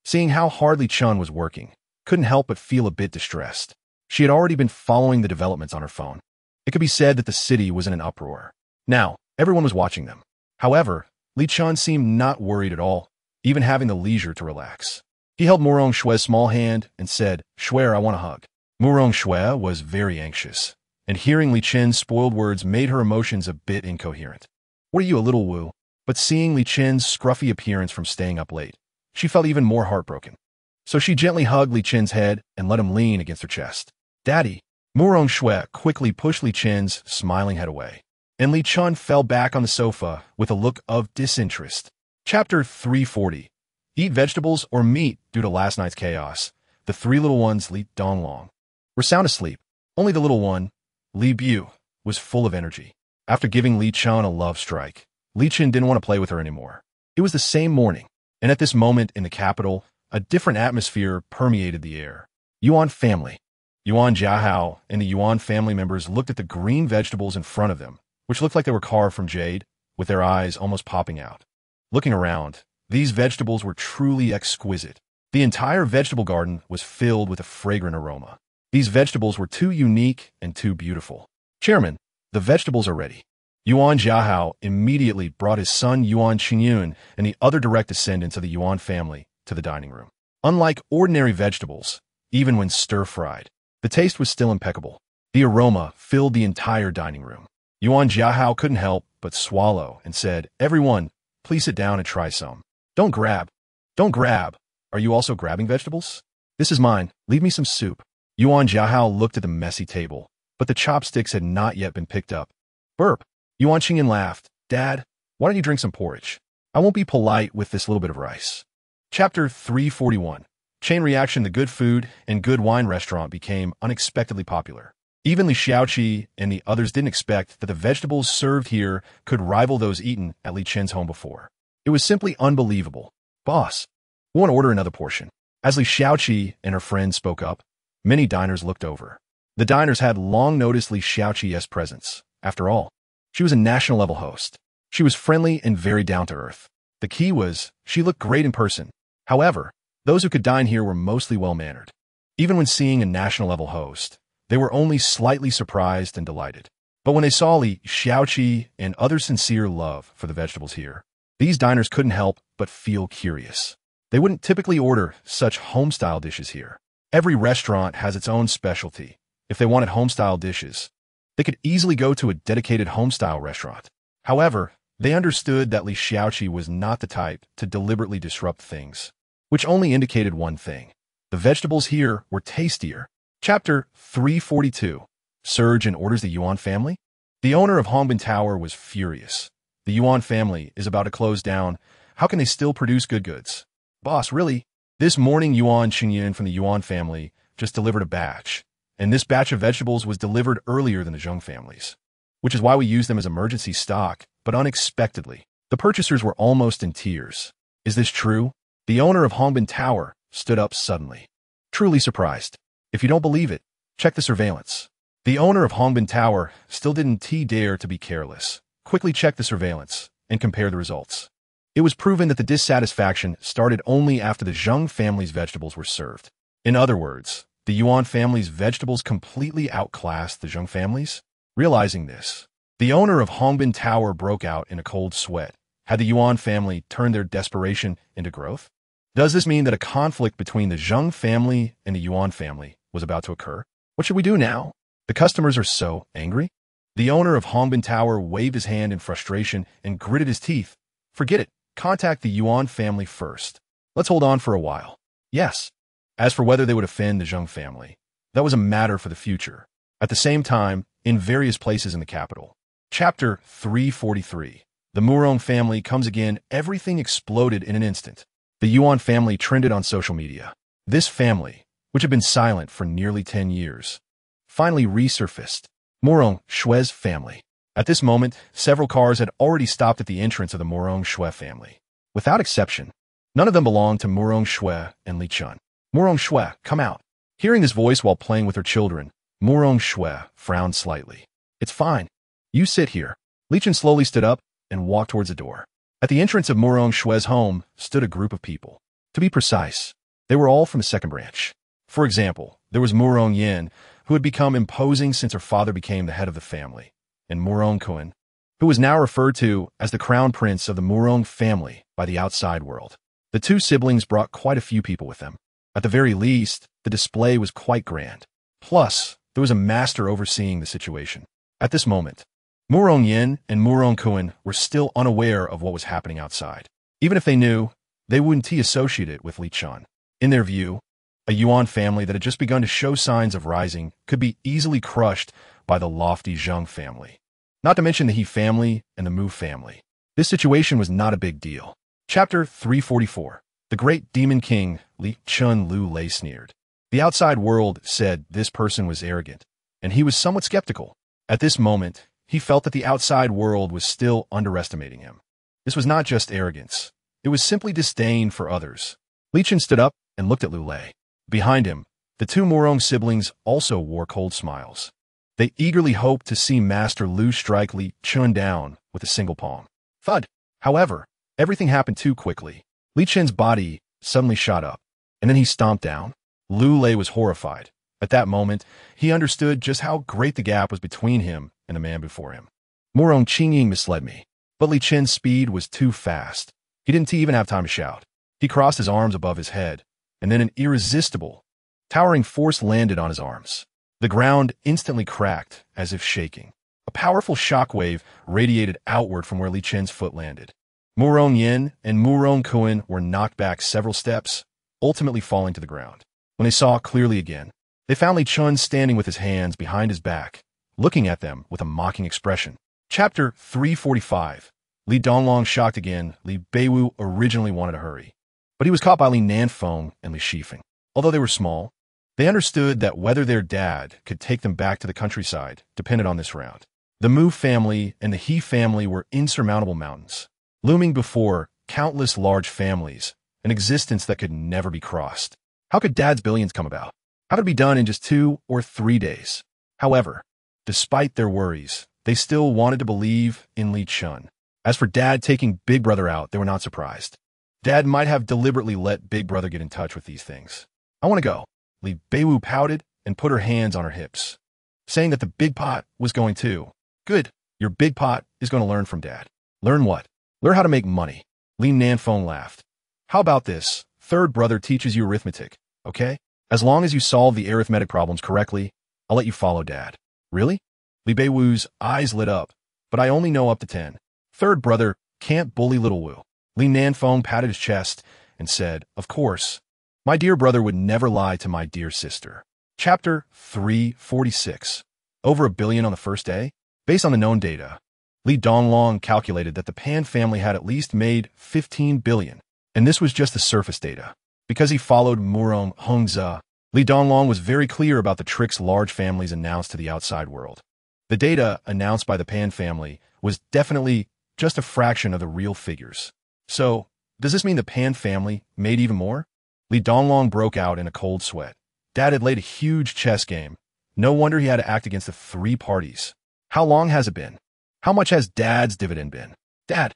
seeing how hard Li Chen was working, couldn't help but feel a bit distressed. She had already been following the developments on her phone. It could be said that the city was in an uproar. Now, everyone was watching them. However, Li Chen seemed not worried at all, even having the leisure to relax. He held Murong Shui's small hand and said, "Shui, I want a hug." Murong Shui was very anxious, and hearing Li Chen's spoiled words made her emotions a bit incoherent. "What are you, a little Wu?" But seeing Li Chen's scruffy appearance from staying up late, she felt even more heartbroken. So she gently hugged Li Chen's head and let him lean against her chest. "Daddy." Murong Shui quickly pushed Li Chen's smiling head away, and Li Chen fell back on the sofa with a look of disinterest. Chapter 340. Eat vegetables or meat. Due to last night's chaos, the 3 little ones, Li Donglong, were sound asleep. Only the little one, Li Bu, was full of energy. After giving Li Chen a love strike, Li Chen didn't want to play with her anymore. It was the same morning, and at this moment in the capital, a different atmosphere permeated the air. Yuan family. Yuan Jiahao and the Yuan family members looked at the green vegetables in front of them, which looked like they were carved from jade, with their eyes almost popping out. Looking around, these vegetables were truly exquisite. The entire vegetable garden was filled with a fragrant aroma. These vegetables were too unique and too beautiful. "Chairman, the vegetables are ready." Yuan Jiahao immediately brought his son Yuan Qingyun and the other direct descendants of the Yuan family to the dining room. Unlike ordinary vegetables, even when stir-fried, the taste was still impeccable. The aroma filled the entire dining room. Yuan Jiahao couldn't help but swallow and said, "Everyone, please sit down and try some. Don't grab. Don't grab. Are you also grabbing vegetables? This is mine. Leave me some soup." Yuan Jiahao looked at the messy table, but the chopsticks had not yet been picked up. Burp. Yuan Qingyan laughed. "Dad, why don't you drink some porridge? I won't be polite with this little bit of rice." Chapter 341. Chain reaction. The good food and good wine restaurant became unexpectedly popular. Even Li Xiaoqi and the others didn't expect that the vegetables served here could rival those eaten at Li Chen's home before. It was simply unbelievable. "Boss, we want to order another portion." As Li Xiaoqi and her friends spoke up, many diners looked over. The diners had long noticed Li Xiaoqi's presence. After all, She was a national-level host. She was friendly and very down-to-earth. The key was, she looked great in person. However, those who could dine here were mostly well-mannered. Even when seeing a national-level host, they were only slightly surprised and delighted. But when they saw Li Xiaoqi and other sincere love for the vegetables here, these diners couldn't help but feel curious. They wouldn't typically order such home-style dishes here. Every restaurant has its own specialty. If they wanted home-style dishes, they could easily go to a dedicated home-style restaurant. However, they understood that Li Xiaoqi was not the type to deliberately disrupt things, which only indicated one thing. The vegetables here were tastier. Chapter 342. Surge and orders the Yuan family? The owner of Hongbin Tower was furious. The Yuan family is about to close down. How can they still produce good goods? Boss, really? This morning Yuan Qingyan from the Yuan family just delivered a batch, and this batch of vegetables was delivered earlier than the Zheng families, which is why we use them as emergency stock, but unexpectedly. The purchasers were almost in tears. Is this true? The owner of Hongbin Tower stood up suddenly, truly surprised. If you don't believe it, check the surveillance. The owner of Hongbin Tower still didn't dare to be careless. Quickly check the surveillance and compare the results. It was proven that the dissatisfaction started only after the Zheng family's vegetables were served. In other words, the Yuan family's vegetables completely outclassed the Zheng family's. Realizing this, the owner of Hongbin Tower broke out in a cold sweat. Had the Yuan family turned their desperation into growth? Does this mean that a conflict between the Zheng family and the Yuan family was about to occur? What should we do now? The customers are so angry. The owner of Hongbin Tower waved his hand in frustration and gritted his teeth. Forget it. Contact the Yuan family first. Let's hold on for a while. Yes. As for whether they would offend the Zheng family, that was a matter for the future. At the same time, in various places in the capital. Chapter 343. The Murong family comes again. Everything exploded in an instant. The Yuan family trended on social media. This family, which had been silent for nearly 10 years, finally resurfaced. Murong Shue's family. At this moment, several cars had already stopped at the entrance of the Murong Shue family. Without exception, none of them belonged to Murong Shue and Li Chen. Murong Shue, come out. Hearing this voice while playing with her children, Murong Shue frowned slightly. It's fine. You sit here. Li Chen slowly stood up and walked towards the door. At the entrance of Murong Shue's home stood a group of people. To be precise, they were all from the second branch. For example, there was Murong Yin, who had become imposing since her father became the head of the family, and Murong Kun, who was now referred to as the crown prince of the Murong family by the outside world. The two siblings brought quite a few people with them. At the very least, the display was quite grand. Plus, there was a master overseeing the situation. At this moment, Murong Yin and Murong Kun were still unaware of what was happening outside. Even if they knew, they wouldn't associate it with Li Chen. In their view, a Yuan family that had just begun to show signs of rising could be easily crushed by the lofty Zheng family. Not to mention the He family and the Mu family. This situation was not a big deal. Chapter 344. The great demon king, Li Chen Lu Lei sneered. The outside world said this person was arrogant, and he was somewhat skeptical. At this moment, he felt that the outside world was still underestimating him. This was not just arrogance. It was simply disdain for others. Li Chen stood up and looked at Lu Lei. Behind him, the two Murong siblings also wore cold smiles. They eagerly hoped to see Master Lu strike Li Chen down with a single palm. Thud! However, everything happened too quickly. Li Chen's body suddenly shot up, and then he stomped down. Lu Lei was horrified. At that moment, he understood just how great the gap was between him and the man before him. Murong Qingying misled me, but Li Chen's speed was too fast. He didn't even have time to shout. He crossed his arms above his head, and then an irresistible, towering force landed on his arms. The ground instantly cracked, as if shaking. A powerful shockwave radiated outward from where Li Chen's foot landed. Murong Yin and Murong Kun were knocked back several steps, ultimately falling to the ground. When they saw clearly again, they found Li Chen standing with his hands behind his back, looking at them with a mocking expression. Chapter 345. Li Donglong shocked again. Li Beiwu originally wanted to hurry, but he was caught by Li Nanfeng and Li Shifeng. Although they were small, they understood that whether their dad could take them back to the countryside depended on this round. The Mu family and the He family were insurmountable mountains, looming before countless large families, an existence that could never be crossed. How could Dad's billions come about? How could it be done in just 2 or 3 days? However, despite their worries, they still wanted to believe in Li Chen. As for Dad taking Big Brother out, they were not surprised. Dad might have deliberately let Big Brother get in touch with these things. I want to go. Li Beiwu pouted and put her hands on her hips, saying that the big pot was going too. Good. Your big pot is going to learn from Dad. Learn what? Learn how to make money. Li Nanfeng laughed. How about this? Third brother teaches you arithmetic, okay? As long as you solve the arithmetic problems correctly, I'll let you follow Dad. Really? Li Beiwu's eyes lit up. But I only know up to 10. Third brother can't bully little Wu. Li Nanfeng patted his chest and said, of course. My dear brother would never lie to my dear sister. Chapter 346. Over 1 billion on the first day? Based on the known data, Li Donglong calculated that the Pan family had at least made 15 billion. And this was just the surface data. Because he followed Murong Hongze, Li Donglong was very clear about the tricks large families announced to the outside world. The data announced by the Pan family was definitely just a fraction of the real figures. So, does this mean the Pan family made even more? Li Donglong broke out in a cold sweat. Dad had laid a huge chess game. No wonder he had to act against the 3 parties. How long has it been? How much has Dad's dividend been? Dad.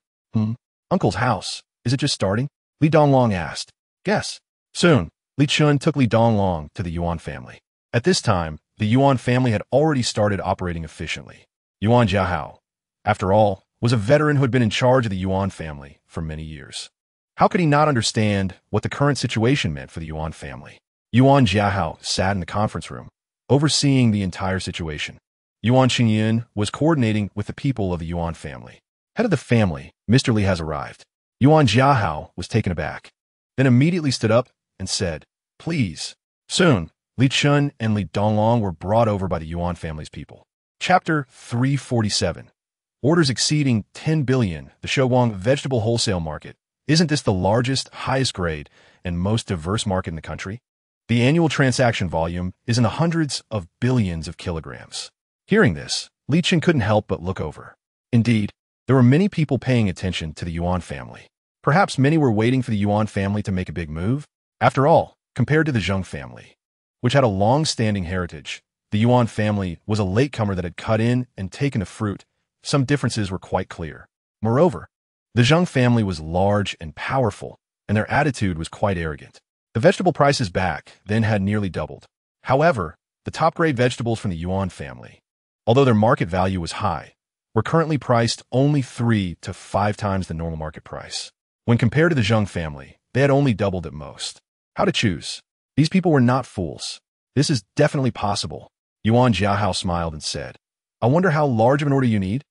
Uncle's house. Is it just starting? Li Donglong asked. Guess. Soon, Li Chen took Li Donglong to the Yuan family. At this time, the Yuan family had already started operating efficiently. Yuan Jiahao, after all, was a veteran who had been in charge of the Yuan family for many years. How could he not understand what the current situation meant for the Yuan family? Yuan Jiahao sat in the conference room, overseeing the entire situation. Yuan Xingyan was coordinating with the people of the Yuan family. Head of the family, Mr. Li has arrived. Yuan Jiahao was taken aback, then immediately stood up and said, please. Soon, Li Chen and Li Donglong were brought over by the Yuan family's people. Chapter 347. Orders exceeding 10 billion, the Shouguang vegetable wholesale market. Isn't this the largest, highest grade, and most diverse market in the country? The annual transaction volume is in the hundreds of billions of kilograms. Hearing this, Li Chen couldn't help but look over. Indeed, there were many people paying attention to the Yuan family. Perhaps many were waiting for the Yuan family to make a big move. After all, compared to the Zheng family, which had a long-standing heritage, the Yuan family was a latecomer that had cut in and taken the fruit. Some differences were quite clear. Moreover, the Zheng family was large and powerful, and their attitude was quite arrogant. The vegetable prices back then had nearly doubled. However, the top-grade vegetables from the Yuan family, although their market value was high, were currently priced only 3 to 5 times the normal market price. When compared to the Zheng family, they had only doubled at most. How to choose? These people were not fools. This is definitely possible. Yuan Jiahao smiled and said, I wonder how large of an order you need?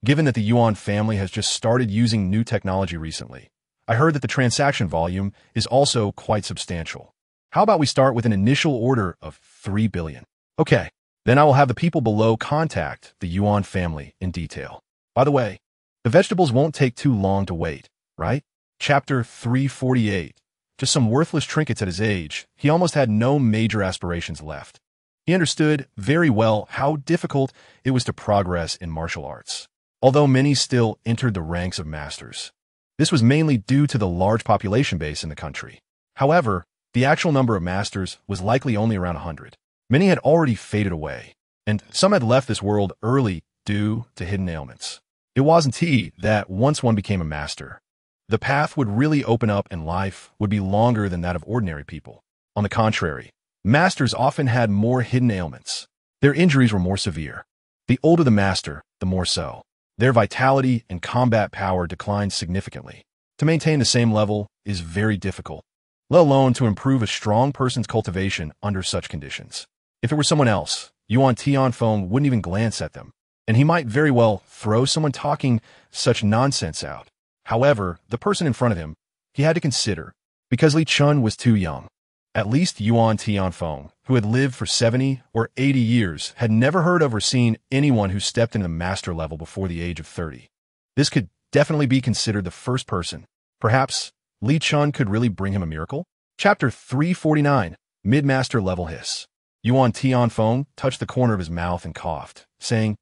Given that the Yuan family has just started using new technology recently, I heard that the transaction volume is also quite substantial. How about we start with an initial order of 3 billion? Okay, then I will have the people below contact the Yuan family in detail. By the way, the vegetables won't take too long to wait, right? Chapter 348. Just some worthless trinkets at his age, he almost had no major aspirations left. He understood very well how difficult it was to progress in martial arts, although many still entered the ranks of masters. This was mainly due to the large population base in the country. However, the actual number of masters was likely only around 100. Many had already faded away, and some had left this world early due to hidden ailments. It wasn't that once one became a master, the path would really open up and life would be longer than that of ordinary people. On the contrary, masters often had more hidden ailments. Their injuries were more severe. The older the master, the more so. Their vitality and combat power declined significantly. To maintain the same level is very difficult, let alone to improve a strong person's cultivation under such conditions. If it were someone else, Yuan Tianfeng wouldn't even glance at them, and he might very well throw someone talking such nonsense out. However, the person in front of him, he had to consider, because Li Chen was too young. At least Yuan Tianfeng, who had lived for 70 or 80 years, had never heard of or seen anyone who stepped into the master level before the age of 30. This could definitely be considered the first person. Perhaps Li Chen could really bring him a miracle? Chapter 349. Mid-Master Level Hiss. Yuan Tianfeng touched the corner of his mouth and coughed, saying,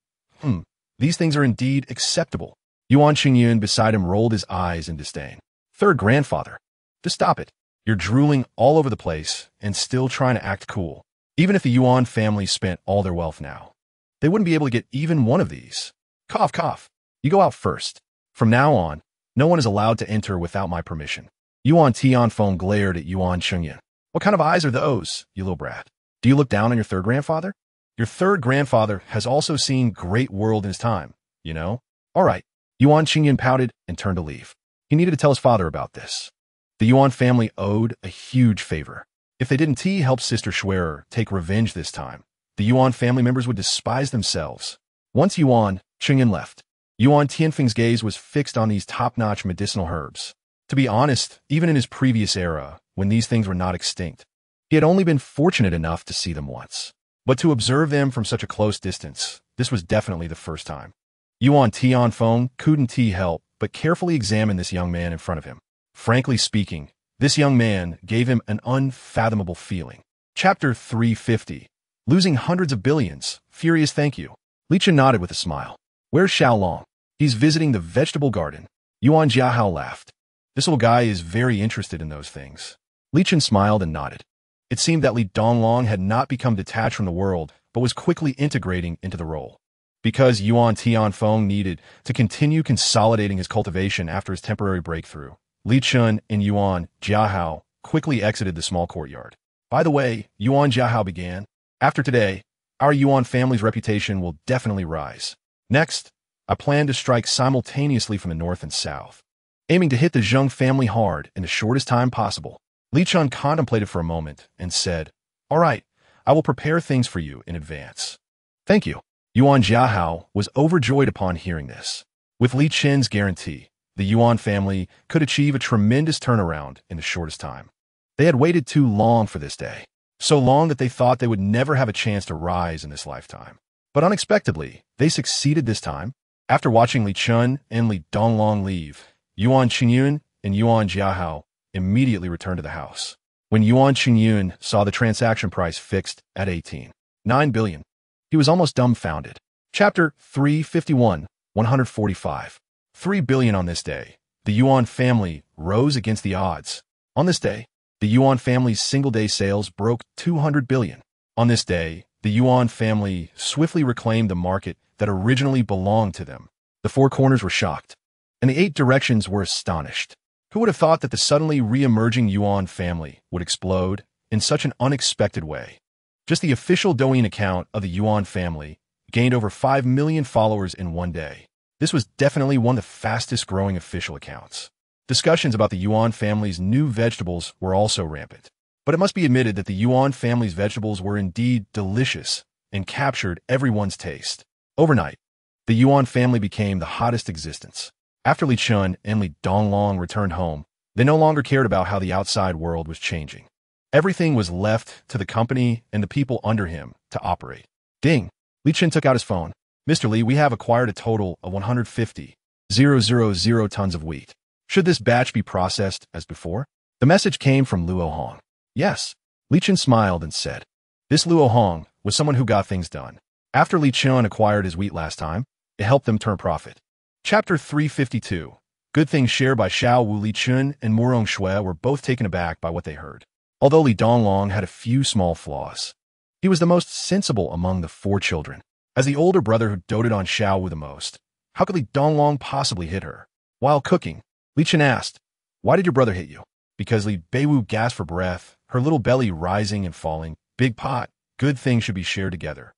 these things are indeed acceptable. Yuan Xingyan beside him rolled his eyes in disdain. Third grandfather. Just stop it. You're drooling all over the place and still trying to act cool. Even if the Yuan family spent all their wealth now, they wouldn't be able to get even one of these. Cough, cough. You go out first. From now on, no one is allowed to enter without my permission. Yuan Tianfeng glared at Yuan Chengyan. What kind of eyes are those, you little brat? Do you look down on your third grandfather? Your third grandfather has also seen great world in his time, you know? All right. Yuan Chengyan pouted and turned to leave. He needed to tell his father about this. The Yuan family owed a huge favor. If they didn't help Sister Schwerer take revenge this time, the Yuan family members would despise themselves. Once Yuan Chengyan left, Yuan Tianfeng's gaze was fixed on these top-notch medicinal herbs. To be honest, even in his previous era, when these things were not extinct, he had only been fortunate enough to see them once. But to observe them from such a close distance, this was definitely the first time. Yuan Tianfeng couldn't help but carefully examine this young man in front of him. Frankly speaking, this young man gave him an unfathomable feeling. Chapter 350. Losing hundreds of billions. Furious thank you. Li Chen nodded with a smile. Where's Xiaolong? He's visiting the vegetable garden. Yuan Jiahao laughed. This little guy is very interested in those things. Li Chen smiled and nodded. It seemed that Li Donglong had not become detached from the world, but was quickly integrating into the role. Because Yuan Tianfeng needed to continue consolidating his cultivation after his temporary breakthrough, Li Chen and Yuan Jiahao quickly exited the small courtyard. By the way, Yuan Jiahao began, after today, our Yuan family's reputation will definitely rise. Next, I plan to strike simultaneously from the north and south, aiming to hit the Zheng family hard in the shortest time possible. Li Chen contemplated for a moment and said, All right, I will prepare things for you in advance. Thank you. Yuan Jiahao was overjoyed upon hearing this. With Li Chen's guarantee, the Yuan family could achieve a tremendous turnaround in the shortest time. They had waited too long for this day, so long that they thought they would never have a chance to rise in this lifetime. But unexpectedly, they succeeded this time. After watching Li Chen and Li Donglong leave, Yuan Qingyun and Yuan Jiahao immediately returned to the house. When Yuan Qingyun saw the transaction price fixed at 18.9 billion, he was almost dumbfounded. Chapter 351, 145. 3 billion on this day. The Yuan family rose against the odds. On this day, the Yuan family's single-day sales broke 200 billion. On this day, the Yuan family swiftly reclaimed the market that originally belonged to them. The four corners were shocked, and the 8 directions were astonished. Who would have thought that the suddenly re-emerging Yuan family would explode in such an unexpected way? Just the official Douyin account of the Yuan family gained over 5 million followers in one day. This was definitely one of the fastest-growing official accounts. Discussions about the Yuan family's new vegetables were also rampant. But it must be admitted that the Yuan family's vegetables were indeed delicious and captured everyone's taste. Overnight, the Yuan family became the hottest existence. After Li Chen and Li Donglong returned home, they no longer cared about how the outside world was changing. Everything was left to the company and the people under him to operate. Ding! Li Chen took out his phone. Mr. Li, we have acquired a total of 150,000 tons of wheat. Should this batch be processed as before? The message came from Luo Hong. Yes. Li Chen smiled and said. This Luo Hong was someone who got things done. After Li Chen acquired his wheat last time, it helped them turn profit. Chapter 352. Good things shared by Xiao Wu. Li Chen and Murong Shui were both taken aback by what they heard. Although Li Donglong had a few small flaws, he was the most sensible among the 4 children. As the older brother who doted on Xiao Wu the most, how could Li Donglong possibly hit her? While cooking, Li Chen asked, Why did your brother hit you? Because Li Beiwu gasped for breath, her little belly rising and falling. Big pot, good things should be shared together.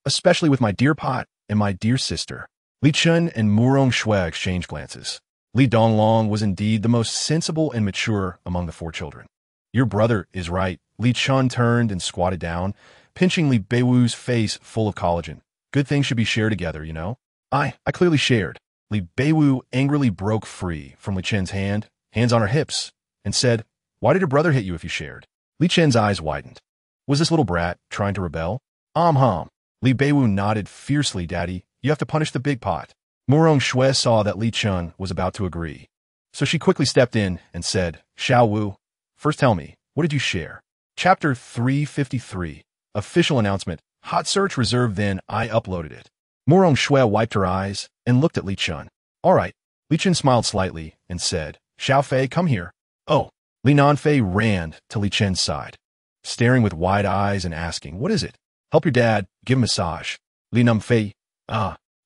Especially with my dear pot and my dear sister. Li Chen and Murong Shui exchanged glances. Li Donglong was indeed the most sensible and mature among the 4 children. Your brother is right. Li Chen turned and squatted down, pinching Li Beiwu's face full of collagen. Good things should be shared together, you know? I clearly shared. Li Beiwu angrily broke free from Li Chen's hands on her hips, and said, Why did your brother hit you if you shared? Li Chen's eyes widened. Was this little brat trying to rebel? Li Beiwu nodded fiercely, Daddy. You have to punish the big pot. Murong Shui saw that Li Chen was about to agree, so she quickly stepped in and said, Xiao Wu, first tell me, what did you share? Chapter 353. Official announcement. Hot search reserved, then I uploaded it. Murong Shui wiped her eyes and looked at Li Chen. All right. Li Chen smiled slightly and said, Xiao Fei, come here. Oh. Li Nanfei ran to Li Chen's side, staring with wide eyes and asking, What is it? Help your dad, give him a massage. Li Nanfei.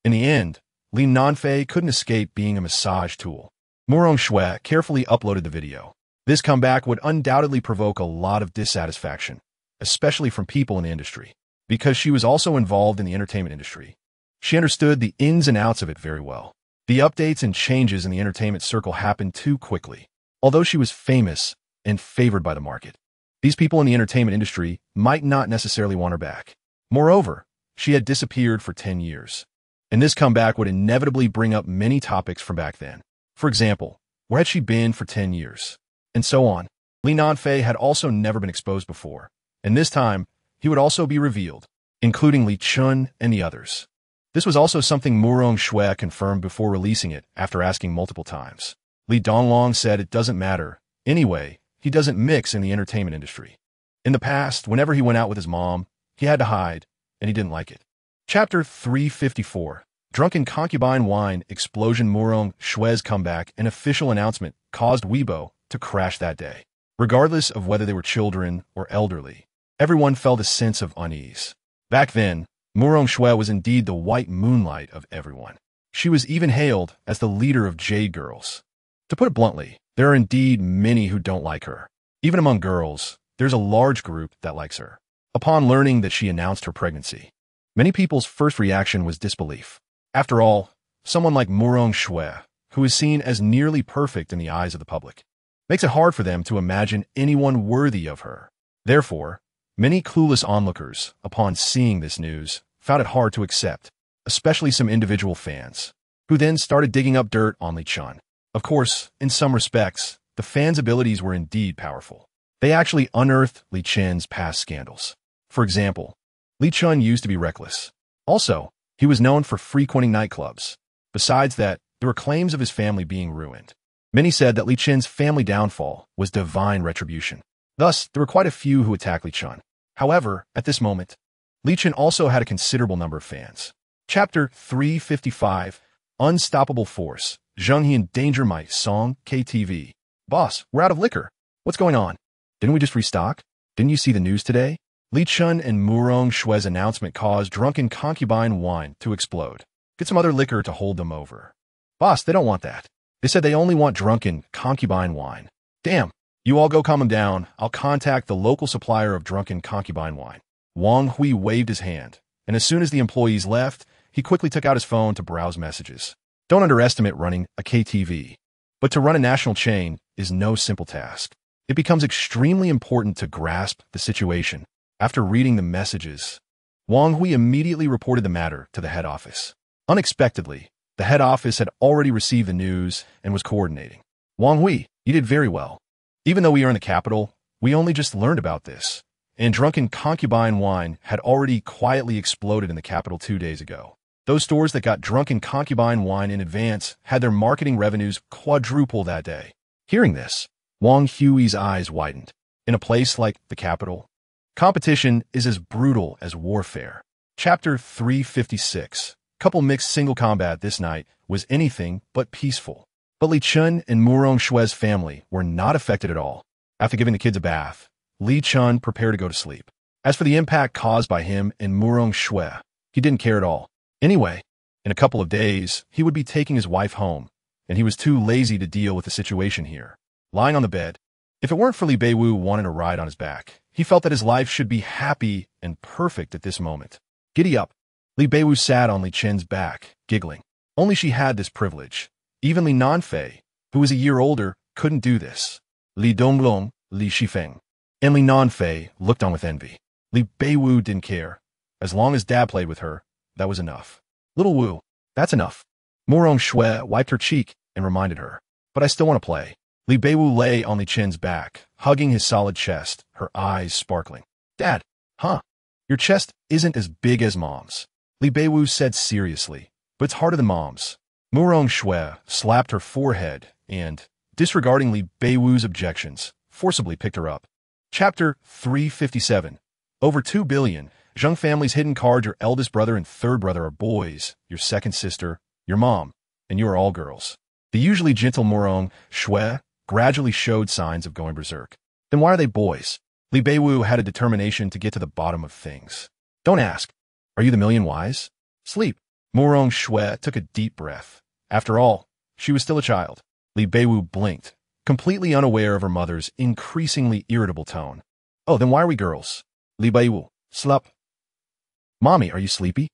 In the end, Li Nanfei couldn't escape being a massage tool. Murong Shui carefully uploaded the video. This comeback would undoubtedly provoke a lot of dissatisfaction, especially from people in the industry, because she was also involved in the entertainment industry. She understood the ins and outs of it very well. The updates and changes in the entertainment circle happened too quickly. Although she was famous and favored by the market, these people in the entertainment industry might not necessarily want her back. Moreover, she had disappeared for 10 years, and this comeback would inevitably bring up many topics from back then. For example, where had she been for 10 years? And so on. Li Nanfei had also never been exposed before, and this time, he would also be revealed, including Li Chen and the others. This was also something Murong Shui confirmed before releasing it after asking multiple times. Li Donglong said it doesn't matter. Anyway, he doesn't mix in the entertainment industry. In the past, whenever he went out with his mom, he had to hide, and he didn't like it. Chapter 354. Drunken concubine wine explosion. Murong Shui's comeback and official announcement caused Weibo to crash that day. Regardless of whether they were children or elderly, everyone felt a sense of unease. Back then, Murong Shui was indeed the white moonlight of everyone. She was even hailed as the leader of Jade Girls. To put it bluntly, there are indeed many who don't like her. Even among girls, there's a large group that likes her. Upon learning that she announced her pregnancy, many people's first reaction was disbelief. After all, someone like Murong Shui, who is seen as nearly perfect in the eyes of the public, makes it hard for them to imagine anyone worthy of her. Therefore, many clueless onlookers, upon seeing this news, found it hard to accept, especially some individual fans, who then started digging up dirt on Li Chen. Of course, in some respects, the fans' abilities were indeed powerful. They actually unearthed Li Chen's past scandals. For example, Li Chen used to be reckless. Also, he was known for frequenting nightclubs. Besides that, there were claims of his family being ruined. Many said that Li Chen's family downfall was divine retribution. Thus, there were quite a few who attacked Li Chen. However, at this moment, Li Chen also had a considerable number of fans. Chapter 355. Unstoppable Force. Zheng He endanger my song, KTV. Boss, we're out of liquor. What's going on? Didn't we just restock? Didn't you see the news today? Li Chen and Murong Shui's announcement caused drunken concubine wine to explode. Get some other liquor to hold them over. Boss, they don't want that. They said they only want drunken concubine wine. Damn. You all go calm them down. I'll contact the local supplier of drunken concubine wine. Wang Hui waved his hand, and as soon as the employees left, he quickly took out his phone to browse messages. Don't underestimate running a KTV. But to run a national chain is no simple task. It becomes extremely important to grasp the situation. After reading the messages, Wang Hui immediately reported the matter to the head office. Unexpectedly, the head office had already received the news and was coordinating. Wang Hui, you did very well. Even though we are in the capital, we only just learned about this, and drunken concubine wine had already quietly exploded in the capital 2 days ago. Those stores that got drunken concubine wine in advance had their marketing revenues quadruple that day. Hearing this, Wang Hui's eyes widened. In a place like the capital, competition is as brutal as warfare. Chapter 356. Couple mixed single combat this night was anything but peaceful. But Li Chen and Murong Shui's family were not affected at all. After giving the kids a bath, Li Chen prepared to go to sleep. As for the impact caused by him and Murong Shui, he didn't care at all. Anyway, in a couple of days, he would be taking his wife home, and he was too lazy to deal with the situation here. Lying on the bed, if it weren't for Li Beiwu wanting a ride on his back, he felt that his life should be happy and perfect at this moment. Giddy up. Li Beiwu sat on Li Chen's back, giggling. Only she had this privilege. Even Li Nanfei, who was a year older, couldn't do this. Li Donglong, Li Shifeng, and Li Nanfei looked on with envy. Li Beiwu didn't care. As long as Dad played with her, that was enough. Little Wu, that's enough. Murong Shui wiped her cheek and reminded her. But I still want to play. Li Beiwu lay on Li Chen's back, hugging his solid chest, her eyes sparkling. Dad, huh? Your chest isn't as big as Mom's. Li Beiwu said seriously, but it's harder than Mom's. Murong Shui slapped her forehead and, disregarding Li Beiwu's objections, forcibly picked her up. Chapter 357. Over 2 billion. Zheng family's hidden card. Your eldest brother and third brother are boys, your second sister, your mom, and you are all girls. The usually gentle Murong Shui gradually showed signs of going berserk. Then why are they boys? Li Beiwu had a determination to get to the bottom of things. Don't ask. Are you the million wise? Sleep. Murong Shui took a deep breath. After all, she was still a child. Li Beiwu blinked, completely unaware of her mother's increasingly irritable tone. Oh, then why are we girls? Li Beiwu, slup. Mommy, are you sleepy?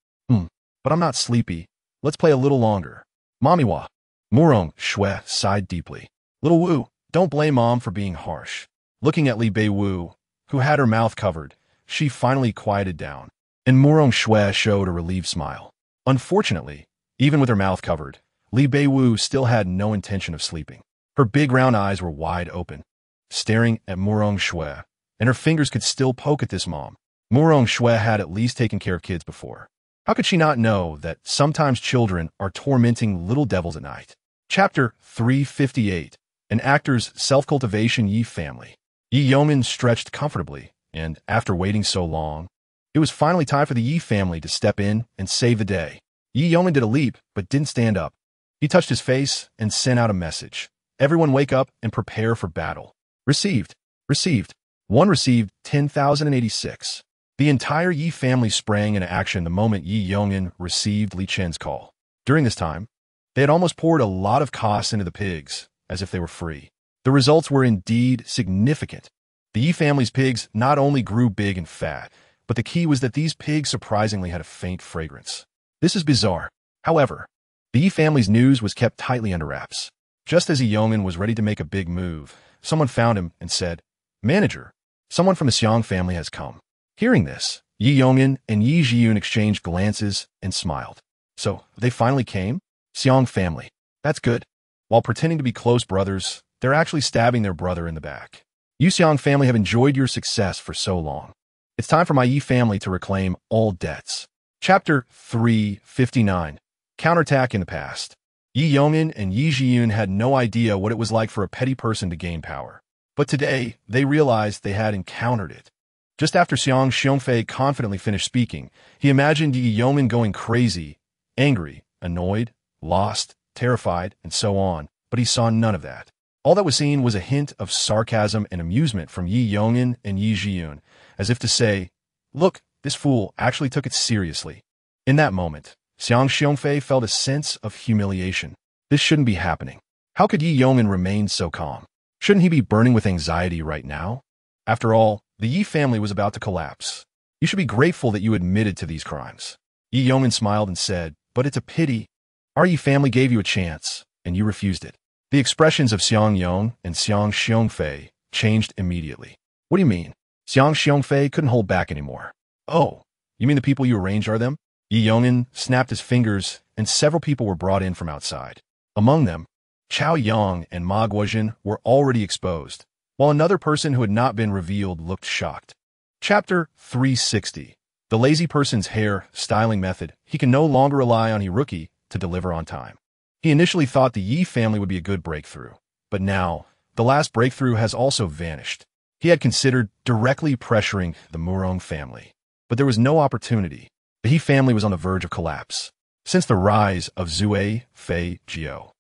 But I'm not sleepy. Let's play a little longer. Mommy wa. Murong Shui sighed deeply. Little Wu, don't blame Mom for being harsh. Looking at Li Beiwu, who had her mouth covered, she finally quieted down, and Murong Shui showed a relieved smile. Unfortunately, even with her mouth covered, Li Beiwu still had no intention of sleeping. Her big round eyes were wide open, staring at Murong Shui, and her fingers could still poke at this mom. Murong Shui had at least taken care of kids before. How could she not know that sometimes children are tormenting little devils at night? Chapter 358. An Actor's Self-Cultivation. Yi Family. Yi Yeoman stretched comfortably, and after waiting so long, it was finally time for the Yi family to step in and save the day. Yi Yeoman did a leap, but didn't stand up. He touched his face and sent out a message. Everyone wake up and prepare for battle. Received. Received. One received 10,086. The entire Yi family sprang into action the moment Yi Yeoman received Li Chen's call. During this time, they had almost poured a lot of costs into the pigs, as if they were free. The results were indeed significant. The Yi family's pigs not only grew big and fat, but the key was that these pigs surprisingly had a faint fragrance. This is bizarre. However, the Yi family's news was kept tightly under wraps. Just as Yi Yeoman was ready to make a big move, someone found him and said, "Manager, someone from the Xiang family has come." Hearing this, Yi Yeoman and Yi Jiyun exchanged glances and smiled. So, they finally came? Xiang family. That's good. While pretending to be close brothers, they're actually stabbing their brother in the back. You Xiang family have enjoyed your success for so long. It's time for my Yi family to reclaim all debts. Chapter 359. Counterattack in the past. Yi Yeoman and Yi Jiyun had no idea what it was like for a petty person to gain power. But today, they realized they had encountered it. Just after Xiang Xiongfei confidently finished speaking, he imagined Yi Yeoman going crazy, angry, annoyed, lost, terrified, and so on, but he saw none of that. All that was seen was a hint of sarcasm and amusement from Yi Yeoman and Yi Jiyun, as if to say, "Look, this fool actually took it seriously." In that moment, Xiang Xiongfei felt a sense of humiliation. This shouldn't be happening. How could Yi Yeoman remain so calm? Shouldn't he be burning with anxiety right now? After all, the Yi family was about to collapse. You should be grateful that you admitted to these crimes. Yi Yeoman smiled and said, "But it's a pity. Our Yi family gave you a chance, and you refused it." The expressions of Xiang Yong and Xiang Xiongfei changed immediately. What do you mean? Xiang Xiongfei couldn't hold back anymore. Oh, you mean the people you arranged are them? Yi Yeoman snapped his fingers, and several people were brought in from outside. Among them, Chao Yang and Ma Guozhen were already exposed, while another person who had not been revealed looked shocked. Chapter 360. The lazy person's hair styling method. He can no longer rely on Hiruki to deliver on time. He initially thought the Yi family would be a good breakthrough, but now, the last breakthrough has also vanished. He had considered directly pressuring the Murong family, but there was no opportunity. The He family was on the verge of collapse. Since the rise of Zui Fei Jiao.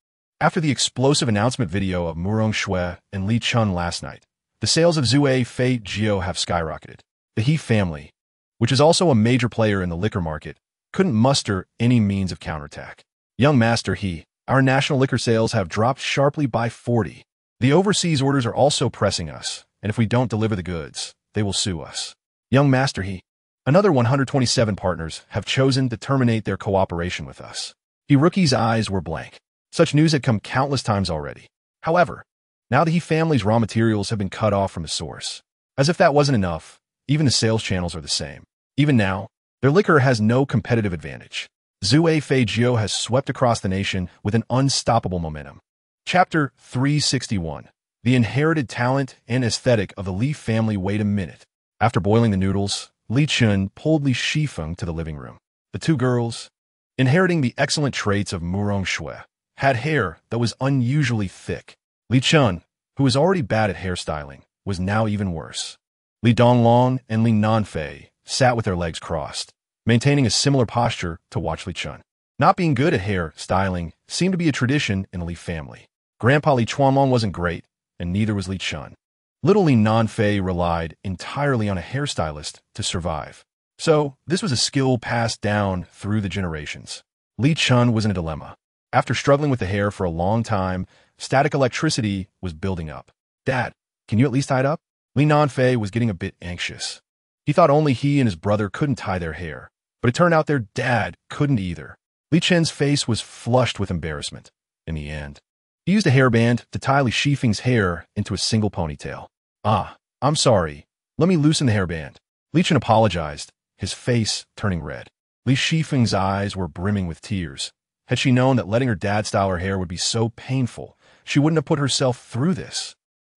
After the explosive announcement video of Murong Shui and Li Chen last night, the sales of Zui Fei Jiao have skyrocketed. The He family, which is also a major player in the liquor market, couldn't muster any means of counterattack. Young Master He, our national liquor sales have dropped sharply by 40. The overseas orders are also pressing us, and if we don't deliver the goods, they will sue us. Young Master He, another 127 partners have chosen to terminate their cooperation with us. Hiruki's eyes were blank. Such news had come countless times already. However, now the He family's raw materials have been cut off from the source. As if that wasn't enough, even the sales channels are the same. Even now, their liquor has no competitive advantage. Zui Fei Jiao has swept across the nation with an unstoppable momentum. Chapter 361. The inherited talent and aesthetic of the Li family. Wait a minute. After boiling the noodles, Li Chen pulled Li Shifeng to the living room. The two girls, inheriting the excellent traits of Murong Shui, had hair that was unusually thick. Li Chen, who was already bad at hairstyling, was now even worse. Li Donglong and Li Nanfei sat with their legs crossed, maintaining a similar posture to watch Li Chen. Not being good at hair styling seemed to be a tradition in the Li family. Grandpa Li Chuanlong wasn't great, and neither was Li Chen. Little Li Nanfei relied entirely on a hairstylist to survive. So, this was a skill passed down through the generations. Li Chen was in a dilemma. After struggling with the hair for a long time, static electricity was building up. Dad, can you at least tie it up? Li Nanfei was getting a bit anxious. He thought only he and his brother couldn't tie their hair, but it turned out their dad couldn't either. Li Chen's face was flushed with embarrassment. In the end, he used a hairband to tie Li Shifeng's hair into a single ponytail. Ah, I'm sorry. Let me loosen the hairband. Li Chen apologized, his face turning red. Li Shifeng's eyes were brimming with tears. Had she known that letting her dad style her hair would be so painful, she wouldn't have put herself through this.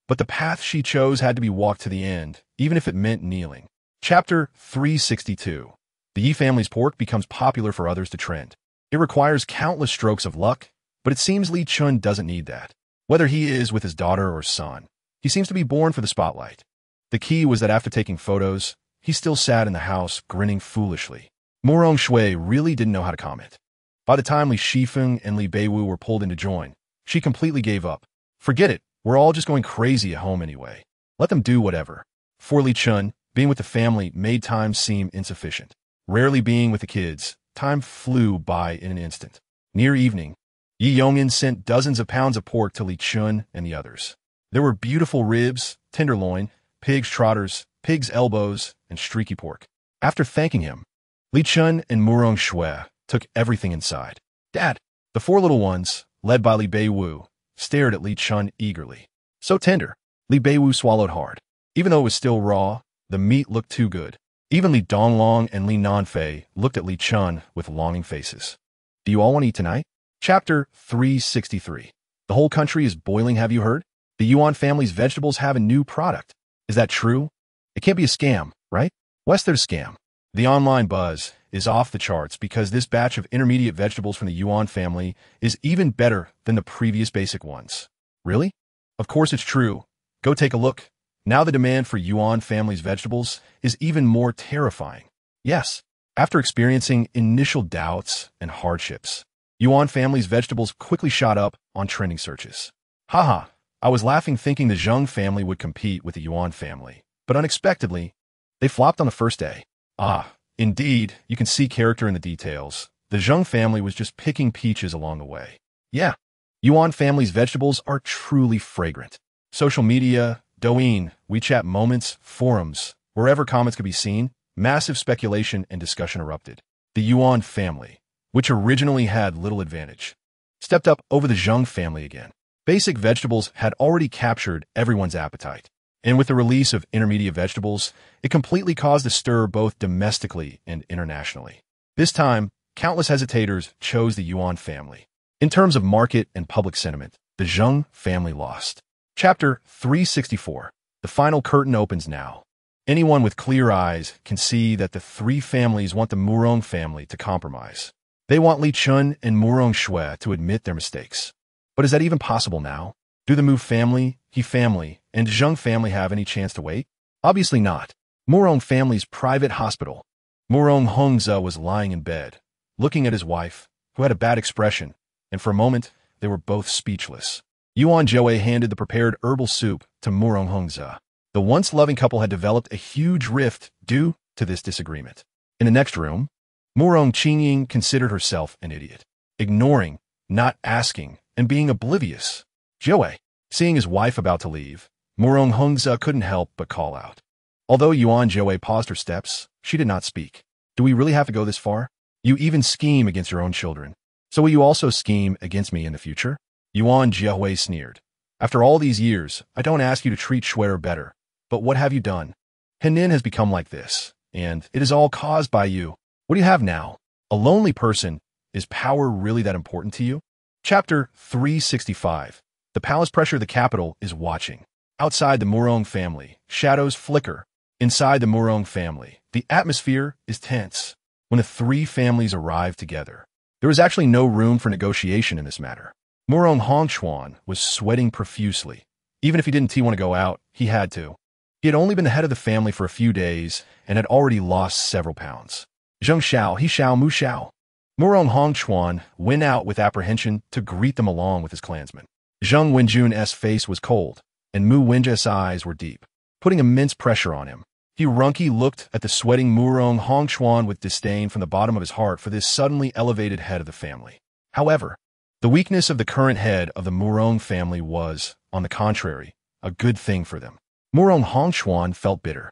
But the path she chose had to be walked to the end, even if it meant kneeling. Chapter 362. The Yi family's pork becomes popular for others to trend. It requires countless strokes of luck, but it seems Li Chen doesn't need that. Whether he is with his daughter or son, he seems to be born for the spotlight. The key was that after taking photos, he still sat in the house, grinning foolishly. Murong Shui really didn't know how to comment. By the time Li Shifeng and Li Beiwu were pulled in to join, she completely gave up. Forget it, we're all just going crazy at home anyway. Let them do whatever. For Li Chen, being with the family made time seem insufficient. Rarely being with the kids, time flew by in an instant. Near evening, Yi Yongin sent dozens of pounds of pork to Li Chen and the others. There were beautiful ribs, tenderloin, pig's trotters, pig's elbows, and streaky pork. After thanking him, Li Chen and Murong Shui took everything inside. Dad, the four little ones, led by Li Beiwu, stared at Li Chen eagerly. So tender. Li Beiwu swallowed hard. Even though it was still raw, the meat looked too good. Even Li Donglong and Li Nanfei looked at Li Chen with longing faces. Do you all want to eat tonight? Chapter 363. The whole country is boiling, have you heard? The Yuan family's vegetables have a new product. Is that true? It can't be a scam, right? What's their scam? The online buzz is off the charts because this batch of intermediate vegetables from the Yuan family is even better than the previous basic ones. Really? Of course it's true. Go take a look. Now the demand for Yuan family's vegetables is even more terrifying. Yes, after experiencing initial doubts and hardships, Yuan family's vegetables quickly shot up on trending searches. Haha, I was laughing thinking the Zheng family would compete with the Yuan family, but unexpectedly, they flopped on the first day. Ah, indeed, you can see character in the details. The Zheng family was just picking peaches along the way. Yeah, Yuan family's vegetables are truly fragrant. Social media, Douyin, WeChat moments, forums, wherever comments could be seen, massive speculation and discussion erupted. The Yuan family, which originally had little advantage, stepped up over the Zheng family again. Basic vegetables had already captured everyone's appetite, and with the release of intermediate vegetables, it completely caused a stir both domestically and internationally. This time, countless hesitators chose the Yuan family. In terms of market and public sentiment, the Zheng family lost. Chapter 364. The final curtain opens now. Anyone with clear eyes can see that the three families want the Murong family to compromise. They want Li Chen and Murong Shui to admit their mistakes. But is that even possible now? Do the Mu family, He family, and Zheng family have any chance to wait? Obviously not. Murong family's private hospital. Murong Hongze was lying in bed, looking at his wife, who had a bad expression, and for a moment, they were both speechless. Yuan Joey handed the prepared herbal soup to Murong Hongze. The once loving couple had developed a huge rift due to this disagreement. In the next room, Murong Qingying considered herself an idiot, ignoring, not asking, and being oblivious. Joey, seeing his wife about to leave, Murong Hongze couldn't help but call out. Although Yuan Joey paused her steps, she did not speak. Do we really have to go this far? You even scheme against your own children. So will you also scheme against me in the future? Yuan Jiahui sneered. After all these years, I don't ask you to treat Shuer better. But what have you done? Henin has become like this, and it is all caused by you. What do you have now? A lonely person. Is power really that important to you? Chapter 365. The palace pressure of the capital is watching. Outside the Murong family, shadows flicker. Inside the Murong family, the atmosphere is tense. When the three families arrive together, there was actually no room for negotiation in this matter. Murong Hongchuan was sweating profusely. Even if he didn't want to go out, he had to. He had only been the head of the family for a few days and had already lost several pounds. Zheng Xiao, He Xiao, Mu Xiao. Murong Hongchuan went out with apprehension to greet them along with his clansmen. Zheng Wenjun's face was cold, and Mu Wenjie's eyes were deep, putting immense pressure on him. Runky looked at the sweating Murong Hongchuan with disdain from the bottom of his heart for this suddenly elevated head of the family. However, the weakness of the current head of the Murong family was, on the contrary, a good thing for them. Murong Hongchuan felt bitter.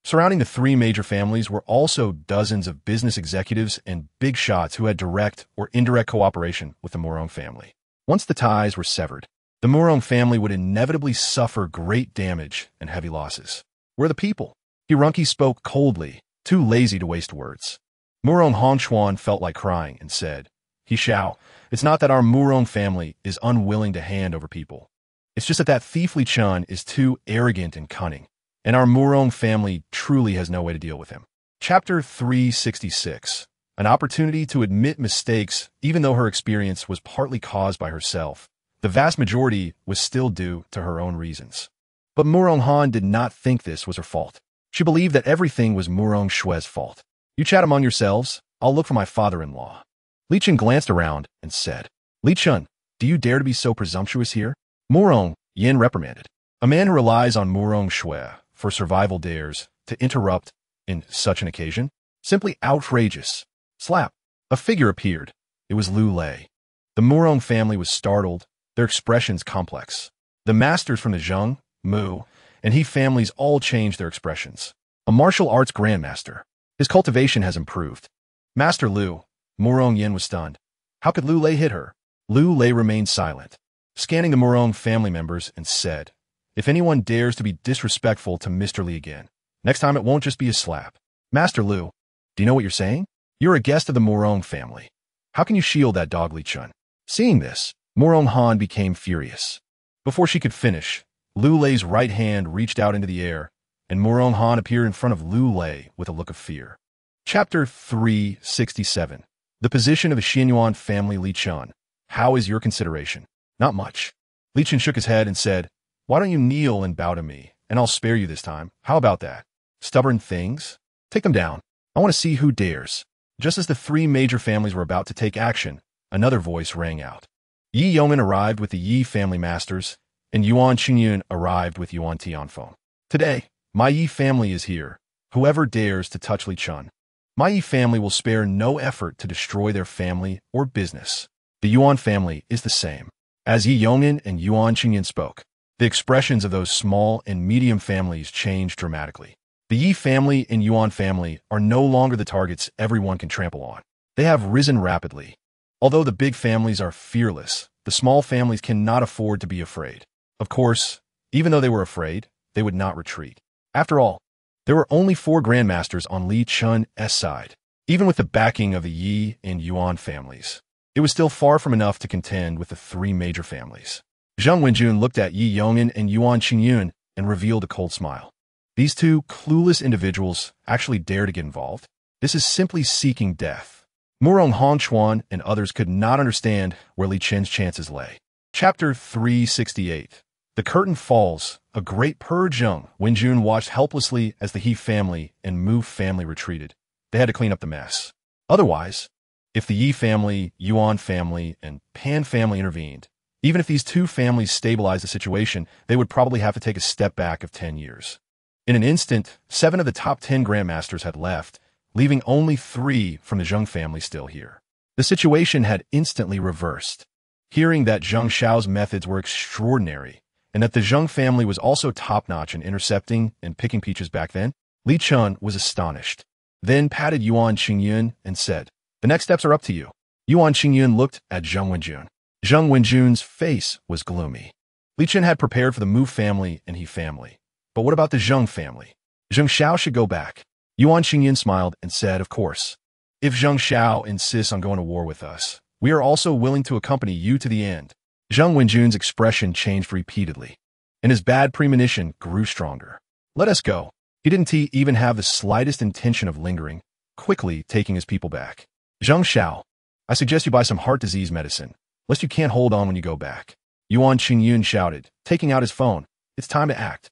Surrounding the three major families were also dozens of business executives and big shots who had direct or indirect cooperation with the Murong family. Once the ties were severed, the Murong family would inevitably suffer great damage and heavy losses. Where the people? Hirunki spoke coldly, too lazy to waste words. Murong Hongchuan felt like crying and said, "He Xiao, it's not that our Murong family is unwilling to hand over people. It's just that thief Li Chen is too arrogant and cunning, and our Murong family truly has no way to deal with him." Chapter 366. An opportunity to admit mistakes even though her experience was partly caused by herself. The vast majority was still due to her own reasons. But Murong Han did not think this was her fault. She believed that everything was Murong Shue's fault. "You chat among yourselves. I'll look for my father-in-law." Li Chen glanced around and said, "Li Chen, do you dare to be so presumptuous here?" Murong Yin reprimanded. A man who relies on Murong Shue for survival dares to interrupt in such an occasion? Simply outrageous. Slap. A figure appeared. It was Lu Lei. The Murong family was startled, their expressions complex. The masters from the Zheng, Mu, and He families all changed their expressions. A martial arts grandmaster. His cultivation has improved. Master Lu. Murong Yin was stunned. How could Lu Lei hit her? Lu Lei remained silent, scanning the Murong family members and said, "If anyone dares to be disrespectful to Mr. Li again, next time it won't just be a slap." Master Lu, do you know what you're saying? You're a guest of the Murong family. How can you shield that dog Li Chen? Seeing this, Murong Han became furious. Before she could finish, Lu Lei's right hand reached out into the air, and Murong Han appeared in front of Lu Lei with a look of fear. Chapter 367. The position of the Xinyuan family. Li Chen. How is your consideration? Not much. Li Chen shook his head and said, "Why don't you kneel and bow to me, and I'll spare you this time. How about that? Stubborn things? Take them down. I want to see who dares." Just as the three major families were about to take action, another voice rang out. Yi Yong'an arrived with the Yi family masters, and Yuan Qingyun arrived with Yuan Tianfeng. "Today, my Yi family is here. Whoever dares to touch Li Chen, my Yi family will spare no effort to destroy their family or business." The Yuan family is the same. As Yi Yong'an and Yuan Qingyun spoke, the expressions of those small and medium families changed dramatically. The Yi family and Yuan family are no longer the targets everyone can trample on. They have risen rapidly. Although the big families are fearless, the small families cannot afford to be afraid. Of course, even though they were afraid, they would not retreat. After all, there were only 4 grandmasters on Li Chen's side. Even with the backing of the Yi and Yuan families, it was still far from enough to contend with the 3 major families. Zheng Wenjun looked at Yi Yong'an and Yuan Qingyun and revealed a cold smile. These 2 clueless individuals actually dare to get involved? This is simply seeking death. Murong Hongchuan and others could not understand where Li Chen's chances lay. Chapter 368. The curtain falls. A great purge. Zheng Wenjun watched helplessly as the He family and Mu family retreated. They had to clean up the mess. Otherwise, if the Yi family, Yuan family, and Pan family intervened, even if these 2 families stabilized the situation, they would probably have to take a step back of 10 years. In an instant, 7 of the top 10 grandmasters had left, leaving only 3 from the Zheng family still here. The situation had instantly reversed. Hearing that Zheng Xiao's methods were extraordinary, and that the Zheng family was also top-notch in intercepting and picking peaches back then, Li Chen was astonished. Then patted Yuan Qingyun and said, "The next steps are up to you." Yuan Qingyun looked at Zheng Wenjun. Zheng Wenjun's face was gloomy. Li Chen had prepared for the Mu family and He family. But what about the Zheng family? Zheng Xiao should go back. Yuan Qingyun smiled and said, "Of course. If Zheng Xiao insists on going to war with us, we are also willing to accompany you to the end." Zheng Wenjun's expression changed repeatedly, and his bad premonition grew stronger. "Let us go." He didn't even have the slightest intention of lingering, quickly taking his people back. "Zheng Xiao, I suggest you buy some heart disease medicine, lest you can't hold on when you go back." Yuan Qingyun shouted, taking out his phone. "It's time to act."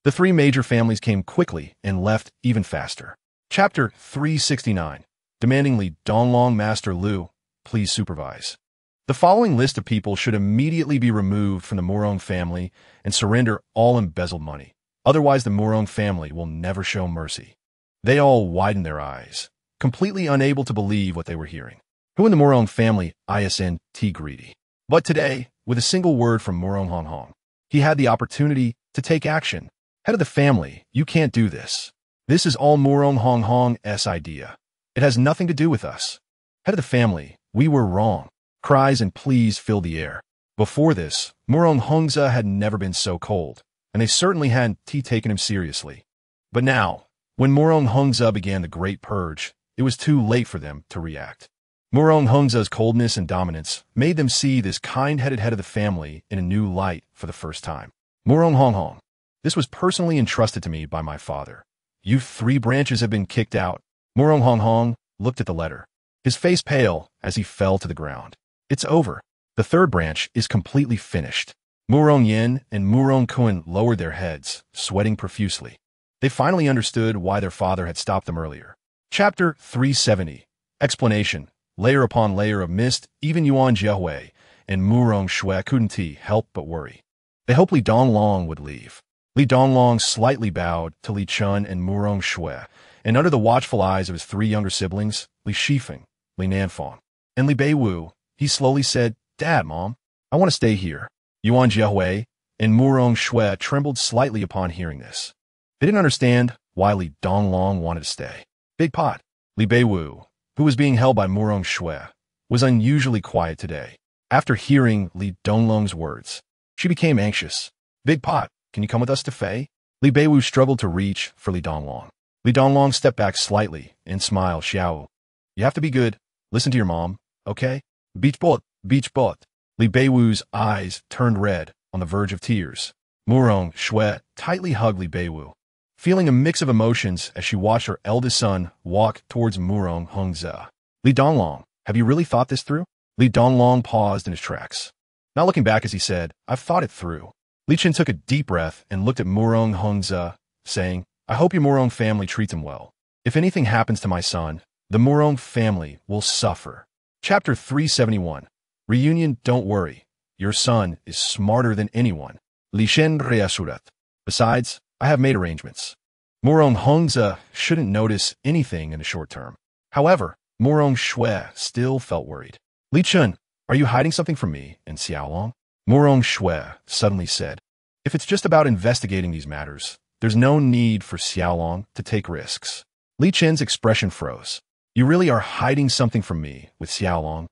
The 3 major families came quickly and left even faster. Chapter 369. Demanding Li Donglong. Master Lu, please supervise. The following list of people should immediately be removed from the Murong family and surrender all embezzled money. Otherwise, the Murong family will never show mercy. They all widened their eyes, completely unable to believe what they were hearing. Who in the Murong family isn't greedy? But today, with a single word from Murong Hong Hong, he had the opportunity to take action. Head of the family, you can't do this. This is all Murong Hong Hong's idea. It has nothing to do with us. Head of the family, we were wrong. Cries and pleas filled the air. Before this, Murong Hongza had never been so cold, and they certainly hadn't taken him seriously. But now, when Murong Hongza began the Great Purge, it was too late for them to react. Murong Hongza's coldness and dominance made them see this kind-headed head of the family in a new light for the first time. Murong Hong Hong, this was personally entrusted to me by my father. You 3 branches have been kicked out. Murong Hong Hong looked at the letter, his face pale as he fell to the ground. It's over. The 3rd branch is completely finished. Murong Yin and Murong Kun lowered their heads, sweating profusely. They finally understood why their father had stopped them earlier. Chapter 370. Explanation. Layer upon layer of mist, even Yuan Jiehui and Murong Shui couldn't help but worry. They hoped Li Donglong would leave. Li Donglong slightly bowed to Li Chen and Murong Shui, and under the watchful eyes of his 3 younger siblings, Li Shifeng, Li Nanfang, and Li Beiwu, he slowly said, Dad, Mom, I want to stay here. Yuan Jiehui and Murong Shui trembled slightly upon hearing this. They didn't understand why Li Donglong wanted to stay. Big Pot, Li Beiwu, who was being held by Murong Shui, was unusually quiet today. After hearing Li Donglong's words, she became anxious. Big Pot, can you come with us to Fei? Li Beiwu struggled to reach for Li Donglong. Li Donglong stepped back slightly and smiled. Xiao, you have to be good. Listen to your mom, okay? Beach boat, beach boat. Li Beiwu's eyes turned red on the verge of tears. Murong Shui tightly hugged Li Beiwu, feeling a mix of emotions as she watched her eldest son walk towards Murong Hongza. Li Donglong, have you really thought this through? Li Donglong paused in his tracks, not looking back as he said, I've thought it through. Li Chen took a deep breath and looked at Murong Hongza, saying, I hope your Murong family treats him well. If anything happens to my son, the Murong family will suffer. Chapter 371. Reunion. Don't worry. Your son is smarter than anyone. Li Chen reassured. Besides, I have made arrangements. Murong Hongza shouldn't notice anything in the short term. However, Murong Shui still felt worried. Li Chen, are you hiding something from me and Xiaolong? Murong Shui suddenly said, if it's just about investigating these matters, there's no need for Xiaolong to take risks. Li Chen's expression froze. You really are hiding something from me with Xiaolong?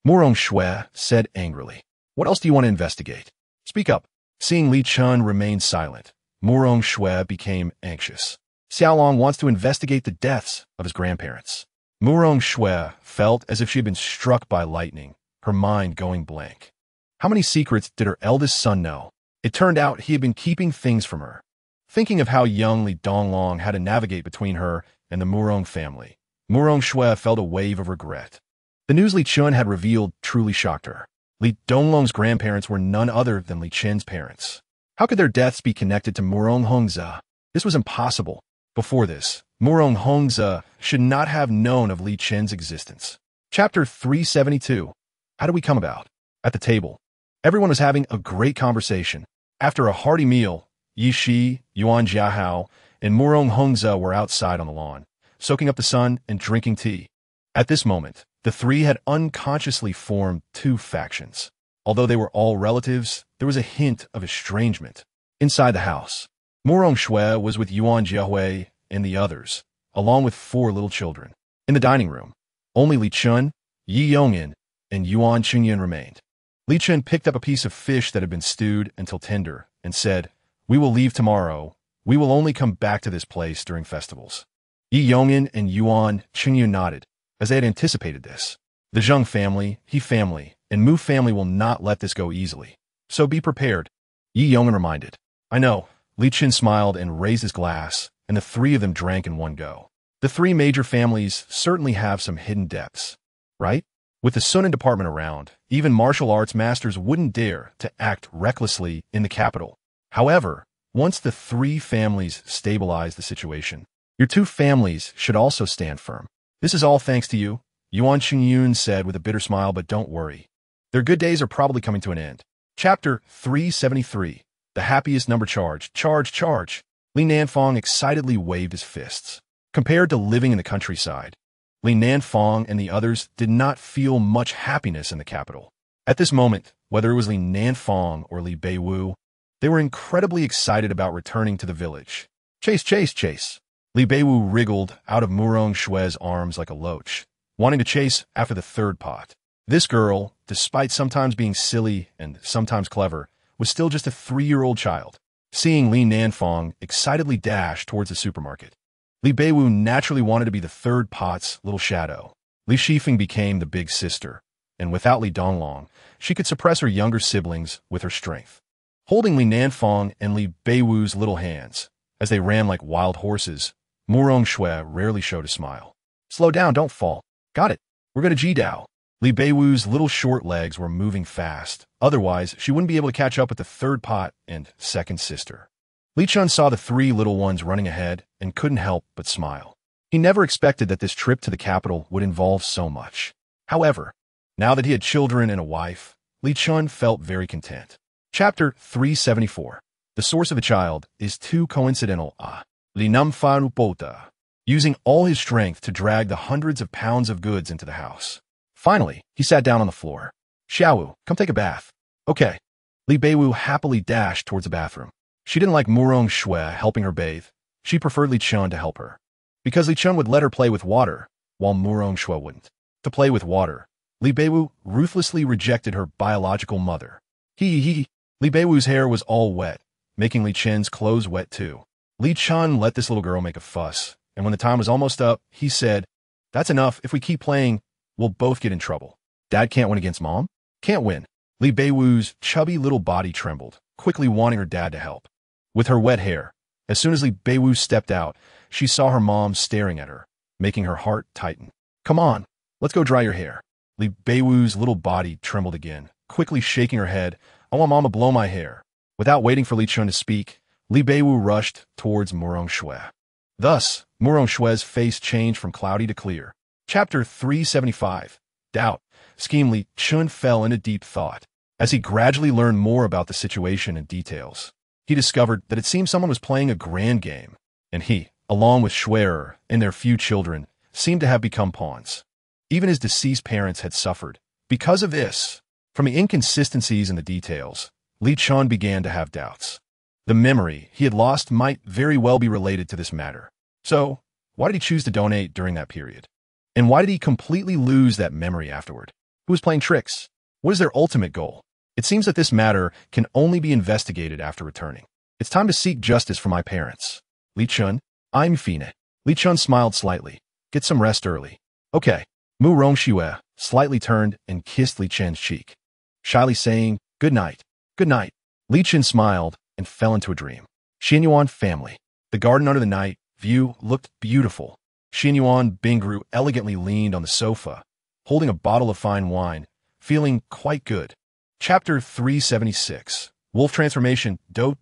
Murong Shui said angrily. What else do you want to investigate? Speak up. Seeing Li Chen remain silent, Murong Shui became anxious. Xiaolong wants to investigate the deaths of his grandparents. Murong Shui felt as if she had been struck by lightning, her mind going blank. How many secrets did her eldest son know? It turned out he had been keeping things from her. Thinking of how young Li Donglong had to navigate between her and the Murong family, Murong Shui felt a wave of regret. The news Li Chen had revealed truly shocked her. Li Donglong's grandparents were none other than Li Chen's parents. How could their deaths be connected to Murong Hongza? This was impossible. Before this, Murong Hongza should not have known of Li Chen's existence. Chapter 372. How do we come about? At the table, everyone was having a great conversation. After a hearty meal, Yi Shi, Yuan Jiahao, and Murong Hongza were outside on the lawn, soaking up the sun and drinking tea. At this moment, the 3 had unconsciously formed 2 factions. Although they were all relatives, there was a hint of estrangement. Inside the house, Murong Shui was with Yuan Jiehui and the others, along with 4 little children. In the dining room, only Li Chen, Yi Yongin, and Yuan Chunyan remained. Li Chen picked up a piece of fish that had been stewed until tender and said, we will leave tomorrow. We will only come back to this place during festivals. Yi Yongin and Yuan Chunyan nodded, as they had anticipated this. The Zheng family, He family, and Mu family will not let this go easily. So be prepared. Yi Yongin reminded. I know. Li Chen smiled and raised his glass, and the 3 of them drank in one go. The 3 major families certainly have some hidden depths, right? With the Sunan department around, even martial arts masters wouldn't dare to act recklessly in the capital. However, once the 3 families stabilize the situation, your 2 families should also stand firm. This is all thanks to you, Yuan Chunyun said with a bitter smile, but don't worry. Their good days are probably coming to an end. Chapter 373. The happiest number charge. Charge. Li Nanfang excitedly waved his fists. Compared to living in the countryside, Li Nanfang and the others did not feel much happiness in the capital. At this moment, whether it was Li Nanfang or Li Beiwu, they were incredibly excited about returning to the village. Chase, chase, chase. Li Beiwu wriggled out of Murong Shue's arms like a loach, wanting to chase after the third pot. This girl, despite sometimes being silly and sometimes clever, was still just a 3-year-old child. Seeing Li Nanfang excitedly dash towards the supermarket, Li Beiwu naturally wanted to be the third pot's little shadow. Li Shifeng became the big sister, and without Li Donglong, she could suppress her younger siblings with her strength. Holding Li Nanfang and Li Beiwu's little hands, as they ran like wild horses, Murong Shui rarely showed a smile. Slow down, don't fall. Got it. We're going to Jidao. Li Beiwu's little short legs were moving fast. Otherwise, she wouldn't be able to catch up with the third pot and second sister. Li Chen saw the 3 little ones running ahead and couldn't help but smile. He never expected that this trip to the capital would involve so much. However, now that he had children and a wife, Li Chen felt very content. Chapter 374. The source of a child is too coincidental. Li Namfaru Bota, using all his strength to drag the hundreds of pounds of goods into the house. Finally, he sat down on the floor. Xiaowu, come take a bath. Okay. Li Beiwu happily dashed towards the bathroom. She didn't like Murong Shui helping her bathe. She preferred Li Chen to help her, because Li Chen would let her play with water, while Murong Shui wouldn't. To play with water, Li Beiwu ruthlessly rejected her biological mother. Li Beiwu's hair was all wet, making Li Chen's clothes wet too. Li Chen let this little girl make a fuss, and when the time was almost up, he said, "That's enough. If we keep playing, we'll both get in trouble. Dad can't win against Mom? Can't win." Li Beiwu's chubby little body trembled, quickly wanting her dad to help. With her wet hair, as soon as Li Beiwu stepped out, she saw her mom staring at her, making her heart tighten. "Come on, let's go dry your hair." Li Beiwu's little body trembled again, quickly shaking her head. "I want Mom to blow my hair." Without waiting for Li Chen to speak, Li Beiwu rushed towards Murong Shui. Thus, Murong Shui's face changed from cloudy to clear. Chapter 375. Doubt. Scheme. Li Chen fell into deep thought. As he gradually learned more about the situation and details, he discovered that it seemed someone was playing a grand game, and he, along with Schwerer and their few children, seemed to have become pawns. Even his deceased parents had suffered. Because of this, from the inconsistencies in the details, Li Chen began to have doubts. The memory he had lost might very well be related to this matter. So, why did he choose to donate during that period? And why did he completely lose that memory afterward? Who was playing tricks? What is their ultimate goal? It seems that this matter can only be investigated after returning. It's time to seek justice for my parents. Li Chen, I'm Fine. Li Chen smiled slightly. Get some rest early. Okay. Mu Rongxue slightly turned and kissed Li Chen's cheek, shyly saying, "Good night." "Good night." Li Chen smiled and fell into a dream. Xianyuan family. The garden under the night view looked beautiful. Xianyuan Bingru elegantly leaned on the sofa, holding a bottle of fine wine, feeling quite good. Chapter 376. Wolf Transformation. Do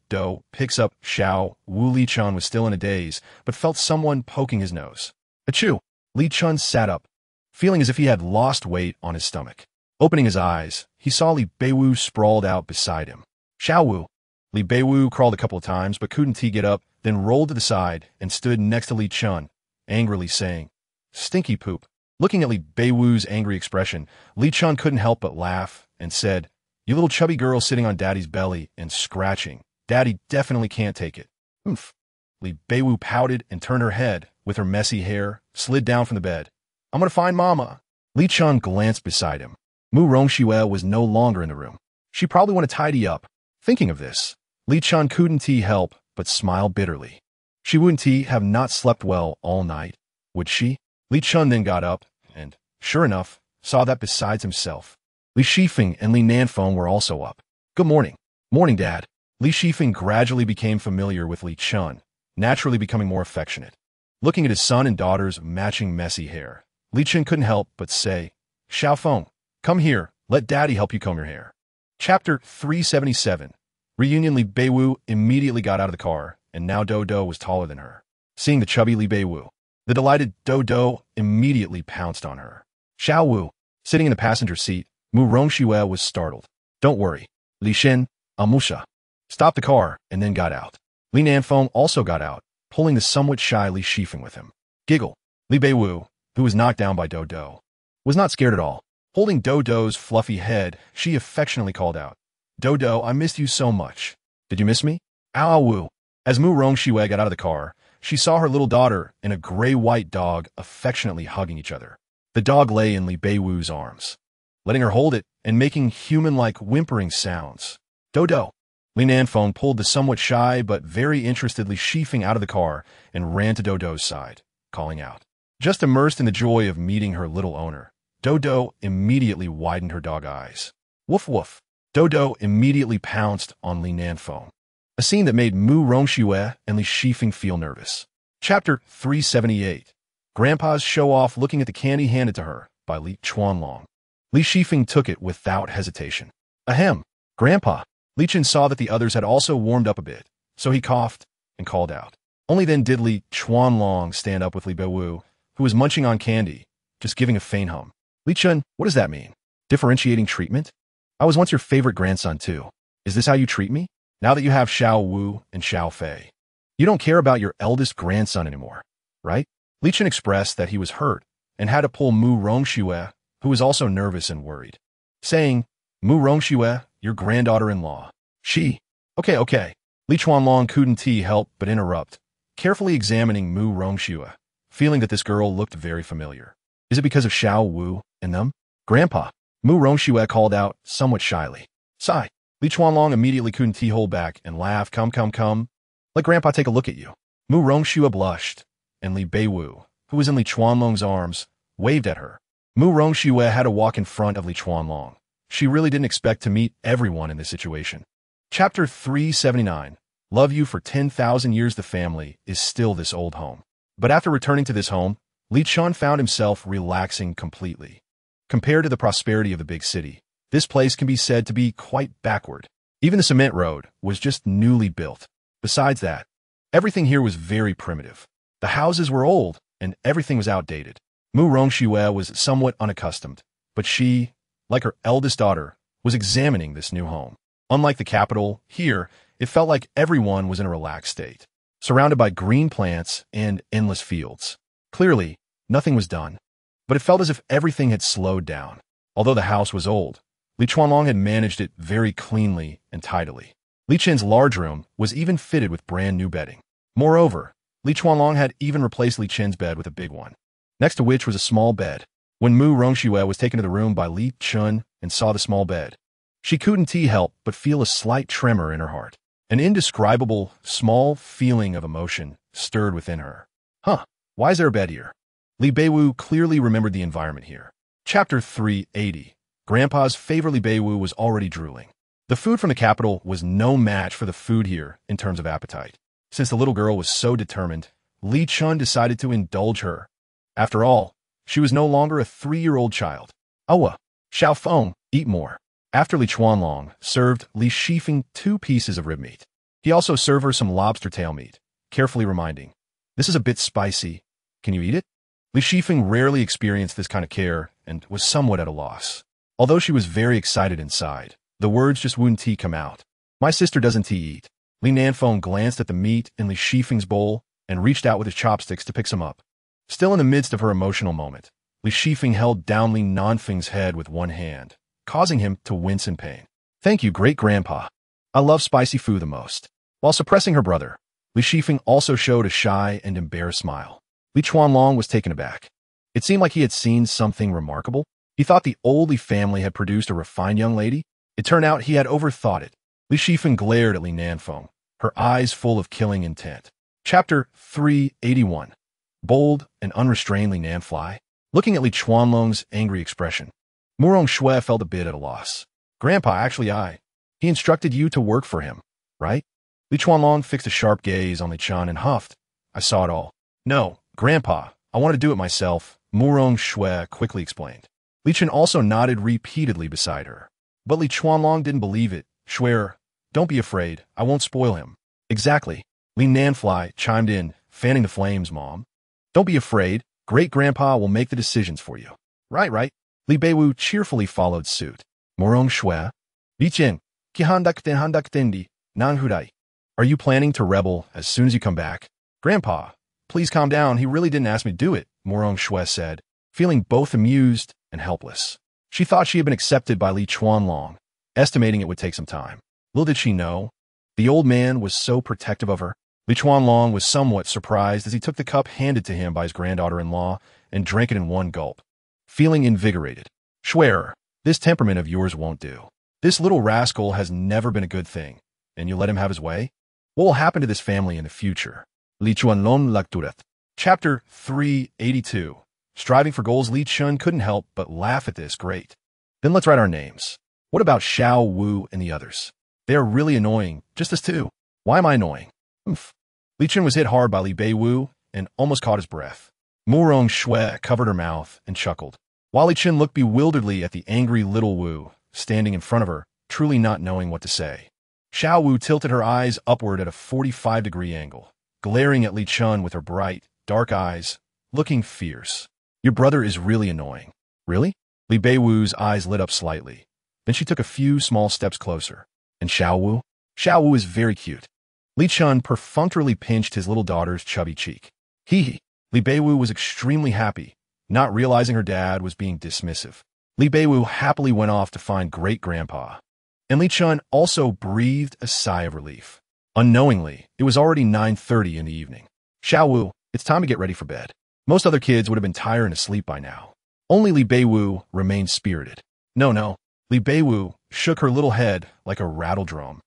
picks up Xiao Wu. Li Chen was still in a daze, but felt someone poking his nose. Achoo! Li Chen sat up, feeling as if he had lost weight on his stomach. Opening his eyes, he saw Li Beiwu sprawled out beside him. Xiao Wu. Li Beiwu crawled a couple of times, but couldn't he get up, then rolled to the side and stood next to Li Chen, angrily saying, "Stinky poop." Looking at Li Beiwu's angry expression, Li Chen couldn't help but laugh and said, "You little chubby girl sitting on Daddy's belly and scratching. Daddy definitely can't take it." Oomph. Li Beiwu pouted and turned her head, with her messy hair, slid down from the bed. "I'm gonna find Mama." Li Chen glanced beside him. Mu Rongxue was no longer in the room. She probably want to tidy up. Thinking of this, Li Chen couldn't help but smile bitterly. She wouldn't have not slept well all night, would she? Li Chen then got up, and, sure enough, saw that besides himself, Li Shifeng and Li Nanfeng were also up. "Good morning." "Morning, Dad." Li Shifeng gradually became familiar with Li Chen, naturally becoming more affectionate. Looking at his son and daughter's matching messy hair, Li Chen couldn't help but say, "Xiaofeng, come here, let Daddy help you comb your hair." Chapter 377. Reunion. Li Beiwu immediately got out of the car, and now Do was taller than her. Seeing the chubby Li Beiwu, the delighted Do immediately pounced on her. Xiao Wu, sitting in the passenger seat, Mu Rongxue was startled. "Don't worry, Li Shen, Amusha." Stopped the car and then got out. Li Nanfeng also got out, pulling the somewhat shy Li Shifeng with him. Giggle. Li Beiwu, who was knocked down by Dodo, was not scared at all. Holding Dodo's fluffy head, she affectionately called out, "Dodo, I missed you so much. Did you miss me?" Ow, ow, woo. As Mu Rongxue got out of the car, she saw her little daughter and a gray-white dog affectionately hugging each other. The dog lay in Li Beiwu's arms, letting her hold it and making human-like whimpering sounds. Dodo. Li Nanfeng pulled the somewhat shy but very interested Li Shifeng out of the car and ran to Dodo's side, calling out. Just immersed in the joy of meeting her little owner, Dodo immediately widened her dog eyes. Woof woof. Dodo immediately pounced on Li Nanfeng, a scene that made Mu Rongxue and Li Shifeng feel nervous. Chapter 378. Grandpa's show-off looking at the candy handed to her by Li Chuanlong. Li Shifeng took it without hesitation. Ahem, Grandpa. Li Chen saw that the others had also warmed up a bit, so he coughed and called out. Only then did Li Chuanlong stand up with Li Beiwu, who was munching on candy, just giving a faint hum. Li Chen, what does that mean? Differentiating treatment? I was once your favorite grandson too. Is this how you treat me? Now that you have Xiao Wu and Xiao Fei, you don't care about your eldest grandson anymore, right? Li Chen expressed that he was hurt and had to pull Mu Rongxue, who was also nervous and worried, saying, Mu Rongxue, your granddaughter-in-law. She. Okay. Li Chuanlong couldn't help but interrupt, carefully examining Mu Rongxue, feeling that this girl looked very familiar. Is it because of Xiao Wu and them? Grandpa. Mu Rongxue called out, somewhat shyly. Sigh. Li Chuanlong immediately couldn't hold back and laughed. Come. Let Grandpa take a look at you. Mu Rongxue blushed, and Li Beiwu, who was in Li Chuanlong's arms, waved at her. Mu Rongxue had to walk in front of Li Chuanlong. She really didn't expect to meet everyone in this situation. Chapter 379. Love you for 10,000 years. The family is still this old home. But after returning to this home, Li Chen found himself relaxing completely. Compared to the prosperity of the big city, this place can be said to be quite backward. Even the cement road was just newly built. Besides that, everything here was very primitive. The houses were old, and everything was outdated. Mu Rongxue was somewhat unaccustomed, but she, like her eldest daughter, was examining this new home. Unlike the capital, here, it felt like everyone was in a relaxed state, surrounded by green plants and endless fields. Clearly, nothing was done, but it felt as if everything had slowed down. Although the house was old, Li Chuanlong had managed it very cleanly and tidily. Li Chen's large room was even fitted with brand new bedding. Moreover, Li Chuanlong had even replaced Li Chen's bed with a big one, next to which was a small bed. When Mu Rongxue was taken to the room by Li Chen and saw the small bed, she couldn't help but feel a slight tremor in her heart. An indescribable, small feeling of emotion stirred within her. Why is there a bed here? Li Beiwu clearly remembered the environment here. Chapter 380. Grandpa's favorite Li Beiwu was already drooling. The food from the capital was no match for the food here in terms of appetite. Since the little girl was so determined, Li Chen decided to indulge her. After all, she was no longer a 3-year-old child. Awa, Xiao Feng, eat more. After Li Chuanlong served Li Shifeng 2 pieces of rib meat, he also served her some lobster tail meat, carefully reminding, this is a bit spicy. Can you eat it? Li Shifeng rarely experienced this kind of care and was somewhat at a loss. Although she was very excited inside, the words just wouldn't come out. My sister doesn't eat. Li Nanfeng glanced at the meat in Li Shifeng's bowl and reached out with his chopsticks to pick some up. Still in the midst of her emotional moment, Li Shifeng held down Li Nanfeng's head with one hand, causing him to wince in pain. Thank you, great-grandpa. I love spicy food the most. While suppressing her brother, Li Shifeng also showed a shy and embarrassed smile. Li Chuanlong was taken aback. It seemed like he had seen something remarkable. He thought the old Li family had produced a refined young lady. It turned out he had overthought it. Li Shifeng glared at Li Nanfeng, her eyes full of killing intent. Chapter 381. Bold and unrestrained Li Nanfly. Looking at Li Chuanlong's angry expression, Mu Rongxue felt a bit at a loss. Grandpa, he instructed you to work for him, right? Li Chuanlong fixed a sharp gaze on Li Chen and huffed. I saw it all. No, Grandpa, I want to do it myself, Mu Rongxue quickly explained. Li Chen also nodded repeatedly beside her. But Li Chuanlong didn't believe it. Swear, don't be afraid, I won't spoil him. Exactly. Li Nanfly chimed in, fanning the flames, Mom. Don't be afraid, great-grandpa will make the decisions for you. Right. Li Beiwu cheerfully followed suit. Mu Rongxue, Li Chen, ki handakuten di, nan hudai. Are you planning to rebel as soon as you come back? Grandpa, please calm down. He really didn't ask me to do it, Morong Shui said, feeling both amused and helpless. She thought she had been accepted by Li Chuanlong, estimating it would take some time. Little did she know, the old man was so protective of her. Li Chuanlong was somewhat surprised as he took the cup handed to him by his granddaughter-in-law and drank it in one gulp, feeling invigorated. Swear, this temperament of yours won't do. This little rascal has never been a good thing, and you let him have his way? What will happen to this family in the future? Li Chuanlong Lecturet. Chapter 382. Striving for goals. Li Chen couldn't help but laugh at this. Great. Then let's write our names. What about Xiao Wu and the others? They are really annoying, just as two. Why am I annoying? Oof. Li Chen was hit hard by Li Beiwu and almost caught his breath. Morong Shui covered her mouth and chuckled, while Li Chen looked bewilderedly at the angry little Wu standing in front of her, truly not knowing what to say. Xiao Wu tilted her eyes upward at a 45-degree angle, glaring at Li Chen with her bright, dark eyes, looking fierce. Your brother is really annoying. Really? Li Beiwu's eyes lit up slightly. Then she took a few small steps closer. And Xiao Wu? Xiao Wu is very cute. Li Chen perfunctorily pinched his little daughter's chubby cheek. Hee. Li Beiwu was extremely happy, not realizing her dad was being dismissive. Li Beiwu happily went off to find great-grandpa. And Li Chen also breathed a sigh of relief. Unknowingly, it was already 9:30 in the evening. Xiao Wu, it's time to get ready for bed. Most other kids would have been tired and asleep by now. Only Li Beiwu remained spirited. No. Li Beiwu shook her little head like a rattledrum.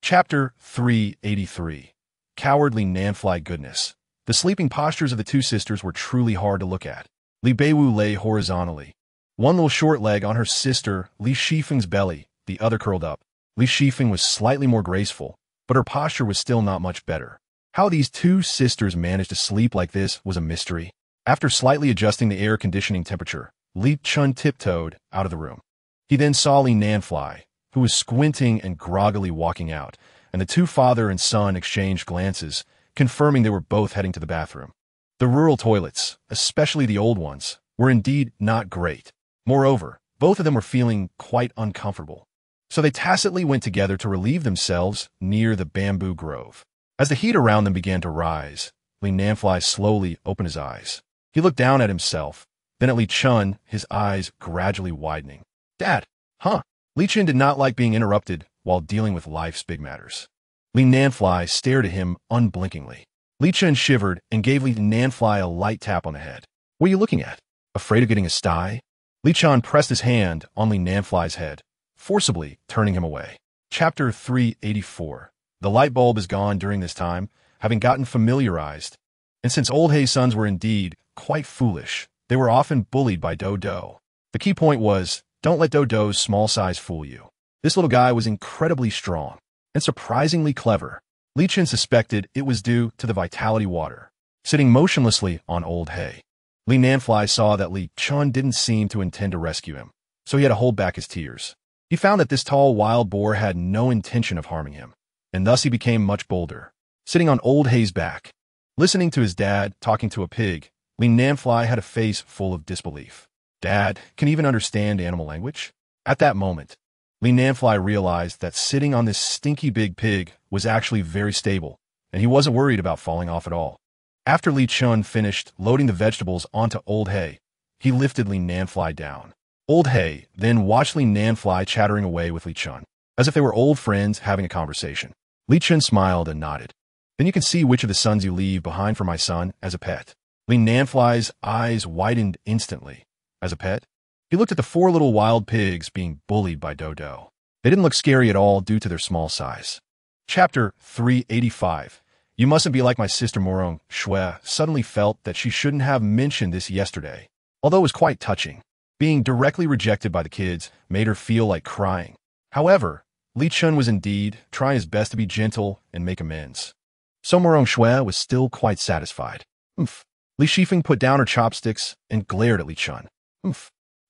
Chapter 383. Cowardly Nanfly Goodness. The sleeping postures of the two sisters were truly hard to look at. Li Beiwu lay horizontally, one little short leg on her sister Li Shifeng's belly, the other curled up. Li Shifeng was slightly more graceful, but her posture was still not much better. How these two sisters managed to sleep like this was a mystery. After slightly adjusting the air conditioning temperature, Li Chen tiptoed out of the room. He then saw Li Nanfly, who was squinting and groggily walking out, and the two father and son exchanged glances, confirming they were both heading to the bathroom. The rural toilets, especially the old ones, were indeed not great. Moreover, both of them were feeling quite uncomfortable. So they tacitly went together to relieve themselves near the bamboo grove. As the heat around them began to rise, Li Nanfly slowly opened his eyes. He looked down at himself, then at Li Chen, his eyes gradually widening. Dad, huh? Li Chen did not like being interrupted while dealing with life's big matters. Li Nanfly stared at him unblinkingly. Li Chen shivered and gave Li Nanfly a light tap on the head. What are you looking at? Afraid of getting a sty? Li Chen pressed his hand on Li Nanfly's head, forcibly turning him away. Chapter 384. The light bulb is gone during this time, having gotten familiarized. And since Old Hei's sons were indeed quite foolish, they were often bullied by Dodo. The key point was, don't let Dodo's small size fool you. This little guy was incredibly strong and surprisingly clever. Li Chen suspected it was due to the vitality water, sitting motionlessly on Old Hei. Li Nanfly saw that Li Chen didn't seem to intend to rescue him, so he had to hold back his tears. He found that this tall wild boar had no intention of harming him, and thus he became much bolder. Sitting on Old Hei's back, listening to his dad talking to a pig, Li Nanfly had a face full of disbelief. Dad can even understand animal language? At that moment, Li Nanfly realized that sitting on this stinky big pig was actually very stable, and he wasn't worried about falling off at all. After Li Chen finished loading the vegetables onto Old Hei, he lifted Li Nanfly down. Old Hei then watched Li Nanfly chattering away with Li Chen, as if they were old friends having a conversation. Li Chen smiled and nodded. Then you can see which of the sons you leave behind for my son as a pet. Li Nanfly's eyes widened instantly. As a pet? He looked at the four little wild pigs being bullied by Dodo. They didn't look scary at all due to their small size. Chapter 385. You mustn't be like my sister Morong Shui suddenly felt that she shouldn't have mentioned this yesterday, although it was quite touching. Being directly rejected by the kids made her feel like crying. However, Li Chen was indeed trying his best to be gentle and make amends. So Morong Shui was still quite satisfied. Li Shifeng put down her chopsticks and glared at Li Chen.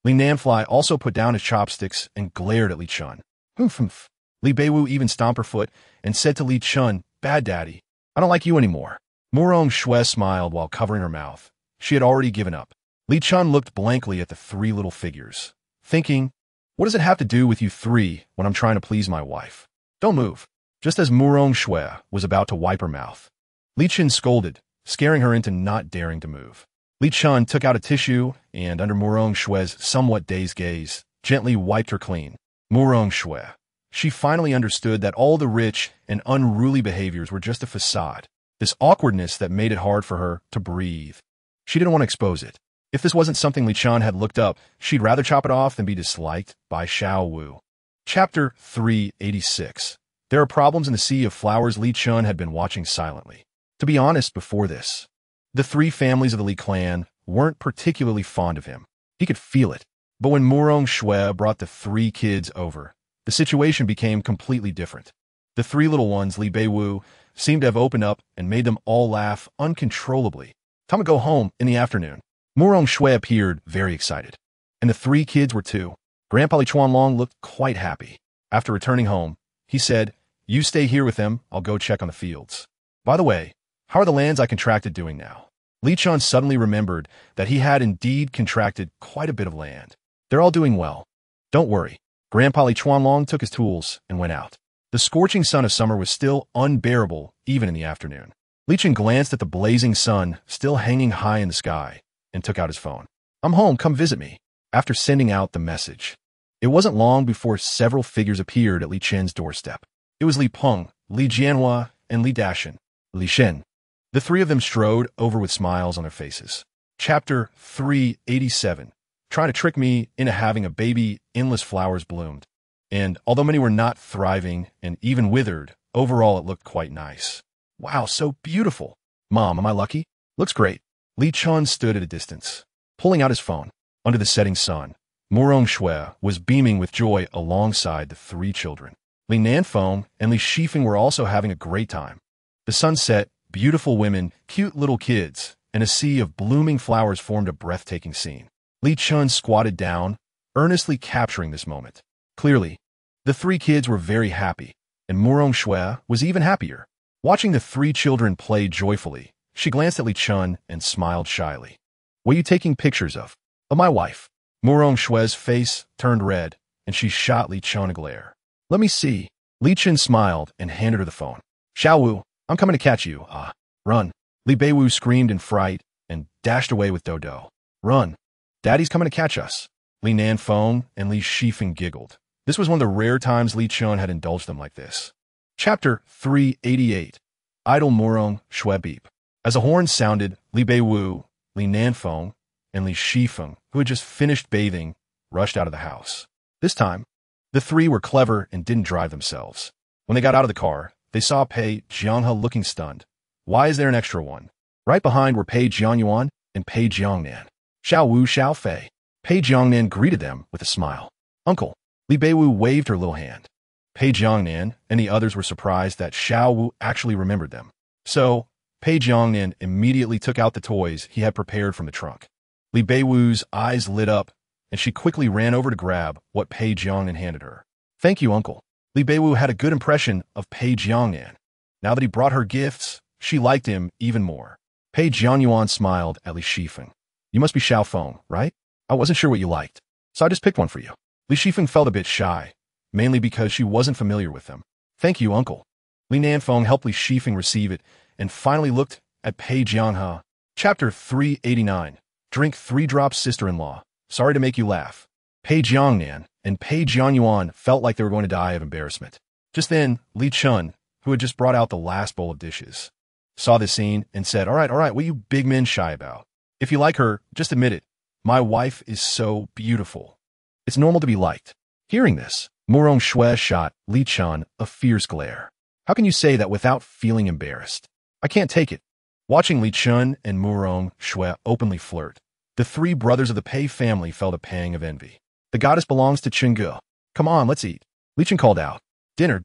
Li Nanfly also put down his chopsticks and glared at Li Chen. Li Beiwu even stomped her foot and said to Li Chen, "Bad daddy, I don't like you anymore." Morong Shui smiled while covering her mouth. She had already given up. Li Chen looked blankly at the three little figures, thinking, what does it have to do with you three when I'm trying to please my wife? Don't move. Just as Murong Shui was about to wipe her mouth, Li Chen scolded, scaring her into not daring to move. Li Chen took out a tissue and, under Murong Shui's somewhat dazed gaze, gently wiped her clean. Murong Shui. She finally understood that all the rich and unruly behaviors were just a facade, this awkwardness that made it hard for her to breathe. She didn't want to expose it. If this wasn't something Li Chen had looked up, she'd rather chop it off than be disliked by Xiao Wu. Chapter 386. There are problems in the sea of flowers. Li Chen had been watching silently. To be honest, before this, the three families of the Li clan weren't particularly fond of him. He could feel it. But when Murong Shui brought the three kids over, the situation became completely different. The three little ones, Li Beiwu, seemed to have opened up and made them all laugh uncontrollably. Time to go home in the afternoon. Murong Shui appeared very excited. And the three kids were too. Grandpa Li Chuanlong looked quite happy. After returning home, he said, "You stay here with them, I'll go check on the fields. By the way, how are the lands I contracted doing now?" Li Chen suddenly remembered that he had indeed contracted quite a bit of land. "They're all doing well. Don't worry." Grandpa Li Chuanlong took his tools and went out. The scorching sun of summer was still unbearable even in the afternoon. Li Chen glanced at the blazing sun still hanging high in the sky and took out his phone. "I'm home, come visit me." After sending out the message, it wasn't long before several figures appeared at Li Chen's doorstep. It was Li Peng, Li Jianhua, and Li Dashan. Li Chen. The three of them strode over with smiles on their faces. Chapter 387. Trying to trick me into having a baby. Endless flowers bloomed. And although many were not thriving and even withered, overall it looked quite nice. "Wow, so beautiful. Mom, am I lucky?" "Looks great." Li Chen stood at a distance, pulling out his phone. Under the setting sun, Murong Shui was beaming with joy alongside the three children. Li Nanfeng and Li Shifeng were also having a great time. The sun set, beautiful women, cute little kids, and a sea of blooming flowers formed a breathtaking scene. Li Chen squatted down, earnestly capturing this moment. Clearly, the three kids were very happy, and Murong Shui was even happier. Watching the three children play joyfully, she glanced at Li Chen and smiled shyly. "What are you taking pictures of?" "Of my wife." Murong Shui's face turned red, and she shot Li Chen a glare. "Let me see." Li Chen smiled and handed her the phone. "Xiao Wu, I'm coming to catch you. Run." Li Beiwu screamed in fright and dashed away with Dodo. "Run. Daddy's coming to catch us." Li Nanfeng and Li Shifeng giggled. This was one of the rare times Li Chen had indulged them like this. Chapter 388. Idle Murong Shui beep. As a horn sounded, Li Beiwu, Li Nanfeng, and Li Shifeng, who had just finished bathing, rushed out of the house. This time, the three were clever and didn't drive themselves. When they got out of the car, they saw Pei Jianghe looking stunned. "Why is there an extra one?" Right behind were Pei Jiangyuan and Pei Jiangnan. "Xiao Wu, Xiao Fei." Pei Jiangnan greeted them with a smile. "Uncle." Li Beiwu waved her little hand. Pei Jiangnan and the others were surprised that Xiao Wu actually remembered them. So, Pei Jiangnan immediately took out the toys he had prepared from the trunk. Li Beiwu's eyes lit up, and she quickly ran over to grab what Pei Jiangnan handed her. "Thank you, Uncle." Li Beiwu had a good impression of Pei Jiangnan. Now that he brought her gifts, she liked him even more. Pei Jianyuan smiled at Li Shifeng. "You must be Xiao Feng, right? I wasn't sure what you liked, so I just picked one for you." Li Shifeng felt a bit shy, mainly because she wasn't familiar with them. "Thank you, Uncle." Li Nanfeng helped Li Shifeng receive it and finally looked at Pei Jianghe. Chapter 389. Drink 3 drops, sister-in-law. Sorry to make you laugh. Pei Jiangnan and Pei Jianyuan felt like they were going to die of embarrassment. Just then, Li Chen, who had just brought out the last bowl of dishes, saw this scene and said, all right, what are you big men shy about? If you like her, just admit it. My wife is so beautiful. It's normal to be liked." Hearing this, Murong Shui shot Li Chen a fierce glare. "How can you say that without feeling embarrassed? I can't take it." Watching Li Chen and Murong Shui openly flirt, the three brothers of the Pei family felt a pang of envy. "The goddess belongs to Chengge. Come on, let's eat." Li Chen called out. Dinner.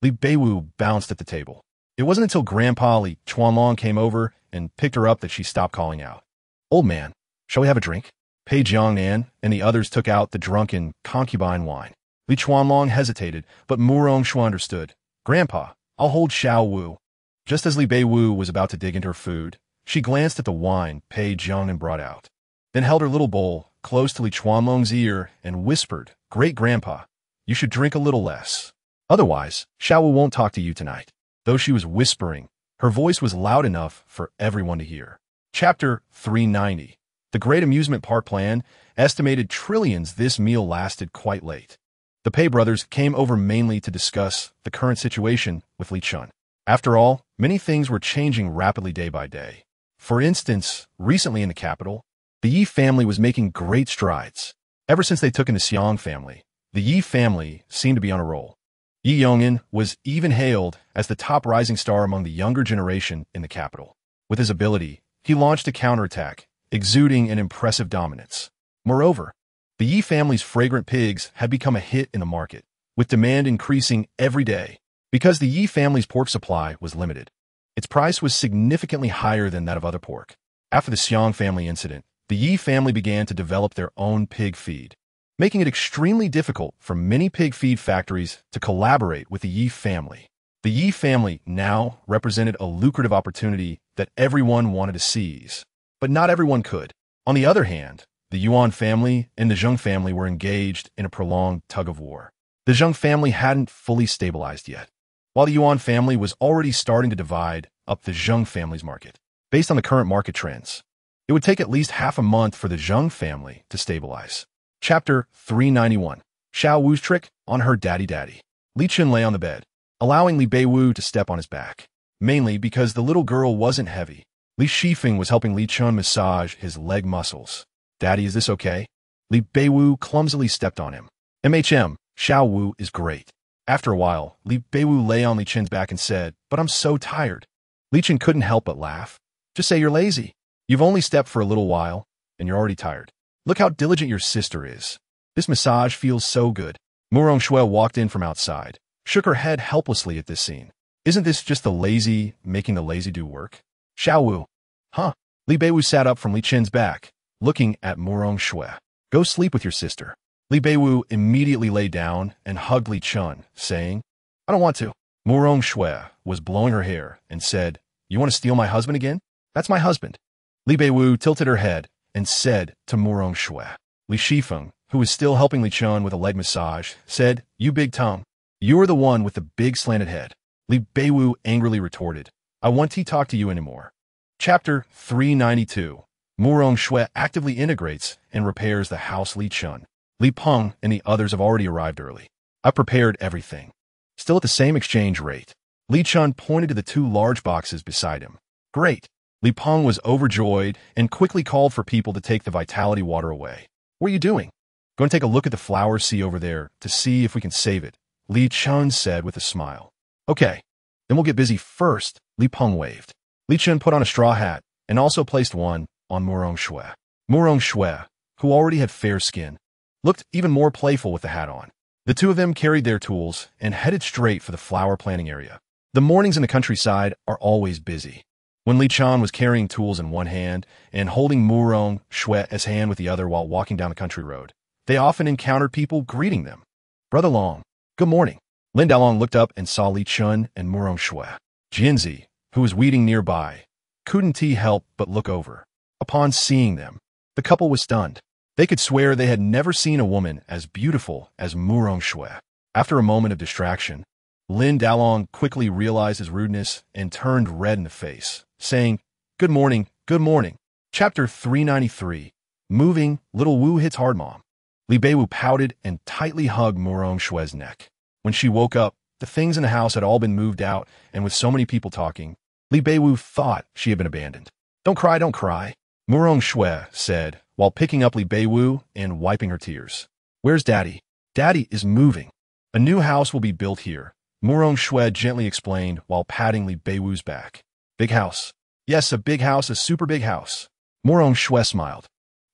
Li Beiwu bounced at the table. It wasn't until Grandpa Li Chuanlong came over and picked her up that she stopped calling out. "Old man, shall we have a drink?" Pei Jiangnan and the others took out the drunken concubine wine. Li Chuanlong hesitated, but Murong Shui understood. "Grandpa, I'll hold Xiao Wu." Just as Li Beiwu was about to dig into her food, she glanced at the wine Pei Jiangnan brought out, then held her little bowl close to Li Chuanlong's ear and whispered, "Great Grandpa, you should drink a little less." Otherwise, Xiaowu won't talk to you tonight. Though she was whispering, her voice was loud enough for everyone to hear. Chapter 390. The Great Amusement Park Plan. Estimated trillions. This meal lasted quite late. The Pei brothers came over mainly to discuss the current situation with Li Chen. After all, many things were changing rapidly day by day. For instance, recently in the capital, the Yi family was making great strides. Ever since they took in the Xiang family, the Yi family seemed to be on a roll. Yi Yong'an was even hailed as the top rising star among the younger generation in the capital. With his ability, he launched a counterattack, exuding an impressive dominance. Moreover, the Yi family's fragrant pigs had become a hit in the market, with demand increasing every day. Because the Yi family's pork supply was limited, its price was significantly higher than that of other pork. After the Xiang family incident, the Yi family began to develop their own pig feed, making it extremely difficult for many pig feed factories to collaborate with the Yi family. The Yi family now represented a lucrative opportunity that everyone wanted to seize, but not everyone could. On the other hand, the Yuan family and the Zheng family were engaged in a prolonged tug-of-war. The Zheng family hadn't fully stabilized yet, while the Yuan family was already starting to divide up the Zheng family's market. Based on the current market trends, it would take at least half a month for the Zheng family to stabilize. Chapter 391. Xiao Wu's trick on her daddy. Li Chen lay on the bed, allowing Li Beiwu to step on his back, mainly because the little girl wasn't heavy. Li Shifeng was helping Li Chen massage his leg muscles. Daddy, is this okay? Li Beiwu clumsily stepped on him. Xiao Wu is great. After a while, Li Beiwu lay on Li Chen's back and said, but I'm so tired. Li Chen couldn't help but laugh. Just say you're lazy. You've only stepped for a little while, and you're already tired. Look how diligent your sister is. This massage feels so good. Murong Shui walked in from outside, shook her head helplessly at this scene. Isn't this just the lazy making the lazy do work? Xiao Wu. Huh? Li Beiwu sat up from Li Chen's back, looking at Murong Shui. Go sleep with your sister. Li Beiwu immediately lay down and hugged Li Chen, saying, I don't want to. Murong Shui was blowing her hair and said, You want to steal my husband again? That's my husband. Li Beiwu tilted her head and said to Murong Shui. Li Shifeng, who was still helping Li Chen with a leg massage, said, You big tongue. You are the one with the big slanted head. Li Beiwu angrily retorted, I won't talk to you anymore. Chapter 392. Murong Shui actively integrates and repairs the house. Li Chen, Li Peng, and the others have already arrived early. I prepared everything. Still at the same exchange rate. Li Chen pointed to the two large boxes beside him. Great. Li Peng was overjoyed and quickly called for people to take the vitality water away. What are you doing? Going to take a look at the flower sea over there to see if we can save it, Li Chen said with a smile. Okay, then we'll get busy first, Li Peng waved. Li Chen put on a straw hat and also placed one on Murong Shui. Murong Shui, who already had fair skin, looked even more playful with the hat on. The two of them carried their tools and headed straight for the flower planting area. The mornings in the countryside are always busy. When Li Chen was carrying tools in one hand and holding Murong Shui's hand with the other while walking down the country road, they often encountered people greeting them. Brother Long, good morning. Lin Dalong looked up and saw Li Chen and Murong Shui. Jinzi, who was weeding nearby, couldn't help but look over. Upon seeing them, the couple was stunned. They could swear they had never seen a woman as beautiful as Murong Shui. After a moment of distraction, Lin Dalong quickly realized his rudeness and turned red in the face, saying, Good morning, good morning. Chapter 393. Moving, Little Wu hits hard mom. Li Beiwu pouted and tightly hugged Murong Shui's neck. When she woke up, the things in the house had all been moved out, and with so many people talking, Li Beiwu thought she had been abandoned. Don't cry, Murong Shui said, while picking up Li Beiwu and wiping her tears. Where's Daddy? Daddy is moving. A new house will be built here, Murong Shui gently explained while patting Li Beiwu's back. Big house. Yes, a big house, a super big house. Murong Shui smiled.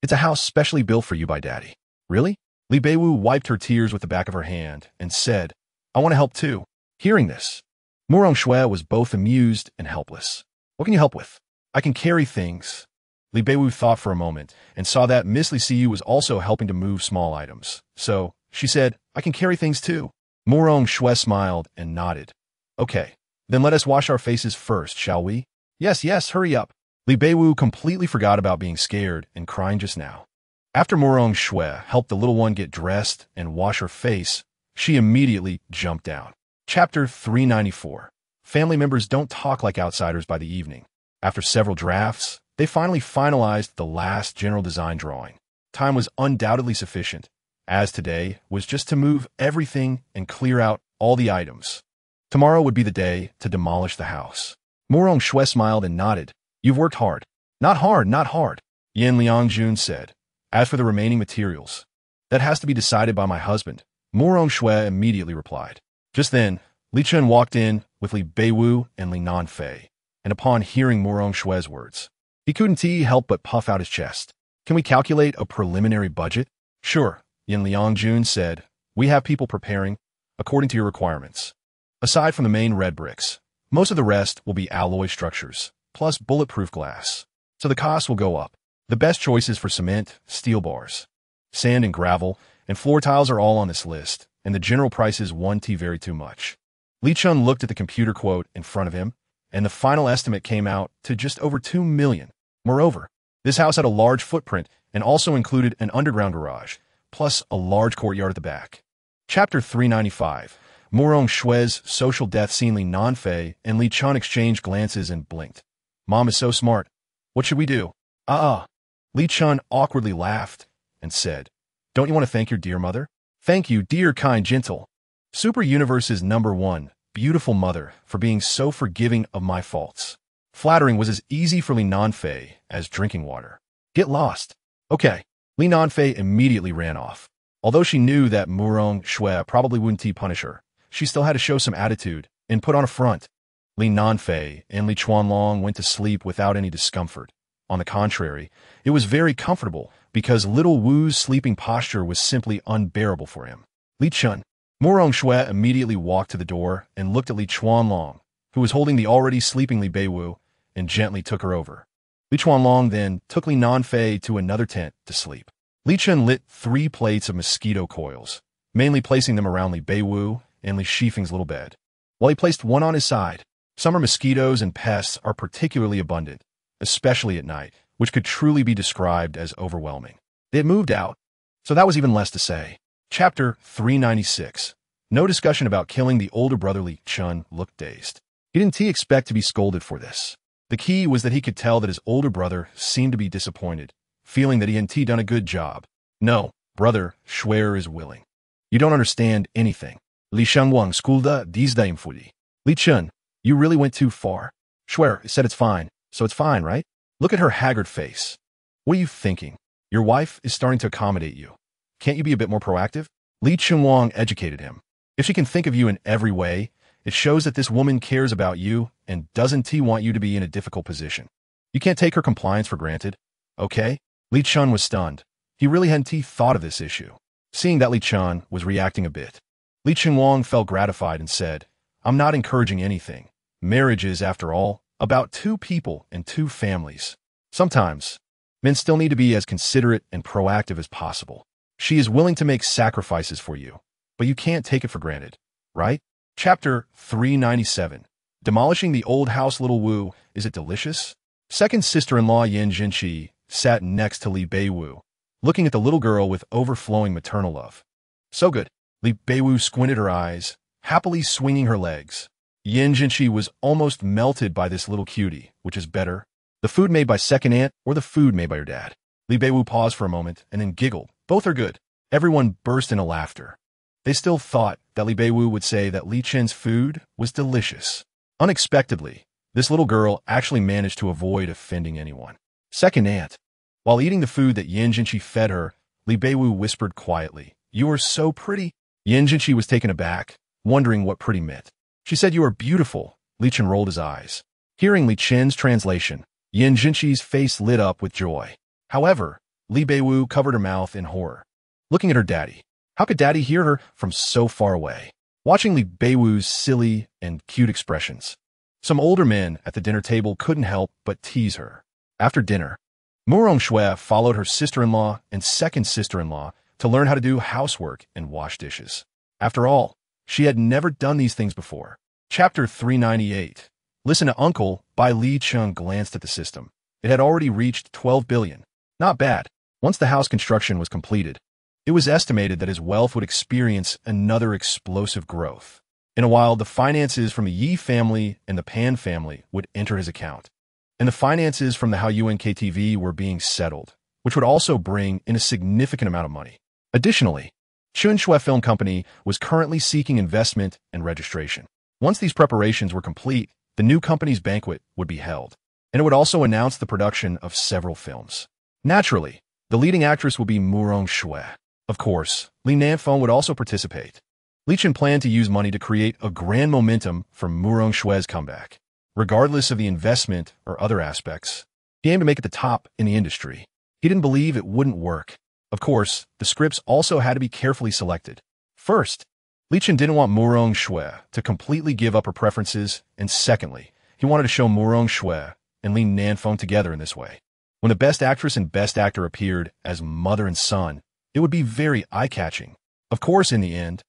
It's a house specially built for you by Daddy. Really? Li Beiwu wiped her tears with the back of her hand and said, I want to help too. Hearing this, Murong Shui was both amused and helpless. What can you help with? I can carry things. Li Beiwu thought for a moment and saw that Miss Li Siyu was also helping to move small items. So, she said, I can carry things too. Murong Shui smiled and nodded. Okay, then let us wash our faces first, shall we? Yes, hurry up. Li Beiwu completely forgot about being scared and crying just now. After Murong Shui helped the little one get dressed and wash her face, she immediately jumped out. Chapter 394. Family members don't talk like outsiders by the evening. After several drafts, they finally finalized the last general design drawing. Time was undoubtedly sufficient, as today was just to move everything and clear out all the items. Tomorrow would be the day to demolish the house. Murong Shui smiled and nodded. You've worked hard. Not hard, not hard, Yin Liangjun said. As for the remaining materials, that has to be decided by my husband, Murong Shui immediately replied. Just then, Li Chen walked in with Li Beiwu and Li Nanfei, and upon hearing Murong Shui's words, he couldn't help but puff out his chest. Can we calculate a preliminary budget? Sure, Yin Liangjun said. We have people preparing, according to your requirements. Aside from the main red bricks, most of the rest will be alloy structures, plus bulletproof glass. So the cost will go up. The best choices for cement, steel bars, sand and gravel, and floor tiles are all on this list, and the general prices won't vary too much. Li Chen looked at the computer quote in front of him, and the final estimate came out to just over 2 million. Moreover, this house had a large footprint and also included an underground garage, plus a large courtyard at the back. Chapter 395. Murong Shui's social death scene. Li Nanfei and Li Chen exchanged glances and blinked. Mom is so smart. What should we do? Li Chen awkwardly laughed and said, Don't you want to thank your dear mother? Thank you, dear, kind, gentle, Super Universe's #1, beautiful mother, for being so forgiving of my faults. Flattering was as easy for Li Nanfei as drinking water. Get lost. Okay. Li Nanfei immediately ran off. Although she knew that Murong Shui probably wouldn't punish her, she still had to show some attitude and put on a front. Li Nanfei and Li Chuanlong went to sleep without any discomfort. On the contrary, it was very comfortable because little Wu's sleeping posture was simply unbearable for him. Li Chen. Murong Shui immediately walked to the door and looked at Li Chuanlong, who was holding the already sleeping Li Beiwu, and gently took her over. Li Chuanlong then took Li Nanfei to another tent to sleep. Li Chen lit 3 plates of mosquito coils, mainly placing them around Li Beiwu and Li Shifeng's little bed, while he placed one on his side. Summer mosquitoes and pests are particularly abundant, especially at night, which could truly be described as overwhelming. They had moved out, so that was even less to say. Chapter 396. No discussion about killing the older brother. Li Chen looked dazed. He didn't expect to be scolded for this. The key was that he could tell that his older brother seemed to be disappointed, feeling that he hadn't done a good job. No, brother, Shui is willing. You don't understand anything. Li Shangwang skulda diesdaim fudi. Li Chen, you really went too far. Shui said it's fine, so it's fine, right? Look at her haggard face. What are you thinking? Your wife is starting to accommodate you. Can't you be a bit more proactive? Li Chunwang educated him. If she can think of you in every way, it shows that this woman cares about you and doesn't want you to be in a difficult position. You can't take her compliance for granted, okay? Li Chen was stunned. He really hadn't thought of this issue. Seeing that Li Chen was reacting a bit, Li Chunwang felt gratified and said, I'm not encouraging anything. Marriage is, after all, about 2 people and 2 families. Sometimes, men still need to be as considerate and proactive as possible. She is willing to make sacrifices for you, but you can't take it for granted, right? Chapter 397. Demolishing the old house. Little Wu, is it delicious? Second sister-in-law Yan Jinqi sat next to Li Beiwu, looking at the little girl with overflowing maternal love. So good. Li Beiwu squinted her eyes, happily swinging her legs. Yan Jinqi was almost melted by this little cutie. Which is better, the food made by second aunt or the food made by your dad? Li Beiwu paused for a moment and then giggled. Both are good. Everyone burst into laughter. They still thought that Li Beiwu would say that Li Chen's food was delicious. Unexpectedly, this little girl actually managed to avoid offending anyone. Second aunt. While eating the food that Yan Jinqi fed her, Li Beiwu whispered quietly, You are so pretty. Yan Jinqi was taken aback, wondering what pretty meant. She said, You are beautiful. Li Chen rolled his eyes. Hearing Li Chen's translation, Yan Jinqi's face lit up with joy. However, Li Beiwu covered her mouth in horror, looking at her daddy. How could daddy hear her from so far away? Watching Li Beiwu's silly and cute expressions, some older men at the dinner table couldn't help but tease her. After dinner, Murong Shui followed her sister-in-law and second sister-in-law to learn how to do housework and wash dishes. After all, she had never done these things before. Chapter 398. Listen to Uncle by Li Chen glanced at the system. It had already reached 12 billion. Not bad. Once the house construction was completed, it was estimated that his wealth would experience another explosive growth. In a while, the finances from the Yi family and the Pan family would enter his account, and the finances from the Haoyuan KTV were being settled, which would also bring in a significant amount of money. Additionally, Chunshui Film Company was currently seeking investment and registration. Once these preparations were complete, the new company's banquet would be held, and it would also announce the production of several films. Naturally, the leading actress would be Murong Shui. Of course, Li Nanfeng would also participate. Li Chen planned to use money to create a grand momentum for Murong Shui's comeback. Regardless of the investment or other aspects, he aimed to make it the top in the industry. He didn't believe it wouldn't work. Of course, the scripts also had to be carefully selected. First, Li Chen didn't want Murong Shui to completely give up her preferences, and secondly, he wanted to show Murong Shui and Li Nanfeng together in this way. When the best actress and best actor appeared as mother and son, it would be very eye-catching. Of course, in the end,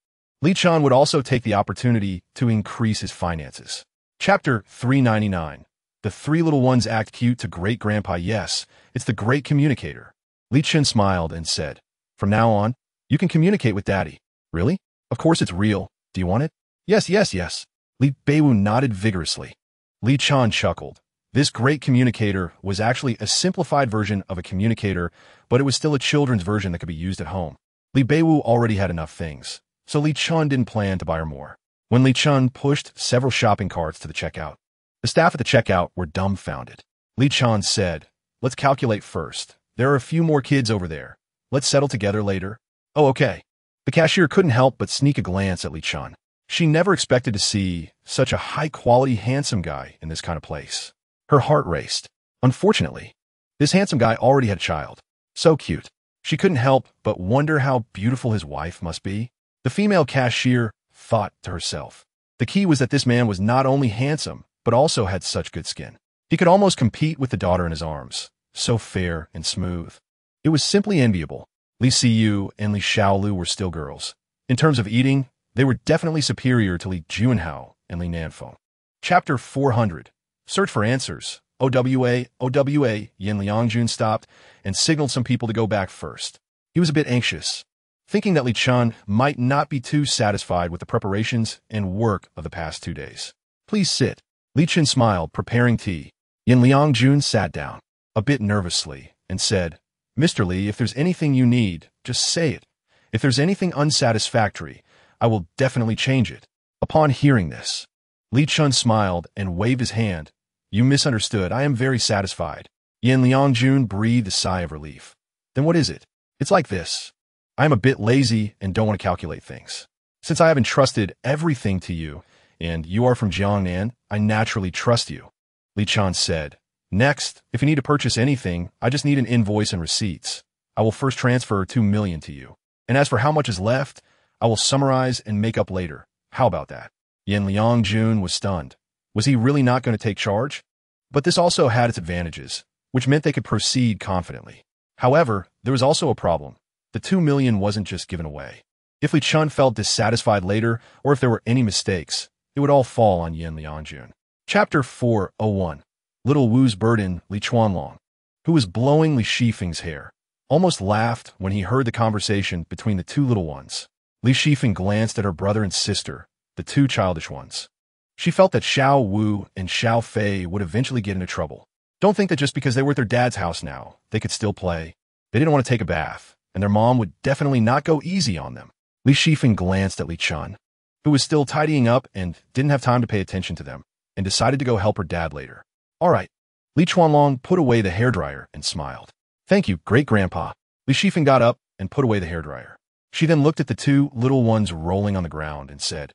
Li Chen would also take the opportunity to increase his finances. Chapter 399. The three little ones act cute to great-grandpa. Yes, it's the great communicator. Li Chen smiled and said, "From now on, you can communicate with Daddy." "Really? Of course it's real. Do you want it?" "Yes, yes, yes." Li Beiwu nodded vigorously. Li Chen chuckled. This great communicator was actually a simplified version of a communicator, but it was still a children's version that could be used at home. Li Beiwu already had enough things, so Li Chen didn't plan to buy her more. When Li Chen pushed several shopping carts to the checkout, the staff at the checkout were dumbfounded. Li Chen said, "Let's calculate first. There are a few more kids over there. Let's settle together later." "Oh, okay." The cashier couldn't help but sneak a glance at Li Chen. She never expected to see such a high-quality, handsome guy in this kind of place. Her heart raced. Unfortunately, this handsome guy already had a child. So cute. She couldn't help but wonder how beautiful his wife must be. The female cashier thought to herself. The key was that this man was not only handsome, but also had such good skin. He could almost compete with the daughter in his arms. So fair and smooth. It was simply enviable. Li Siyu and Li Xiaolu were still girls. In terms of eating, they were definitely superior to Li Junhao and Li Nanfeng. Chapter 400. Search for answers. OWA, OWA, Yin Liangjun stopped and signaled some people to go back first. He was a bit anxious, thinking that Li Chen might not be too satisfied with the preparations and work of the past 2 days. "Please sit." Li Chen smiled, preparing tea. Yin Liangjun sat down, a bit nervously, and said, "Mr. Li, if there's anything you need, just say it. If there's anything unsatisfactory, I will definitely change it." Upon hearing this, Li Chen smiled and waved his hand. "You misunderstood. I am very satisfied." Yin Liangjun breathed a sigh of relief. "Then what is it?" "It's like this. I am a bit lazy and don't want to calculate things. Since I have entrusted everything to you, and you are from Jiangnan, I naturally trust you." Li Chen said, "Next, if you need to purchase anything, I just need an invoice and receipts. I will first transfer 2 million to you. And as for how much is left, I will summarize and make up later. How about that?" Yin Liangjun was stunned. Was he really not going to take charge? But this also had its advantages, which meant they could proceed confidently. However, there was also a problem. The 2 million wasn't just given away. If Li Chen felt dissatisfied later, or if there were any mistakes, it would all fall on Yin Liangjun. Chapter 401. Little Wu's burden, Li Chuanlong, who was blowing Li Shifeng's hair, almost laughed when he heard the conversation between the two little ones. Li Shifeng glanced at her brother and sister, the two childish ones. She felt that Xiao Wu and Xiao Fei would eventually get into trouble. Don't think that just because they were at their dad's house now, they could still play. They didn't want to take a bath, and their mom would definitely not go easy on them. Li Shifeng glanced at Li Chen, who was still tidying up and didn't have time to pay attention to them, and decided to go help her dad later. "All right." Li Chuanlong put away the hairdryer and smiled. "Thank you, great-grandpa." Li Shifeng got up and put away the hairdryer. She then looked at the two little ones rolling on the ground and said,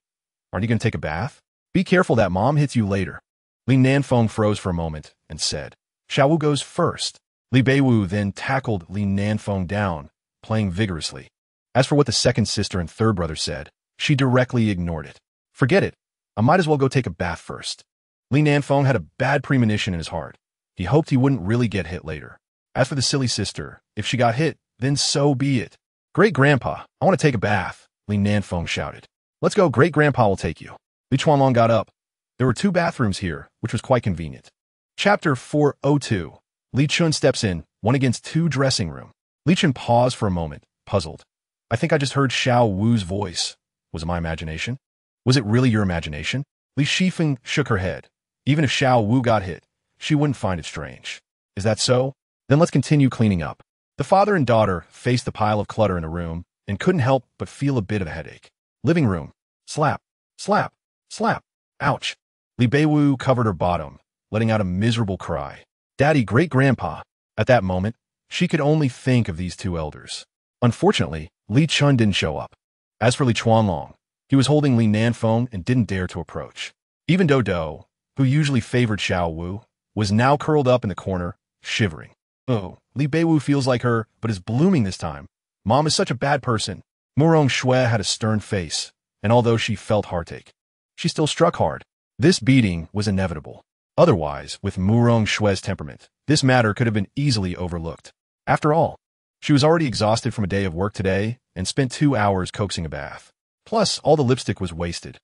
"Aren't you going to take a bath? Be careful that mom hits you later." Li Nanfeng froze for a moment and said, "Xiao Wu goes first." Li Beiwu then tackled Li Nanfeng down, playing vigorously. As for what the second sister and third brother said, she directly ignored it. "Forget it. I might as well go take a bath first." Li Nanfeng had a bad premonition in his heart. He hoped he wouldn't really get hit later. As for the silly sister, if she got hit, then so be it. "Great-grandpa, I want to take a bath," Li Nanfeng shouted. "Let's go, great-grandpa will take you." Li Chuanlong got up. There were 2 bathrooms here, which was quite convenient. Chapter 402. Li Chen steps in, 1 against 2 dressing room. Li Chen paused for a moment, puzzled. "I think I just heard Xiao Wu's voice. Was it my imagination?" Was it really your imagination? Li Shifeng shook her head. Even if Xiao Wu got hit, she wouldn't find it strange. Is that so? Then let's continue cleaning up. The father and daughter faced the pile of clutter in the room and couldn't help but feel a bit of a headache. Living room. Slap. Slap. Slap. Ouch. Li Beiwu covered her bottom, letting out a miserable cry. Daddy, great-grandpa. At that moment, she could only think of these two elders. Unfortunately, Li Chen didn't show up. As for Li Chuanlong, he was holding Li Nanfeng and didn't dare to approach. Even Dodo, who usually favored Xiao Wu, was now curled up in the corner, shivering. Oh, Li Beiwu feels like her, but is blooming this time. Mom is such a bad person. Murong Shui had a stern face, and although she felt heartache, she still struck hard. This beating was inevitable. Otherwise, with Murong Shui's temperament, this matter could have been easily overlooked. After all, she was already exhausted from a day of work today and spent 2 hours coaxing a bath. Plus, all the lipstick was wasted.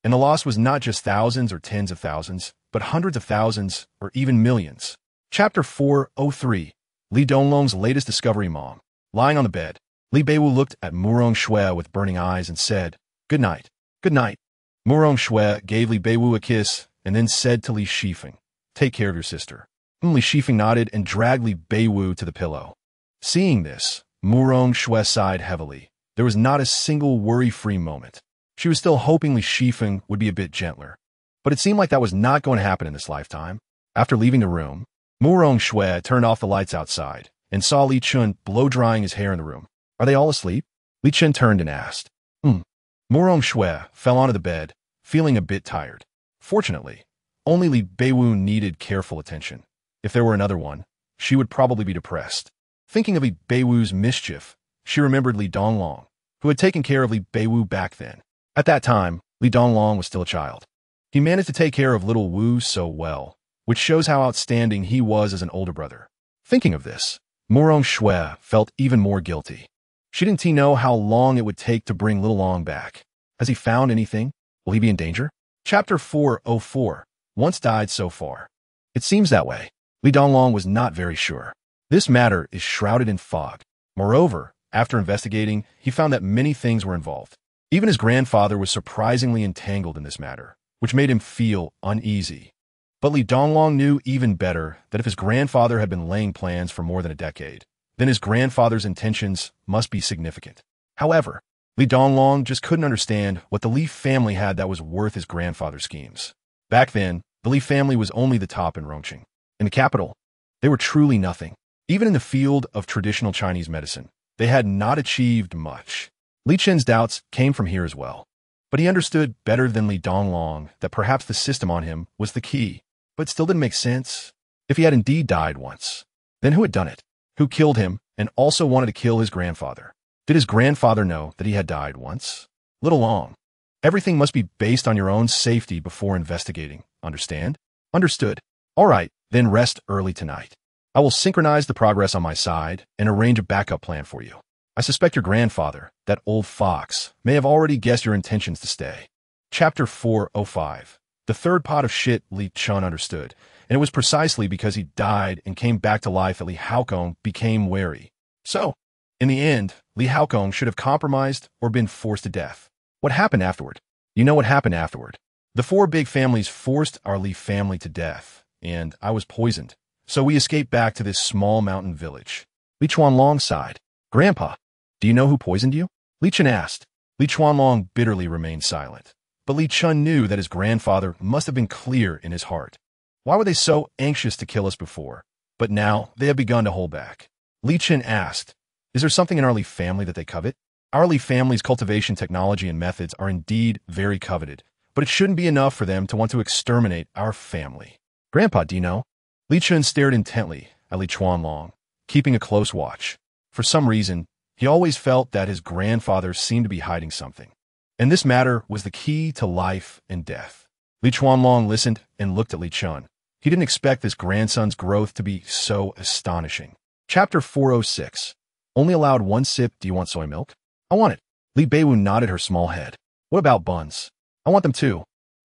And the loss was not just thousands or tens of thousands, but hundreds of thousands or even millions. Chapter 403. Li Donglong's latest discovery. Mom. Lying on the bed, Li Beiwu looked at Murong Shui with burning eyes and said, "Good night. Good night." Murong Shui gave Li Beiwu a kiss and then said to Li Shifeng, "Take care of your sister." Li Shifeng nodded and dragged Li Beiwu to the pillow. Seeing this, Murong Shui sighed heavily. There was not a single worry-free moment. She was still hoping Li Shifeng would be a bit gentler. But it seemed like that was not going to happen in this lifetime. After leaving the room, Murong Shui turned off the lights outside and saw Li Chen blow-drying his hair in the room. Are they all asleep? Li Chen turned and asked. Murong Shui fell onto the bed, feeling a bit tired. Fortunately, only Li Beiwu needed careful attention. If there were another one, she would probably be depressed. Thinking of Li Beiwu's mischief, she remembered Li Donglong, who had taken care of Li Beiwu back then. At that time, Li Donglong was still a child. He managed to take care of little Wu so well, which shows how outstanding he was as an older brother. Thinking of this, Murong Shui felt even more guilty. She didn't know how long it would take to bring little Long back. Has he found anything? Will he be in danger? Chapter 404. Once died so far. It seems that way. Li Donglong was not very sure. This matter is shrouded in fog. Moreover, after investigating, he found that many things were involved. Even his grandfather was surprisingly entangled in this matter, which made him feel uneasy. But Li Donglong knew even better that if his grandfather had been laying plans for more than a decade, then his grandfather's intentions must be significant. However, Li Donglong just couldn't understand what the Li family had that was worth his grandfather's schemes. Back then, the Li family was only the top in Rongqing. In the capital, they were truly nothing. Even in the field of traditional Chinese medicine, they had not achieved much. Li Chen's doubts came from here as well. But he understood better than Li Donglong that perhaps the system on him was the key. But it still didn't make sense. If he had indeed died once, then who had done it? Who killed him and also wanted to kill his grandfather? Did his grandfather know that he had died once? Little Long. Everything must be based on your own safety before investigating. Understand? Understood. All right, then rest early tonight. I will synchronize the progress on my side and arrange a backup plan for you. I suspect your grandfather, that old fox, may have already guessed your intentions to stay. Chapter 405. The third pot of shit Li Chen understood, and it was precisely because he died and came back to life that Li Haokong became wary. So, in the end, Li Haokong should have compromised or been forced to death. What happened afterward? You know what happened afterward. The 4 big families forced our Li family to death, and I was poisoned. So we escaped back to this small mountain village. Li Chuanlong sighed. Grandpa, do you know who poisoned you? Li Chen asked. Li Chuanlong bitterly remained silent. But Li Chen knew that his grandfather must have been clear in his heart. Why were they so anxious to kill us before? But now they have begun to hold back. Li Chen asked, is there something in our Li family that they covet? Our Li family's cultivation technology and methods are indeed very coveted, but it shouldn't be enough for them to want to exterminate our family. Grandpa, do you know? Li Chen stared intently at Li Chuanlong, keeping a close watch. For some reason, he always felt that his grandfather seemed to be hiding something. And this matter was the key to life and death. Li Chuanlong listened and looked at Li Chen. He didn't expect this grandson's growth to be so astonishing. Chapter 406. Only allowed 1 sip. Do you want soy milk? I want it. Li Beiwu nodded her small head. What about buns? I want them too.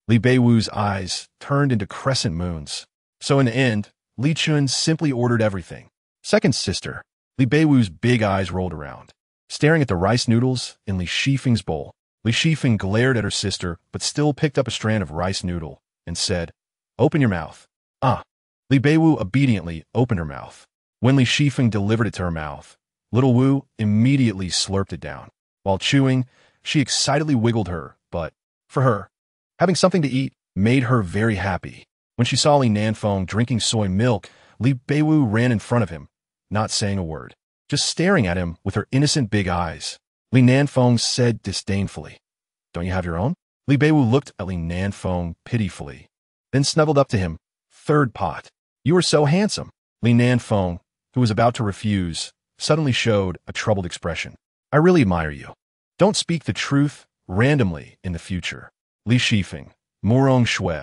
Li Beiwu's eyes turned into crescent moons. So in the end, Li Chen simply ordered everything. Second sister, Li Beiwu's big eyes rolled around, staring at the rice noodles in Li Shifeng's bowl. Li Shifeng glared at her sister, but still picked up a strand of rice noodle and said, "Open your mouth." Ah. Li Beiwu obediently opened her mouth. When Li Shifeng delivered it to her mouth, little Wu immediately slurped it down. While chewing, she excitedly wiggled her butt. For her, having something to eat made her very happy. When she saw Li Nanfeng drinking soy milk, Li Beiwu ran in front of him, not saying a word, just staring at him with her innocent big eyes. Li Nanfeng said disdainfully, "Don't you have your own?" Li Beiwu looked at Li Nanfeng pitifully, then snuggled up to him. "Third pot. You are so handsome." Li Nanfeng, who was about to refuse, suddenly showed a troubled expression. "I really admire you. Don't speak the truth randomly in the future." Li Shifeng, Murong Shui,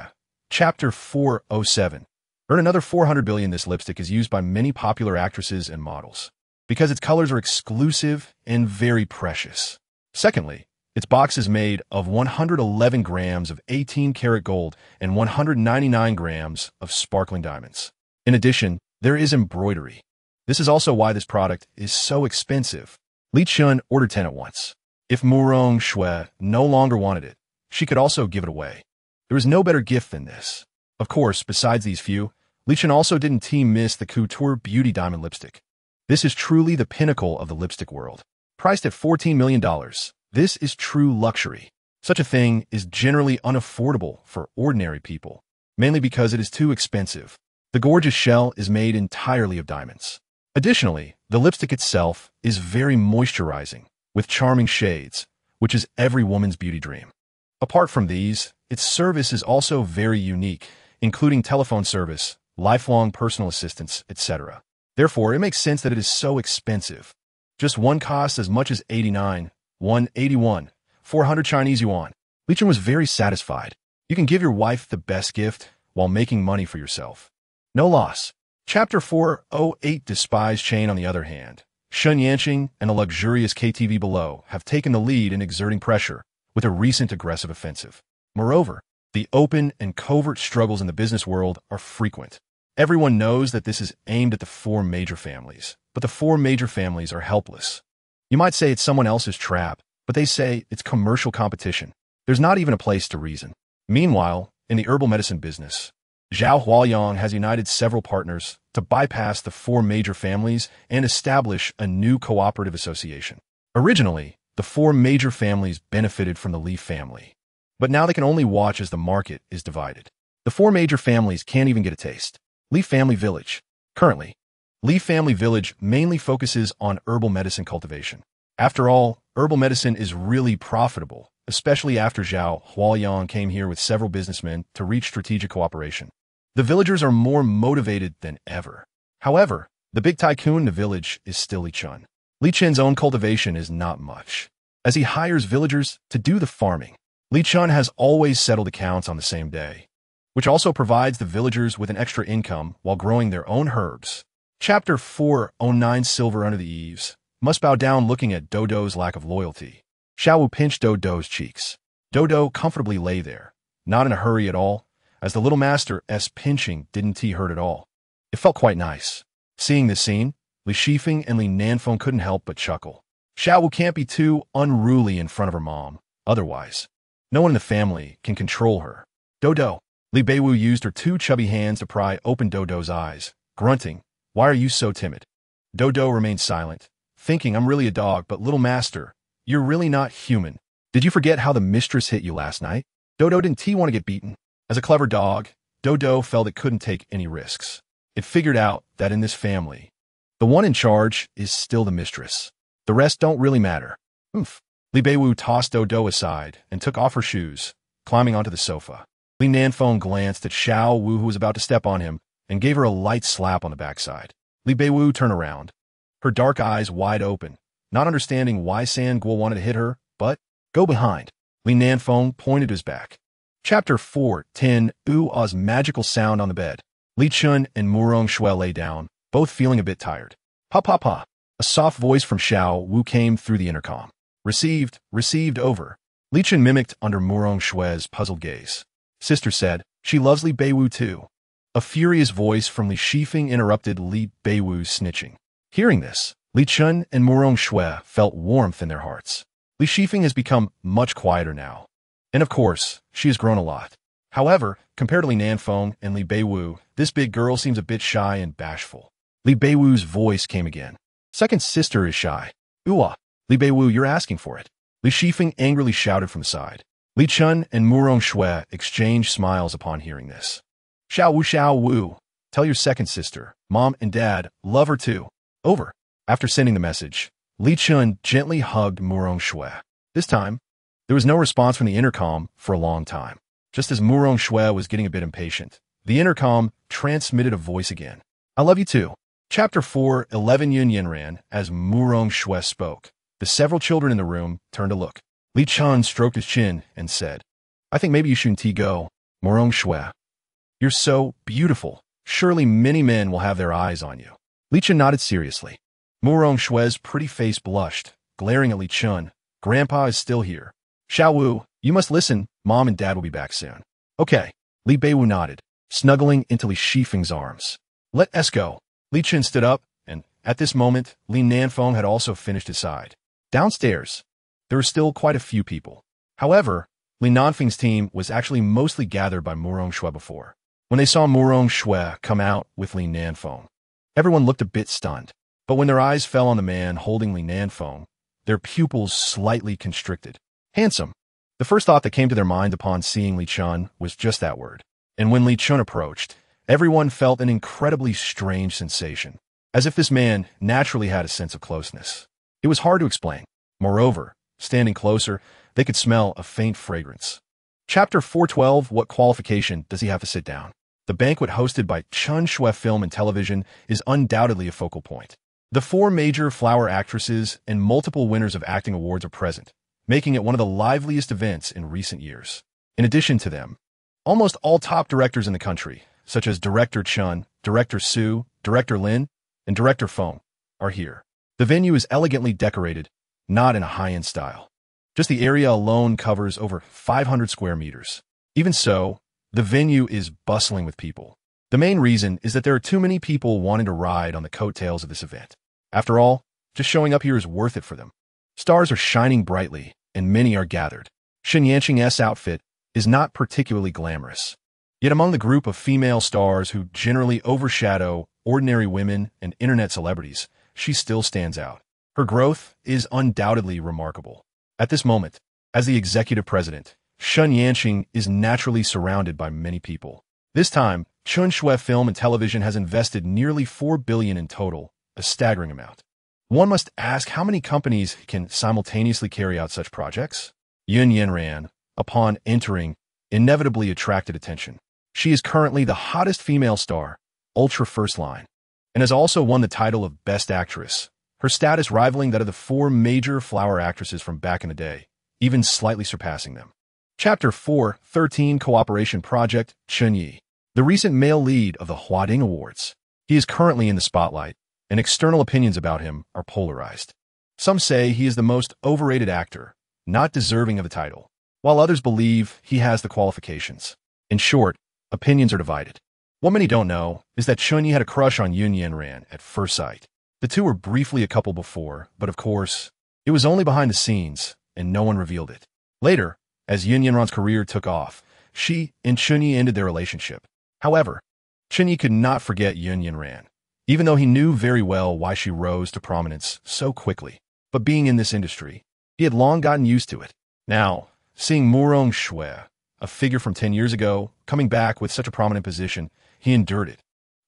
Chapter 407. Earn another 400 billion. This lipstick is used by many popular actresses and models because its colors are exclusive and very precious. Secondly, its box is made of 111 grams of 18-karat gold and 199 grams of sparkling diamonds. In addition, there is embroidery. This is also why this product is so expensive. Li Chen ordered 10 at once. If Murong Shui no longer wanted it, she could also give it away. There is no better gift than this. Of course, besides these few, Li Chen also didn't miss the Couture Beauty Diamond Lipstick. This is truly the pinnacle of the lipstick world. Priced at $14 million, this is true luxury. Such a thing is generally unaffordable for ordinary people, mainly because it is too expensive. The gorgeous shell is made entirely of diamonds. Additionally, the lipstick itself is very moisturizing, with charming shades, which is every woman's beauty dream. Apart from these, its service is also very unique, including telephone service, lifelong personal assistance, etc. Therefore, it makes sense that it is so expensive. Just one costs as much as 89, 181, 400 Chinese yuan. Li Chen was very satisfied. You can give your wife the best gift while making money for yourself. No loss. Chapter 408. Despised Chain. On the other hand, Shen Yanqing and the luxurious KTV below have taken the lead in exerting pressure with a recent aggressive offensive. Moreover, the open and covert struggles in the business world are frequent. Everyone knows that this is aimed at the four major families, but the four major families are helpless. You might say it's someone else's trap, but they say it's commercial competition. There's not even a place to reason. Meanwhile, in the herbal medicine business, Zhao Huaoyang has united several partners to bypass the four major families and establish a new cooperative association. Originally, the four major families benefited from the Li family, but now they can only watch as the market is divided. The four major families can't even get a taste. Li Family Village. Currently, Li Family Village mainly focuses on herbal medicine cultivation. After all, herbal medicine is really profitable, especially after Zhao Huaoyang came here with several businessmen to reach strategic cooperation. The villagers are more motivated than ever. However, the big tycoon in the village is still Li Chen. Li Chen's own cultivation is not much, as he hires villagers to do the farming. Li Chen has always settled accounts on the same day, which also provides the villagers with an extra income while growing their own herbs. Chapter 409. Silver under the eaves. Must bow down looking at Dodo's lack of loyalty. Xiao Wu pinched Dodo's cheeks. Dodo comfortably lay there, not in a hurry at all, as the little master's pinching didn't hurt at all. It felt quite nice. Seeing this scene, Li Shifeng and Li Nanfeng couldn't help but chuckle. Xiao Wu can't be too unruly in front of her mom, otherwise no one in the family can control her. Dodo. Li Beiwu used her two chubby hands to pry open Dodo's eyes, grunting, "Why are you so timid?" Dodo remained silent, thinking, "I'm really a dog, but little master, you're really not human. Did you forget how the mistress hit you last night?" Dodo didn't want to get beaten. As a clever dog, Dodo felt it couldn't take any risks. It figured out that in this family, the one in charge is still the mistress. The rest don't really matter. Oof. Li Beiwu tossed Dodo aside and took off her shoes, climbing onto the sofa. Li Nanfeng glanced at Xiao Wu, who was about to step on him, and gave her a light slap on the backside. Li Beiwu turned around, her dark eyes wide open, not understanding why San Guo wanted to hit her, but, "Go behind." Li Nanfeng pointed to his back. Chapter 410. Ooh-ah's magical sound on the bed. Li Chen and Murong Shui lay down, both feeling a bit tired. "Pa pa pa." A soft voice from Xiao Wu came through the intercom. Received over." Li Chen mimicked under Murong Shui's puzzled gaze. Sister said, "She loves Li Beiwu too." A furious voice from Li Shifeng interrupted Li Beiwu's snitching. Hearing this, Li Chen and Murong Shui felt warmth in their hearts. Li Shifeng has become much quieter now. And of course, she has grown a lot. However, compared to Li Nanfeng and Li Beiwu, this big girl seems a bit shy and bashful. Li Beiwu's voice came again. Second sister is shy. Ooh, Li Beiwu, you're asking for it. Li Shifeng angrily shouted from the side. Li Chen and Murong Shui exchanged smiles upon hearing this. Xiao Wu, tell your second sister, Mom and Dad, love her too. Over. After sending the message, Li Chen gently hugged Murong Shui. This time, there was no response from the intercom for a long time. Just as Murong Shui was getting a bit impatient, the intercom transmitted a voice again. I love you too. Chapter 4, 11 Yun ran as Murong Shui spoke. The several children in the room turned to look. Li Chen stroked his chin and said, I think maybe you shouldn't go, Murong Shui. You're so beautiful. Surely many men will have their eyes on you. Li Chen nodded seriously. Murong Shui's pretty face blushed, glaring at Li Chen. Grandpa is still here. Xiao Wu, you must listen. Mom and Dad will be back soon. Okay. Li Beiwu nodded, snuggling into Li Shifeng's arms. Let us go. Li Chen stood up, and at this moment, Li Nanfeng had also finished his side. Downstairs, there were still quite a few people. However, Li Nanfeng's team was actually mostly gathered by Murong Shui before. When they saw Murong Shui come out with Li Nanfeng, everyone looked a bit stunned. But when their eyes fell on the man holding Li Nanfeng, their pupils slightly constricted. Handsome. The first thought that came to their mind upon seeing Li Chen was just that word. And when Li Chen approached, everyone felt an incredibly strange sensation, as if this man naturally had a sense of closeness. It was hard to explain. Moreover, standing closer, they could smell a faint fragrance. Chapter 412, What qualification does he have to sit down? The banquet hosted by Chun Shui Film and Television is undoubtedly a focal point. The 4 major flower actresses and multiple winners of acting awards are present, making it one of the liveliest events in recent years. In addition to them, almost all top directors in the country, such as Director Chun, Director Su, Director Lin, and Director Feng, are here. The venue is elegantly decorated, not in a high-end style. Just the area alone covers over 500 square meters. Even so, the venue is bustling with people. The main reason is that there are too many people wanting to ride on the coattails of this event. After all, just showing up here is worth it for them. Stars are shining brightly, and many are gathered. Shen Yanqing's outfit is not particularly glamorous. Yet among the group of female stars who generally overshadow ordinary women and internet celebrities, she still stands out. Her growth is undoubtedly remarkable. At this moment, as the executive president, Shen Yanqing is naturally surrounded by many people. This time, Chun Shui Film and Television has invested nearly $4 billion in total, a staggering amount. One must ask how many companies can simultaneously carry out such projects? Yun Yanran, upon entering, inevitably attracted attention. She is currently the hottest female star, ultra first line, and has also won the title of Best Actress, her status rivaling that of the 4 major flower actresses from back in the day, even slightly surpassing them. Chapter 4:13 Cooperation Project, Chen Yi, the recent male lead of the Huading Awards. He is currently in the spotlight, and external opinions about him are polarized. Some say he is the most overrated actor, not deserving of the title, while others believe he has the qualifications. In short, opinions are divided. What many don't know is that Chen Yi had a crush on Yun Yanran at first sight. The two were briefly a couple before, but of course, it was only behind the scenes, and no one revealed it. Later, as Yun Yanran's career took off, she and Chen Yi ended their relationship. However, Chen Yi could not forget Yun Yanran, even though he knew very well why she rose to prominence so quickly. But being in this industry, he had long gotten used to it. Now, seeing Murong Shui, a figure from 10 years ago, coming back with such a prominent position, he endured it.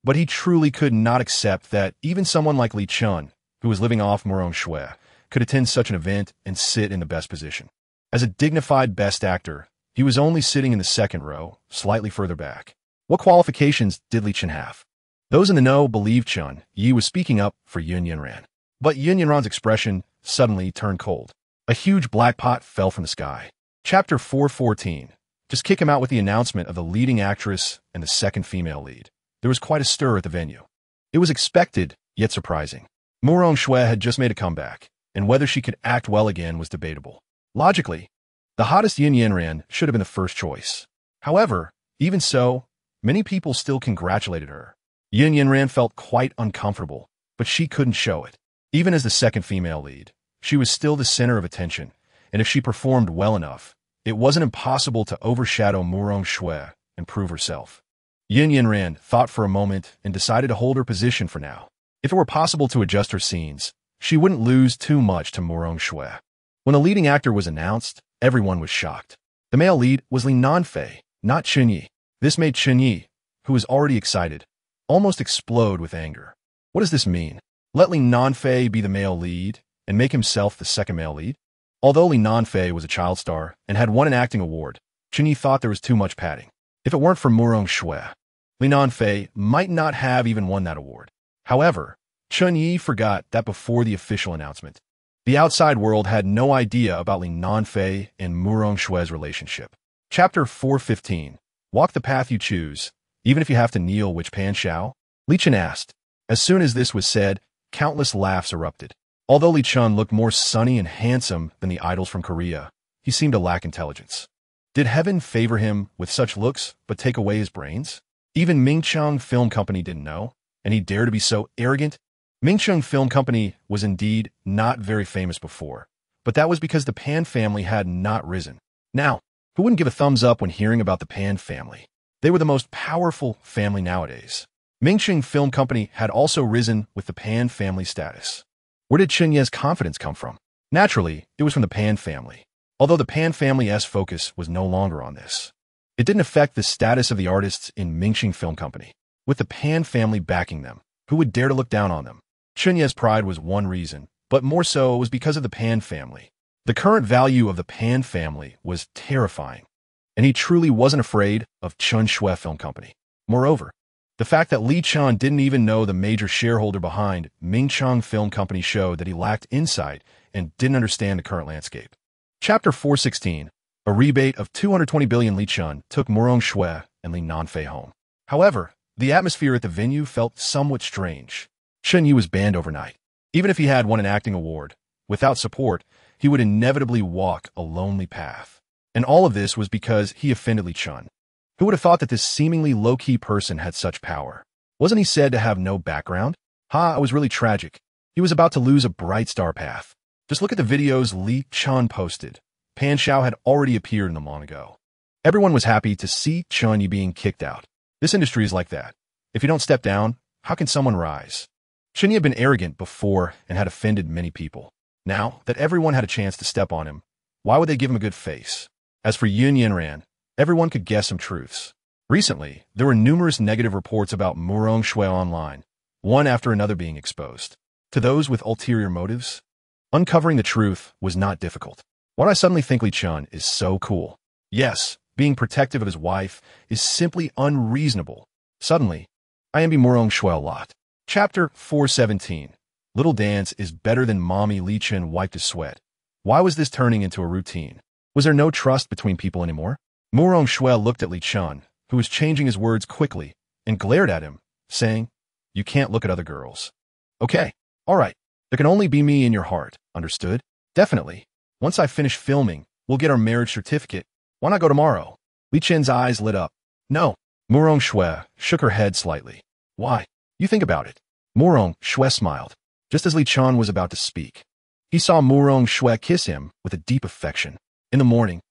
But he truly could not accept that even someone like Li Chen, who was living off Murong Shui, could attend such an event and sit in the best position. As a dignified best actor, he was only sitting in the second row, slightly further back. What qualifications did Li Chen have? Those in the know believed Chen Yi was speaking up for Yun Yanran. But Yun Yanran's expression suddenly turned cold. A huge black pot fell from the sky. Chapter 4:14. Just kick him out with the announcement of the leading actress and the second female lead. There was quite a stir at the venue. It was expected, yet surprising. Murong Shui had just made a comeback, and whether she could act well again was debatable. Logically, the hottest Yun Yanran should have been the first choice. However, even so, many people still congratulated her. Yun Yanran felt quite uncomfortable, but she couldn't show it. Even as the second female lead, she was still the center of attention, and if she performed well enough, it wasn't impossible to overshadow Murong Shui and prove herself. Yin Yanran thought for a moment and decided to hold her position for now. If it were possible to adjust her scenes, she wouldn't lose too much to Murong Shui. When the leading actor was announced, everyone was shocked. The male lead was Li Nanfei, not Chunyi. This made Chunyi, who was already excited, almost explode with anger. What does this mean? Let Li Nanfei be the male lead and make himself the second male lead? Although Li Nanfei was a child star and had won an acting award, Chunyi thought there was too much padding. If it weren't for Murong Shui, Li Nanfei might not have even won that award. However, Chunyi forgot that before the official announcement, the outside world had no idea about Li Nanfei and Murong Shui's relationship. Chapter 415. Walk the path you choose, even if you have to kneel. Which Pan Shao? Li Chen asked. As soon as this was said, countless laughs erupted. Although Li Chen looked more sunny and handsome than the idols from Korea, he seemed to lack intelligence. Did heaven favor him with such looks but take away his brains? Even Mingcheng Film Company didn't know, and he dared to be so arrogant? Mingcheng Film Company was indeed not very famous before, but that was because the Pan family had not risen. Now, who wouldn't give a thumbs up when hearing about the Pan family? They were the most powerful family nowadays. Mingcheng Film Company had also risen with the Pan family status. Where did Chen Ye's confidence come from? Naturally, it was from the Pan family, although the Pan family's focus was no longer on this. It didn't affect the status of the artists in Mingcheng Film Company. With the Pan family backing them, who would dare to look down on them? Chen Ye's pride was one reason, but more so it was because of the Pan family. The current value of the Pan family was terrifying, and he truly wasn't afraid of Chen Shui Film Company. Moreover, the fact that Li Chen didn't even know the major shareholder behind Mingcheng Film Company showed that he lacked insight and didn't understand the current landscape. Chapter 416. A rebate of 220 billion. Li Chen took Murong Shui and Li Nanfei home. However, the atmosphere at the venue felt somewhat strange. Chen Yi was banned overnight. Even if he had won an acting award, without support, he would inevitably walk a lonely path. And all of this was because he offended Li Chen. Who would have thought that this seemingly low-key person had such power? Wasn't he said to have no background? It was really tragic. He was about to lose a bright star path. Just look at the videos Li Chen posted. Pan Shao had already appeared in them long ago. Everyone was happy to see Chen Yi being kicked out. This industry is like that. If you don't step down, how can someone rise? Chen Yi had been arrogant before and had offended many people. Now that everyone had a chance to step on him, why would they give him a good face? As for Yin Yanran, everyone could guess some truths. Recently, there were numerous negative reports about Murong Shui online, one after another being exposed. To those with ulterior motives, uncovering the truth was not difficult. Why do I suddenly think Li Chen is so cool? Yes, being protective of his wife is simply unreasonable. Suddenly, I envy Murong Shui a lot. Chapter 417. Little dance is better than mommy. Li Chen wiped his sweat. Why was this turning into a routine? Was there no trust between people anymore? Murong Shui looked at Li Chen, who was changing his words quickly, and glared at him, saying, "You can't look at other girls." Okay, all right. There can only be me in your heart, understood? Definitely. Once I finish filming, we'll get our marriage certificate. Why not go tomorrow? Li Chen's eyes lit up. No. Murong Shui shook her head slightly. Why? You think about it. Murong Shui smiled. Just as Li Chen was about to speak, he saw Murong Shui kiss him with a deep affection. In the morning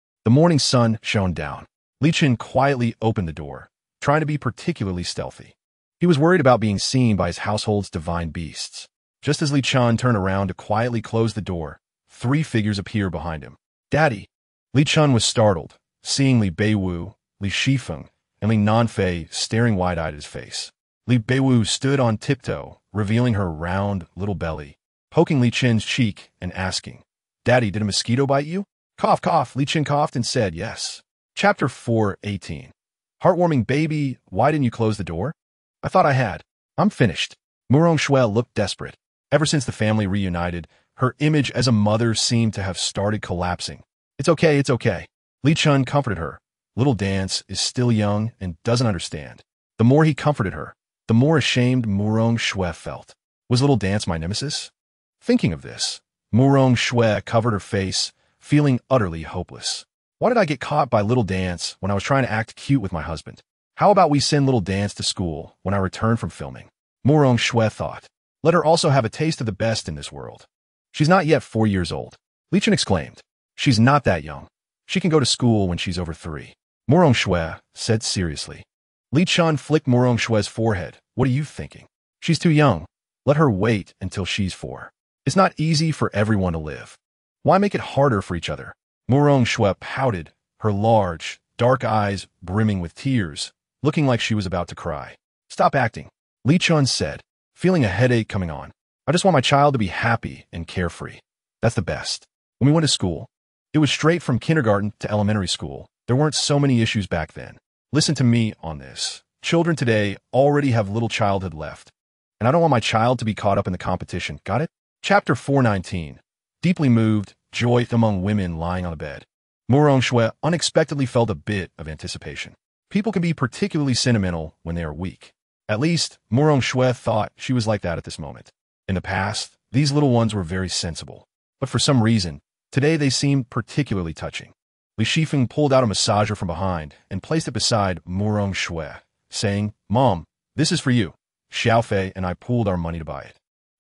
sun shone down. Li Chen quietly opened the door, trying to be particularly stealthy. He was worried about being seen by his household's divine beasts. Just as Li Chen turned around to quietly close the door, 3 figures appeared behind him. Daddy! Li Chen was startled, seeing Li Beiwu, Li Shifeng, and Li Nanfei staring wide-eyed at his face. Li Beiwu stood on tiptoe, revealing her round little belly, poking Li Chen's cheek and asking, "Daddy, did a mosquito bite you?" Cough, cough. Li Chen coughed and said yes. Chapter 418. Heartwarming. Baby, why didn't you close the door? I thought I had. I'm finished. Murong Shui looked desperate. Ever since the family reunited, her image as a mother seemed to have started collapsing. It's okay, it's okay. Li Chen comforted her. Little Dance is still young and doesn't understand. The more he comforted her, the more ashamed Murong Shui felt. Was Little Dance my nemesis? Thinking of this, Murong Shui covered her face, feeling utterly hopeless. Why did I get caught by Little Dance when I was trying to act cute with my husband? How about we send Little Dance to school when I return from filming? Murong Shui thought. Let her also have a taste of the best in this world. She's not yet 4 years old. Li Chen exclaimed. She's not that young. She can go to school when she's over 3. Morong Shui said seriously. Li Chen flicked Morong Shui's forehead. What are you thinking? She's too young. Let her wait until she's 4. It's not easy for everyone to live. Why make it harder for each other? Morong Shui pouted, her large, dark eyes brimming with tears, looking like she was about to cry. Stop acting, Li Chen said, feeling a headache coming on. I just want my child to be happy and carefree. That's the best. When we went to school, it was straight from kindergarten to elementary school. There weren't so many issues back then. Listen to me on this. Children today already have little childhood left. And I don't want my child to be caught up in the competition. Got it? Chapter 419. Deeply moved, joy among women lying on the bed. Morong Shui unexpectedly felt a bit of anticipation. People can be particularly sentimental when they are weak. At least, Morong Shui thought she was like that at this moment. In the past, these little ones were very sensible. But for some reason, today they seemed particularly touching. Li Shifeng pulled out a massager from behind and placed it beside Morong Shui, saying, Mom, this is for you. Xiaofei and I pooled our money to buy it.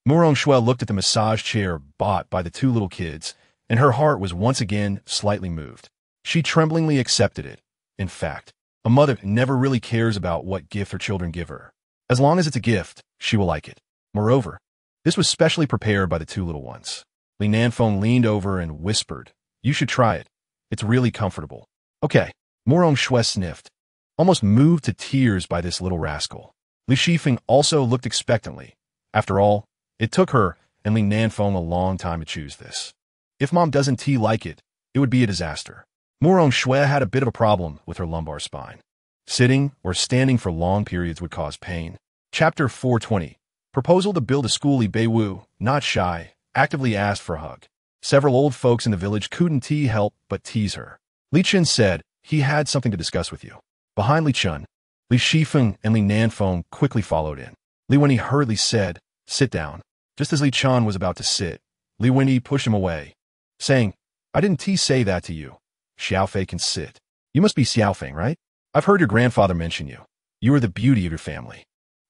Morong Shui looked at the massage chair bought by the 2 little kids, and her heart was once again slightly moved. She tremblingly accepted it. In fact, a mother never really cares about what gift her children give her. As long as it's a gift, she will like it. Moreover, this was specially prepared by the 2 little ones. Li Nanfeng leaned over and whispered, You should try it. It's really comfortable. Okay. Morong Shui sniffed, almost moved to tears by this little rascal. Li Shifeng also looked expectantly. After all, it took her and Li Nanfeng a long time to choose this. If Mom doesn't like it, it would be a disaster. Morong Shui had a bit of a problem with her lumbar spine. Sitting or standing for long periods would cause pain. Chapter 420. Proposal to build a school. Li Beiwu, not shy, actively asked for a hug. Several old folks in the village couldn't help but tease her. Li Chen said he had something to discuss with you. Behind Li Chen, Li Shifeng and Li Nanfeng quickly followed in. Li Wenyi hurriedly said, Sit down. Just as Li Chen was about to sit, Li Wenyi pushed him away, saying, I didn't say that to you. Xiaofei can sit. You must be Xiaofeng, right? I've heard your grandfather mention you. You are the beauty of your family.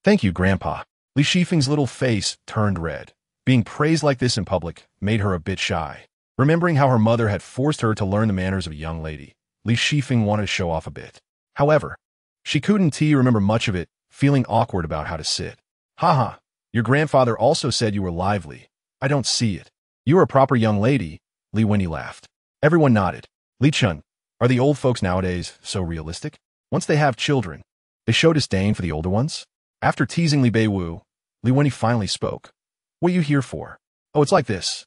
Thank you, Grandpa. Li Shifeng's little face turned red. Being praised like this in public made her a bit shy. Remembering how her mother had forced her to learn the manners of a young lady, Li Shifeng wanted to show off a bit. However, she couldn't remember much of it, feeling awkward about how to sit. Haha, your grandfather also said you were lively. I don't see it. You are a proper young lady, Li Wenyi laughed. Everyone nodded. Li Chen, are the old folks nowadays so realistic? Once they have children, they show disdain for the older ones? After teasing Li Beiwu, Li Wenyi finally spoke. What are you here for? Oh, it's like this.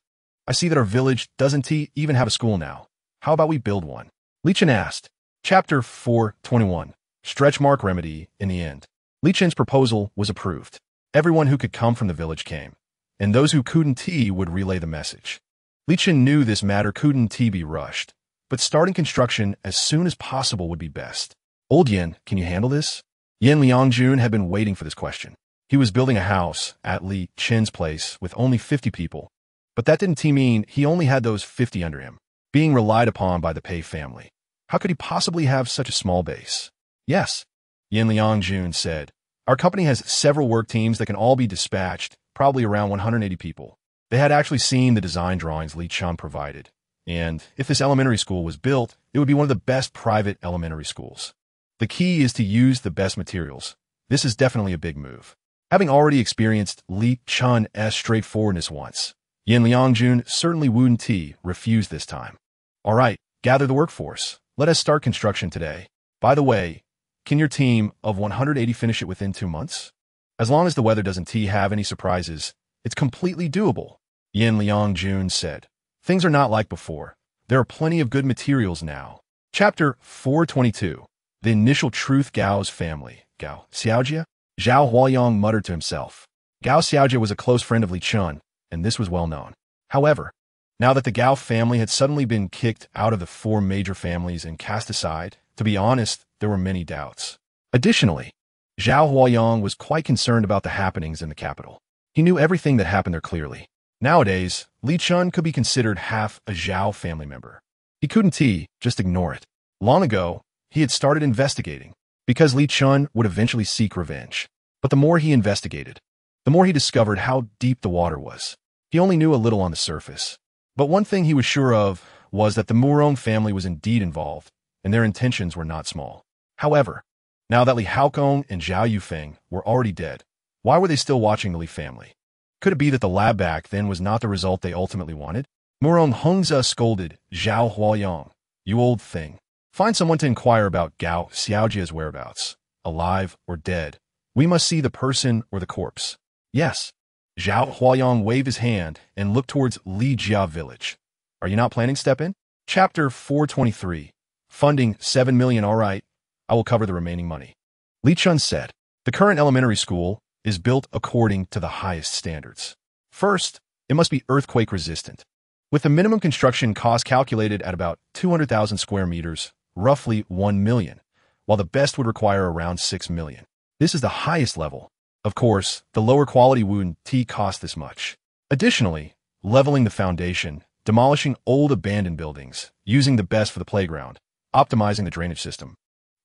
I see that our village doesn't even have a school now. How about we build one? Li Chen asked. Chapter 421. Stretch mark remedy. In the end, Li Chen's proposal was approved. Everyone who could come from the village came, and those who couldn't would relay the message. Li Chen knew this matter couldn't be rushed, but starting construction as soon as possible would be best. Old Yan, can you handle this? Yan Liangjun had been waiting for this question. He was building a house at Li Chen's place with only 50 people, but that didn't mean he only had those 50 under him, being relied upon by the Pei family. How could he possibly have such a small base? Yes, Yan Liangjun said. Our company has several work teams that can all be dispatched, probably around 180 people. They had actually seen the design drawings Li Chen provided, and if this elementary school was built, it would be one of the best private elementary schools. The key is to use the best materials. This is definitely a big move. Having already experienced Li Chen's straightforwardness once, Yan Liangjun certainly wouldn't refuse this time. All right, gather the workforce. Let us start construction today. By the way, can your team of 180 finish it within 2 months? As long as the weather doesn't have any surprises, it's completely doable, Yan Liangjun said. Things are not like before. There are plenty of good materials now. Chapter 422. The initial truth. Gao's family. Gao Xiaojie? Zhao Huayong muttered to himself. Gao Xiaojie was a close friend of Li Chen, and this was well known. However, now that the Gao family had suddenly been kicked out of the 4 major families and cast aside, to be honest, there were many doubts. Additionally, Zhao Huayong was quite concerned about the happenings in the capital. He knew everything that happened there clearly. Nowadays, Li Chen could be considered half a Zhao family member. He couldn't just ignore it. Long ago, he had started investigating, because Li Chen would eventually seek revenge. But the more he investigated, the more he discovered how deep the water was. He only knew a little on the surface. But one thing he was sure of was that the Murong family was indeed involved, and their intentions were not small. However, now that Li Haokong and Zhao Yufeng were already dead, why were they still watching the Li family? Could it be that the lab back then was not the result they ultimately wanted? Murong Hongzhe scolded Zhao Huayang. You old thing. Find someone to inquire about Gao Xiaojia's whereabouts. Alive or dead. We must see the person or the corpse. Yes. Zhao Huayang waved his hand and looked towards Li Jia village. Are you not planning to step in? Chapter 423. Funding 7 million. All right. I will cover the remaining money. Li Chen said. The current elementary school is built according to the highest standards. First, it must be earthquake resistant. With the minimum construction cost calculated at about 200,000 square meters, roughly 1 million, while the best would require around 6 million. This is the highest level. Of course, the lower quality wooden tea cost this much. Additionally, leveling the foundation, demolishing old abandoned buildings, using the best for the playground, optimizing the drainage system,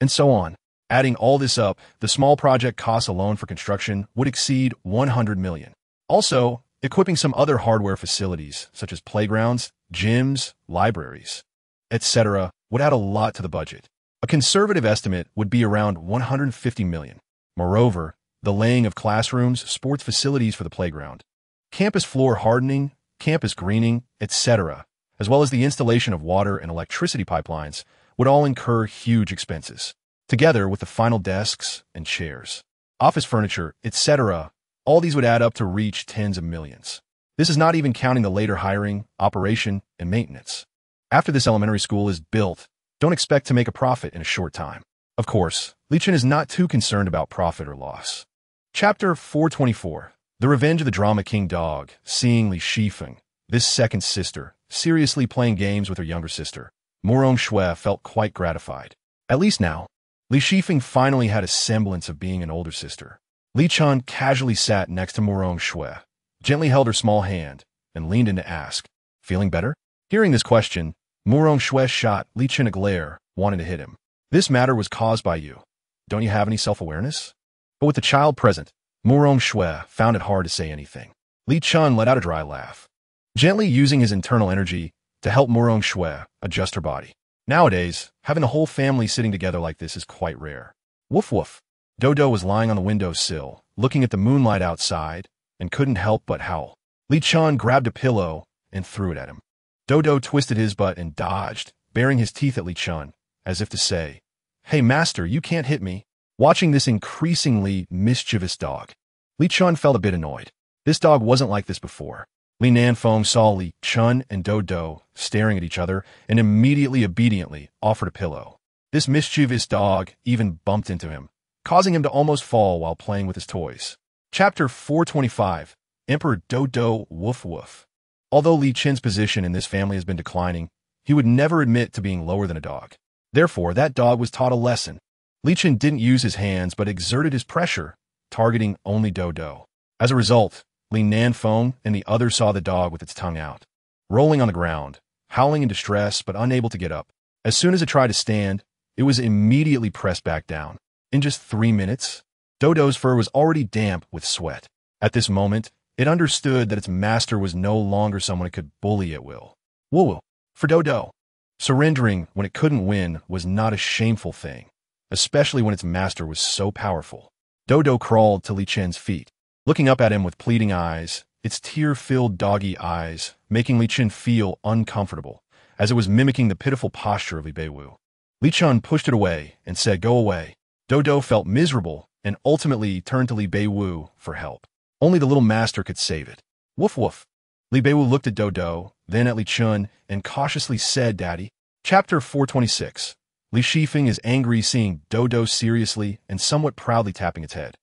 and so on. Adding all this up, the small project costs alone for construction would exceed 100 million. Also, equipping some other hardware facilities, such as playgrounds, gyms, libraries, etc., would add a lot to the budget. A conservative estimate would be around 150 million. Moreover, the laying of classrooms, sports facilities for the playground, campus floor hardening, campus greening, etc., as well as the installation of water and electricity pipelines, would all incur huge expenses. Together with the final desks and chairs, office furniture, etc., all these would add up to reach tens of millions. This is not even counting the later hiring, operation, and maintenance. After this elementary school is built, don't expect to make a profit in a short time. Of course, Li Chen is not too concerned about profit or loss. Chapter 424. The Revenge of the Drama King Dog. Seeing Li Shifeng, this second sister, seriously playing games with her younger sister, Murong Shui felt quite gratified. At least now, Li Shifeng finally had a semblance of being an older sister. Li Chen casually sat next to Murong Shui, gently held her small hand, and leaned in to ask, "Feeling better?" Hearing this question, Murong Shui shot Li Chen a glare, wanting to hit him. "This matter was caused by you. Don't you have any self-awareness?" But with the child present, Murong Shui found it hard to say anything. Li Chen let out a dry laugh, gently using his internal energy to help Murong Shui adjust her body. Nowadays, having a whole family sitting together like this is quite rare. Woof woof. Dodo was lying on the windowsill, looking at the moonlight outside, and couldn't help but howl. Li Chen grabbed a pillow and threw it at him. Dodo twisted his butt and dodged, baring his teeth at Li Chen, as if to say, "Hey master, you can't hit me." Watching this increasingly mischievous dog, Li Chen felt a bit annoyed. This dog wasn't like this before. Li Nanfeng saw Li Chen and Dodo staring at each other and immediately obediently offered a pillow. This mischievous dog even bumped into him, causing him to almost fall while playing with his toys. Chapter 425. Emperor Dodo Woof Woof. Although Li Chen's position in this family has been declining, he would never admit to being lower than a dog. Therefore, that dog was taught a lesson. Li Chen didn't use his hands but exerted his pressure, targeting only Dodo. As a result, Li Nanfeng and the others saw the dog with its tongue out, rolling on the ground, howling in distress but unable to get up. As soon as it tried to stand, it was immediately pressed back down. In just 3 minutes, Dodo's fur was already damp with sweat. At this moment, it understood that its master was no longer someone it could bully at will. Woo-woo. For Dodo, surrendering when it couldn't win was not a shameful thing, especially when its master was so powerful. Dodo crawled to Li Chen's feet, looking up at him with pleading eyes, its tear-filled doggy eyes making Li Chen feel uncomfortable, as it was mimicking the pitiful posture of Li Beiwu. Li Chen pushed it away and said, "Go away." Dodo felt miserable and ultimately turned to Li Beiwu for help. Only the little master could save it. Woof woof. Li Beiwu looked at Dodo, then at Li Chen, and cautiously said, "Daddy." Chapter 426. Li Shifeng is angry seeing Dodo seriously and somewhat proudly tapping its head.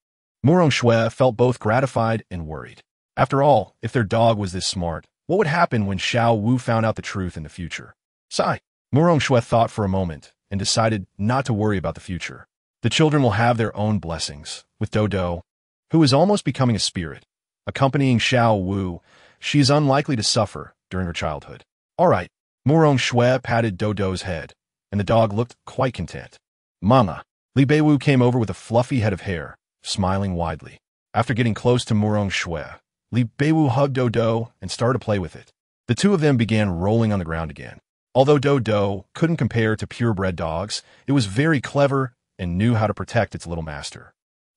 Murong Shui felt both gratified and worried. After all, if their dog was this smart, what would happen when Xiao Wu found out the truth in the future? Sigh. Murong Shui thought for a moment and decided not to worry about the future. The children will have their own blessings. With Dodo, who is almost becoming a spirit, accompanying Xiao Wu, she is unlikely to suffer during her childhood. All right. Murong Shui patted Dodo's head, and the dog looked quite content. Mama. Li Beiwu came over with a fluffy head of hair, smiling widely. After getting close to Murong Shui, Li Beiwu hugged Dodo and started to play with it. The two of them began rolling on the ground again. Although Dodo couldn't compare to purebred dogs, it was very clever and knew how to protect its little master.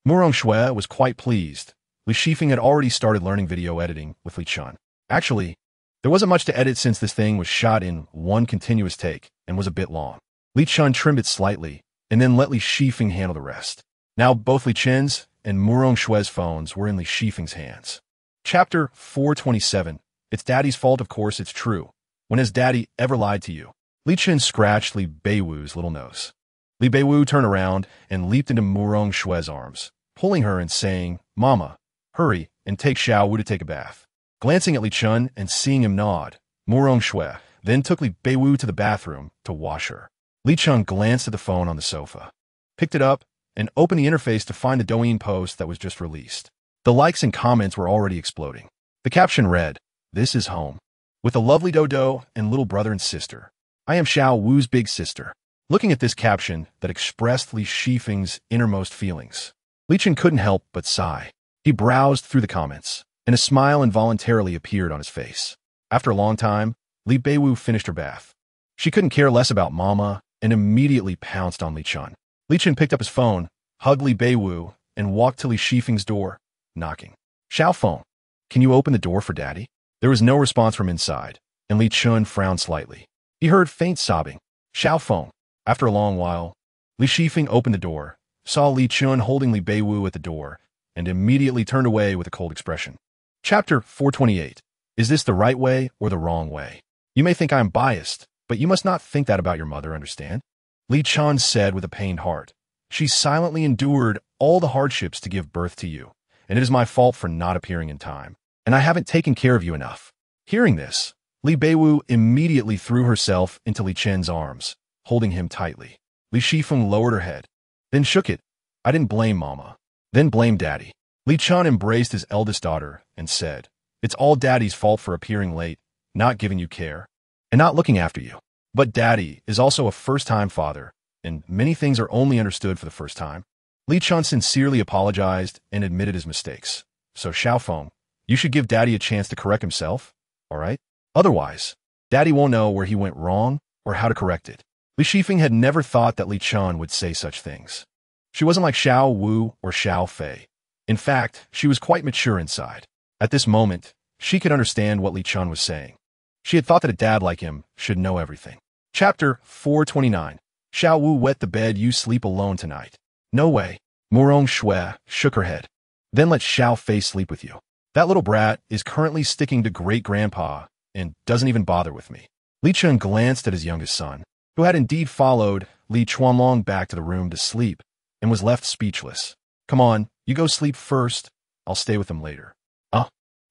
Murong Shui was quite pleased. Li Shifeng had already started learning video editing with Li Chen. Actually, there wasn't much to edit since this thing was shot in one continuous take and was a bit long. Li Chen trimmed it slightly and then let Li Shifeng handle the rest. Now both Li Chen's and Murong Shui's phones were in Li Shifeng's hands. Chapter 427. It's Daddy's fault, of course it's true. When has Daddy ever lied to you? Li Chen scratched Li Beiwu's little nose. Li Beiwu turned around and leaped into Murong Shui's arms, pulling her and saying, "Mama, hurry and take Xiao Wu to take a bath." Glancing at Li Chen and seeing him nod, Murong Shui then took Li Beiwu to the bathroom to wash her. Li Chen glanced at the phone on the sofa, picked it up, and opened the interface to find the Douyin post that was just released. The likes and comments were already exploding. The caption read, "This is home. With a lovely Dodo and little brother and sister. I am Xiao Wu's big sister." Looking at this caption that expressed Li Shifeng's innermost feelings, Li Chen couldn't help but sigh. He browsed through the comments, and a smile involuntarily appeared on his face. After a long time, Li Beiwu finished her bath. She couldn't care less about Mama and immediately pounced on Li Chen. Li Chen picked up his phone, hugged Li Beiwu, and walked to Li Shifeng's door, knocking. "Xiao Feng, can you open the door for Daddy?" There was no response from inside, and Li Chen frowned slightly. He heard faint sobbing. "Xiao Feng." After a long while, Li Shifeng opened the door, saw Li Chen holding Li Beiwu at the door, and immediately turned away with a cold expression. Chapter 428. Is this the right way or the wrong way? You may think I am biased, but you must not think that about your mother, understand? Li Chen said with a pained heart. She silently endured all the hardships to give birth to you, and it is my fault for not appearing in time. And I haven't taken care of you enough. Hearing this, Li Beiwu immediately threw herself into Li Chen's arms, holding him tightly. Li Shifeng lowered her head, then shook it. "I didn't blame Mama, then blame Daddy." Li Chen embraced his eldest daughter and said, "It's all Daddy's fault for appearing late, not giving you care, and not looking after you. But Daddy is also a first-time father, and many things are only understood for the first time." Li Chen sincerely apologized and admitted his mistakes. "So Xiao Feng, you should give Daddy a chance to correct himself, all right? Otherwise, Daddy won't know where he went wrong or how to correct it." Li Shifeng had never thought that Li Chen would say such things. She wasn't like Xiao Wu or Xiao Fei. In fact, she was quite mature inside. At this moment, she could understand what Li Chen was saying. She had thought that a dad like him should know everything. Chapter 429. Xiao Wu wet the bed. You sleep alone tonight. No way. Murong Shui shook her head. Then let Xiao Fei sleep with you. That little brat is currently sticking to great-grandpa and doesn't even bother with me. Li Chen glanced at his youngest son, who had indeed followed Li Chuanlong back to the room to sleep and was left speechless. "Come on, you go sleep first. I'll stay with him later."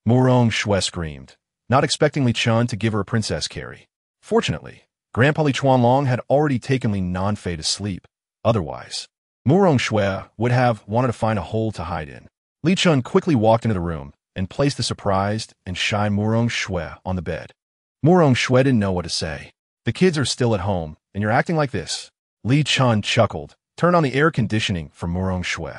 Murong Shui screamed, not expecting Li Chen to give her a princess carry. Fortunately, Grandpa Li Chuanlong had already taken Li Nanfei to sleep. Otherwise, Murong Shui would have wanted to find a hole to hide in. Li Chen quickly walked into the room and placed the surprised and shy Murong Shui on the bed. Murong Shui didn't know what to say. "The kids are still at home, and you're acting like this." Li Chen chuckled, turned on the air conditioning for Murong Shui,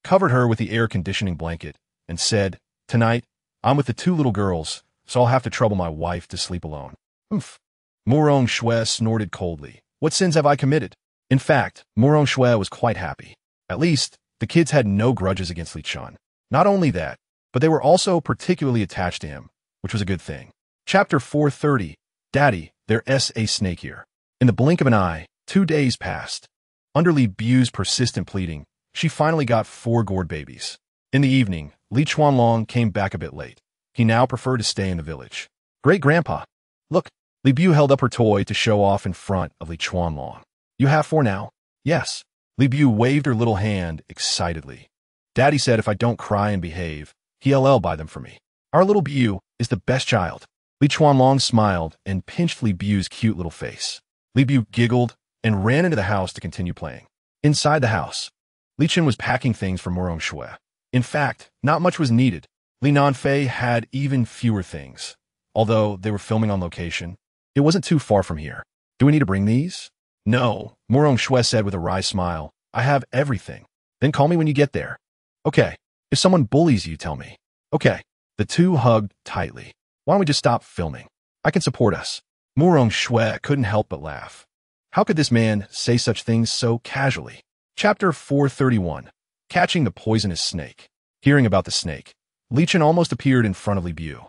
covered her with the air conditioning blanket, and said, "Tonight, I'm with the two little girls, so I'll have to trouble my wife to sleep alone." "Oomph." Murong Shui snorted coldly. "What sins have I committed?" In fact, Murong Shui was quite happy. At least, the kids had no grudges against Li Chen. Not only that, but they were also particularly attached to him, which was a good thing. Chapter 430. Daddy, there's a snake here. In the blink of an eye, 2 days passed. Under Li Bu's persistent pleading, she finally got 4 gourd babies. In the evening, Li Chuanlong came back a bit late. He now preferred to stay in the village. "Great-grandpa, look." Li Bu held up her toy to show off in front of Li Chuanlong. "You have 4 now?" "Yes." Li Bu waved her little hand excitedly. "Daddy said if I don't cry and behave, he'll buy them for me. Our little Bu is the best child." Li Chuanlong smiled and pinched Li Bu's cute little face. Li Bu giggled and ran into the house to continue playing. Inside the house, Li Chen was packing things for Murong Shui. In fact, not much was needed. Li Nanfei had even fewer things. Although they were filming on location, it wasn't too far from here. "Do we need to bring these?" "No," Murong Shui said with a wry smile. "I have everything. Then call me when you get there." "Okay. If someone bullies you, tell me." "Okay." The two hugged tightly. "Why don't we just stop filming? I can support us." Murong Shui couldn't help but laugh. How could this man say such things so casually? Chapter 431. Catching the Poisonous Snake. Hearing about the snake, Li Chen almost appeared in front of Li Bu.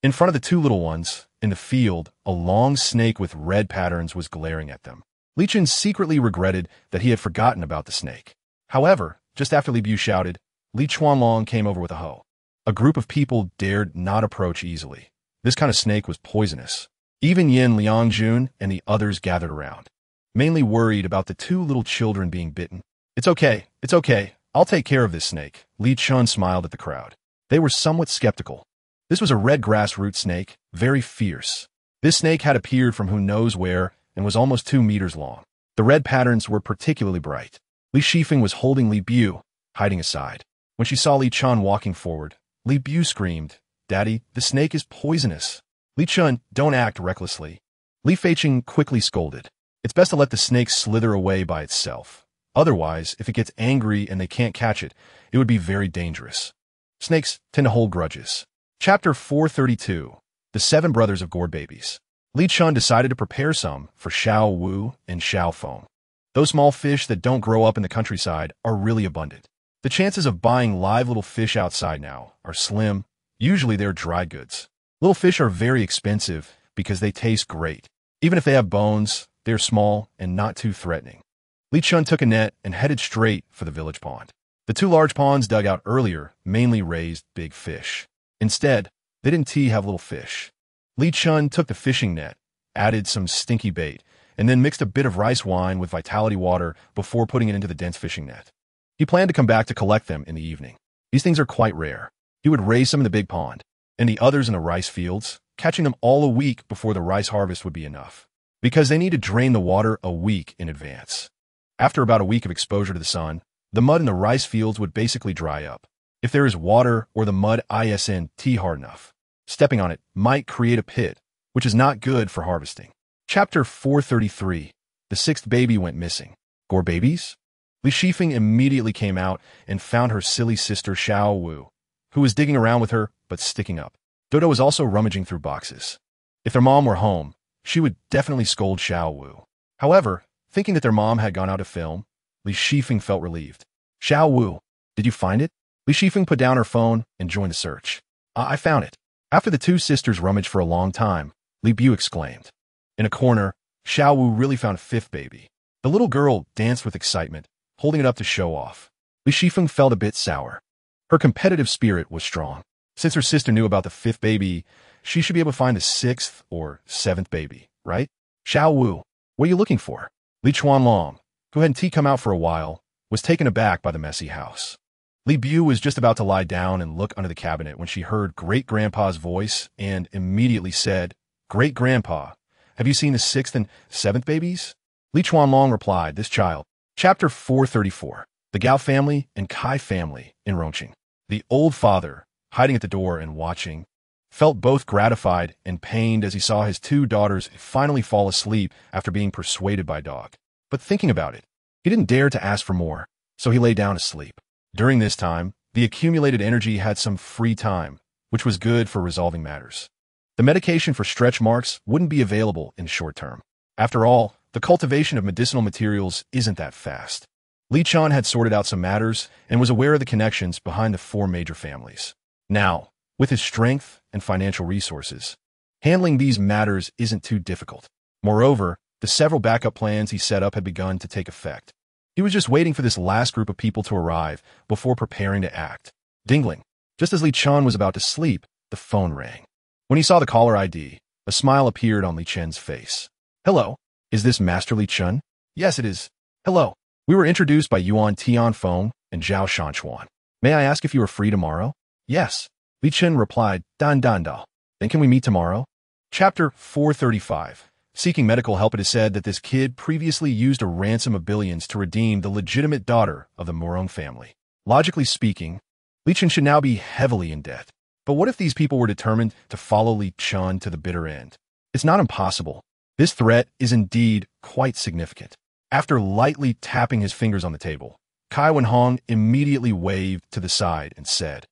In front of the two little ones, in the field, a long snake with red patterns was glaring at them. Li Chen secretly regretted that he had forgotten about the snake. However, just after Li Bu shouted, Li Chuanlong came over with a hoe. A group of people dared not approach easily. This kind of snake was poisonous. Even Yin Liangjun and the others gathered around, mainly worried about the two little children being bitten. It's okay, I'll take care of this snake. Li Chen smiled at the crowd. They were somewhat skeptical. This was a red grassroot snake, very fierce. This snake had appeared from who knows where and was almost 2 meters long. The red patterns were particularly bright. Li Shifeng was holding Li Bu, hiding aside. When she saw Li Chen walking forward, Li Bu screamed, "Daddy, the snake is poisonous." Li Chen, don't act recklessly. Li Feiqing quickly scolded. It's best to let the snake slither away by itself. Otherwise, if it gets angry and they can't catch it, it would be very dangerous. Snakes tend to hold grudges. Chapter 432. The 7 Brothers of Gourd Babies. Li Chen decided to prepare some for Xiao Wu and Xiao Feng. Those small fish that don't grow up in the countryside are really abundant. The chances of buying live little fish outside now are slim. Usually they're dry goods. Little fish are very expensive because they taste great. Even if they have bones, they're small and not too threatening. Li Chen took a net and headed straight for the village pond. The 2 large ponds dug out earlier mainly raised big fish. Instead, they didn't have little fish. Li Chen took the fishing net, added some stinky bait, and then mixed a bit of rice wine with vitality water before putting it into the dense fishing net. He planned to come back to collect them in the evening. These things are quite rare. He would raise some in the big pond, and the others in the rice fields, catching them all a week before the rice harvest would be enough, because they need to drain the water a week in advance. After about a week of exposure to the sun, the mud in the rice fields would basically dry up. If there is water or the mud isn't hard enough, stepping on it might create a pit, which is not good for harvesting. Chapter 433. The 6th baby went missing. Gourd babies? Li Shifeng immediately came out and found her silly sister Xiao Wu, who was digging around with her but sticking up. Dodo was also rummaging through boxes. If their mom were home, she would definitely scold Xiao Wu. However, thinking that their mom had gone out to film, Li Shifeng felt relieved. Xiao Wu, did you find it? Li Shifeng put down her phone and joined the search. I found it. After the 2 sisters rummaged for a long time, Li Bu exclaimed. In a corner, Xiao Wu really found a 5th baby. The little girl danced with excitement, holding it up to show off. Li Shifeng felt a bit sour. Her competitive spirit was strong. Since her sister knew about the 5th baby, she should be able to find the 6th or 7th baby, right? Xiao Wu, what are you looking for? Li Chuanlong, who hadn't come out for a while, was taken aback by the messy house. Li Bu was just about to lie down and look under the cabinet when she heard Great-Grandpa's voice and immediately said, "Great-Grandpa, have you seen the 6th and 7th babies?" Li Chuanlong replied, "This child." Chapter 434. The Gao family and Kai family in Rongqing. The old father, hiding at the door and watching, felt both gratified and pained as he saw his 2 daughters finally fall asleep after being persuaded by dog. But thinking about it, he didn't dare to ask for more, so he lay down to sleep. During this time, the accumulated energy had some free time, which was good for resolving matters. The medication for stretch marks wouldn't be available in short term. After all, the cultivation of medicinal materials isn't that fast. Li Chen had sorted out some matters and was aware of the connections behind the 4 major families. Now, with his strength and financial resources, handling these matters isn't too difficult. Moreover, the several backup plans he set up had begun to take effect. He was just waiting for this last group of people to arrive before preparing to act. Dingling. Just as Li Chen was about to sleep, the phone rang. When he saw the caller ID, a smile appeared on Li Chen's face. "Hello, is this Master Li Chen?" "Yes, it is." "Hello. We were introduced by Yuan Tianfeng and Zhao Shanchuan. May I ask if you are free tomorrow?" "Yes." Li Chen replied, "Dan Dan da. Then can we meet tomorrow?" Chapter 435. Seeking medical help, it is said that this kid previously used a ransom of billions to redeem the legitimate daughter of the Murong family. Logically speaking, Li Chen should now be heavily in debt. But what if these people were determined to follow Li Chen to the bitter end? It's not impossible. This threat is indeed quite significant. After lightly tapping his fingers on the table, Kai Wenhong immediately waved to the side and said,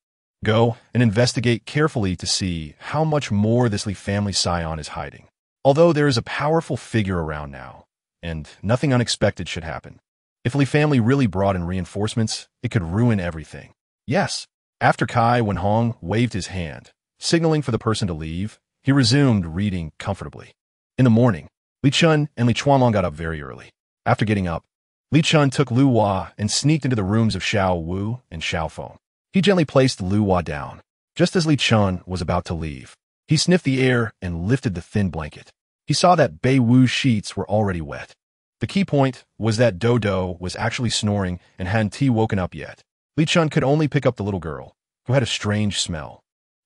"Go and investigate carefully to see how much more this Li family scion is hiding. Although there is a powerful figure around now, and nothing unexpected should happen. If Li family really brought in reinforcements, it could ruin everything. Yes. After Kai Wenhong waved his hand, signaling for the person to leave, he resumed reading comfortably. In the morning, Li Chen and Li Chuanlong got up very early. After getting up, Li Chen took Lu Hua and sneaked into the rooms of Xiao Wu and Xiao Feng. He gently placed Lu Hua down. Just as Li Chen was about to leave, he sniffed the air and lifted the thin blanket. He saw that Bei Wu's sheets were already wet. The key point was that Dodo was actually snoring and hadn't woken up yet. Li Chen could only pick up the little girl, who had a strange smell.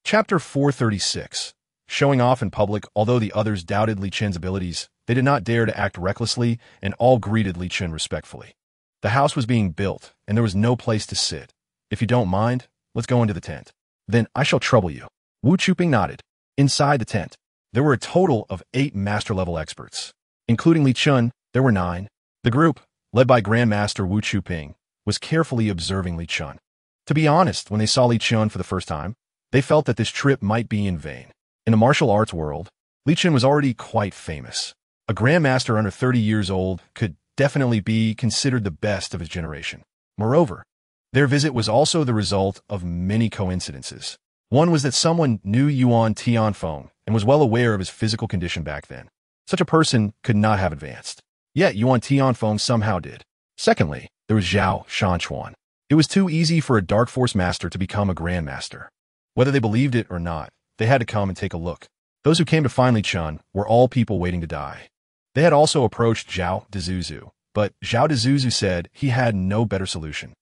Chapter 436. Showing off in public. Although the others doubted Li Chen's abilities, they did not dare to act recklessly, and all greeted Li Chen respectfully. The house was being built, and there was no place to sit. If you don't mind, let's go into the tent. Then I shall trouble you. Wu Chuping nodded. Inside the tent, there were a total of 8 master-level experts. Including Li Chen, there were 9. The group, led by Grandmaster Wu Chuping, was carefully observing Li Chen. To be honest, when they saw Li Chen for the first time, they felt that this trip might be in vain. In the martial arts world, Li Chen was already quite famous. A grandmaster under 30 years old could definitely be considered the best of his generation. Moreover, their visit was also the result of many coincidences. One was that someone knew Yuan Tianfeng and was well aware of his physical condition back then. Such a person could not have advanced. Yet Yuan Tianfeng somehow did. Secondly, there was Zhao Shanchuan. It was too easy for a Dark Force master to become a grandmaster. Whether they believed it or not, they had to come and take a look. Those who came to find Li Chen were all people waiting to die. They had also approached Zhao Dezuzu, but Zhao Dezuzu said he had no better solution.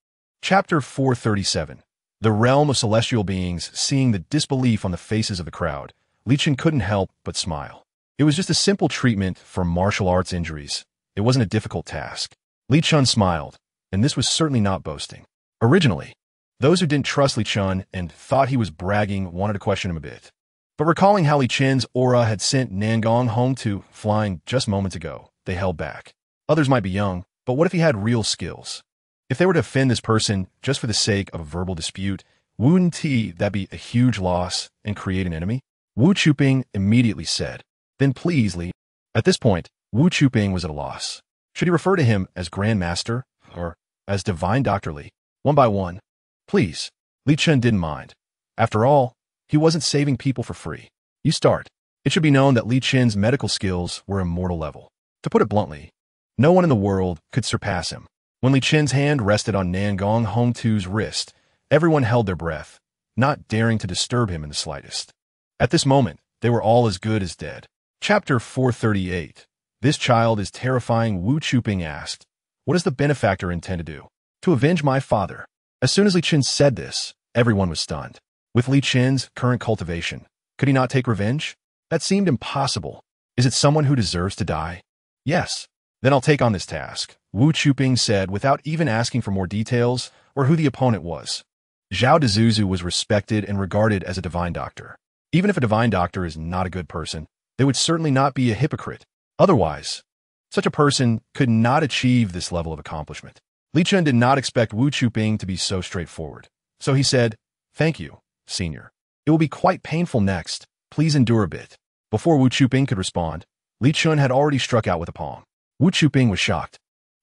Chapter 437. The realm of celestial beings. Seeing the disbelief on the faces of the crowd, Li Chen couldn't help but smile. It was just a simple treatment for martial arts injuries. It wasn't a difficult task. Li Chen smiled, and this was certainly not boasting. Originally, those who didn't trust Li Chen and thought he was bragging wanted to question him a bit. But recalling how Li Chen's aura had sent Nangong home to flying just moments ago, they held back. Others might be young, but what if he had real skills? If they were to offend this person just for the sake of a verbal dispute, wouldn't that be a huge loss and create an enemy? Wu Chuping immediately said, "Then please, Li." At this point, Wu Chuping was at a loss. Should he refer to him as Grandmaster or as Divine Dr. Li? One by one. Please. Li Chen didn't mind. After all, he wasn't saving people for free. You start. It should be known that Li Chen's medical skills were immortal level. To put it bluntly, no one in the world could surpass him. When Li Chen's hand rested on Nangong Hong Tu's wrist, everyone held their breath, not daring to disturb him in the slightest. At this moment, they were all as good as dead. Chapter 438. This child is terrifying. Wu Chuping asked, "What does the benefactor intend to do?" "To avenge my father." As soon as Li Chen said this, everyone was stunned. With Li Chen's current cultivation, could he not take revenge? That seemed impossible. Is it someone who deserves to die? Yes. Then I'll take on this task, Wu Chuping said without even asking for more details or who the opponent was. Zhao Dezuzu was respected and regarded as a divine doctor. Even if a divine doctor is not a good person, they would certainly not be a hypocrite. Otherwise, such a person could not achieve this level of accomplishment. Li Chen did not expect Wu Chuping to be so straightforward. So he said, "Thank you, Senior. It will be quite painful next. Please endure a bit." Before Wu Chuping could respond, Li Chen had already struck out with a palm. Wu Chuping was shocked.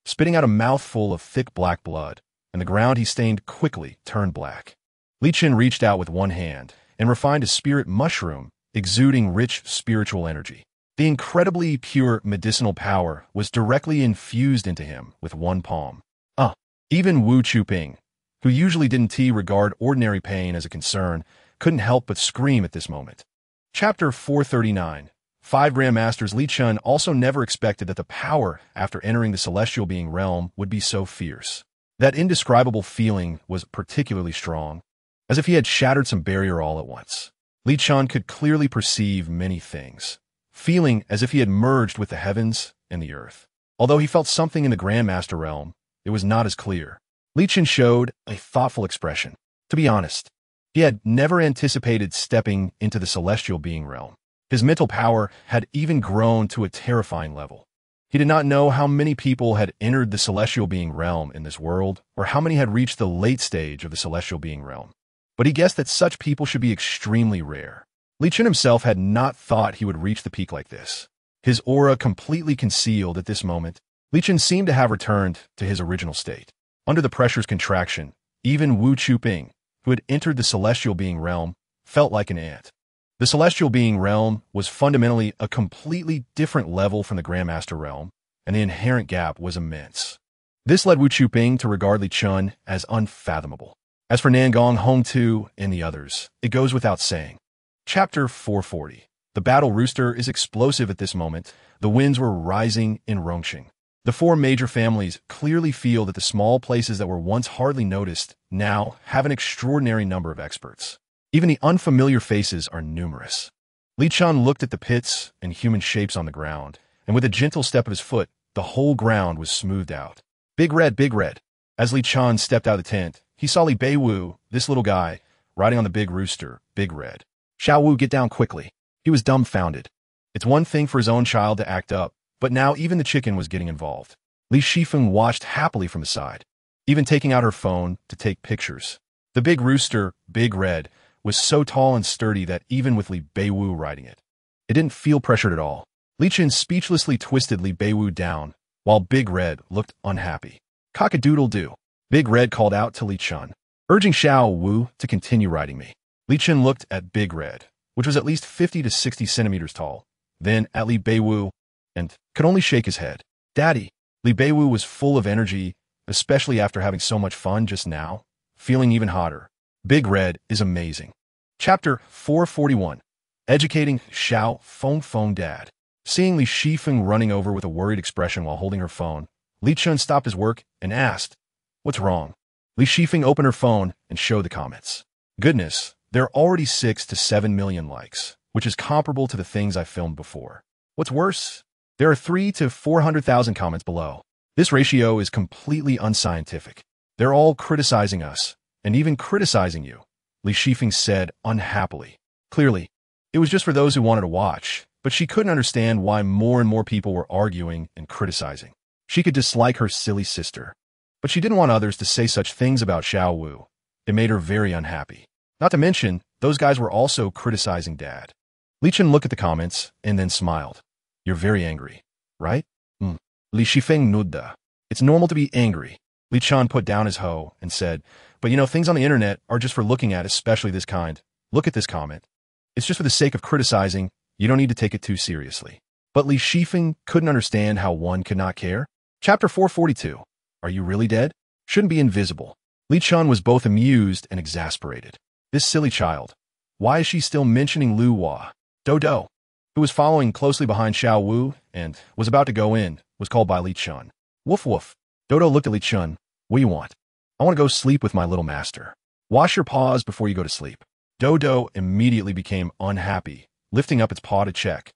Spitting out a mouthful of thick black blood, and the ground he stained quickly turned black. Li Chen reached out with one hand and refined a spirit mushroom, exuding rich spiritual energy. The incredibly pure medicinal power was directly infused into him with one palm. Even Wu Chuping, who usually didn't regard ordinary pain as a concern, couldn't help but scream at this moment. Chapter 439. 5 Grandmasters. Li Chen also never expected that the power after entering the celestial being realm would be so fierce. That indescribable feeling was particularly strong, as if he had shattered some barrier all at once. Li Chen could clearly perceive many things, feeling as if he had merged with the heavens and the earth. Although he felt something in the Grandmaster realm, it was not as clear. Li Chen showed a thoughtful expression. To be honest, he had never anticipated stepping into the celestial being realm. His mental power had even grown to a terrifying level. He did not know how many people had entered the celestial being realm in this world, or how many had reached the late stage of the celestial being realm. But he guessed that such people should be extremely rare. Li Chen himself had not thought he would reach the peak like this. His aura completely concealed at this moment. Li Chen seemed to have returned to his original state. Under the pressure's contraction, even Wu Chuping, who had entered the celestial being realm, felt like an ant. The celestial being realm was fundamentally a completely different level from the Grandmaster realm, and the inherent gap was immense. This led Wu Chuping to regard Li Chen as unfathomable. As for Nangong, Hong Tu, and the others, it goes without saying. Chapter 440. The battle rooster is explosive at this moment. The winds were rising in Rongqing. The four major families clearly feel that the small places that were once hardly noticed now have an extraordinary number of experts. Even the unfamiliar faces are numerous. Li Chen looked at the pits and human shapes on the ground, and with a gentle step of his foot, the whole ground was smoothed out. Big Red, Big Red. As Li Chen stepped out of the tent, he saw Li Beiwu, this little guy, riding on the big rooster, Big Red. Xiao Wu, get down quickly. He was dumbfounded. It's one thing for his own child to act up, but now even the chicken was getting involved. Li Shifeng watched happily from the side, even taking out her phone to take pictures. The big rooster, Big Red, was so tall and sturdy that even with Li Beiwu riding it, it didn't feel pressured at all. Li Chen speechlessly twisted Li Beiwu down, while Big Red looked unhappy. Cock-a-doodle-doo. Big Red called out to Li Chen, urging Xiao Wu to continue riding me. Li Chen looked at Big Red, which was at least 50 to 60 centimeters tall, then at Li Beiwu, and could only shake his head. Daddy. Li Beiwu was full of energy, especially after having so much fun just now, feeling even hotter. Big Red is amazing. Chapter 441. Educating Xiao Feng Dad. Seeing Li Shifeng running over with a worried expression while holding her phone, Li Chen stopped his work and asked, "What's wrong?" Li Shifeng opened her phone and showed the comments. Goodness, there are already 6 to 7 million likes, which is comparable to the things I filmed before. What's worse? There are 3 to 400,000 comments below. This ratio is completely unscientific. They're all criticizing us, and even criticizing you, Li Shifeng said unhappily. Clearly, it was just for those who wanted to watch, but she couldn't understand why more and more people were arguing and criticizing. She could dislike her silly sister, but she didn't want others to say such things about Xiao Wu. It made her very unhappy. Not to mention, those guys were also criticizing Dad. Li Chen looked at the comments and then smiled. You're very angry, right? Li Shifeng nodded. It's normal to be angry. Li Chen put down his hoe and said, but things on the internet are just for looking at, especially this kind. Look at this comment. It's just for the sake of criticizing. You don't need to take it too seriously. But Li Shifeng couldn't understand how one could not care. Chapter 442. Are you really dead? Shouldn't be invisible. Li Chen was both amused and exasperated. This silly child. Why is she still mentioning Lu Hua? Dodo, who was following closely behind Xiao Wu and was about to go in, was called by Li Chen. Woof woof. Dodo looked at Li Chen. What do you want? I want to go sleep with my little master. Wash your paws before you go to sleep. Dodo immediately became unhappy, lifting up its paw to check.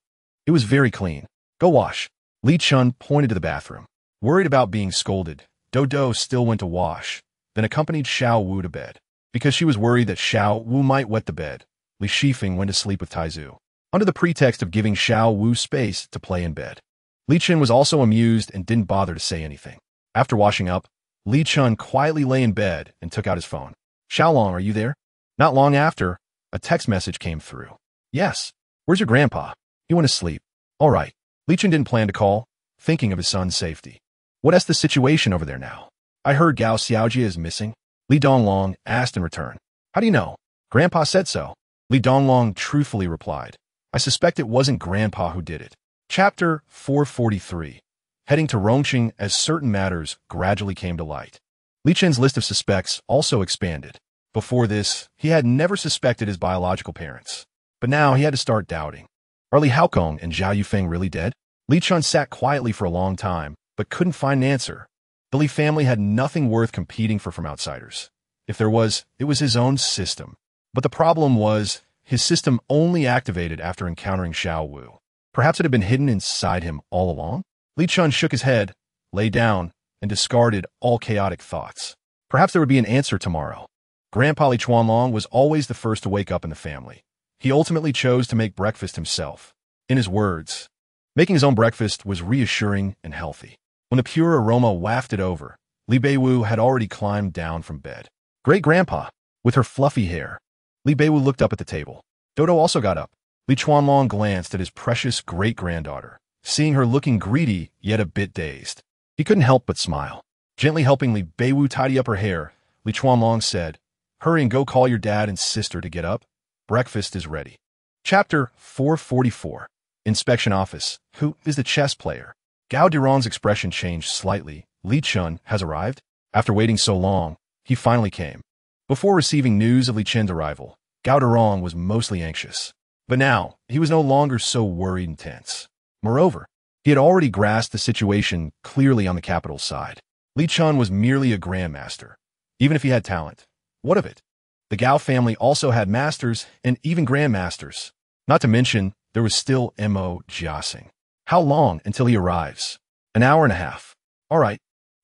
It was very clean. Go wash. Li Chen pointed to the bathroom. Worried about being scolded, Dodo still went to wash, then accompanied Xiao Wu to bed. Because she was worried that Xiao Wu might wet the bed, Li Shifeng went to sleep with Taizu, under the pretext of giving Xiao Wu space to play in bed. Li Chen was also amused and didn't bother to say anything. After washing up, Li Chen quietly lay in bed and took out his phone. Xiaolong, are you there? Not long after, a text message came through. Yes. Where's your grandpa? He went to sleep. All right. Li Chen didn't plan to call, thinking of his son's safety. What's the situation over there now? I heard Gao Xiaojie is missing. Li Donglong asked in return. How do you know? Grandpa said so. Li Donglong truthfully replied. I suspect it wasn't Grandpa who did it. Chapter 443. Heading to Rongqing as certain matters gradually came to light. Li Chen's list of suspects also expanded. Before this, he had never suspected his biological parents. But now he had to start doubting. Are Li Haokong and Zhao Yufeng really dead? Li Chen sat quietly for a long time, but couldn't find an answer. The Li family had nothing worth competing for from outsiders. If there was, it was his own system. But the problem was, his system only activated after encountering Xiao Wu. Perhaps it had been hidden inside him all along? Li Chen shook his head, lay down, and discarded all chaotic thoughts. Perhaps there would be an answer tomorrow. Grandpa Li Chuanlong was always the first to wake up in the family. He ultimately chose to make breakfast himself. In his words, making his own breakfast was reassuring and healthy. When the pure aroma wafted over, Li Beiwu had already climbed down from bed. Great-grandpa, with her fluffy hair. Li Beiwu looked up at the table. Dodo also got up. Li Chuanlong glanced at his precious great-granddaughter. seeing her looking greedy yet a bit dazed. He couldn't help but smile. Gently helping Li Beiwu tidy up her hair, Li Chuanlong said, "Hurry and go call your dad and sister to get up. Breakfast is ready." Chapter 444. Inspection Office. Who is the chess player? Gao Durong's expression changed slightly. Li Chen has arrived? After waiting so long, he finally came. Before receiving news of Li Chen's arrival, Gao Durong was mostly anxious. But now, he was no longer so worried and tense. Moreover, he had already grasped the situation clearly on the capital's side. Li Chen was merely a grandmaster. Even if he had talent, what of it? The Gao family also had masters and even grandmasters. Not to mention, there was still Mo Jiaxing. How long until he arrives? An hour and a half. All right.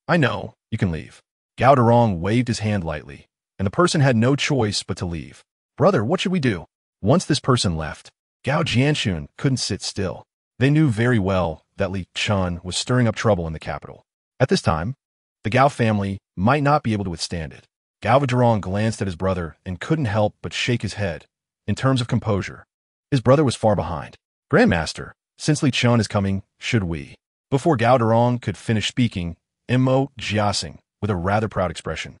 I know. You can leave. Gao Durong waved his hand lightly, and the person had no choice but to leave. Brother, what should we do? Once this person left, Gao Jianxun couldn't sit still. They knew very well that Li Chen was stirring up trouble in the capital. At this time, the Gao family might not be able to withstand it. Gao Durong glanced at his brother and couldn't help but shake his head. In terms of composure, his brother was far behind. Grandmaster, since Li Chen is coming, should we? Before Gao Durong could finish speaking, Mo Jiaxing, with a rather proud expression,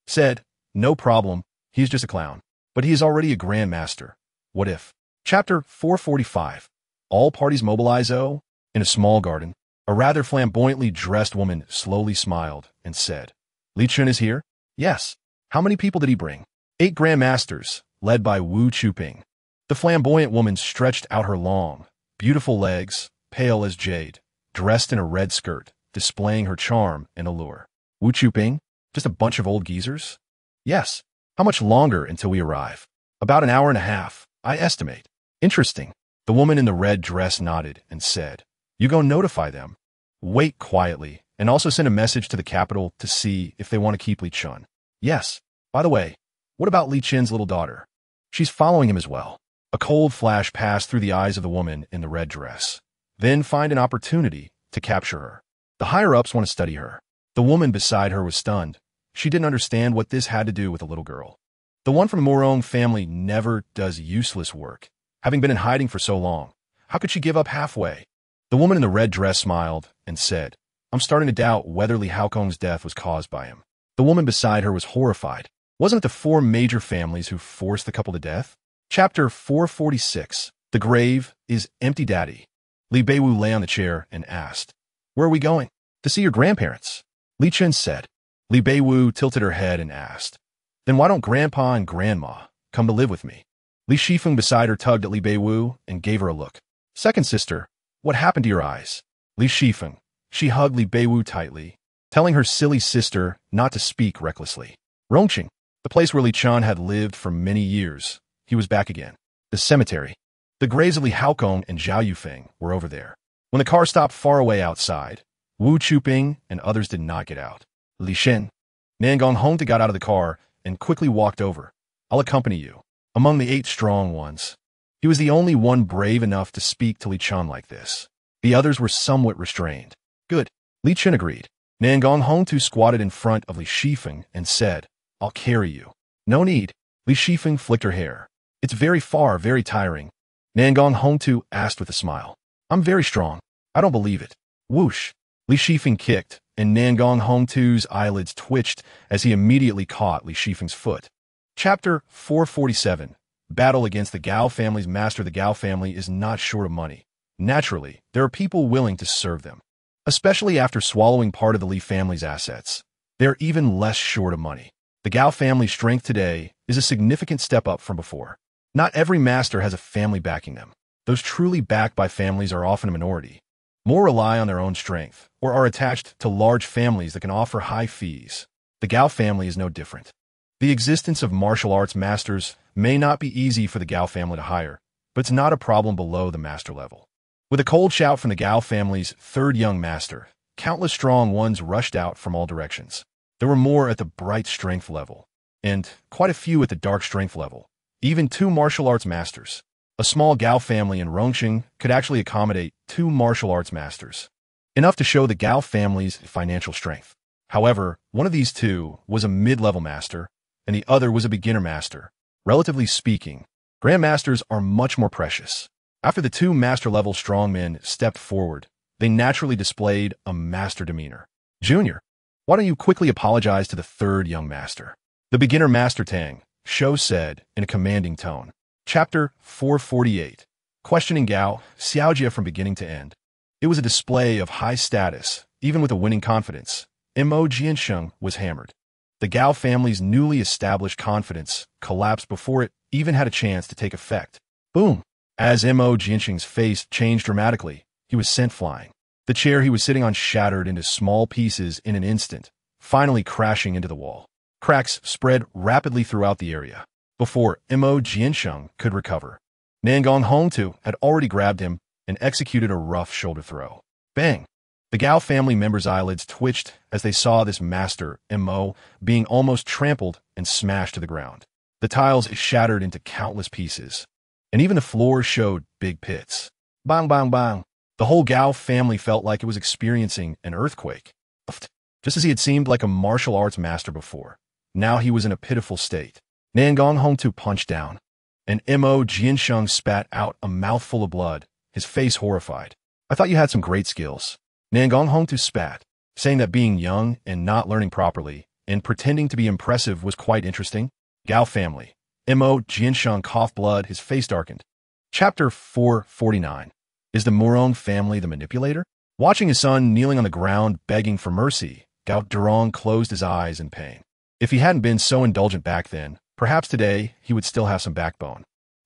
said, "No problem, he's just a clown. But he is already a grandmaster. What if?" Chapter 445. All parties mobilize. In a small garden, a rather flamboyantly dressed woman slowly smiled and said, "Li Chen is here?" "Yes." "How many people did he bring?" 8 grandmasters, led by Wu Chuping. The flamboyant woman stretched out her long, beautiful legs, pale as jade, dressed in a red skirt, displaying her charm and allure. "Wu Chuping? Just a bunch of old geezers?" "Yes." "How much longer until we arrive?" "About an hour and a half, I estimate." "Interesting." The woman in the red dress nodded and said, "You go notify them. Wait quietly, and also send a message to the capital to see if they want to keep Li Chen." "Yes. By the way, what about Li Chen's little daughter?" "She's following him as well." A cold flash passed through the eyes of the woman in the red dress. "Then find an opportunity to capture her. The higher-ups want to study her." The woman beside her was stunned. She didn't understand what this had to do with a little girl. The one from the Morong family never does useless work. Having been in hiding for so long, how could she give up halfway? The woman in the red dress smiled and said, "I'm starting to doubt whether Li Haokong's death was caused by him." The woman beside her was horrified. Wasn't it the 4 major families who forced the couple to death? Chapter 446. The grave is empty. Daddy. Li Beiwu lay on the chair and asked, "Where are we going?" "To see your grandparents." Li Chen said. Li Beiwu tilted her head and asked, "Then why don't Grandpa and Grandma come to live with me?" Li Shifeng beside her tugged at Li Beiwu and gave her a look. "Second sister, what happened to your eyes?" Li Shifeng. She hugged Li Beiwu tightly, telling her silly sister not to speak recklessly. Rongqing, the place where Li Chen had lived for many years. He was back again. The cemetery. The graves of Li Haokong and Zhao Yufeng were over there. When the car stopped far away outside, Wu Chuping and others did not get out. Li Chen. Nangong Hongta got out of the car and quickly walked over. "I'll accompany you." Among the 8 strong ones, he was the only one brave enough to speak to Li Chen like this. The others were somewhat restrained. "Good." Li Chen agreed. Nangong Hongtu squatted in front of Li Shifeng and said, "I'll carry you." "No need." Li Shifeng flicked her hair. "It's very far, very tiring." Nangong Hongtu asked with a smile. "I'm very strong." "I don't believe it." Whoosh. Li Shifeng kicked, and Nangong Hongtu's eyelids twitched as he immediately caught Li Shifeng's foot. Chapter 447. Battle against the Gao family's master. The Gao family is not short of money. Naturally, there are people willing to serve them. Especially after swallowing part of the Li family's assets, they are even less short of money. The Gao family's strength today is a significant step up from before. Not every master has a family backing them. Those truly backed by families are often a minority. More rely on their own strength, or are attached to large families that can offer high fees. The Gao family is no different. The existence of martial arts masters may not be easy for the Gao family to hire, but it's not a problem below the master level. With a cold shout from the Gao family's 3rd young master, countless strong ones rushed out from all directions. There were more at the bright strength level, and quite a few at the dark strength level, even 2 martial arts masters. A small Gao family in Rongqing could actually accommodate 2 martial arts masters, enough to show the Gao family's financial strength. However, one of these 2 was a mid-level master, and the other was a beginner master. Relatively speaking, grandmasters are much more precious. After the two master-level strongmen stepped forward, they naturally displayed a master demeanor. Junior, why don't you quickly apologize to the third young master? The beginner Master Tang, Shou said in a commanding tone. Chapter 448. Questioning Gao Xiaojie from beginning to end. It was a display of high status, even with a winning confidence. Mo Jiansheng was hammered. The Gao family's newly established confidence collapsed before it even had a chance to take effect. Boom! As Mo Jiansheng's face changed dramatically, he was sent flying. The chair he was sitting on shattered into small pieces in an instant, finally crashing into the wall. Cracks spread rapidly throughout the area. Before Mo Jiansheng could recover, Nangong Hongtu had already grabbed him and executed a rough shoulder throw. Bang! The Gao family members' eyelids twitched as they saw this master, Mo, being almost trampled and smashed to the ground. The tiles shattered into countless pieces, and even the floor showed big pits. Bang, bang, bang. The whole Gao family felt like it was experiencing an earthquake. Just as he had seemed like a martial arts master before, now he was in a pitiful state. Nangong Hongtu punched down, and Mo Jiansheng spat out a mouthful of blood, his face horrified. I thought you had some great skills. Nangong Hongtu spat, saying that being young and not learning properly and pretending to be impressive was quite interesting. Gao family. Mo Jiansheng coughed blood, his face darkened. Chapter 449. Is the Murong family the manipulator? Watching his son kneeling on the ground begging for mercy, Gao Durong closed his eyes in pain. If he hadn't been so indulgent back then, perhaps today he would still have some backbone.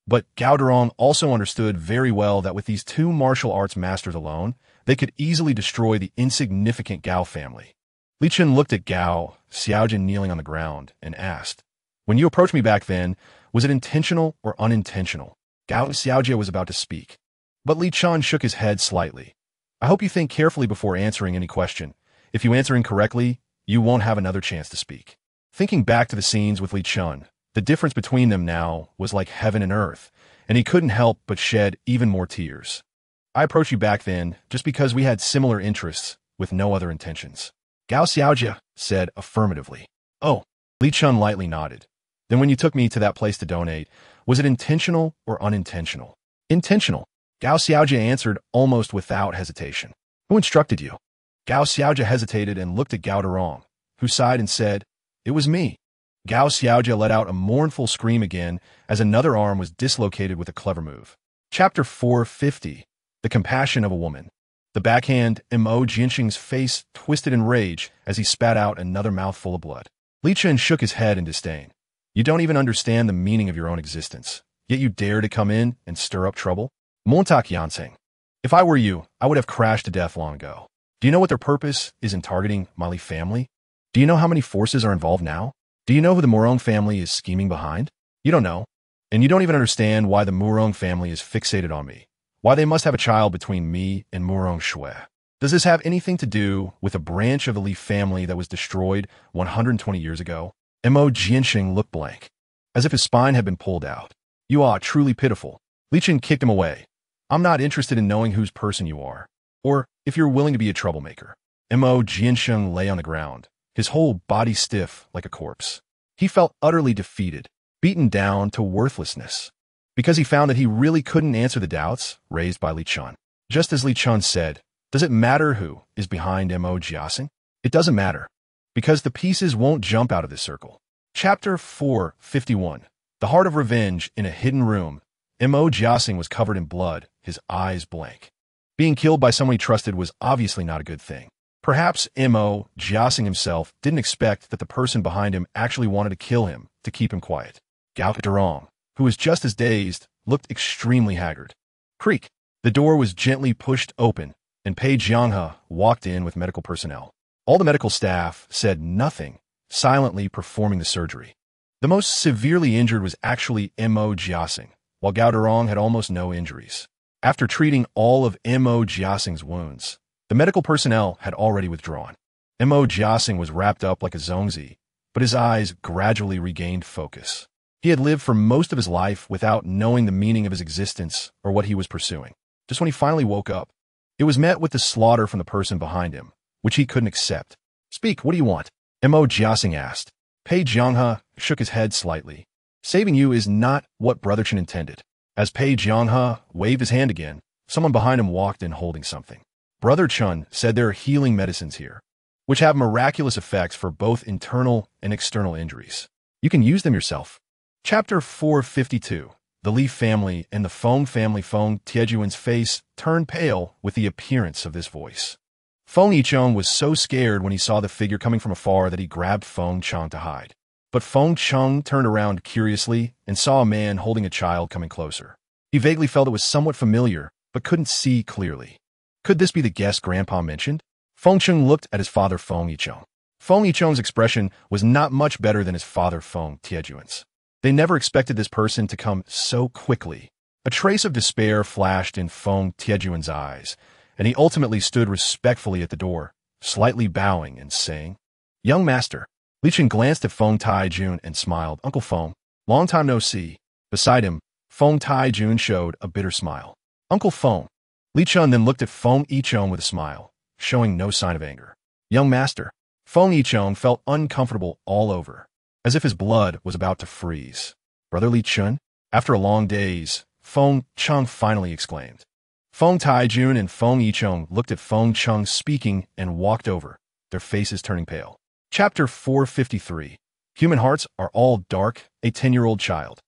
But Gao Durong also understood very well that with these two martial arts masters alone, they could easily destroy the insignificant Gao family. Li Chen looked at Gao Xiaojie kneeling on the ground and asked, when you approached me back then, was it intentional or unintentional? Gao Xiaojie was about to speak, but Li Chen shook his head slightly. I hope you think carefully before answering any question. If you answer incorrectly, you won't have another chance to speak. Thinking back to the scenes with Li Chen, the difference between them now was like heaven and earth, and he couldn't help but shed even more tears. I approached you back then just because we had similar interests with no other intentions. Gao Xiaojie said affirmatively. Oh, Li Chen lightly nodded. Then when you took me to that place to donate, was it intentional or unintentional? Intentional. Gao Xiaojie answered almost without hesitation. Who instructed you? Gao Xiaojie hesitated and looked at Gao Durong, who sighed and said, it was me. Gao Xiaojie let out a mournful scream again as another arm was dislocated with a clever move. Chapter 450. The Compassion of a Woman. The backhand Mo Jiansheng's face twisted in rage as he spat out another mouthful of blood. Li Chen shook his head in disdain. You don't even understand the meaning of your own existence, yet you dare to come in and stir up trouble? Montak Yansing. If I were you, I would have crashed to death long ago. Do you know what their purpose is in targeting my Li family? Do you know how many forces are involved now? Do you know who the Murong family is scheming behind? You don't know. And you don't even understand why the Murong family is fixated on me. Why they must have a child between me and Murong Shui. Does this have anything to do with a branch of the Li family that was destroyed 120 years ago? Mo Jiansheng looked blank, as if his spine had been pulled out. You are truly pitiful. Li Chen kicked him away. I'm not interested in knowing whose person you are, or if you're willing to be a troublemaker. Mo Jiansheng lay on the ground, his whole body stiff like a corpse. He felt utterly defeated, beaten down to worthlessness, because he found that he really couldn't answer the doubts raised by Li Chen. Just as Li Chen said, does it matter who is behind Mo Jiasing? It doesn't matter, because the pieces won't jump out of this circle. Chapter 451. The Heart of Revenge in a Hidden Room. Mo Jiasing was covered in blood, his eyes blank. Being killed by someone he trusted was obviously not a good thing. Perhaps Mo Jiasing himself didn't expect that the person behind him actually wanted to kill him to keep him quiet. Gao Durong, who was just as dazed, looked extremely haggard. Creak. The door was gently pushed open, and Pei Jianghe walked in with medical personnel. All the medical staff said nothing, silently performing the surgery. The most severely injured was actually Mo Jiasing, while Gao Durong had almost no injuries. After treating all of Mo Jiasing's wounds, the medical personnel had already withdrawn. Mo Jiasing was wrapped up like a zongzi, but his eyes gradually regained focus. He had lived for most of his life without knowing the meaning of his existence or what he was pursuing. Just when he finally woke up, it was met with the slaughter from the person behind him, which he couldn't accept. Speak, what do you want? Mo Jiasing asked. Pei Jianghe shook his head slightly. Saving you is not what Brother Chen intended. As Page Yonghe waved his hand again, someone behind him walked in holding something. Brother Chun said there are healing medicines here, which have miraculous effects for both internal and external injuries. You can use them yourself. Chapter 452. The Li family and the Feng family. Feng Tiejuan's face turned pale with the appearance of this voice. Feng Yicheng was so scared when he saw the figure coming from afar that he grabbed Feng Cheng to hide. But Feng Cheng turned around curiously and saw a man holding a child coming closer. He vaguely felt it was somewhat familiar, but couldn't see clearly. Could this be the guest Grandpa mentioned? Feng Cheng looked at his father Feng Yicheng. Feng Yicheng's expression was not much better than his father Feng Tiejuan's. They never expected this person to come so quickly. A trace of despair flashed in Feng Tiejuan's eyes, and he ultimately stood respectfully at the door, slightly bowing and saying, "Young master." Li Chen glanced at Feng Taijun and smiled. "Uncle Feng, long time no see." Beside him, Feng Taijun showed a bitter smile. "Uncle Feng." Li Chen then looked at Feng Yicheng with a smile, showing no sign of anger. "Young master." Feng Yicheng felt uncomfortable all over, as if his blood was about to freeze. "Brother Li Chen?" After a long daze, Feng Cheng finally exclaimed. Feng Taijun and Feng Yicheng looked at Feng Cheng speaking and walked over, their faces turning pale. Chapter 453. Human hearts are all dark. A 10-year-old child,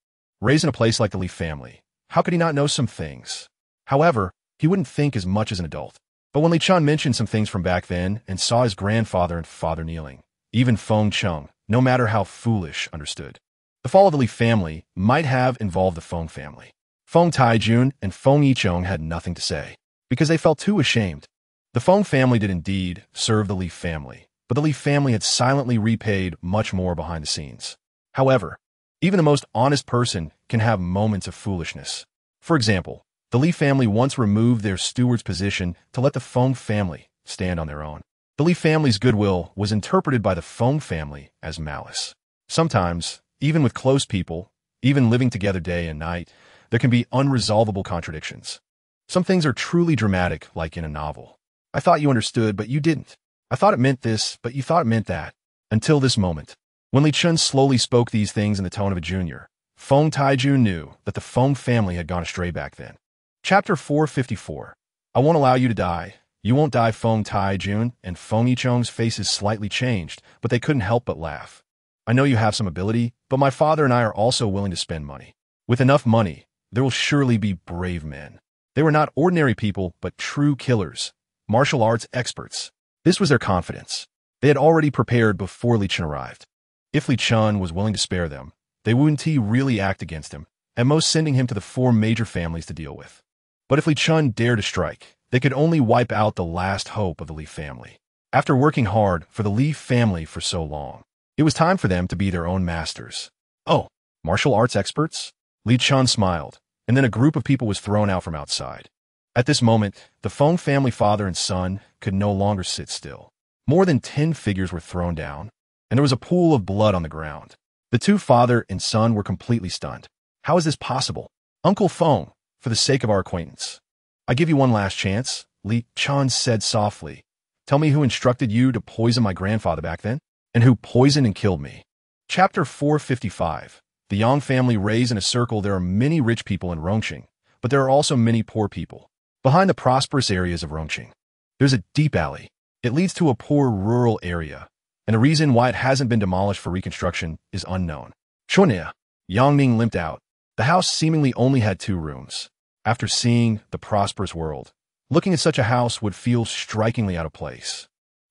raised in a place like the Li family. How could he not know some things? However, he wouldn't think as much as an adult. But when Li Chen mentioned some things from back then and saw his grandfather and father kneeling, even Feng Cheng, no matter how foolish, understood. The fall of the Li family might have involved the Feng family. Feng Taijun and Feng Yicheng had nothing to say, because they felt too ashamed. The Feng family did indeed serve the Li family, but the Li family had silently repaid much more behind the scenes. However, even the most honest person can have moments of foolishness. For example, the Li family once removed their steward's position to let the Feng family stand on their own. The Li family's goodwill was interpreted by the Feng family as malice. Sometimes, even with close people, even living together day and night, there can be unresolvable contradictions. Some things are truly dramatic, like in a novel. I thought you understood, but you didn't. I thought it meant this, but you thought it meant that. Until this moment. When Li Chen slowly spoke these things in the tone of a junior, Feng Taijun knew that the Feng family had gone astray back then. Chapter 454. I won't allow you to die. You won't die. Feng Taijun and Feng Yicheng's faces slightly changed, but they couldn't help but laugh. I know you have some ability, but my father and I are also willing to spend money. With enough money, there will surely be brave men. They were not ordinary people, but true killers, martial arts experts. This was their confidence. They had already prepared before Li Chen arrived. If Li Chen was willing to spare them, they wouldn't really act against him, at most sending him to the 4 major families to deal with. But if Li Chen dared to strike, they could only wipe out the last hope of the Li family. After working hard for the Li family for so long, it was time for them to be their own masters. Oh, martial arts experts? Li Chen smiled, and then a group of people was thrown out from outside. At this moment, the Feng family father and son could no longer sit still. More than 10 figures were thrown down, and there was a pool of blood on the ground. The 2 father and son were completely stunned. How is this possible? Uncle Feng, for the sake of our acquaintance, I give you one last chance, Li Chen said softly. Tell me who instructed you to poison my grandfather back then, and who poisoned and killed me. Chapter 455. The Yang family raised in a circle. There are many rich people in Rongqing, but there are also many poor people. Behind the prosperous areas of Rongqing, there's a deep alley. It leads to a poor rural area, and the reason why it hasn't been demolished for reconstruction is unknown. Chunia, Yang Ning limped out. The house seemingly only had 2 rooms. After seeing the prosperous world, looking at such a house would feel strikingly out of place.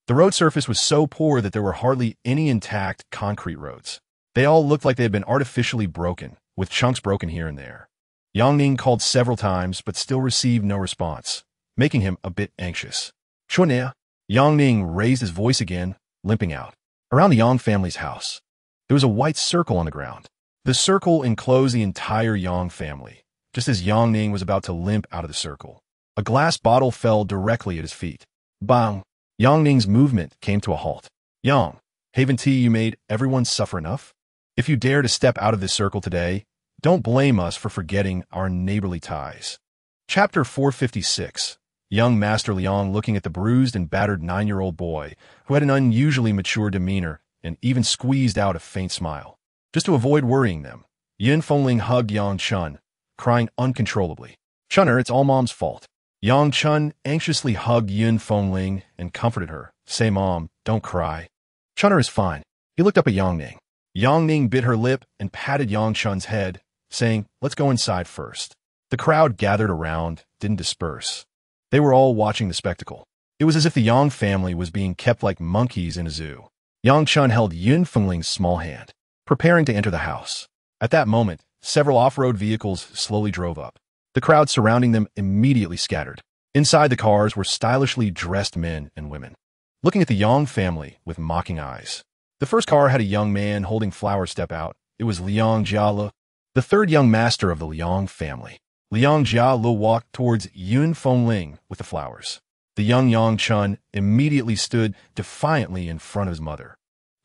The road surface was so poor that there were hardly any intact concrete roads. They all looked like they had been artificially broken, with chunks broken here and there. Yang Ning called several times, but still received no response, making him a bit anxious. Chunia, Yang Ning raised his voice again, limping out. Around the Yang family's house, there was a white circle on the ground. The circle enclosed the entire Yang family. Just as Yang Ning was about to limp out of the circle, a glass bottle fell directly at his feet. Bang! Yang Ning's movement came to a halt. Yang, haven't you made everyone suffer enough? If you dare to step out of this circle today, don't blame us for forgetting our neighborly ties. Chapter 456. Young Master Liang looking at the bruised and battered 9-year-old boy, who had an unusually mature demeanor and even squeezed out a faint smile. Just to avoid worrying them, Yin Fengling hugged Yang Chen, crying uncontrollably. "Chunner, it's all Mom's fault." Yang Chun anxiously hugged Yun Fengling and comforted her. "Say, Mom, don't cry. Chunner is fine." He looked up at Yang Ning. Yang Ning bit her lip and patted Yang Chun's head, saying, "Let's go inside first." The crowd gathered around, didn't disperse. They were all watching the spectacle. It was as if the Yang family was being kept like monkeys in a zoo. Yang Chun held Yun Fengling's small hand, preparing to enter the house. At that moment, several off-road vehicles slowly drove up. The crowd surrounding them immediately scattered. Inside the cars were stylishly dressed men and women, looking at the Yang family with mocking eyes. The first car had a young man holding flowers step out. It was Liang Jiale, the third young master of the Liang family. Liang Jiale walked towards Yun Fengling with the flowers. The young Yang Chun immediately stood defiantly in front of his mother,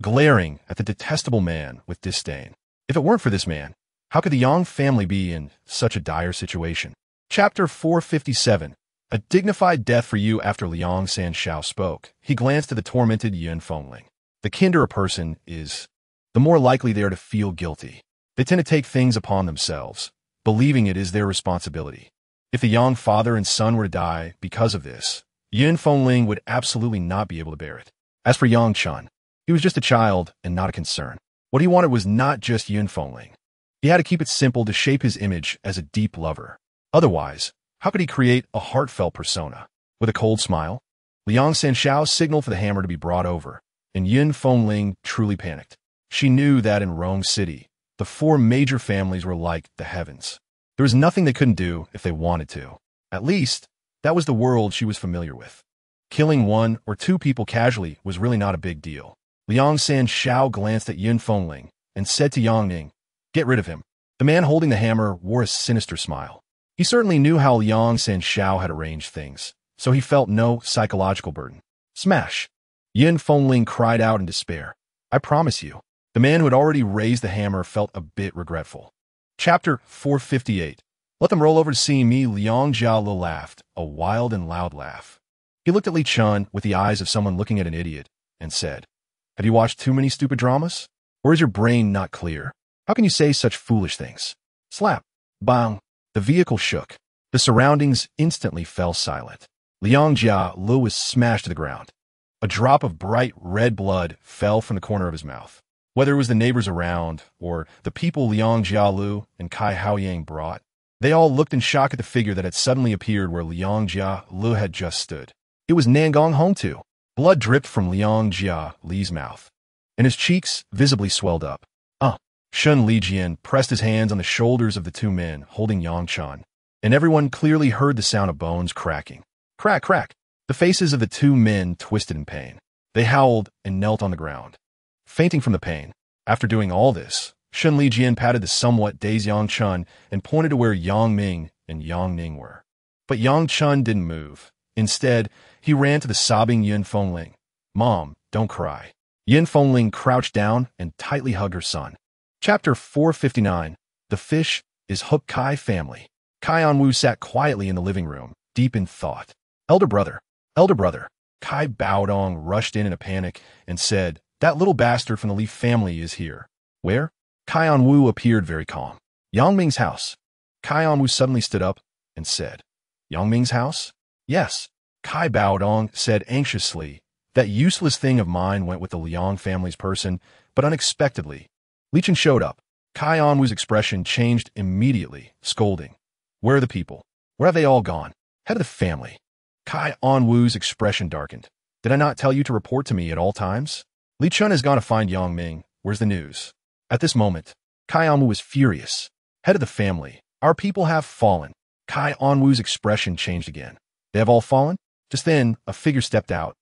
glaring at the detestable man with disdain. If it weren't for this man, how could the Yang family be in such a dire situation? Chapter 457. A dignified death for you. After Liang Sanshao spoke, he glanced at the tormented Yun Fengling. The kinder a person is, the more likely they are to feel guilty. They tend to take things upon themselves, believing it is their responsibility. If the Yang father and son were to die because of this, Yun Fengling would absolutely not be able to bear it. As for Yang Chun, he was just a child and not a concern. What he wanted was not just Yun Fengling. He had to keep it simple to shape his image as a deep lover. Otherwise, how could he create a heartfelt persona? With a cold smile, Liang Sanshao signaled for the hammer to be brought over, and Yun Fengling truly panicked. She knew that in Rome City, the four major families were like the heavens. There was nothing they couldn't do if they wanted to. At least, that was the world she was familiar with. Killing one or two people casually was really not a big deal. Liang Sanshao glanced at Yun Fengling and said to Yang Ning, "Get rid of him." The man holding the hammer wore a sinister smile. He certainly knew how Liang Sanshao had arranged things, so he felt no psychological burden. Smash! Yun Fengling cried out in despair. "I promise you." The man who had already raised the hammer felt a bit regretful. Chapter 458. Let them roll over to see me. Liang Jiale laughed, a wild and loud laugh. He looked at Li Chen with the eyes of someone looking at an idiot and said, "Have you watched too many stupid dramas? Or is your brain not clear? How can you say such foolish things?" Slap. Bang. The vehicle shook. The surroundings instantly fell silent. Liang Jiale was smashed to the ground. A drop of bright red blood fell from the corner of his mouth. Whether it was the neighbors around or the people Liang Jiale and Kai Haoyang brought, they all looked in shock at the figure that had suddenly appeared where Liang Jiale had just stood. It was Nangong Hongtu. Blood dripped from Liang Jiale's mouth, and his cheeks visibly swelled up. Shun Lijian pressed his hands on the shoulders of the two men holding Yang Chun, and everyone clearly heard the sound of bones cracking. Crack, crack. The faces of the two men twisted in pain. They howled and knelt on the ground, fainting from the pain. After doing all this, Shun Lijian patted the somewhat dazed Yang Chun and pointed to where Yang Ming and Yang Ning were. But Yang Chun didn't move. Instead, he ran to the sobbing Yun Fengling. "Mom, don't cry." Yun Fengling crouched down and tightly hugged her son. Chapter 459. The fish is Hook Kai family. Kai Anwu sat quietly in the living room, deep in thought. Elder brother. Kai Baodong rushed in a panic and said, "That little bastard from the Li family is here." "Where?" Kai Anwu appeared very calm. "Yang Ming's house." Kai Anwu suddenly stood up and said, "Yang Ming's house?" "Yes." Kai Baodong said anxiously, "That useless thing of mine went with the Liang family's person, but unexpectedly, Li Chen showed up." Kai Anwu's expression changed immediately, scolding. "Where are the people? Where have they all gone? Head of the family." Kai Anwu's expression darkened. "Did I not tell you to report to me at all times?" "Li Chen has gone to find Yang Ming. Where's the news?" At this moment, Kai Anwu was furious. "Head of the family, our people have fallen." Kai Anwu's expression changed again. "They have all fallen?" Just then, a figure stepped out,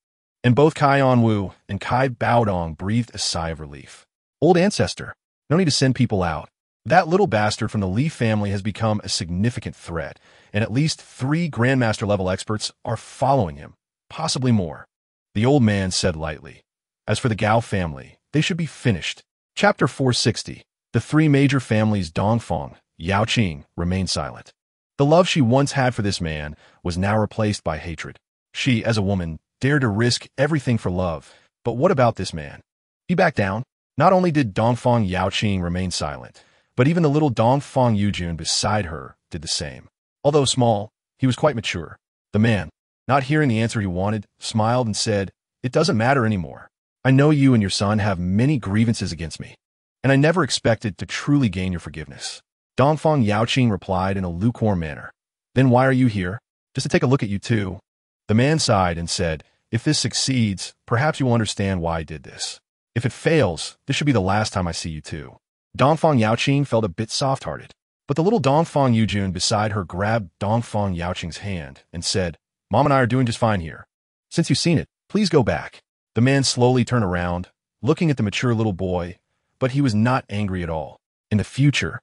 and both Kai Anwu and Kai Baodong breathed a sigh of relief. "Old ancestor, no need to send people out. That little bastard from the Li family has become a significant threat, and at least 3 Grandmaster-level experts are following him, possibly more." The old man said lightly, "As for the Gao family, they should be finished." Chapter 460. The 3 major families Dongfang, Yaoqing, remained silent. The love she once had for this man was now replaced by hatred. She, as a woman, dared to risk everything for love, but what about this man? He backed down. Not only did Dongfang Yaoqing remain silent, but even the little Dongfang Yujun beside her did the same. Although small, he was quite mature. The man, not hearing the answer he wanted, smiled and said, "It doesn't matter anymore. I know you and your son have many grievances against me, and I never expected to truly gain your forgiveness." Dongfang Yaoqing replied in a lukewarm manner. "Then why are you here? Just to take a look at you too." The man sighed and said, "If this succeeds, perhaps you will understand why I did this. If it fails, this should be the last time I see you too." Dongfang Yaoqing felt a bit soft-hearted, but the little Dongfang Yujun beside her grabbed Dongfang Yaoqing's hand and said, "Mom and I are doing just fine here. Since you've seen it, please go back." The man slowly turned around, looking at the mature little boy, but he was not angry at all. "In the future,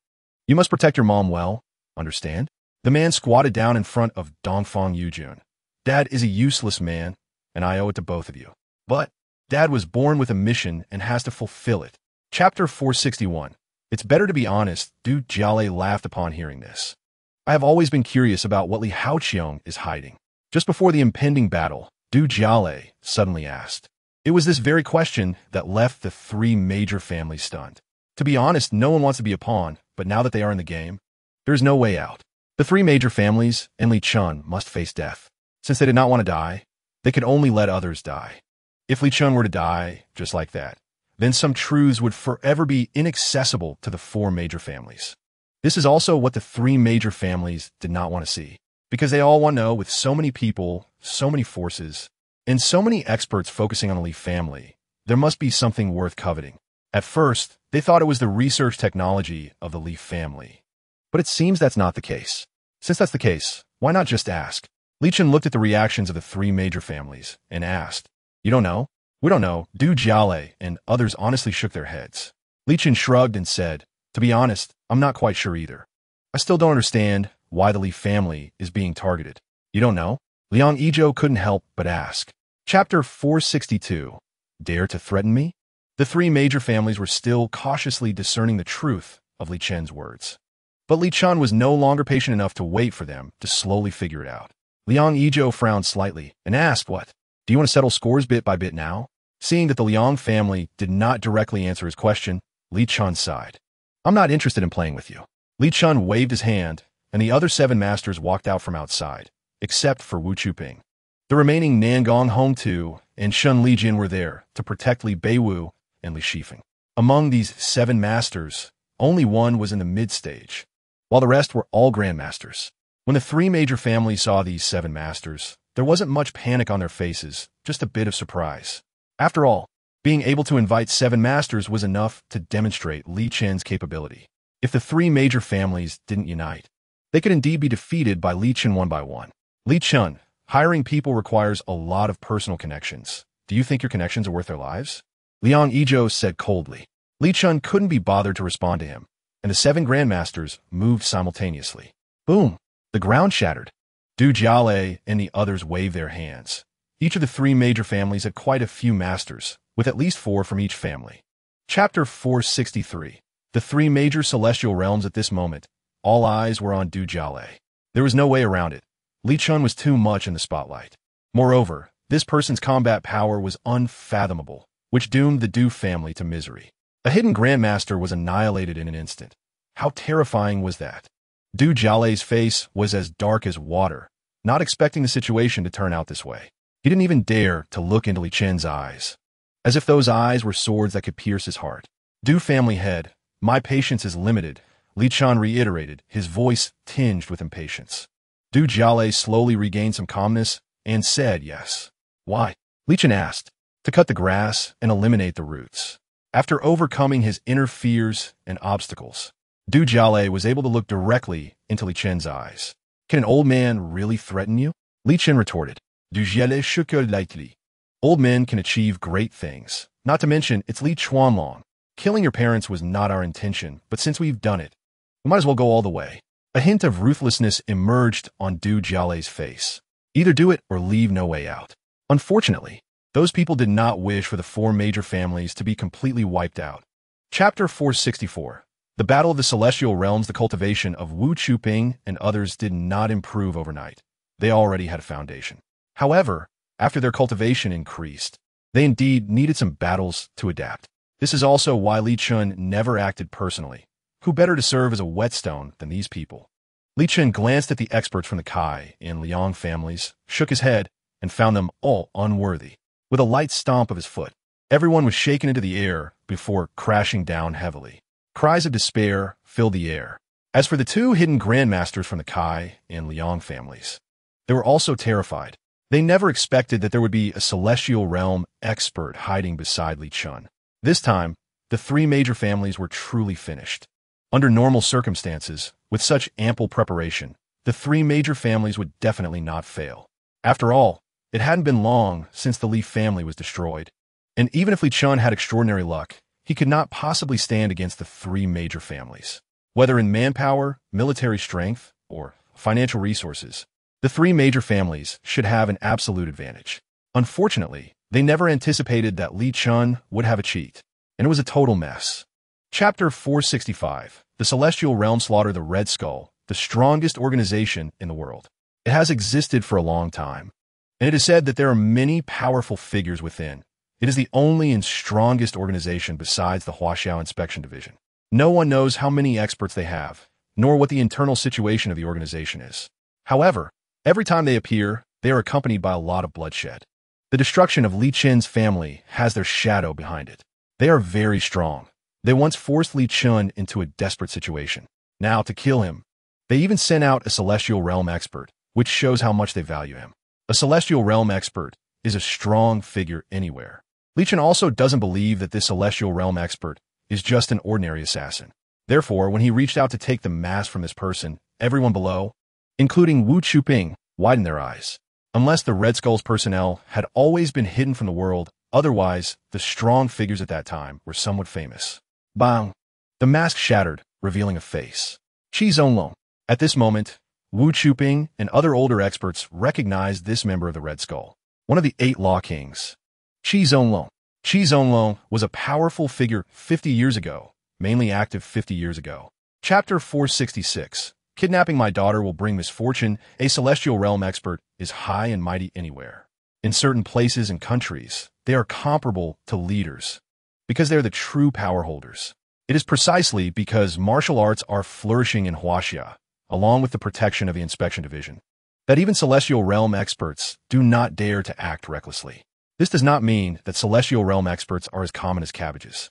you must protect your mom well, understand?" The man squatted down in front of Dongfang Yujun. "Dad is a useless man, and I owe it to both of you. But Dad was born with a mission and has to fulfill it." Chapter 461. It's better to be honest, Du Jiale laughed upon hearing this. "I have always been curious about what Li Haoqiong is hiding." Just before the impending battle, Du Jiale suddenly asked. It was this very question that left the three major families stunned. To be honest, no one wants to be a pawn, but now that they are in the game, there is no way out. The three major families and Li Chen must face death. Since they did not want to die, they could only let others die. If Li Chen were to die, just like that, then some truths would forever be inaccessible to the four major families. This is also what the three major families did not want to see, because they all want to know, with so many people, so many forces, and so many experts focusing on the Li family, there must be something worth coveting. At first, they thought it was the research technology of the Li family. But it seems that's not the case. Since that's the case, why not just ask? Li Chen looked at the reactions of the three major families and asked, "You don't know?" "We don't know." Du Jiale and others honestly shook their heads. Li Chen shrugged and said, "To be honest, I'm not quite sure either. I still don't understand why the Li family is being targeted." "You don't know?" Liang Yizhou couldn't help but ask. Chapter 462. Dare to threaten me? The three major families were still cautiously discerning the truth of Li Chen's words. But Li Chen was no longer patient enough to wait for them to slowly figure it out. Liang Yizhou frowned slightly and asked, "What? Do you want to settle scores bit by bit now?" Seeing that the Liang family did not directly answer his question, Li Chen sighed. "I'm not interested in playing with you." Li Chen waved his hand, and the other seven masters walked out from outside, except for Wu Chuping. The remaining Nangong Hongtu and Shun Lijin were there to protect Li Beiwu and Li Shifeng. Among these seven masters, only one was in the mid-stage, while the rest were all grandmasters. When the three major families saw these seven masters, there wasn't much panic on their faces, just a bit of surprise. After all, being able to invite seven masters was enough to demonstrate Li Chen's capability. If the three major families didn't unite, they could indeed be defeated by Li Chen one by one. Li Chen, hiring people requires a lot of personal connections. Do you think your connections are worth their lives? Liang Yizhou said coldly. Li Chen couldn't be bothered to respond to him, and the seven grandmasters moved simultaneously. Boom! The ground shattered. Du Jiale and the others waved their hands. Each of the three major families had quite a few masters, with at least 4 from each family. Chapter 463. The three major celestial realms at this moment. All eyes were on Du Jiale. There was no way around it. Li Chen was too much in the spotlight. Moreover, this person's combat power was unfathomable, which doomed the Du family to misery. A hidden grandmaster was annihilated in an instant. How terrifying was that? Du Jiale's face was as dark as water, not expecting the situation to turn out this way. He didn't even dare to look into Li Chen's eyes, as if those eyes were swords that could pierce his heart. Du family head, my patience is limited, Li Chen reiterated, his voice tinged with impatience. Du Jiale slowly regained some calmness and said yes. Why? Li Chen asked. To cut the grass and eliminate the roots. After overcoming his inner fears and obstacles, Du Jiale was able to look directly into Li Chen's eyes. Can an old man really threaten you? Li Chen retorted. Du Jiale shook lightly. Old men can achieve great things. Not to mention, it's Li Chuanlong. Killing your parents was not our intention, but since we've done it, we might as well go all the way. A hint of ruthlessness emerged on Du Jiale's face. Either do it or leave no way out. Unfortunately, those people did not wish for the 4 major families to be completely wiped out. Chapter 464. The Battle of the Celestial Realms. The cultivation of Wu Chuping and others did not improve overnight. They already had a foundation. However, after their cultivation increased, they indeed needed some battles to adapt. This is also why Li Chen never acted personally. Who better to serve as a whetstone than these people? Li Chen glanced at the experts from the Kai and Liang families, shook his head, and found them all unworthy. With a light stomp of his foot, everyone was shaken into the air before crashing down heavily. Cries of despair filled the air. As for the two hidden grandmasters from the Kai and Liang families, they were also terrified. They never expected that there would be a celestial realm expert hiding beside Li Chen. This time, the three major families were truly finished. Under normal circumstances, with such ample preparation, the three major families would definitely not fail. After all, it hadn't been long since the Li family was destroyed. And even if Li Chen had extraordinary luck, he could not possibly stand against the three major families. Whether in manpower, military strength, or financial resources, the three major families should have an absolute advantage. Unfortunately, they never anticipated that Li Chen would have a cheat, and it was a total mess. Chapter 465. The Celestial Realm Slaughter the Red Skull, the strongest organization in the world. It has existed for a long time, and it is said that there are many powerful figures within. It is the only and strongest organization besides the Huaxiao Inspection Division. No one knows how many experts they have, nor what the internal situation of the organization is. However, every time they appear, they are accompanied by a lot of bloodshed. The destruction of Li Chen's family has their shadow behind it. They are very strong. They once forced Li Chen into a desperate situation. Now, to kill him, they even sent out a Celestial Realm expert, which shows how much they value him. A Celestial Realm expert is a strong figure anywhere. Li Chen also doesn't believe that this Celestial Realm expert is just an ordinary assassin. Therefore, when he reached out to take the mask from this person, everyone below, including Wu Chuping, widened their eyes. Unless the Red Skull's personnel had always been hidden from the world, otherwise, the strong figures at that time were somewhat famous. Bang! The mask shattered, revealing a face. Qi Zonglong. At this moment, Wu Chuping and other older experts recognized this member of the Red Skull, one of the 8 Law Kings. Qi Zonglong. Qi Zonglong was a powerful figure 50 years ago, mainly active 50 years ago. Chapter 466. Kidnapping my daughter will bring misfortune. A Celestial Realm expert is high and mighty anywhere. In certain places and countries, they are comparable to leaders, because they are the true power holders. It is precisely because martial arts are flourishing in Huaxia, along with the protection of the Inspection Division, that even Celestial Realm experts do not dare to act recklessly. This does not mean that Celestial Realm experts are as common as cabbages.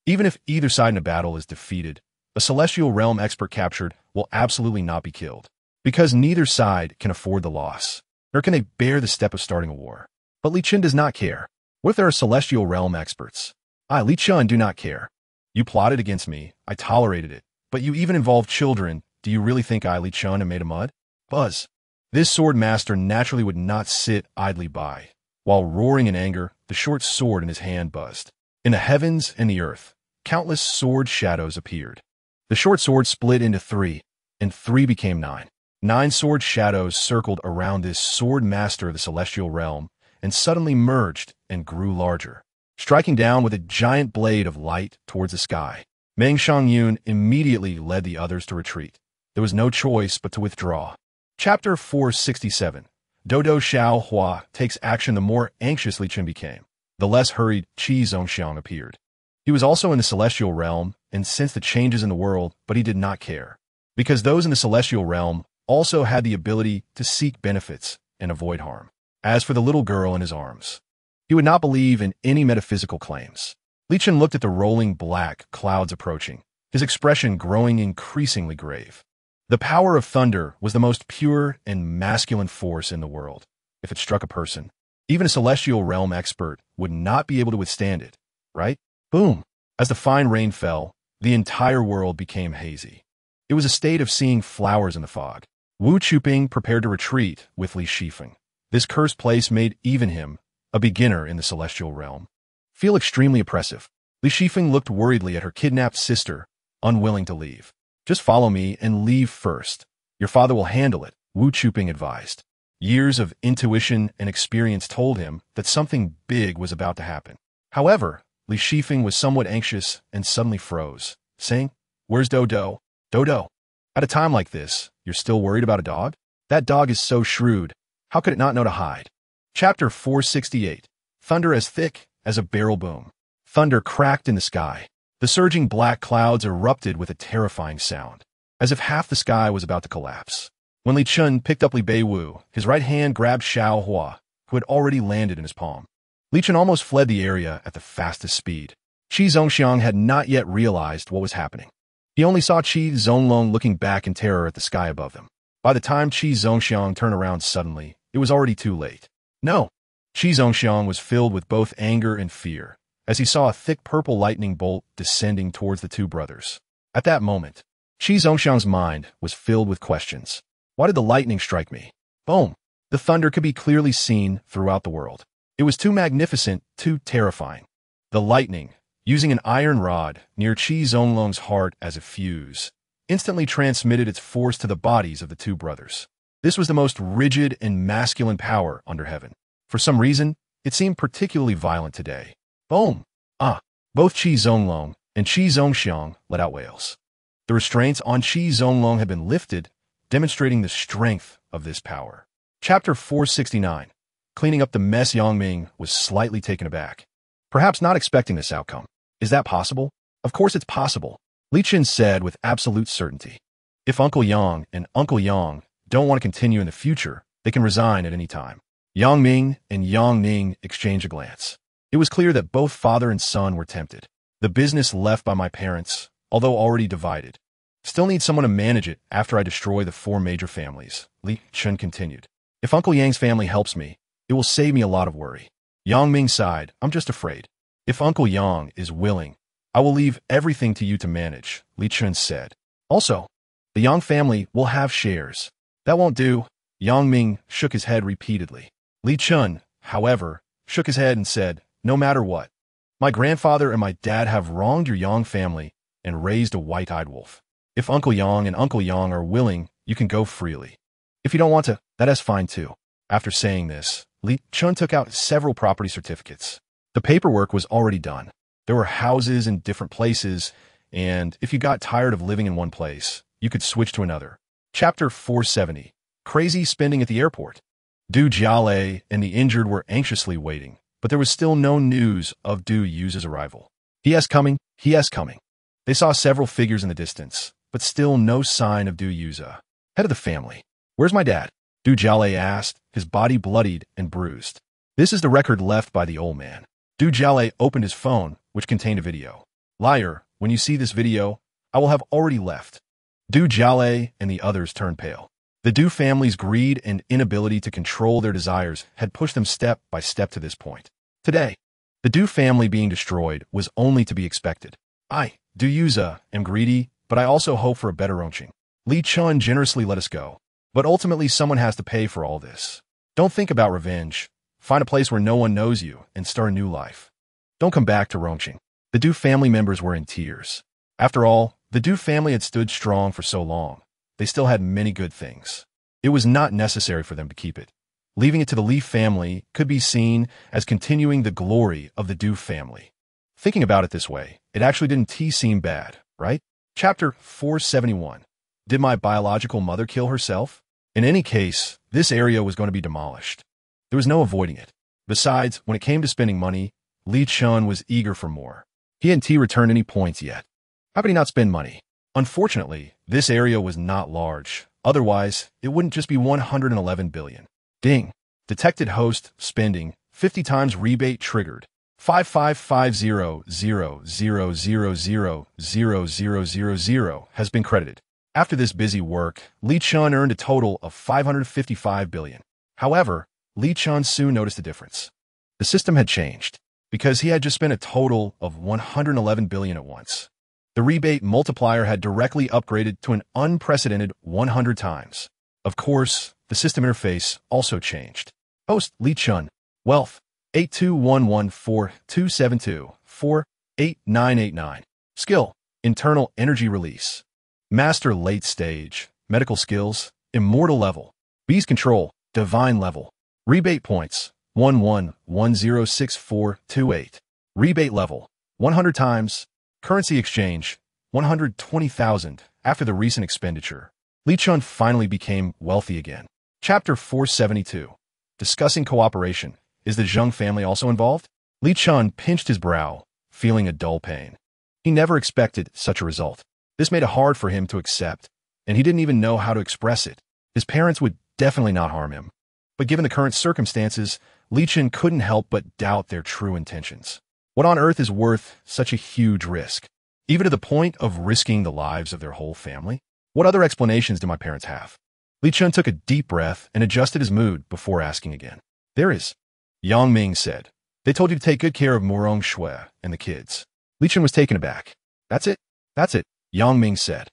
Even if either side in a battle is defeated, a Celestial Realm expert captured will absolutely not be killed, because neither side can afford the loss, nor can they bear the step of starting a war. But Li Chen does not care. What if there are Celestial Realm experts? I, Li Chen, do not care. You plotted against me, I tolerated it, but you even involved children. Do you really think I, Li Chen, am made of mud? Buzz. This sword master naturally would not sit idly by. While roaring in anger, the short sword in his hand buzzed. In the heavens and the earth, countless sword shadows appeared. The short sword split into 3, and 3 became 9. 9 sword shadows circled around this sword master of the Celestial Realm, and suddenly merged and grew larger, striking down with a giant blade of light towards the sky. Meng Shangyun immediately led the others to retreat. There was no choice but to withdraw. Chapter 467. Dodo Xiao Hua takes action. The more anxious Li Chen became, the less hurried Qi Zongxiang appeared. He was also in the Celestial Realm and sensed the changes in the world, but he did not care, because those in the Celestial Realm also had the ability to seek benefits and avoid harm. As for the little girl in his arms, he would not believe in any metaphysical claims. Li Chen looked at the rolling black clouds approaching, his expression growing increasingly grave. The power of thunder was the most pure and masculine force in the world. If it struck a person, even a Celestial Realm expert would not be able to withstand it, right? Boom! As the fine rain fell, the entire world became hazy. It was a state of seeing flowers in the fog. Wu Chuping prepared to retreat with Li Shifeng. This cursed place made even him, a beginner in the Celestial Realm, feel extremely oppressive. Li Shifeng looked worriedly at her kidnapped sister, unwilling to leave. Just follow me and leave first. Your father will handle it, Wu Chuping advised. Years of intuition and experience told him that something big was about to happen. However, Li Shifeng was somewhat anxious and suddenly froze, saying, "Where's Dodo? Dodo? At a time like this, you're still worried about a dog? That dog is so shrewd. How could it not know to hide?" Chapter 468. Thunder as thick as a barrel boom. Thunder cracked in the sky. The surging black clouds erupted with a terrifying sound. as if half the sky was about to collapse. When Li Chen picked up Li Beiwu, his right hand grabbed Xiao Hua, who had already landed in his palm. Li Chen almost fled the area at the fastest speed. Qi Zongxiang had not yet realized what was happening. He only saw Qi Zonglong looking back in terror at the sky above them. By the time Qi Zongxiang turned around suddenly, it was already too late. No! Qi Zongxiang was filled with both anger and fear, as he saw a thick purple lightning bolt descending towards the two brothers. At that moment, Qi Zongxiang's mind was filled with questions. Why did the lightning strike me? Boom! The thunder could be clearly seen throughout the world. It was too magnificent, too terrifying. The lightning, using an iron rod near Qi Zonglong's heart as a fuse, instantly transmitted its force to the bodies of the two brothers. This was the most rigid and masculine power under heaven. For some reason, it seemed particularly violent today. Boom! Both Qi Zonglong and Qi Zongxiang let out wails. The restraints on Qi Zonglong had been lifted, demonstrating the strength of this power. Chapter 469. Cleaning up the mess. Yang Ming was slightly taken aback. Perhaps not expecting this outcome. Is that possible? Of course it's possible, Li Chen said with absolute certainty. If Uncle Yang and Uncle Yang don't want to continue in the future, they can resign at any time. Yang Ming and Yang Ning exchanged a glance. It was clear that both father and son were tempted. The business left by my parents, although already divided, still needs someone to manage it after I destroy the 4 major families, Li Chen continued. If Uncle Yang's family helps me, it will save me a lot of worry. Yang Ming sighed. I'm just afraid. If Uncle Yang is willing, I will leave everything to you to manage, Li Chen said. Also, the Yang family will have shares. That won't do. Yang Ming shook his head repeatedly. Li Chen, however, shook his head and said, no matter what, my grandfather and my dad have wronged your Yang family and raised a white-eyed wolf. If Uncle Yang and Uncle Yang are willing, you can go freely. If you don't want to, that is fine too. After saying this, Li Chen took out several property certificates. The paperwork was already done. There were houses in different places, and if you got tired of living in one place, you could switch to another. Chapter 470. Crazy spending at the airport. Du Jialei and the injured were anxiously waiting, but there was still no news of Du Yu's arrival. He is coming. They saw several figures in the distance, but still no sign of Du Yu's head of the family. Where's my dad? Du Jialei asked, his body bloodied and bruised. This is the record left by the old man. Du Jialei opened his phone, which contained a video. Liar, when you see this video, I will have already left. Du Jialei and the others turned pale. The Du family's greed and inability to control their desires had pushed them step by step to this point. Today, the Du family being destroyed was only to be expected. I, Du Yuza, am greedy, but I also hope for a better Rongqing. Li Chen generously let us go. But ultimately someone has to pay for all this. Don't think about revenge. Find a place where no one knows you and start a new life. Don't come back to Rongqing. The Du family members were in tears. After all, the Du family had stood strong for so long. They still had many good things. It was not necessary for them to keep it. Leaving it to the Li family could be seen as continuing the glory of the Du family. Thinking about it this way, it actually didn't seem bad, right? Chapter 471. Did my biological mother kill herself? In any case, this area was going to be demolished. There was no avoiding it. Besides, when it came to spending money, Li Chen was eager for more. He hadn't returned any points yet. How could he not spend money? Unfortunately, this area was not large. Otherwise, it wouldn't just be 111 billion. Ding. Detected host spending 50 times rebate triggered. 555000000000 has been credited. After this busy work, Li Chen earned a total of 555 billion. However, Li Chen soon noticed a difference. The system had changed, because he had just spent a total of 111 billion at once. The rebate multiplier had directly upgraded to an unprecedented 100 times. Of course, the system interface also changed. Host Li Chen. Wealth 82114272488989. Skill Internal Energy Release. Master Late Stage. Medical Skills Immortal Level. Beast Control Divine Level. Rebate Points 11106428. Rebate Level 100 times. Currency Exchange 120,000. After the recent expenditure, Li Chen finally became wealthy again. Chapter 472. Discussing cooperation. Is the Zheng family also involved? Li Chen pinched his brow, feeling a dull pain. He never expected such a result. This made it hard for him to accept, and he didn't even know how to express it. His parents would definitely not harm him. But given the current circumstances, Li Chen couldn't help but doubt their true intentions. What on earth is worth such a huge risk? Even to the point of risking the lives of their whole family? What other explanations do my parents have? Li Chen took a deep breath and adjusted his mood before asking again. There is. Yang Ming said. They told you to take good care of Murong Shui and the kids. Li Chen was taken aback. That's it? That's it, Yang Ming said.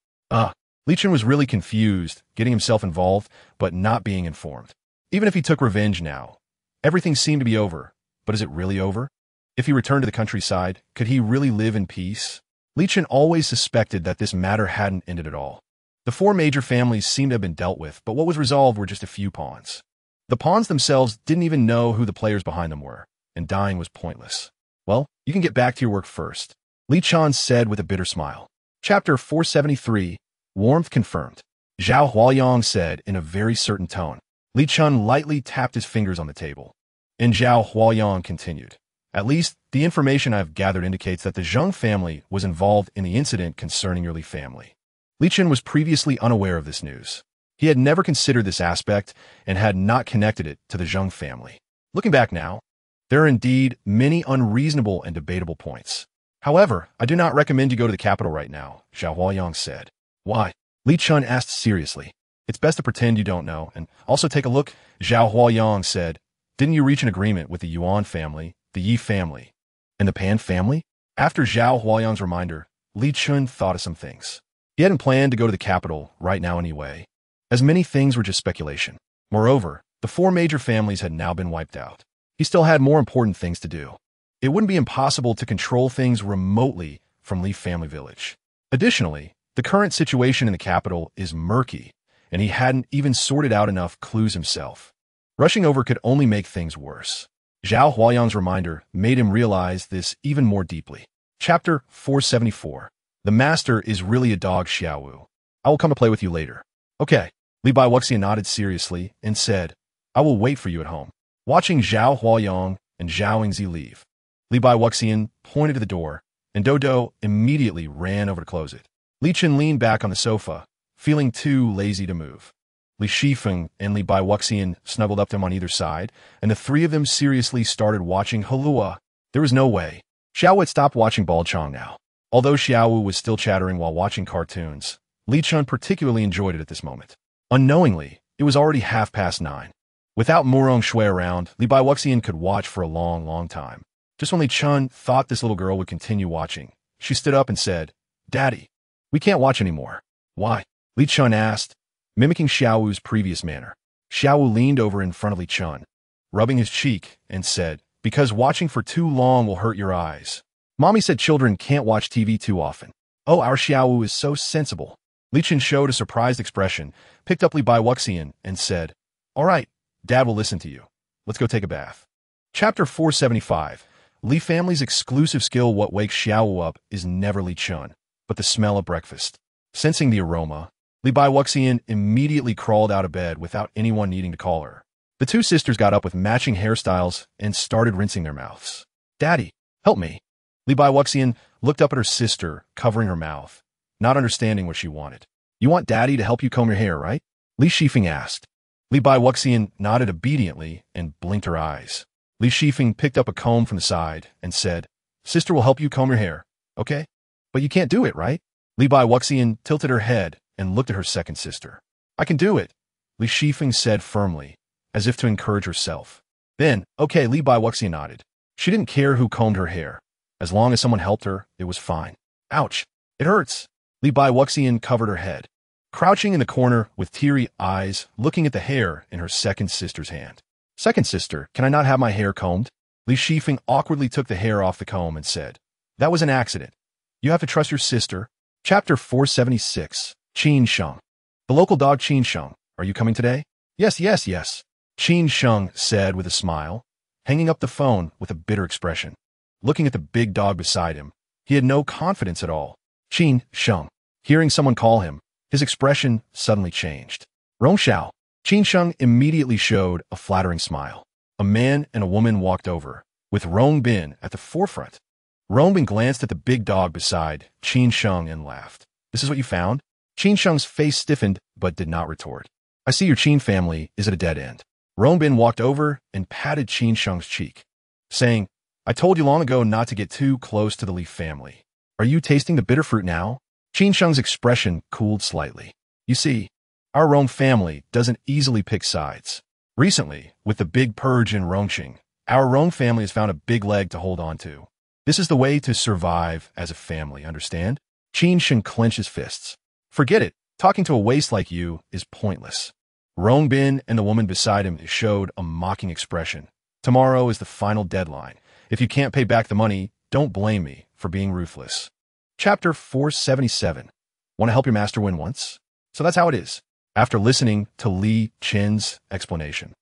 Li Chen was really confused, getting himself involved, but not being informed. Even if he took revenge now, everything seemed to be over. But is it really over? If he returned to the countryside, could he really live in peace? Li Chen always suspected that this matter hadn't ended at all. The four major families seemed to have been dealt with, but what was resolved were just a few pawns. The pawns themselves didn't even know who the players behind them were, and dying was pointless. Well, you can get back to your work first, Li Chen said with a bitter smile. Chapter 473, Warmth Confirmed. Zhao Huayang said in a very certain tone. Li Chen lightly tapped his fingers on the table. And Zhao Huayang continued. At least, the information I've gathered indicates that the Zheng family was involved in the incident concerning your Li family. Li Chen was previously unaware of this news. He had never considered this aspect and had not connected it to the Zheng family. Looking back now, there are indeed many unreasonable and debatable points. However, I do not recommend you go to the capital right now, Zhao Huayang said. Why? Li Chen asked seriously. It's best to pretend you don't know, and also take a look, Zhao Huayang said. Didn't you reach an agreement with the Yuan family, the Yi family, and the Pan family? After Zhao Huayang's reminder, Li Chen thought of some things. He hadn't planned to go to the capital right now anyway, as many things were just speculation. Moreover, the four major families had now been wiped out. He still had more important things to do. It wouldn't be impossible to control things remotely from Li family village. Additionally, the current situation in the capital is murky, and he hadn't even sorted out enough clues himself. Rushing over could only make things worse. Zhao Huayang's reminder made him realize this even more deeply. Chapter 474. The master is really a dog, Xiaowu. I will come to play with you later. Okay. Li Baiwuxian nodded seriously and said, I will wait for you at home. Watching Zhao Huayang and Zhao Yingzi leave, Li Baiwuxian pointed to the door, and Dodo immediately ran over to close it. Li Chen leaned back on the sofa, feeling too lazy to move. Li Shifeng and Li Baiwuxian snuggled up to him on either side, and the three of them seriously started watching Halua. There was no way. Xiao had stopped watching Balchong now. Although Xiaowu was still chattering while watching cartoons, Li Chen particularly enjoyed it at this moment. Unknowingly, it was already 9:30. Without Murong Shui around, Li Baiwuxian could watch for a long time. Just when Li Chen thought this little girl would continue watching, she stood up and said, Daddy, we can't watch anymore. Why? Li Chen asked, mimicking Xiaowu's previous manner. Xiaowu leaned over in front of Li Chen, rubbing his cheek, and said, because watching for too long will hurt your eyes. Mommy said children can't watch TV too often. Oh, our Xiaowu is so sensible. Li Chen showed a surprised expression, picked up Li Baiwuxian, and said, All right, Dad will listen to you. Let's go take a bath. Chapter 475. Li family's exclusive skill what wakes Xiaowu up is never Li Chen, but the smell of breakfast. Sensing the aroma, Li Baiwuxian immediately crawled out of bed without anyone needing to call her. The two sisters got up with matching hairstyles and started rinsing their mouths. Daddy, help me. Li Baiwuxian looked up at her sister, covering her mouth, not understanding what she wanted. You want Daddy to help you comb your hair, right? Li Shifeng asked. Li Baiwuxian nodded obediently and blinked her eyes. Li Shifeng picked up a comb from the side and said, Sister will help you comb your hair, okay? But you can't do it, right? Li Baiwuxian tilted her head and looked at her second sister. I can do it, Li Shifeng said firmly, as if to encourage herself. Then, okay, Li Baiwuxian nodded. She didn't care who combed her hair. As long as someone helped her, it was fine. Ouch, it hurts. Li Baiwuxian covered her head, crouching in the corner with teary eyes, looking at the hair in her second sister's hand. Second sister, can I not have my hair combed? Li Shifeng awkwardly took the hair off the comb and said, That was an accident. You have to trust your sister. Chapter 476. Qin Sheng. The local dog Qin Sheng. Are you coming today? Yes. Qin Sheng said with a smile, hanging up the phone with a bitter expression. Looking at the big dog beside him, he had no confidence at all. Qin Sheng. Hearing someone call him, his expression suddenly changed. Rongxiao. Qin Sheng immediately showed a flattering smile. A man and a woman walked over, with Rongbin at the forefront. Rongbin glanced at the big dog beside Qin Sheng and laughed. This is what you found? Qin Sheng's face stiffened but did not retort. I see your Qin family is at a dead end. Rongbin walked over and patted Qin Sheng's cheek, saying, I told you long ago not to get too close to the Li family. Are you tasting the bitter fruit now? Qin Sheng's expression cooled slightly. You see, our Rong family doesn't easily pick sides. Recently, with the big purge in Rongqing, our Rong family has found a big leg to hold on to. This is the way to survive as a family, understand? Qin Sheng clenched his fists. Forget it. Talking to a waste like you is pointless. Rongbin and the woman beside him showed a mocking expression. Tomorrow is the final deadline. If you can't pay back the money, don't blame me for being ruthless. Chapter 477. Want to help your master win once? So that's how it is. After listening to Li Chen's explanation,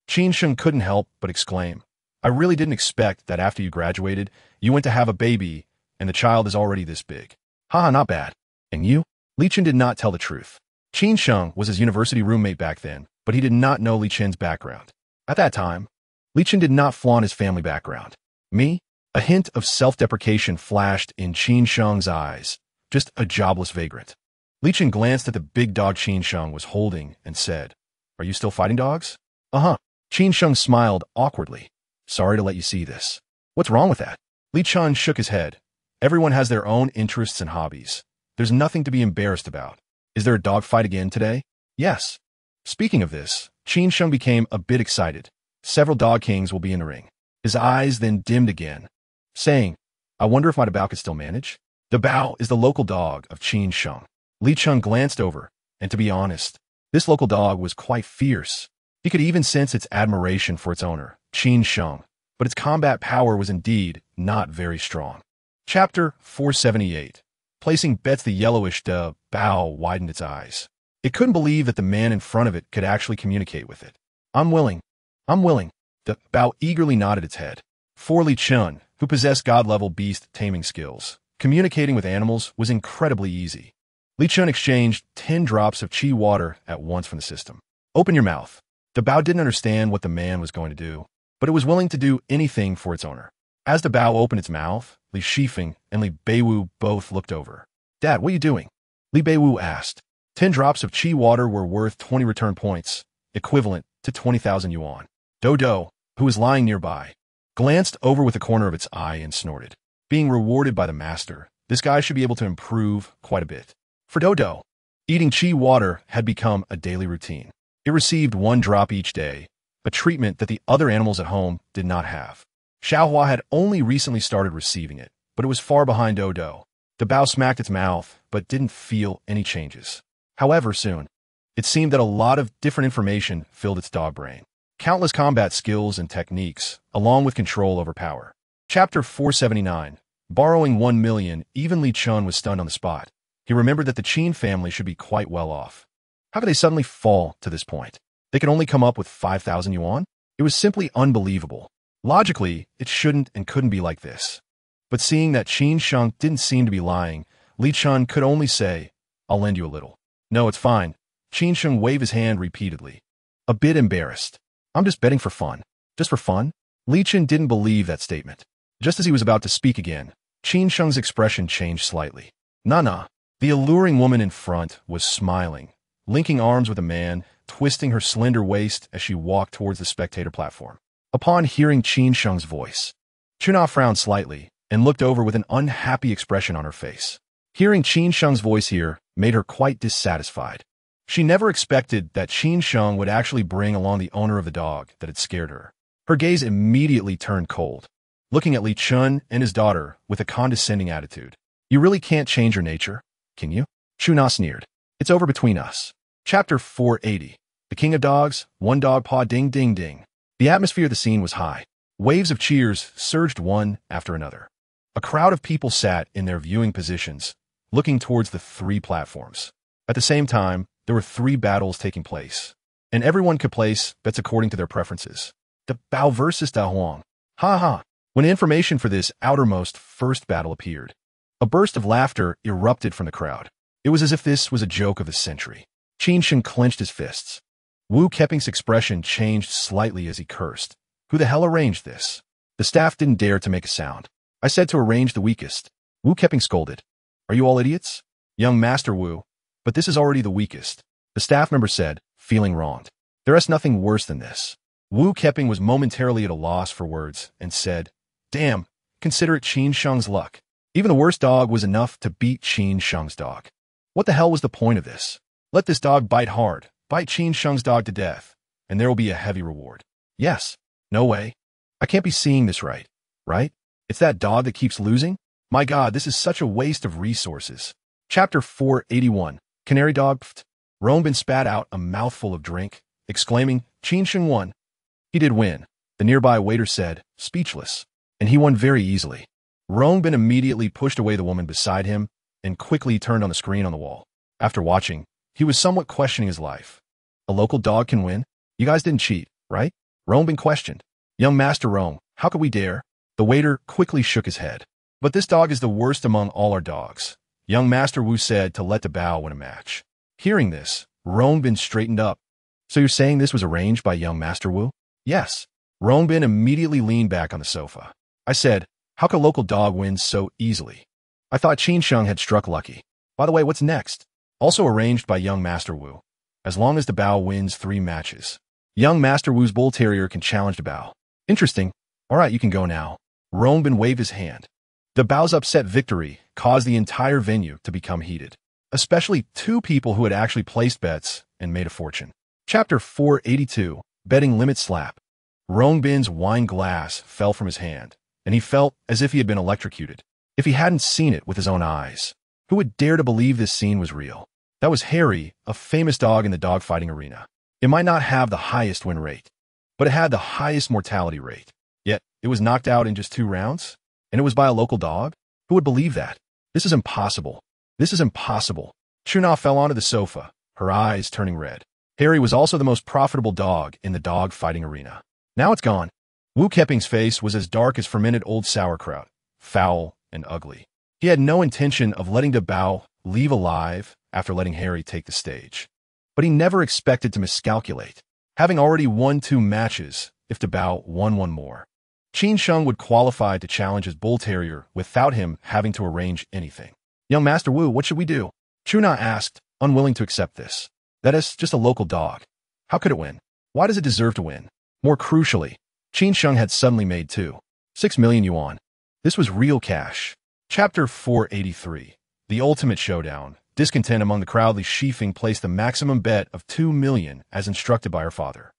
Qin Sheng couldn't help but exclaim, I really didn't expect that after you graduated, you went to have a baby, and the child is already this big. Haha, not bad. And you? Li Chen did not tell the truth. Qin Sheng was his university roommate back then, but he did not know Li Chen's background. At that time, Li Chen did not flaunt his family background. Me? A hint of self-deprecation flashed in Qin Sheng's eyes. Just a jobless vagrant. Li Chen glanced at the big dog Qin Sheng was holding and said, Are you still fighting dogs? Uh-huh. Qin Sheng smiled awkwardly. Sorry to let you see this. What's wrong with that? Li Chen shook his head. Everyone has their own interests and hobbies. There's nothing to be embarrassed about. Is there a dog fight again today? Yes. Speaking of this, Qin Sheng became a bit excited. Several dog kings will be in the ring. His eyes then dimmed again, saying, I wonder if my Dabao could still manage? Dabao is the local dog of Qin Sheng. Li Chen glanced over, and to be honest, this local dog was quite fierce. He could even sense its admiration for its owner, Qin Sheng, but its combat power was indeed not very strong. Chapter 478. Placing bets, the yellowish Dabao widened its eyes. It couldn't believe that the man in front of it could actually communicate with it. I'm willing. Dabao eagerly nodded its head. For Li Chen, who possessed god-level beast taming skills, communicating with animals was incredibly easy. Li Chen exchanged 10 drops of qi water at once from the system. Open your mouth. Dabao didn't understand what the man was going to do, but it was willing to do anything for its owner. As Dabao opened its mouth, Li Shifeng and Li Beiwu both looked over. Dad, what are you doing? Li Beiwu asked. 10 drops of qi water were worth 20 return points, equivalent to 20,000 yuan. Dodo, who was lying nearby, glanced over with the corner of its eye and snorted. Being rewarded by the master, this guy should be able to improve quite a bit. For Dodo, eating qi water had become a daily routine. It received 1 drop each day, a treatment that the other animals at home did not have. Xiaohua had only recently started receiving it, but it was far behind Dodo. Dabao smacked its mouth, but didn't feel any changes. However, soon, it seemed that a lot of different information filled its dog brain. Countless combat skills and techniques, along with control over power. Chapter 479. Borrowing 1 million, even Li Chen was stunned on the spot. He remembered that the Qin family should be quite well off. How could they suddenly fall to this point? They could only come up with 5,000 yuan? It was simply unbelievable. Logically, it shouldn't and couldn't be like this. But seeing that Qin Sheng didn't seem to be lying, Li Chen could only say, I'll lend you a little. No, it's fine. Qin Sheng waved his hand repeatedly. A bit embarrassed. I'm just betting for fun. Just for fun? Li Chen didn't believe that statement. Just as he was about to speak again, Qin Sheng's expression changed slightly. Nah. The alluring woman in front was smiling, linking arms with a man, twisting her slender waist as she walked towards the spectator platform. Upon hearing Qin Sheng's voice, Chuna frowned slightly and looked over with an unhappy expression on her face. Hearing Qin Sheng's voice here made her quite dissatisfied. She never expected that Qin Sheng would actually bring along the owner of the dog that had scared her. Her gaze immediately turned cold, looking at Li Chen and his daughter with a condescending attitude. You really can't change your nature, can you? Chuna sneered. It's over between us. Chapter 480. The King of Dogs, 1 dog paw ding ding ding. The atmosphere of the scene was high. Waves of cheers surged one after another. A crowd of people sat in their viewing positions, looking towards the 3 platforms. At the same time, there were 3 battles taking place, and everyone could place bets according to their preferences. Dabao versus Da Huang. Ha. When information for this outermost first battle appeared, a burst of laughter erupted from the crowd. It was as if this was a joke of the century. Qin Sheng clenched his fists. Wu Keping's expression changed slightly as he cursed. Who the hell arranged this? The staff didn't dare to make a sound. I said to arrange the weakest. Wu Keping scolded. Are you all idiots? Young Master Wu, But this is already the weakest, the staff member said, feeling wronged. There is nothing worse than this. Wu Keping was momentarily at a loss for words and said, Damn, consider it Qin Sheng's luck. Even the worst dog was enough to beat Qin Sheng's dog. What the hell was the point of this? Let this dog bite hard, bite Qin Sheng's dog to death, and there will be a heavy reward. Yes. No way. I can't be seeing this right? It's that dog that keeps losing? My God, this is such a waste of resources. Chapter 481. Canary Dog. Rongbin spat out a mouthful of drink, exclaiming, Qin Sheng won. He did win, the nearby waiter said, speechless. And he won very easily. Rongbin immediately pushed away the woman beside him and quickly turned on the screen on the wall. After watching, he was somewhat questioning his life. A local dog can win? You guys didn't cheat, right? Rongbin questioned. Young Master Rong, how could we dare? The waiter quickly shook his head. But this dog is the worst among all our dogs. Young Master Wu said to let the Bao win a match. Hearing this, Rongbin straightened up. So you're saying this was arranged by young Master Wu? Yes. Rongbin immediately leaned back on the sofa. I said, how could a local dog win so easily? I thought Qin Sheng had struck lucky. By the way, what's next? Also arranged by young Master Wu. As long as the Bao wins 3 matches. Young Master Wu's Bull Terrier can challenge the Bao. Interesting. All right, you can go now. Rongbin waved his hand. The Bao's upset victory caused the entire venue to become heated. Especially 2 people who had actually placed bets and made a fortune. Chapter 482. Betting Limit Slap. Rongbin's wine glass fell from his hand, and he felt as if he had been electrocuted. If he hadn't seen it with his own eyes, who would dare to believe this scene was real? That was Harry, a famous dog in the dogfighting arena. It might not have the highest win rate, but it had the highest mortality rate. Yet, it was knocked out in just 2 rounds? And it was by a local dog? Who would believe that? This is impossible. This is impossible. Chuna fell onto the sofa, her eyes turning red. Harry was also the most profitable dog in the dog fighting arena. Now it's gone. Wu Keping's face was as dark as fermented old sauerkraut, foul and ugly. He had no intention of letting the Bao leave alive after letting Harry take the stage. But he never expected to miscalculate, having already won 2 matches if the Bao won 1 more. Qin Sheng would qualify to challenge his Bull Terrier without him having to arrange anything. Young Master Wu, what should we do? Chuna asked, unwilling to accept this. That is just a local dog. How could it win? Why does it deserve to win? More crucially, Qin Sheng had suddenly made 6 million yuan. This was real cash. Chapter 483. The Ultimate Showdown. Discontent among the crowd, Li Shifeng placed the maximum bet of 2 million as instructed by her father.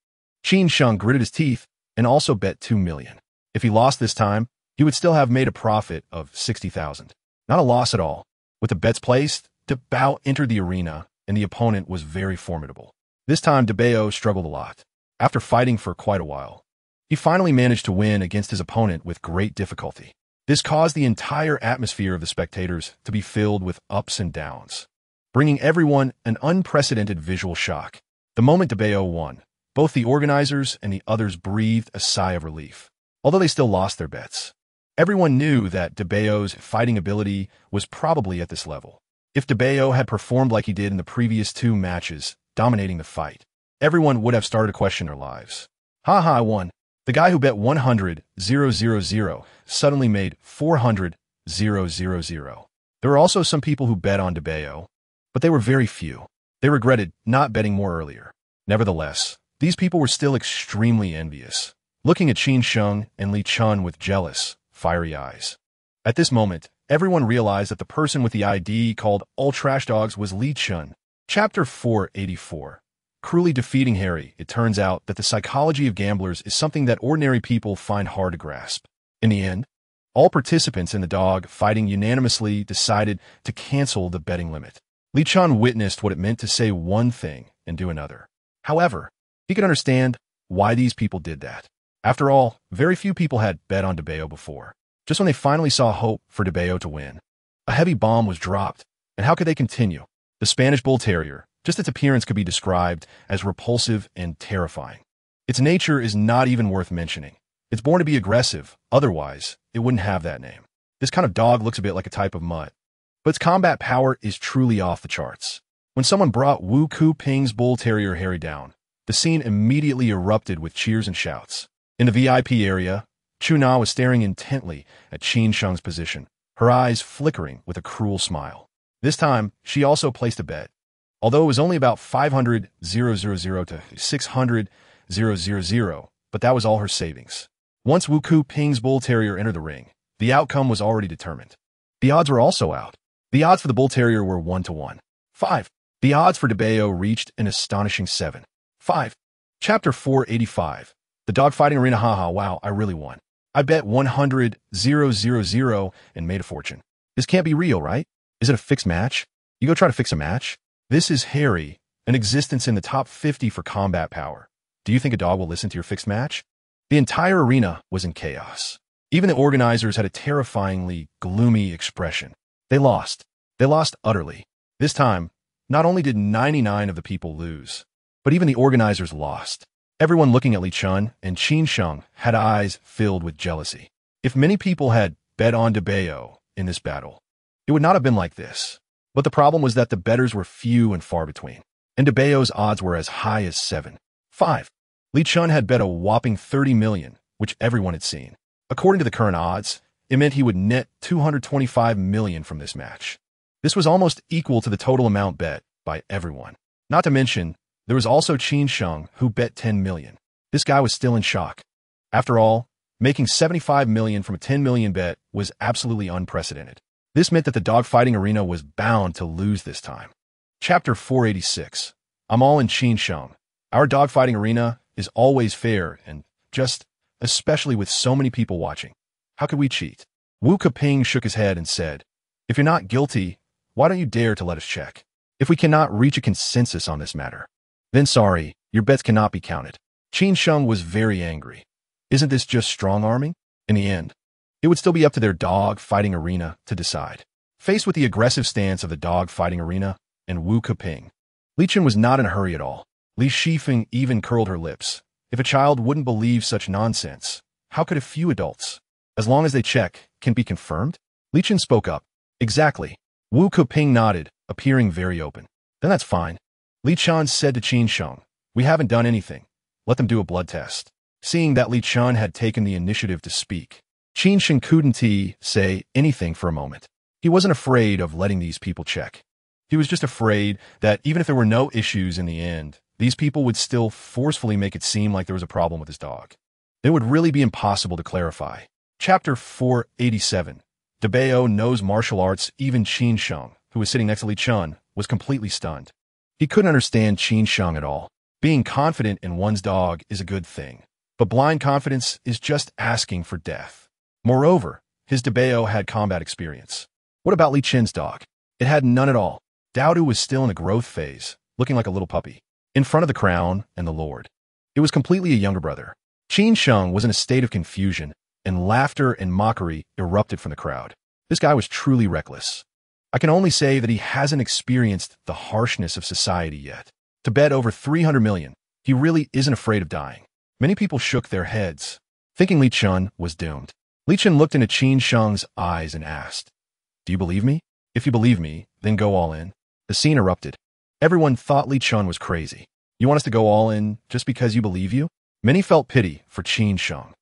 Qin Sheng gritted his teeth and also bet 2 million. If he lost this time, he would still have made a profit of 60,000. Not a loss at all. With the bets placed, the Bao entered the arena, and the opponent was very formidable. This time, Bao struggled a lot. After fighting for quite a while, he finally managed to win against his opponent with great difficulty. This caused the entire atmosphere of the spectators to be filled with ups and downs, bringing everyone an unprecedented visual shock. The moment Bao won, both the organizers and the others breathed a sigh of relief, although they still lost their bets. Everyone knew that Bao's fighting ability was probably at this level. If Bao had performed like he did in the previous 2 matches, dominating the fight, everyone would have started to question their lives. I won. The guy who bet 100,000 suddenly made 400,000. There were also some people who bet on Bao, but they were very few. They regretted not betting more earlier. Nevertheless, these people were still extremely envious, looking at Qin Sheng and Li Chen with jealous, fiery eyes. At this moment, everyone realized that the person with the ID called All Trash Dogs was Li Chen. Chapter 484. Cruelly defeating Harry, it turns out that the psychology of gamblers is something that ordinary people find hard to grasp. In the end, all participants in the dog fighting unanimously decided to cancel the betting limit. Li Chen witnessed what it meant to say one thing and do another. However, he could understand why these people did that. After all, very few people had bet on Bao before. Just when they finally saw hope for Bao to win, a heavy bomb was dropped. And how could they continue? The Spanish Bull Terrier, just its appearance could be described as repulsive and terrifying. Its nature is not even worth mentioning. It's born to be aggressive, otherwise, it wouldn't have that name. This kind of dog looks a bit like a type of mutt, but its combat power is truly off the charts. When someone brought Wu Kuping's Bull Terrier Harry down, the scene immediately erupted with cheers and shouts. In the VIP area, Chuna was staring intently at Qin Sheng's position, her eyes flickering with a cruel smile. This time, she also placed a bet. although it was only about 500,000 to 600,000, but that was all her savings. Once Wu Ku-ping's bull terrier entered the ring, the outcome was already determined. The odds were also out. The odds for the bull terrier were 1-1. 5. The odds for DeBeo reached an astonishing 7. 5. Chapter 485. The dog fighting arena. Haha, wow, I really won. I bet 100,000 and made a fortune. This can't be real, right? Is it a fixed match? You go try to fix a match? This is Harry, an existence in the top 50 for combat power. Do you think a dog will listen to your fixed match? The entire arena was in chaos. Even the organizers had a terrifyingly gloomy expression. They lost. They lost utterly. This time, not only did 99 of the people lose, but even the organizers lost. Everyone looking at Li Chen and Qin Sheng had eyes filled with jealousy. If many people had bet on DeBeo in this battle, it would not have been like this. But the problem was that the bettors were few and far between, and DeBeo's odds were as high as 7. 5. Li Chen had bet a whopping 30 million, which everyone had seen. According to the current odds, it meant he would net 225 million from this match. This was almost equal to the total amount bet by everyone. Not to mention, there was also Qin Sheng, who bet 10 million. This guy was still in shock. After all, making 75 million from a 10 million bet was absolutely unprecedented. This meant that the dogfighting arena was bound to lose this time. Chapter 486. I'm all in Qin Sheng. Our dogfighting arena is always fair and just, especially with so many people watching. How could we cheat? Wu Ku-ping shook his head and said, if you're not guilty, why don't you dare to let us check? If we cannot reach a consensus on this matter, then sorry, your bets cannot be counted. Qin Sheng was very angry. Isn't this just strong-arming? In the end, it would still be up to their dog-fighting arena to decide. Faced with the aggressive stance of the dog-fighting arena and Wu Ku-ping, Li Chen was not in a hurry at all. Li Shifeng even curled her lips. If a child wouldn't believe such nonsense, how could a few adults, as long as they check, can be confirmed? Li Chen spoke up. Exactly. Wu Ku-ping nodded, appearing very open. Then that's fine. Li Chen said to Qin Sheng, we haven't done anything. Let them do a blood test. Seeing that Li Chen had taken the initiative to speak, Qin Sheng couldn't say anything for a moment. He wasn't afraid of letting these people check. He was just afraid that even if there were no issues in the end, these people would still forcefully make it seem like there was a problem with his dog. It would really be impossible to clarify. Chapter 487. DeBeo knows martial arts. Even Qin Sheng, who was sitting next to Li Chen, was completely stunned. He couldn't understand Qin Sheng at all. Being confident in one's dog is a good thing, but blind confidence is just asking for death. Moreover, his DeBeo had combat experience. What about Li Chen's dog? It had none at all. Daodu was still in a growth phase, looking like a little puppy, in front of the crown and the lord. It was completely a younger brother. Qin Sheng was in a state of confusion, and laughter and mockery erupted from the crowd. This guy was truly reckless. I can only say that he hasn't experienced the harshness of society yet. To bet over 300 million, he really isn't afraid of dying. Many people shook their heads, thinking Li Chen was doomed. Li Chen looked into Qin Sheng's eyes and asked, do you believe me? If you believe me, then go all in. The scene erupted. Everyone thought Li Chen was crazy. You want us to go all in just because you believe you? Many felt pity for Qin Sheng,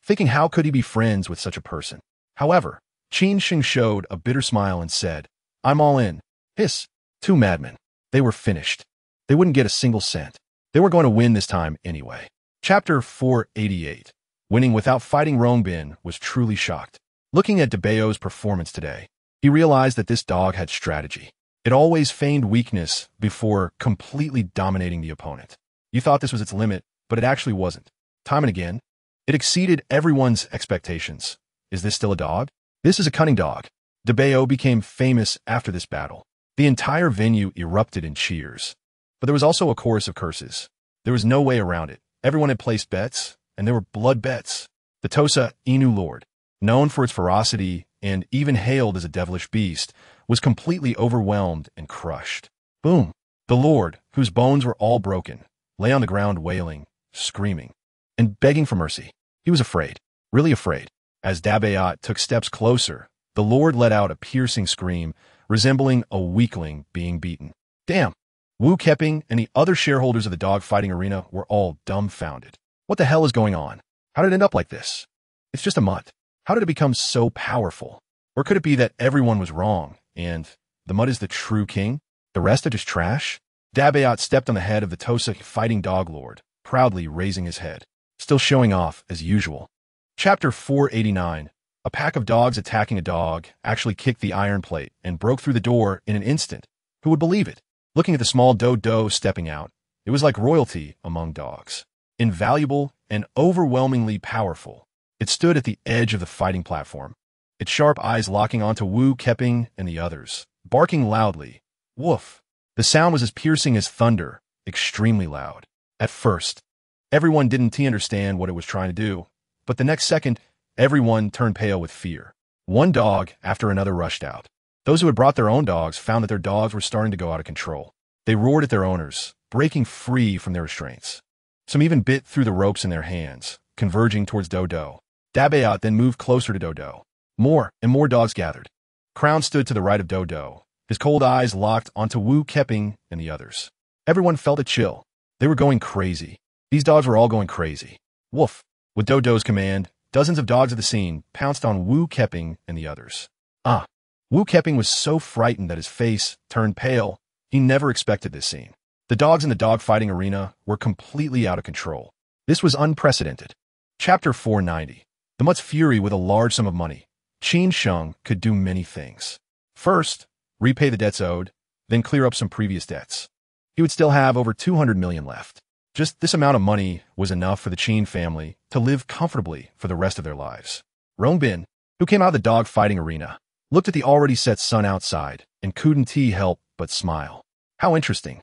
thinking how could he be friends with such a person? However, Qin Sheng showed a bitter smile and said, I'm all in. Hiss. Two madmen. They were finished. They wouldn't get a single cent. They were going to win this time anyway. Chapter 488. Winning without fighting Rongbin was truly shocked. Looking at DeBeo's performance today, he realized that this dog had strategy. It always feigned weakness before completely dominating the opponent. You thought this was its limit, but it actually wasn't. Time and again, it exceeded everyone's expectations. Is this still a dog? This is a cunning dog. DeBeo became famous after this battle. The entire venue erupted in cheers. But there was also a chorus of curses. There was no way around it. Everyone had placed bets, and there were blood bets. The Tosa Inu Lord, known for its ferocity and even hailed as a devilish beast, was completely overwhelmed and crushed. Boom! The Lord, whose bones were all broken, lay on the ground wailing, screaming, and begging for mercy. He was afraid, really afraid. As Dabeat took steps closer, the Lord let out a piercing scream, resembling a weakling being beaten. Damn! Wu Ku-ping and the other shareholders of the dog-fighting arena were all dumbfounded. What the hell is going on? How did it end up like this? It's just a mutt. How did it become so powerful? Or could it be that everyone was wrong, and the mutt is the true king? The rest are just trash? Dabayat stepped on the head of the Tosa fighting dog lord, proudly raising his head, still showing off as usual. Chapter 489. A pack of dogs attacking a dog actually kicked the iron plate and broke through the door in an instant. Who would believe it? Looking at the small dodo stepping out, it was like royalty among dogs. Invaluable and overwhelmingly powerful. It stood at the edge of the fighting platform, its sharp eyes locking onto Wu Keping and the others, barking loudly. Woof! The sound was as piercing as thunder, extremely loud. At first, everyone didn't understand what it was trying to do, but the next second, everyone turned pale with fear. One dog after another rushed out. Those who had brought their own dogs found that their dogs were starting to go out of control. They roared at their owners, breaking free from their restraints. Some even bit through the ropes in their hands, converging towards Dodo. Dabayat then moved closer to Dodo. More and more dogs gathered. Crown stood to the right of Dodo, his cold eyes locked onto Wu Keping and the others. Everyone felt a chill. They were going crazy. These dogs were all going crazy. Woof! With Dodo's command, dozens of dogs at the scene pounced on Wu Keping and the others. Wu Keping was so frightened that his face turned pale. He never expected this scene. The dogs in the dogfighting arena were completely out of control. This was unprecedented. Chapter 490. The Mutt's fury with a large sum of money. Qin Sheng could do many things. First, repay the debts owed, then clear up some previous debts. He would still have over 200 million left. Just this amount of money was enough for the Qin family to live comfortably for the rest of their lives. Rongbin, who came out of the dog-fighting arena, looked at the already set sun outside and couldn't help but smile. How interesting.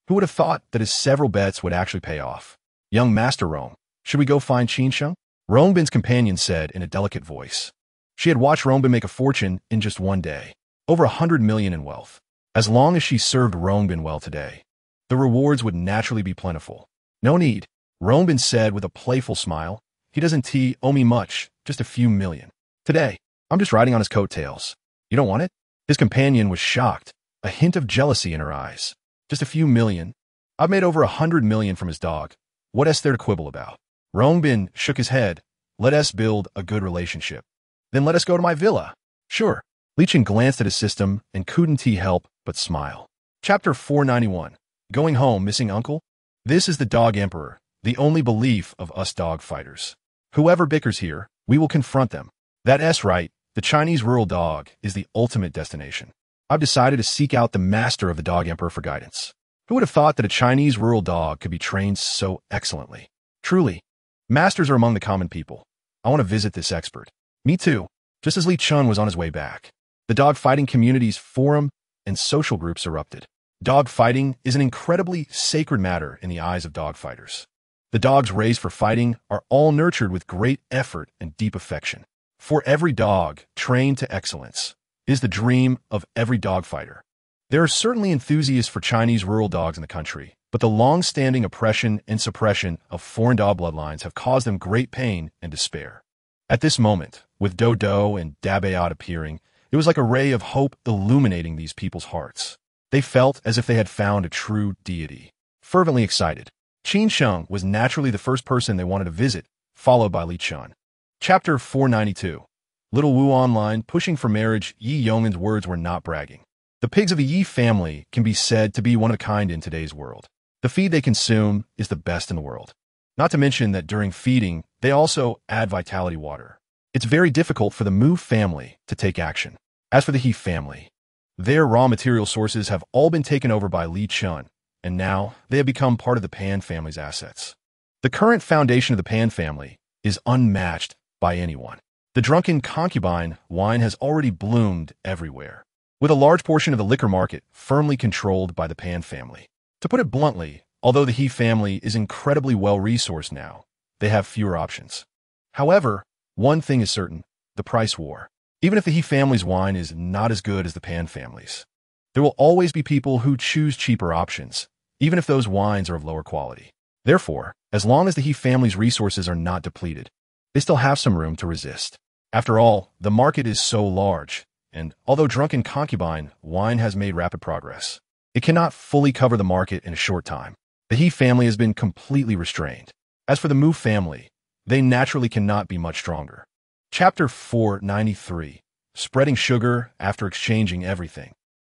Who would have thought that his several bets would actually pay off? Young Master Rong, should we go find Qin Sheng? Rongbin's companion said in a delicate voice. She had watched Rongbin make a fortune in just one day, over 100 million in wealth. As long as she served Rongbin well today, the rewards would naturally be plentiful. No need, Rongbin said with a playful smile. He doesn't owe me much, just a few million. Today, I'm just riding on his coattails. You don't want it? His companion was shocked, a hint of jealousy in her eyes. Just a few million? I've made over 100 million from his dog. What is there to quibble about? Rongbin shook his head. Let us build a good relationship. Then let us go to my villa. Sure. Li Chen glanced at his system and couldn't help but smile. Chapter 491. Going home, missing uncle? This is the dog emperor, the only belief of us dog fighters. Whoever bickers here, we will confront them. That's right, the Chinese rural dog is the ultimate destination. I've decided to seek out the master of the dog emperor for guidance. Who would have thought that a Chinese rural dog could be trained so excellently? Truly, masters are among the common people. I want to visit this expert. Me too. Just as Li Chen was on his way back, the dog fighting community's forum and social groups erupted. Dog fighting is an incredibly sacred matter in the eyes of dog fighters. The dogs raised for fighting are all nurtured with great effort and deep affection. For every dog trained to excellence is the dream of every dog fighter. There are certainly enthusiasts for Chinese rural dogs in the country, but the long-standing oppression and suppression of foreign dog bloodlines have caused them great pain and despair. At this moment, with Dodo and Dabayat appearing, it was like a ray of hope illuminating these people's hearts. They felt as if they had found a true deity. Fervently excited, Qin Sheng was naturally the first person they wanted to visit, followed by Li Chen. Chapter 492. Little Wu Online pushing for marriage. Yi Yong'an's words were not bragging. The pigs of the Yi family can be said to be one of a kind in today's world. The feed they consume is the best in the world. Not to mention that during feeding, they also add vitality water. It's very difficult for the Mu family to take action. As for the He family, their raw material sources have all been taken over by Li Chen, and now they have become part of the Pan family's assets. The current foundation of the Pan family is unmatched by anyone. The drunken concubine wine has already bloomed everywhere, with a large portion of the liquor market firmly controlled by the Pan family. To put it bluntly, although the He family is incredibly well-resourced now, they have fewer options. However, one thing is certain, the price war. Even if the He family's wine is not as good as the Pan family's, there will always be people who choose cheaper options, even if those wines are of lower quality. Therefore, as long as the He family's resources are not depleted, they still have some room to resist. After all, the market is so large, and although drunken concubine wine has made rapid progress, it cannot fully cover the market in a short time. The He family has been completely restrained. As for the Mu family, they naturally cannot be much stronger. Chapter 493. Spreading sugar after exchanging everything.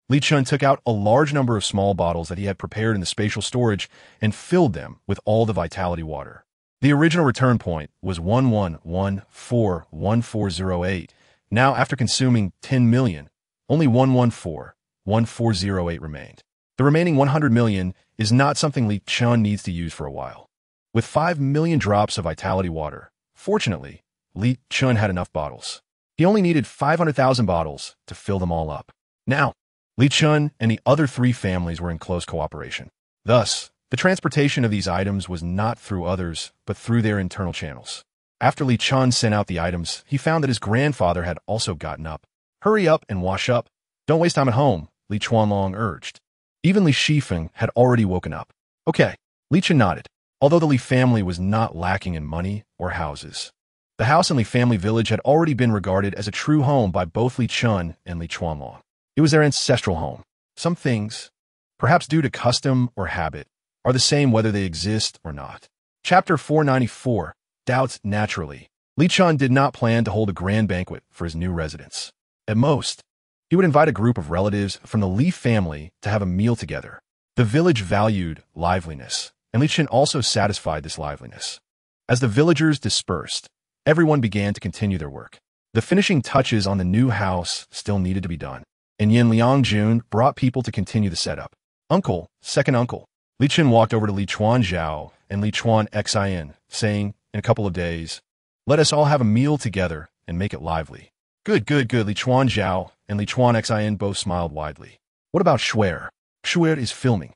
Li Chen took out a large number of small bottles that he had prepared in the spatial storage and filled them with all the vitality water. The original return point was 11141408. Now, after consuming 10 million, only 1141408 remained. The remaining 100 million is not something Li Chen needs to use for a while. With 5 million drops of vitality water, fortunately, Li Chen had enough bottles. He only needed 500,000 bottles to fill them all up. Now, Li Chen and the other 3 families were in close cooperation. Thus, the transportation of these items was not through others, but through their internal channels. After Li Chen sent out the items, he found that his grandfather had also gotten up. "Hurry up and wash up. Don't waste time at home," Li Chuanlong urged. Even Li Shifeng had already woken up. "Okay," Li Chen nodded, although the Li family was not lacking in money or houses. The house in Li family village had already been regarded as a true home by both Li Chen and Li Chuanlong. It was their ancestral home. Some things, perhaps due to custom or habit, are the same whether they exist or not. Chapter 494, Doubts Naturally. Li Chen did not plan to hold a grand banquet for his new residence. At most, he would invite a group of relatives from the Li family to have a meal together. The village valued liveliness, and Li Chen also satisfied this liveliness. As the villagers dispersed, everyone began to continue their work. The finishing touches on the new house still needed to be done, and Yin Liangjun brought people to continue the setup. "Uncle, second uncle." Li Chen walked over to Li Chuan Zhao and Li Chuan Xin, saying, in a couple of days, "Let us all have a meal together and make it lively." Good, good, good. Li Chuan Zhao and Li Chuan Xin both smiled widely. "What about Shuer?" "Shuer is filming.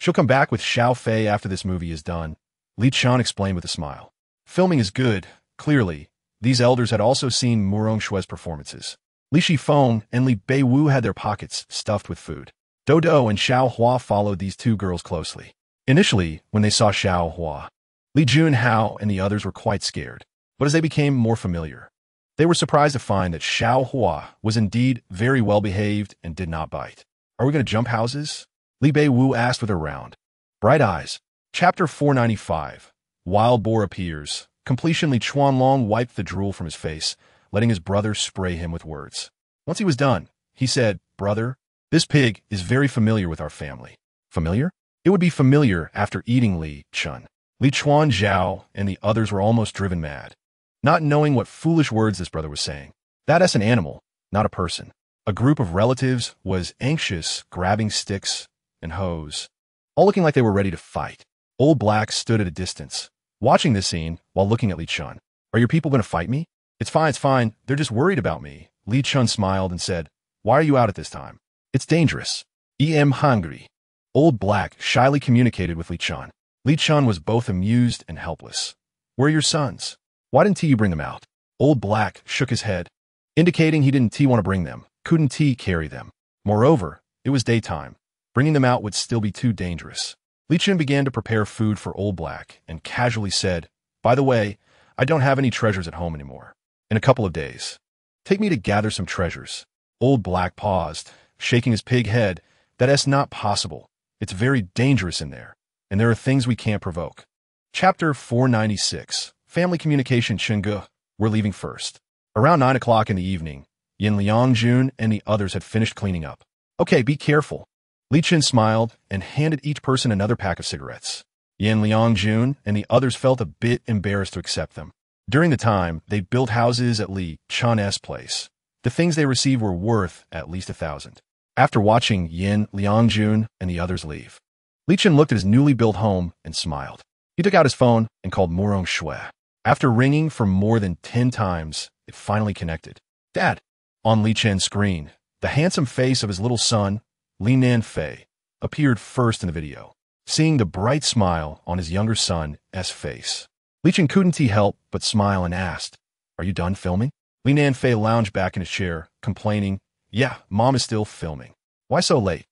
She'll come back with Xiao Fei after this movie is done," Li Chen explained with a smile. Filming is good. Clearly, these elders had also seen Murong Shue's performances. Li Shifeng and Li Beiwu had their pockets stuffed with food. Dodo and Xiao Hua followed these 2 girls closely. Initially, when they saw Xiao Hua, Li Junhao and the others were quite scared. But as they became more familiar, they were surprised to find that Xiao Hua was indeed very well behaved and did not bite. "Are we going to jump houses?" Li Beiwu asked with her round, bright eyes. Chapter 495, Wild Boar Appears. Completion. Li Chuanlong wiped the drool from his face, letting his brother spray him with words. Once he was done, he said, "Brother, this pig is very familiar with our family." Familiar? It would be familiar after eating Li Chen. Li Chuan Zhao and the others were almost driven mad, not knowing what foolish words this brother was saying. That's an animal, not a person. A group of relatives was anxious, grabbing sticks and hoes, all looking like they were ready to fight. Old Black stood at a distance, watching this scene while looking at Li Chen. "Are your people going to fight me?" It's fine. They're just worried about me." Li Chen smiled and said, "Why are you out at this time?" "It's dangerous. I'm hungry." Old Black shyly communicated with Li Chen. Li Chen was both amused and helpless. "Where are your sons? Why didn't you bring them out?" Old Black shook his head, indicating he didn't want to bring them. Couldn't he carry them? Moreover, it was daytime. Bringing them out would still be too dangerous. Li Chen began to prepare food for Old Black and casually said, "By the way, I don't have any treasures at home anymore. In a couple of days, take me to gather some treasures." Old Black paused, shaking his pig head. "That's not possible. It's very dangerous in there, and there are things we can't provoke." Chapter 496, Family Communication. Chengge, we're leaving first. Around 9 o'clock in the evening, Yin Liangjun and the others had finished cleaning up. "Okay, be careful." Li Chen smiled and handed each person another pack of cigarettes. Yin Liangjun and the others felt a bit embarrassed to accept them. During the time, they built houses at Li Chen's place. The things they received were worth at least 1,000. After watching Yin Liangjun and the others leave, Li Chen looked at his newly built home and smiled. He took out his phone and called Murong Shui. After ringing for more than 10 times, it finally connected. "Dad." On Li Chen's screen, the handsome face of his little son, Li Nanfei, appeared first in the video. Seeing the bright smile on his younger son's face, Li Chen couldn't help but smile and asked, "Are you done filming?" Li Nanfei lounged back in his chair, complaining, "Yeah, Mom is still filming." "Why so late?"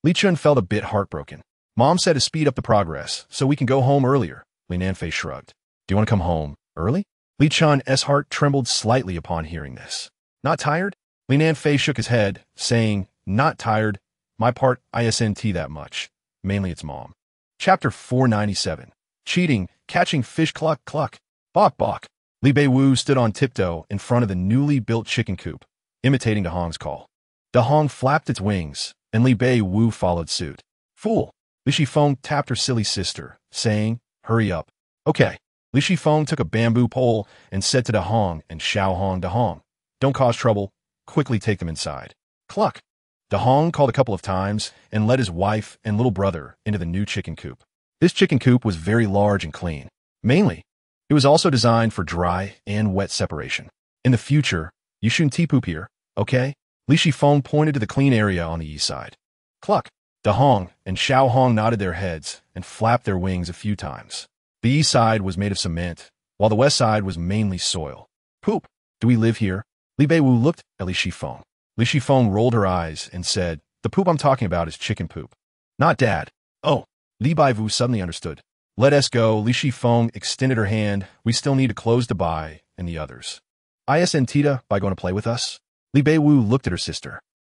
Li Chen felt a bit heartbroken. "Mom said to speed up the progress so we can go home earlier." Li Nanfei shrugged. "Do you want to come home early?" Li Chen's heart trembled slightly upon hearing this. "Not tired?" Li Nanfei shook his head, saying, "Not tired. My part isn't that much. Mainly it's Mom." Chapter 497, Cheating, Catching Fish. Cluck, cluck. Bok, bok. Li Beiwu stood on tiptoe in front of the newly built chicken coop, imitating De Hong's call. Da Hong flapped its wings, and Li Bei Wu followed suit. Fool! Li Shifeng tapped her silly sister, saying, hurry up. Okay. Li Shifeng took a bamboo pole and said to Da Hong and Xiao Hong, Da Hong, don't cause trouble. Quickly take them inside. Cluck! Da Hong called a couple of times and led his wife and little brother into the new chicken coop. This chicken coop was very large and clean. Mainly, it was also designed for dry and wet separation. In the future, you shouldn't poop here, okay? Li Shifeng pointed to the clean area on the east side. Cluck! Da Hong and Xiao Hong nodded their heads and flapped their wings a few times. The east side was made of cement, while the west side was mainly soil. Poop! Do we live here? Li Bei Wu looked at Li Shifeng. Li Shifeng rolled her eyes and said, the poop I'm talking about is chicken poop. Not Dad. Oh, Li Bei Wu suddenly understood. Let us go. Li Shifeng extended her hand. We still need to close the Bai and the others. ISN Tita by going to play with us? Li Bei Wu looked at her sister.